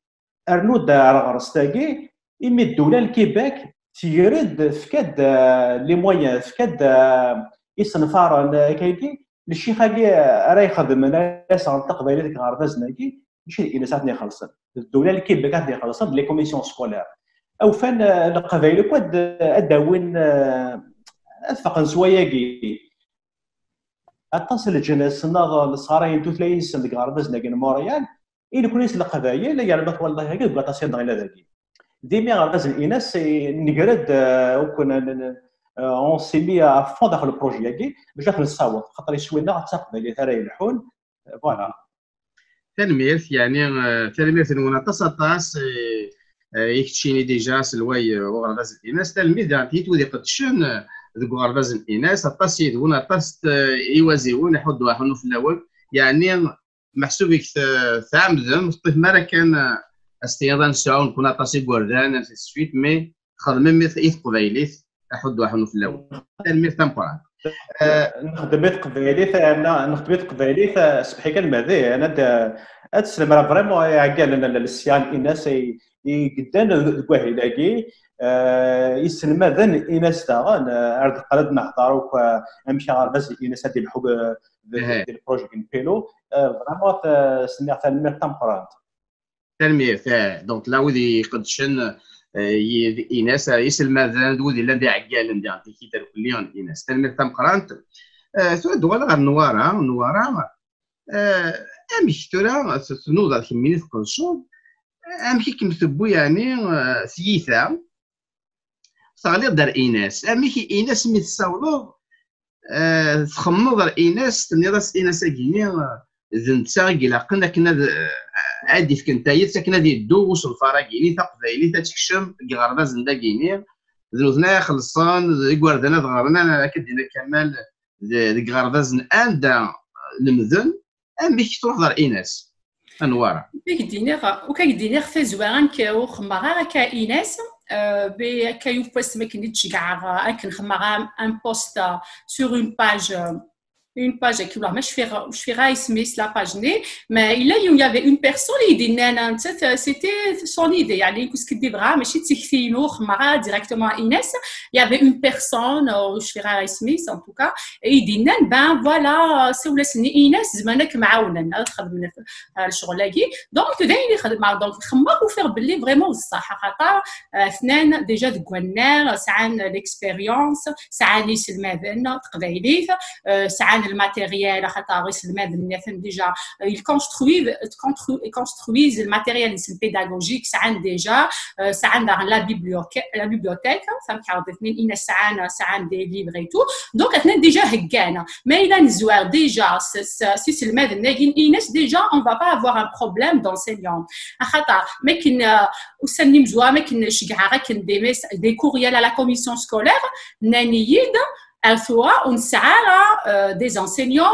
ارنو دا غرس تاكي يمي الدوله الكيباك تيرد فكاد لي مويان فكاد يصنفار كايكي الشيخ هاكي راه يخدم ناس عن تقبيلات غربازنا كي ماشي الانسات اللي خلصن الدوله اللي كيبقى اللي خلصن لي كوميسيون سكولير او فان القبائل كود اداوين افق سواياكي اتصل الجناس النظر الصغارين توثلاين سن غربازنا كي موريال إلا كون يسلق قبايل يعني بات والله هكا بقى تصير غير ذاكي ديما غرباز الاناس نقرد وكنا اون سي مي ا فون داخل البروجي ياكي باش نصاوب خاطر يسوينا تقبل ترى يلحون فوالا تلميذ يعني تلميذ ونتصطاس يكتشيني ديجا سلواي غرباز الاناس تلميذ يعني تيتودي قدشن ذوك غرباز الاناس اطاس يدون اطاس يوازيون يحطوا حنو في الاول يعني محسوبك ثامذم طيف مره كان استيضان ساعون كنا طاسي بوردان في السويت مي خدمين مثل إيث قبيليث أحد واحد في الأول تلميذ تمبران نخدمت قبيليث أنا نخدمت قبيليث سبحي كان ماذي أنا أتسلم راه فريمون يعقل لنا السيان الناس يقدان كواهي لاقي يسلم ذن الناس تاعن أرد قلد نحضروك أمشي غرباز الناس هذه الحب ديال البروجي بيلو فريمون سنة تلميذ تمبران تلميذ دونك لا ودي قدشن إناس يسلم ماذا ودي لندي عقال لندي عطي كي كليون إناس تلميذ تم قرانت ثو دوال غير نوارا أمشي ترى تنوض كميني في كونسول أمشي كمثبو يعني ثيثا صغير دار إناس أمشي إناس مي تصاولو تخمض إناس تنيضاس إناس أكيني ذنتا كيلا قلنا كنا عادي في كنتايا ساكنه ديال الدو وصل فراكيني تقبايلي تتكشم غرباز نداكيني ذنوثنا خلصان يقوردنا ضغرنا كدينا كمال ديك غرفازن اندا المذن امك تروح دار ايناس انوار وكيدينيغ في زوان كو خماغا كايناس كايو بوست ما كنتش كاع كنخماغا ان بوست سور اون باج une page qui là je ferai Smith la page née mais il y avait une personne qui dit c'était son idée يعني qu'est-ce qu'il devra ماشي تكثينو خمرا directement Inès il y avait une personne je ferai Smith en tout cas et il dit ben voilà سولتني Inès زمانك معاونا خدمنا الشغلاكي دونك داير خدم دونك خمر وفير باللي فريمون الصح خاطر اثنين ديجا دكوانار سعان ليكسبيريونس سعان ليس الماذن تقبايليت سعان الماتيريال خاطر الماذن ديجا ils construisent le matériel pédagogique سعان ديجا سعان لا bibliothèque فهمت اثنين إن سعان دي ليفر اي تو دونك اثنين ديجا هكانا ما إلا نزوار ديجا سي الماذن ناقين إيناس ديجا on va pas avoir un problème d'enseignant خاطر ما كاين وسني مزوا ما كاينش كاع غير كندير دي كوريال على لا كوميسيون سكولير نانييد الثوا ونسعى دي انسينيون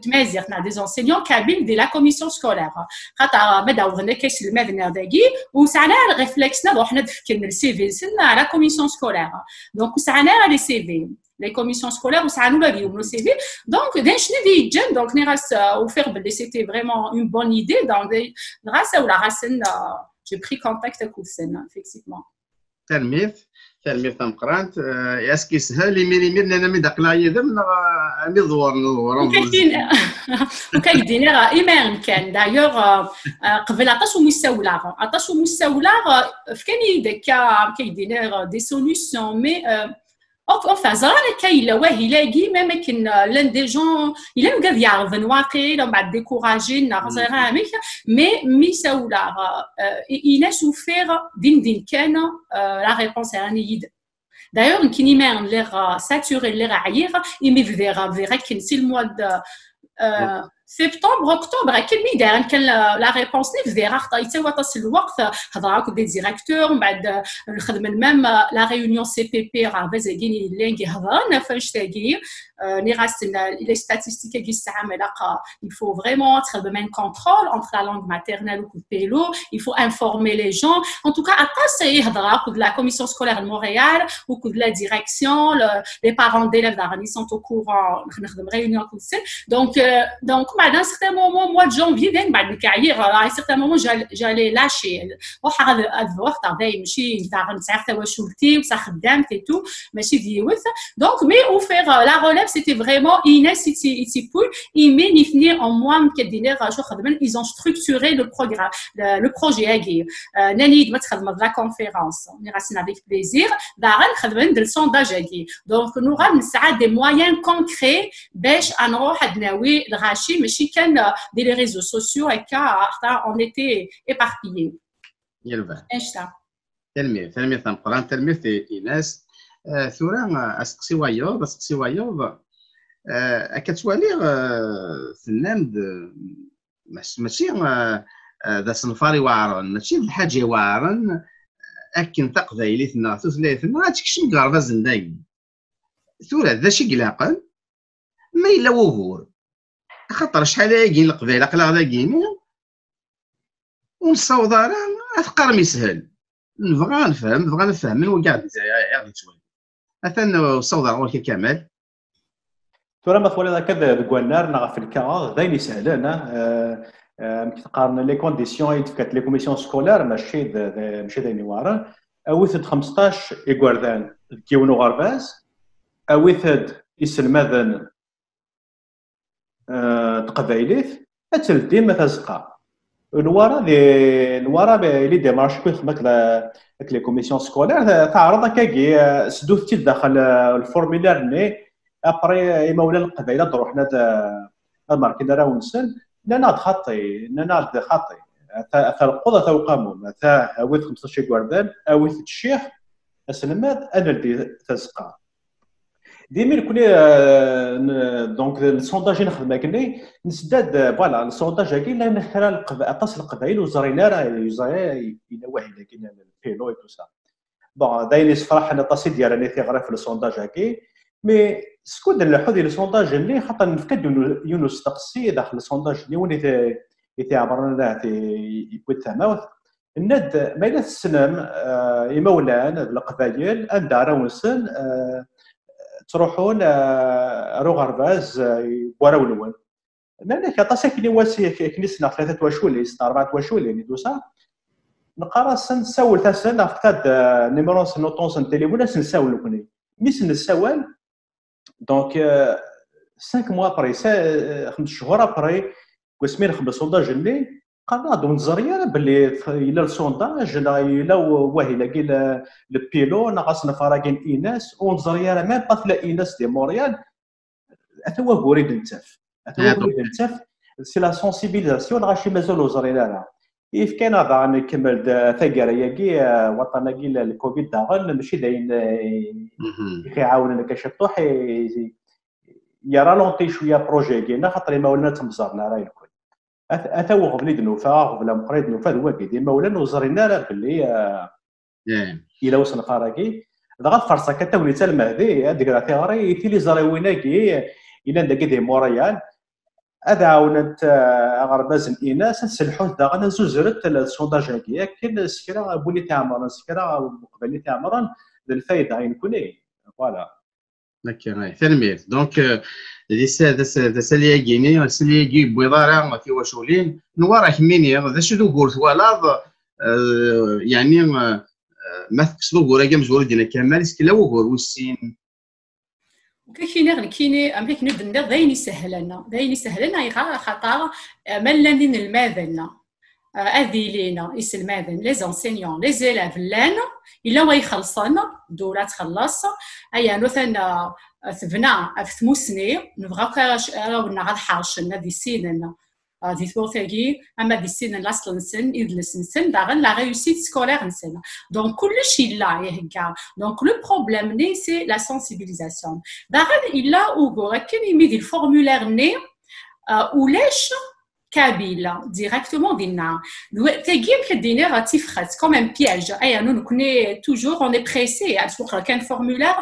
تمازيغنا دي انسينيون كابين دي لا كوميسيون سكولير خاطر ما داوغنا كاش الماذن داكي وسعنا ريفلكسنا روحنا دفكنا السي في سنا على لا كوميسيون سكولير دونك سعنا لي سي في les commissions scolaires où ça nous l'a dit au CV donc d'un chenille jeune donc néras au faire c'était vraiment une bonne idée dans des grâce à la racine j'ai pris contact avec Hussein effectivement تلميذ تمقرانت اسكي سهل يمير انا مي دقلايه ذم امي ضور وكايديني راه ايمان كان دايوغ قبل عطاش مستولار فكاني داك كايديني دي سوليوشن مي enfin زرا كايلا واهلاكي ما كاين لان دي جون الا نقاد يعرف نواقي لو بعد ديكوراجي نغزرها مي ساولا il a souffert دين كان لا ريبونس راني d'ailleurs كاين ما لي ساتوري لي عيير يمي فيرا كاين سي الموا سبتمبر اكتوبر كلمي دار كان لا ريبونس نفذي راه يتسوى تصل الوقت هضراك دي ديريكتور من بعد نخدم المام لا ريونيون سي بي بي راه بازاكيني لينكي هضرنا فاش تاكي ني راسنا لي ستاتستيك كي الساعه ملاقا il faut vraiment être un contrôle entre la langue maternelle ou pélo il faut informer les gens en tout cas après هضراك de la commission scolaire de Montréal ou de la direction les parents d'élèves d'Arani sont au courant نخدم réunion كل سنه donc à un certain moment mois de janvier بعد الكعير à un certain moment j'allais lâcher واحد هذا الوقت هذا ماشي تاع نسعر واش ولتي وصح خدامت et tout ماشي ديوث donc mais au faire la relève c'était vraiment Inès ici pour يمين يفني en moins كدينير شو خدمن ils ont structuré le programme le projet اكي ناني ما تخدم لا كونفيرونس ني راسنا avec plaisir دارن خدمن دل sondage اكي donc nous غنسعى des moyens concrets باش نروح ناوي الغاشي ماشي كان دي لي ريزو سوسيو هكا on était éparpillés يلبا ايشتا تلميذ تنقران تلميذ إيناس ثورا اسقسي وايوض كتوالي فنان ماشي ذا صنفاري واعرن ماشي الحاجه واعرن اكن تقضي ثنا ثلاثنا تكشم كارفا زنداي ثورا ذا شي قلاقل ما الا وهور خاطر شحال هاكين القبيله قلا غداكيني ونصوض افقر ميسهل نبغى نفهم من وكاع غادي تولي مثلا صوض غير كمال ترى ما خوالي هكا كوانار نا في الكا داين يسهلنا تقارن لي كونديسيون يتفكات لي كوميسيون سكولار ماشي داين وارا اوثد 15 يغوردان كيونو غرباز اوثد يسلمذن تقبايليث اتل ديما تزقى نوارا لي ديمارش كيخدمك لي كوميسيون سكولار تعرض هكاكي سدوثتي داخل الفورميلار ني ابري مولا القبيله روحنا الماركينا راه ونسن لنا خطي القضاء توقامهم اوث 15 كواردان اوث الشيخ اسلمات انا اللي تزقى ديما كوني دونك السونداج نخدم كني نسداد فوالا السونداج كاين لان خلال اتصل القبائل وزرينا راه الى واحد كاين البيلو اي تو سا بون داين يصفرح انا طاسي ديال راني تيغرا في السونداج كي مي سكود الحوذي السونداج اللي خاطر نفكد يونس تقصي داخل السونداج اللي وني يتعبرنا له يبوت تماوث الند ما إلا السنم يمولان القبايل أندارا ونسن تروحون روغرباز وراولون لأن كاطاسا كني واسي كنيسنا 3 واشولي 4 واشولي يعني دوسا نقرا سنساول تاسن أفقد نيميرو نوطون تليفون نساول كوني ميس نساول دونك 5 موا ابري 5 شهور ابري وسمين خبز سونداج اللي قرنا دون زريا باللي الى السونداج الى واهله كي البيلو ناقصنا فراكين ايناس ونزريا ما بطل ايناس دي موريال اتوا غوريد نتاف سي لا سونسيبيليزاسيون غاشي مازالو زرينا إف كان هذا نكمل ثقرية كي وطنا كي الكوفيد داغن ماشي داين يعاوننا كشطوح يرالونتي شويه بروجي كينا خاطر ما ولنا تمزرنا راي الكل اتا هو غبلي دنوفا غبلا مقريد نوفا هو كي ما ولنا وزرينا راه باللي الى وصلنا فراكي دغا فرصه كتولي حتى المهدي هذيك راه تيغري تي لي زريوينا كي الى داك دي موريال هذا عاونت غرباز الاناث نسلحوا داغنا زوزرت السونداج هكايا كاين سكره بولي تعمر سكره قبل تعمرن الفايده غيكوني فوالا داكي تلميذ دونك دي سالياكيني سالياكي بويضاره في واشولين نوار حميني ذا شنو قلت ولا يعني ما تقصدوا قرايه مزور ديالنا كمال سكلا وغور والسين كايني امريكا ندير داين يسهلنا يغا خاطر ملانين الماذن اذيلينا يسلماذن لي زونسينيون لي زيلاف لان الا ويخلصنا دوله تخلص ايا مثلا ثبنا في ثموسني نبغى راونا غا حارشنا دي سيننا دي ثوثاكي اما دي سين لاصل نسن يدلس نسن داغن لا ريوسيت سكولير نسن دونك كلشي لا يهكا دونك لو بروبليم ني سي لا سونسيبيليزاسيون داغن الا وغور كان يميدي الفورمولير ني ولاش كابيلا ديريكتومون دينا تاكيم كديني راه تيفخات كوم ان بياج اي انو نكوني توجور اون اي بريسي تلقى كان فورمولير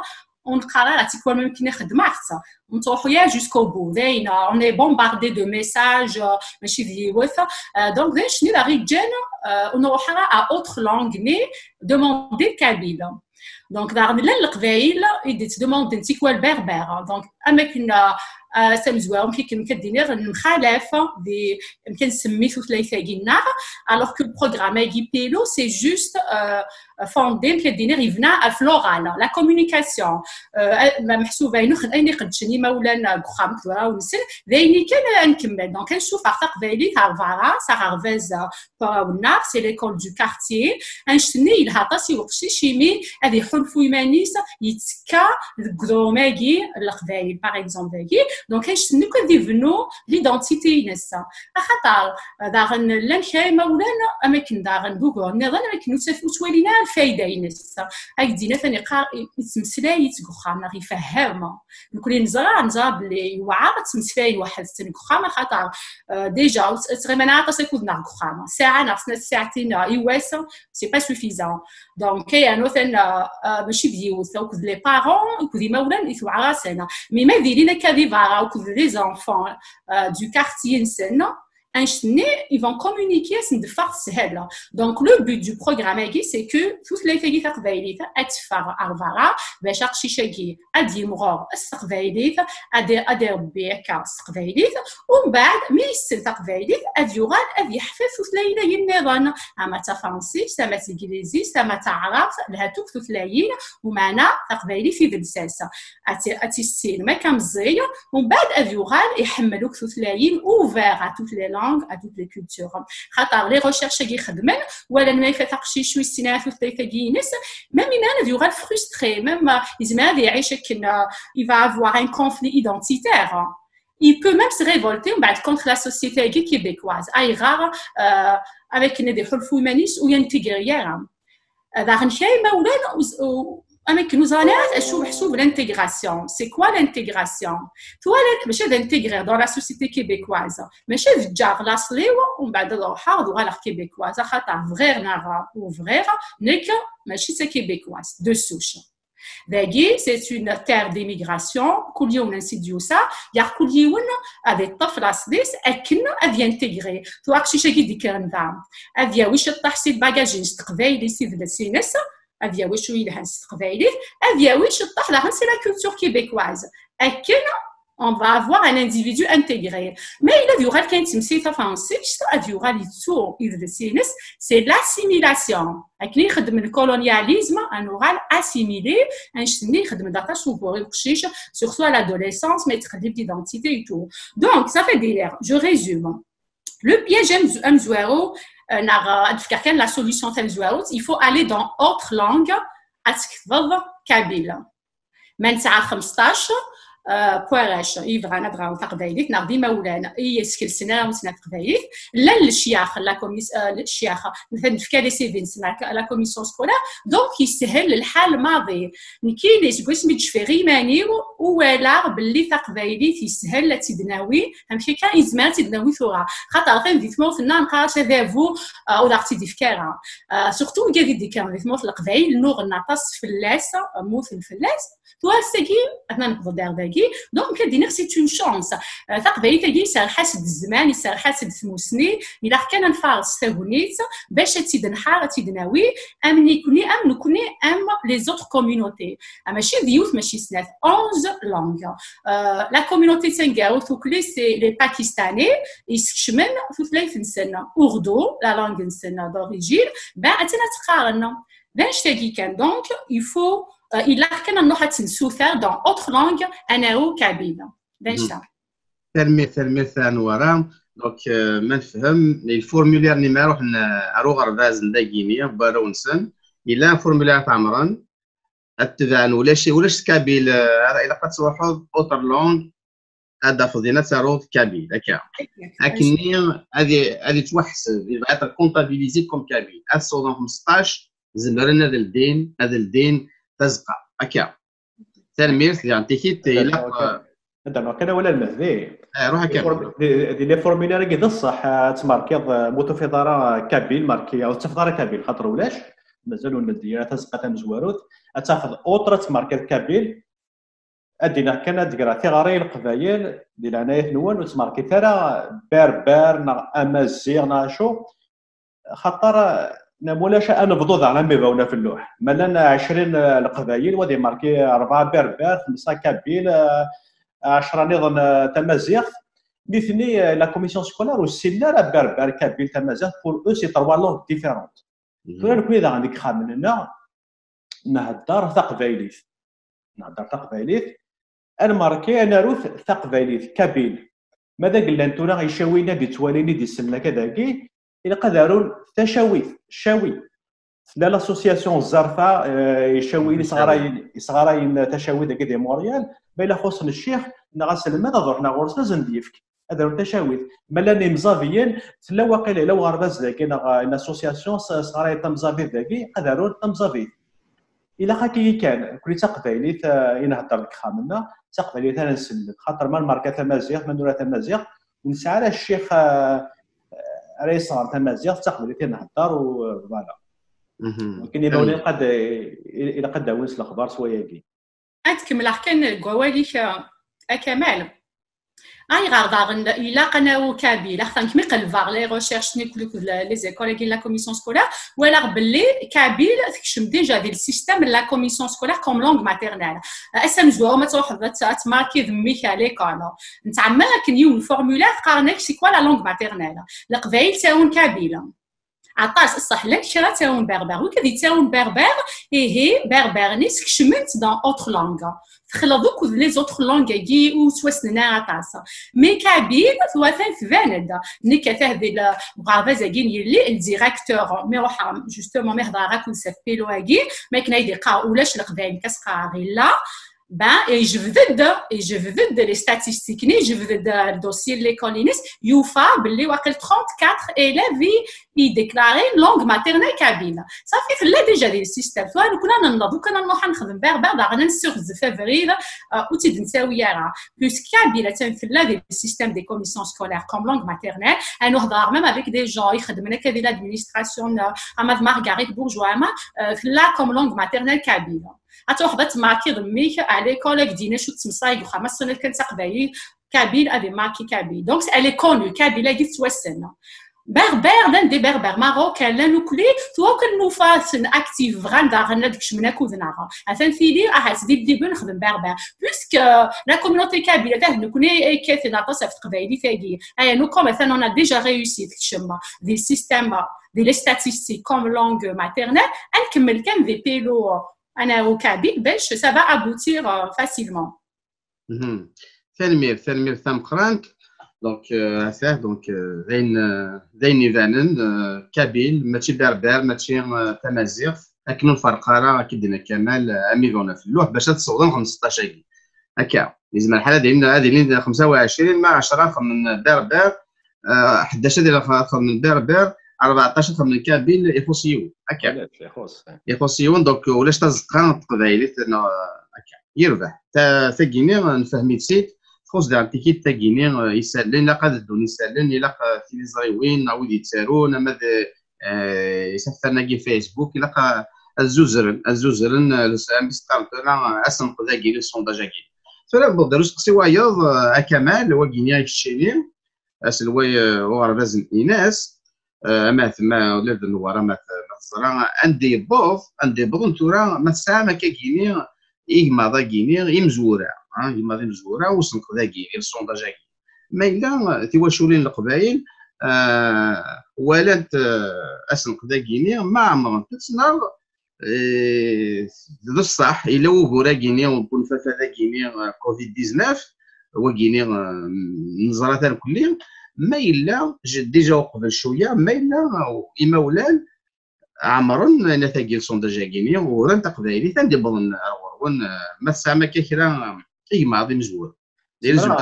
ونقرا راه تيكون ممكن نخدم حتى ونروحوا يا جوسكو بو داينا اون اي بومباردي دو ميساج ماشي فيديوات دونك داير شنو لا ريجين ونروحوا ا اوتر لونغ ني دوموندي كابيلا دونك دار لا القبايل يديت دوموندي انت كوا البربر دونك اماكن سامزوا يمكن كدير نخالف دي يمكن سميتو ثلاثه كينا alors que le programme Agipelo c'est juste fondé كدير يبنى فلورال لا كومونيكاسيون محسوبه اني قدشني مولانا بخام كثره ونسل ذيني كان نكمل دونك نشوف عرفت قبايلي تاع فارا سارغفاز باونا سي ليكول دو كارتيي انشتني لها طاسي وقشي شيمي هذه حلف يمانيس يتكا الكروماكي القبايل باغ اكزومبل دونك انشتني كديفنو ليدونتيتي نسا خاطر داغن لان شي مولانا اماكن داغن دوغور نظن اماكن توالينا الفايده ينسا هاك دينا ثاني قار يتمسلاي تكخام يفهم نكون نزرع بلي يوعر تمسلاي واحد تنكخام خاطر ديجا تقريبا عطا سيكون نكخام ساعه ناقصنا ساعتين يواس سي با سوفيزون دونك كاين مثلا ماشي بيوت او لي بارون كودي مولانا يتوعر راسنا مي ما ديرينا كذي فارا او لي زانفون دو كارتيي نسنا ils vont communiquer de force sehla. Donc le but du programme c'est que toutes les filles تقبايليت اتفار ارفارا باش ارشيشاكي ادي مغور استقبايليت ادي ربيكا استقبايليت ومن بعد ميس تقبايليت اديوغال ادي حفاف ثلايله ينظن اما تا فرنسي سما انجليزي سما تعرف لها توك ثلايين ومعنا تقبايلي في دلساسه اتي السين ما كمزي ومن بعد اديوغال يحملوك ثلايين اوفير توت لي à toutes les cultures. خاطر les recherches qui خدمن ولا ما يفتقشي شوي السنات والثلاثه ناس même il y aura frustré même يزما يعيش كنا il va avoir un conflit identitaire. Il peut même se révolter contre la société québécoise. Aïe rare avec des حلف humanistes ou intégrés. داغن شيء مولانا avec nous allons l'intégration. C'est quoi l'intégration? Toi, je vais intégrer dans la société québécoise. Mais je vais dire la sléo, on va dire la québécoise. Ça va vrai nara ou vrai, n'est que mais c'est québécoise de souche. ذاكي سي اون تير ديميغراسيون كل يوم نسيديوسا يا كل يوم هذا الطفل اصديس اكن ادي انتيغري تو اكشي شاكي ديك نظام ادي واش الطحسي باجاجين تقبايلي سيد السينس ادي واش يلهن تقبايلي ادي واش الطح لا سي لا كولتور كيبيكواز اكن on va avoir un individu intégré. Mais il y aura quelqu'un qui me français, il y aura c'est l'assimilation. Avec le colonialisme, un oral assimilé, un surtout à l'adolescence, mettre l'identité et tout. Donc, ça fait des l'air. Je résume. Le piège M0, la solution M0, il faut aller dans autre langue, à ce kabyle. Maintenant, 15 بواغاش يبغى نبغاو تقبايليت ناخدي مولانا يسكل سنه وسنه تقبايليت لا الشياخ لا كوميس الشياخ مثلا في كالي سيفين سنه لا كوميسيون سكولا دونك يسهل الحال الماضي كاين سكويس ميتشفيري ماني ولا باللي تقبايليت يسهل تدناوي همشي كان يزمان تدناوي ثورا خاطر غير ديت موت نقرا سافو ولا اختي دي فكاره سورتو كاع دي كان ديت موت القبايل نور نطاس فلاس موت الفلاس تواسكي انا نقدر داك دونك كدير سي اون شانس تقبايل تاعي يسال حاسد الزمان يسال حاسد ثموسني الا كان نفارس ثاونيت باش تيدنحار تيدناوي امني كوني لي زوتر كوميونيتي ماشي ديوت ماشي سنات 11 لونغ لا كوميونيتي تنغاو توكلي سي لي باكستاني يسكشمن في 30 سنه اردو لا لونغ سنه دوريجين بعد تقارن باش تاعي كان دونك يفو il a qu'un nom à souffrir dans autre langue أنا كابيل. مثال ورا دونك ما نفهم الفورمولير اللي ما روح نروح غرباز نداكيني باراونسن إلا فورمولير تعمرن التبان ولا شيء كابيل إلا قد تروحوا اوتر لونغ هذا فضينا تروح كابيل هكا لكني هذه توحسب يبقى كونتابيليزي كوم كابيل 1915 زمرنا هذا الدين تزقى هكا تلميذ اللي عطيكيت الى هذا كان ولا المهدي روح هكا دي لي فورمولير كي الصح تماركيض موتو في دارا كابيل ماركي او تفضل كابيل خاطر ولاش مازالوا المدينه تزقى تمزواروت تاخذ اوترا تماركيض كابيل ادينا كان تقرا ثغاري القبايل ديال عنايه نوان وتماركي ترى بربر امازيغ ناشو خاطر نمولاش انا بضوض على ميباونا في اللوح مالنا 20 القبايل ودي ماركي 4 بربر 5 كابيل 10 نظن تمازيغ مثني لا كوميسيون سكولار والسيلار بربر كابيل تمازيغ بور او سي 3 لونغ ديفيرونت ولا نكون اذا عندك خامننا نهضر ثقبايليت انا ماركي انا روث ثقبايليت كابيل ماذا قلنا انتونا غيشاوينا دي تواليني دي السمنه كذاكي إلا قدروا الشاوي لا لاسوسياسيون الزرفاء يشاوي صغارين تشاوي داك دي موريال بلا خصن الشيخ نغسل ما نضرنا غورسنا زنديفك هذا تشاوي ملاني مزافيين تلا واقيلا لو غرباز داك لاسوسياسيون صغارين تمزافي داكي قدروا تمزافي الا خاكي كان كل تقبايلي ينهضر لك خامنا تقبايلي انا نسلك خاطر ما الماركه تمازيغ ما نورا تمازيغ ونسعى على الشيخ رئيس تمازيغ تقبل نهضر وفوالا ولكن يبان قد الى قد داوز الاخبار سواياكي عندكم كان كواليك كمال اي غارداغن الى قناو كابيل خاطر كمي قلفاغ لي ريشيرش نيكلوك لي زيكول كاين لا كوميسيون سكولار ولا بلي كابيل تكشم ديجا ديال السيستيم لا كوميسيون سكولار كوم لونغ ماتيرنال اسم زوار ما تروح تماركي ذميك عليك انا نتعمل كن يوم فورمولير قارنك سي كوا لا لونغ ماتيرنال القبايل تاعون كابيل عطاس الصح لك شرا تاعون بربر وكذي تاعون بربر هي بربر نيس كشمت دون اوتر لونغ خلطوك لي زوتر لونغ كي وسوسنا عطاس مي كابيل ثواثن ثباند نيكا تهدي بغافاز كين يلي الديريكتور مي روح جوستومون مي هضره كون ساف بيلو كي ما كنا يدي قا ولاش القبايل كسقا غيلا et je veux les statistiques je veux le dossier de l'école يوفى باللي واقل 34 élèves يديكلاري لونغ ماتيرنال كابيل صافي خلا ديجا ديال السيستم سواء كنا ننوض وكنا نروح نخدم بربر غانا نسوغ فيفريل و تيدنساوي راه بلوس كابيل تنفلا ديال السيستم دي كوميسيون سكولير كوم لونغ ماتيرنال انو هضر ميم افيك دي جون يخدمنا كدير لادمينستراسيون اما مارغاريت بورجوا اما فلا كوم لونغ ماتيرنال كابيل غتوخدات ماركي ضميك على كوليك دينا شو تمصايق وخا 5 سنين كنت قبايل كابيل افي ماركي كابيل دونك الي كونو كابيل هي توسن بربر لان دي بربر ماروكان لا نوكلي تو كان نوفاسن اكتيف غندا غنا داك شمنا كوذنا عشان ثيلي دي ديبو نخدم بربر بلوسك لا كوميونيتي كابيل تاع نكوني كاثنا تصف قبايلي ثاقي اي نو كوم مثلا اون ديجا ريوسي تشما دي سيستيم دي لي ستاتيستيك كوم لونغ ماتيرنال نكمل كان دي بيلو انا وكابيل باش سا فا ابوتير فاسيلمون ثانمير ثم قرانك دونك هسه دونك زين يبانن كابيل ماشي بربر ماشي تمازيغ لكن الفرق راه كيدنا كمال اميغونا في اللوح باش تصوضن 15 كي هكا لازم الحاله ديالنا 25 مع 10 من بربر 11 ديال من بربر 14 من كابيل يخصيون هكا يخصيون دونك ولاش تزقان قبايلي هكا يربح ثقيني نفهمي تسيت خوص دار تيكيت تاكيني يسالن لا قاد دون يسالن الا في زريوين عاود يتسارون اما يسفرنا كي فيسبوك الا الزوزرن بيستقرا اسم قداكي السونداج كي فلا بودروس قسيوا ياض كمال هو كينيا الشينين اسلوي ورباز الناس اما ثما ولاد النوار ما تزرع عندي بوض تورا ما تسعى ما كاكيني إيما ذا كيني يمزورا إيما ذا مزورا وسنق ذا كيني السونداج كي ما إلا تواشولين القبايل ولات أسنق ذا كيني ما عمرن تسنر بصح إلا وهورا كيني ونكون فافا ذا كيني كوفيد 19 هو كيني نزرات الكلية ما إلا ديجا قبل شوية ما إلا إما ولان عمرن نتاجي السونداج كيني وران تقبايلي تندي بظن ما سامع كيرا اي ماضي مزور ديال زوج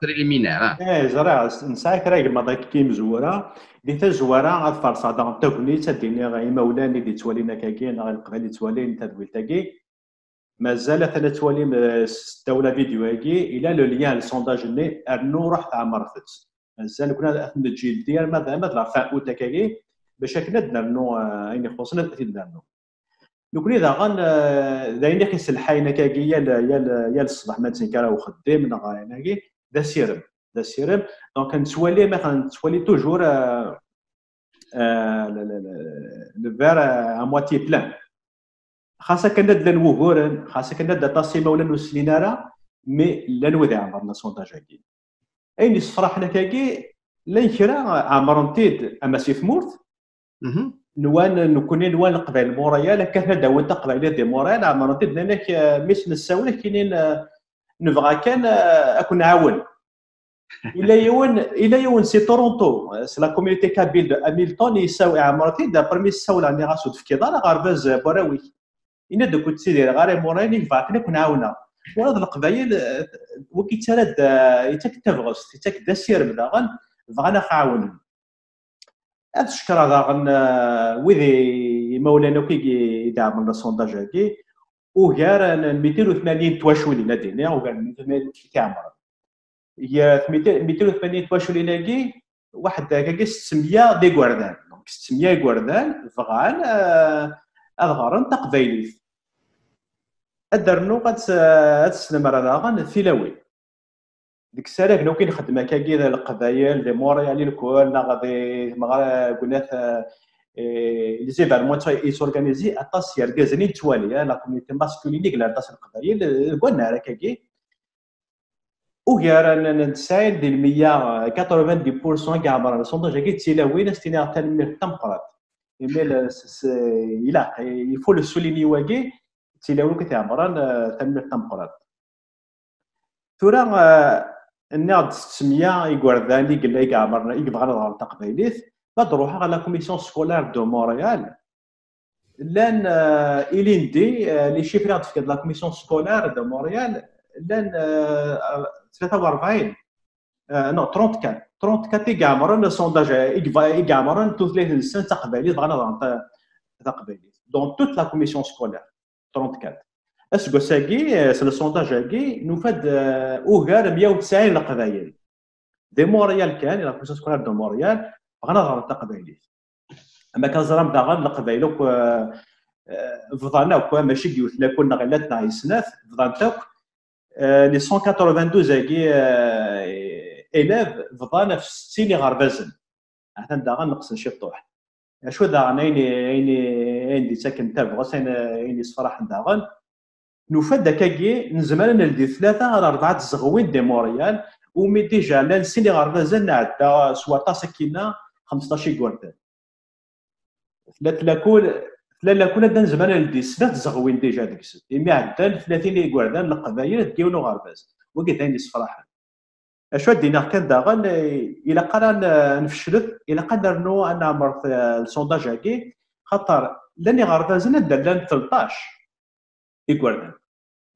بريليمينار زرع نساي كراي ماضي كي مزوره اللي تزوره غاد فرصه دون تكني تديني غاي مولاني اللي توالينا كاكين غا القبالي توالين تدويل تاكي مازال ثلاث توالي الدوله فيديو هاكي الى لو ليان السونداج ني ارنو رحت عمرفت مازال كنا نجي ديال ماذا فاء تاكي باش كنا درنو اين خصنا درنو نقول إذا غن ذاين قيس الحين كاكي يا الصباح ما تنكرا وخدام نغايناكي دا سيرم دونك نتوالي مثلا نتوالي توجور لو فير ا مواتي بلان خاصة كنا د الوهور خاصة كنا د تصيمه ولا نسلينارا مي لا نوذي عمرنا سونتاج كي اين صفرحنا كاكي لا كرا عمرنتيد اما سيف مورت نكوني نوان قبائل موريال كان داوت قبائل دي موريال عمرتي لانك مش نساوله كاينين نبغى كان اكون نعاون الى يوم سي تورونتو سي لا كوميونيتي كابيل دو هاميلتون يساوي عمرتي دا برمي ساول عندي غاسود في كيدار غارباز براوي إن دو كنت سيدي غاري موريال يفاكنا كون عاونا وهاد القبائل وكي تراد يتكتفغس يتكدا سير بداغن بغانا خاون أشكر هذا وذي مولانا كي يدعم السونداج هاكي وغير 280 تواشولي نادينا وغير 280 كاميرا هي 280 تواشولي ناكي واحد كاكي 600 دي غوردان دونك 600 غوردان فغان الغارن تقبايلي ادرنو قد تسلم هذا فيلاوي ديك الساعه كنا كنخدم كاكي القبايل دي موريال الكل غادي قلنا لي زيفيرمون يسورغانيزي اطاس يركازني توالي لا كوميونيتي ماسكوليني كلا اطاس القبايل قلنا راه كاكي وغير نسايد ديال 190% كاع عباره السونداج كي تيلاوي نستينا تنمير تمقرات ايميل الا يفو لو سوليني واكي تيلاوي كتعبر تنمير تمقرات ثورا الناض 600 يقرداني قال لي كاع عمرنا يبغى نهار تقبايليت تروح على لا كوميسيون سكولار دو مونريال لان إليندي لي شيفرات في لا كوميسيون سكولار دو مونريال لان 43 نو 34 كاع عمرنا سونداج كاع عمرنا 30 سنه تقبايليت بغا نهار تقبايليت دون توت لا كوميسيون سكولار 34 اسكو ساكي سي لو سونداج هاكي نوفاد اوغار 190 القبايل دي مونريال كان لا كوميسيون سكولار دو مونريال بغا نهار تقبايليت اما كان زرام داغ القبايل فضانا كوا ماشي قلت لا كنا غلاتنا يسناث فضان توك لي 182 زاكي إلاف فضانا في 60 غربازن عشان داغا نقص نشي طوح شو داغا عيني ساكن تابع عيني صفراح داغا نوفد داكاكي نزمر نلدي 3 على 4 زغوين دي موريال ومي ديجا لا نسيني غربازن عدا سواطا سكينه 15 كوردان لا كون هذا زمان نلدي 3 زغوين ديجا ديك السد مي عدا 30 كوردان القبايل ديالو غرباز وقيت عيني صفراح اشو دينا كان داغن الى قرا نفشلت الى قدر نو انا عمرت السونداج هاكي خاطر لاني غربازن دلان 13 يقولنا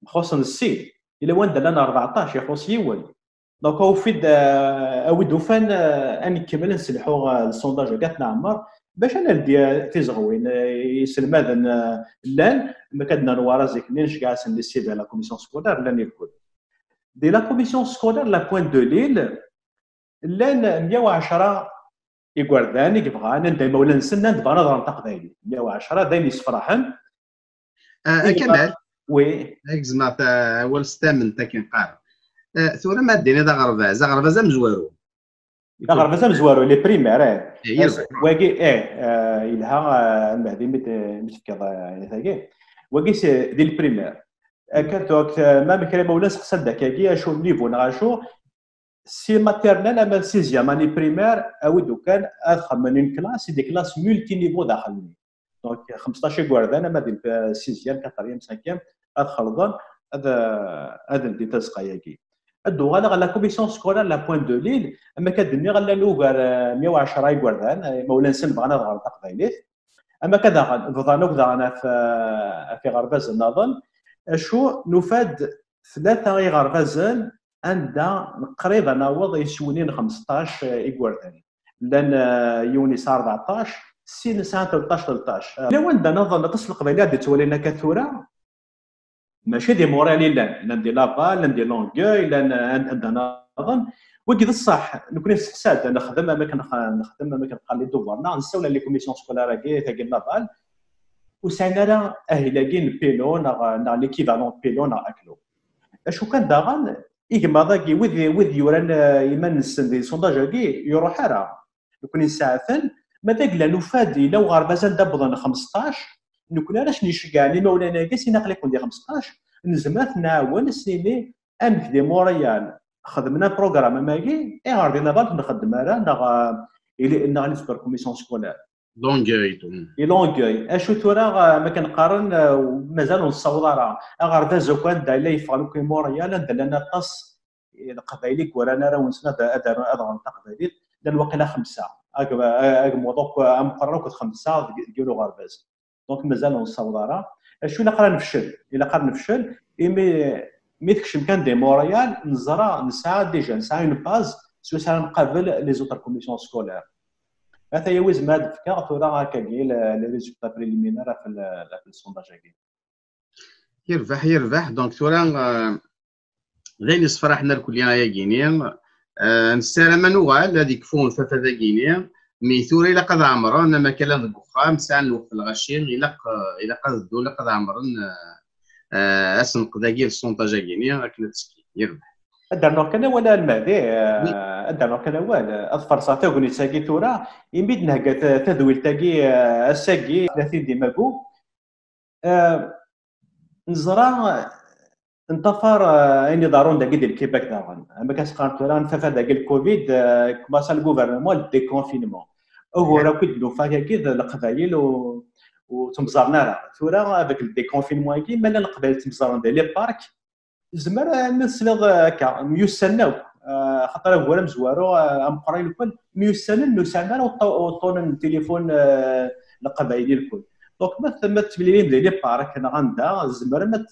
خصنا السيد الى وين دلان 14 يخص يول دونك هو فيد اودو فان اني كمل نسلحوا السونداج كاع نعمر باش انا ندي تيزغوين يسلم هذا لان ما كدنا نوارا زيكنينش كاع سندي على كوميسيون سكولار لان يكون دي لا كوميسيون سكولار لا بوين دو ليل لان 110 يقردان يبغى ندي مولا نسنا نبغى نهضر تقبايلي 110 دايما يصفرحن كمال وي زعما اول ستامن تا كنقارا ثورة ما دينا دا غربازه مزوارو غربازه مزوارو لي بريمير واقي يلها المهدي متفكر يعني ثاقي واقي دي البريمير كانت ما مكرمه ولا سقسا داكاكي شو النيفو نغاشو سي ماتيرنال اما سيزيام اني بريمير اودو كان ادخل من كلاس دي كلاس مولتي نيفو داخلني دونك 15 كواردان اما دي سيزيام كاتريام سانكيام ادخل ظن هذا ندي تسقاياكي ادو غالا لا كوميسيون سكولار لا بوين دو ليل اما كدني غالا لوغار 110 كواردان مولا نسن بغانا نهضر تقبايليت اما كذا فضانوك انا في غرباز نظن شو نفاد 3 غربازن عندها قريبه ناوض يسونين 15 يقوردان لان يونس 14 سين ساعه 13 لو عندنا نظن تصل القبيلات اللي تولينا كثوره ماشي دي مورالي لان دي لافال لان دي لونغوي لان عندنا نظن وكذا الصح نكون استحساد نخدم ما كنخلي دوفرنا نساولا لي كوميسيون سكولار كي تاع لافال وسانا اهلاكين بيلون نا ليكيفالون بيلون اكلو اشو كان داغان يجمع ذاكي وذ يوران يمن دي سونداج كي يروح راه يكون يساعثن ما ذاك لا نفادي لو غربازان دابضن 15 نكون علاش نشجعني مولانا كاس ناقل يكون دي 15 نزمات نعاون سنيني امك دي موريال خدمنا بروغرام ماكي اي عرضنا بالك نخدم راه نغ سوبر كوميسيون سكولار لونغوي اشو تورا ما كنقارن مازال نصوض راه غردا زوكان دا لا يفعلوا كي موريال دلنا طاس القبايلي ورانا راه ونسنا هذا التقبايلي دال وقيلا 5 موضوع مقرر 5 ديالو غرباز دونك مازال نصوض راه اشو الا قرا نفشل مي تكشم كان دي موريال نسعى ديجا نسعى اون باز سو سا نقابل لي زوتر كوميسيون سكولار هذا يوز ما دفكا ثورا هكا كاع لي ريزولتا بريليمينير في السونداج كاع يربح دونك ثورا غير صفرحنا الكليه يا غينيا نسالم نوغال هذيك فون فتا غينيا مي ثوري الا قد عمرنا ما كان البخام ساعه نوف الغشير الا قد الدوله قد عمرنا اسن قداكي السونطاج غينيا راك تسكي يربح درنا كان ولا المهدي درنا كان ولا اظفر صاتا غني ساكي تورا يميد نهكا تدويل تاكي الساكي 30 ديماكو نزرا انتفر اني دارون داكي ديال الكيباك داغن اما كاسقان تورا نفافا داكي الكوفيد كماسا الغوفرنمون ديكونفينمون هو راه كيدلو فاكا كي القبايل وتمزرنا راه تورا هذاك الديكونفينمون كي مالا القبايل تمزرنا ديال لي بارك زمر نسلغ هكا ميوسناو خاطر هو راه مزوارو مقرين الكل ميوسنن نسانا وطون التليفون القبايلي الكل دونك ما تبليلين ديال لي بارك انا غندا زمر ما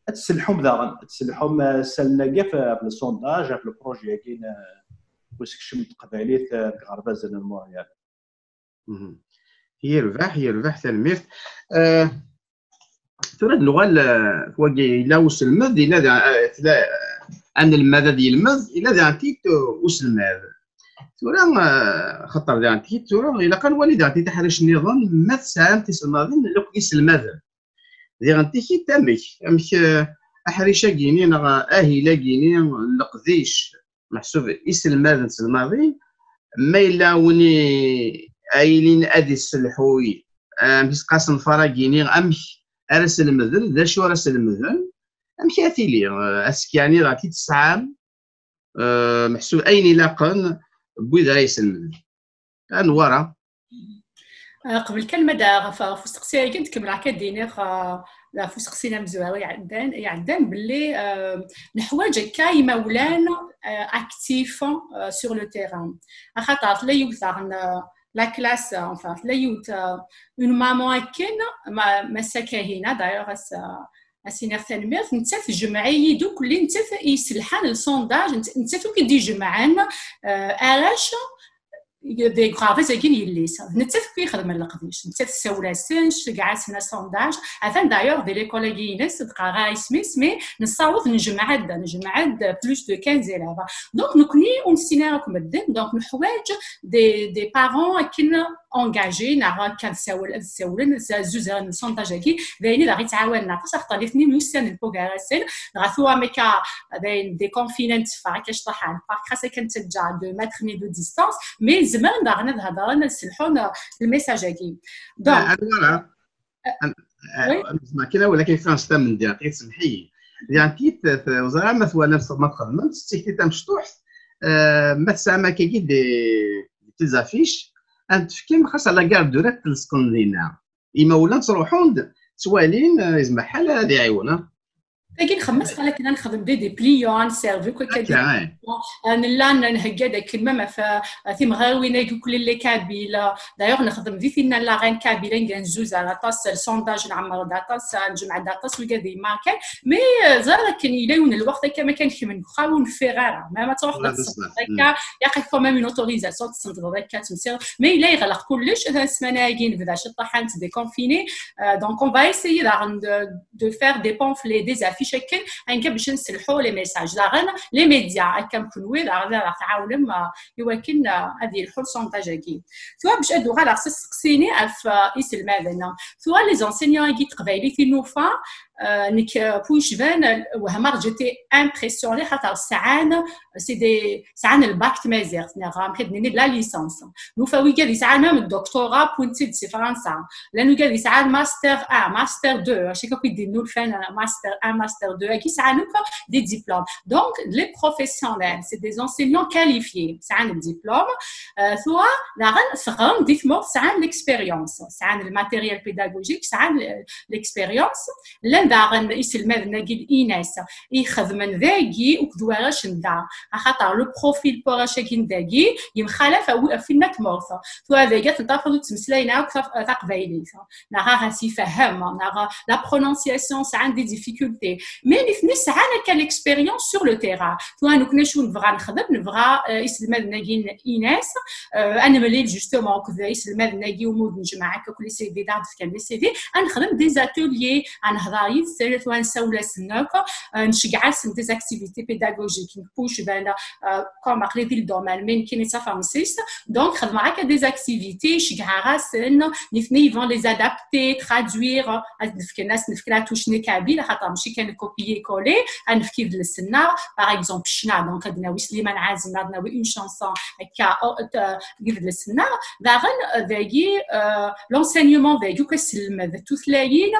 تسلحهم داغن تسلحهم سالنا كاع في السونداج في البروجي كاين وسكشم القبايلي غرباز الموريال يربح تلميذ ترى نغال كواكي لا وسلمذ الا ان الماذا ديال المذ الا ذا تيت وسلمذ تورا خطر دانتي تورا الا كان والد دانتي تحرش النظام ما تسعام تسمادين لو كيس المذهب دي غنتي كي تامك امك احريشا كيني نا اهيلا كيني لقديش محسوب يسلماد تسمادين ما الا وني ايلين ادي السلحوي مش قاسم فراكيني امك ارسل المذل ذا شو ارسل المذل امك اثيلي اسكياني راكي تسعام محسوب اين لاقن بوذا يسلم كان ورا قبل كلمه دا فسقسي كنت كمل هكا دينير لا فسقسينا مزواري يعدان باللي نحواج هكا يمولان اكتيف سور لو تيران خاطر لا يوثر لا كلاس انفان لا يوث اون مامون هكين مساكا هنا دايوغ اسينير تنمير نتاف جمعيه دوك اللي نتاف يسلحان السونداج نتاف كيدي جمعان اراش دي غرافيز كاين يليس نتاف كيخدم القديش نتاف سولاسنش كاع سنا سونداج عفان دايوغ دي ليكول كينس بقى غاي سميس مي نصاوب نجمع بلوس دو 15 élèves دونك نكوني اون سيناريو مدن دونك نحواج دي بارون كين انجاجي نعرف كان ساولن زوز سونتاجاكي دايني دا غيتعاوننا فاش خطاليتني موسان البوغاراسين غاثوا ميكا داين دي كونفيننت فاكاش طاح البارك خاصه كانت تجا دو متر مي دو ديستانس مي زمان داغنا نهضر نسلحون الميساجاكي دونك ما كاين ولكن فرنسا من دقيقه سمحي يعني كيت وزاره مثلا ما تخدمش تيكتي مشطوح ما تسمى كي دي تيزافيش انت فكيم خاصه لا كار دو رات تلصقن لينا اما ولا تروحون توالين يسمح حال هذه يعاونا لكن خمس قال لك انا نخدم دي بليون سيرفي كل انا لا نهكا داك الماء في مغاوينا كل اللي كابيل دايوغ نخدم فينا لا غين كابيل كنزوز على طاس السونداج نعمر داطاس نجمع داطاس وكذا ما كان مي زار كان يلاون الوقت كما كان من خاون فيغارا ما تروح هكا ياخذ كومام اون اوتوريزاسيون تصنت هكا تمسير مي لا يغلق كلش السمانه كاين بدا شي طاحنت دي كونفيني دونك اون فا ايسيي دو فير دي بونفلي دي افيش شكل انك باش نسلحوا لي ميساج داغنا لي ميديا كنكونوا داغنا تعاون يمكن هذه البورسونتاج كي سواء باش ادو غير سقسيني في اسم هذا سواء لي زونسينيون كي تقبايلي في نوفا نك بويش فان وهما جيتي امبرسيوني خاطر ساعان سي دي ساعان الباك مازيغ نغام كدني لا ليسانس نوفا وي قال ساعان من الدكتوراه بوينتي سي فرنسا لانه قال ساعان ماستر 1 ماستر 2 شي كو يديروا الفن ماستر 1 ماستر 2 كي ساعان دي ديبلوم دونك لي بروفيسيونيل سي دي انسينيون كاليفيي ساعان الدبلوم سوا لا ساعان ديتمور ساعان ليكسبيريونس ساعان الماتيريال بيداغوجيك ساعان ليكسبيريونس داغن يسلماد ناقي إيناس يخدمن ذاكي وكدواراش ندا خاطر لو بروفيل بوراشاكين داكي يمخالف فينا تمورث تو هذاك تنطفض تمسلاينا تقبايلي نغا غاسي فهم نغا لا برونونسياسيون ساعات دي ديفيكولتي مي نفني ساعات كان اكسبيريونس سور لو تيرا تو انا كنا شو نبغى نخدم نبغى يسلماد ناقي إيناس انا ملي جوستومون كذا يسلماد ناقي ومود نجمع هكا كل سي في دار كان لي سي في نخدم دي زاتوليي نهضر سيرت ونسول سناك نشجع سن دي اكتيفيتي بيداغوجيك نبوش بانا كوم اقلي في الدومين مين كاين فارماسيست دونك خدم هكا دي اكتيفيتي شجع راسن نفني فون لي ادابتي ترادوير نفك الناس نفك توشني كابيل خاطر ماشي كان كوبيي كولي نفكي للسنا باغ اكزومبل شنا دونك عندنا سليمان عازم عندنا اون شانسون هكا كيف للسنا داغن ذاكي لونسينيومون ذاكي كسلم توثلاين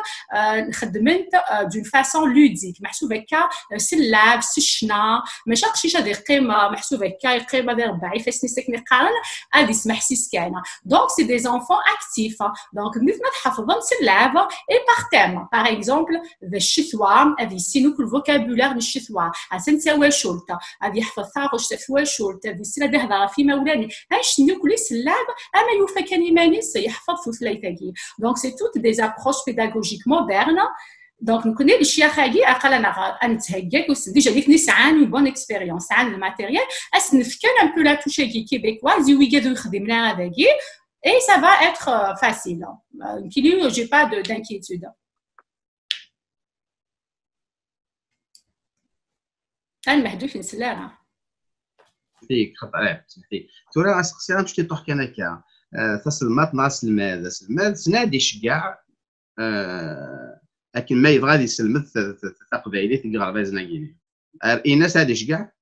خدمت دون فاسون لوديك محسوب هكا سلاب سشنا ماشي شي هذه قيمه محسوب هكا قيمه ديال ربعي فاش نسكني قارن هذه سمح سيس كاينه دونك سي دي زونفون اكتيف دونك مثل ما تحفظهم سلاب اي باغ تيم باغ اكزومبل ذا الشتوى هذه سينو كل فوكابولار الشتوى اسنسوا شولتا هذه يحفظها واش تفوا شولتا هذه سلا دهضر في مولاني اش نكل سلاب اما يوفى كان يماني سيحفظ في ثلاثه دونك سي توت دي ابروش بيداغوجيك مودرن دونك نكوني الاشياء خاقي اقل انا نتهكاك ديجا ديك نسعان بون اكسبيريونس عن الماتيريال اسنفكر ان بو لا توشي كي كيبيكواز وي قادو يخدمنا هذاكي اي سا فا اتر فاسيل كيلو جي با دانكيتود كان محدود في السلاره سمحتي خطأ سمحتي تورا اسقسي راه مشتي طوح كان هكا تسلمات ناس المال سنادي شكاع لكن ما يبغى يسلمت تقبايلي تقرا بازنا كيني الناس هادي شكاع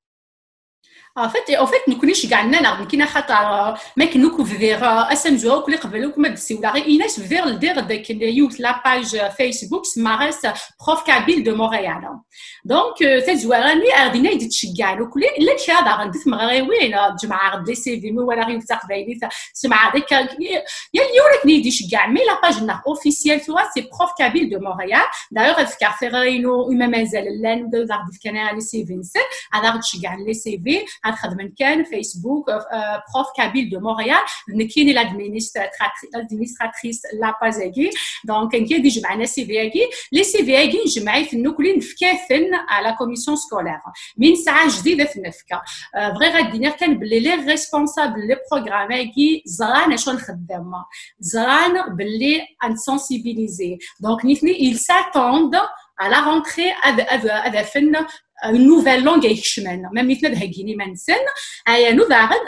En fait, nous connaissons bien نعرف كنا خاطر ما كنوكو فير اسمجو كل قبلوك ما دسي ولا غير إيناس فير الدير داك اليوت لا باج فيسبوك سمارس بروف كابيل دو مونريال دونك تزوارني اردينا يتشجع وكل الا كذا غندث مغريوين جماعه غد لي سي في مو ولا غير تقبايلي سمع ديك يا اليورك نيدي شجع مي لا باج نا اوفيسيال توا سي بروف كابيل دو مونريال دايوغ ذكر فيرينو ما مازال لان غادي كان لي سي في نسى انا غتشجع لي سي في غنخدم كان فيسبوك بروف كابيل دو مونريال كاين لادمينستراتريس لا بازاكي دونك كاين دي جمعنا سي في اكي لي سي في اكي نجمعي في النوكلين فكاثن على كوميسيون سكولير من ساعه جديده في النفكه فغي غادي نير كان بلي لي ريسبونسابل لي بروغرام اكي زران شنو نخدم زران بلي ان سونسيبيليزي دونك نيتني ils s'attendent à la rentrée هذا فن une nouvelle langue يكشمل même مثل هكيني ما نسن ايا نو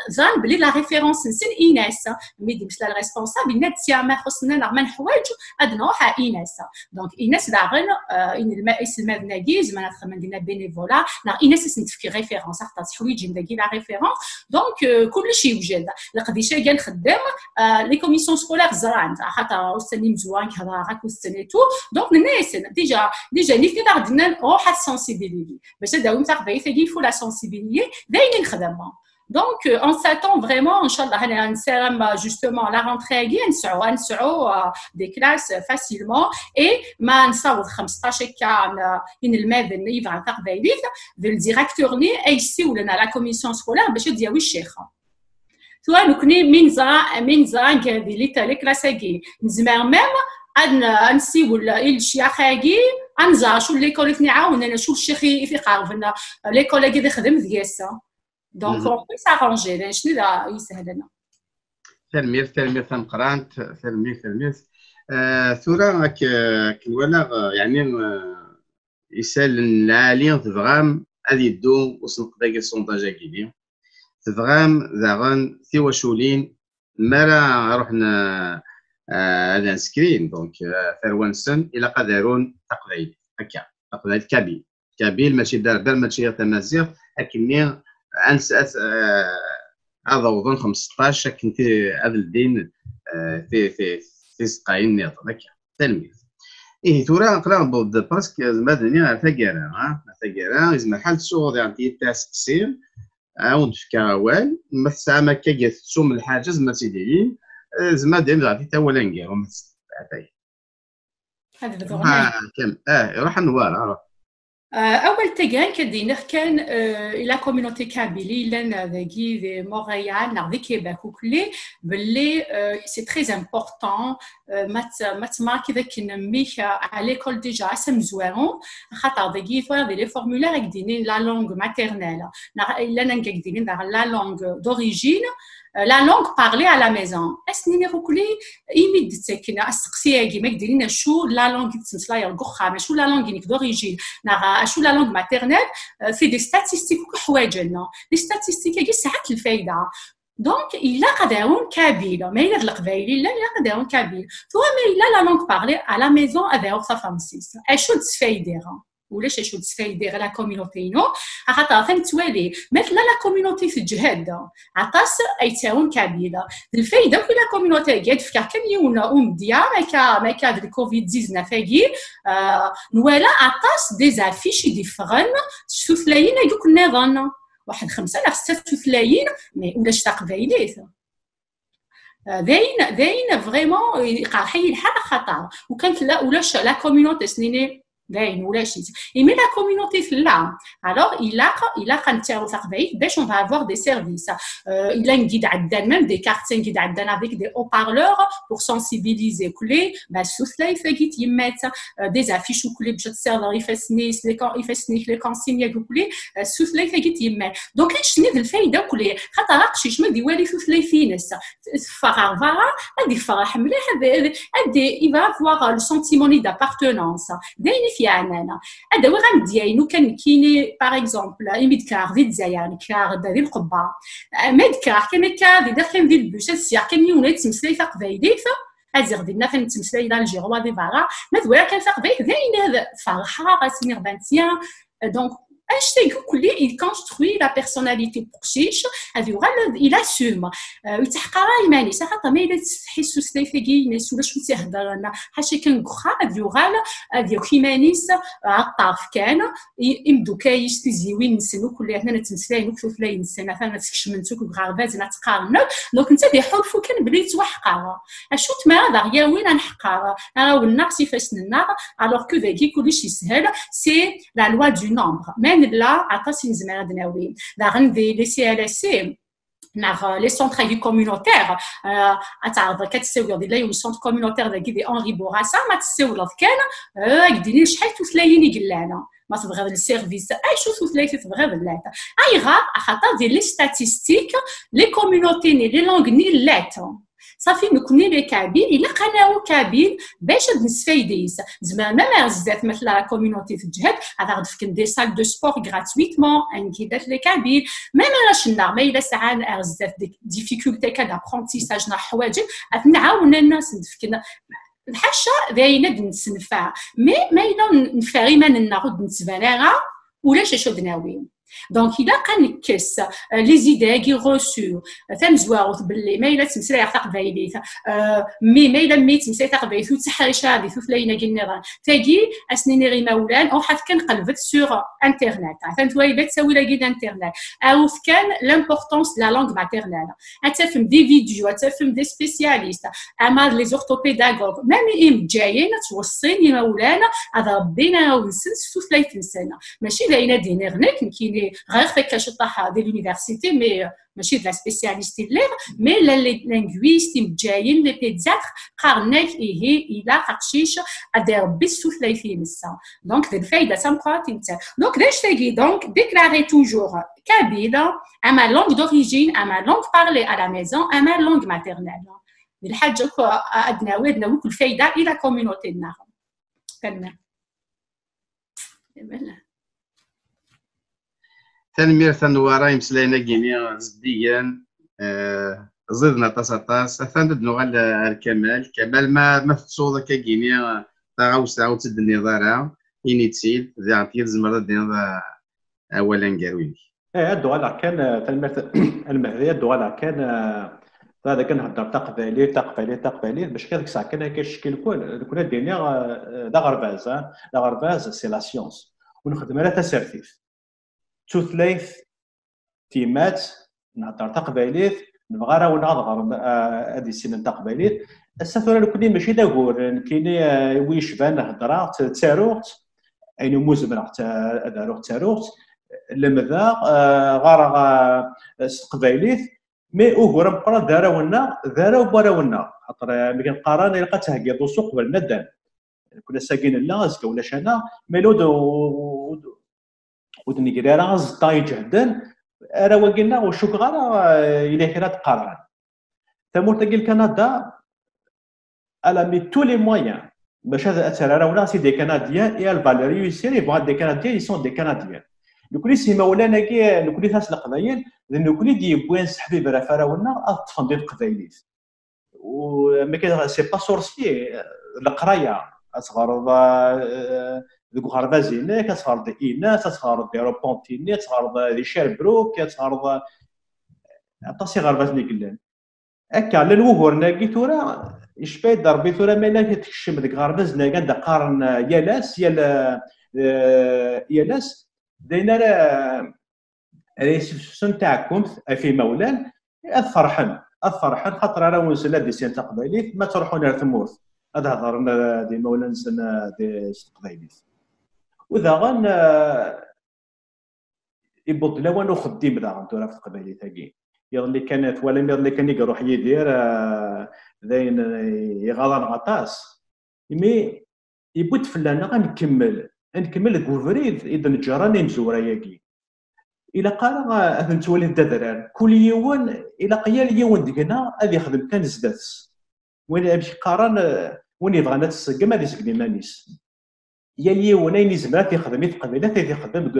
زان بلي لا ريفيرونس نسن ايناس مي دي مثل الريسبونسابل نتيا ما خصنا نعمل حوايج ادنوح ايناس دونك ايناس داغن ان المائس المدناجي زعما نخدم دينا بينيفولا نا ايناس نتفكر ريفيرونس حتى حوايج نداكي لا ريفيرونس دونك كلشي يوجد لقديش كاع نخدم لي كوميسيون سكولير زران خاطر استني مزوان كذا راك وستنيتو دونك الناس ديجا نيفني داغدنا روح السونسيبيليتي باش داوم تقبايل تاعي فو لا سونسيبيليتي دايما نخدمها دونك اون ساتون فريمون ان شاء الله انا نسالم جوستومون لا رونتري كي نسعوا دي كلاس فاسيلمون اي ما نصاوب 15 كان ان الماذن يفعل تقبايل الديريكتور لي اي سي ولا لا كوميسيون سكولار باش دياوي الشيخه سواء نكوني من زا كادي لي تاع لي كلاساكي نزمر ميم انسي ولا الشيخاكي انزا شو ليكول في نعاون انا شو الشيخ في قاربنا ليكول اللي يخدم ديالسا دونك اون بي سارونجي لان شنو لا يسهل لنا تلميذ تنقرانت تلميذ ثورة كنولا يعني يسال العالي تفغام هذه الدو وسنق داك السونتاج كيدي تفغام زاغن ثيوا شولين مرا رحنا هذا سكرين دونك فروانسن الى قدرون تقبايل هكا تقبايل كابيل ماشي دار ماشي تمازيغ لكني انسات هذا وظن 15 كنت هذا الدين في سقاين نيط هكا تلميذ تورا نقرا بود برسك مدني ثقيرا زعما حال الصغر يعني تاع سقسيم عاود في كاوال ما ساعه ما كاع تسوم الحاجه زعما سيدي زعما ديما غادي تا ولا نكير وما تستعطي هذا بالضبط كم روح نوار اول تيغان كدينا كان لا كوميونيتي كابيلي لنا ذاكي في مونريال نا في كيباك وكلي باللي سي تري امبورطون ماتماكي ذاك نميك على ليكول ديجا اسم زوارون خاطر ذاكي فوا لي فورمولير كديني لا لونغ ماتيرنيل لنا كديني لا لونغ دوريجين la langue parlée à la maison. Est-ce que vous voulez immédiatement que la section qui me dit شو la langue تنسلا يرجعها شو la langue d'origine شو la langue maternelle في des statistiques حوايجنا les statistiques qui ساعات الفايدة donc il a قدرون كابيل ما يغلق بايلي لا قدرون كابيل ثم ما la langue parlée à la maison avec sa femme شو تفايدها ولاش شو تفايدي غير لا كوميونيتي نو خاطر ثاني توالي مثل لا كوميونيتي في الجهاد عطاس ايتاون كابيله الفايده في لا كوميونيتي قاعد فكر كم يوم ديا ما كا الكوفيد 19 فاقي نوالا عطاس دي زافيش ديفرن شوف لاين يقولك النظام واحد 5 على 6 ثلاين مي ولاش تقبايليت داين فريمون قاحي الحق خطر وكانت لا ولاش لا كوميونيتي سنيني باين ولا شي ايمي لا كوميونيتي في لا alors il a كنتاو تقبايل باش on va avoir des services il a une guide عندنا même des cartes guide عندنا avec des haut-parleurs pour sensibiliser كلي باش سوسلاي فاكيت يمات des affiches كلي باش تسير يفسني لي كونسيني كلي سوسلاي فاكيت يمات دونك شنو الفايده كلي خاطر راكشي ما ديوالي سوسلاي فينس فرح هادي فرح مليح هادي il va avoir le sentiment d'appartenance داين في عنانا هذا وين غندياينو كان كايني باغ اكزومبل ايميدكار ديال الجزائر كار ديال القبه ميدكار كان كار داخل ديال البوش السياق كان يونيت تمسلي تقبايليت هذه غدينا فين تمسلي دال الجيروا دي فارا ما دولا كان تقبايل زين فرحه غاسيني 21 دونك Hashtag كلي il construit la personnalité بقشيش هذه يغال il assume يتحقرا يماني صراحه ما الا تحسوا سليفيكي ناس ولا شو تهضر لنا حاشا كان غخا هذه يغال هذه كيمانيس عطاف كان يمدو كايش تزيوين نسنو كلي حنا نتمسلاين وكثوث لا ينسنا فانا تكشمنتوك غارباز نتقارن دونك انت بيحرفوا كان بلي توحقا اشو تما دغيا وين نحقا راه النقص فاسنا alors que ذاكي كلشي يسهل سي لا لوا دو نومبر là عطاسي نزمر دناوي دا غندي لي سي ال اس سي ناغ لي سونتر اغي كومونيتير اتعرض كتساوي ديال لي سونتر كومونيتير داكي دي اونري بوراسا ما تساوي كان كديري شحال توثلايني قلانا ما تبغي غير السيرفيس اي شو توثلايتي تبغي غير لاتا اي غا خاطر ديال لي ستاتيستيك لي كومونيتي ني لي لونغ ني لاتا صافي نكوني لي كابيل الا قناو كابيل باش نستفيديس زعما ما بزاف مثل لا كوميونيتي تجهد هذا غد فكن دي سال دو سبور غراتويتمون انكيدات لي كابيل ما شنا ما الا ساعه بزاف ديفيكولتي كان ابرونتيساج نا حوايج نعاون الناس نفكن الحاشا باينه نسنفع ما الا نفاري ما ناخذ نتباناها ولا شاشو دناوي دونك الا كنكس لي زيدي كي روسو ثم زواوت باللي ما الا تمسلا يعتق بايليت مي ما الا مي تمسلا تقبيثو تحريشه هذه ثلاينه كنيران تاكي اسنيني غي مولان او حد كنقلبت سور انترنت عفوا الا تساوي لا كيد انترنت او كان لامبورطونس لا لونغ ماتيرنال اتفهم دي فيديو اتفهم دي سبيسياليست اما لي زورتوبيداغوغ ميم جايين توصيني مولانا هذا ربينا ونسنس ثلاث سنه ماشي باينه دينيرنيك كاين غير فيك شطاحه ديال لونيفرسيتي مي ماشي لا سبيسياليست ليغ مي لي لينغويست مجايين لي بيدياتر قارناك هي الى قشيش ادير بسو ثلاثين سنه دونك دي الفايده تنقاط انت دونك داش تاكي دونك ديكلاري توجور كابيلا اما لونغ دوريجين اما لونغ بارلي ا لا ميزون اما لونغ ماتيرنال الحاجه ادنا كل فايده الى كوميونيتي النار كلمه تنمير ثنورا يمسلاينا كيني زديا زدنا طاس ثاند نوغال الكمال ما تصوض كاكيني تاغاوس عاود تد النظاره ينيتسيل ذاتي زمر دين اولا كارويني الدوغالا كان تنمير المهديه الدوغالا كان هذا كنهضر تقبالي باش كذاك الساعه كان كيشكل كنا دينا لا غرباز سي لا سيونس ونخدم على تسرفيف توثلايث تيمات نهضر تقباليت نبغى راه ونهضر هذه السنه تقباليت السفر كوني ماشي داكور كاين ويشبان هضره تاروت اين موزمره داروت تاروت لمذا غار قباليت مي اوغور مقرا دارا وبراونا خاطر ملي كنقارن يلقى تهكيض السوق قبل ندان كنا ساكين لا زكا ولا شانا ميلود ودني راه زطاي جهدا راه وقلنا وشوك غير الى كانت قران ثمورت قال كندا على مي تو لي مويان باش هذا اثر راه ولا سي دي كنديان اي الفاليري يسيري بغا دي كنديان يسون دي كنديان لكل سي مولانا كي لكل ناس القبايل لانه كل دي بوين حبيب راه فراولنا اطفال ديال القبايليت وما كان سي با سورسي القرايه اصغر ذوك غربازيني كتغرد ايناس تغرد دي روبونتيني تغرد دي شيربروك تغرد عطاسي غربازني كلان هكا على الوهور كي تورا يشبه ضربي تورا ما كتكشم ديك غربازنا كان قارن يالاس داينا راه ريسبسيون تاعكم في مولان الفرحان خاطر راه ونسلا دي سين تقبايليت ما تروحون للثمورث هذا هضرنا دي مولان سنه دي تقبايليت وذا غن يبط لا وانو خديم دا غندورا في القبايليت هاكي يلي كانت ولا اللي كان يروح يدير داين يغاضن غطاس مي يبوت فلانا غنكمل كوفريد اذا نجراني مزوره ياكي الى قال غا نتولي الدراري كل يوم الى قيال يوم ديكنا غادي يخدم كان زداتس وين يمشي قارن وين يبغى نتسقم هذه سقمي مانيس يا اليوم وين يزمر يخدم في قبيله يخدم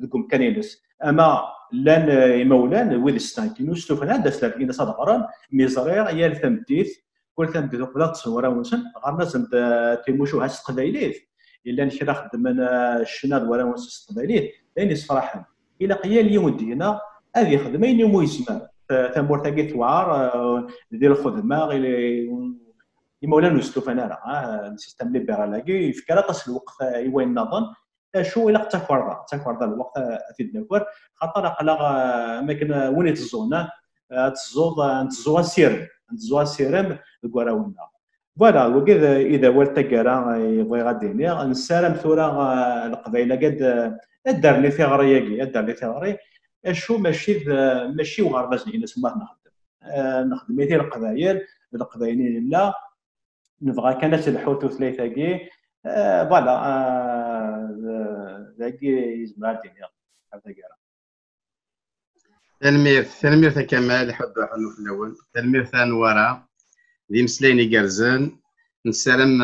ذوك مكانينس اما لان يمولان ويد ستانكينو ستوفنا داس لكن صدقران ميزرير يا الثمتيث كل ثمتيث ولا تصور ونسن غير لازم تيموشو هاس قبايليت الا نشرا خدمنا الشناد ولا ونسن قبايليت لان يصفرحن الى قيا اليوم دينا هذه خدمه يوم يسمى ثمور تاكي توعر ديال الخدمه يمولان ستوفنا راه السيستم ليبرالاكي في كراطس الوقت يوين نظن شو الى تكفر الوقت في الدكور خاطر قلا اماكن وين تزونا تزوا سيرم الكراونا فوالا وكذا اذا ولت كرا يبغي غادي نسالم ثورا القبيله قد دارني في غرياكي شو ماشي وغرباز هنا سما نخدم مثل القبايل لا نبغى كانت الحوت ثلاثه فوالا ذاك يزمع الدنيا هذا كاع تلمير كمال حد حنو في الاول تلمير ثاني ورا دي مسليني كرزان نسلم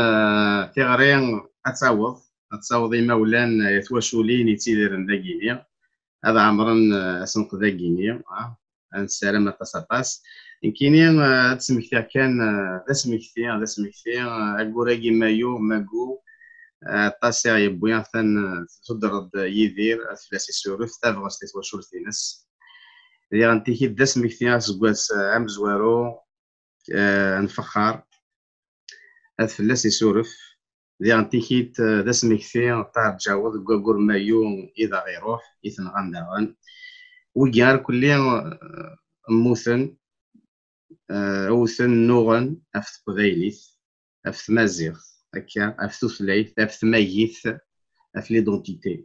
في غرين تصاوض مولان يتواشولين يتيدرن داكينيا هذا عمرن اسنق داكينيا نسلم تصاطاس يمكن تسمكتيا كان تسمكتيا اكوراكي مايو ماكو طاسع يبويا ثان تضرب يدير فلاسي سورف تافغس تتواشول تينس اللي غنتيكي داس مكتيا سكواس عام زوارو نفخر هاد فلاسي سورف اللي غنتيكي داس مكتيا طار تجاوز كوكور مايو اذا غيروح يثنغان داغن وكار كلي موثن اوثن نوغن افت قبايليت افت مازيغ هكا افت توثلايت افت مايث اف ليدونتيتي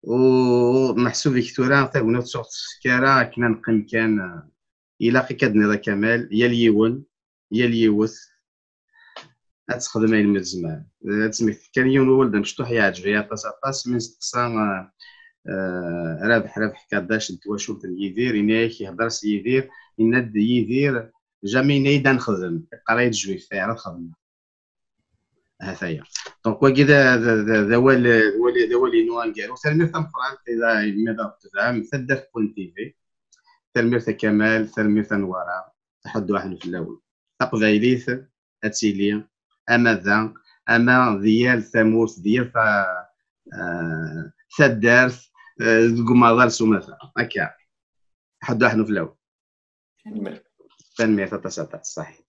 ومحسوب كثورا تاعنا تصوت كارا كنا نقيم كان الى كدنا ذا كمال يا اليون يا اليوث تخدم علم الزمان تسميت كان يوم ولد مشطوح يعجبها طاس من استقصى رابح كاداش تواشوت يدير ينايك يهضر يدير يند يدير جامي نيدا نخدم قرايه جويف تاع الخدمه هذايا دونك وكذا ذا ولي نوان كارو تلميذ فرانك اذا ماذا تفهم تدف بوين تي في تلميذ كمال تلميذ نوارا تحد واحد في الاول تقبايليث اتسيلي اما ديال ثموث ديال ثدارث كماضر سومثا هكا حد واحد في الاول تنمية تتصدق صحيح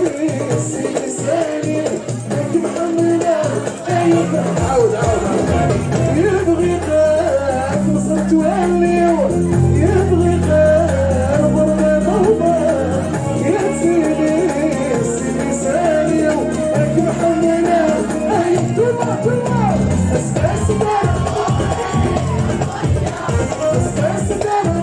سيدي سالي لك محملة عاود يبغي غير مصر توليو يبغي غير برا ضوبة يا سيدي سالي لك محملة توما استسدر استسدر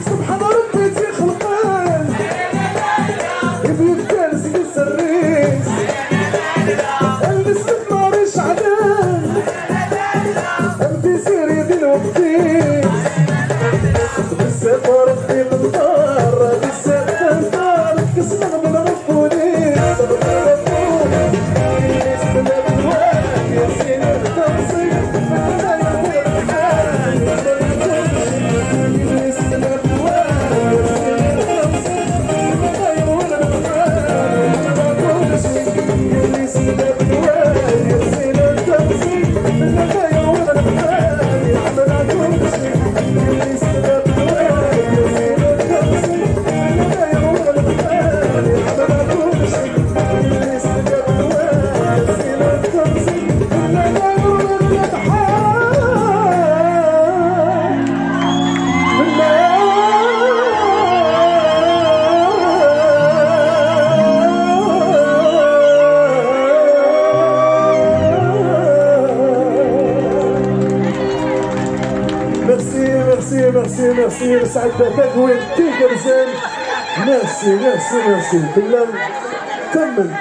سبحان ربي تخلقان يبيك كنز السريس الاستثمار شعلان امتي سيري دين وقتي بالسفر في النار بالسفر كسمة من رفوني ميرسي سعد تكوين تيجر زين ميرسي بالله كمل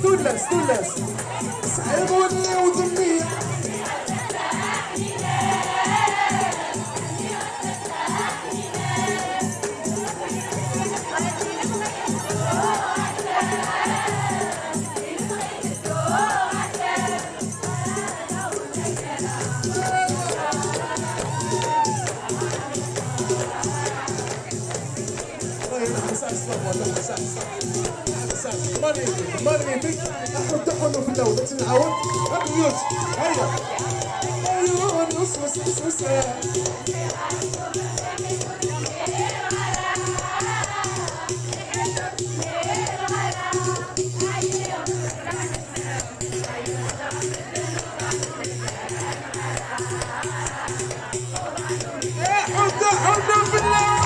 ثلث صعيبوني وذني مرمي بك احمد تحنوا في الاول تنعاود هاك يوس هيا عيون وسوس حد في الاول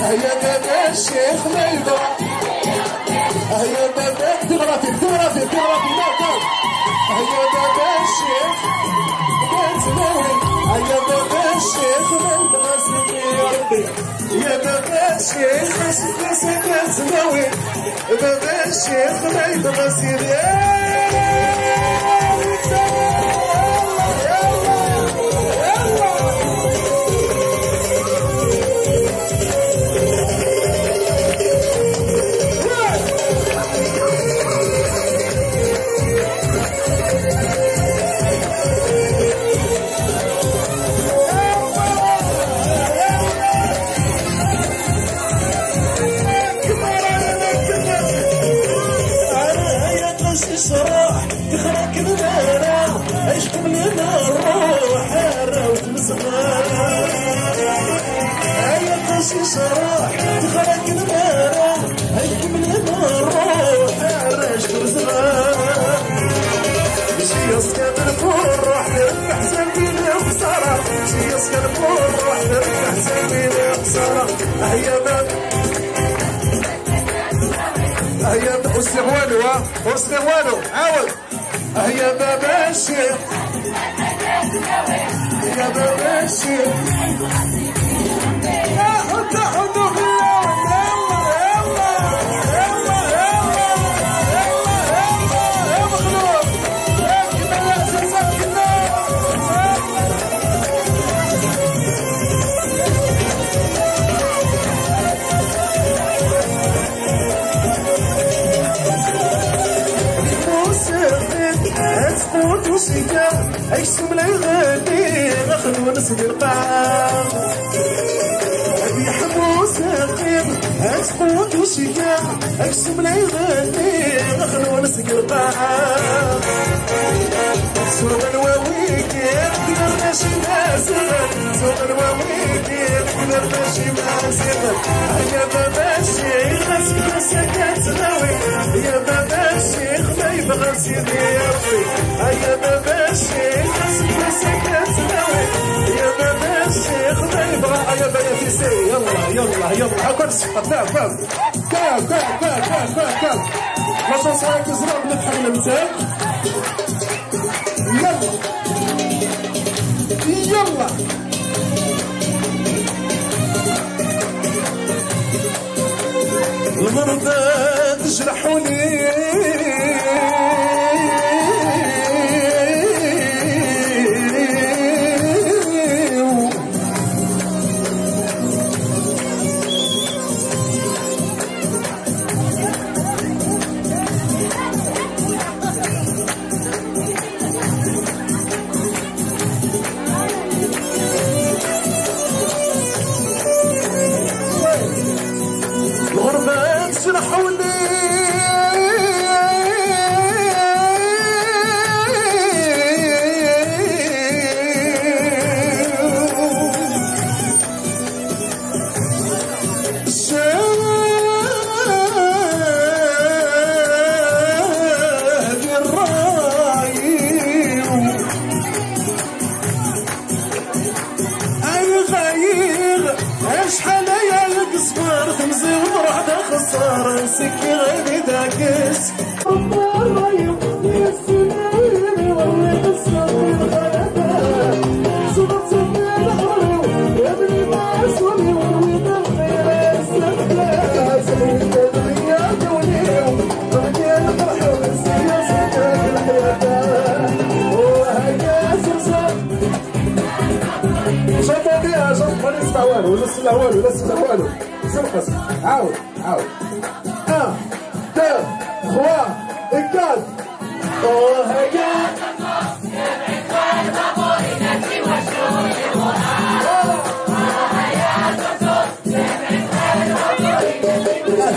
هيا بابا الشيخ ميدو هيا بابا تغرفي هيا بابا الشيخ بنتناوي هيا بابا الشيخ ميدو سيدي يا ربي يا بابا الشيخ بنتناوي بابا الشيخ ميدو سيدي صراح تخرج المرا عشق من الروح حراوت مصغار هيا قصي صراح تخرج المرا عشق من الروح حراوت مصغار سياس كان الفرح يربح زنبيل وخسارة سياس كان الفرح يربح الصلاة هيا باب هيا واستغوالو واستغوالو عاود هيا باب الشيخ يا باب الشيخ يا حط حطوا في اسبوت وشيكا ايشم لا يغني غخل ونسد القاع ابي حموس قيم اسبوت وشيكا ايشم لا يغني غخل ونسد القاع سوق الواويكي كبر ماشي ناسغ سوق الواويكي كبر ماشي ناسغ يا بابا الشيخ اسكت سكت ناوي يا بابا الشيخ ما يبغى سيدي يرضي يا بابا الشيخ اسكت سكت ناوي يا بابا الشيخ ما يبغى يا بابا في سي يلا يلا يلا هاكل سقط كام ما تصايك زراب نتحمل مزاج يلا يلا المرضى تجرحوني الغربة تجرحوني خسارة سكي غيري داكس الله يقضي السنين والله قصة الغلبة صدق صدق الحروب يا ابني ما أسوني والله السنة سويت الدنيا دوني وبدي الفرح والسياسة الحياة وهيا سرسان شوفوا بيها شوف ما نسمع والو لا نسمع والو لا نسمع والو سرقص عاود عاود 1 2 3 4 Oh هيا إذا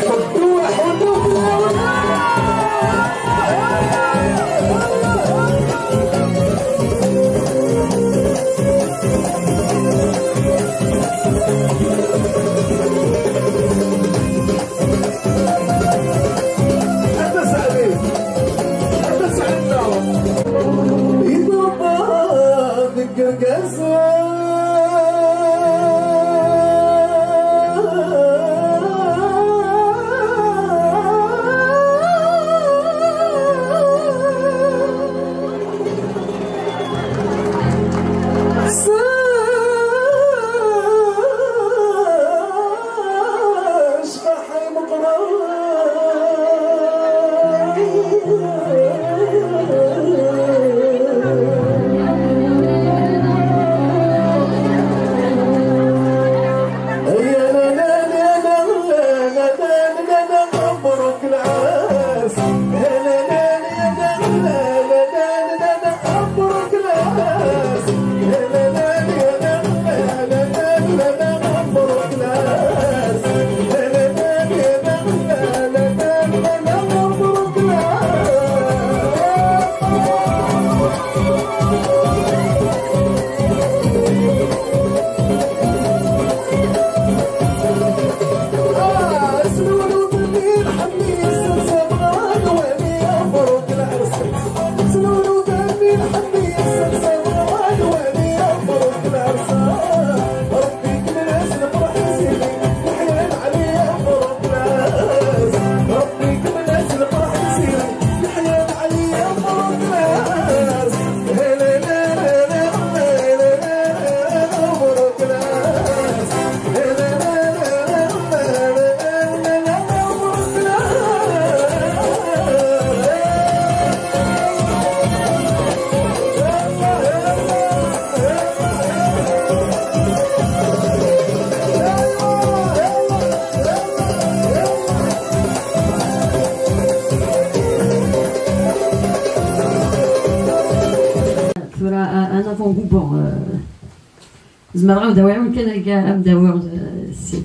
زعما غنبداو يمكن كاع نبداو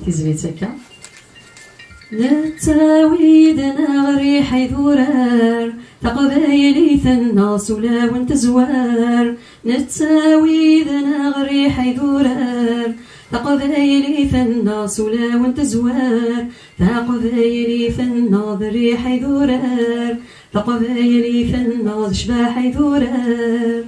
تيزفيت هكا. نتاويدنا غري حيث رار تقبايلي ثنا سلا وانت زوار. نتاويدنا غري حيث رار تقبايلي ثنا سلا وانت زوار. تقبايلي ثنا ذري حيث رار تقبايلي ثنا شباح حيث رار.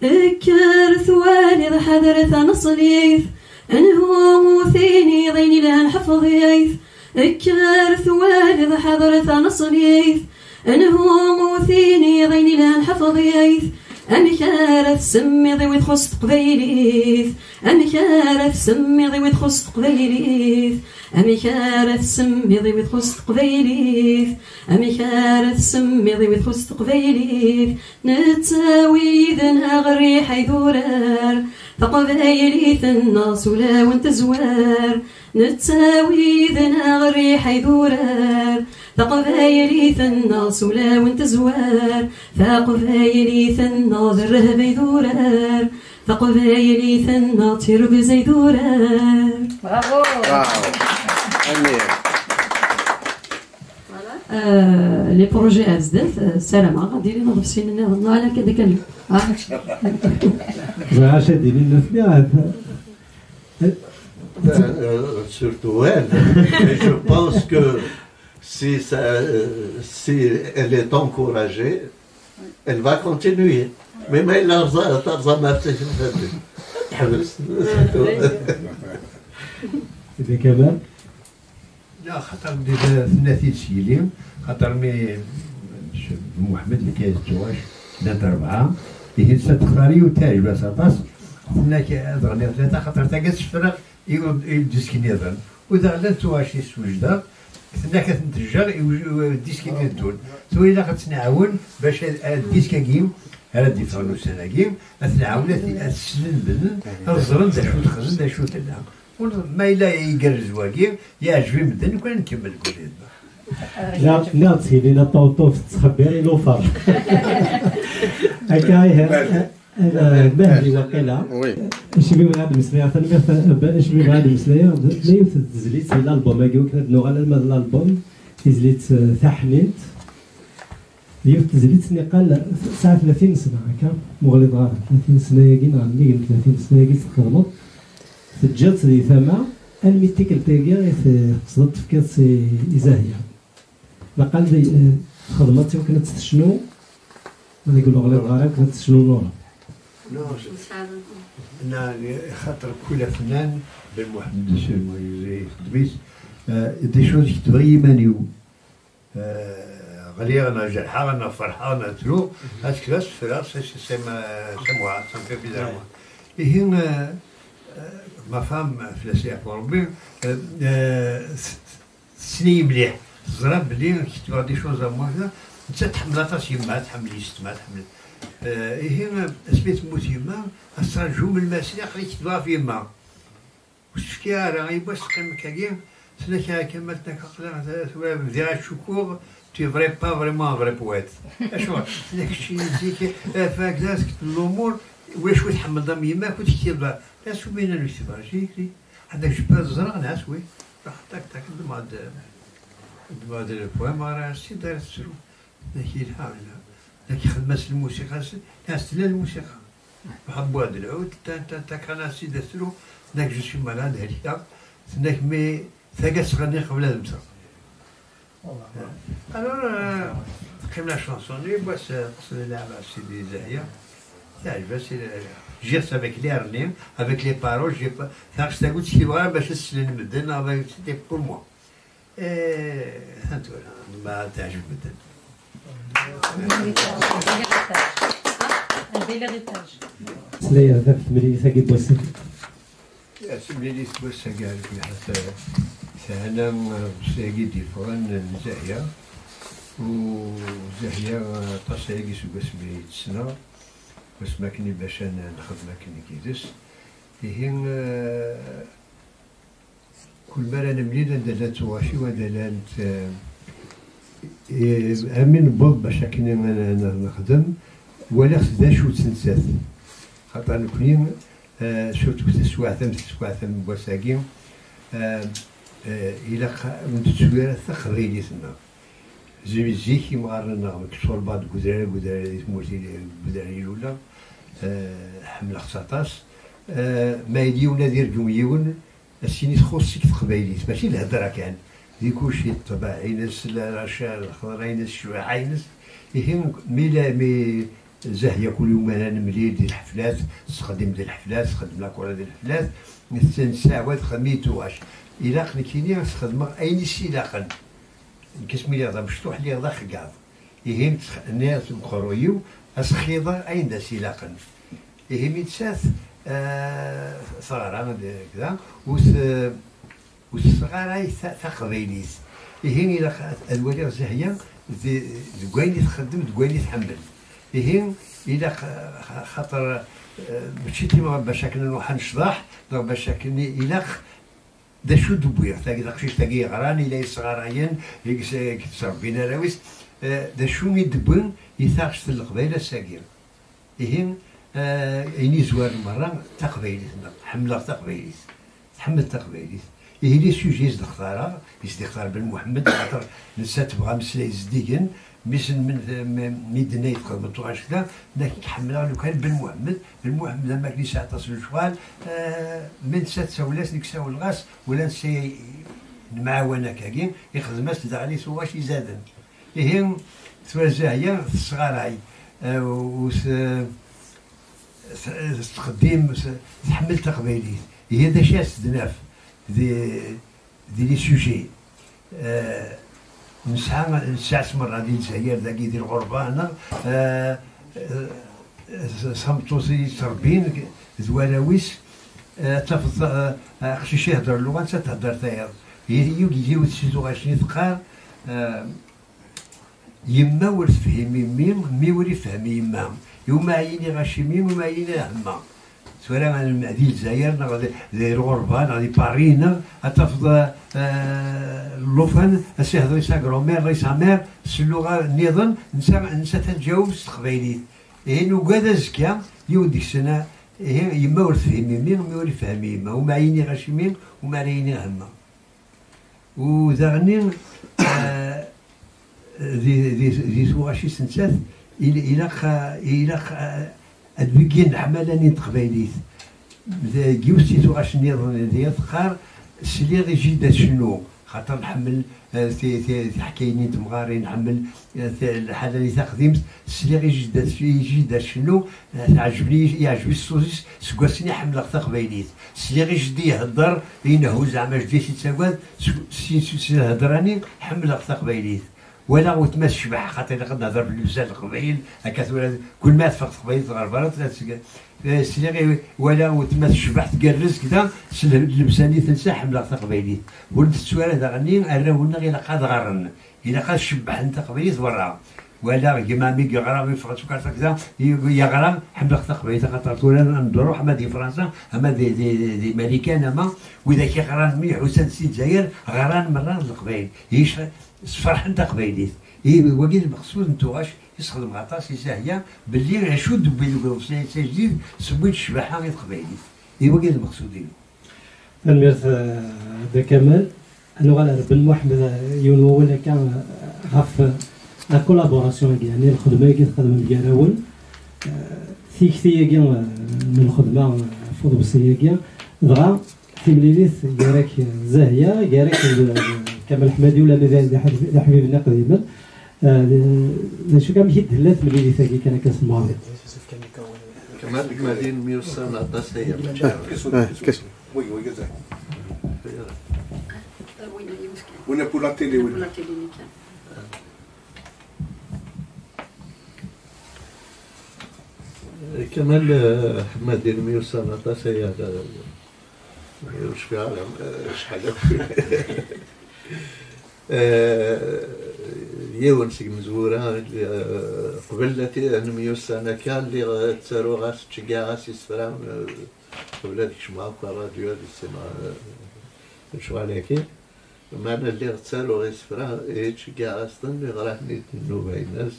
اكر ثوالي حضرت نصليث انهو ثيني ضيني لها نحفظيث. اكر ثوالي حضرت نصليث انهو ثيني ضيني لها نحفظيث. أمي كارث سمي ضوي تخص تقبيليث. أمي كارث سمي ضوي تخص تقبيليث. أمي كارث سمي ضوي تخص تقبيليث. أمي كارث سمي ضوي تخص تقبيليث. نتاوي ذنها غري حيث رار تقبايلي ثنا سلا وانت زوار. نتاوي ذنها غري حيث رار تقبايلي ثنا سلا وانت زوار. فقبايلي ثنا ذره بيدورار فقبايلي ثنا تيرب زيدورار. برافو. لي بروجي ازداد سلامة غادي لي نضرب سيننا ظنوا على كذا كان عاش ديري لنا فيها surtout elle. Et je pense que si elle est encouragée, elle va continuer. Mais elle a إذا كمان لا خاطر ثلاثي تسيليم خاطر مي محمد اللي كيزتواش دات 4 هي تختاري وتاج بس باس هناك ضغني 3 خاطر تاكس فرغ يديسكني ظن واذا لا تواشي سوجدا هناك تنتجر يديسكني الدول سوي الا كتنعاون باش الديسكا كيم على ديفرنو سناكيم تنعاون تسلن بن الزرن دا شو تخزن دا شو تلا ما إلا يقرز واقيم يعجبني مدن كون نكمل كل لا لا تسيلينا طوطو في تخبيري لو فرق هكا باهي وقيلا شبي من هذا المسلية ثاني شبي من هذا المسلية لا يوثد تزليت إلى الألبوم هاكي كنا نوغ على الألبوم تزليت ثحنيت يوثد تزليت نقال ساعة 30 سنة هكا مغلط غار 30 سنة ياكي نعمل 30 سنة ياكي تخدمت تجات دي ثما الميتيكل تاعي تصدت في كاس إزاهية لقال دي خدمتي وكانت تشنو ما يقولوا غلط غار كانت تشنو نورا أنا خاطر كل فنان بالمحمد السلمي دبيس دي شوز كتبغي مانيو غالي أنا جرحة أنا فرحة أنا تلو هاد كلاس فراس سموها سمفي بيزارما هي ما فهم فلاسي أقربي سني مليح زرب بلي كتبغي دي شوز أموها أنت تحملها يما تحملي ستما تحمل هي اسميت موت يما أصلا جوم المسيح اللي كتبغى في يما وشكي راه يبغى سكن كاكيم سلاك كملتنا كقلا ولا بديها الشكور تي فري با فريمون فري بويت اشوا داك الشيء زيك فهكذا سكت الامور ولا شويه تحمل ضم يما كنت كتب لا شو بين الاستفاده جيكري هذاك جبال الزرع ناس وي راح تاك تاك دماد البوام راه سي داير السرو نحكي الحال لكن خدمة الموسيقى ناس لا الموسيقى بحبوا هذا العود تا كان سي دسرو ناك جو سوي مالاد هذيك ناك مي ثقت غني قبل المسا الوغ قمنا شانسوني بس قصد اللعب على سيدي زاهية تعجب جيت افيك لي رنيم افيك لي بارول جي ثاقش تقول شي بغا باش تسلن مدن سيتي بور موا هانتو ما تعجب مدن سلايا ذاك تمري ثاقي بوسك سملي بوسك قال في حتى ثانا ساقي دي فرن زاهية وزاهية تصاقي سوق اسمي تسنا بس ما كني باش نخدم ما كني كيدس هي كل مرة نملي ندلات واشي ودلات امين بوب باش كنا نخدم ولا خداش وتنسات خاطر نكوني سورتو تسواثم بوساقي إلى متسويرة تخريجتنا زيكي مغارنا كسور بعض قدرة موتي قدرة الأولى حمل خصاطاس ما يديونا دير جميون السيني تخصك تقبايليت ماشي الهضره كان ديكوشي الطبع عينس الرشا الخضر عينس الشوع عينس يهم مي زاهيه كل يوم انا نملي ديال الحفلات نستخدم ديال الحفلات نستخدم لاكولا ديال الحفلات نساعد خميتواش الى كنتيني نستخدم اي شي لاقن كسمي لي هذا مفتوح لي هذا خقاض يهم الناس مخرويو اسخيضه اين دا سيلاقن يهم يتساث صغار كذا والصغار تقبيليت يهم الى الولي زهيه دكويني تخدم دكويني تحمل يهم الى خاطر ماشي كيما باش نروح نشطح باش الى دا شو دبوير تاقي داكشي تاقي غراني لا صغارين كتسربينا راويس دا شو ميدبون يثاقش القبيله ساقير يهم إني زوار مرة تقبيليت حملة تقبيليت تحمل تقبيليت إيه لي سوجيز دختارا يختار بن محمد خاطر نسا تبغى مسلا يزديقن مثل من ميدنا يتقدم الطواش كذا لكن حملها لو كان بن محمد لما كان يساعد تصل الشوال من سات ساولاس نكساو الغاس ولا نسي المعاونه كاين يخدمات داغلي سواش يزادن إيه توزاهيه في الصغار تقديم تحمل تقبيليت هي دا شي استدناف دي لي سوجي نسعى مرة ديال الجزائر داكي ديال الغربة هنا صمتوسي تربين زوالاويس تفض خشيش يهدر اللغة انت تهدر تاير يجيو تسيتو غاشني ثقار يما ور تفهمي مي ور يفهم يما يوم عيني غاشي ميم وما عيني هما سواء انا ديال الجزائر ديال الغربه ديال بارينا تفض اللوفان السي رئيس غرومير رئيس عمير اللغه نظن نسى تجاوب تقبيليت نو كذا زكا يوديك السنه يما ور تفهمي ميم وما ور يفهم يما وما عيني غاشي ميم وما عيني هما وذاغني دي سواشي سنسات إلى أدبيكين حملاني تقبيليت جيوستي تغاش نيضن ديال ثقار سليغ يجي شنو خاطر نحمل حكايني تمغاري نحمل الحاله اللي تقديمت سليغ يجي شنو يعجبني الصوصيس سكواسني حمل تقبيليت سليغ يجي يهضر ينهو زعما جدي شي تساوات سي هضراني حمل تقبيليت ولا وتماس شبح خاطر غادي نهضر باللسان القبيل هكا كل ما تفرق قبيل تغربرات سليغي ولا وتماس شبح تقرز كذا لبساني تنسى حمله قبيلي ولد السؤال هذا غني راهونا غير قاد غرن الى قاد شبح انت قبيل ورا ولا كيما ميكي غرام يفرق كذا يغرام حمله قبيل خاطر ولا ندروح ما دي فرنسا اما دي ملكان اما واذا كي غران مليح حسن سي الجزائر غران مرات القبيل يش فرح انت قبيليت وكاين المقصود نتوغاش يستخدم غطاس يساهيه باللي يشد بيدو جديد سميت الشباحه غير قبيليت وكاين المقصود ديالو الميرث دا كمال انا غالا بن محمد يونو ولا كان غاف لا كولابوراسيون يعني الخدمه كي تخدم الكراون ثيكتي كاع من الخدمه فوض بسيه كاع دغا تيمليليث كاراك زاهيه كاراك كمال حمادي ولا مازال حبيبنا قديما شو كان يد هلات ملي ثاقي كان كنسمعوا كمال مدين ميوسان عطاس هي كاس وي كذا وين بور لا تيلي وين كمال مدين ميوسان عطاس هي واش فيها شحال يوم سيك مزورة قبلتي أنا ميوسانا كان اللي تسارو غاس تشجع غاس يسفرام ولادك شمعك الراديو هذا السماء شو عليكي معنا اللي تسارو غاس يسفرام تشجع غاس تني غراني النوبة الناس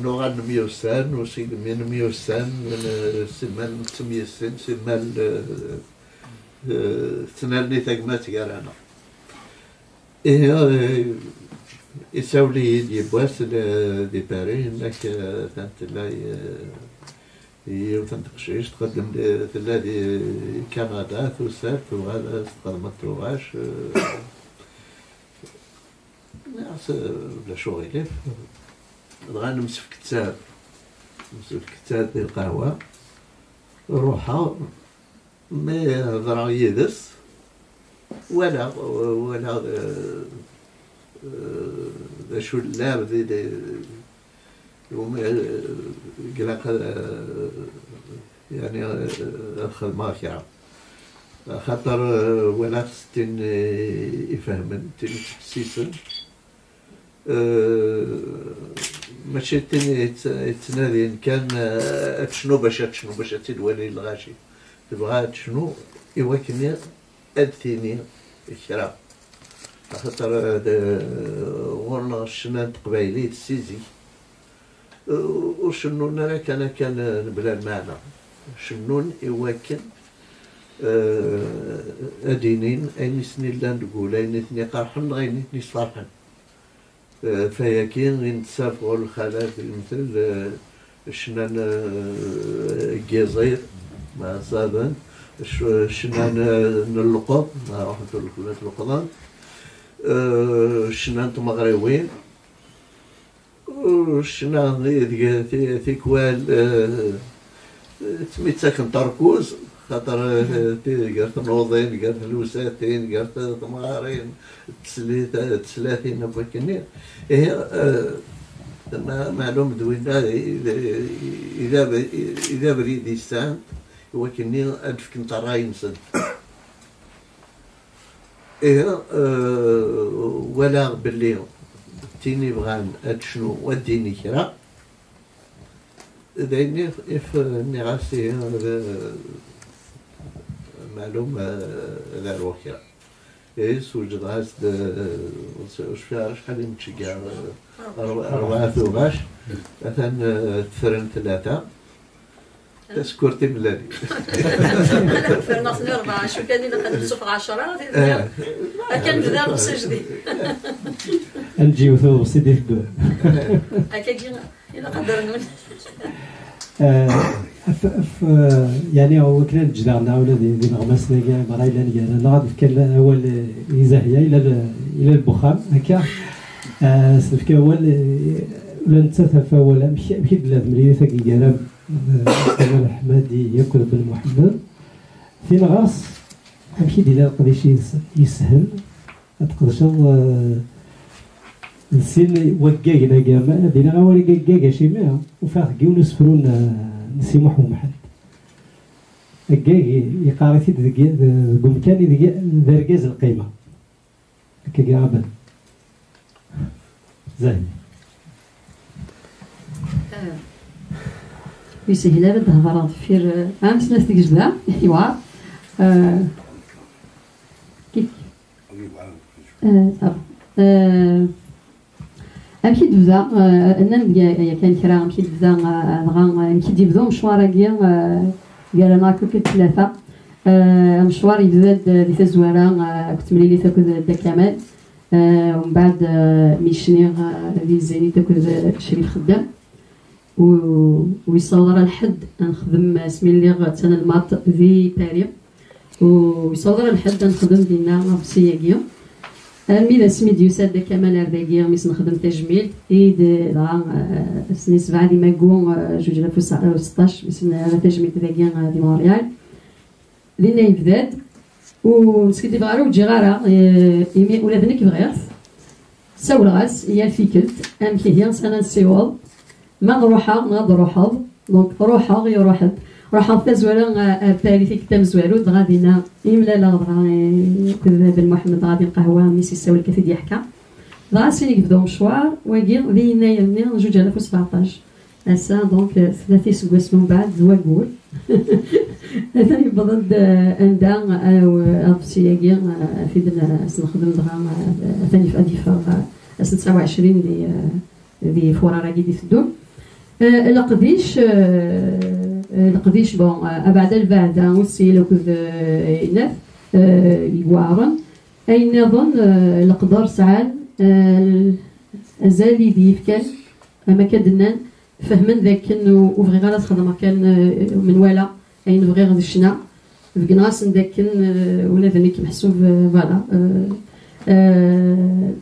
نوغان 100 سنة وسيد من 100 سنة من سمال 900 سنة سمال تنالني تقمات قرانا يساولي يبواس دي باري انك تنتلاي وتنتقشيش تقدم تلا دي كندا ثوسات وهذا تقدمت تروغاش بلا شغل يلف دغا نمسك كتاب ديال القهوة روحها ما هضر يدس ولا شو اللعب دي قلق يعني الخدمة كاع خاطر ولا ستين يفهمن تين تحسيسن ماشي تين يتنادين كان تشنو باش تدوالي الغاشي تبغى تشنو يوكني أدثيني الشراب خاطر ورنا الشنان قبايلي السيزي وشنون راه كان بلا المعنى شنون يوكن أدينين أين سنين لا نقول أين ثني قرحن غين ثني صفرحن فياكين غين تسافروا الخلاف مثل الشنان الجزائر مع صابن الشنان اللقط ما راح نقول لك اللقطان الشنان تمغريوين الشنان ثيكوال سميت ساكن تركوز خاطر قالت نوضين قالت لوساتين قالت تمغارين تسلاتين بكني هي معلوم دوينا اذا بريد يستان وكني ألف كنت راين سد ولا باللي تيني بغان أتشنو وديني كرا دايني إني غاسي معلوم ذا روكرا سوجد غاس وش فيها شحال يمشي 4 ثوباش مثلا تفرن 3 تسكرتي بلادي في ناصني 4 شو كان إلا نشوف 10 كان بدا نص جديد نجيو ثوب سيدي في الدور هكا إلا قدرنا يعني هو كان جدارنا ولا دي نغمسنا كاع برايلا كاع نغاد كان اول يزهيا الى البخام هكا سلف اول ولا نتسافى ولا مشي بلاد مليون ثقي كاع كمال حمادي ياكل بن محمد في الغاص امشي ديال القديش يسهل تقدرش نسين وكاكنا كاع دينا غاوري كاكا شي ماء وفاه كي ونسفرون نسي محمد كاكي يقارثي كومكاني دركاز القيمه هكا كاع عبد زين يسهل هذا الهضره في امس ناس تجدا حوار كيف امشي تبدا انا كان كرا امشي تبدا امشي تبدا مشوار كيا قال انا كنت 3 مشوار يبدا دي تزواره كنت ملي تاكل دا كمال ومن بعد ميشني دي زيني تاكل شريف خدام ويصور الحد نخدم سميلي سنه الماط في باريس ويصور الحد نخدم دينا بسياكيا الميلا سميت يساد كمال ارداكيا ميس نخدم تجميل ايد سني 7 دي ماكو 2016 ميس تجميل داكيا دي مونريال لينا يبداد ونسكتي بغارو وتجي غارة ولادنك بغيت ساول غاس هي الفيكلت امكي هي سنه نسيوض ما نروحها دونك روحها غير روحها تزوالو باريتيك تم زوالو غادينا يملا لا كذا بن محمد غادي القهوه ميسي ساول كثير يحكى غاسي يبداو مشوار وكي دينا يمني 2017 هسا دونك 3 سواس من بعد زواكول ثاني بضد اندا او افسياكي في دنا نخدم دغا ثاني في اديفا 29 دي ذي فورا راكي دي تدون القديش بون أبعد البعد وسي لو كذ إناث يوارن أي نظن القدر سعال أزالي دي فكان أما كدنان فهمن ذاك إنه وفغي غادا تخدم كان من ولا أي نبغي غادي الشنا فكناس ذاك ولا ذنيك محسوب فوالا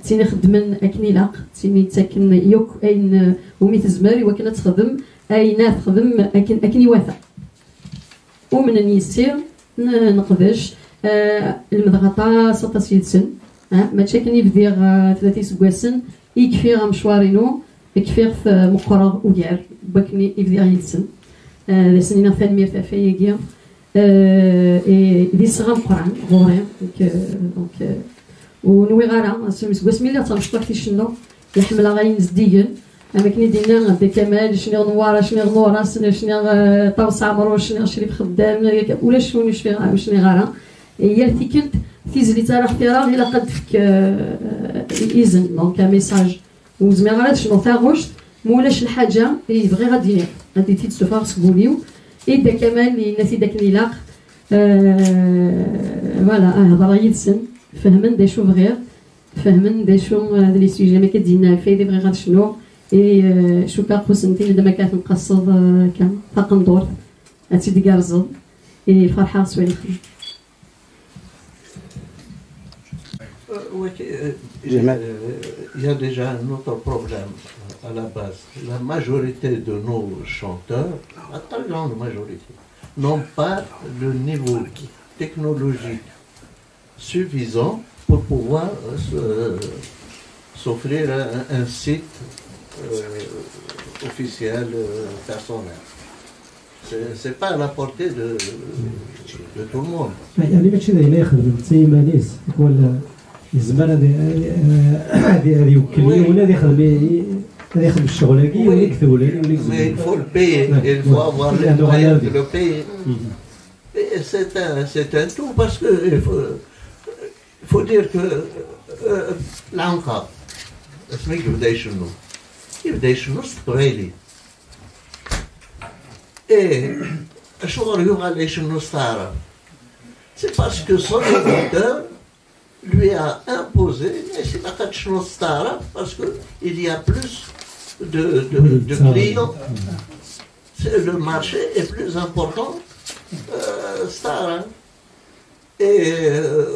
تيني خدمن أكني لاق تيني تاكن يوك أين ومي تزمر وكنا تخدم أين تخدم أكني واثق ومن يسير نقدش المضغطة 16 سن ما تشاكني بدير 30 سكواسن يكفي مشوارينو يكفي مقرر ويار بكني يبدير يلسن سنين ثانمير تافايا دي صغار القران غوري دونك ونوي غارا سكواس ملي تنشطح في شنو يحمل غاين زديين اما كني دينا دي كمال شنو نوار شنو نورا شنو طوس عمرو شنو شريف خدام ولا شنو شنو غارا هي التيكلت تيزلي ترى اختراع الى قد فك اذن دونك ميساج وزمي غير شنو تاغوش مولاش الحاجه اللي يبغي غادي تيتسوفار سكوليو إذا كمان الناس داك النلاق فوالا هضره يدسن فهمن دا شو بغير فهمن دا شو هاد لي سوجي ما كدينا فايدة بغي غير شنو اي شو كاخو سنتين اذا ما كانت نقصد كان فاق ندور هاتي ديك رزق اي فرحه سوي الخير. Il y a déjà un autre problème à la base. La majorité de nos chanteurs, la très grande majorité, n'ont pas le niveau technologique suffisant pour pouvoir s'offrir un site officiel personnel. C'est pas à la portée de tout le monde. يعني ماشي هنا يخدم تيما ناس ولا الزمان هذه يوكلني ولا هذا يخدم الشغل هكي ولا يكتبوا لي ولا يكتبوا. Mais il faut le payer, il faut avoir les moyens de le payer. C'est un tout parce que il faut dire que العنقة اسمه يبدا يشنو استقبالي. Et الشغل يوغا يشنو استعرف. C'est parce que son éditeur lui a imposé, mais c'est pas parce qu'il y a plus de clients. Le marché est plus important. Et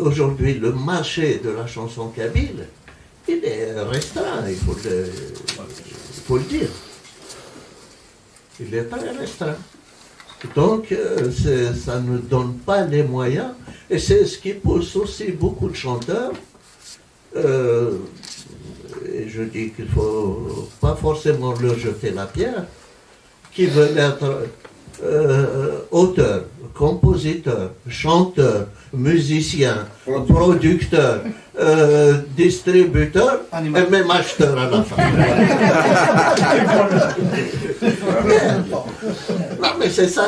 aujourd'hui, le marché de la chanson kabyle, il est restreint, il faut le dire. Il est très restreint. Donc, ça ne donne pas les moyens, et c'est ce qui pousse aussi beaucoup de chanteurs. Et je dis qu'il ne faut pas forcément leur jeter la pierre, qui veulent être auteurs, compositeurs, chanteurs, musiciens, producteurs, distributeurs, et même acheteurs à la fin. Non, mais c'est ça,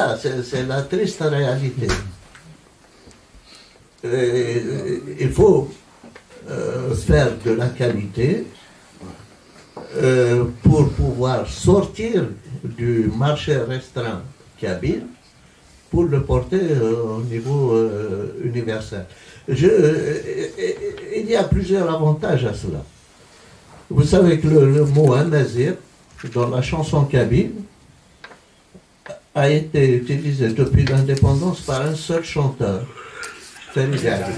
c'est la triste réalité. Il faut faire de la qualité pour pouvoir sortir du marché restreint kabyle pour le porter au niveau universel. Il y a plusieurs avantages à cela. Vous savez que le mot amazir dans la chanson kabyle a été utilisé depuis l'indépendance par un seul chanteur, Farid Ali.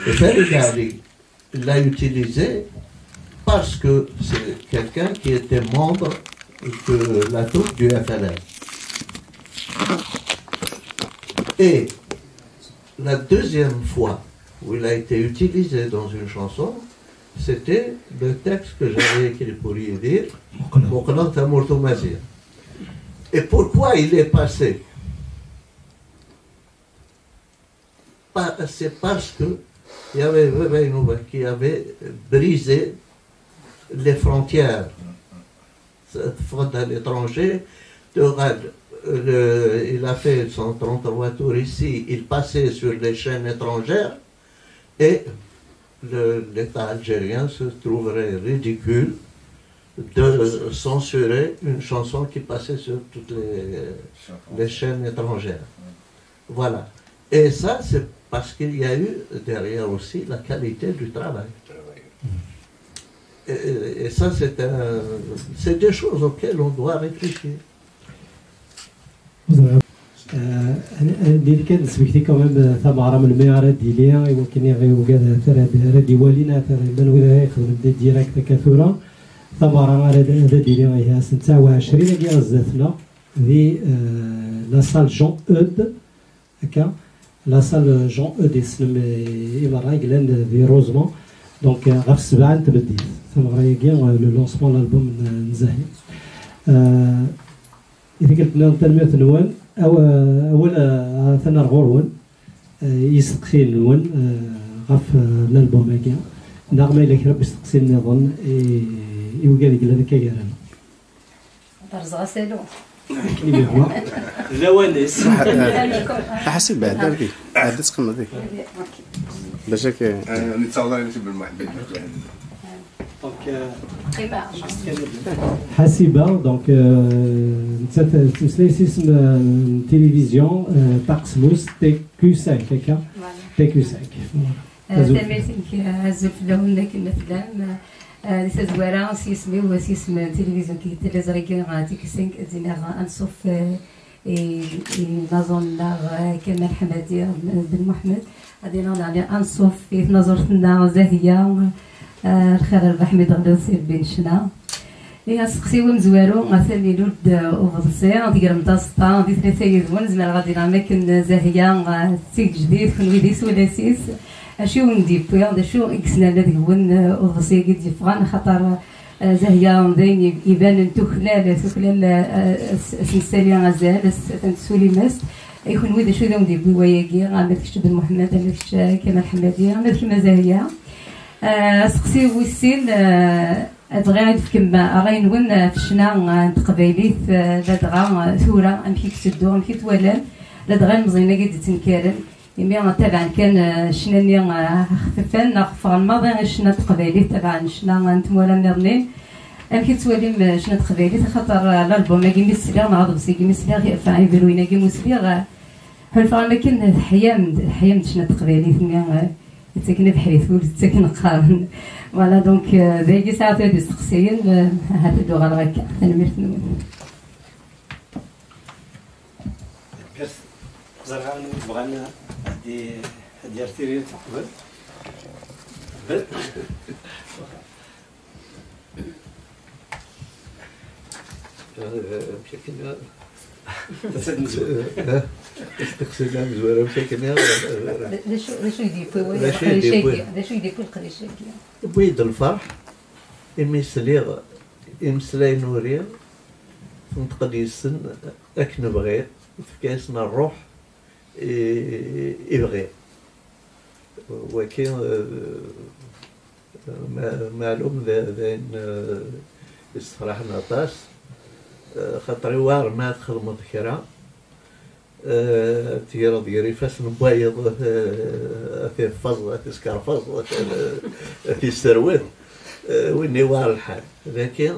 Et Farid Ali l'a utilisé parce que c'est quelqu'un qui était membre de la troupe du FLN. Et la deuxième fois où il a été utilisé dans une chanson, c'était le texte que j'avais écrit pour y dire, Mokhlant Amourtou Mazir. Et pourquoi il est passé? C'est parce que il y avait Vevainouba qui avait brisé les frontières à l'étranger. Il a fait son 33 tours ici, il passait sur les chaînes étrangères et l'État algérien se trouverait ridicule de censurer une chanson qui passait sur toutes les chaînes étrangères. Voilà. Et ça, c'est parce qu'il y a eu derrière aussi la qualité du travail. Et ça, c'est des choses auxquelles on doit réfléchir. اللي كان سبكتي كمان ثمرة من الميارة ديالي ولكن غير وكذا ترى ديوالينا ترى من ولا يخدم ديريكت كثورة ثمرة هذا ديالي هي 29 كي غزاتنا في لا سال جون اود هكا لا سال جون اود اسم إمارة إنجلند في روزمون دونك غف 7 تبديت ثمرة كي لو لونسمون الألبوم نزاهي إذا قلت لنا تنمية نوان أول ثنا الغرون يستقسي النون غف الألبوم هكا نغمة إلا كرب يستقسي النظام يوقع لك هذاك كيران طرز غسالو كلمة هو لوانس حسب بعد هذيك عاد تقم هذيك باش هكا نتصور نسيب المحبين حاسبة دونك تمسلاي اسم التلفزيون تاكسموس تي كيو 5 هكا تي كيو 5 تمرتك عزو في اللون لكن مثلا لسه زوارا سيسمي هو سيسم التلفزيون كي تلازريكي تي كيو 5 زينا انصف نظن كمال حمادي بن محمد غادي على انصف في نظرتنا زاهيه الخير البحمد غلوسي بين شنا لي سقسيو مزوارو غاسالي لود وفضسي غادي مداسطا غادي ثلاثه يزون زعما غادي اماكن زاهيه سيك جديد كون ويديس ولا سيس اشيو نديبو هذا شو اكسنا الذي هو وفضسي قد يفغان خاطر زاهيه مدين يبان تخلال سنسالي غزال تنسولي يكون ويدا شو ذا نديبو وياكي غادي تكتب محمد غادي كمال حمادي غادي كما زاهيه سقسي ويسين أبغى كما راين وين في الشنا تقبيليت لدغا ثورة أمشي كتدو أمشي توالان لدغا مزينة قد تنكارن يمي تبعا كان شناني خففان نخفر الماضي الشنا تقبيليت تبعا الشنا نتمولا نرنين أمشي تواليم شنا تقبيليت خاطر الألبوم كي مسليغ نعرض بسي كي مسليغ فاعي بلوينا كي مسليغ حلفا ما كان حيام شنا تقبيليت تسكن بحريث ولا تسكن قارن فوالا دونك ذاكي ساعات هادي السقسيين هاد اللغه الغاكا تنمير نون كرت زرعان بغانا هادي ارتيري تقبل بشكل استقسينا مزوارة بشكل لاشو يديبو القريشاكي بويد الفرح يمسلاي نوريا نتقد يسن اك نبغي فكاسنا الروح يبغي ولكن معلوم ذين استفرحنا طاس خاطر وار ما تخدمت كرا تيرا ديري فاس نبايض في فضل تسكر فضل في السروال ويني وار الحال لكن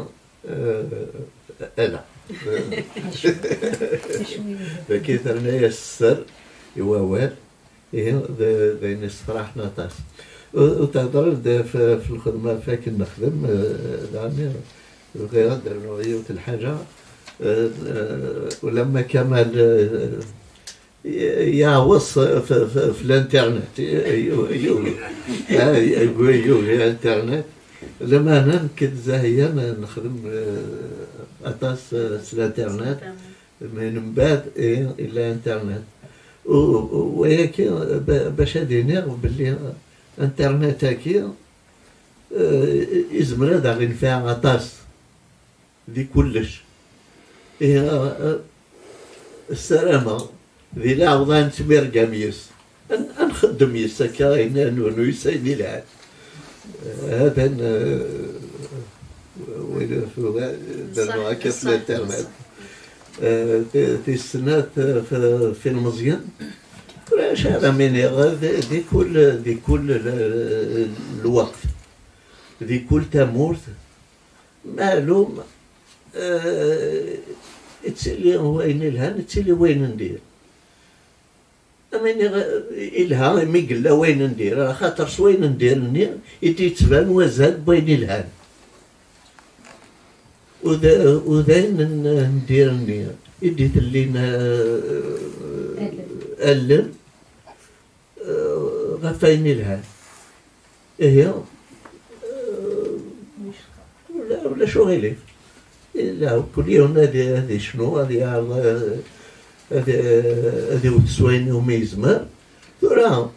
انا لكن ثرنايا السر يوال ذين استفرحنا طاس وتهضر في الخدمه فاكن نخدم دعني غير درنوية الحاجة ولما كمال يعوص في الانترنت يقول الانترنت لما انا كنت زاهية نخدم اطاس الانترنت من بعد الى انترنت ولكن باش هادي باللي انترنت هكي يزمر هذا غير فيها اطاس ذي كلش السلامة ذي العوضان تمرقم يس نخدم يس هكا نونو يسايني العاد هذا وين درنا هكا في الانترنت في السنات في المزيان واش هذا من دي كل الوقت ذي كل تمورت معلوم تسالي وين الهان تسالي وين ندير اماني الها مي قال وين ندير خاطر وين ندير يدي تبان وزاد بين الهان وذين ندير النير يدي تلينا ألم غفاين الهان هي ولا شو غيلي لا كل يوم هذه شنو هذه وتسويني وميزمر ترى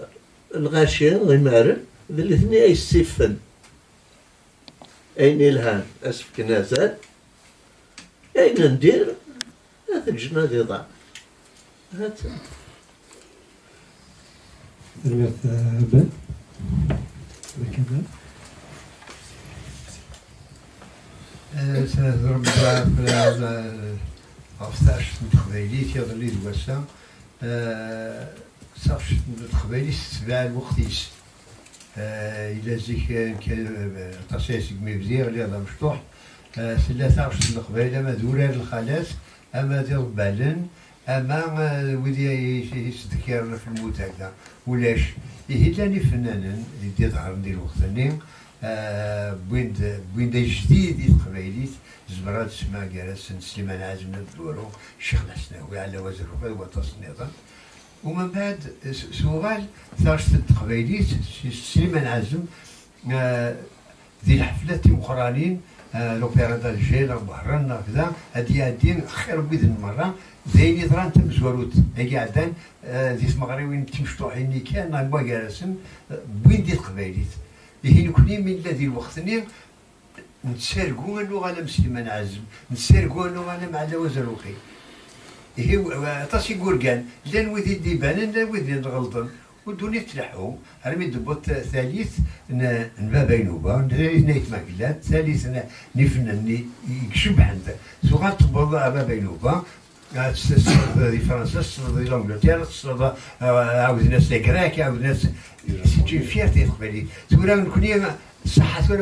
الغاشية غيمارن ذي الاثنين يسفن أين الهان أسف كنازات أين ندير هذا الجناد يضع هذا تربية بن كذا سنضرب في 15 تقبيليت يضلي دوسا صافش تقبيليت تبع الوقتيس إلا زيك كان تصيص مبزير اللي هذا مفتوح ثلاثة عشر القبيلة ما دورار الخالات أما ديال بالن أما ودي يستذكر في الموت هكذا ولاش يهداني فنانا اللي ظهر ندير وقتاني بوين دا جديد القبايليت زبرات سما جالس سليمان عازم الدورو الشيخ الحسناوي على وزير الرفاه وتصنيطا ومن بعد سؤال ثارت القبايليت سليمان عازم ذي الحفلات مقرانين لوبيرا دالجيل بهرنا كذا هادي خير بيدن مرة زين يضران تم زواروت هاكي عدان ذي المغربيين تمشطوحين كان نبغى جالسين بوين دي القبايليت اللي نكوني من الذي الوقتني نتسارقوا انه على مسلمان عزم نتسارقوا انه على مع وزروقي هي طاسي قرقان لان وذي ديبان لان وذي نغلطن ودوني تلحو رمي دبوت ثالث نبا بينوبا نيت ماكلات ثالث نفنني يكشب عند سوغا تبوض ابا بينوبا تصرد دي فرنسا تصرد دي لانجلتير تصرد عاود ناس الكراك عاود ناس سيتي فيرتي تقبلي تقول انا نكوني صحة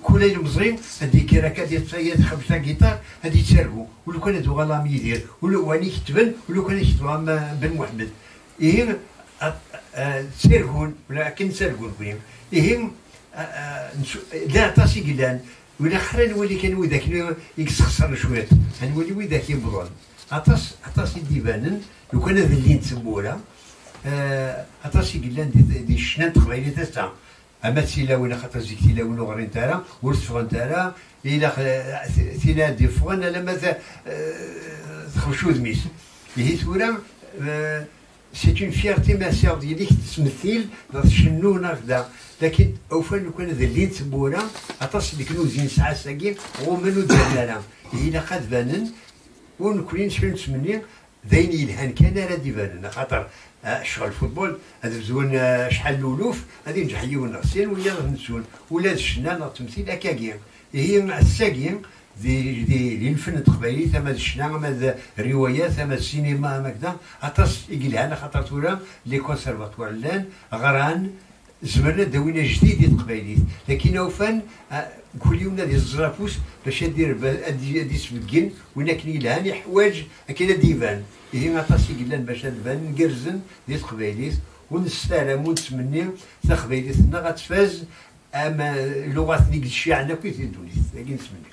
كل المصريين هذي كراكات ديال التصيد خمسة جيتار هذي تسرقوا ولو كان هذو غلام يدير ولو واني كتبن ولو كان يكتبوا بن محمد إيه تسرقون ولكن تسرقون كلهم إيه لا تاسي قلان ولا خرين ولي كان وذاك يخسر شوية نولي وذاك يبرون عطاس يديبانن لو كان هذا اللي نسموها عطاس قلان دي الشنان تقبيلي تسعة أما تيلاوين خاطر زيك تيلاوين وغرين تاعنا ورتفغن تاعنا إلا تيلا دي فغن لما تخرجوا دميس اللي تورا سيت اون فيرتي ما سير ديالك تمثيل شنو هكذا لكن اوفا لو كان هذا اللي نتبونا عطاس ديك نوزين ساعه ساكين ومنو دارنا إلا قد بانن ونكونين شنو نتمني ذين يلهان كان راه ديباننا خاطر شغل الفوتبول هذا زون شحال الولوف غادي نجح يون غسيل ويا نسون ولا الشنان التمثيل هكاكيا هي الساكين دي الفن التقبيلي ثم الشنا ثم الروايات ثم السينما هكذا عطاس يقيلها انا خاطر تورا لي كونسيرفاتوار لان غران زمرنا داوينا جديد التقبيلي لكن اوفان كل يوم نادي الزرافوس باش دير ادي سبكين وين كاين لهاني حوايج كاين ديفان هي عطاس يقيلان باش نبان نقرزن ديال التقبيليت ونستلم ونتمنى تقبيليتنا غتفاز اما اللغات اللي الشيعنا كي تدوني كي نتمنى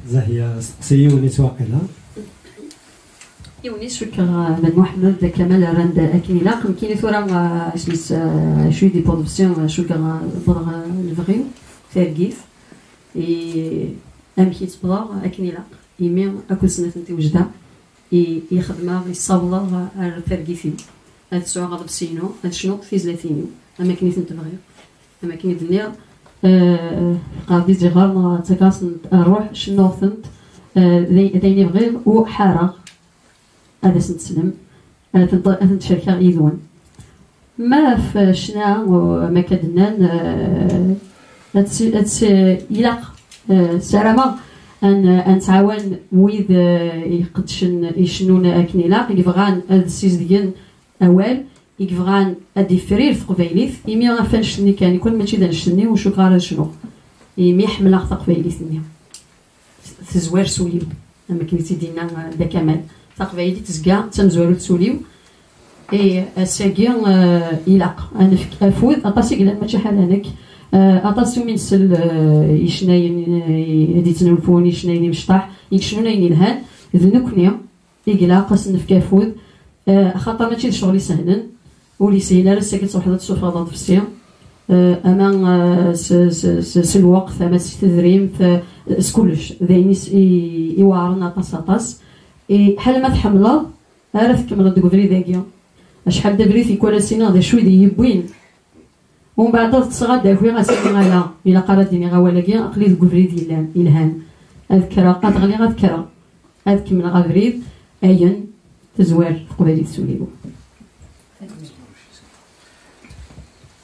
زاهية سيوني واقيلا يوني شكرا بن محمد كمال راند اكنيلا كاين ثورا سميت شوي دي برودكسيون شكرا بضغ الفغيو فاركيف اي امكي تبضغ اكنيلا يمي اكو سنه انت وجده يخدم يصور فاركيفي هاد السوق غضب سينو هاد شنو في زلاتينيو اما كنيت نتبغي اما كنيت الدنيا قاضي زغار تكاس روح شنو ثنت ذيني بغير وحارة هذا سنتسلم ثنت شركة يذون ما في شنا وما كدنان يلاق سلامة أن تعاون ويد يقدشن يشنون أكنيلا يبغان هاد السيزديان أول يبغان أدي فرير في قبيليث يمي غافنشني كان يكون ماشي دا نشتني وشو قال شنو مي حمل تقبايليتني تزوار سوليو اما كنتي دينا دا كمال تقبايلي تزكا تمزوارو تسوليو اي الساكي يلاق انا افوذ اطاسي كلا ماشي حال هناك اطاسو من سل يشناين هادي تنولفون يشناين مشطاح يكشنون اين الهان ذنكنيا يقلاق نفك افوذ خاطر ماشي شغلي سهلا ولي سهلا الساكت وحده السفاضات في السيا اما الوقت اما التدريم كلش ذاينيس يوارنا طاس حال ما تحملض عرفت كمل دغري داكيا شحال دبري في كل سنه دا شوي دي يبوين ومن بعد تصغى داكوي غاسيني غالا الا قرا ديني غاولاكي اقلي دغري ديال الهان اذكر قد غلي غذكر اذكر من غفريد اين تزوار قبالي سوليو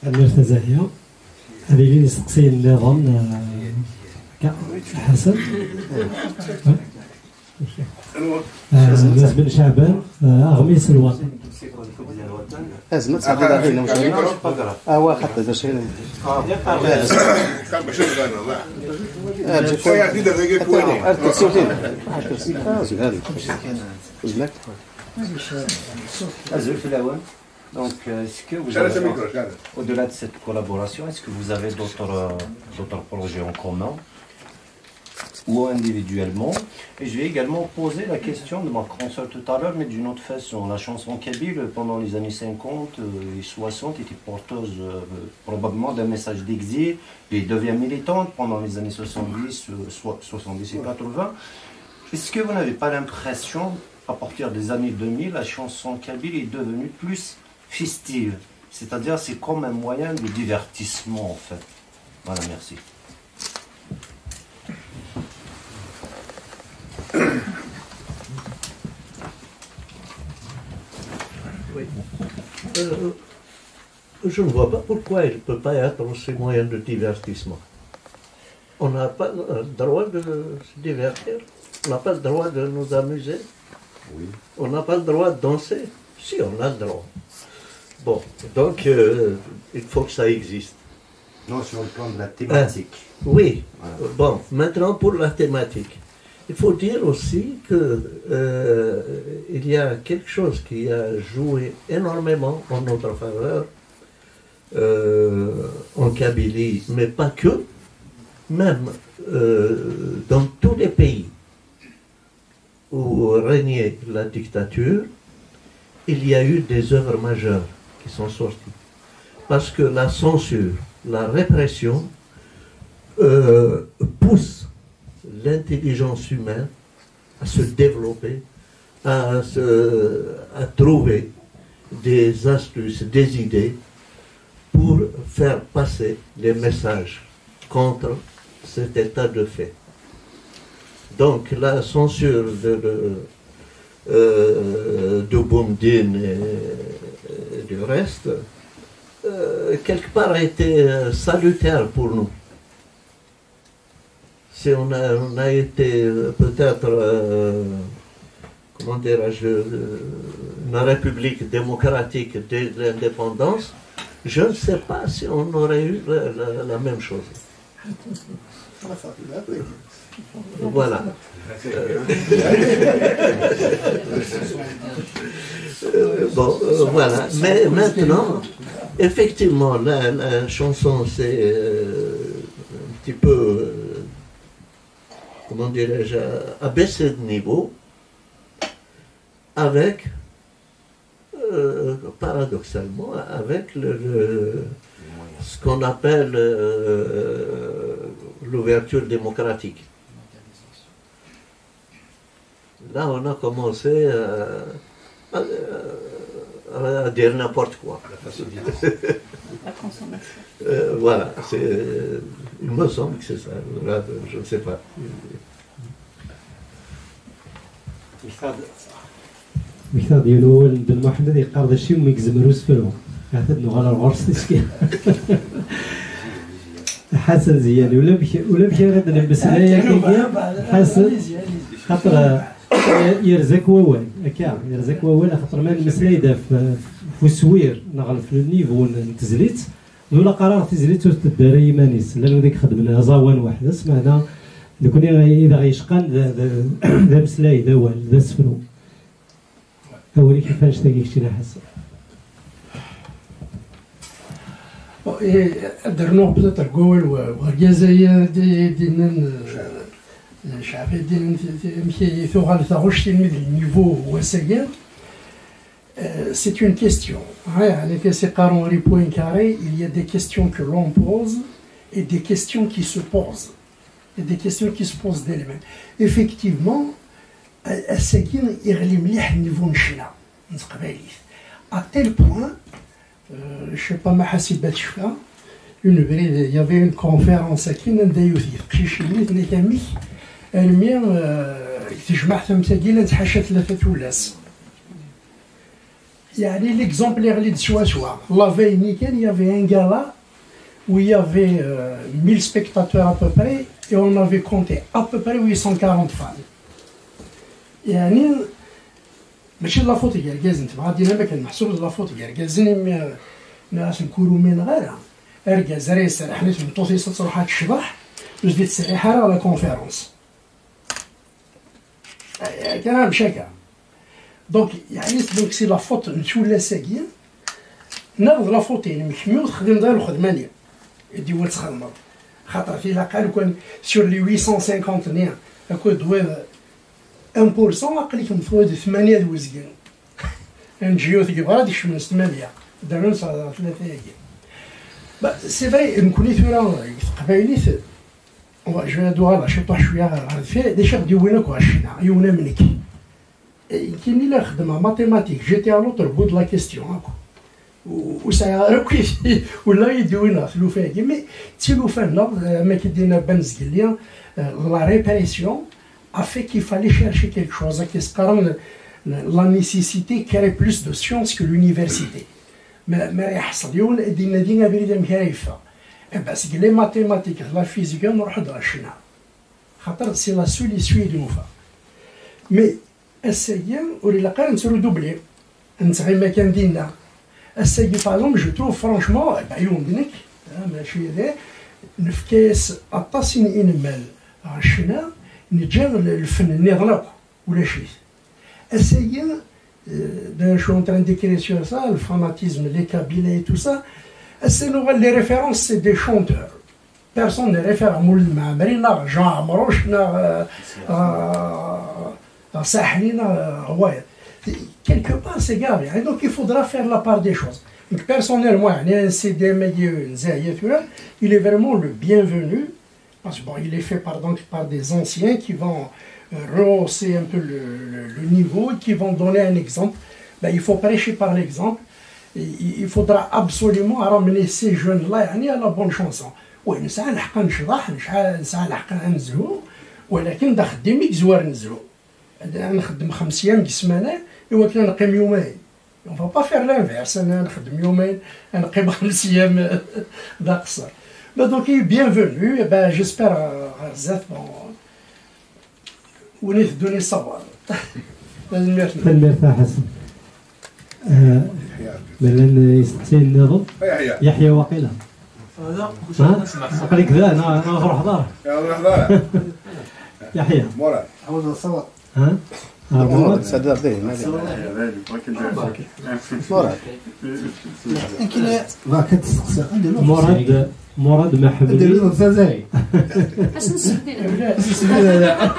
المرتة زاهية هذه اللي نسقسي النظام حسن ناس بن شعبان أغميس الوطن أزمة صعبة علينا مش هو حتى باش هنا Donc, est-ce que vous avez, au-delà de cette collaboration, est-ce que vous avez d'autres projets en commun ou individuellement? Et je vais également poser la question de ma consoeur tout à l'heure, mais d'une autre façon. La chanson kabyle, pendant les années 50 et 60, était porteuse probablement d'un message d'exil et devient militante pendant les années 70 et 80. Est-ce que vous n'avez pas l'impression, à partir des années 2000, la chanson kabyle est devenue plus festive, c'est-à-dire c'est comme un moyen de divertissement en fait. Voilà, merci. Oui. Je ne vois pas pourquoi il ne peut pas être ces moyens de divertissement. On n'a pas le droit de se divertir, on n'a pas le droit de nous amuser, oui. On n'a pas le droit de danser. Si, on a le droit. Bon, donc il faut que ça existe. Non, sur le plan de la thématique. Oui, voilà. Bon, maintenant pour la thématique. Il faut dire aussi que il y a quelque chose qui a joué énormément en notre faveur en Kabylie, mais pas que, même dans tous les pays où régnait la dictature, il y a eu des œuvres majeures qui sont sorties. Parce que la censure, la répression pousse l'intelligence humaine à se développer, à trouver des astuces, des idées pour faire passer les messages contre cet état de fait. Donc la censure de Boumdine et du reste, quelque part a été salutaire pour nous. Si on a été peut-être, comment dirais-je, une république démocratique de l'indépendance, je ne sais pas si on aurait eu la même chose. Voilà. Bon, voilà. Mais maintenant, effectivement, la chanson, c'est un petit peu, comment dirais-je, à baisser de niveau, avec, paradoxalement, avec ce qu'on appelle l'ouverture démocratique. Là, on a commencé à dire n'importe quoi. La consommation. Voilà, il me semble que c'est ça. Là, je ne sais pas. مثال ديالو بن محمد يقرض شي وما يكزمروش فيهم عاد نغال الغرس تسكين حسن زياني ولا مشى غير نلبس ليا كيدير حسن خاطر يرزق ووال هكا يرزق ووال خاطر ما المسلايده في السوير نغلف في النيفو نتزليت ولا قرار تزريت تداري مانيس لانه ديك خدمنا زوان واحد سمعنا لكن اذا غيشقان ذا مسلاي ذا وال ذا سفرو اولي كيفاش تاكي كشتينا حسن درنوه بزاف القول وغرجازية دينا شعبي دينا مكي ثوغال ثاغوش تلميذ النيفو وساقير. C'est une question. Avec ces carrés points carrés, il y a des questions que l'on pose et des questions qui se posent. Et des questions qui se posent d'elles-mêmes. Effectivement, الساكن يغلي مليح النيفو نشنا نتقباليه. À tel point, je sais pas ما حاسبات شفا une بريد il y avait une conférence ساكن ندا يوثيف قشيش الميت نتامي المية تجمع ثم ساكين نتحاشى 3 ولاس. يعني l'exemple اللي سوا سوا la veille nickel il y avait un gala où il y avait 1000 spectateurs à peu près et on avait compté à peu près 840 femmes. يعني ماشي لا فوت ديال كاز انت غادينا ما كان محسوب لا فوت ديال كازني ناس نكونوا من غيرها اركاز راه يسرح حنا تمطوسي تروح الشبح وزيد تسريحه على كونفيرونس كلام بشكل دونك يعني دونك سي لا فوت نشوف لا ساكين ناخذ لا فوتين محمي وتخدم دار الخدمه ديال يدي هو تخدم خاطر في لاقال كون سور لي 850 نيا اكو دوي 1% أقلكم فواد 8 دوزيان نجيو تجيب غادي شمن 8 دارون صار 3 ياك سي فري نكوني ثورا قبايليت جو ندوها لا شطح شويه غير فيه ديجا غادي وينك واشنا يونا منك كاين اللي خدمها ماتيماتيك جيتي على لوطر بود لا كيستيون هاكو وساعه ركوي ولا يدوينا ثلوفاكي مي تيلوفانا ما كيدينا بنزكليا لا ريباريسيون a fait qu'il fallait chercher quelque chose, la nécessité créer plus de sciences que l'université. Mais يحصل يون دينا دينا بريد مكايفة. بس les mathématiques, la physique, نروح درشنا. خاطر c'est la seule issue de nous. Mais السيد ولا لقى نسرو دوبلي نتغي ما كان دينا. السيد par exemple je trouve franchement بعيون دينك ماشي ذا نفكاس الطاسين إنمال عشنا نجان الفن النظام ولا شيء. السيد je suis en train d'écrire sur ça, le fanatisme, les Kabyles et tout ça. Les références, c'est des chanteurs. Personne ne réfère à Moulin Mahamri, Jean Amroche, Sahlina, ouais. Quelque part, c'est grave. Et donc, il faudra faire la part des choses. Donc, personnellement, il est vraiment le bienvenu. Parce que bon, il est fait par des anciens qui vont rehausser un peu le niveau et qui vont donner un exemple. Ben, il faut prêcher par l'exemple. Il faudra absolument ramener ces jeunes-là à la bonne chanson. Oui, nous savons que nous ولكن دا خدامي زوار نزلو. أنا نخدم 5 أيام في السمانة ولكن نقيم يومين. On va pas faire l'inverse. أنا نخدم يومين نقيم 5 أيام دا قصر. Donc, bienvenue, ben, j'espère à Zef, on est donné le savoir. تنميرتا حسن ملان يستين نظم يحيى وقيلة قال لك ذا انا نروح حضاره يحيى مراد عاود الصوت مراد صدر به مراد يمكن راه كتسقسي مراد محمدي دير الزازاي اش نسبي لا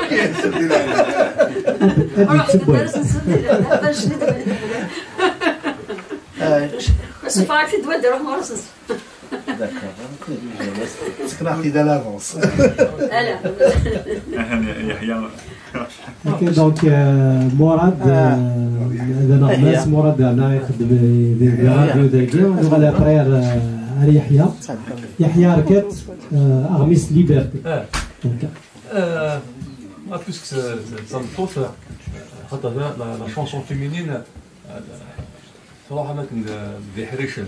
باش فاكتي دوا ديروه مرصص سكنعتي دا لافونس يحيى دونك مراد هذا ناس مراد انا يخدم راديو داكيا وغادا قرير يحيى ركات اغميس ليبرتي ما بلوس تنطوط خاطر لا شونسون فيمينين صراحه ما كندي حريشن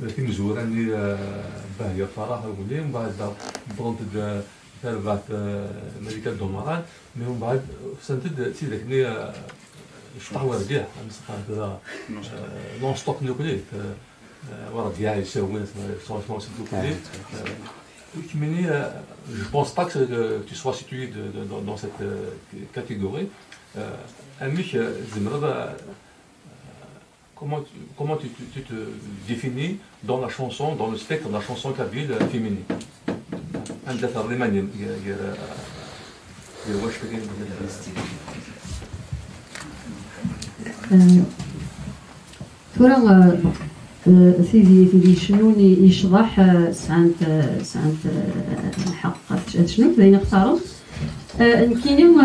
لكن زوراني باهيه صراحه ولي من بعد برونت تربعت ملكه دوماران من بعد سنتد تيدكني شطح ورديه مسخه كذا نون ستوب نوكليت ورا ديال يساوي فرونشمون سيتو كولي كيمني جو بونس با que tu sois situé dans cette catégorie اميك زمرد comment tu te définis dans la chanson, dans le spectre de la chanson kabyle féminine? عندها ترجمة واش تورا سيدي شنو يشرح سانت الحق شنو كاين اختارت كاينين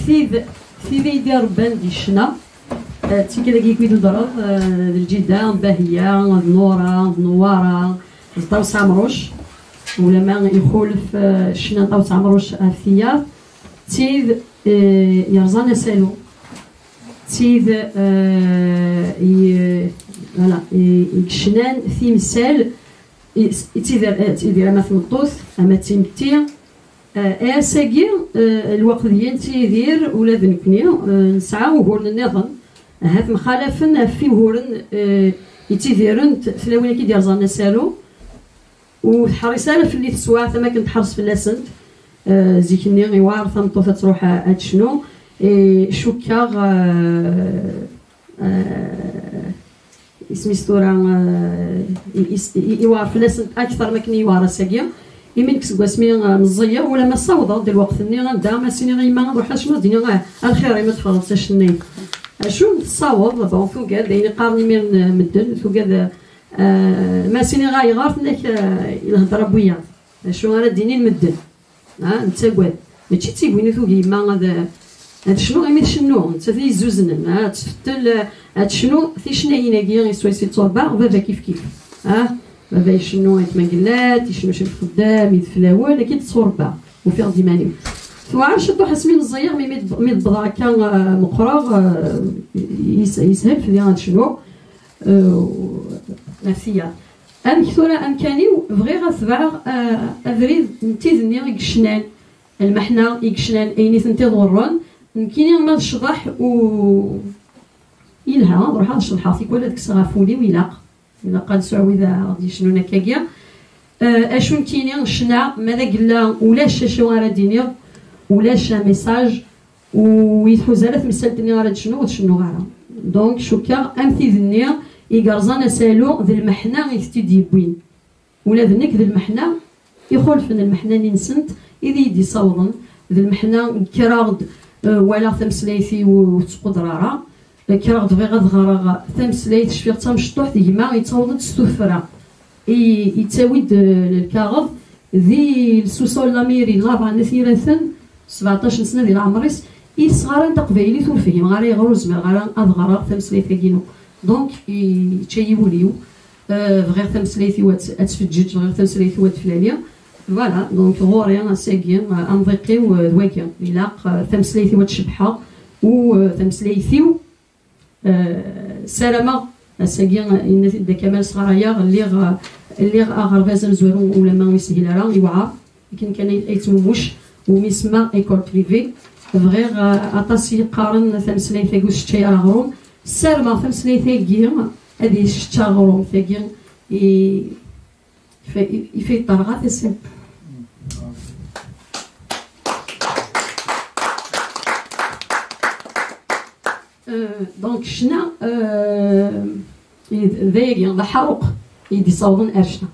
سيدي يدير بان دي الشنا تيكا كيكويدو ضرب الجدة باهية نورة نوارة طاو سامروش ولا ما يخولف الشنا طاو سامروش الثياب تيد يرزانا سالو تيد فوالا يكشنان ثيمسال تيدير اما ثمطوث اما تيمتي اساكي الوقت ديال تيدير ولا ذنكني نسعى وهورن النظام هاد مخالفن في وهورن يتيديرن تلاوين كيدير زانا سالو وحريصه في اللي تسوا ثما كنت حرص في اللاسنت زيكني غيوار ثمطوث تروح هاد شنو شوكا اسمي ستورا يوار فلاسن اكثر ما كان يوار ساكيا يمين كسكوا سمي مزيه ولا ما صوضه ديال الوقت ني غندا ما سيني غيما نروح شنو دينا الخير ما تفرصش ني شو تصاوب بون فوق هذا يعني قارني من مدن فوق هذا ما سيني غاي غارت لك الهضره بويا شو راه ديني المدن نتساقوا ماشي تيبويني فوق يما هاد شنو غيميت شنو انت في زوزنن تفتل هاد شنو في شنايناكي يسوي سي تصوبا بابا كيف كيف بابا يشنو يتمقلات يشنو شي الخدام يدفلاول كي تصوربا وفي ديماني ثوا شدو حسمين الزيغ ميد بضا كان مقرغ يسهل في هاد شنو نفسيه ثورا امكاني بغي غتبع افريد نتيذني يكشنان المحنا يكشنان ايني تنتيض غران كاينين ما الشضح و يلها نروح هاد الشضحه فيك ولا ديك الصغافولي ويلاق الا قال سعوده غادي شنو نكاكيا اشون كاينين الشنع ماذا قلا ولاش شاشو راه دينير ولاش ميساج ويتحوزالات مسالتني راه شنو غارا دونك شوكا امثي ذنيا يقرزانا سالو ذا المحنا يستدي بوين ولا ذنك ذا المحنا يخولف من المحنا نسنت اذا يدي صوضن ذا المحنا كراغد ولا ثمسليثي وتقدرارا كراغد بغي غدغرا ثمسليث شفيق تمشطوح ديما يتصوض تستفرا يتاويد الكاغض ذي السوسول لاميري غابا نثيرثن 17 سنه ديال عمريس يصغر تقبيلي ثوفهم غاري غروز ما غارا اضغرا ثمسليث كينو دونك يتشيبوليو بغير ثمسليثي واتفجج بغير ثمسليثي واتفلاليا فوالا دونك غوريا ساكين انضيقي ودواكيا يلاق ثمسليثي وتشبحه وثمسليثيو سلامه ساكين الناس دا كمال صغاريا اللي غربازا زويرو ولا ما يسهل راه يوعى لكن كان يتموش وميسما ايكول بريفي بغير اطاسي قارن ثمسليثي كوش تشي غروم سلامه ثمسليثي كيم هذه شتا غروم ثاكين يفي طرغات السن دونك شنا ذاك ذا حروق يدي صوضن ارشنا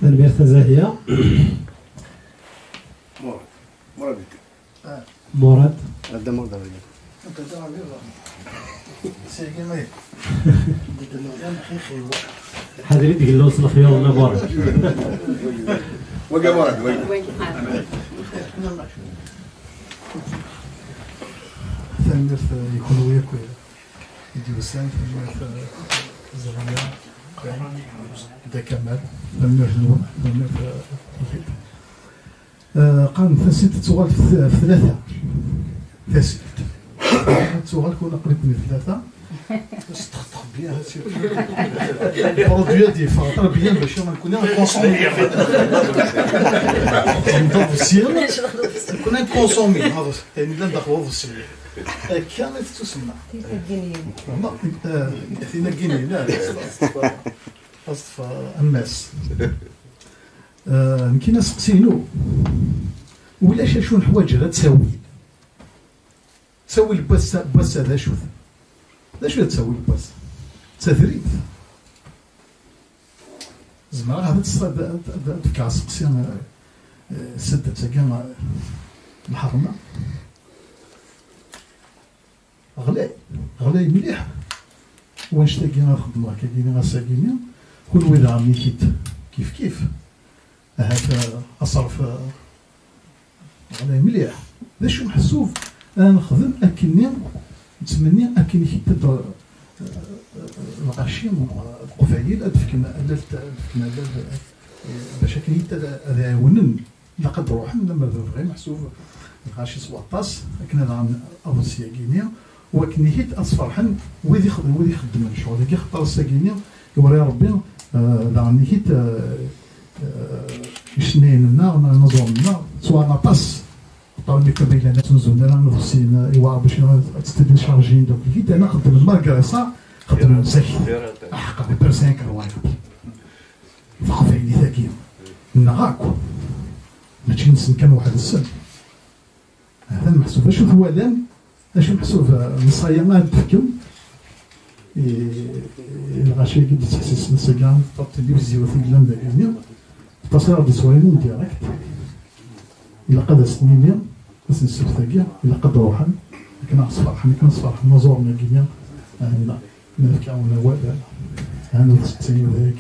الميرث زاهيه مراد هذا مراد هذا اللي تقول له وصل خيار ولا مراد وقع مراد وقع ثالث يكون وياك يدير السلام ثالث زغيا دا كمال ثالث نور ثالث قام فاسد تغال في ثلاثة فاسد تغال كون قريب من ثلاثة باش تخطط بيان هادشي برودوي دي فاطر بيان باش نكون كونسومي نضرب السير كنا نكونسومي هذا يعني لا ندخلوا في السير كانت تسمى ثينا الجنين لا أصطفى الناس يمكن نسقسينو ولا شو الحوايج لا تساوي الباس هذا شو تساوي الباس تثريف زعما هذا تفكر سقسي سدة كاع الحرمة غلاي مليح واش تاكينا الخدمة كاينين غاساكينين كل ويدا عمي كيف هذا أصرف غلاي مليح ذا شو محسوب أنا نخدم أكني نتمنى أكني حتى الغاشيم القفايل أدفكنا باش أكني حتى هذا ونن لقد روحنا لما غير محسوب الغاشي 17 كنا عن أفوسيا غينيا وكني حيت أصفرحن وذي خدم الشغل كي خطر الساكينيا يوري ربي دعني حيت شنين لنا نظام لنا سواء نطاس طالبي كبيله ناس نزولنا لا نفسينا ايوا باش تستدي شارجين دوك كي انا خدم الماركه صح خدم نسك حق بيرسين كروايف فخفي لي ذاكيه نغاكو ماشي نسن كان واحد السن هذا المحسوب اشوف هو لان اشوف محسوب نصايا ما تفكم الغاشي قد تحسس نسكان طبت لي بزيوت اللام دايرين تصير دي سوالين ديريكت إلا قد سنين بس نسفتاكيا إلا قد روحا كنا نصفر نزورنا كينيا لا نركعونا ولا هانو تسيو ذاك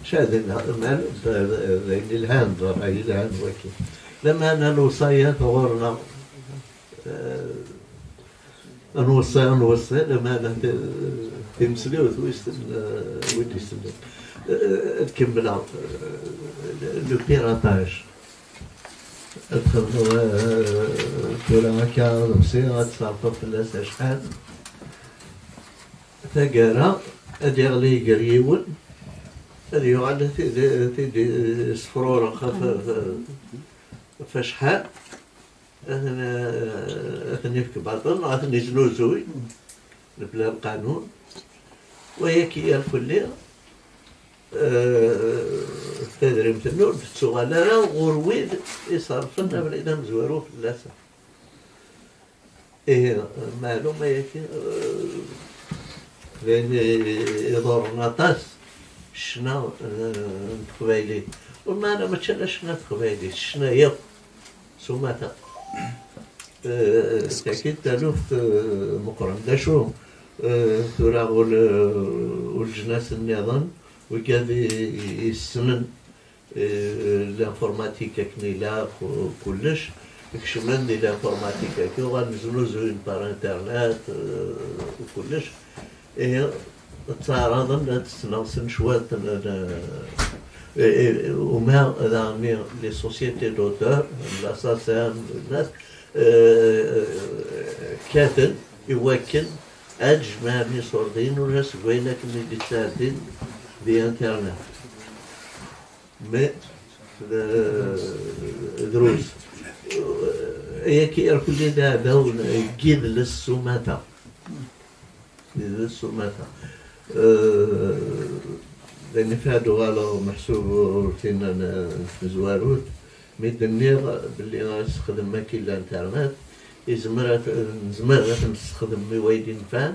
شاهد المال الهان رأي الهان وكي لما أنا الوصايا ثورنا نوصي لما أنا تمسلي وتويست ويتيست تكمل لو بيراتاج ادخل ولا هكا نمسي تصرف في الناس شحال ثقالة ادير لي قريون هذه يقعد تيدي صفرورة فشحال أثني في كباطن أثني زنوزوي بلا القانون وياكي الكلية تدري مثلو تسوغالا وغرويد يصرفنا بلينا مزوارو في اللاسة إيه معلومة ياكي لأن يدور نطاس شنا تقبايلي وما أنا ما تشالا شنا تقبايلي شنا ياك سوماتا تأكيد تلوفت مقرن دا شو ثورا والجناس النظام وكاد يسمن الانفورماتيكا كنيلا كلش كشمن دي الانفورماتيكا كي غنزلو زوين بار انترنت وكلش تعرضنا تسناوسن شوات وما دامي لي سوسيتي دوتور لاساسان الناس كاتل يوكل أجمع من صوردين ولا سوينا كمي بتساعدين بإنترنت ما دروس ياكي كل دابا يجيد للسوماتا لأن فهادو غالو محسوب فينا زواروت ميدنيغ باللي غنستخدم ماكين الانترنت يزمر نستخدم موايدين فان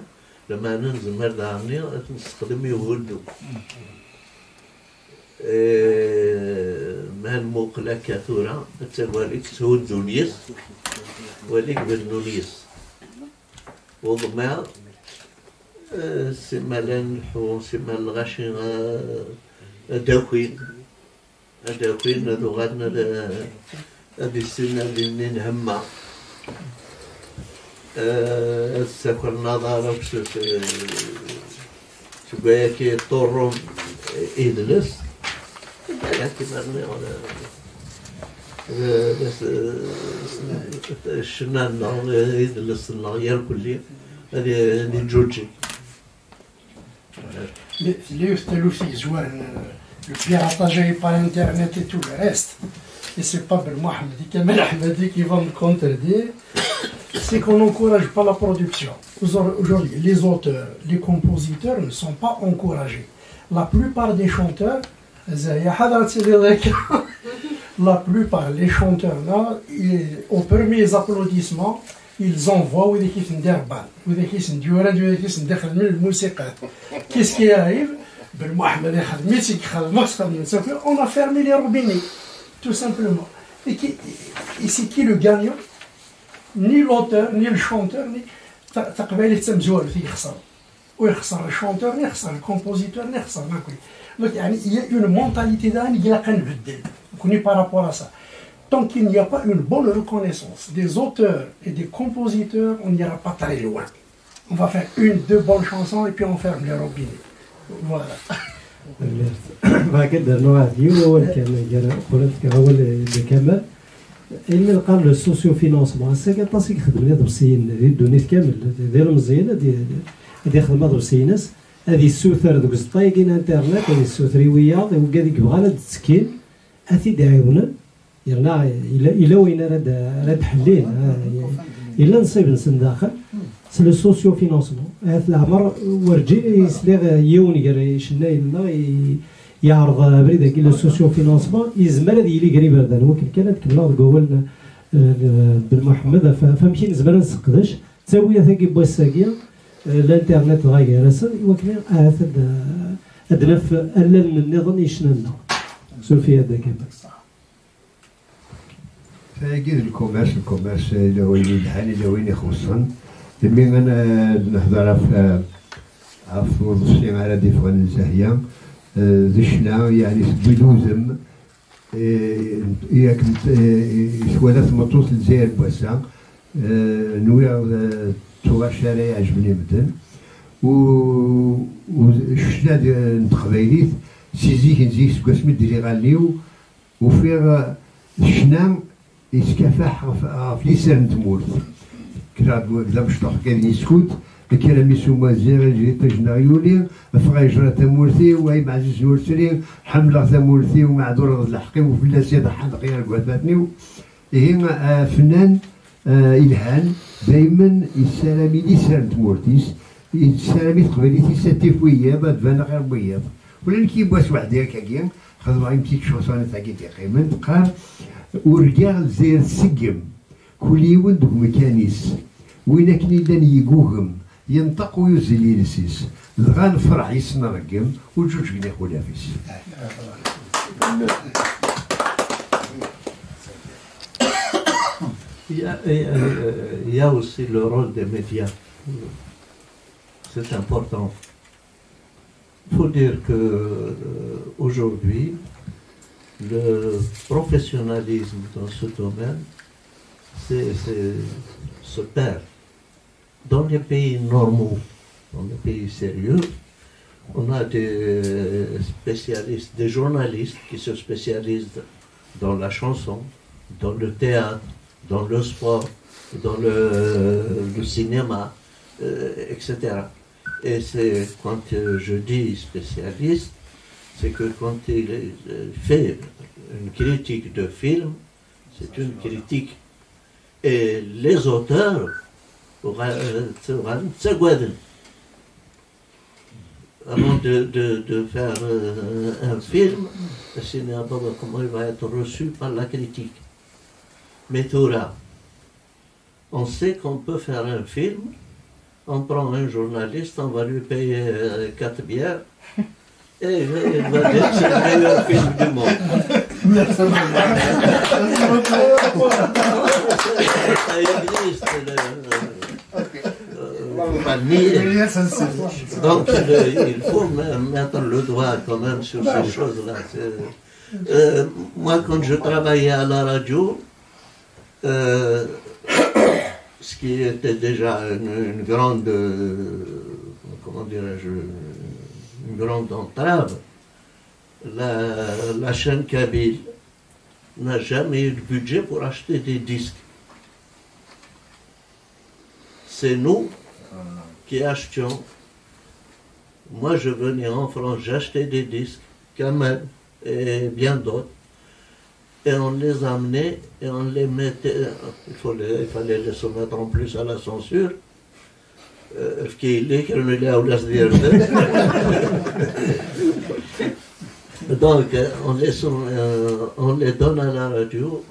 لما أنا نزمر دعني نستخدم يولدو ما الموقلة كثورة تسواليك سهود دونيس وليك بالنونيس وضمع سما لنحو سما الغاشي داكوين هادو غادنا هادي السنة اللي نهمة السكر النظارة شبايا كي طورهم إدلس بالك كيما بس الشنان يدلس النغير كلية هذه جوجي اللي يستلو في زوار le piratage par Internet et tout le reste, et c'est pas Ben Mohamed et Kamel Ahmadi qui vont me contredire, c'est qu'on n'encourage pas la production. Aujourd'hui, les auteurs, les compositeurs ne sont pas encouragés. La plupart des chanteurs, la plupart des chanteurs là, aux premiers applaudissements, ils envoient ou des qui sont derban, ou des qui sont duran, ou des qui sont derban le musique. Qu'est-ce qui arrive? Ben Mohamed on a fermé les robinets, tout simplement. Et c'est qui le gagnant? Ni l'auteur, ni le chanteur, ni تقبل التمزول فيه يخسر ويخسر الشونتور يخسر الكومبوزيتور يخسر ما كل donc يعني il y a une mentalité d'âne qui est نبدل كوني par rapport à ça. Tant qu'il n'y a pas une bonne reconnaissance des auteurs et des compositeurs, on n'ira pas très loin. On va faire une, deux bonnes chansons et puis on ferme les robinets. Voilà. هكذا النوع ديال الاول كان قلت هو الكمال إلا قال السوسيو فينونسمون هسا كطاسي كيخدم لي درسيين ديال دونيت كامل ديال المزيانه ديال خدمه درسيناس هذه السوثر دوك الطايقين انترنت هذه السوثريويه وكذيك بغا لا تسكين اثي داعيونا يرنا الا وين راد حلين الا نصيب نسن داخل سي لو سوسيو فينونسمون هذا العمر ورجي يسلي يوني قال شنا لنا يعرض بريده كي لو سوسيو فينونسمون يزمر هذه اللي قريبه هذا ولكن كانت كلا قولنا بن محمد فمشي نزمر نسقدش تساوي ثاكي بوساكيا الانترنت غاية راسل ولكن هذا في ألل النظام يشننا سول في هذا كذا فاكيد الكوميرس إلا وين يدحن إلا وين يخصن تمي أنا نهضر في وظيفتي على ديفوان الزاهية ذشنا يعني بدوزم ياك شوالات مطوس الجزائر بواسا نويا توغا الشارع عجبني مدن وشنا نتقبايليت سيزيك نزيك سكواسمي ديري غاليو وفيها شنا يتكافح في لسان تمورت كلا مشطح كان يسكت الكلام يسوما زير جريت جنايولي فغا يجرى تمورتي واي معزيز نورتري حمله تمورتي ومعذور الحقي وفي الناس يضحى غير قواتني هي فنان إلهان دائما يسالمي لي سالم تمورتيس يسالمي تقبليتي ساتيف وياب تبان غير وياب ولكن كيبواس واحد هكاكيا خدم غير بتيك شونسون تاعي تقريبا قال ورجال زير السقم كل يوم دوك مكانيس وين كني دان يقوهم ينطق ويزل يلسيس دغا نفرح يسنى رقم وجوج بين خويا فيس Il y a aussi le rôle des médias. C'est important. Il faut dire que aujourd'hui, le professionnalisme dans ce domaine se perd. Dans les pays normaux, dans les pays sérieux, on a des spécialistes, des journalistes qui se spécialisent dans la chanson, dans le théâtre, dans le sport, dans le cinéma, etc. Et c'est quand je dis spécialiste, c'est que quand il fait une critique de film, c'est une critique. Et les auteurs, avant de faire un film, le cinéma, comment il va être reçu par la critique. Mais Toura, on sait qu'on peut faire un film, on prend un journaliste, on va lui payer 4 bières, et il va dire que c'est le meilleur film du monde. Ça existe. Donc il faut mettre le doigt quand même sur ces choses-là. Moi, quand je travaillais à la radio, ce qui était déjà une grande, comment dirais-je, une grande entrave, la chaîne Kabyle n'a jamais eu de budget pour acheter des disques. C'est nous qui achetions. Moi, je venais en France, j'achetais des disques Kamal et bien d'autres. Et on les amenait et on les mettait. Il fallait les soumettre en plus à la censure. Donc, on les donne à la radio.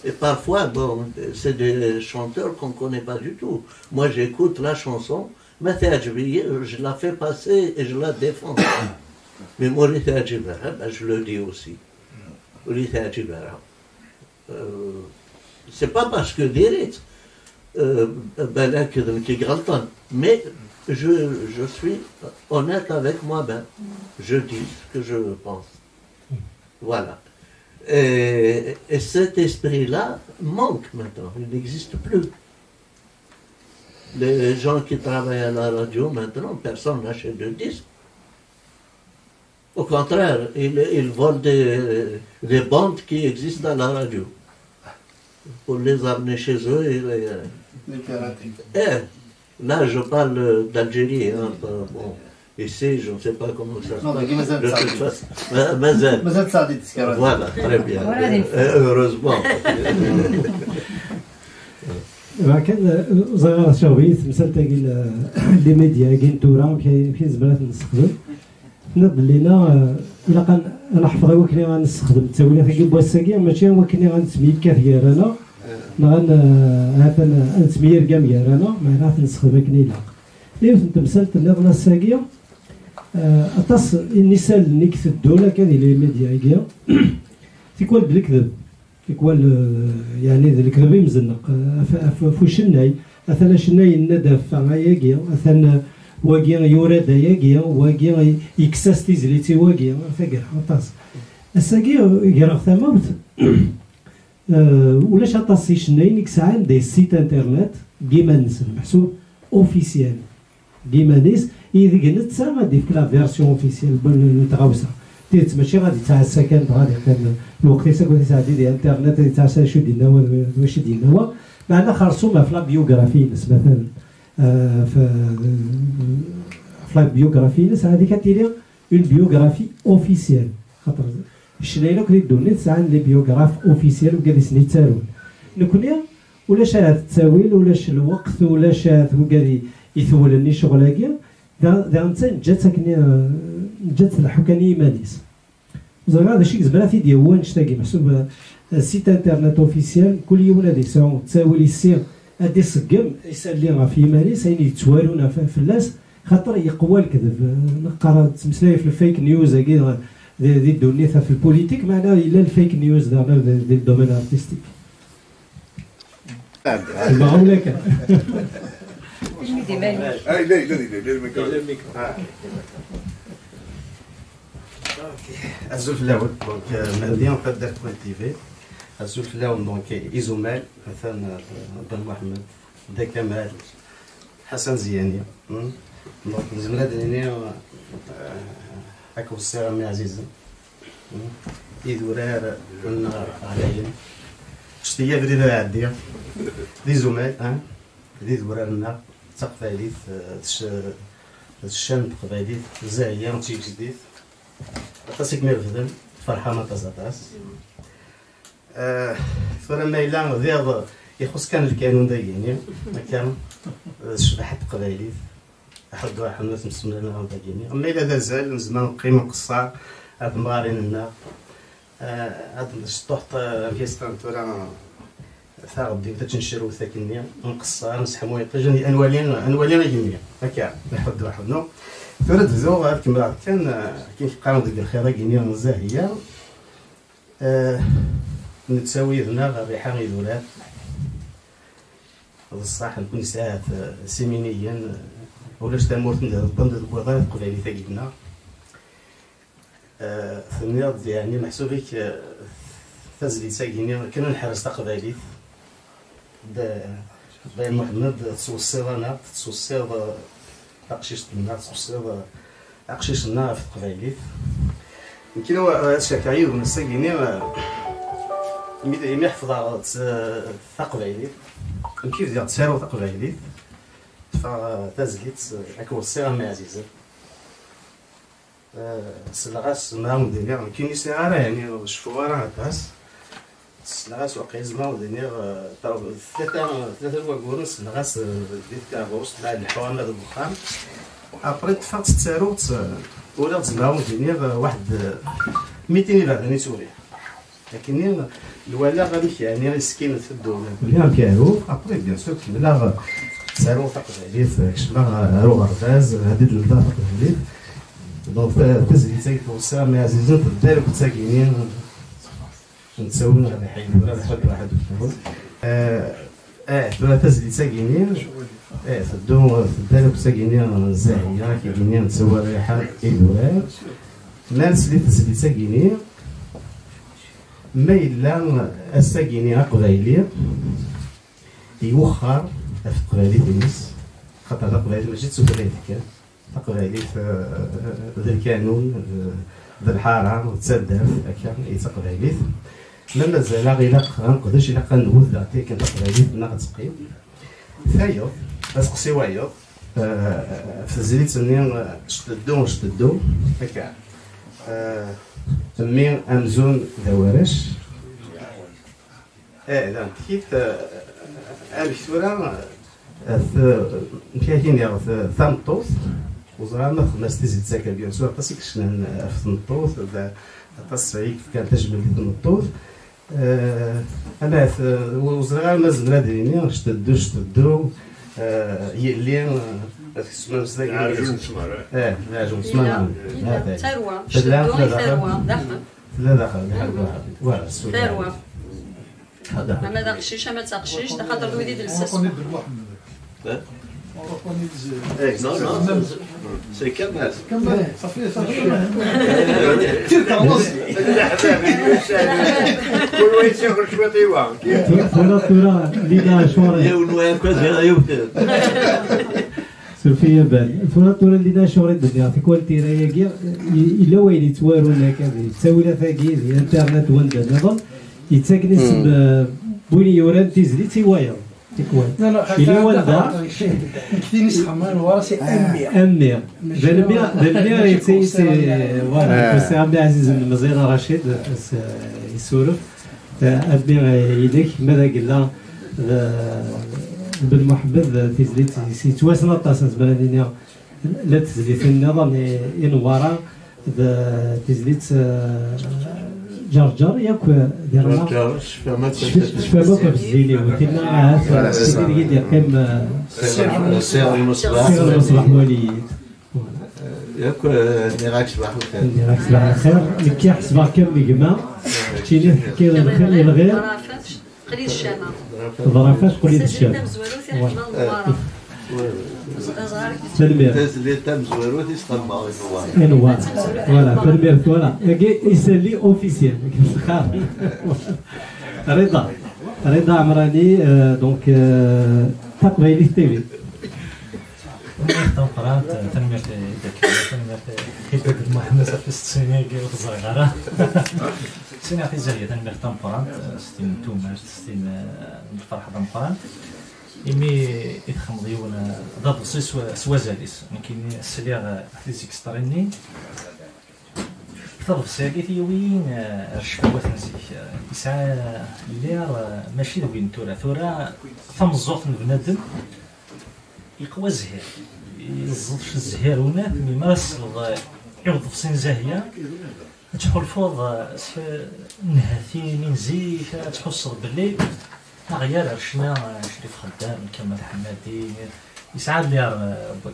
Et parfois, bon, c'est des chanteurs qu'on ne connaît pas du tout. Moi, j'écoute la chanson, je la fais passer et je la défends. Mais moi, je le dis aussi. C'est pas parce que direct, mais je suis honnête avec moi-même. Je dis ce que je pense. Voilà. Et cet esprit-là manque maintenant, il n'existe plus. Les gens qui travaillent à la radio maintenant, personne n'achète de disques. Au contraire, ils volent des bandes qui existent à la radio pour les amener chez eux. Là, je parle d'Algérie. Hein, bon. Ici, je ne sais pas comment ça se passe. Voilà, très bien. Heureusement. كان زغار شويت مثال تاقي لي ميديا كاين تورا كاين زبالات نستخدم نض لينا الا كان نحفظ وكني غنستخدم التوليفه كي بواساكي ماشي هو كني غنسمي كافيا انا مثلا نسمير كاميا انا معناتها نستخدم كني لا ليه تمثلت النظره الساقيه اتص النساء اللي كتدولا كان لي ميديا كيا تيكون بالكذب تيكون يعني الكذب مزنق فوش الناي مثلا شناي الندف معايا كيا مثلا واقي يورد ياقيا واقي يكساس تيزليتي واقي فكر اطاس الساقي يقرا ثموت ولاش اطاس شناي نيك ساعه دي سيت انترنت كيما نسل محسوب اوفيسيال كيما نيس اذا كنت سا غادي في لا فيرسيون اوفيسيال نتغاوسها تيت ماشي غادي تاع السكن غادي كان الوقت كنت تاع دي انترنت تاع شو ديالنا واش ديالنا هو معنا خرصومه في لا بيوغرافي مثلا في لا بيوغرافي ناس هذيك كدير اون بيوغرافي اوفيسيال خاطر الشنايله كيدوني ساعه لي بيوغراف اوفيسيال وكادي نيتالون نكونيا ولاش هذا التاويل ولاش الوقت ولاش وكادي يثولني شغلاكيا دا انت جات الحكاني مانيس زعما هذا الشيء زباله في ديوان نشتاقي محسوب سيت انترنت اوفيسيال كل يوم هذيك ساعه تساوي السير هادي صقم يسالي في ماريس هين يتوالونا في اللاس خاطر يقوى الكذب نقرا تمسلاي في الفيك نيوز هكي دي دونيثا في البوليتيك معناها الا الفيك نيوز دي الدومين ارتستيك المعامله كان الزول في الاول دونك مهدي نقدر دار كولتيفي الزول في الاول دونك ايزومال مثلا بن محمد دا كمال حسن زياني دونك الزملات هنا هاكو الصيغه مي عزيزه يدورار النار عليهم شتي بدي نعدي دي زمال دي دورار النار تقباليت الشن تقباليت زاهيه نتيجه جديد تاسيك مير فدم فرحانه تازاتاس فلما إلا ذيض يخص كان الكانون دايني ما كان شبح قبايلي أحد واحد الناس مسمينا لهم دايني أما إلا دازال زمان قيمة قصار هاد مغارين لنا هاد الشطوحط فيستان تورا ثاغ بدي تنشرو ثاكنيا نقصار نسحمو يطيجني أنوالين جميع هكا أحد واحد نو تورا تزوغ هاد كمرات كان كيف قاموا ديك الخيرة كينيا مزاهية نتساوي ذنا الريحان يدولات هذا الصح نكون ساعات سيمينيا ولاش تمورت البند الكوضات قبالي ثاقينا ثمنيض يعني محسوبك تزلي ساقيني كنا نحرس تقبالي باي محمد تسوصيض انا تسوصيض اقشيش النار تسوصيض اقشيش النار في قبالي يمكن هو شكاير من الساقيني يمي يحفظ تقبايلي كيف ديال تسارو تقبايلي فتازليت اكو الصيغه مع عزيزه سلغاس ما ودينيغ كاين سنغارا يعني شفوا راه تاس سلغاس وقيز ما ودينيغ ثلاثة وقورن سلغاس ديك غوص بعد الحوامة د البخام ابري تفاقت تساروت ولا تزماو ودينيغ واحد 200 بعد سوريا لكن الولا غادي يعني سكين في الدوله بيان كانوا ابري بيان سور كملا تسارو تقباليت كشما رو غرفاز هذه النظافه تقباليت دونك تزيد توسع مع عزيزات الدار وساكنين نتساوون على حي ولا واحد ولا تزيد ساكنين تدو في الدار وساكنين زاهيه كاينين نتساوى ريحه ادوار الناس اللي تزيد ساكنين ما إلا الساكنين قبايلي يوخر في قبايلي تونس خاطر قبايلي ماشي تسوبريتك قبايلي ذا الكانون ذا الحاره وتسدف هكا قبايلي ما مازال غير نقدرش الا كنقول ذاتي كنت قبايلي ناقص تقيم ثايو بس قصيوايو في الزريت سنين شددو هكا مي امزون دوارش لا كيف الثورة كاين يا ثامطوس وزرا ما خدناش تزيد ساكا بيان سور باسيك شنا في النطوط التصعيد كان تجمل في النطوط انا وزرا مازال نادريني شددو يلي عجون سمر عجون سمر ثروة شدوا ثروة لا دخل ولا ثروة ما داقشيش ما تاقشيش خاطر الوليد للساس non, c'est Kamal. Kamal, ça fait ça. سلفية بال الفراتورة اللي دا شغل الدنيا في كواليتي راهي إلا وين يتوارون هكا تساوي لها ثاقي الانترنت وندا نظام يتساكن اسم بوني يوران تيزلي تيواير لا لا إلا وندا كثير نسخة ما ورا سي أمير بالمير يتسي فوالا سي عبد العزيز بن مزيان رشيد يسولف أمير يديك ماذا قلنا بن محمد تزليت سيتواسنا طاسن زبالين لا تزليت النظام ينورا تزليت جرجر ياك ديرنا شفا ما بزيلي وكنا عاد يدير كم سير المصباح وليد ياك نراك صباح الخير نراك صباح الخير كي حسبها كم نجمه تيني حكي الغير قليل الشامة ظرافات قليل الشامة تزلي تم زويروت يستمع انوار فوالا فالمير فوالا يسالي اوفيسيال رضا عمراني دونك تقبيلي تيفي تنقرات تنمير حبيب محمد في السنة وصغيرة سنة في زاهية تنمير تنقرات ستين توماش ستين الفرحة تنقرات إمي إدخل ضيونا ضد صيص سوازاليس يمكن السليغ فيزيك ستريني ثرف ساقي وين رشفوات نزيك يسعى اللير ماشي وين ثورة ثم الزوط بنادم يقوى الزهير يزضش الزهير ونات مي مارس يوظف سن زاهية تحول فوض نهاثين نزيك تحصل بالليل غير عرشنا شريف خدام كمال حمادي يسعد لي بوك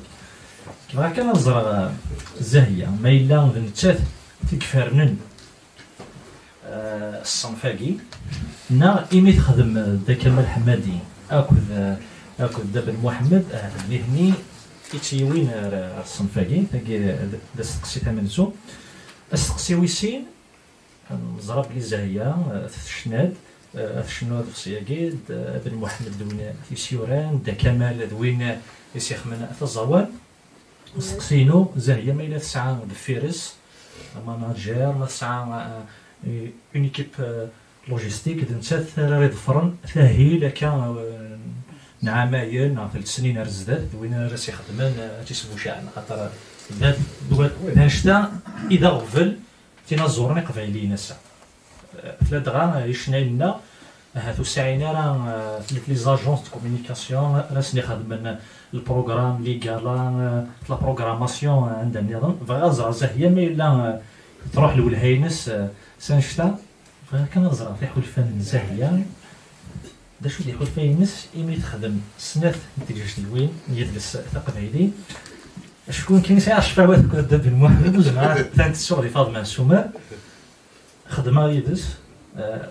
كيما كان نزرع الزاهية ما إلا نتشات تكفرنن الصنفاقي نا إيمي تخدم دا كمال حمادي أكد دا بن محمد مهني يتيوين الصنفاقي تاكي دا استقسي تمنزو استقسي ويسين نزرع بلي زاهية تشناد شنو هذا السياقي بن محمد دوين في سيوران دا كمال دوين يسيخ من الزوال سقسينو زاهيه ما الى تسعه الفيرس ماناجير لا تسعه اون ايكيب لوجيستيك دنسات راه ظفرن ثاهي لكان نعمايل نا 3 سنين رزدات دوين راسي خدمان تيسبو شان خاطر هاشتا اذا غفل تينازورني قبايليين نسا ثلاث غا يشنايلنا هاتو ساعينا راه لي زاجونس دو كومونيكاسيون راسني خدمنا البروغرام لي قالا لا بروغراماسيون عند النظام فغازرا زاهيه ما الا تروح لولهينس سانشتا فكان زرا في حلفان زاهيه دا شو دي حلفاينس ايمي تخدم سنات نتيجه الوين يدرس تقبايلي شكون كاين ساعه شفاوات كدا بن محمد الجماعه ثانت الشغل فاطمه السومر خدمه يدس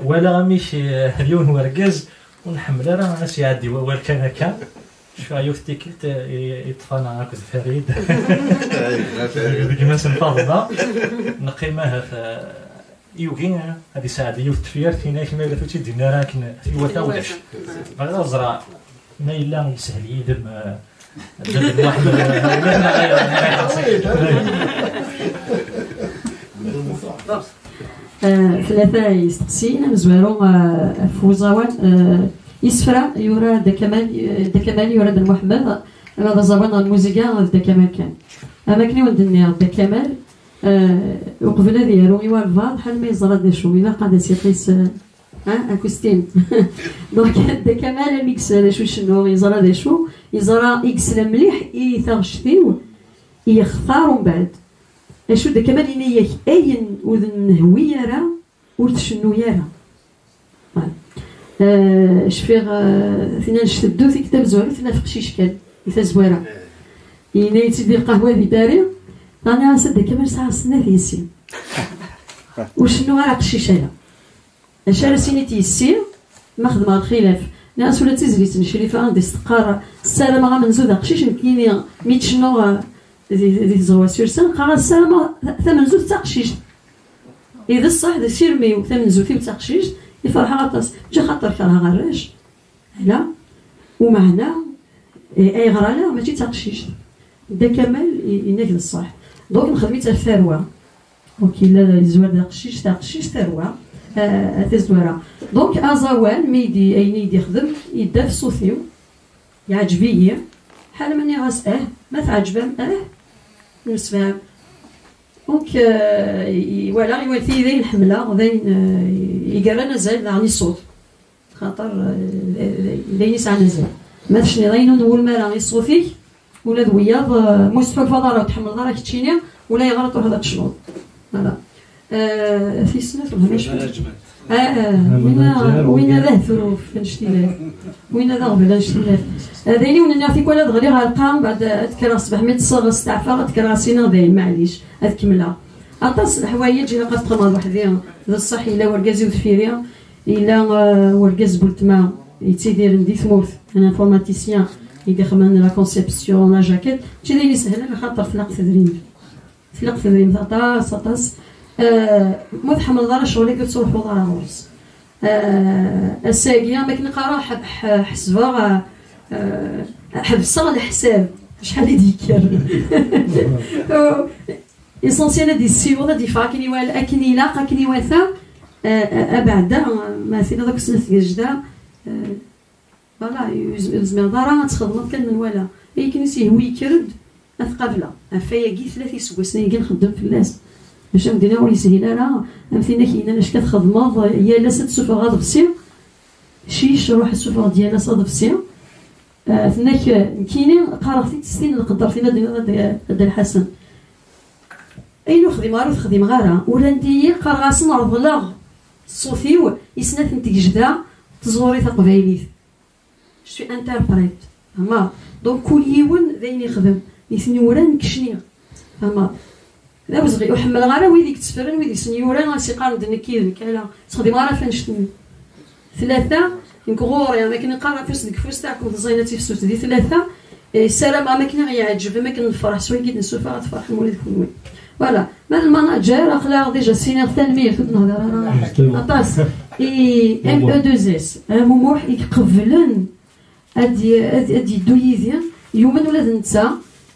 ولا مش اليوم ورقز ونحمل راه ناس يعدي والكان هكا شويه يفتكت يطفانا هكا فريد كيما فاطمه نقيمها في يوغين هذه ساعه يوت تفير فينا كما قلت لك دينا راه كنا في تاولش غير زرا ما الا يسهل يدم دابا واحد ثلاثة يستقسينا مزوارو فوزاوان يسفرا يورا دا كمال يورا دا محمد هذا زوان الموسيقى دا كمال كان انا كني ودني دا كمال وقبل ديالو ايوا الفاض بحال ما يزرى دا شو الا قاعد يقيس اكوستيم دونك دا كمال الميكس شو شنو يزرى دا شو يزرى يكسل مليح يثغشتيو يختار من بعد اشو دا كمال ينيك اين وذن هويه راه ورتشنو يا راه شفيغ فينا نشدو في كتاب زوين فينا في قشيش كان يتا زويره يناي تيدي القهوه في داري انا صدق كمال ساعه سنه في السين وشنو راه قشيش هذا اش راه سيني تيسير ما خدمه الخلاف ناس ولا تزليت نشريفه عندي استقرار السلامه غا منزوده قشيش كاين ميت شنو دي زواسير سان قرا السلامه ثمن زوج تاع قشيش اذا الصح ذا سيرمي وثمن زوج تاع قشيش يفرح غطاس جا خاطر كان غراش لا ومعنا اي غرا لا ماشي تاع قشيش دا كمال يناك الصح دونك نخدمي تاع الثروه اوكي لا الزوار تاع قشيش ثروه تزوره دونك ازوان ميدي ايني يدي يخدم يدا في صوفيو يعجبيه حال ماني غاس ما تعجبهم نسفهم دونك ولا يوالثي ذين الحمله ذين يقرا نزال راني الصوت خاطر ذين يسعى نزال ما تشني ذين نقول ما راني صوفي ولا ذوياض مستوى الفضاله وتحمل ضرك تشيني ولا يغلط واحد الشنوط فوالا في سنه ماشي وين ذا ثروف نشتي وين ذا غبل نشتي هذيني وننا في كل دغلي غالقام بعد تكرا صباح ميت صغر استعفى تكرا سينا ذاين معليش هاد كمله اطاس الحوايج الا قد تقمض وحديها ذا الصح الا ورقاز وثفيريا الا ورقاز بولتما يتيدير ندي ثموث انا انفورماتيسيان يدخل لا كونسيبسيون لا جاكيت تي لي سهله خاطر تلاق تدريب اطاس ما تحمل دار شغلي قلت تروحوا دار غورس الساقيه ما كنقرا حسبه حبسه الحساب شحال يديكر اسونسيال دي السيوله دي فاكني ولا اكني لا كني واثا ابعد مثلا داك السنه جدا فوالا يزمر دارا تخدم كان من ولا كنيسي هو يكرد اثقافله فياكي 3 سوايع كي نخدم في الناس باش مدينا ولي سهيله راه فينا كاينه اش كتخدموا هي لا سوفا غاد بسير شيش روح السوفا ديالها صاد بسير فيناك كاينين قراتي تستين نقدر فينا هذا الحسن اي نخدم غير تخدم غير ولا ندير قرغاس نعرض لا صوفيو يسنات انت جدا تزوري تقبايليت شي انتربريت اما دونك كل يوم ذين يخدم يثني ورا نكشني اما لا وزغي وحمل غير ويديك تسفرن ويديك سنيورا غاسي قارد نكيد كالا تخدم غير فنشتني 3 نكغور يا ماكن نقرا فيس ديك فوس تاعكم زينتي في السوت دي 3 السلام ما كان غيعجب ما كنفرح شويه كي نسوف غتفرح مولدكم وين فوالا ما الماناجر اخلاق ديجا سينير تنميه في النهضه اطاس اي ام او 2 اس موموح يقبلن ادي دويزيان يومن ولاد نتا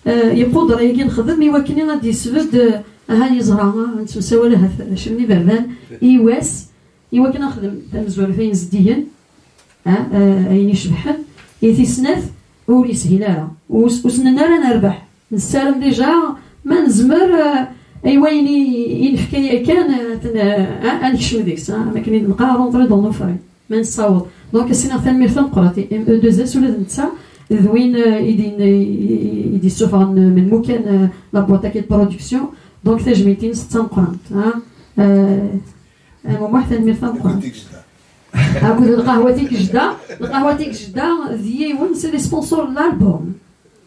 يقدر يجي نخدم يوكلني غادي يسبد هاني زهره نتساوى لها شمني بابان ايواس يوكل نخدم مزور فين زديا اين شبحن يثي سنات ولي سهيله وسننا راه نربح نسالم ديجا ما نزمر اي وين ينفكايا كان نكشم ديك ما كاين نبقى رونطري دون نو فري ما نصاوب دونك السينا ثاني مرتين قراتي ام او 2 اس ولا نتا ذوين يدي سوفان من مكان لا بواطا كي برودكسيون دونك تجميتين 6 قرانت المهم ثاني مرتين قرانت اقول القهوتيك جده ذي وين سي لي سبونسور لالبوم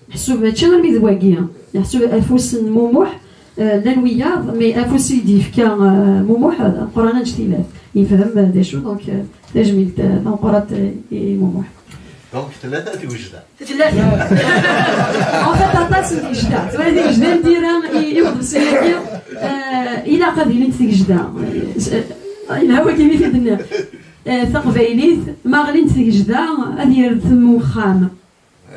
حسوا هادشي غير ميذواكيا حسوا افوس موموح لانويه مي افوس يديف كان موموح قرانا اجتلاف يفهم داشو دونك تجميل قرات موموح دونك ثلاثه وجده ثلاثه ان فيت طاس وجده وهذه وجده نديرها يوض سيدي الى قضيه انت جده الهوا كيما في الدنيا ثقفيليث ما غليت في جده ادير ثم خام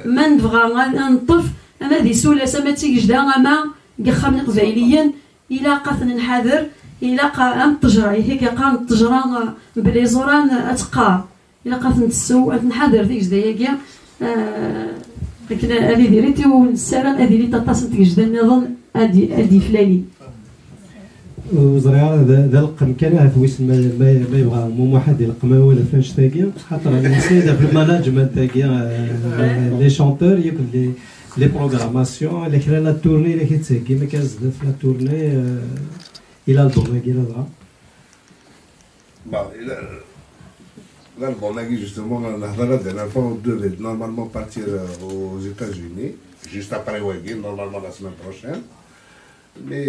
ما نبغى نطف اما دي سوله سما تيجدا اما قخمني قبايليا الى قثن نحاذر الى قا التجره هيك قا التجره بلي زوران اتقار الى قثن تسو نحاذر ديك جدايا لكن هذه ديريتي والسران هذه اللي تتصل تيجدا نظن ادي فلالي وزريعه ذا القم كان هذويس ما يبغى مو واحد يلقما ولا فاش تاكيا خاطر السيده في الماناجمنت تاكيا لي شونتور يكون لي بروغراماسيون اللي كان لا تورني اللي كيتساكي ما كان زاد في لا تورني الى البوم كي لا l'album justement نهضر ديال الفون دو normalement partir aux États-Unis juste après Waggy normalement la semaine prochaine mais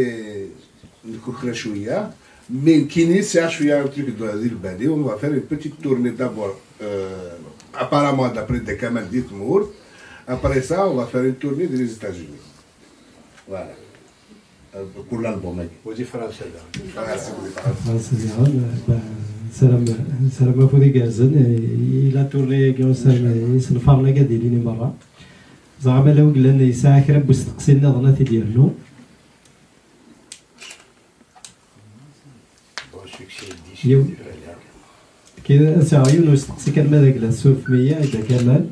نكوخنا شويه مي كاينين ساعه شويه تريك هذه البالي اون va faire une petite tournée d'abord apparemment d'après de Kamal Ditmour après ça on va faire une tournée des États-Unis voilà كل البوم ودي فرنسا سلام فودي كازن الى تورني كيوصل يسنفرنا كديريني مره زعما لو قلنا يساعة كرا بوستقسينا ظناتي ديالو كي ساعيون وستقسي كان ماذا قال سوف مية إذا كمال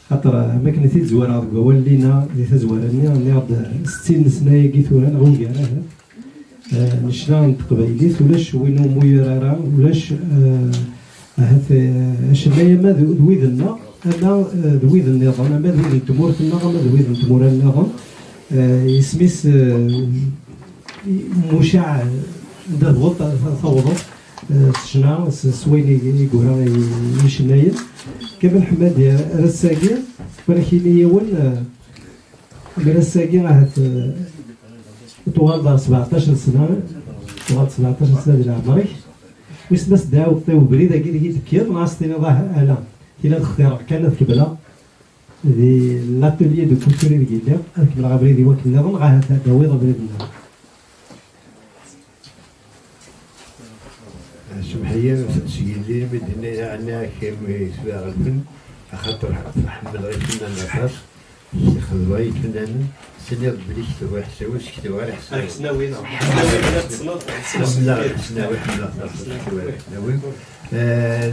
خاطر ما كنا تيزوار عاد ولينا اللي تزوارني راني عاد 60 سنة يجي ثوران غوكا نشنا تقبايليت ولاش وينو مويرارا ولاش هاث شنايا ما ذويذنا انا ذويذ النظام ما ذويذ التمور في النظام ما ذويذ التمور النظام يسميس مشاع ضغط ثوضت شنا سويني يقول يشنايا كابن حماد يا رساقي ولكن يون رساقي راه توالد 17 سنه توالد 17 سنه ديال عمرك ويسمس داو طيو بريده كي تكير ناصتيني ضاه الا الى اختراع كانت كبله دي لاتولي دو كولتوري ديال كبله غبريدي وكل نظن غا داوي غبريدنا سمحية سيدي بدنا يعني كيما يسبع الفن خاطر حمل غير فنان الأساس الشيخ الضوي فنان سنير بليش تبغى حساوي كتبوا على حساوي حسناوي لا حسناوي حسناوي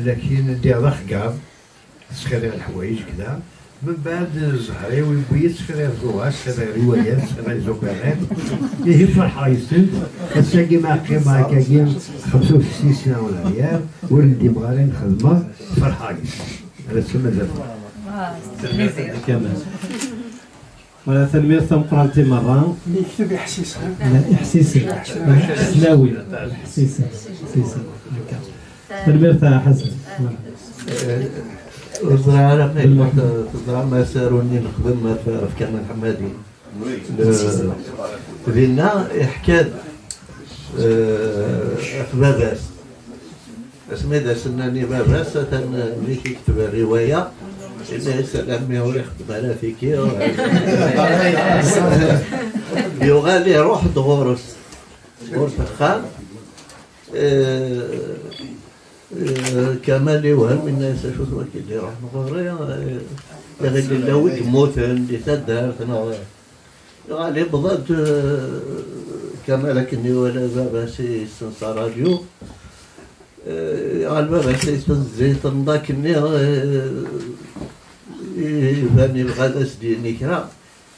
لكن دي ضخ قاب سخري الحوايج كذا من بعد الزهري والبيت سخري الزواج سخري روايات سخري زوكرات هي فرحة يسن الساقي ما قيمة كاين 65 سنة ولا عيال ولدي بغالي نخدمه فرحة يسن هذا تسمى زفر كمان ولا تنمية ثم قرانتي مرة يكتب إحسيس لا إحسيس حسناوي إحسيس تنمية ثا حسن الزراعة ما ساروني نخدم في كامل حمادي لنا حكات في باباس اسمي دا سناني باباس ملي كيكتب الرواية إنه سلام يوري يخدم على فيكي يغالي روح دغورس فخام كمال يوهم الناس شو سوا كي اللي راح نغوري غير اللوي موت اللي تدار غالي بضات كمال كني ولا بابا سي سنسا راديو غالبا بابا سي تنزيت نضاكني يباني الغدا سديني كرا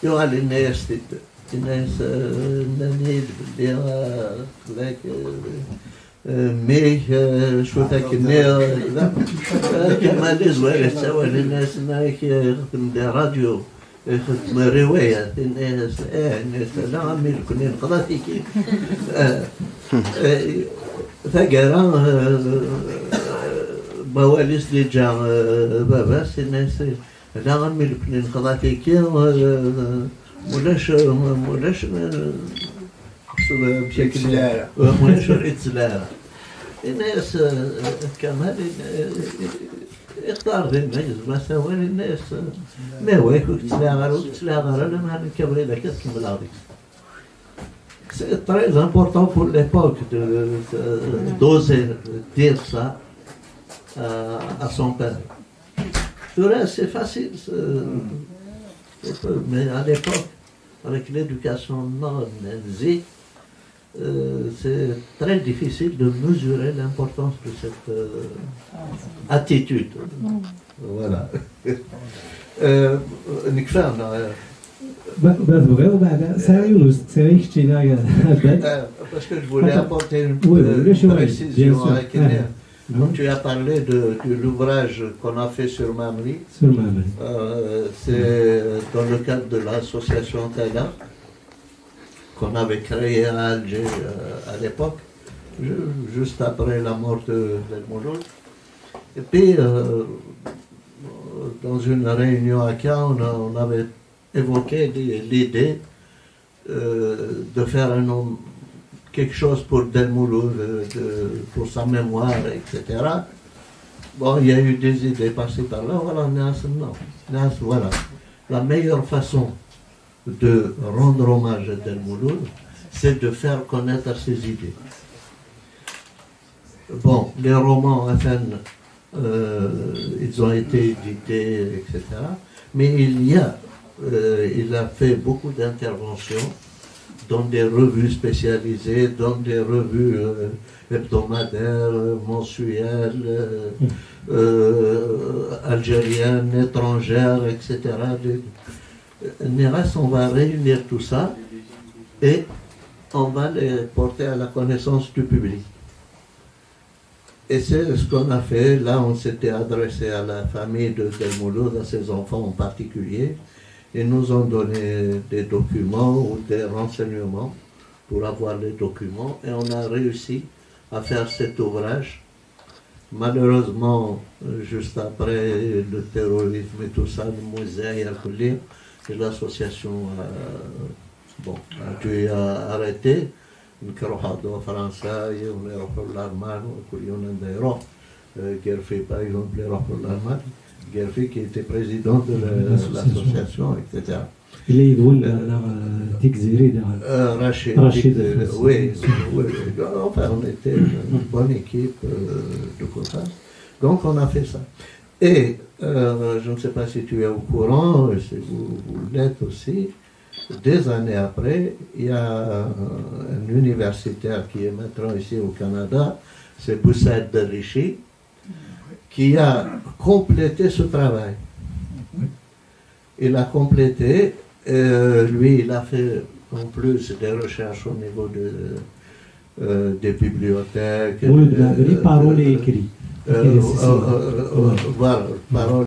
يغالي الناس الناس نانيد باللي خلاك مي شو ذاك النير لا كمال زوير سوا الناس هناك يخدم دي راديو يخدم رواية الناس الناس لا عمي كنا نقضى فيك ثقرا بواليس اللي جا باباس الناس لا عمي كنا نقضى فيك مولاش بشكل مولاش الإتسلارة الناس كمال اختار الناس ما سوى الناس ما هو يكون تسلاغر لما نكبر لك تكمل هذيك c'est très important pour l'époque d'oser dire ça à son père. Tout reste c'est facile mais à l'époque avec l'éducation non nazie c'est très difficile de mesurer l'importance de cette attitude. Voilà. نكفانا بغير وبعد ساري يونس ساري كتينا parce que je voulais apporter une précision avec Nia. Donc tu as parlé de l'ouvrage qu'on a fait sur Mamri. C'est dans le cadre de l'association Tada qu'on avait créé à Alger à l'époque, juste après la mort d'El Mouloud. Et puis, dans une réunion à Caen, on avait évoqué l'idée de faire quelque chose pour Del Mouloud, pour sa mémoire, etc. Bon, il y a eu des idées passées par là, voilà, voilà. La meilleure façon de rendre hommage à Del Mouloud, c'est de faire connaître ses idées. Bon, les romans, enfin, ils ont été édités, etc. Mais il a fait beaucoup d'interventions dans des revues spécialisées, dans des revues hebdomadaires, mensuelles, algériennes, étrangères, etc. Néras, on va réunir tout ça et on va les porter à la connaissance du public. Et c'est ce qu'on a fait. Là, on s'était adressé à la famille de Del Mouloud, à ses enfants en particulier. Ils nous ont donné des documents ou des renseignements pour avoir les documents et on a réussi à faire cet ouvrage. Malheureusement, juste après le terrorisme et tout ça, le musée et l'association a dû arrêter. نروحوا دو فرنسا ونروحوا للألمان وكل يوم نديروا Gerfé par exemple يروحوا للألمان Gerfé qui était président de l'association etc. اللي يدون تكزيري Rachid oui enfin on était une bonne équipe de Cotas donc on a fait ça et je ne sais pas si tu es au courant si vous l'êtes aussi. Des années après, il y a un universitaire qui est maintenant ici au Canada, c'est Boussaid Darichi, qui a complété ce travail. Il a complété, lui il a fait en plus des recherches au niveau des bibliothèques. Oui, parole et écrit. Voilà, parole.